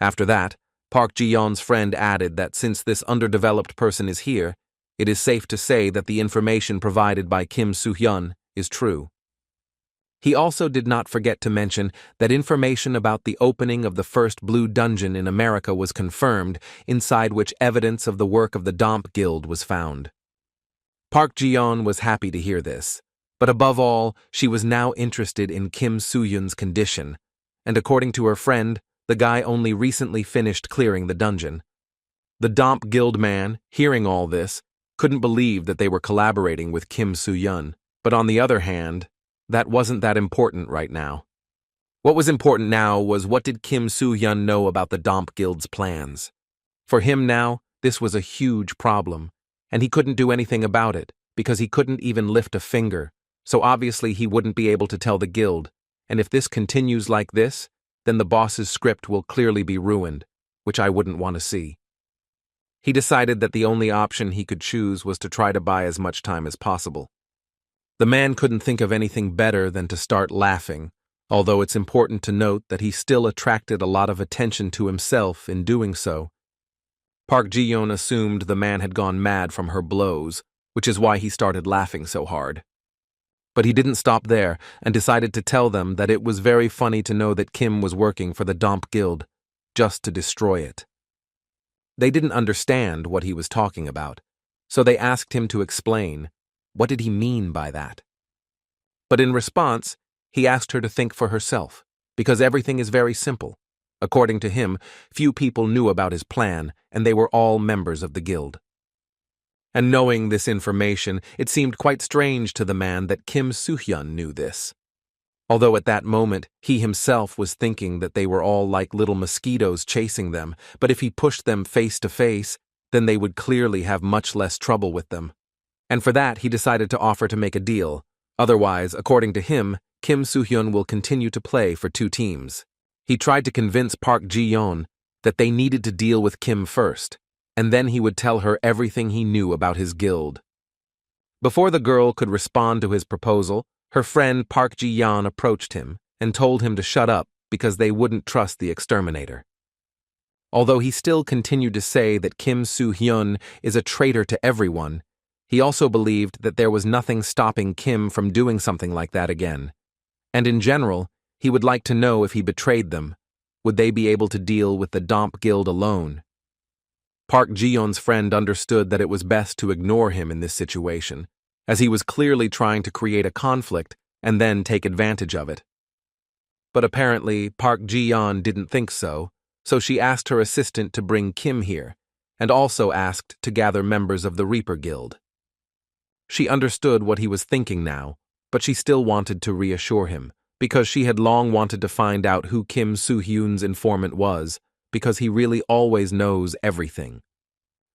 After that, Park Ji-yeon's friend added that since this underdeveloped person is here, it is safe to say that the information provided by Kim Soo-hyun is true. He also did not forget to mention that information about the opening of the first blue dungeon in America was confirmed, inside which evidence of the work of the Damp Guild was found. Park Ji-yeon was happy to hear this, but above all, she was now interested in Kim Soo-hyun's condition, and according to her friend, the guy only recently finished clearing the dungeon. The Damp Guild man, hearing all this, couldn't believe that they were collaborating with Kim Soo-hyun, but on the other hand, that wasn't that important right now. What was important now was what did Kim Soo-hyun know about the Damp Guild's plans. For him now, this was a huge problem, and he couldn't do anything about it, because he couldn't even lift a finger, so obviously he wouldn't be able to tell the guild, and if this continues like this, then the boss's script will clearly be ruined, which I wouldn't want to see. He decided that the only option he could choose was to try to buy as much time as possible. The man couldn't think of anything better than to start laughing, although it's important to note that he still attracted a lot of attention to himself in doing so. Park Ji-yeon assumed the man had gone mad from her blows, which is why he started laughing so hard. But he didn't stop there and decided to tell them that it was very funny to know that Kim was working for the Damp Guild, just to destroy it. They didn't understand what he was talking about, so they asked him to explain. What did he mean by that? But in response, he asked her to think for herself, because everything is very simple. According to him, few people knew about his plan, and they were all members of the guild. And knowing this information, it seemed quite strange to the man that Kim Soo-hyun knew this. Although at that moment, he himself was thinking that they were all like little mosquitoes chasing them, but if he pushed them face to face, then they would clearly have much less trouble with them. And for that, he decided to offer to make a deal. Otherwise, according to him, Kim Soo-hyun will continue to play for two teams. He tried to convince Park Ji-yeon that they needed to deal with Kim first, and then he would tell her everything he knew about his guild. Before the girl could respond to his proposal, her friend Park Ji-yeon approached him and told him to shut up because they wouldn't trust the exterminator. Although he still continued to say that Kim Soo-hyun is a traitor to everyone, he also believed that there was nothing stopping Kim from doing something like that again. And in general, he would like to know if he betrayed them, would they be able to deal with the Domp Guild alone? Park Ji-yeon's friend understood that it was best to ignore him in this situation, as he was clearly trying to create a conflict and then take advantage of it. But apparently, Park Ji-yeon didn't think so she asked her assistant to bring Kim here, and also asked to gather members of the Reaper Guild. She understood what he was thinking now, but she still wanted to reassure him, because she had long wanted to find out who Kim Soo-hyun's informant was, because he really always knows everything.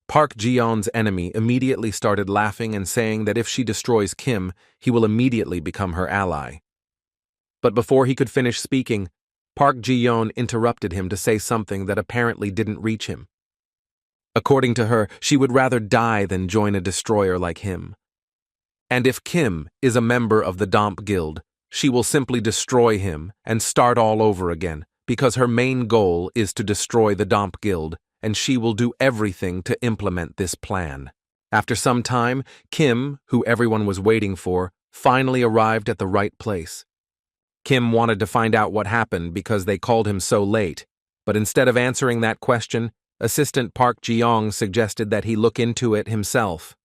Park Ji-yeon's enemy immediately started laughing and saying that if she destroys Kim, he will immediately become her ally. But before he could finish speaking, Park Ji-yeon interrupted him to say something that apparently didn't reach him. According to her, she would rather die than join a destroyer like him. And if Kim is a member of the Domp Guild, she will simply destroy him and start all over again, because her main goal is to destroy the Domp Guild, and she will do everything to implement this plan. After some time, Kim, who everyone was waiting for, finally arrived at the right place. Kim wanted to find out what happened because they called him so late, but instead of answering that question, Assistant Park Ji-yeon suggested that he look into it himself.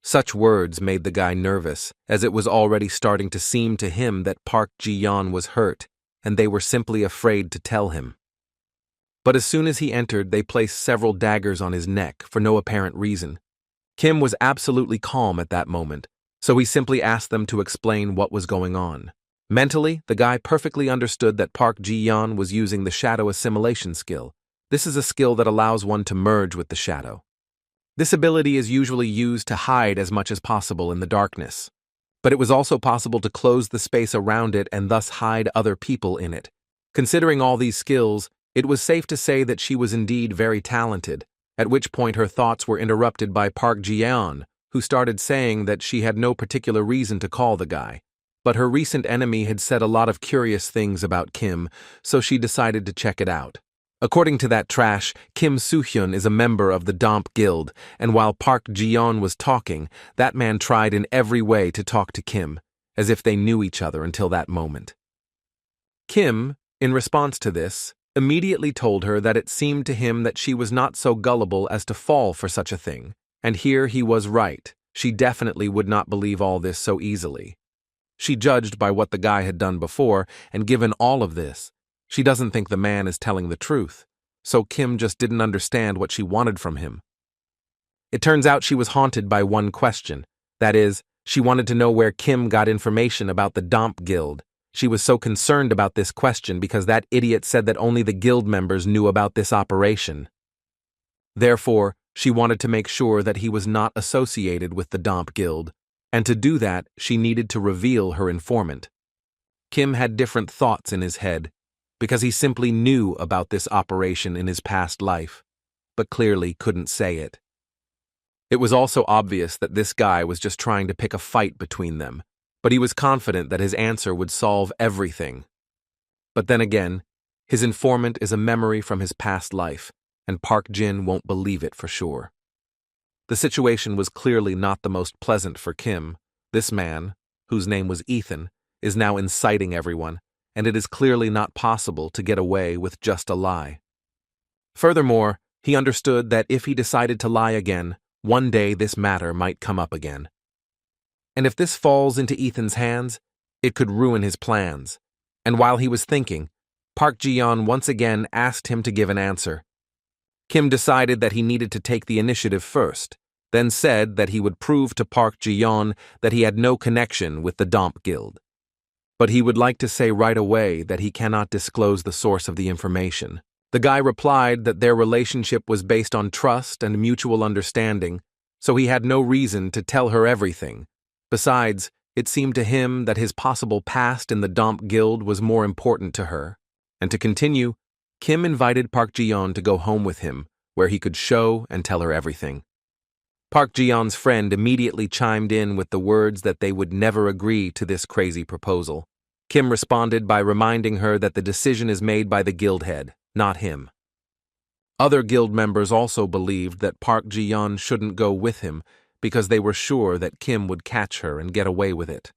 Such words made the guy nervous, as it was already starting to seem to him that Park Ji-yeon was hurt, and they were simply afraid to tell him. But as soon as he entered, they placed several daggers on his neck for no apparent reason. Kim was absolutely calm at that moment, so he simply asked them to explain what was going on. Mentally, the guy perfectly understood that Park Ji-yeon was using the shadow assimilation skill. This is a skill that allows one to merge with the shadow. This ability is usually used to hide as much as possible in the darkness. But it was also possible to close the space around it and thus hide other people in it. Considering all these skills, it was safe to say that she was indeed very talented, at which point her thoughts were interrupted by Park Ji-yeon, who started saying that she had no particular reason to call the guy. But her recent enemy had said a lot of curious things about Kim, so she decided to check it out. According to that trash, Kim Soo-hyun is a member of the Domp Guild, and while Park Ji-yeon was talking, that man tried in every way to talk to Kim, as if they knew each other until that moment. Kim, in response to this, immediately told her that it seemed to him that she was not so gullible as to fall for such a thing, and here he was right. She definitely would not believe all this so easily. She judged by what the guy had done before, and given all of this, she doesn't think the man is telling the truth, so Kim just didn't understand what she wanted from him. It turns out she was haunted by one question. That is, she wanted to know where Kim got information about the Domp Guild. She was so concerned about this question because that idiot said that only the guild members knew about this operation. Therefore, she wanted to make sure that he was not associated with the Domp Guild, and to do that, she needed to reveal her informant. Kim had different thoughts in his head, because he simply knew about this operation in his past life, but clearly couldn't say it. It was also obvious that this guy was just trying to pick a fight between them, but he was confident that his answer would solve everything. But then again, his informant is a memory from his past life, and Park Jin won't believe it for sure. The situation was clearly not the most pleasant for Kim. This man, whose name was Ethan, is now inciting everyone, and it is clearly not possible to get away with just a lie. Furthermore, he understood that if he decided to lie again, one day this matter might come up again. And if this falls into Ethan's hands, it could ruin his plans. And while he was thinking, Park Ji-yeon once again asked him to give an answer. Kim decided that he needed to take the initiative first, then said that he would prove to Park Ji-yeon that he had no connection with the Domp Guild. But he would like to say right away that he cannot disclose the source of the information. The guy replied that their relationship was based on trust and mutual understanding, so he had no reason to tell her everything. Besides, it seemed to him that his possible past in the Domp Guild was more important to her. And to continue, Kim invited Park Ji-yeon to go home with him, where he could show and tell her everything. Park Ji-yeon's friend immediately chimed in with the words that they would never agree to this crazy proposal. Kim responded by reminding her that the decision is made by the guild head, not him. Other guild members also believed that Park Ji-yeon shouldn't go with him because they were sure that Kim would catch her and get away with it.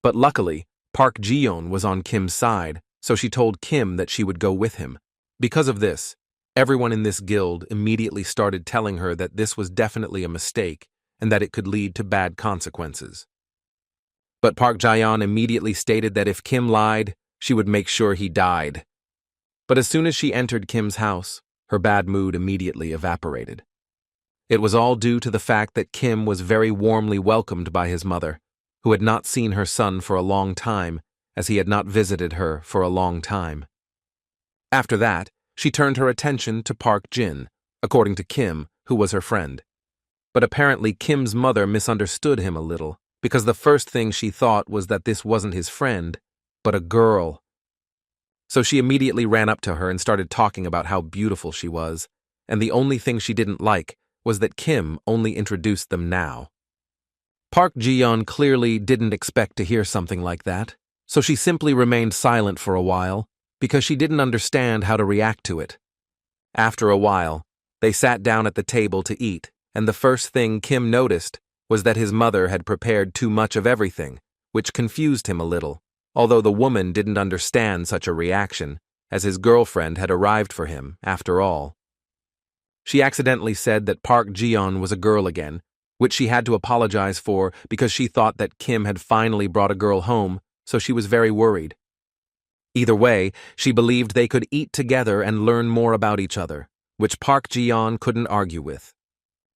But luckily, Park Ji-yeon was on Kim's side, so she told Kim that she would go with him. Because of this, everyone in this guild immediately started telling her that this was definitely a mistake and that it could lead to bad consequences. But Park Ji-yeon immediately stated that if Kim lied, she would make sure he died. But as soon as she entered Kim's house, her bad mood immediately evaporated. It was all due to the fact that Kim was very warmly welcomed by his mother, who had not seen her son for a long time, as he had not visited her for a long time. After that, she turned her attention to Park Jin, according to Kim, who was her friend. But apparently Kim's mother misunderstood him a little, because the first thing she thought was that this wasn't his friend, but a girl. So she immediately ran up to her and started talking about how beautiful she was, and the only thing she didn't like was that Kim only introduced them now. Park Ji-yeon clearly didn't expect to hear something like that, so she simply remained silent for a while, because she didn't understand how to react to it. After a while, they sat down at the table to eat, and the first thing Kim noticed was that his mother had prepared too much of everything, which confused him a little, although the woman didn't understand such a reaction, as his girlfriend had arrived for him, after all. She accidentally said that Park Ji-yeon was a girl again, which she had to apologize for because she thought that Kim had finally brought a girl home, so she was very worried. Either way, she believed they could eat together and learn more about each other, which Park Ji-yeon couldn't argue with.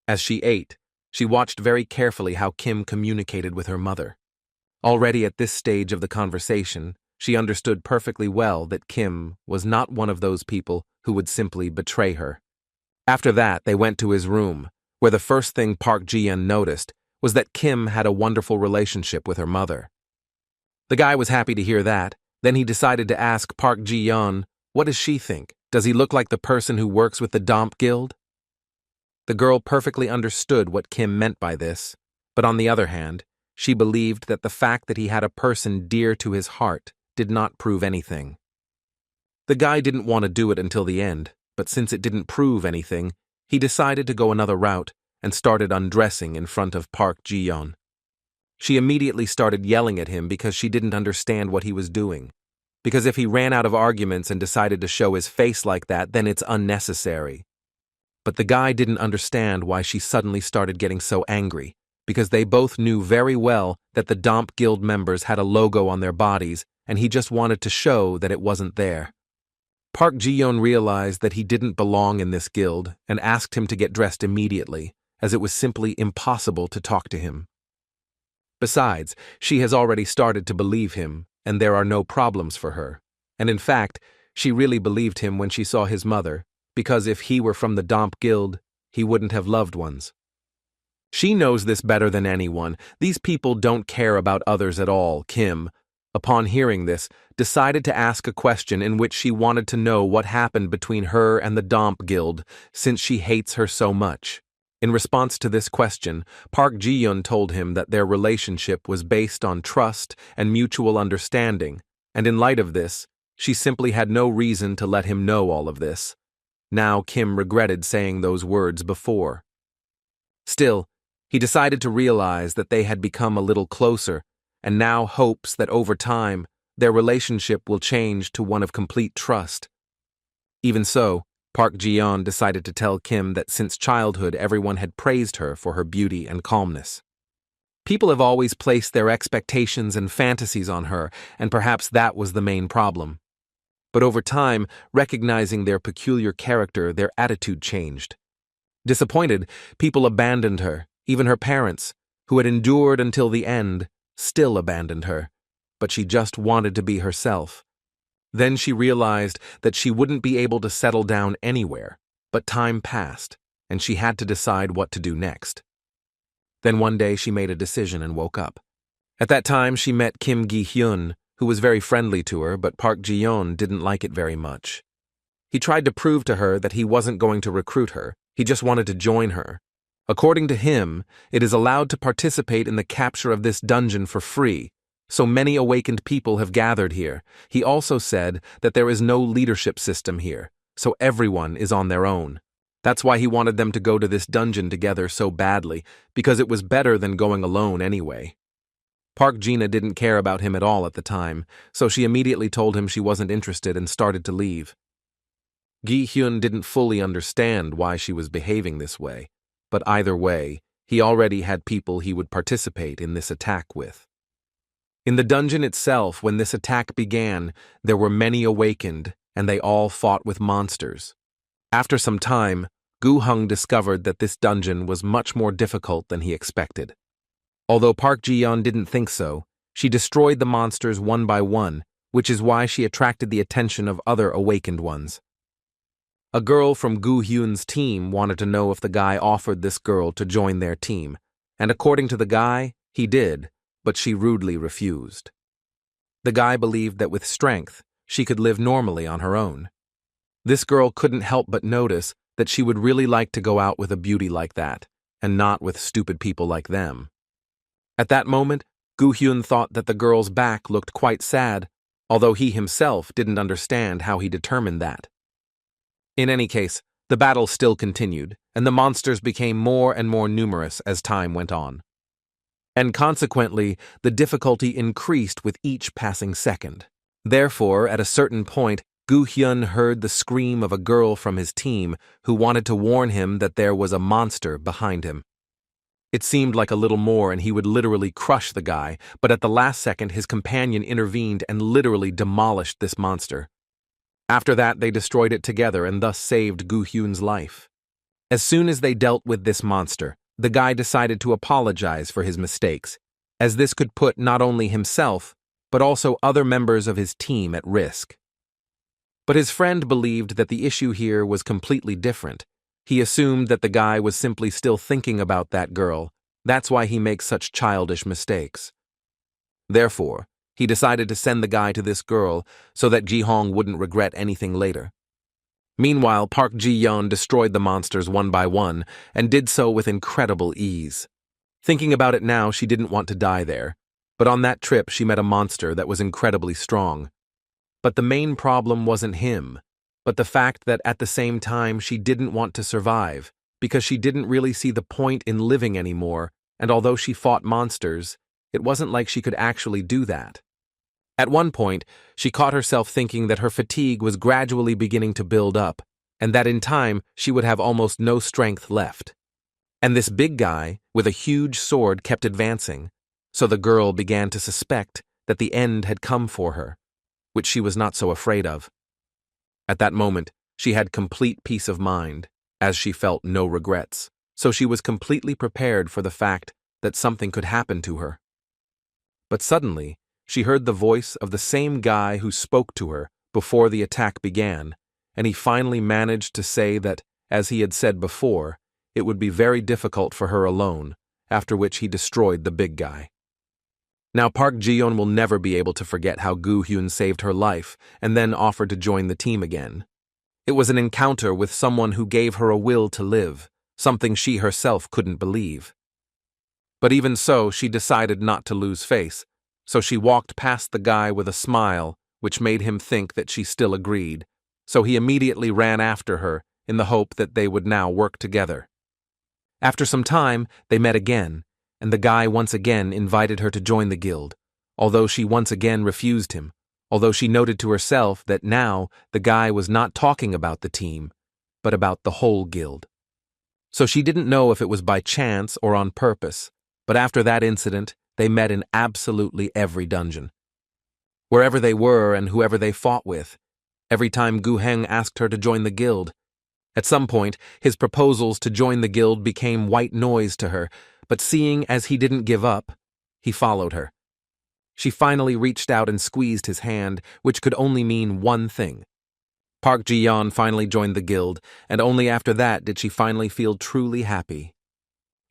As she ate, she watched very carefully how Kim communicated with her mother. Already at this stage of the conversation, she understood perfectly well that Kim was not one of those people who would simply betray her. After that, they went to his room, where the first thing Park Ji-yeon noticed was that Kim had a wonderful relationship with her mother. The guy was happy to hear that. Then he decided to ask Park Ji-yeon, what does she think? Does he look like the person who works with the Domp Guild? The girl perfectly understood what Kim meant by this, but on the other hand, she believed that the fact that he had a person dear to his heart did not prove anything. The guy didn't want to do it until the end, but since it didn't prove anything, he decided to go another route and started undressing in front of Park Ji-yeon. She immediately started yelling at him because she didn't understand what he was doing. Because if he ran out of arguments and decided to show his face like that, then it's unnecessary. But the guy didn't understand why she suddenly started getting so angry, because they both knew very well that the Domp Guild members had a logo on their bodies, and he just wanted to show that it wasn't there. Park Ji-yeon realized that he didn't belong in this guild and asked him to get dressed immediately, as it was simply impossible to talk to him. Besides, she has already started to believe him, and there are no problems for her. And in fact, she really believed him when she saw his mother, because if he were from the Domp Guild, he wouldn't have loved ones. She knows this better than anyone. These people don't care about others at all. Kim, upon hearing this, decided to ask a question in which she wanted to know what happened between her and the Domp Guild, since she hates her so much. In response to this question, Park Ji-yeon told him that their relationship was based on trust and mutual understanding, and in light of this, she simply had no reason to let him know all of this. Now Kim regretted saying those words before. Still, he decided to realize that they had become a little closer, and now hopes that over time, their relationship will change to one of complete trust. Even so, Park Ji-yeon decided to tell Kim that since childhood everyone had praised her for her beauty and calmness. People have always placed their expectations and fantasies on her, and perhaps that was the main problem. But over time, recognizing their peculiar character, their attitude changed. Disappointed, people abandoned her, even her parents, who had endured until the end, still abandoned her. But she just wanted to be herself. Then she realized that she wouldn't be able to settle down anywhere, but time passed, and she had to decide what to do next. Then one day she made a decision and woke up. At that time she met Kim Gi-hyun, who was very friendly to her, but Park Ji-yeon didn't like it very much. He tried to prove to her that he wasn't going to recruit her, he just wanted to join her. According to him, it is allowed to participate in the capture of this dungeon for free, so many awakened people have gathered here. He also said that there is no leadership system here, so everyone is on their own. That's why he wanted them to go to this dungeon together so badly, because it was better than going alone anyway. Park Ji-na didn't care about him at all at the time, so she immediately told him she wasn't interested and started to leave. Gi-hyun didn't fully understand why she was behaving this way, but either way, he already had people he would participate in this attack with. In the dungeon itself, when this attack began, there were many awakened, and they all fought with monsters. After some time, Gu-hung discovered that this dungeon was much more difficult than he expected. Although Park Ji-yeon didn't think so, she destroyed the monsters one by one, which is why she attracted the attention of other awakened ones. A girl from Gu-hyun's team wanted to know if the guy offered this girl to join their team, and according to the guy, he did, but she rudely refused. The guy believed that with strength, she could live normally on her own. This girl couldn't help but notice that she would really like to go out with a beauty like that, and not with stupid people like them. At that moment, Gu-hyun thought that the girl's back looked quite sad, although he himself didn't understand how he determined that. In any case, the battle still continued, and the monsters became more and more numerous as time went on. And consequently, the difficulty increased with each passing second. Therefore, at a certain point, Gu-hyun heard the scream of a girl from his team who wanted to warn him that there was a monster behind him. It seemed like a little more and he would literally crush the guy, but at the last second his companion intervened and literally demolished this monster. After that, they destroyed it together and thus saved Gu-hyun's life. As soon as they dealt with this monster, the guy decided to apologize for his mistakes, as this could put not only himself, but also other members of his team at risk. But his friend believed that the issue here was completely different. He assumed that the guy was simply still thinking about that girl. That's why he makes such childish mistakes. Therefore, he decided to send the guy to this girl so that Ji-hong wouldn't regret anything later. Meanwhile, Park Ji-yeon destroyed the monsters one by one and did so with incredible ease. Thinking about it now, she didn't want to die there, but on that trip she met a monster that was incredibly strong. But the main problem wasn't him, but the fact that at the same time she didn't want to survive, because she didn't really see the point in living anymore, and although she fought monsters, it wasn't like she could actually do that. At one point, she caught herself thinking that her fatigue was gradually beginning to build up, and that in time she would have almost no strength left. And this big guy, with a huge sword, kept advancing, so the girl began to suspect that the end had come for her, which she was not so afraid of. At that moment, she had complete peace of mind, as she felt no regrets, so she was completely prepared for the fact that something could happen to her. But suddenly, she heard the voice of the same guy who spoke to her before the attack began, and he finally managed to say that, as he had said before, it would be very difficult for her alone, after which he destroyed the big guy. Now Park Ji-yeon will never be able to forget how Gu-hyun saved her life and then offered to join the team again. It was an encounter with someone who gave her a will to live, something she herself couldn't believe. But even so, she decided not to lose face, so she walked past the guy with a smile, which made him think that she still agreed, so he immediately ran after her in the hope that they would now work together. After some time, they met again, and the guy once again invited her to join the guild, although she once again refused him, although she noted to herself that now the guy was not talking about the team, but about the whole guild. So she didn't know if it was by chance or on purpose, but after that incident, they met in absolutely every dungeon. Wherever they were and whoever they fought with, every time Gu-heng asked her to join the guild. At some point, his proposals to join the guild became white noise to her, but seeing as he didn't give up, he followed her. She finally reached out and squeezed his hand, which could only mean one thing. Park Ji-yeon finally joined the guild, and only after that did she finally feel truly happy.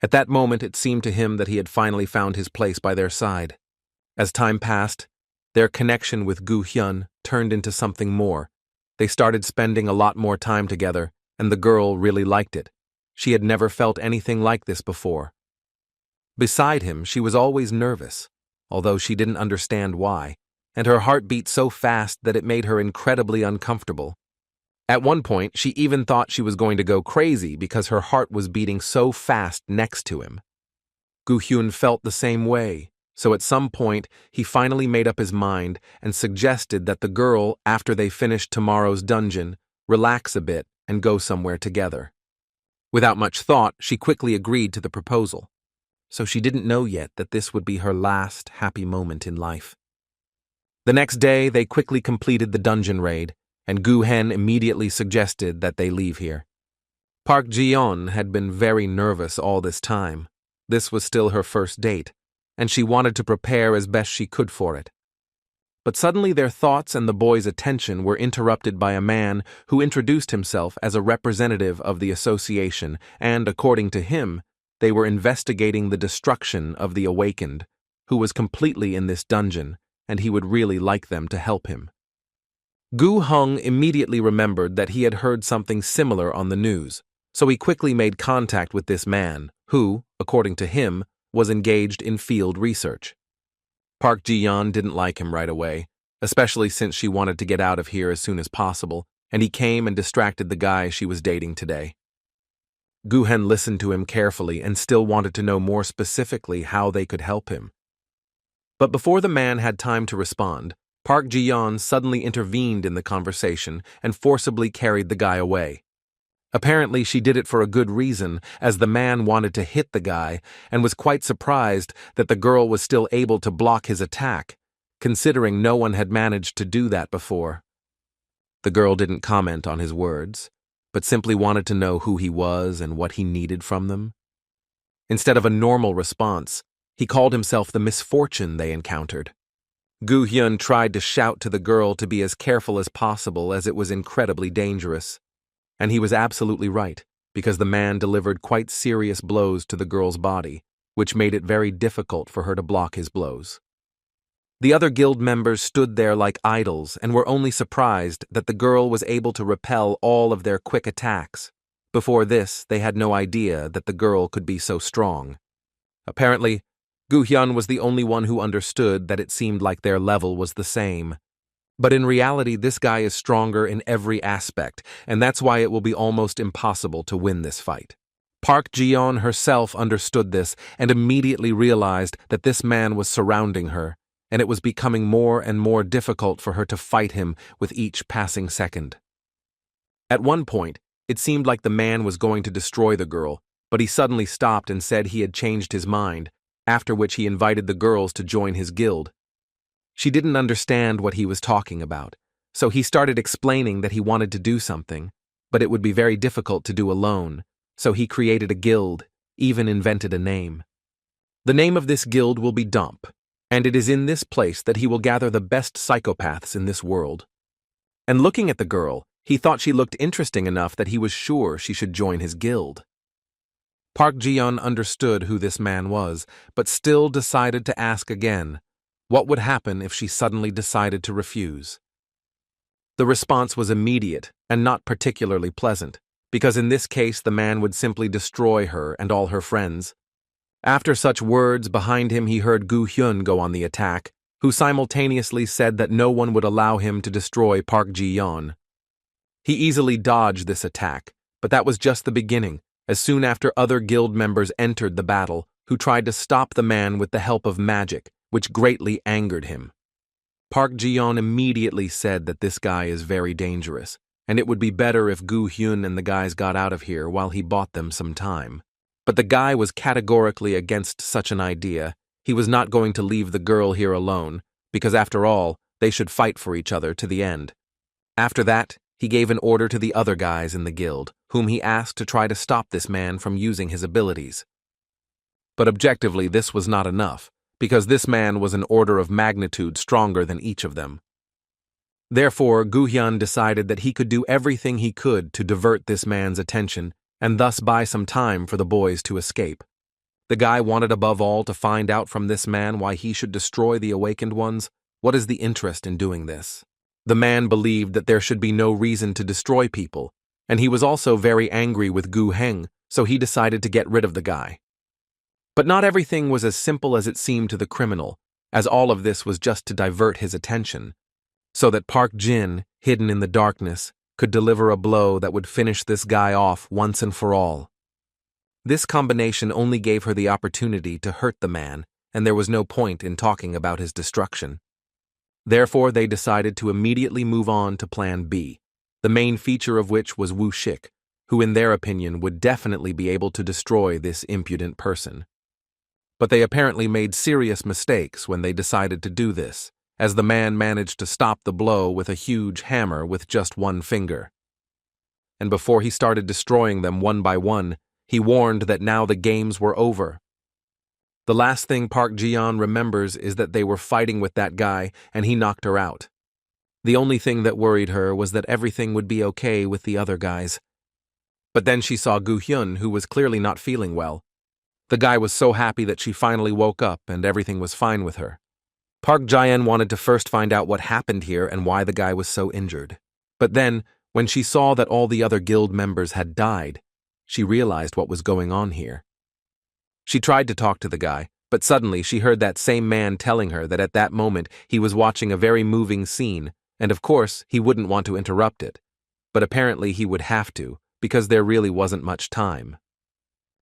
At that moment, it seemed to him that he had finally found his place by their side. As time passed, their connection with Gu Hyun turned into something more. They started spending a lot more time together, and the girl really liked it. She had never felt anything like this before. Beside him, she was always nervous, although she didn't understand why, and her heart beat so fast that it made her incredibly uncomfortable. At one point, she even thought she was going to go crazy because her heart was beating so fast next to him. Gu Hyun felt the same way, so at some point, he finally made up his mind and suggested that the girl, after they finished tomorrow's dungeon, relax a bit and go somewhere together. Without much thought, she quickly agreed to the proposal. So she didn't know yet that this would be her last happy moment in life. The next day, they quickly completed the dungeon raid, and Gu Hen immediately suggested that they leave here. Park Ji-yeon had been very nervous all this time. This was still her first date, and she wanted to prepare as best she could for it. But suddenly their thoughts and the boys' attention were interrupted by a man who introduced himself as a representative of the association, and, according to him, they were investigating the destruction of the Awakened, who was completely in this dungeon, and he would really like them to help him. Gu Hung immediately remembered that he had heard something similar on the news, so he quickly made contact with this man, who, according to him, was engaged in field research. Park Ji-yeon didn't like him right away, especially since she wanted to get out of here as soon as possible, and he came and distracted the guy she was dating today. Gu Hen listened to him carefully and still wanted to know more specifically how they could help him. But before the man had time to respond, Park Ji-yeon suddenly intervened in the conversation and forcibly carried the guy away. Apparently, she did it for a good reason, as the man wanted to hit the guy and was quite surprised that the girl was still able to block his attack, considering no one had managed to do that before. The girl didn't comment on his words, but simply wanted to know who he was and what he needed from them. Instead of a normal response, he called himself the misfortune they encountered. Gu Hyun tried to shout to the girl to be as careful as possible, as it was incredibly dangerous. And he was absolutely right, because the man delivered quite serious blows to the girl's body, which made it very difficult for her to block his blows. The other guild members stood there like idols and were only surprised that the girl was able to repel all of their quick attacks. Before this, they had no idea that the girl could be so strong. Apparently, Gu Hyun was the only one who understood that it seemed like their level was the same. But in reality, this guy is stronger in every aspect, and that's why it will be almost impossible to win this fight. Park Ji-yeon herself understood this and immediately realized that this man was surrounding her, and it was becoming more and more difficult for her to fight him with each passing second. At one point, it seemed like the man was going to destroy the girl, but he suddenly stopped and said he had changed his mind, after which he invited the girls to join his guild. She didn't understand what he was talking about, so he started explaining that he wanted to do something, but it would be very difficult to do alone, so he created a guild, even invented a name. The name of this guild will be Dump, and it is in this place that he will gather the best psychopaths in this world. And looking at the girl, he thought she looked interesting enough that he was sure she should join his guild. Park Ji-yeon understood who this man was, but still decided to ask again. What would happen if she suddenly decided to refuse? The response was immediate and not particularly pleasant, because in this case the man would simply destroy her and all her friends. After such words, behind him he heard Gu Hyun go on the attack, who simultaneously said that no one would allow him to destroy Park Ji-yeon. He easily dodged this attack, but that was just the beginning, as soon after other guild members entered the battle, who tried to stop the man with the help of magic, which greatly angered him. Park Ji-yeon immediately said that this guy is very dangerous, and it would be better if Gu Hyun and the guys got out of here while he bought them some time. But the guy was categorically against such an idea. He was not going to leave the girl here alone, because after all, they should fight for each other to the end. After that, he gave an order to the other guys in the guild, whom he asked to try to stop this man from using his abilities. But objectively, this was not enough, because this man was an order of magnitude stronger than each of them. Therefore, Gu-hyun decided that he could do everything he could to divert this man's attention and thus buy some time for the boys to escape. The guy wanted above all to find out from this man why he should destroy the awakened ones. What is the interest in doing this? The man believed that there should be no reason to destroy people, and he was also very angry with Gu Heng, so he decided to get rid of the guy. But not everything was as simple as it seemed to the criminal, as all of this was just to divert his attention, so that Park Jin, hidden in the darkness, could deliver a blow that would finish this guy off once and for all. This combination only gave her the opportunity to hurt the man, and there was no point in talking about his destruction. Therefore, they decided to immediately move on to Plan B, the main feature of which was Wu Shik, who in their opinion would definitely be able to destroy this impudent person. But they apparently made serious mistakes when they decided to do this, as the man managed to stop the blow with a huge hammer with just one finger. And before he started destroying them one by one, he warned that now the games were over. The last thing Park Ji-yeon remembers is that they were fighting with that guy and he knocked her out. The only thing that worried her was that everything would be okay with the other guys. But then she saw Gu-hyun, who was clearly not feeling well. The guy was so happy that she finally woke up and everything was fine with her. Park Ji-yeon wanted to first find out what happened here and why the guy was so injured. But then, when she saw that all the other guild members had died, she realized what was going on here. She tried to talk to the guy, but suddenly she heard that same man telling her that at that moment he was watching a very moving scene, and of course he wouldn't want to interrupt it. But apparently he would have to, because there really wasn't much time.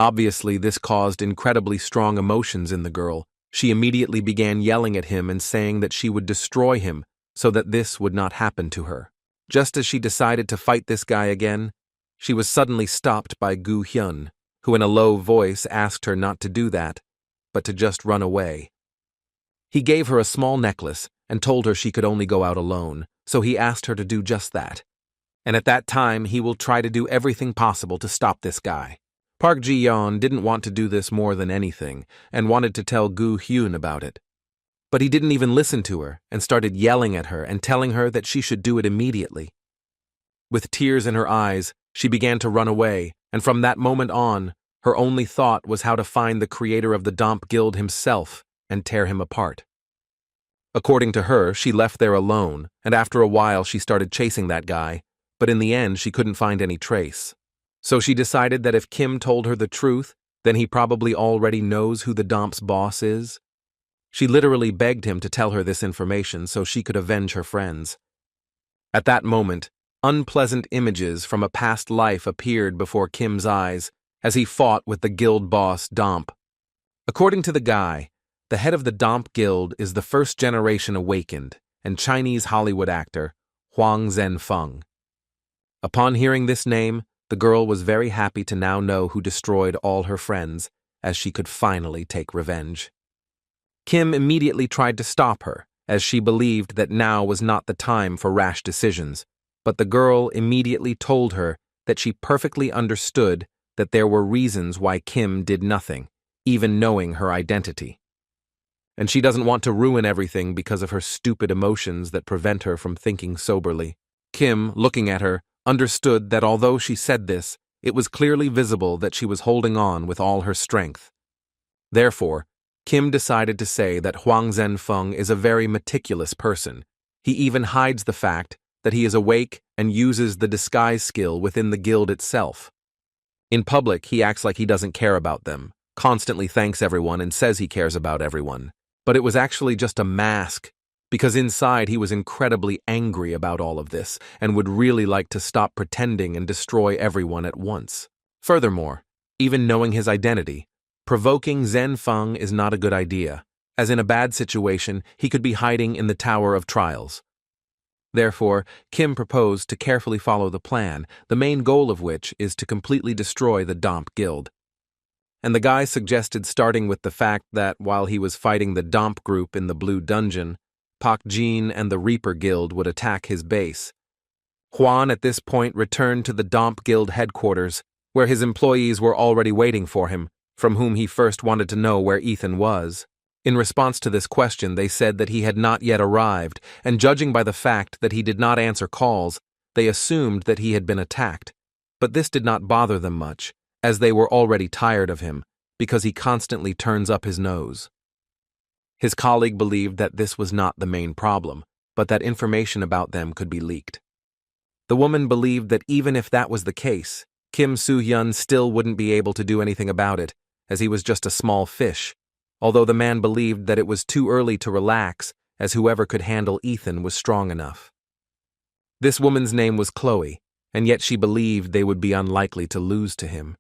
Obviously, this caused incredibly strong emotions in the girl. She immediately began yelling at him and saying that she would destroy him so that this would not happen to her. Just as she decided to fight this guy again, she was suddenly stopped by Gu-hyun, who in a low voice asked her not to do that, but to just run away. He gave her a small necklace and told her she could only go out alone, so he asked her to do just that. And at that time, he will try to do everything possible to stop this guy. Park Ji-yeon didn't want to do this more than anything and wanted to tell Gu-hyun about it. But he didn't even listen to her and started yelling at her and telling her that she should do it immediately. With tears in her eyes, she began to run away, and from that moment on, her only thought was how to find the creator of the Domp Guild himself and tear him apart. According to her, she left there alone, and after a while she started chasing that guy, but in the end she couldn't find any trace. So she decided that if Kim told her the truth, then he probably already knows who the Domp's boss is. She literally begged him to tell her this information so she could avenge her friends. At that moment, unpleasant images from a past life appeared before Kim's eyes as he fought with the guild boss Domp. According to the guy, the head of the Domp Guild is the first generation awakened and Chinese Hollywood actor Huang Zhenfeng. Upon hearing this name, the girl was very happy to now know who destroyed all her friends, as she could finally take revenge. Kim immediately tried to stop her, as she believed that now was not the time for rash decisions, but the girl immediately told her that she perfectly understood that there were reasons why Kim did nothing, even knowing her identity. And she doesn't want to ruin everything because of her stupid emotions that prevent her from thinking soberly. Kim, looking at her, understood that although she said this, it was clearly visible that she was holding on with all her strength. Therefore, Kim decided to say that Huang Zhenfeng is a very meticulous person. He even hides the fact that he is awake and uses the disguise skill within the guild itself. In public, he acts like he doesn't care about them, constantly thanks everyone and says he cares about everyone. But it was actually just a mask, because inside he was incredibly angry about all of this and would really like to stop pretending and destroy everyone at once. Furthermore, even knowing his identity, provoking Zhenfeng is not a good idea, as in a bad situation he could be hiding in the Tower of Trials. Therefore, Kim proposed to carefully follow the plan, the main goal of which is to completely destroy the Domp Guild. And the guy suggested starting with the fact that while he was fighting the Domp group in the Blue Dungeon, Pak Jin and the Reaper Guild would attack his base. Juan at this point returned to the Domp Guild headquarters, where his employees were already waiting for him, from whom he first wanted to know where Ethan was. In response to this question, they said that he had not yet arrived, and judging by the fact that he did not answer calls, they assumed that he had been attacked. But this did not bother them much, as they were already tired of him, because he constantly turns up his nose. His colleague believed that this was not the main problem, but that information about them could be leaked. The woman believed that even if that was the case, Kim Soo-hyun still wouldn't be able to do anything about it, as he was just a small fish, although the man believed that it was too early to relax, as whoever could handle Ethan was strong enough. This woman's name was Chloe, and yet she believed they would be unlikely to lose to him.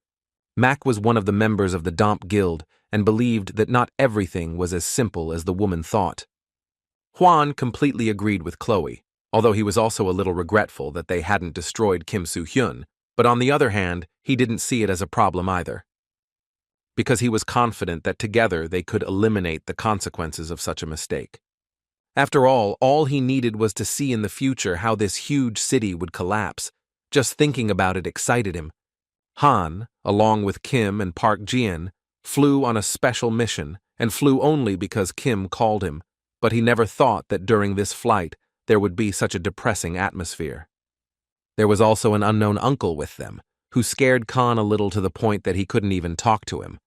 Mac was one of the members of the Domp Guild and believed that not everything was as simple as the woman thought. Hwan completely agreed with Chloe, although he was also a little regretful that they hadn't destroyed Kim Soo-hyun, but on the other hand, he didn't see it as a problem either, because he was confident that together they could eliminate the consequences of such a mistake. After all he needed was to see in the future how this huge city would collapse. Just thinking about it excited him. Han, along with Kim and Park Ji-in, flew on a special mission and flew only because Kim called him, but he never thought that during this flight there would be such a depressing atmosphere. There was also an unknown uncle with them, who scared Khan a little to the point that he couldn't even talk to him.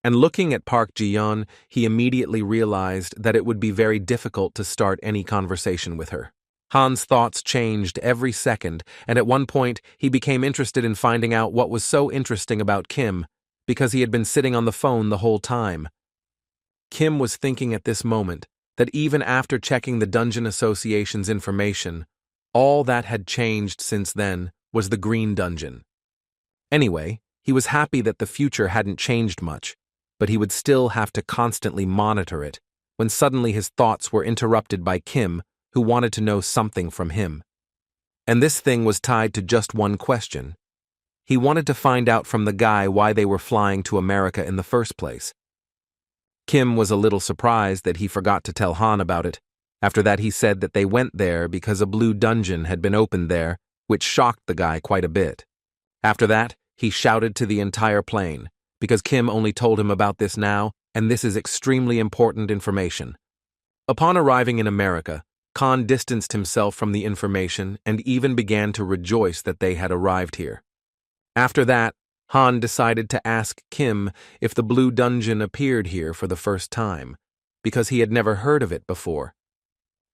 And looking at Park Ji-yeon, he immediately realized that it would be very difficult to start any conversation with her. Han's thoughts changed every second, and at one point he became interested in finding out what was so interesting about Kim, because he had been sitting on the phone the whole time. Kim was thinking at this moment that even after checking the Dungeon Association's information, all that had changed since then was the Green Dungeon. Anyway, he was happy that the future hadn't changed much, but he would still have to constantly monitor it, when suddenly his thoughts were interrupted by Kim, who wanted to know something from him. And this thing was tied to just one question. He wanted to find out from the guy why they were flying to America in the first place. Kim was a little surprised that he forgot to tell Han about it. After that, he said that they went there because a blue dungeon had been opened there, which shocked the guy quite a bit. After that, he shouted to the entire plane, because Kim only told him about this now, and this is extremely important information. Upon arriving in America, Khan distanced himself from the information and even began to rejoice that they had arrived here. After that, Han decided to ask Kim if the Blue Dungeon appeared here for the first time, because he had never heard of it before.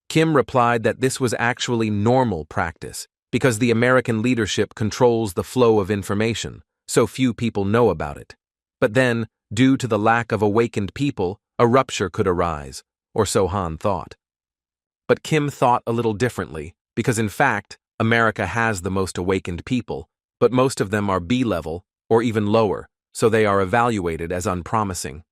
Kim replied that this was actually normal practice, because the American leadership controls the flow of information, so few people know about it. But then, due to the lack of awakened people, a rupture could arise, or so Han thought. But Kim thought a little differently, because in fact, America has the most awakened people, but most of them are B-level, or even lower, so they are evaluated as unpromising.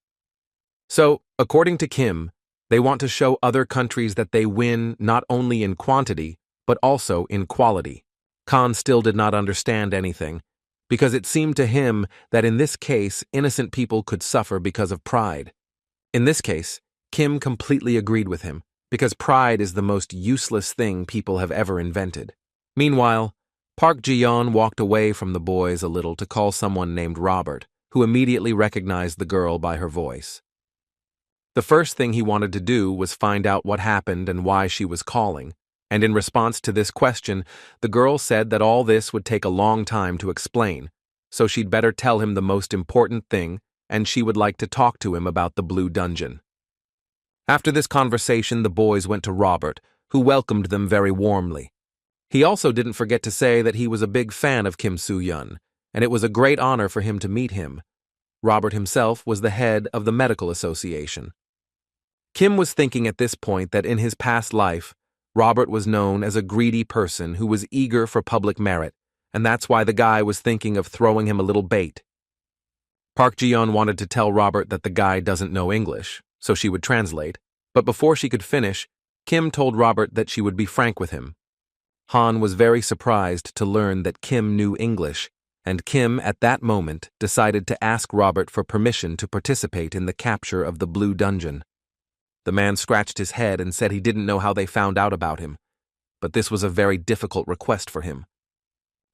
So, according to Kim, they want to show other countries that they win not only in quantity, but also in quality. Khan still did not understand anything, because it seemed to him that in this case, innocent people could suffer because of pride. In this case, Kim completely agreed with him, because pride is the most useless thing people have ever invented. Meanwhile, Park Ji-yeon walked away from the boys a little to call someone named Robert, who immediately recognized the girl by her voice. The first thing he wanted to do was find out what happened and why she was calling, and in response to this question, the girl said that all this would take a long time to explain, so she'd better tell him the most important thing, and she would like to talk to him about the Blue Dungeon. After this conversation, the boys went to Robert, who welcomed them very warmly. He also didn't forget to say that he was a big fan of Kim Soo-hyun, and it was a great honor for him to meet him. Robert himself was the head of the medical association. Kim was thinking at this point that in his past life, Robert was known as a greedy person who was eager for public merit, and that's why the guy was thinking of throwing him a little bait. Park Ji-yeon wanted to tell Robert that the guy doesn't know English, so she would translate, but before she could finish, Kim told Robert that she would be frank with him. Han was very surprised to learn that Kim knew English, and Kim at that moment decided to ask Robert for permission to participate in the capture of the Blue Dungeon. The man scratched his head and said he didn't know how they found out about him, but this was a very difficult request for him.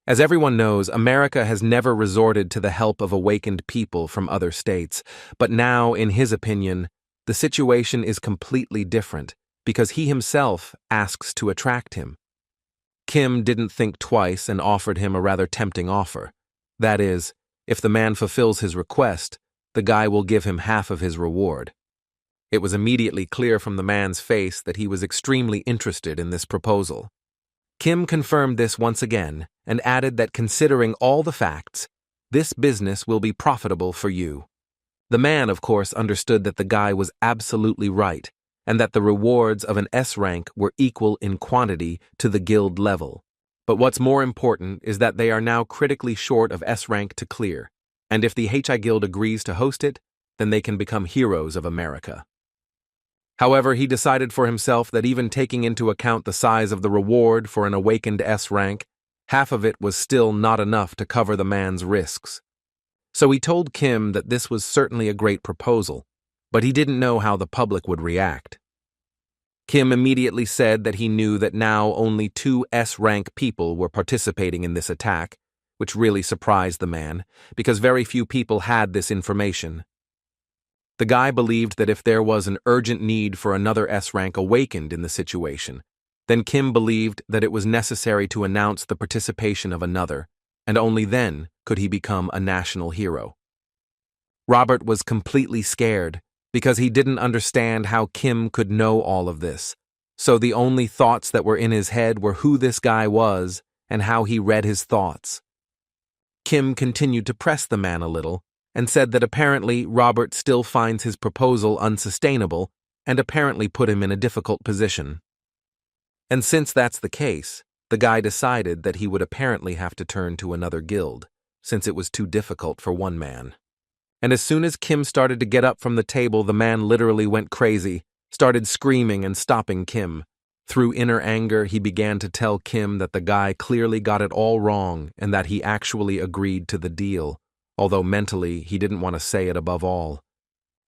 As everyone knows, America has never resorted to the help of awakened people from other states, but now, in his opinion, the situation is completely different because he himself asks to attract him. Kim didn't think twice and offered him a rather tempting offer. That is, if the man fulfills his request, the guy will give him half of his reward. It was immediately clear from the man's face that he was extremely interested in this proposal. Kim confirmed this once again and added that considering all the facts, this business will be profitable for you. The man, of course, understood that the guy was absolutely right and that the rewards of an S rank were equal in quantity to the guild level. But what's more important is that they are now critically short of S rank to clear, and if the HI Guild agrees to host it, then they can become heroes of America. However, he decided for himself that even taking into account the size of the reward for an awakened S rank, half of it was still not enough to cover the man's risks. So he told Kim that this was certainly a great proposal, but he didn't know how the public would react. Kim immediately said that he knew that now only 2 S-rank people were participating in this attack, which really surprised the man, because very few people had this information. The guy believed that if there was an urgent need for another S-rank awakened in the situation, then Kim believed that it was necessary to announce the participation of another, and only then could he become a national hero. Robert was completely scared, because he didn't understand how Kim could know all of this, so the only thoughts that were in his head were who this guy was and how he read his thoughts. Kim continued to press the man a little, and said that apparently Robert still finds his proposal unsustainable and apparently put him in a difficult position. And since that's the case, the guy decided that he would apparently have to turn to another guild, since it was too difficult for one man. And as soon as Kim started to get up from the table, the man literally went crazy, started screaming and stopping Kim. Through inner anger, he began to tell Kim that the guy clearly got it all wrong and that he actually agreed to the deal, although mentally he didn't want to say it above all.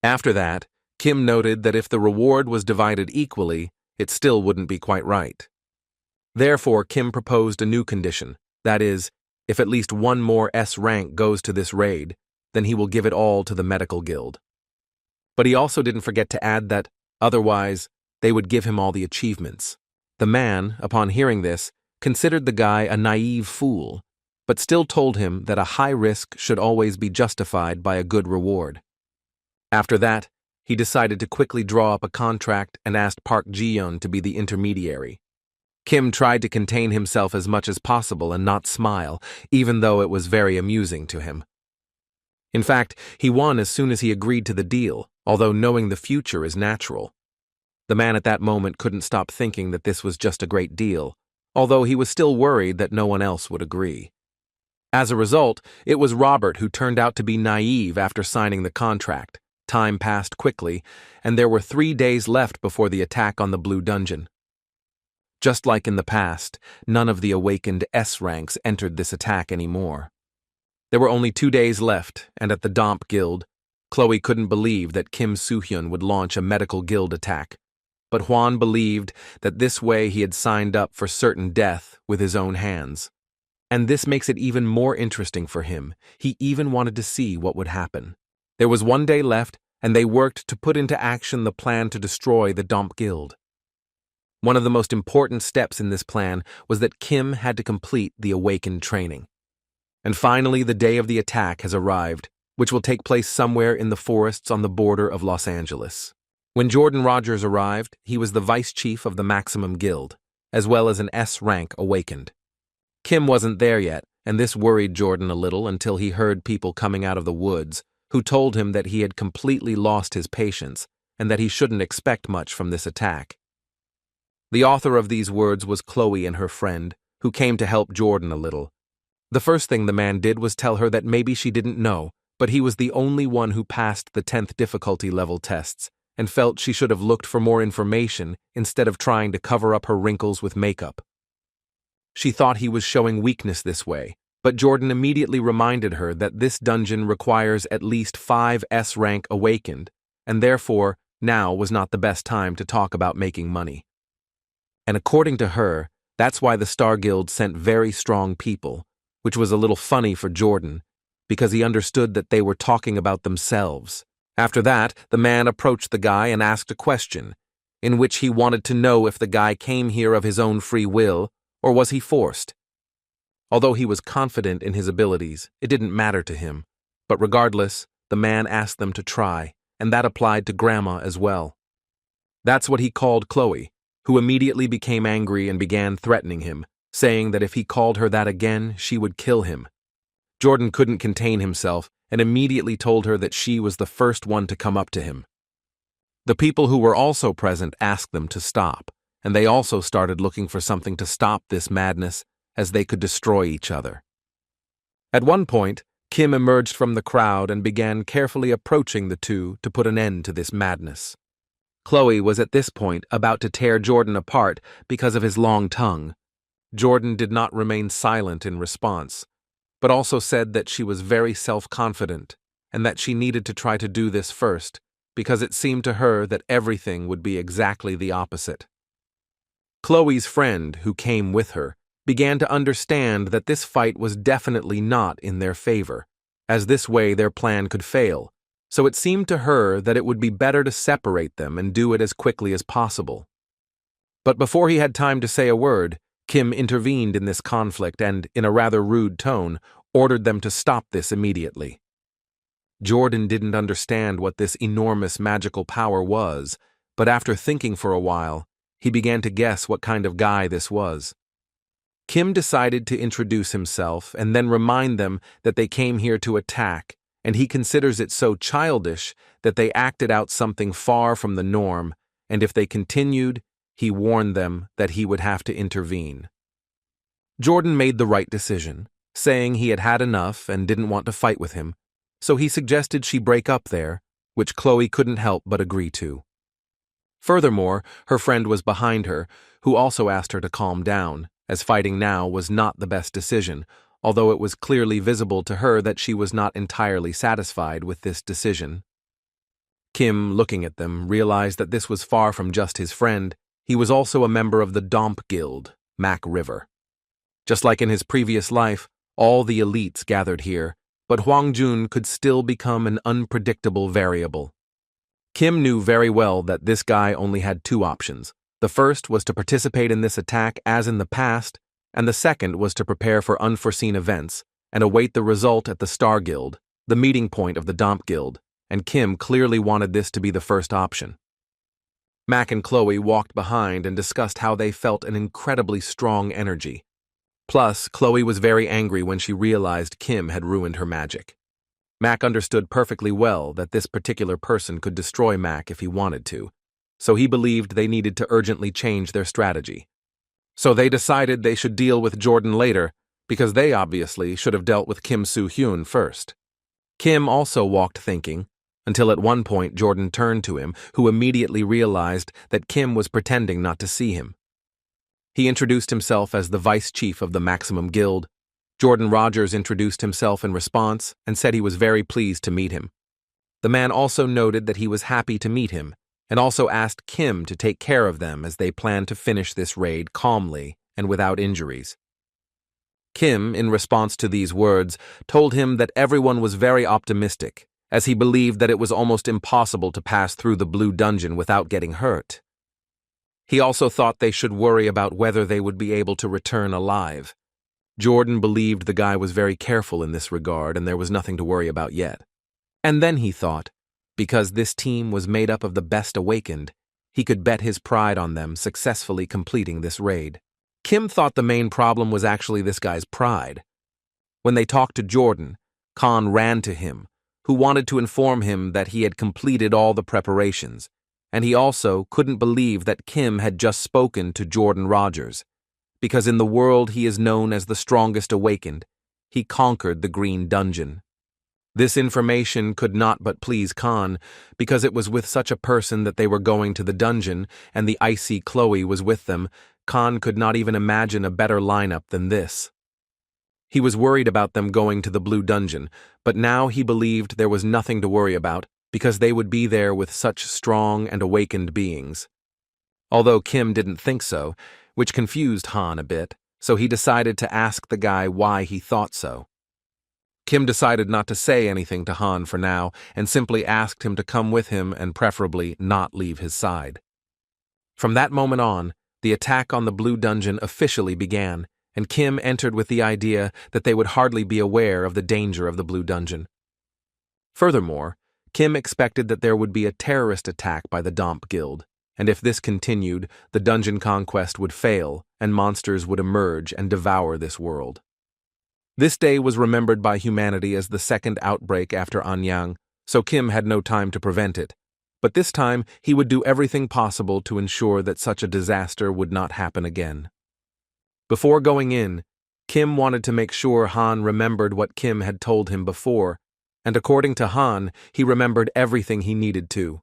After that, Kim noted that if the reward was divided equally, it still wouldn't be quite right. Therefore, Kim proposed a new condition, that is, if at least one more S rank goes to this raid, then he will give it all to the medical guild. But he also didn't forget to add that, otherwise, they would give him all the achievements. The man, upon hearing this, considered the guy a naive fool, but still told him that a high risk should always be justified by a good reward. After that, he decided to quickly draw up a contract and asked Park Ji-yeon to be the intermediary. Kim tried to contain himself as much as possible and not smile, even though it was very amusing to him. In fact, he won as soon as he agreed to the deal, although knowing the future is natural. The man at that moment couldn't stop thinking that this was just a great deal, although he was still worried that no one else would agree. As a result, it was Robert who turned out to be naive after signing the contract. Time passed quickly, and there were 3 days left before the attack on the Blue Dungeon. Just like in the past, none of the awakened S ranks entered this attack anymore. There were only 2 days left, and at the Domp Guild, Chloe couldn't believe that Kim Soo-hyun would launch a medical guild attack, but Hwan believed that this way he had signed up for certain death with his own hands. And this makes it even more interesting for him. He even wanted to see what would happen. There was 1 day left, and they worked to put into action the plan to destroy the Domp Guild. One of the most important steps in this plan was that Kim had to complete the awakened training. And finally, the day of the attack has arrived, which will take place somewhere in the forests on the border of Los Angeles. When Jordan Rogers arrived, he was the vice chief of the Maximum Guild, as well as an S rank awakened. Kim wasn't there yet, and this worried Jordan a little until he heard people coming out of the woods, who told him that he had completely lost his patience and that he shouldn't expect much from this attack. The author of these words was Chloe and her friend, who came to help Jordan a little. The first thing the man did was tell her that maybe she didn't know, but he was the only one who passed the 10th difficulty level tests, and felt she should have looked for more information instead of trying to cover up her wrinkles with makeup. She thought he was showing weakness this way, but Jordan immediately reminded her that this dungeon requires at least 5 S rank awakened, and therefore now was not the best time to talk about making money. And according to her, that's why the Star Guild sent very strong people, which was a little funny for Jordan, because he understood that they were talking about themselves, After that, the man approached the guy and asked a question, in which he wanted to know if the guy came here of his own free will, or was he forced. Although he was confident in his abilities, it didn't matter to him. But regardless, the man asked them to try, and that applied to Grandma as well. That's what he called Chloe, who immediately became angry and began threatening him, saying that if he called her that again, she would kill him. Jordan couldn't contain himself and immediately told her that she was the first one to come up to him. The people who were also present asked them to stop, and they also started looking for something to stop this madness, as they could destroy each other. At one point, Kim emerged from the crowd and began carefully approaching the two to put an end to this madness. Chloe was at this point about to tear Jordan apart because of his long tongue. Jordan did not remain silent in response, but also said that she was very self-confident and that she needed to try to do this first because it seemed to her that everything would be exactly the opposite. Chloe's friend, who came with her, began to understand that this fight was definitely not in their favor, as this way their plan could fail, so it seemed to her that it would be better to separate them and do it as quickly as possible. But before he had time to say a word, Kim intervened in this conflict and, in a rather rude tone, ordered them to stop this immediately. Jordan didn't understand what this enormous magical power was, but after thinking for a while, he began to guess what kind of guy this was. Kim decided to introduce himself and then remind them that they came here to attack, and he considers it so childish that they acted out something far from the norm, and if they continued, he warned them that he would have to intervene. Jordan made the right decision, saying he had had enough and didn't want to fight with him, so he suggested she break up there, which Chloe couldn't help but agree to. Furthermore, her friend was behind her, who also asked her to calm down, as fighting now was not the best decision, although it was clearly visible to her that she was not entirely satisfied with this decision. Kim, looking at them, realized that this was far from just his friend. He was also a member of the Domp Guild, Mac River. Just like in his previous life, all the elites gathered here, but Hwangjun could still become an unpredictable variable. Kim knew very well that this guy only had two options. The first was to participate in this attack as in the past, and the second was to prepare for unforeseen events and await the result at the Star Guild, the meeting point of the Domp Guild, and Kim clearly wanted this to be the first option. Mac and Chloe walked behind and discussed how they felt an incredibly strong energy. Plus, Chloe was very angry when she realized Kim had ruined her magic. Mac understood perfectly well that this particular person could destroy Mac if he wanted to, so he believed they needed to urgently change their strategy. So they decided they should deal with Jordan later, because they obviously should have dealt with Kim Soo-hyun first. Kim also walked thinking, until at one point Jordan turned to him, who immediately realized that Kim was pretending not to see him. He introduced himself as the vice chief of the Maximum Guild. Jordan Rogers introduced himself in response and said he was very pleased to meet him. The man also noted that he was happy to meet him, and also asked Kim to take care of them as they planned to finish this raid calmly and without injuries. Kim, in response to these words, told him that everyone was very optimistic, as he believed that it was almost impossible to pass through the Blue Dungeon without getting hurt. He also thought they should worry about whether they would be able to return alive. Jordan believed the guy was very careful in this regard and there was nothing to worry about yet. And then he thought, because this team was made up of the best awakened, he could bet his pride on them successfully completing this raid. Kim thought the main problem was actually this guy's pride. When they talked to Jordan, Khan ran to him, who wanted to inform him that he had completed all the preparations, and he also couldn't believe that Kim had just spoken to Jordan Rogers, because in the world he is known as the strongest awakened. He conquered the Green Dungeon. This information could not but please Khan, because it was with such a person that they were going to the dungeon, and the icy Chloe was with them. Khan could not even imagine a better lineup than this. He was worried about them going to the Blue Dungeon, but now he believed there was nothing to worry about, because they would be there with such strong and awakened beings. Although Kim didn't think so, which confused Han a bit, so he decided to ask the guy why he thought so. Kim decided not to say anything to Han for now and simply asked him to come with him and preferably not leave his side. From that moment on, the attack on the Blue Dungeon officially began, and Kim entered with the idea that they would hardly be aware of the danger of the Blue Dungeon. Furthermore, Kim expected that there would be a terrorist attack by the Domp Guild, and if this continued, the dungeon conquest would fail and monsters would emerge and devour this world. This day was remembered by humanity as the second outbreak after Anyang, so Kim had no time to prevent it. But this time, he would do everything possible to ensure that such a disaster would not happen again. Before going in, Kim wanted to make sure Han remembered what Kim had told him before, and according to Han, he remembered everything he needed to.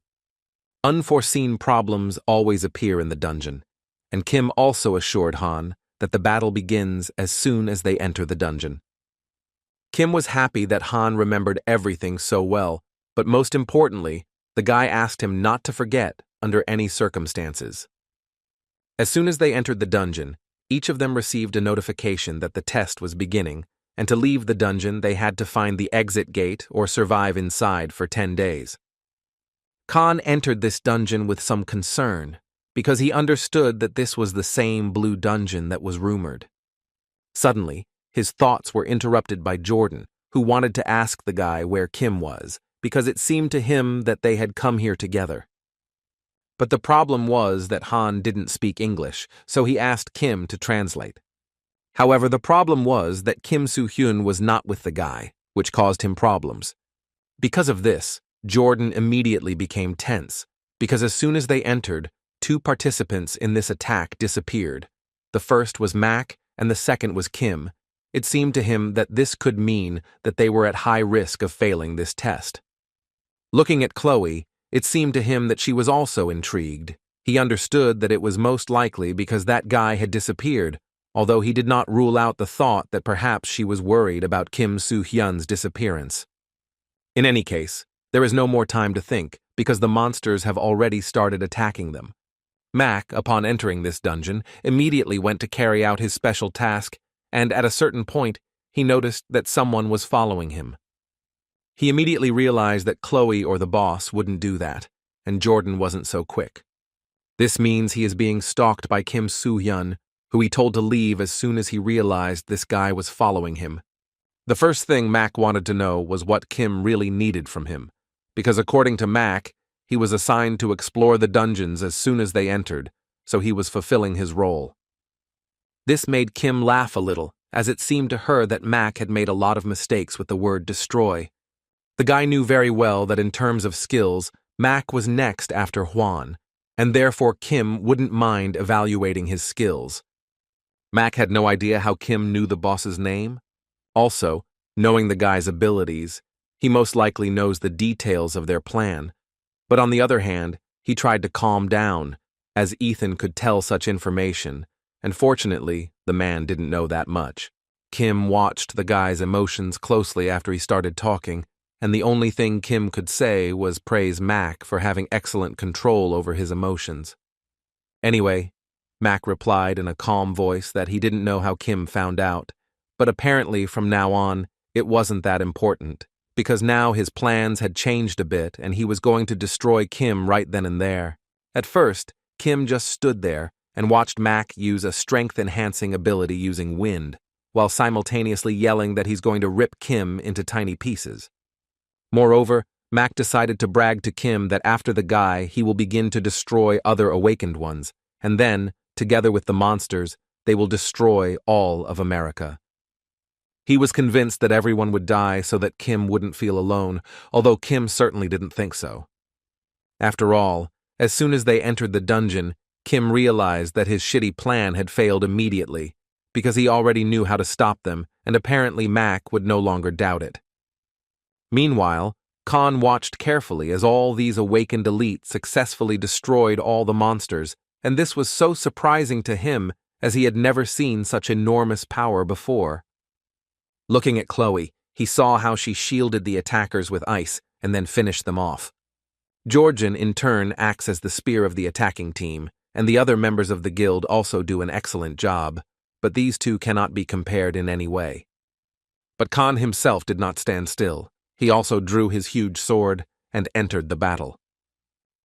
Unforeseen problems always appear in the dungeon, and Kim also assured Han that the battle begins as soon as they enter the dungeon. Kim was happy that Han remembered everything so well, but most importantly, the guy asked him not to forget under any circumstances. As soon as they entered the dungeon, each of them received a notification that the test was beginning, and to leave the dungeon they had to find the exit gate or survive inside for 10 days. Khan entered this dungeon with some concern, because he understood that this was the same blue dungeon that was rumored. Suddenly, his thoughts were interrupted by Jordan, who wanted to ask the guy where Kim was, because it seemed to him that they had come here together. But the problem was that Han didn't speak English, so he asked Kim to translate. However, the problem was that Kim Soo-hyun was not with the guy, which caused him problems. Because of this, Jordan immediately became tense, because as soon as they entered, 2 participants in this attack disappeared. The first was Mac, and the second was Kim. It seemed to him that this could mean that they were at high risk of failing this test. Looking at Chloe, it seemed to him that she was also intrigued. He understood that it was most likely because that guy had disappeared, although he did not rule out the thought that perhaps she was worried about Kim Soo-hyun's disappearance. In any case, there is no more time to think, because the monsters have already started attacking them. Mac, upon entering this dungeon, immediately went to carry out his special task, and at a certain point, he noticed that someone was following him. He immediately realized that Chloe or the boss wouldn't do that, and Jordan wasn't so quick. This means he is being stalked by Kim Soo-hyun, who he told to leave as soon as he realized this guy was following him. The first thing Mac wanted to know was what Kim really needed from him, because according to Mac, he was assigned to explore the dungeons as soon as they entered, so he was fulfilling his role. This made Kim laugh a little, as it seemed to her that Mac had made a lot of mistakes with the word destroy. The guy knew very well that in terms of skills, Mac was next after Hwan, and therefore Kim wouldn't mind evaluating his skills. Mac had no idea how Kim knew the boss's name. Also, knowing the guy's abilities, he most likely knows the details of their plan. But on the other hand, he tried to calm down, as Ethan could tell such information, and fortunately, the man didn't know that much. Kim watched the guy's emotions closely after he started talking, and the only thing Kim could say was praise Mac for having excellent control over his emotions. Anyway, Mac replied in a calm voice that he didn't know how Kim found out, but apparently from now on, it wasn't that important, because now his plans had changed a bit and he was going to destroy Kim right then and there. At first, Kim just stood there and watched Mac use a strength-enhancing ability using wind, while simultaneously yelling that he's going to rip Kim into tiny pieces. Moreover, Mac decided to brag to Kim that after the guy, he will begin to destroy other awakened ones, and then, together with the monsters, they will destroy all of America. He was convinced that everyone would die so that Kim wouldn't feel alone, although Kim certainly didn't think so. After all, as soon as they entered the dungeon, Kim realized that his shitty plan had failed immediately, because he already knew how to stop them, and apparently Mac would no longer doubt it. Meanwhile, Khan watched carefully as all these awakened elites successfully destroyed all the monsters, and this was so surprising to him as he had never seen such enormous power before. Looking at Chloe, he saw how she shielded the attackers with ice and then finished them off. Georgian, in turn, acts as the spear of the attacking team, and the other members of the guild also do an excellent job, but these two cannot be compared in any way. But Khan himself did not stand still. He also drew his huge sword and entered the battle.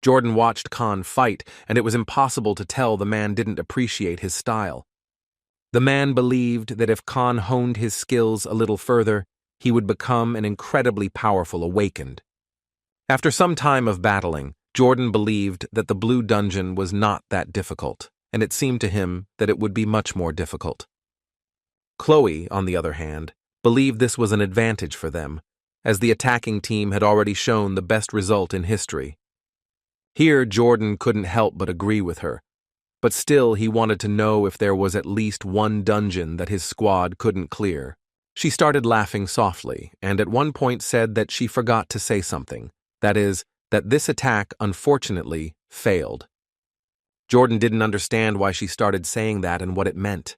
Jordan watched Khan fight, and it was impossible to tell the man didn't appreciate his style. The man believed that if Khan honed his skills a little further, he would become an incredibly powerful awakened. After some time of battling, Jordan believed that the blue dungeon was not that difficult, and it seemed to him that it would be much more difficult. Chloe, on the other hand, believed this was an advantage for them, as the attacking team had already shown the best result in history. Here, Jordan couldn't help but agree with her, but still he wanted to know if there was at least one dungeon that his squad couldn't clear. She started laughing softly, and at one point said that she forgot to say something, that is, that this attack, unfortunately, failed. Jordan didn't understand why she started saying that and what it meant.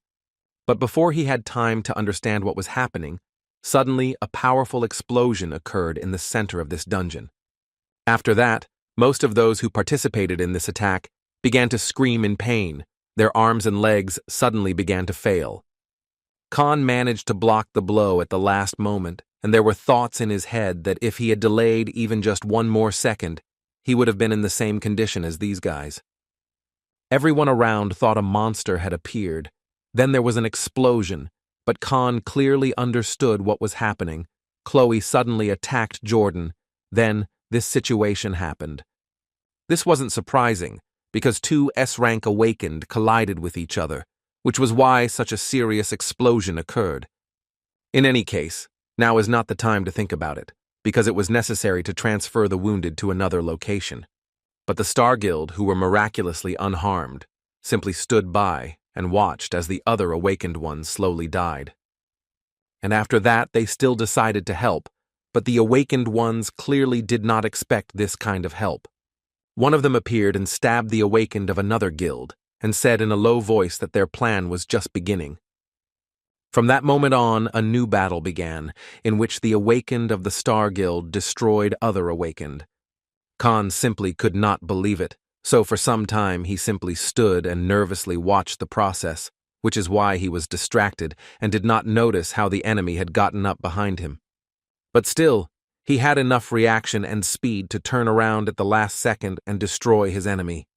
But before he had time to understand what was happening, suddenly a powerful explosion occurred in the center of this dungeon. After that, most of those who participated in this attack began to scream in pain. Their arms and legs suddenly began to fail. Khan managed to block the blow at the last moment, and there were thoughts in his head that if he had delayed even just one more second, he would have been in the same condition as these guys. Everyone around thought a monster had appeared. Then there was an explosion, but Khan clearly understood what was happening. Chloe suddenly attacked Jordan. Then this situation happened. This wasn't surprising, because two S-rank awakened collided with each other, which was why such a serious explosion occurred. In any case, now is not the time to think about it, because it was necessary to transfer the wounded to another location. But the Star Guild, who were miraculously unharmed, simply stood by and watched as the other awakened ones slowly died. And after that, they still decided to help, but the awakened ones clearly did not expect this kind of help. One of them appeared and stabbed the awakened of another guild, and said in a low voice that their plan was just beginning. From that moment on, a new battle began, in which the awakened of the Star Guild destroyed other awakened. Khan simply could not believe it, so for some time he simply stood and nervously watched the process, which is why he was distracted and did not notice how the enemy had gotten up behind him. But still, he had enough reaction and speed to turn around at the last second and destroy his enemy.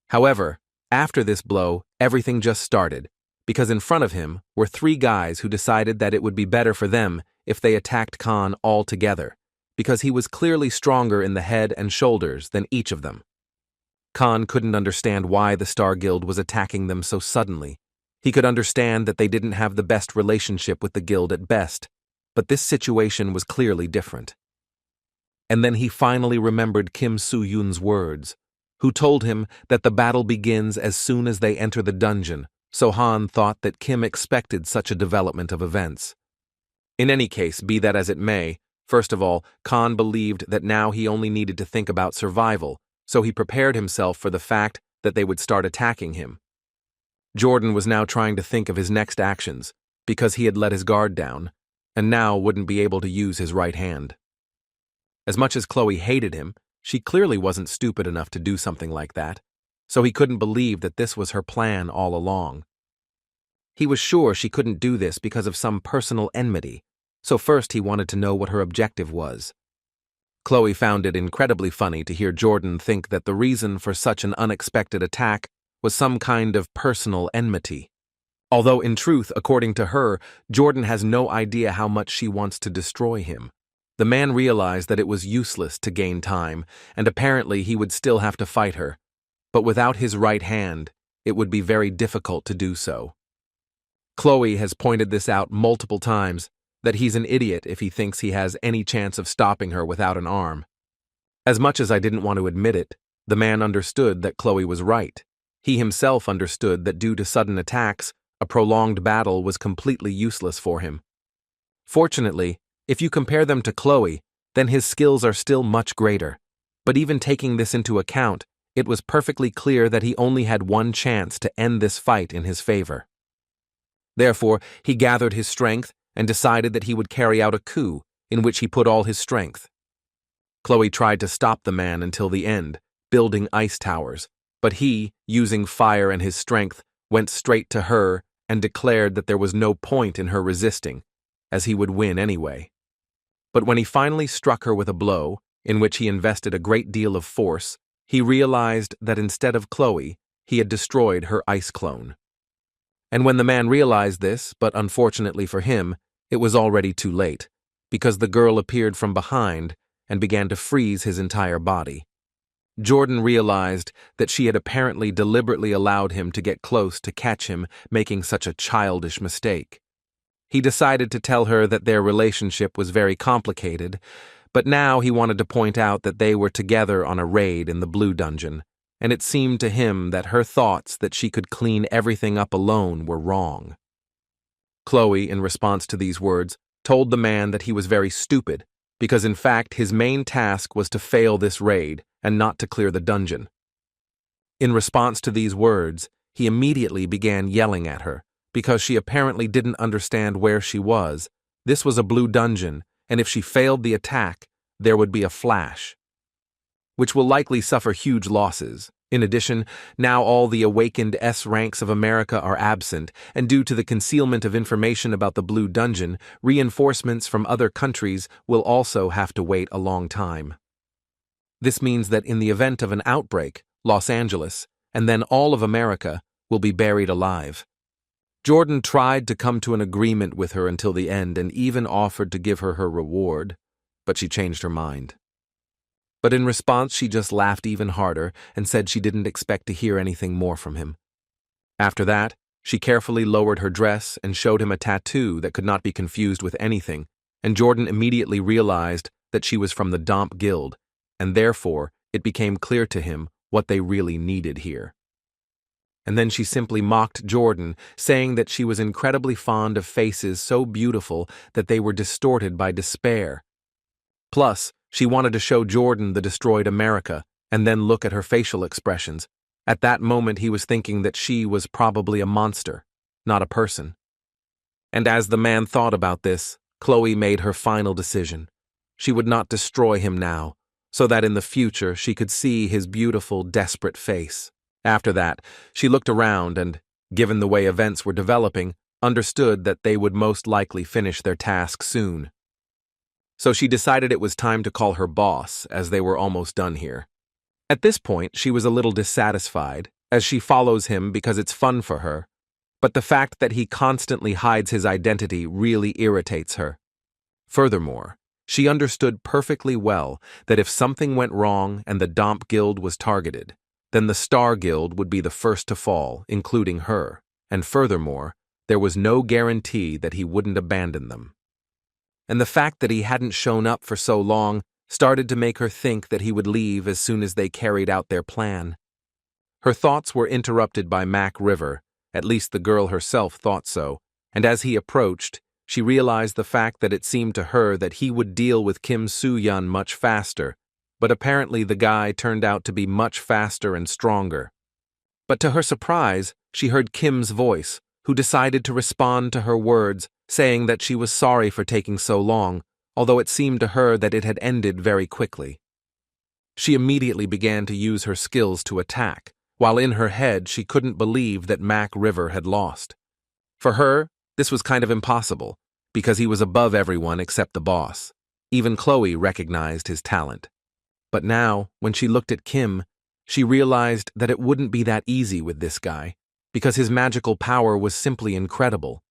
However, after this blow, everything just started, because in front of him were three guys who decided that it would be better for them if they attacked Khan all together, because he was clearly stronger in the head and shoulders than each of them. Khan couldn't understand why the Star Guild was attacking them so suddenly. He could understand that they didn't have the best relationship with the guild at best, but this situation was clearly different. And then he finally remembered Kim Soo-yoon's words, who told him that the battle begins as soon as they enter the dungeon, so Han thought that Kim expected such a development of events. In any case, be that as it may, first of all, Khan believed that now he only needed to think about survival, so he prepared himself for the fact that they would start attacking him. Jordan was now trying to think of his next actions, because he had let his guard down, and now wouldn't be able to use his right hand. As much as Chloe hated him, she clearly wasn't stupid enough to do something like that, so he couldn't believe that this was her plan all along. He was sure she couldn't do this because of some personal enmity, so first he wanted to know what her objective was. Chloe found it incredibly funny to hear Jordan think that the reason for such an unexpected attack was some kind of personal enmity. Although in truth, according to her, Jordan has no idea how much she wants to destroy him. The man realized that it was useless to gain time, and apparently he would still have to fight her. But without his right hand, it would be very difficult to do so. Chloe has pointed this out multiple times, that he's an idiot if he thinks he has any chance of stopping her without an arm. As much as I didn't want to admit it, the man understood that Chloe was right. He himself understood that due to sudden attacks, a prolonged battle was completely useless for him. Fortunately, if you compare them to Chloe, then his skills are still much greater. But even taking this into account, it was perfectly clear that he only had one chance to end this fight in his favor. Therefore, he gathered his strength and decided that he would carry out a coup in which he put all his strength. Chloe tried to stop the man until the end, building ice towers, but he, using fire and his strength, went straight to her and declared that there was no point in her resisting, as he would win anyway. But when he finally struck her with a blow, in which he invested a great deal of force, he realized that instead of Chloe, he had destroyed her ice clone. And when the man realized this, but unfortunately for him, it was already too late, because the girl appeared from behind and began to freeze his entire body. Jordan realized that she had apparently deliberately allowed him to get close to catch him making such a childish mistake. He decided to tell her that their relationship was very complicated, but now he wanted to point out that they were together on a raid in the Blue Dungeon, and it seemed to him that her thoughts that she could clean everything up alone were wrong. Chloe, in response to these words, told the man that he was very stupid, because in fact his main task was to fail this raid and not to clear the dungeon. In response to these words, he immediately began yelling at her, because she apparently didn't understand where she was. This was a blue dungeon, and if she failed the attack, there would be a flash, which will likely suffer huge losses. In addition, now all the awakened S ranks of America are absent, and due to the concealment of information about the Blue Dungeon, reinforcements from other countries will also have to wait a long time. This means that in the event of an outbreak, Los Angeles, and then all of America, will be buried alive. Jordan tried to come to an agreement with her until the end and even offered to give her her reward, but she changed her mind. But in response, she just laughed even harder and said she didn't expect to hear anything more from him. After that, she carefully lowered her dress and showed him a tattoo that could not be confused with anything, and Jordan immediately realized that she was from the Domp Guild, and therefore it became clear to him what they really needed here. And then she simply mocked Jordan, saying that she was incredibly fond of faces so beautiful that they were distorted by despair. Plus, she wanted to show Jordan the destroyed America and then look at her facial expressions. At that moment, he was thinking that she was probably a monster, not a person. And as the man thought about this, Chloe made her final decision. She would not destroy him now, so that in the future she could see his beautiful, desperate face. After that, she looked around and, given the way events were developing, understood that they would most likely finish their task soon. So she decided it was time to call her boss, as they were almost done here. At this point, she was a little dissatisfied, as she follows him because it's fun for her, but the fact that he constantly hides his identity really irritates her. Furthermore, she understood perfectly well that if something went wrong and the Domp Guild was targeted, then the Star Guild would be the first to fall, including her, and furthermore, there was no guarantee that he wouldn't abandon them. And the fact that he hadn't shown up for so long started to make her think that he would leave as soon as they carried out their plan. Her thoughts were interrupted by Mac River, at least the girl herself thought so, and as he approached, she realized the fact that it seemed to her that he would deal with Kim Soo-hyun much faster, but apparently the guy turned out to be much faster and stronger. But to her surprise, she heard Kim's voice, who decided to respond to her words, saying that she was sorry for taking so long, although it seemed to her that it had ended very quickly. She immediately began to use her skills to attack, while in her head she couldn't believe that Mac River had lost. For her, this was kind of impossible, because he was above everyone except the boss. Even Chloe recognized his talent. But now, when she looked at Kim, she realized that it wouldn't be that easy with this guy, because his magical power was simply incredible.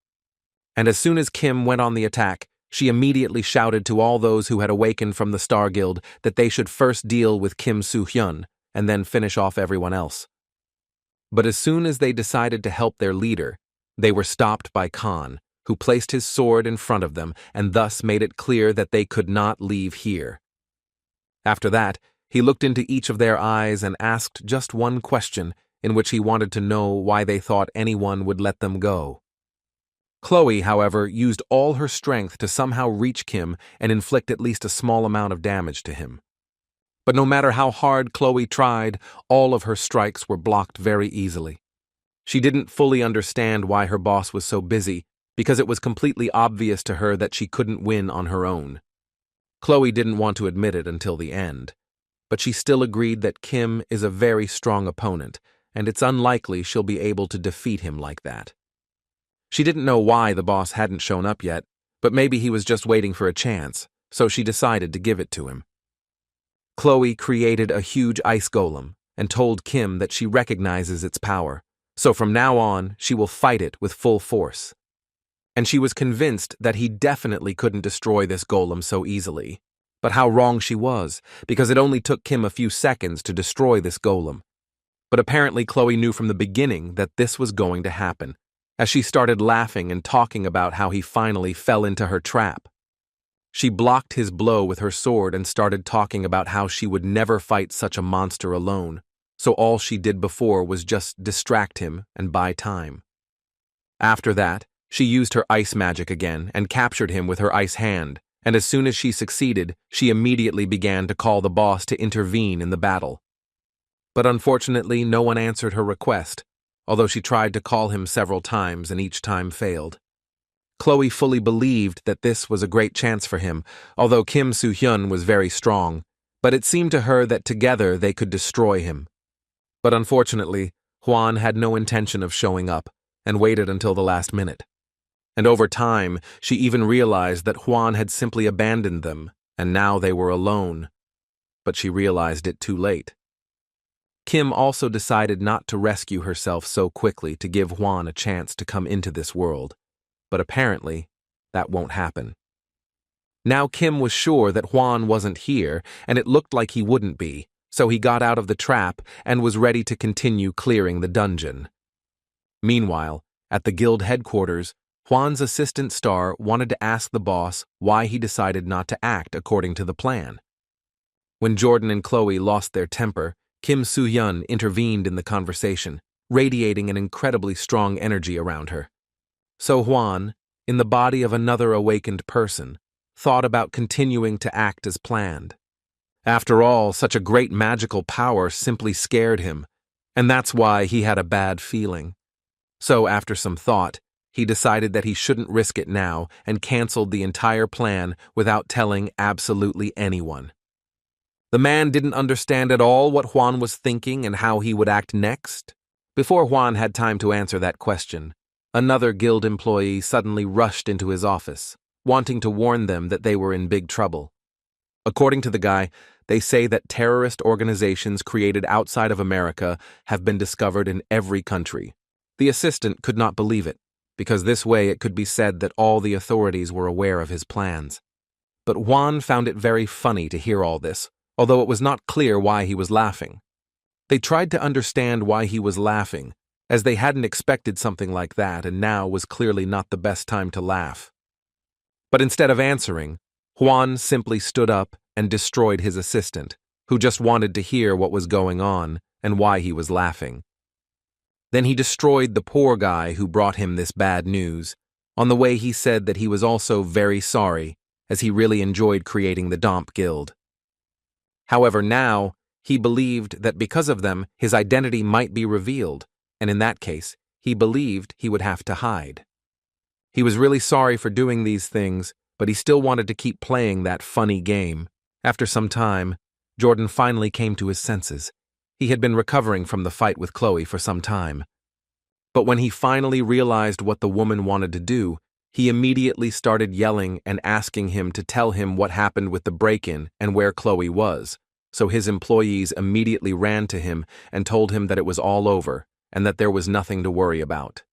And as soon as Kim went on the attack, she immediately shouted to all those who had awakened from the Star Guild that they should first deal with Kim Soo-hyun and then finish off everyone else. But as soon as they decided to help their leader, they were stopped by Khan, who placed his sword in front of them and thus made it clear that they could not leave here. After that, he looked into each of their eyes and asked just one question, in which he wanted to know why they thought anyone would let them go. Chloe, however, used all her strength to somehow reach Kim and inflict at least a small amount of damage to him. But no matter how hard Chloe tried, all of her strikes were blocked very easily. She didn't fully understand why her boss was so busy, because it was completely obvious to her that she couldn't win on her own. Chloe didn't want to admit it until the end, but she still agreed that Kim is a very strong opponent, and it's unlikely she'll be able to defeat him like that. She didn't know why the boss hadn't shown up yet, But maybe he was just waiting for a chance, so she decided to give it to him. Chloe created a huge ice golem and told Kim that she recognizes its power, so from now on she will fight it with full force. And she was convinced that he definitely couldn't destroy this golem so easily. But how wrong she was, because it only took Kim a few seconds to destroy this golem. But apparently Chloe knew from the beginning that this was going to happen, as she started laughing and talking about how he finally fell into her trap. She blocked his blow with her sword and started talking about how she would never fight such a monster alone, so all she did before was just distract him and buy time. After that, she used her ice magic again and captured him with her ice hand, and as soon as she succeeded, she immediately began to call the boss to intervene in the battle. But unfortunately, no one answered her request, although she tried to call him several times and each time failed. Chloe fully believed that this was a great chance for him, although Kim Soo-hyun was very strong, but it seemed to her that together they could destroy him. But unfortunately, Hwan had no intention of showing up and waited until the last minute. And over time, she even realized that Hwan had simply abandoned them, and now they were alone. But she realized it too late. Kim also decided not to rescue herself so quickly to give Hwan a chance to come into this world. But apparently, that won't happen. Now Kim was sure that Hwan wasn't here, and it looked like he wouldn't be, so he got out of the trap and was ready to continue clearing the dungeon. Meanwhile, at the guild headquarters, Hwan's assistant Star wanted to ask the boss why he decided not to act according to the plan. When Jordan and Chloe lost their temper, Kim Soo-hyun intervened in the conversation, radiating an incredibly strong energy around her. So Hwan, in the body of another awakened person, thought about continuing to act as planned. After all, such a great magical power simply scared him, and that's why he had a bad feeling. So after some thought, he decided that he shouldn't risk it now and canceled the entire plan without telling absolutely anyone. The man didn't understand at all what Hwan was thinking and how he would act next. Before Hwan had time to answer that question, another guild employee suddenly rushed into his office, wanting to warn them that they were in big trouble. According to the guy, they say that terrorist organizations created outside of America have been discovered in every country. The assistant could not believe it, because this way it could be said that all the authorities were aware of his plans. But Hwan found it very funny to hear all this, although it was not clear why he was laughing. They tried to understand why he was laughing, as they hadn't expected something like that, and now was clearly not the best time to laugh. But instead of answering, Hwan simply stood up and destroyed his assistant, who just wanted to hear what was going on and why he was laughing. Then he destroyed the poor guy who brought him this bad news. On the way he said that he was also very sorry, as he really enjoyed creating the Domp Guild. However, now, he believed that because of them, his identity might be revealed, and in that case, he believed he would have to hide. He was really sorry for doing these things, but he still wanted to keep playing that funny game. After some time, Jordan finally came to his senses. He had been recovering from the fight with Chloe for some time. But when he finally realized what the woman wanted to do, he immediately started yelling and asking him to tell him what happened with the break-in and where Chloe was, so his employees immediately ran to him and told him that it was all over and that there was nothing to worry about.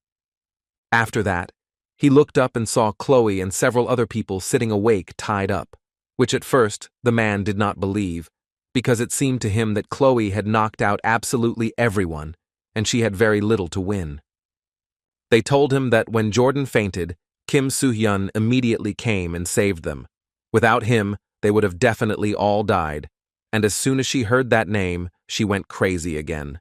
After that, he looked up and saw Chloe and several other people sitting awake tied up, which at first the man did not believe, because it seemed to him that Chloe had knocked out absolutely everyone, and she had very little to win. They told him that when Jordan fainted, Kim Soo-hyun immediately came and saved them. Without him, they would have definitely all died, and as soon as she heard that name, she went crazy again.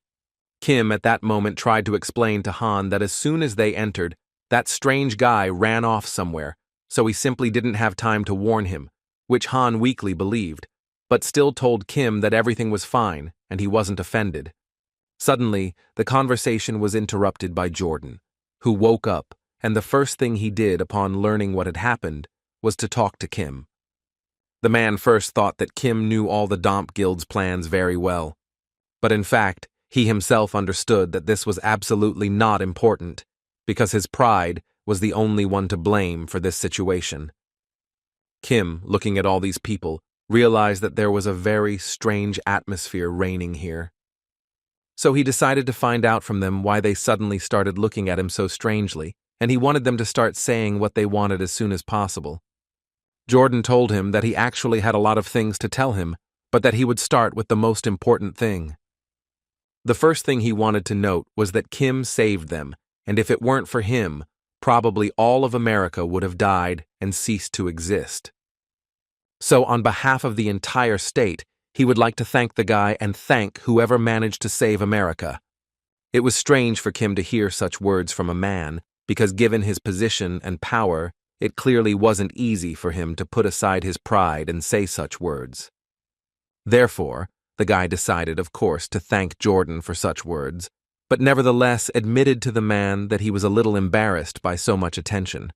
Kim at that moment tried to explain to Han that as soon as they entered, that strange guy ran off somewhere, so he simply didn't have time to warn him, which Han weakly believed, but still told Kim that everything was fine and he wasn't offended. Suddenly, the conversation was interrupted by Jordan, who woke up, and the first thing he did upon learning what had happened was to talk to Kim. The man first thought that Kim knew all the Domp Guild's plans very well, but in fact, he himself understood that this was absolutely not important, because his pride was the only one to blame for this situation. Kim, looking at all these people, realized that there was a very strange atmosphere reigning here. So he decided to find out from them why they suddenly started looking at him so strangely, and he wanted them to start saying what they wanted as soon as possible. Jordan told him that he actually had a lot of things to tell him, but that he would start with the most important thing. The first thing he wanted to note was that Kim saved them, and if it weren't for him, probably all of America would have died and ceased to exist. So on behalf of the entire state, he would like to thank the guy and thank whoever managed to save America. It was strange for Kim to hear such words from a man, because given his position and power, it clearly wasn't easy for him to put aside his pride and say such words. Therefore, the guy decided, of course, to thank Jordan for such words, but nevertheless admitted to the man that he was a little embarrassed by so much attention.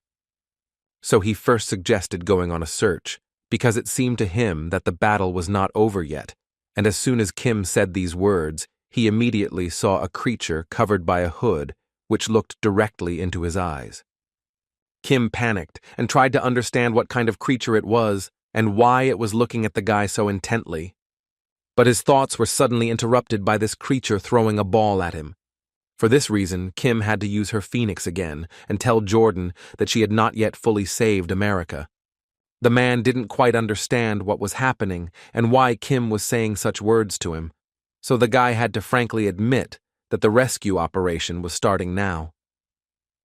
So he first suggested going on a search, because it seemed to him that the battle was not over yet, and as soon as Kim said these words, he immediately saw a creature covered by a hood, which looked directly into his eyes. Kim panicked and tried to understand what kind of creature it was and why it was looking at the guy so intently. But his thoughts were suddenly interrupted by this creature throwing a ball at him. For this reason, Kim had to use her phoenix again and tell Jordan that she had not yet fully saved America. The man didn't quite understand what was happening and why Kim was saying such words to him, so the guy had to frankly admit that the rescue operation was starting now.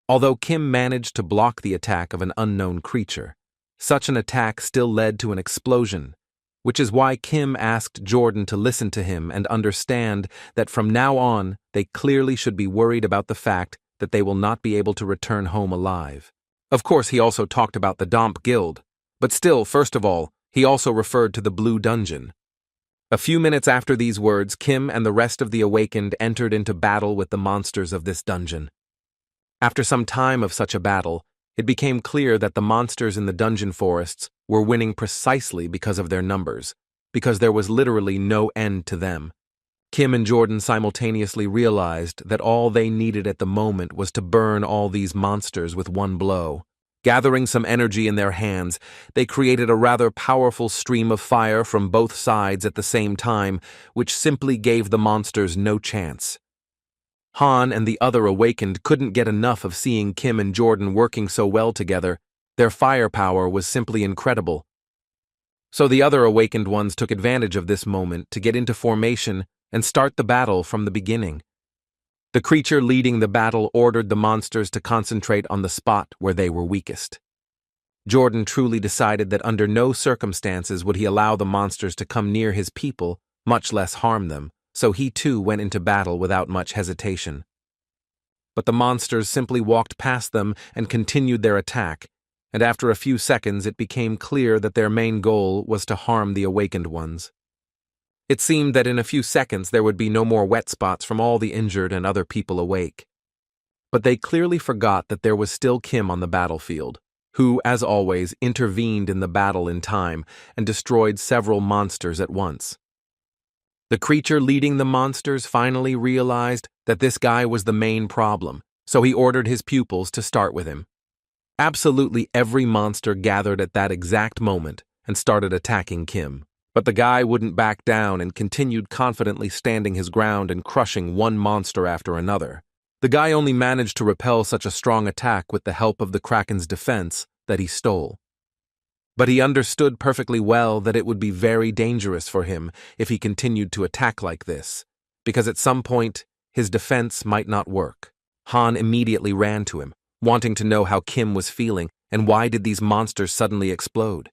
Although Kim managed to block the attack of an unknown creature, such an attack still led to an explosion, which is why Kim asked Jordan to listen to him and understand that from now on they clearly should be worried about the fact that they will not be able to return home alive. Of course, he also talked about the Domp Guild, but still, first of all, he also referred to the Blue Dungeon. A few minutes after these words, Kim and the rest of the Awakened entered into battle with the monsters of this dungeon. After some time of such a battle, it became clear that the monsters in the dungeon forests were winning precisely because of their numbers, because there was literally no end to them. Kim and Jordan simultaneously realized that all they needed at the moment was to burn all these monsters with one blow. Gathering some energy in their hands, they created a rather powerful stream of fire from both sides at the same time, which simply gave the monsters no chance. Han and the other Awakened couldn't get enough of seeing Kim and Jordan working so well together. Their firepower was simply incredible. So the other Awakened ones took advantage of this moment to get into formation and start the battle from the beginning. The creature leading the battle ordered the monsters to concentrate on the spot where they were weakest. Jordan truly decided that under no circumstances would he allow the monsters to come near his people, much less harm them, so he too went into battle without much hesitation. But the monsters simply walked past them and continued their attack, and after a few seconds it became clear that their main goal was to harm the Awakened ones. It seemed that in a few seconds there would be no more wet spots from all the injured and other people awake. But they clearly forgot that there was still Kim on the battlefield, who, as always, intervened in the battle in time and destroyed several monsters at once. The creature leading the monsters finally realized that this guy was the main problem, so he ordered his pupils to start with him. Absolutely every monster gathered at that exact moment and started attacking Kim. But the guy wouldn't back down and continued confidently standing his ground and crushing one monster after another. The guy only managed to repel such a strong attack with the help of the Kraken's defense that he stole. But he understood perfectly well that it would be very dangerous for him if he continued to attack like this, because at some point his defense might not work. Han immediately ran to him, wanting to know how Kim was feeling and why did these monsters suddenly explode.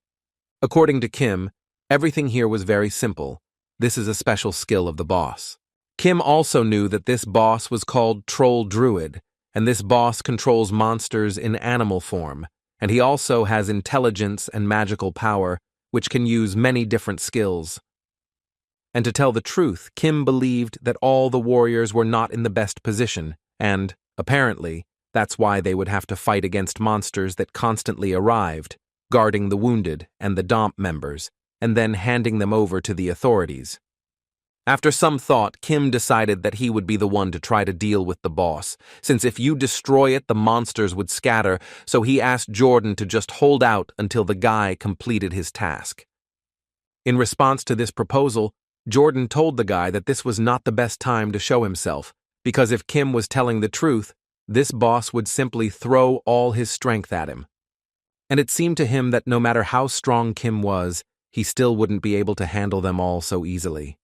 According to Kim, everything here was very simple. This is a special skill of the boss. Kim also knew that this boss was called Troll Druid, and this boss controls monsters in animal form, and he also has intelligence and magical power, which can use many different skills. And to tell the truth, Kim believed that all the warriors were not in the best position, and, apparently, that's why they would have to fight against monsters that constantly arrived, guarding the wounded and the Domp members, and then handing them over to the authorities. After some thought, Kim decided that he would be the one to try to deal with the boss, since if you destroy it, the monsters would scatter, so he asked Jordan to just hold out until the guy completed his task. In response to this proposal, Jordan told the guy that this was not the best time to show himself, because if Kim was telling the truth, this boss would simply throw all his strength at him. And it seemed to him that no matter how strong Kim was, he still wouldn't be able to handle them all so easily.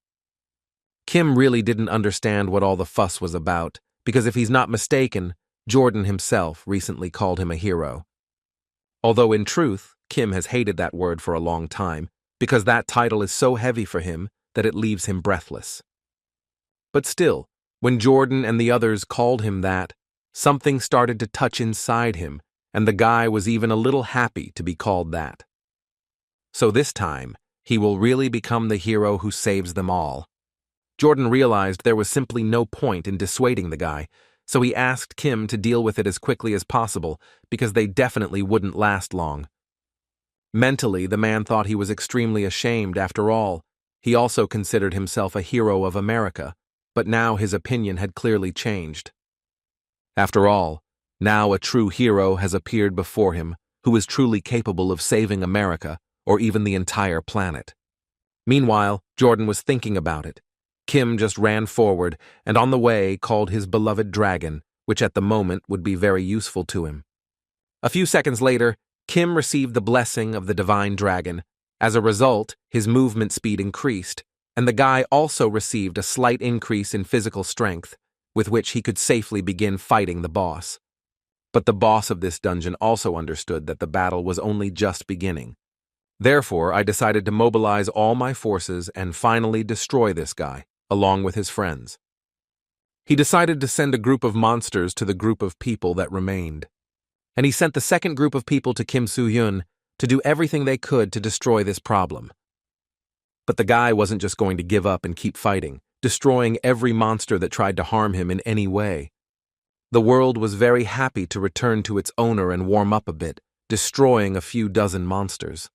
Kim really didn't understand what all the fuss was about, because if he's not mistaken, Jordan himself recently called him a hero. Although in truth, Kim has hated that word for a long time, because that title is so heavy for him that it leaves him breathless. But still, when Jordan and the others called him that, something started to touch inside him, and the guy was even a little happy to be called that. So this time, he will really become the hero who saves them all. Jordan realized there was simply no point in dissuading the guy, so he asked Kim to deal with it as quickly as possible, because they definitely wouldn't last long. Mentally, the man thought he was extremely ashamed after all. He also considered himself a hero of America, but now his opinion had clearly changed. After all, now a true hero has appeared before him who is truly capable of saving America or even the entire planet. Meanwhile, Jordan was thinking about it. Kim just ran forward and on the way called his beloved dragon, which at the moment would be very useful to him. A few seconds later, Kim received the blessing of the divine dragon. As a result, his movement speed increased, and the guy also received a slight increase in physical strength, with which he could safely begin fighting the boss. But the boss of this dungeon also understood that the battle was only just beginning. Therefore, I decided to mobilize all my forces and finally destroy this guy, along with his friends. He decided to send a group of monsters to the group of people that remained. And he sent the second group of people to Kim Soo-hyun to do everything they could to destroy this problem. But the guy wasn't just going to give up and keep fighting, destroying every monster that tried to harm him in any way. The world was very happy to return to its owner and warm up a bit, destroying a few dozen monsters.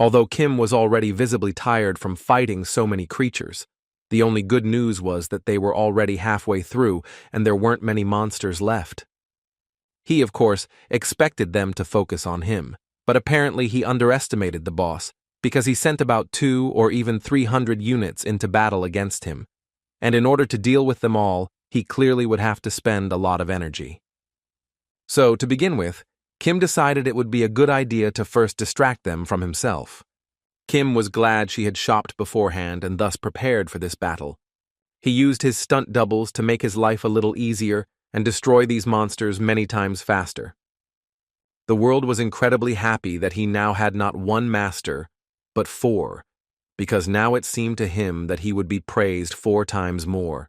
Although Kim was already visibly tired from fighting so many creatures, the only good news was that they were already halfway through and there weren't many monsters left. He, of course, expected them to focus on him, but apparently he underestimated the boss because he sent about 200 or even 300 units into battle against him, and in order to deal with them all, he clearly would have to spend a lot of energy. So, to begin with, Kim decided it would be a good idea to first distract them from himself. Kim was glad she had shopped beforehand and thus prepared for this battle. He used his stunt doubles to make his life a little easier and destroy these monsters many times faster. The world was incredibly happy that he now had not one master, but 4, because now it seemed to him that he would be praised 4 times more.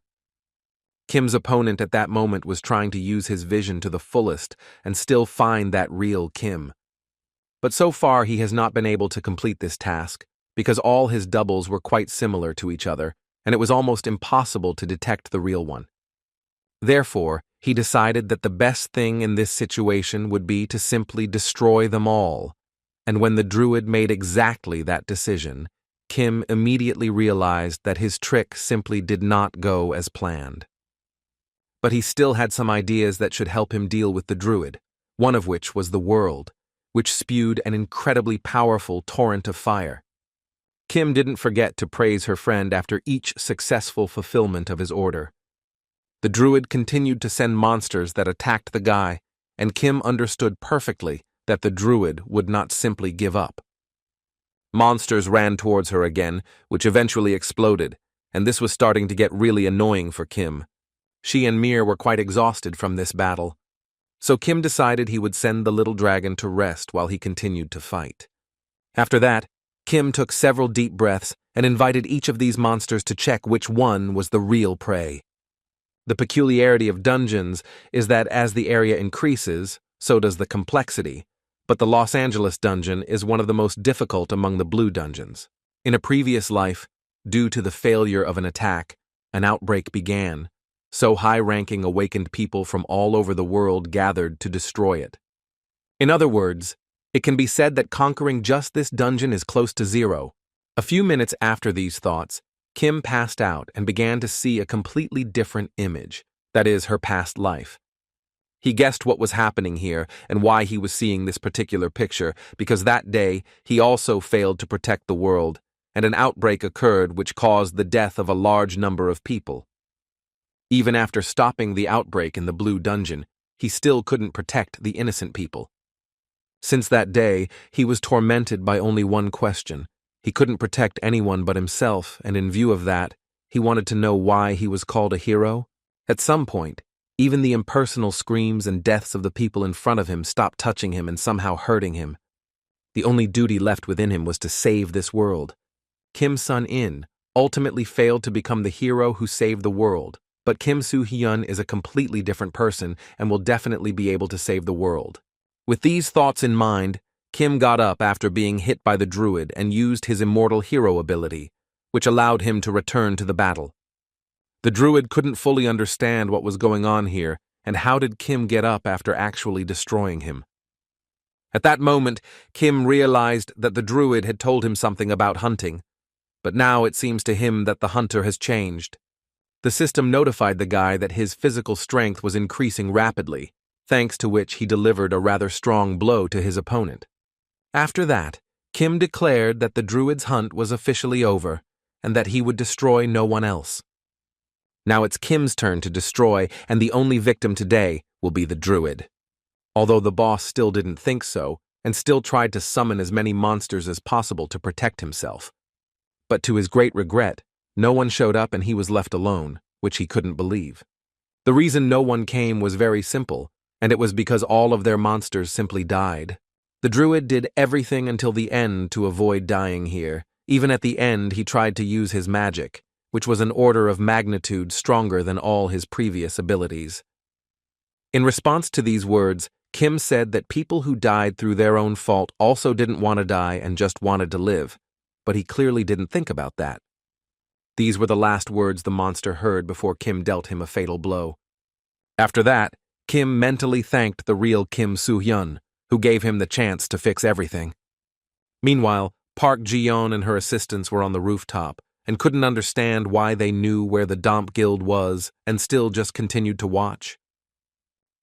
Kim's opponent at that moment was trying to use his vision to the fullest and still find that real Kim. But so far he has not been able to complete this task, because all his doubles were quite similar to each other, and it was almost impossible to detect the real one. Therefore, he decided that the best thing in this situation would be to simply destroy them all, and when the druid made exactly that decision, Kim immediately realized that his trick simply did not go as planned. But he still had some ideas that should help him deal with the druid, one of which was the world, which spewed an incredibly powerful torrent of fire. Kim didn't forget to praise her friend after each successful fulfillment of his order. The druid continued to send monsters that attacked the guy, and Kim understood perfectly that the druid would not simply give up. Monsters ran towards her again, which eventually exploded, and this was starting to get really annoying for Kim. She and Mir were quite exhausted from this battle, so Kim decided he would send the little dragon to rest while he continued to fight. After that, Kim took several deep breaths and invited each of these monsters to check which one was the real prey. The peculiarity of dungeons is that as the area increases, so does the complexity, but the Los Angeles dungeon is one of the most difficult among the blue dungeons. In a previous life, due to the failure of an attack, an outbreak began, so high-ranking awakened people from all over the world gathered to destroy it. In other words, it can be said that conquering just this dungeon is close to zero. A few minutes after these thoughts, Kim passed out and began to see a completely different image, that is, her past life. He guessed what was happening here and why he was seeing this particular picture, because that day he also failed to protect the world, and an outbreak occurred which caused the death of a large number of people. Even after stopping the outbreak in the Blue Dungeon, he still couldn't protect the innocent people. Since that day, he was tormented by only one question. He couldn't protect anyone but himself, and in view of that, he wanted to know why he was called a hero. At some point, even the impersonal screams and deaths of the people in front of him stopped touching him and somehow hurting him. The only duty left within him was to save this world. Kim Sun-in ultimately failed to become the hero who saved the world, but Kim Soo-hyun is a completely different person and will definitely be able to save the world. With these thoughts in mind, Kim got up after being hit by the druid and used his immortal hero ability, which allowed him to return to the battle. The druid couldn't fully understand what was going on here, and how did Kim get up after actually destroying him? At that moment, Kim realized that the druid had told him something about hunting, but now it seems to him that the hunter has changed. The system notified the guy that his physical strength was increasing rapidly, thanks to which he delivered a rather strong blow to his opponent. After that, Kim declared that the druid's hunt was officially over, and that he would destroy no one else. Now it's Kim's turn to destroy, and the only victim today will be the druid. Although the boss still didn't think so, and still tried to summon as many monsters as possible to protect himself. But to his great regret, no one showed up and he was left alone, which he couldn't believe. The reason no one came was very simple, and it was because all of their monsters simply died. The druid did everything until the end to avoid dying here. Even at the end, he tried to use his magic, which was an order of magnitude stronger than all his previous abilities. In response to these words, Kim said that people who died through their own fault also didn't want to die and just wanted to live, but he clearly didn't think about that. These were the last words the monster heard before Kim dealt him a fatal blow. After that, Kim mentally thanked the real Kim Soo-hyun, who gave him the chance to fix everything. Meanwhile, Park Ji-yeon and her assistants were on the rooftop and couldn't understand why they knew where the Domp Guild was and still just continued to watch.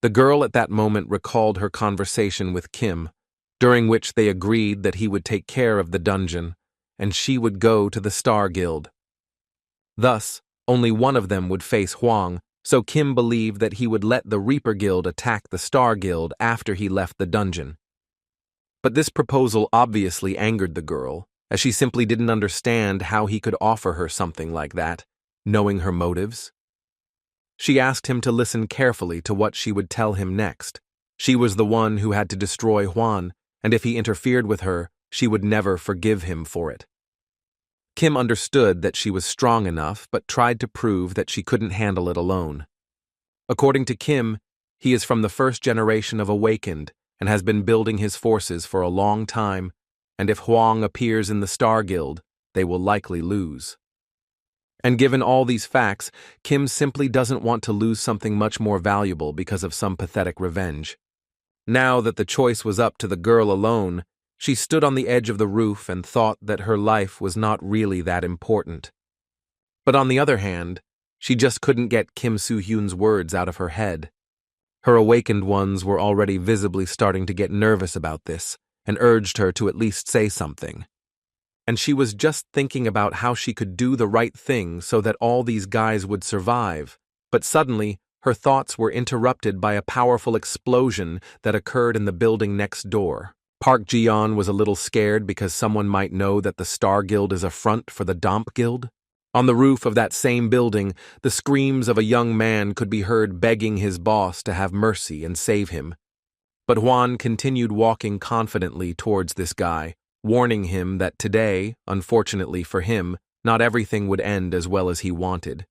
The girl at that moment recalled her conversation with Kim, during which they agreed that he would take care of the dungeon, and she would go to the Star Guild. Thus, only one of them would face Hwang, so Kim believed that he would let the Reaper Guild attack the Star Guild after he left the dungeon. But this proposal obviously angered the girl, as she simply didn't understand how he could offer her something like that, knowing her motives. She asked him to listen carefully to what she would tell him next. She was the one who had to destroy Hwan, and if he interfered with her, she would never forgive him for it. Kim understood that she was strong enough, but tried to prove that she couldn't handle it alone. According to Kim, he is from the first generation of Awakened and has been building his forces for a long time, and if Hwang appears in the Star Guild, they will likely lose. And given all these facts, Kim simply doesn't want to lose something much more valuable because of some pathetic revenge. Now that the choice was up to the girl alone, she stood on the edge of the roof and thought that her life was not really that important. But on the other hand, she just couldn't get Kim Soo-hyun's words out of her head. Her awakened ones were already visibly starting to get nervous about this and urged her to at least say something. And she was just thinking about how she could do the right thing so that all these guys would survive, but suddenly her thoughts were interrupted by a powerful explosion that occurred in the building next door. Park Ji-yeon was a little scared because someone might know that the Star Guild is a front for the Domp Guild. On the roof of that same building, the screams of a young man could be heard begging his boss to have mercy and save him. But Hwan continued walking confidently towards this guy, warning him that today, unfortunately for him, not everything would end as well as he wanted.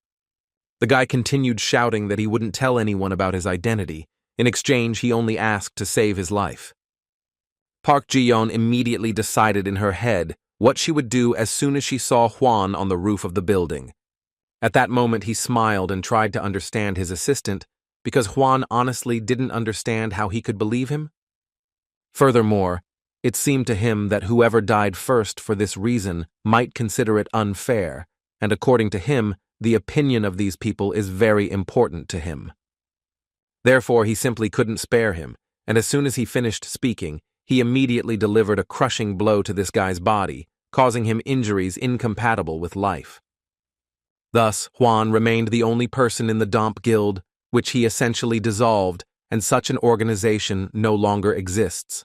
The guy continued shouting that he wouldn't tell anyone about his identity. In exchange, he only asked to save his life. Park Ji-yeon immediately decided in her head what she would do as soon as she saw Hwan on the roof of the building. At that moment, he smiled and tried to understand his assistant because Hwan honestly didn't understand how he could believe him. Furthermore, it seemed to him that whoever died first for this reason might consider it unfair, and according to him, the opinion of these people is very important to him. Therefore, he simply couldn't spare him, and as soon as he finished speaking, he immediately delivered a crushing blow to this guy's body, causing him injuries incompatible with life. Thus, Juan remained the only person in the Domp Guild, which he essentially dissolved, and such an organization no longer exists.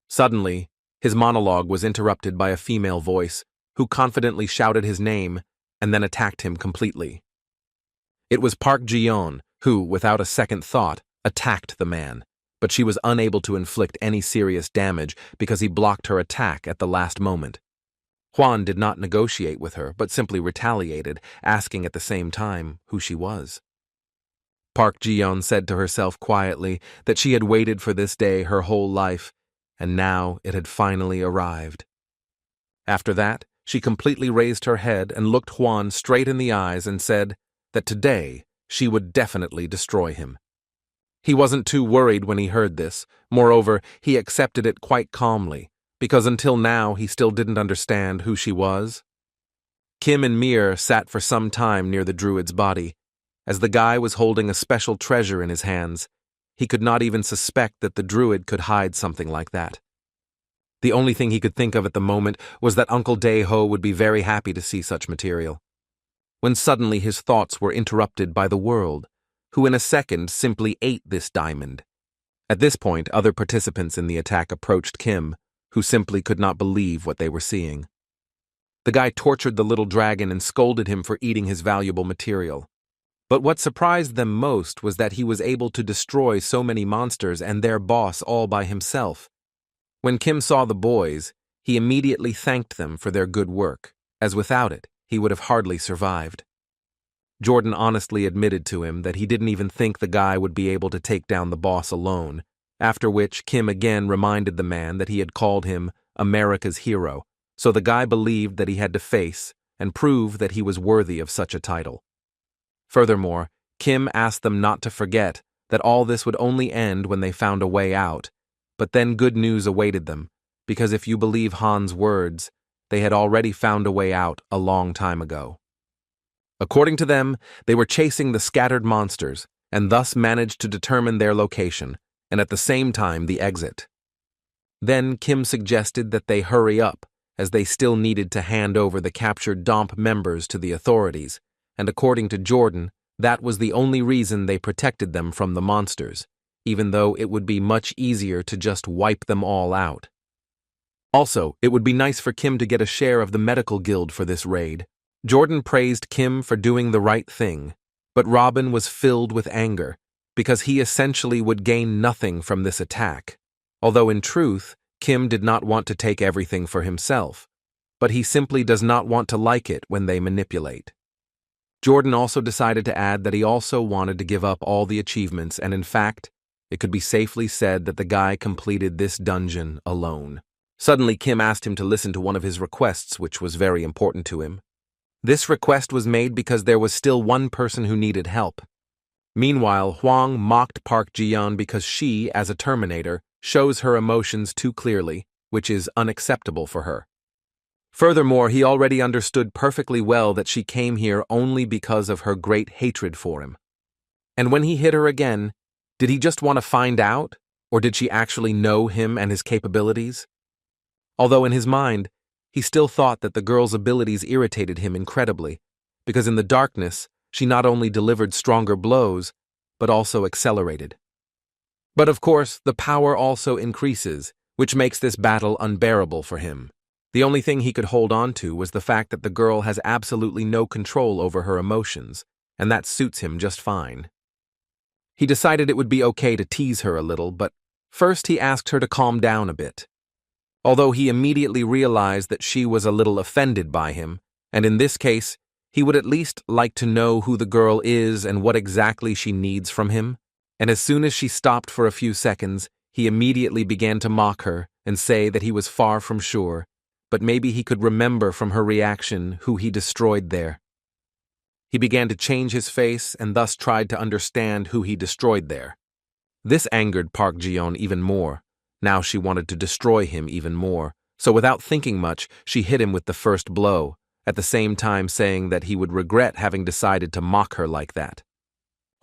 Suddenly, his monologue was interrupted by a female voice, who confidently shouted his name and then attacked him completely. It was Park Ji-yeon, who, without a second thought, attacked the man, but she was unable to inflict any serious damage because he blocked her attack at the last moment. Juan did not negotiate with her, but simply retaliated, asking at the same time who she was. Park Ji-yeon said to herself quietly that she had waited for this day her whole life, and now it had finally arrived. After that, she completely raised her head and looked Juan straight in the eyes and said that today she would definitely destroy him. He wasn't too worried when he heard this. Moreover, he accepted it quite calmly, because until now he still didn't understand who she was. Kim and Mir sat for some time near the druid's body. As the guy was holding a special treasure in his hands, he could not even suspect that the druid could hide something like that. The only thing he could think of at the moment was that Uncle Dae-ho would be very happy to see such material. When suddenly his thoughts were interrupted by the world, who in a second simply ate this diamond. At this point, other participants in the attack approached Kim, who simply could not believe what they were seeing. The guy tortured the little dragon and scolded him for eating his valuable material. But what surprised them most was that he was able to destroy so many monsters and their boss all by himself. When Kim saw the boys, he immediately thanked them for their good work, as without it, he would have hardly survived. Jordan honestly admitted to him that he didn't even think the guy would be able to take down the boss alone, after which Kim again reminded the man that he had called him America's hero, so the guy believed that he had to face and prove that he was worthy of such a title. Furthermore, Kim asked them not to forget that all this would only end when they found a way out, but then good news awaited them, because if you believe Han's words, they had already found a way out a long time ago. According to them, they were chasing the scattered monsters, and thus managed to determine their location, and at the same time the exit. Then Kim suggested that they hurry up, as they still needed to hand over the captured Domp members to the authorities, and according to Jordan, that was the only reason they protected them from the monsters, even though it would be much easier to just wipe them all out. Also, it would be nice for Kim to get a share of the medical guild for this raid. Jordan praised Kim for doing the right thing, but Robin was filled with anger, because he essentially would gain nothing from this attack. Although in truth, Kim did not want to take everything for himself, but he simply does not want to like it when they manipulate. Jordan also decided to add that he also wanted to give up all the achievements, and in fact, it could be safely said that the guy completed this dungeon alone. Suddenly, Kim asked him to listen to one of his requests, which was very important to him. This request was made because there was still one person who needed help. Meanwhile, Hwang mocked Park Ji-yeon because she, as a Terminator, shows her emotions too clearly, which is unacceptable for her. Furthermore, he already understood perfectly well that she came here only because of her great hatred for him. And when he hit her again, did he just want to find out, or did she actually know him and his capabilities? Although in his mind, he still thought that the girl's abilities irritated him incredibly, because in the darkness, she not only delivered stronger blows, but also accelerated. But of course, the power also increases, which makes this battle unbearable for him. The only thing he could hold on to was the fact that the girl has absolutely no control over her emotions, and that suits him just fine. He decided it would be okay to tease her a little, but first he asked her to calm down a bit. Although he immediately realized that she was a little offended by him, and in this case, he would at least like to know who the girl is and what exactly she needs from him, and as soon as she stopped for a few seconds, he immediately began to mock her and say that he was far from sure, but maybe he could remember from her reaction who he destroyed there. He began to change his face and thus tried to understand who he destroyed there. This angered Park Ji-yeon even more. Now she wanted to destroy him even more, so without thinking much, she hit him with the first blow, at the same time saying that he would regret having decided to mock her like that.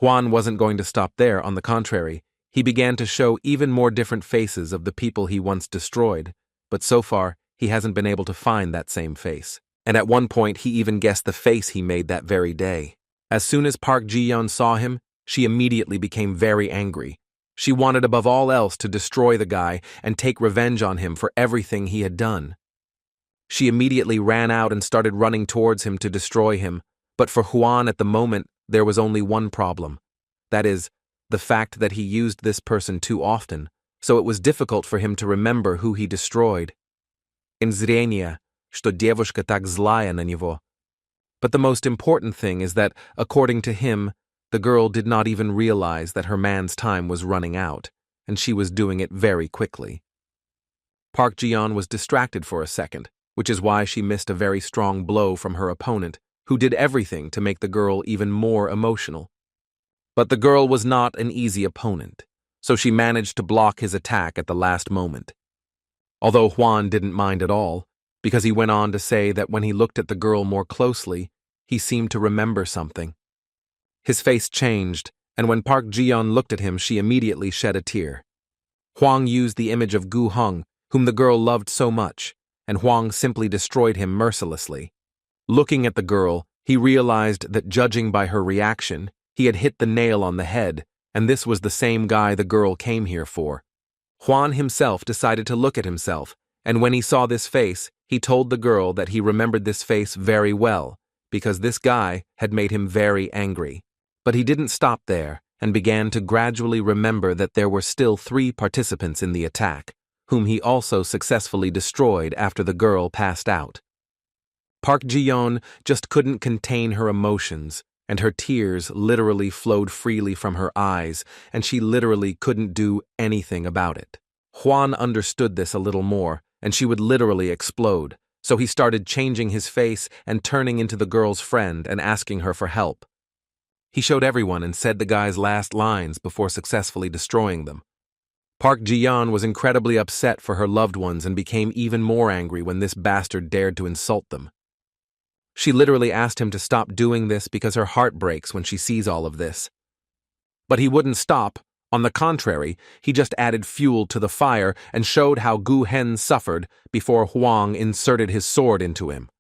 Juan wasn't going to stop there. On the contrary, he began to show even more different faces of the people he once destroyed, but so far, he hasn't been able to find that same face. And at one point, he even guessed the face he made that very day. As soon as Park Ji-yeon saw him, she immediately became very angry. She wanted above all else to destroy the guy and take revenge on him for everything he had done. She immediately ran out and started running towards him to destroy him, but for Juan at the moment, there was only one problem. That is, the fact that he used this person too often, so it was difficult for him to remember who he destroyed. In zrение, что девушка так злая на него. But the most important thing is that, according to him, the girl did not even realize that her man's time was running out, and she was doing it very quickly. Park Ji-yeon was distracted for a second, which is why she missed a very strong blow from her opponent, who did everything to make the girl even more emotional. But the girl was not an easy opponent, so she managed to block his attack at the last moment. Although Juan didn't mind at all, because he went on to say that when he looked at the girl more closely, he seemed to remember something. His face changed, and when Park Ji-yeon looked at him, she immediately shed a tear. Hwang used the image of Gu Hong, whom the girl loved so much, and Hwang simply destroyed him mercilessly. Looking at the girl, he realized that judging by her reaction, he had hit the nail on the head, and this was the same guy the girl came here for. Hwan himself decided to look at himself, and when he saw this face, he told the girl that he remembered this face very well, because this guy had made him very angry. But he didn't stop there, and began to gradually remember that there were still 3 participants in the attack, whom he also successfully destroyed after the girl passed out. Park Ji-yeon just couldn't contain her emotions, and her tears literally flowed freely from her eyes, and she literally couldn't do anything about it. Hwan understood this a little more, and she would literally explode, so he started changing his face and turning into the girl's friend and asking her for help. He showed everyone and said the guy's last lines before successfully destroying them. Park Ji-yeon was incredibly upset for her loved ones and became even more angry when this bastard dared to insult them. She literally asked him to stop doing this because her heart breaks when she sees all of this. But he wouldn't stop. On the contrary, he just added fuel to the fire and showed how Gu Hen suffered before Hwang inserted his sword into him.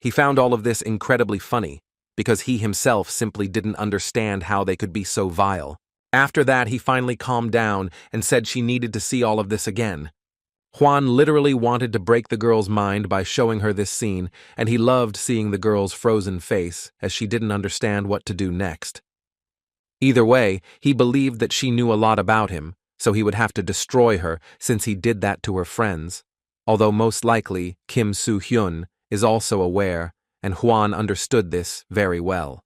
He found all of this incredibly funny, because he himself simply didn't understand how they could be so vile. After that, he finally calmed down and said she needed to see all of this again. Hwan literally wanted to break the girl's mind by showing her this scene, and he loved seeing the girl's frozen face as she didn't understand what to do next. Either way, he believed that she knew a lot about him, so he would have to destroy her since he did that to her friends, although most likely Kim Soo-hyun is also aware, and Hwan understood this very well.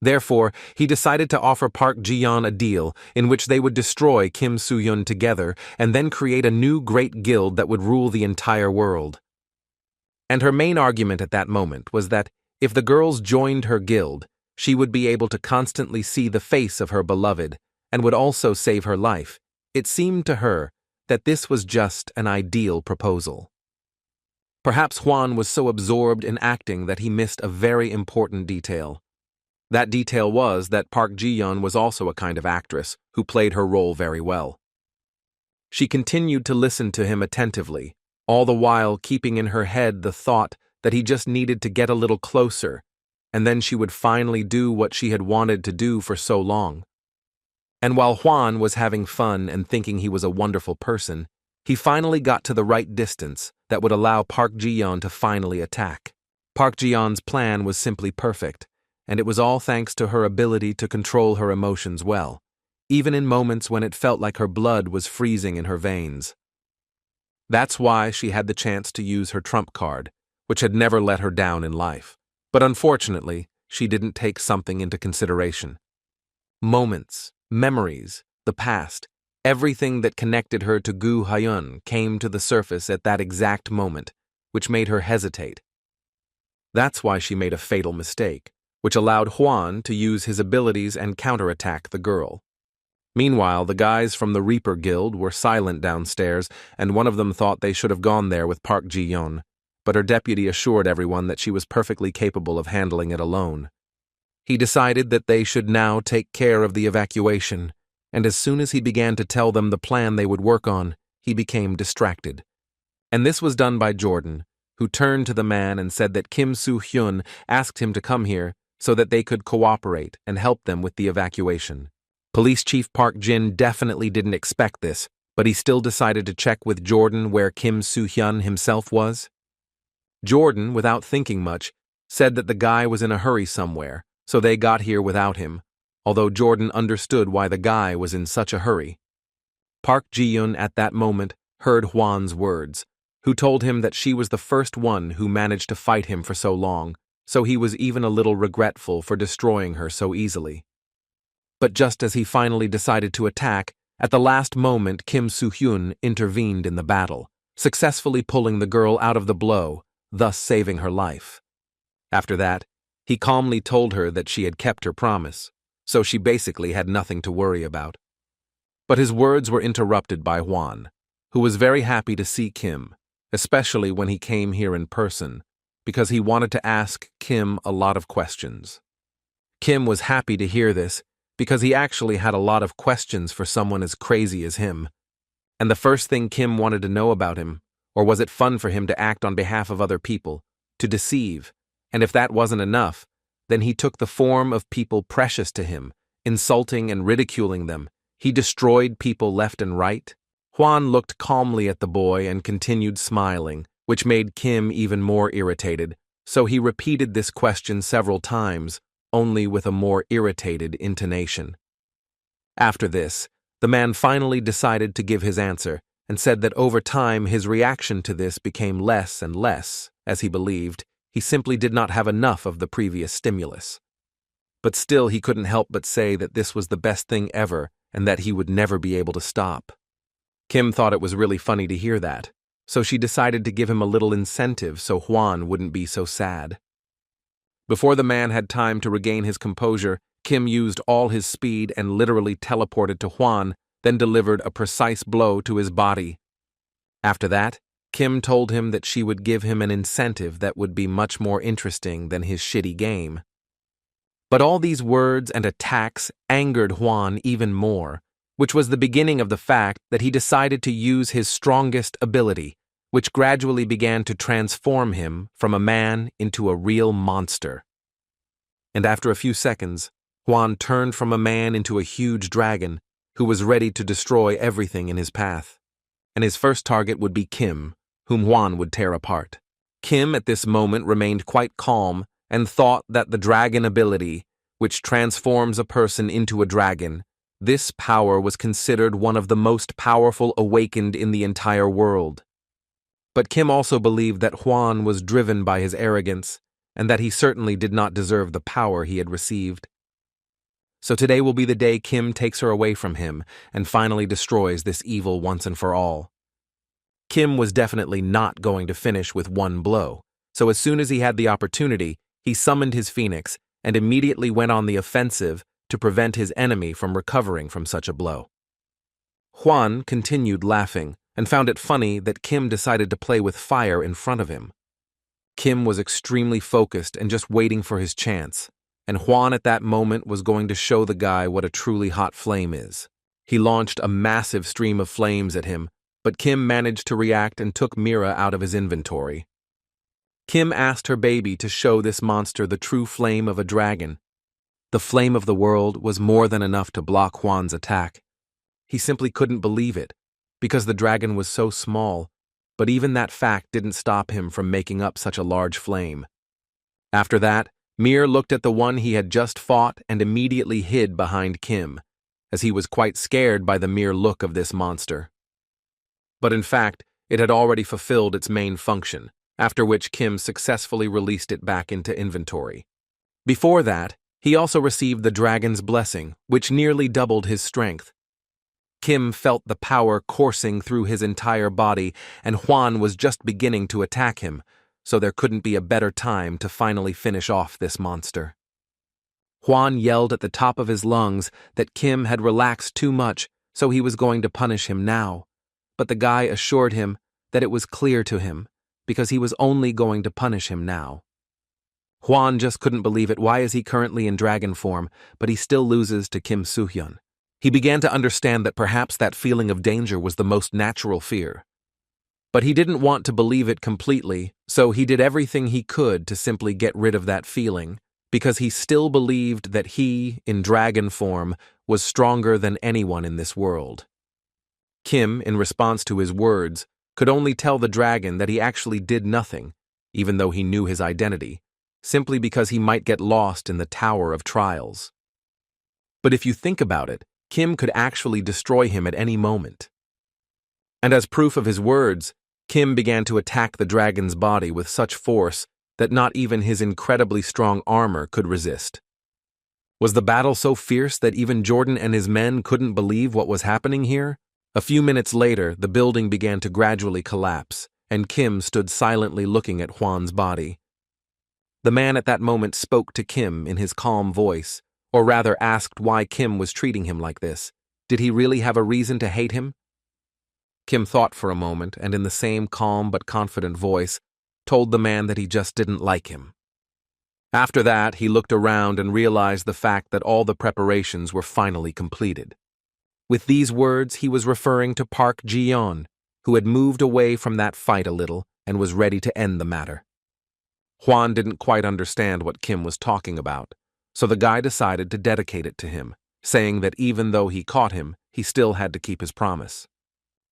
Therefore, he decided to offer Park Ji-yeon a deal in which they would destroy Kim Soo-hyun together and then create a new great guild that would rule the entire world. And her main argument at that moment was that if the girls joined her guild, she would be able to constantly see the face of her beloved and would also save her life. It seemed to her that this was just an ideal proposal. Perhaps Hwan was so absorbed in acting that he missed a very important detail. That detail was that Park Ji-yeon was also a kind of actress who played her role very well. She continued to listen to him attentively, all the while keeping in her head the thought that he just needed to get a little closer, and then she would finally do what she had wanted to do for so long. And while Hwan was having fun and thinking he was a wonderful person, he finally got to the right distance that would allow Park Ji-yeon to finally attack. Park Ji-yeon's plan was simply perfect, and it was all thanks to her ability to control her emotions well, even in moments when it felt like her blood was freezing in her veins. That's why she had the chance to use her trump card, which had never let her down in life. But unfortunately, she didn't take something into consideration. Moments, memories, the past, everything that connected her to Gu Hyun came to the surface at that exact moment, which made her hesitate. That's why she made a fatal mistake, which allowed Hwan to use his abilities and counterattack the girl. Meanwhile, the guys from the Reaper Guild were silent downstairs, and one of them thought they should have gone there with Park Ji-yeon, but her deputy assured everyone that she was perfectly capable of handling it alone. He decided that they should now take care of the evacuation, and as soon as he began to tell them the plan they would work on, he became distracted. And this was done by Jordan, who turned to the man and said that Kim Soo-hyun asked him to come here so that they could cooperate and help them with the evacuation. Police Chief Park Jin definitely didn't expect this, but he still decided to check with Jordan where Kim Soo-hyun himself was. Jordan, without thinking much, said that the guy was in a hurry somewhere, so they got here without him, although Jordan understood why the guy was in such a hurry. Park Ji-yoon at that moment heard Hwan's words, who told him that she was the first one who managed to fight him for so long, so he was even a little regretful for destroying her so easily. But just as he finally decided to attack, at the last moment Kim Soo-hyun intervened in the battle, successfully pulling the girl out of the blow, thus saving her life. After that, he calmly told her that she had kept her promise, so she basically had nothing to worry about. But his words were interrupted by Hwan, who was very happy to see Kim, especially when he came here in person, because he wanted to ask Kim a lot of questions. Kim was happy to hear this, because he actually had a lot of questions for someone as crazy as him. And the first thing Kim wanted to know about him, or was it fun for him to act on behalf of other people, to deceive, and if that wasn't enough, then he took the form of people precious to him, insulting and ridiculing them. He destroyed people left and right. Hwan looked calmly at the boy and continued smiling, which made Kim even more irritated, so he repeated this question several times, only with a more irritated intonation. After this, the man finally decided to give his answer and said that over time his reaction to this became less and less, as he believed he simply did not have enough of the previous stimulus. But still he couldn't help but say that this was the best thing ever and that he would never be able to stop. Kim thought it was really funny to hear that, so she decided to give him a little incentive so Hwan wouldn't be so sad. Before the man had time to regain his composure, Kim used all his speed and literally teleported to Hwan, then delivered a precise blow to his body. After that, Kim told him that she would give him an incentive that would be much more interesting than his shitty game. But all these words and attacks angered Hwan even more, which was the beginning of the fact that he decided to use his strongest ability, which gradually began to transform him from a man into a real monster. And after a few seconds, Hwan turned from a man into a huge dragon who was ready to destroy everything in his path. And his first target would be Kim, whom Hwan would tear apart. Kim at this moment remained quite calm and thought that the dragon ability, which transforms a person into a dragon, this power was considered one of the most powerful awakened in the entire world. But Kim also believed that Hwan was driven by his arrogance, and that he certainly did not deserve the power he had received. So today will be the day Kim takes her away from him and finally destroys this evil once and for all. Kim was definitely not going to finish with one blow, so as soon as he had the opportunity, he summoned his phoenix and immediately went on the offensive to prevent his enemy from recovering from such a blow. Hwan continued laughing and found it funny that Kim decided to play with fire in front of him. Kim was extremely focused and just waiting for his chance, and Hwan at that moment was going to show the guy what a truly hot flame is. He launched a massive stream of flames at him, but Kim managed to react and took Mira out of his inventory. Kim asked her baby to show this monster the true flame of a dragon. The flame of the world was more than enough to block Hwan's attack. He simply couldn't believe it, because the dragon was so small, but even that fact didn't stop him from making up such a large flame. After that, Mir looked at the one he had just fought and immediately hid behind Kim, as he was quite scared by the mere look of this monster. But in fact, it had already fulfilled its main function, after which Kim successfully released it back into inventory. Before that, he also received the dragon's blessing, which nearly doubled his strength. Kim felt the power coursing through his entire body, and Hwan was just beginning to attack him, so there couldn't be a better time to finally finish off this monster. Hwan yelled at the top of his lungs that Kim had relaxed too much, so he was going to punish him now, but the guy assured him that it was clear to him, because he was only going to punish him now. Hwan just couldn't believe it. Why is he currently in dragon form, but he still loses to Kim Soo-hyun? He began to understand that perhaps that feeling of danger was the most natural fear. But he didn't want to believe it completely, so he did everything he could to simply get rid of that feeling, because he still believed that he, in dragon form, was stronger than anyone in this world. Kim, in response to his words, could only tell the dragon that he actually did nothing, even though he knew his identity, simply because he might get lost in the Tower of Trials. But if you think about it, Kim could actually destroy him at any moment. And as proof of his words, Kim began to attack the dragon's body with such force that not even his incredibly strong armor could resist. Was the battle so fierce that even Jordan and his men couldn't believe what was happening here? A few minutes later, the building began to gradually collapse, and Kim stood silently looking at Hwan's body. The man at that moment spoke to Kim in his calm voice, or rather asked why Kim was treating him like this. Did he really have a reason to hate him? Kim thought for a moment, and in the same calm but confident voice, told the man that he just didn't like him. After that, he looked around and realized the fact that all the preparations were finally completed. With these words, he was referring to Park Ji-yeon, who had moved away from that fight a little and was ready to end the matter. Hwan didn't quite understand what Kim was talking about, so the guy decided to dedicate it to him, saying that even though he caught him, he still had to keep his promise.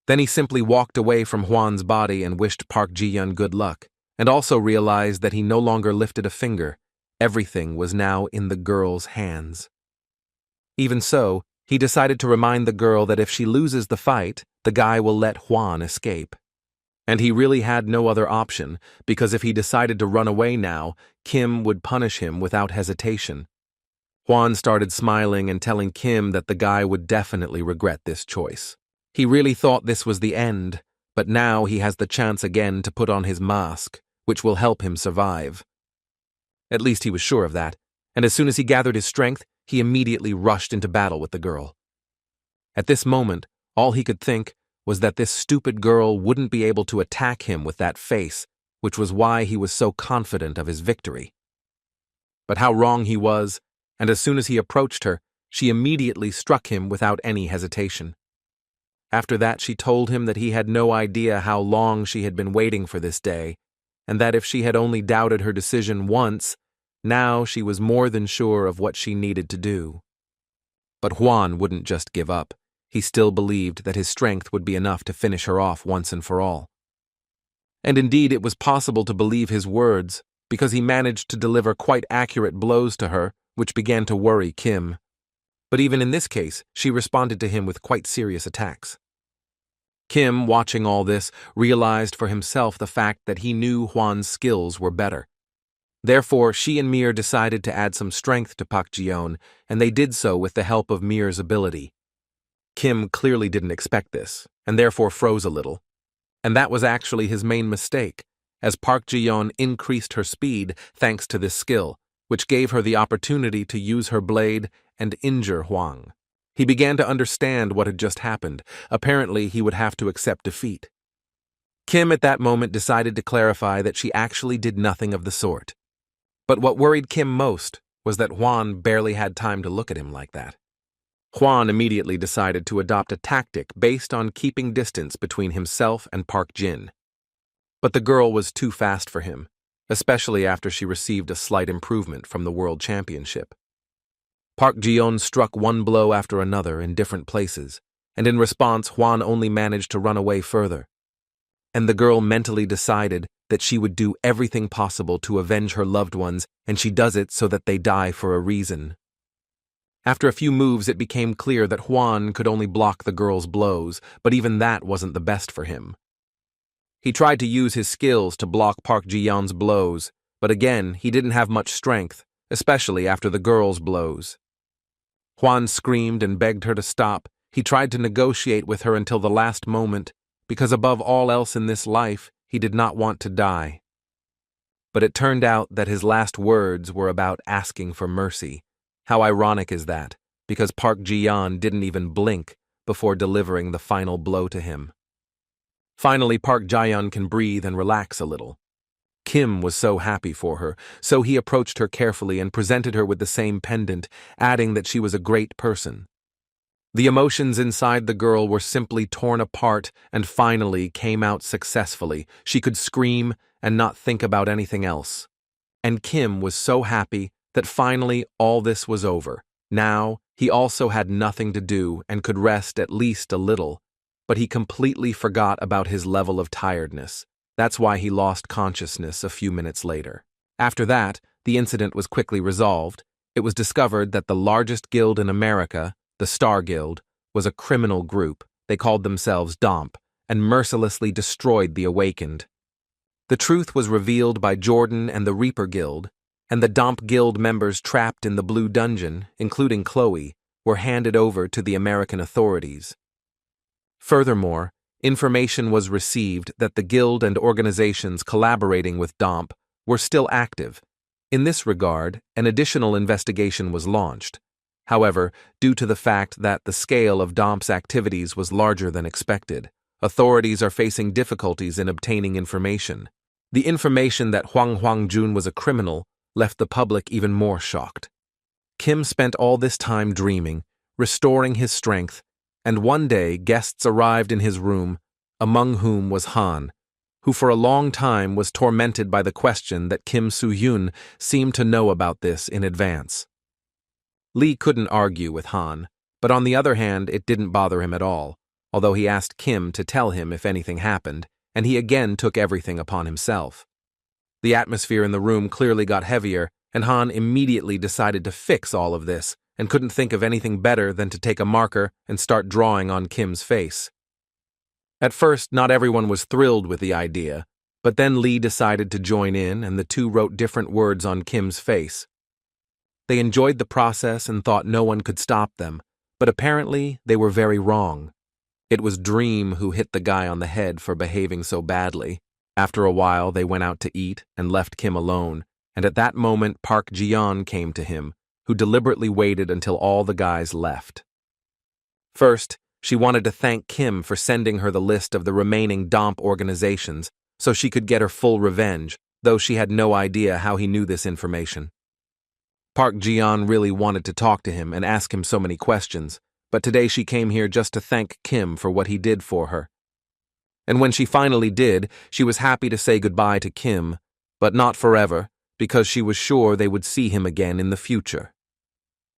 Then he simply walked away from Hwan's body and wished Park Ji-yeon good luck, and also realized that he no longer lifted a finger. Everything was now in the girl's hands. Even so, he decided to remind the girl that if she loses the fight, the guy will let Hwan escape. And he really had no other option, because if he decided to run away now, Kim would punish him without hesitation. Hwan started smiling and telling Kim that the guy would definitely regret this choice. He really thought this was the end, but now he has the chance again to put on his mask, which will help him survive. At least he was sure of that, and as soon as he gathered his strength, he immediately rushed into battle with the girl. At this moment, all he could think was that this stupid girl wouldn't be able to attack him with that face, which was why he was so confident of his victory. But how wrong he was, and as soon as he approached her, she immediately struck him without any hesitation. After that, she told him that he had no idea how long she had been waiting for this day, and that if she had only doubted her decision once, now she was more than sure of what she needed to do. But Hwan wouldn't just give up. He still believed that his strength would be enough to finish her off once and for all. And indeed, it was possible to believe his words, because he managed to deliver quite accurate blows to her, which began to worry Kim. But even in this case, she responded to him with quite serious attacks. Kim, watching all this, realized for himself the fact that he knew Hwan's skills were better. Therefore, she and Mir decided to add some strength to Park Ji-yeon, and they did so with the help of Mir's ability. Kim clearly didn't expect this, and therefore froze a little. And that was actually his main mistake, as Park Ji-yeon increased her speed thanks to this skill, which gave her the opportunity to use her blade and injure Hwang. He began to understand what had just happened. Apparently, he would have to accept defeat. Kim at that moment decided to clarify that she actually did nothing of the sort. But what worried Kim most was that Hwan barely had time to look at him like that. Hwan immediately decided to adopt a tactic based on keeping distance between himself and Park Jin. But the girl was too fast for him, especially after she received a slight improvement from the World Championship. Park Ji-yeon struck one blow after another in different places, and in response Hwan only managed to run away further. And the girl mentally decided that she would do everything possible to avenge her loved ones, and she does it so that they die for a reason. After a few moves, it became clear that Hwan could only block the girl's blows, but even that wasn't the best for him. He tried to use his skills to block Park Ji-yeon's blows, but again, he didn't have much strength, especially after the girl's blows. Hwan screamed and begged her to stop. He tried to negotiate with her until the last moment, because above all else in this life, he did not want to die. But it turned out that his last words were about asking for mercy. How ironic is that, because Park Ji-yeon didn't even blink before delivering the final blow to him. Finally, Park Jae-yeon can breathe and relax a little. Kim was so happy for her, so he approached her carefully and presented her with the same pendant, adding that she was a great person. The emotions inside the girl were simply torn apart and finally came out successfully. She could scream and not think about anything else. And Kim was so happy that finally all this was over. Now, he also had nothing to do and could rest at least a little, but he completely forgot about his level of tiredness. That's why he lost consciousness a few minutes later. After that, the incident was quickly resolved. It was discovered that the largest guild in America, the Star Guild, was a criminal group. They called themselves DOMP and mercilessly destroyed the Awakened. The truth was revealed by Jordan and the Reaper Guild, and the DOMP Guild members trapped in the Blue Dungeon, including Chloe, were handed over to the American authorities. Furthermore, information was received that the guild and organizations collaborating with DOMP were still active. In this regard, an additional investigation was launched. However, due to the fact that the scale of DOMP's activities was larger than expected, authorities are facing difficulties in obtaining information. The information that Hwang Hwangjun was a criminal left the public even more shocked. Kim spent all this time dreaming, restoring his strength, and one day guests arrived in his room, among whom was Han, who for a long time was tormented by the question that Kim Soo-hyun seemed to know about this in advance. Lee couldn't argue with Han, but on the other hand, it didn't bother him at all, although he asked Kim to tell him if anything happened, and he again took everything upon himself. The atmosphere in the room clearly got heavier, and Han immediately decided to fix all of this, and couldn't think of anything better than to take a marker and start drawing on Kim's face. At first, not everyone was thrilled with the idea, but then Lee decided to join in, and the two wrote different words on Kim's face. They enjoyed the process and thought no one could stop them, but apparently they were very wrong. It was Dream who hit the guy on the head for behaving so badly. After a while, they went out to eat and left Kim alone, and at that moment Park Ji-yeon came to him, who deliberately waited until all the guys left. First, she wanted to thank Kim for sending her the list of the remaining DOMP organizations so she could get her full revenge, though she had no idea how he knew this information. Park Ji-yeon really wanted to talk to him and ask him so many questions, but today she came here just to thank Kim for what he did for her. And when she finally did, she was happy to say goodbye to Kim, but not forever, because she was sure they would see him again in the future.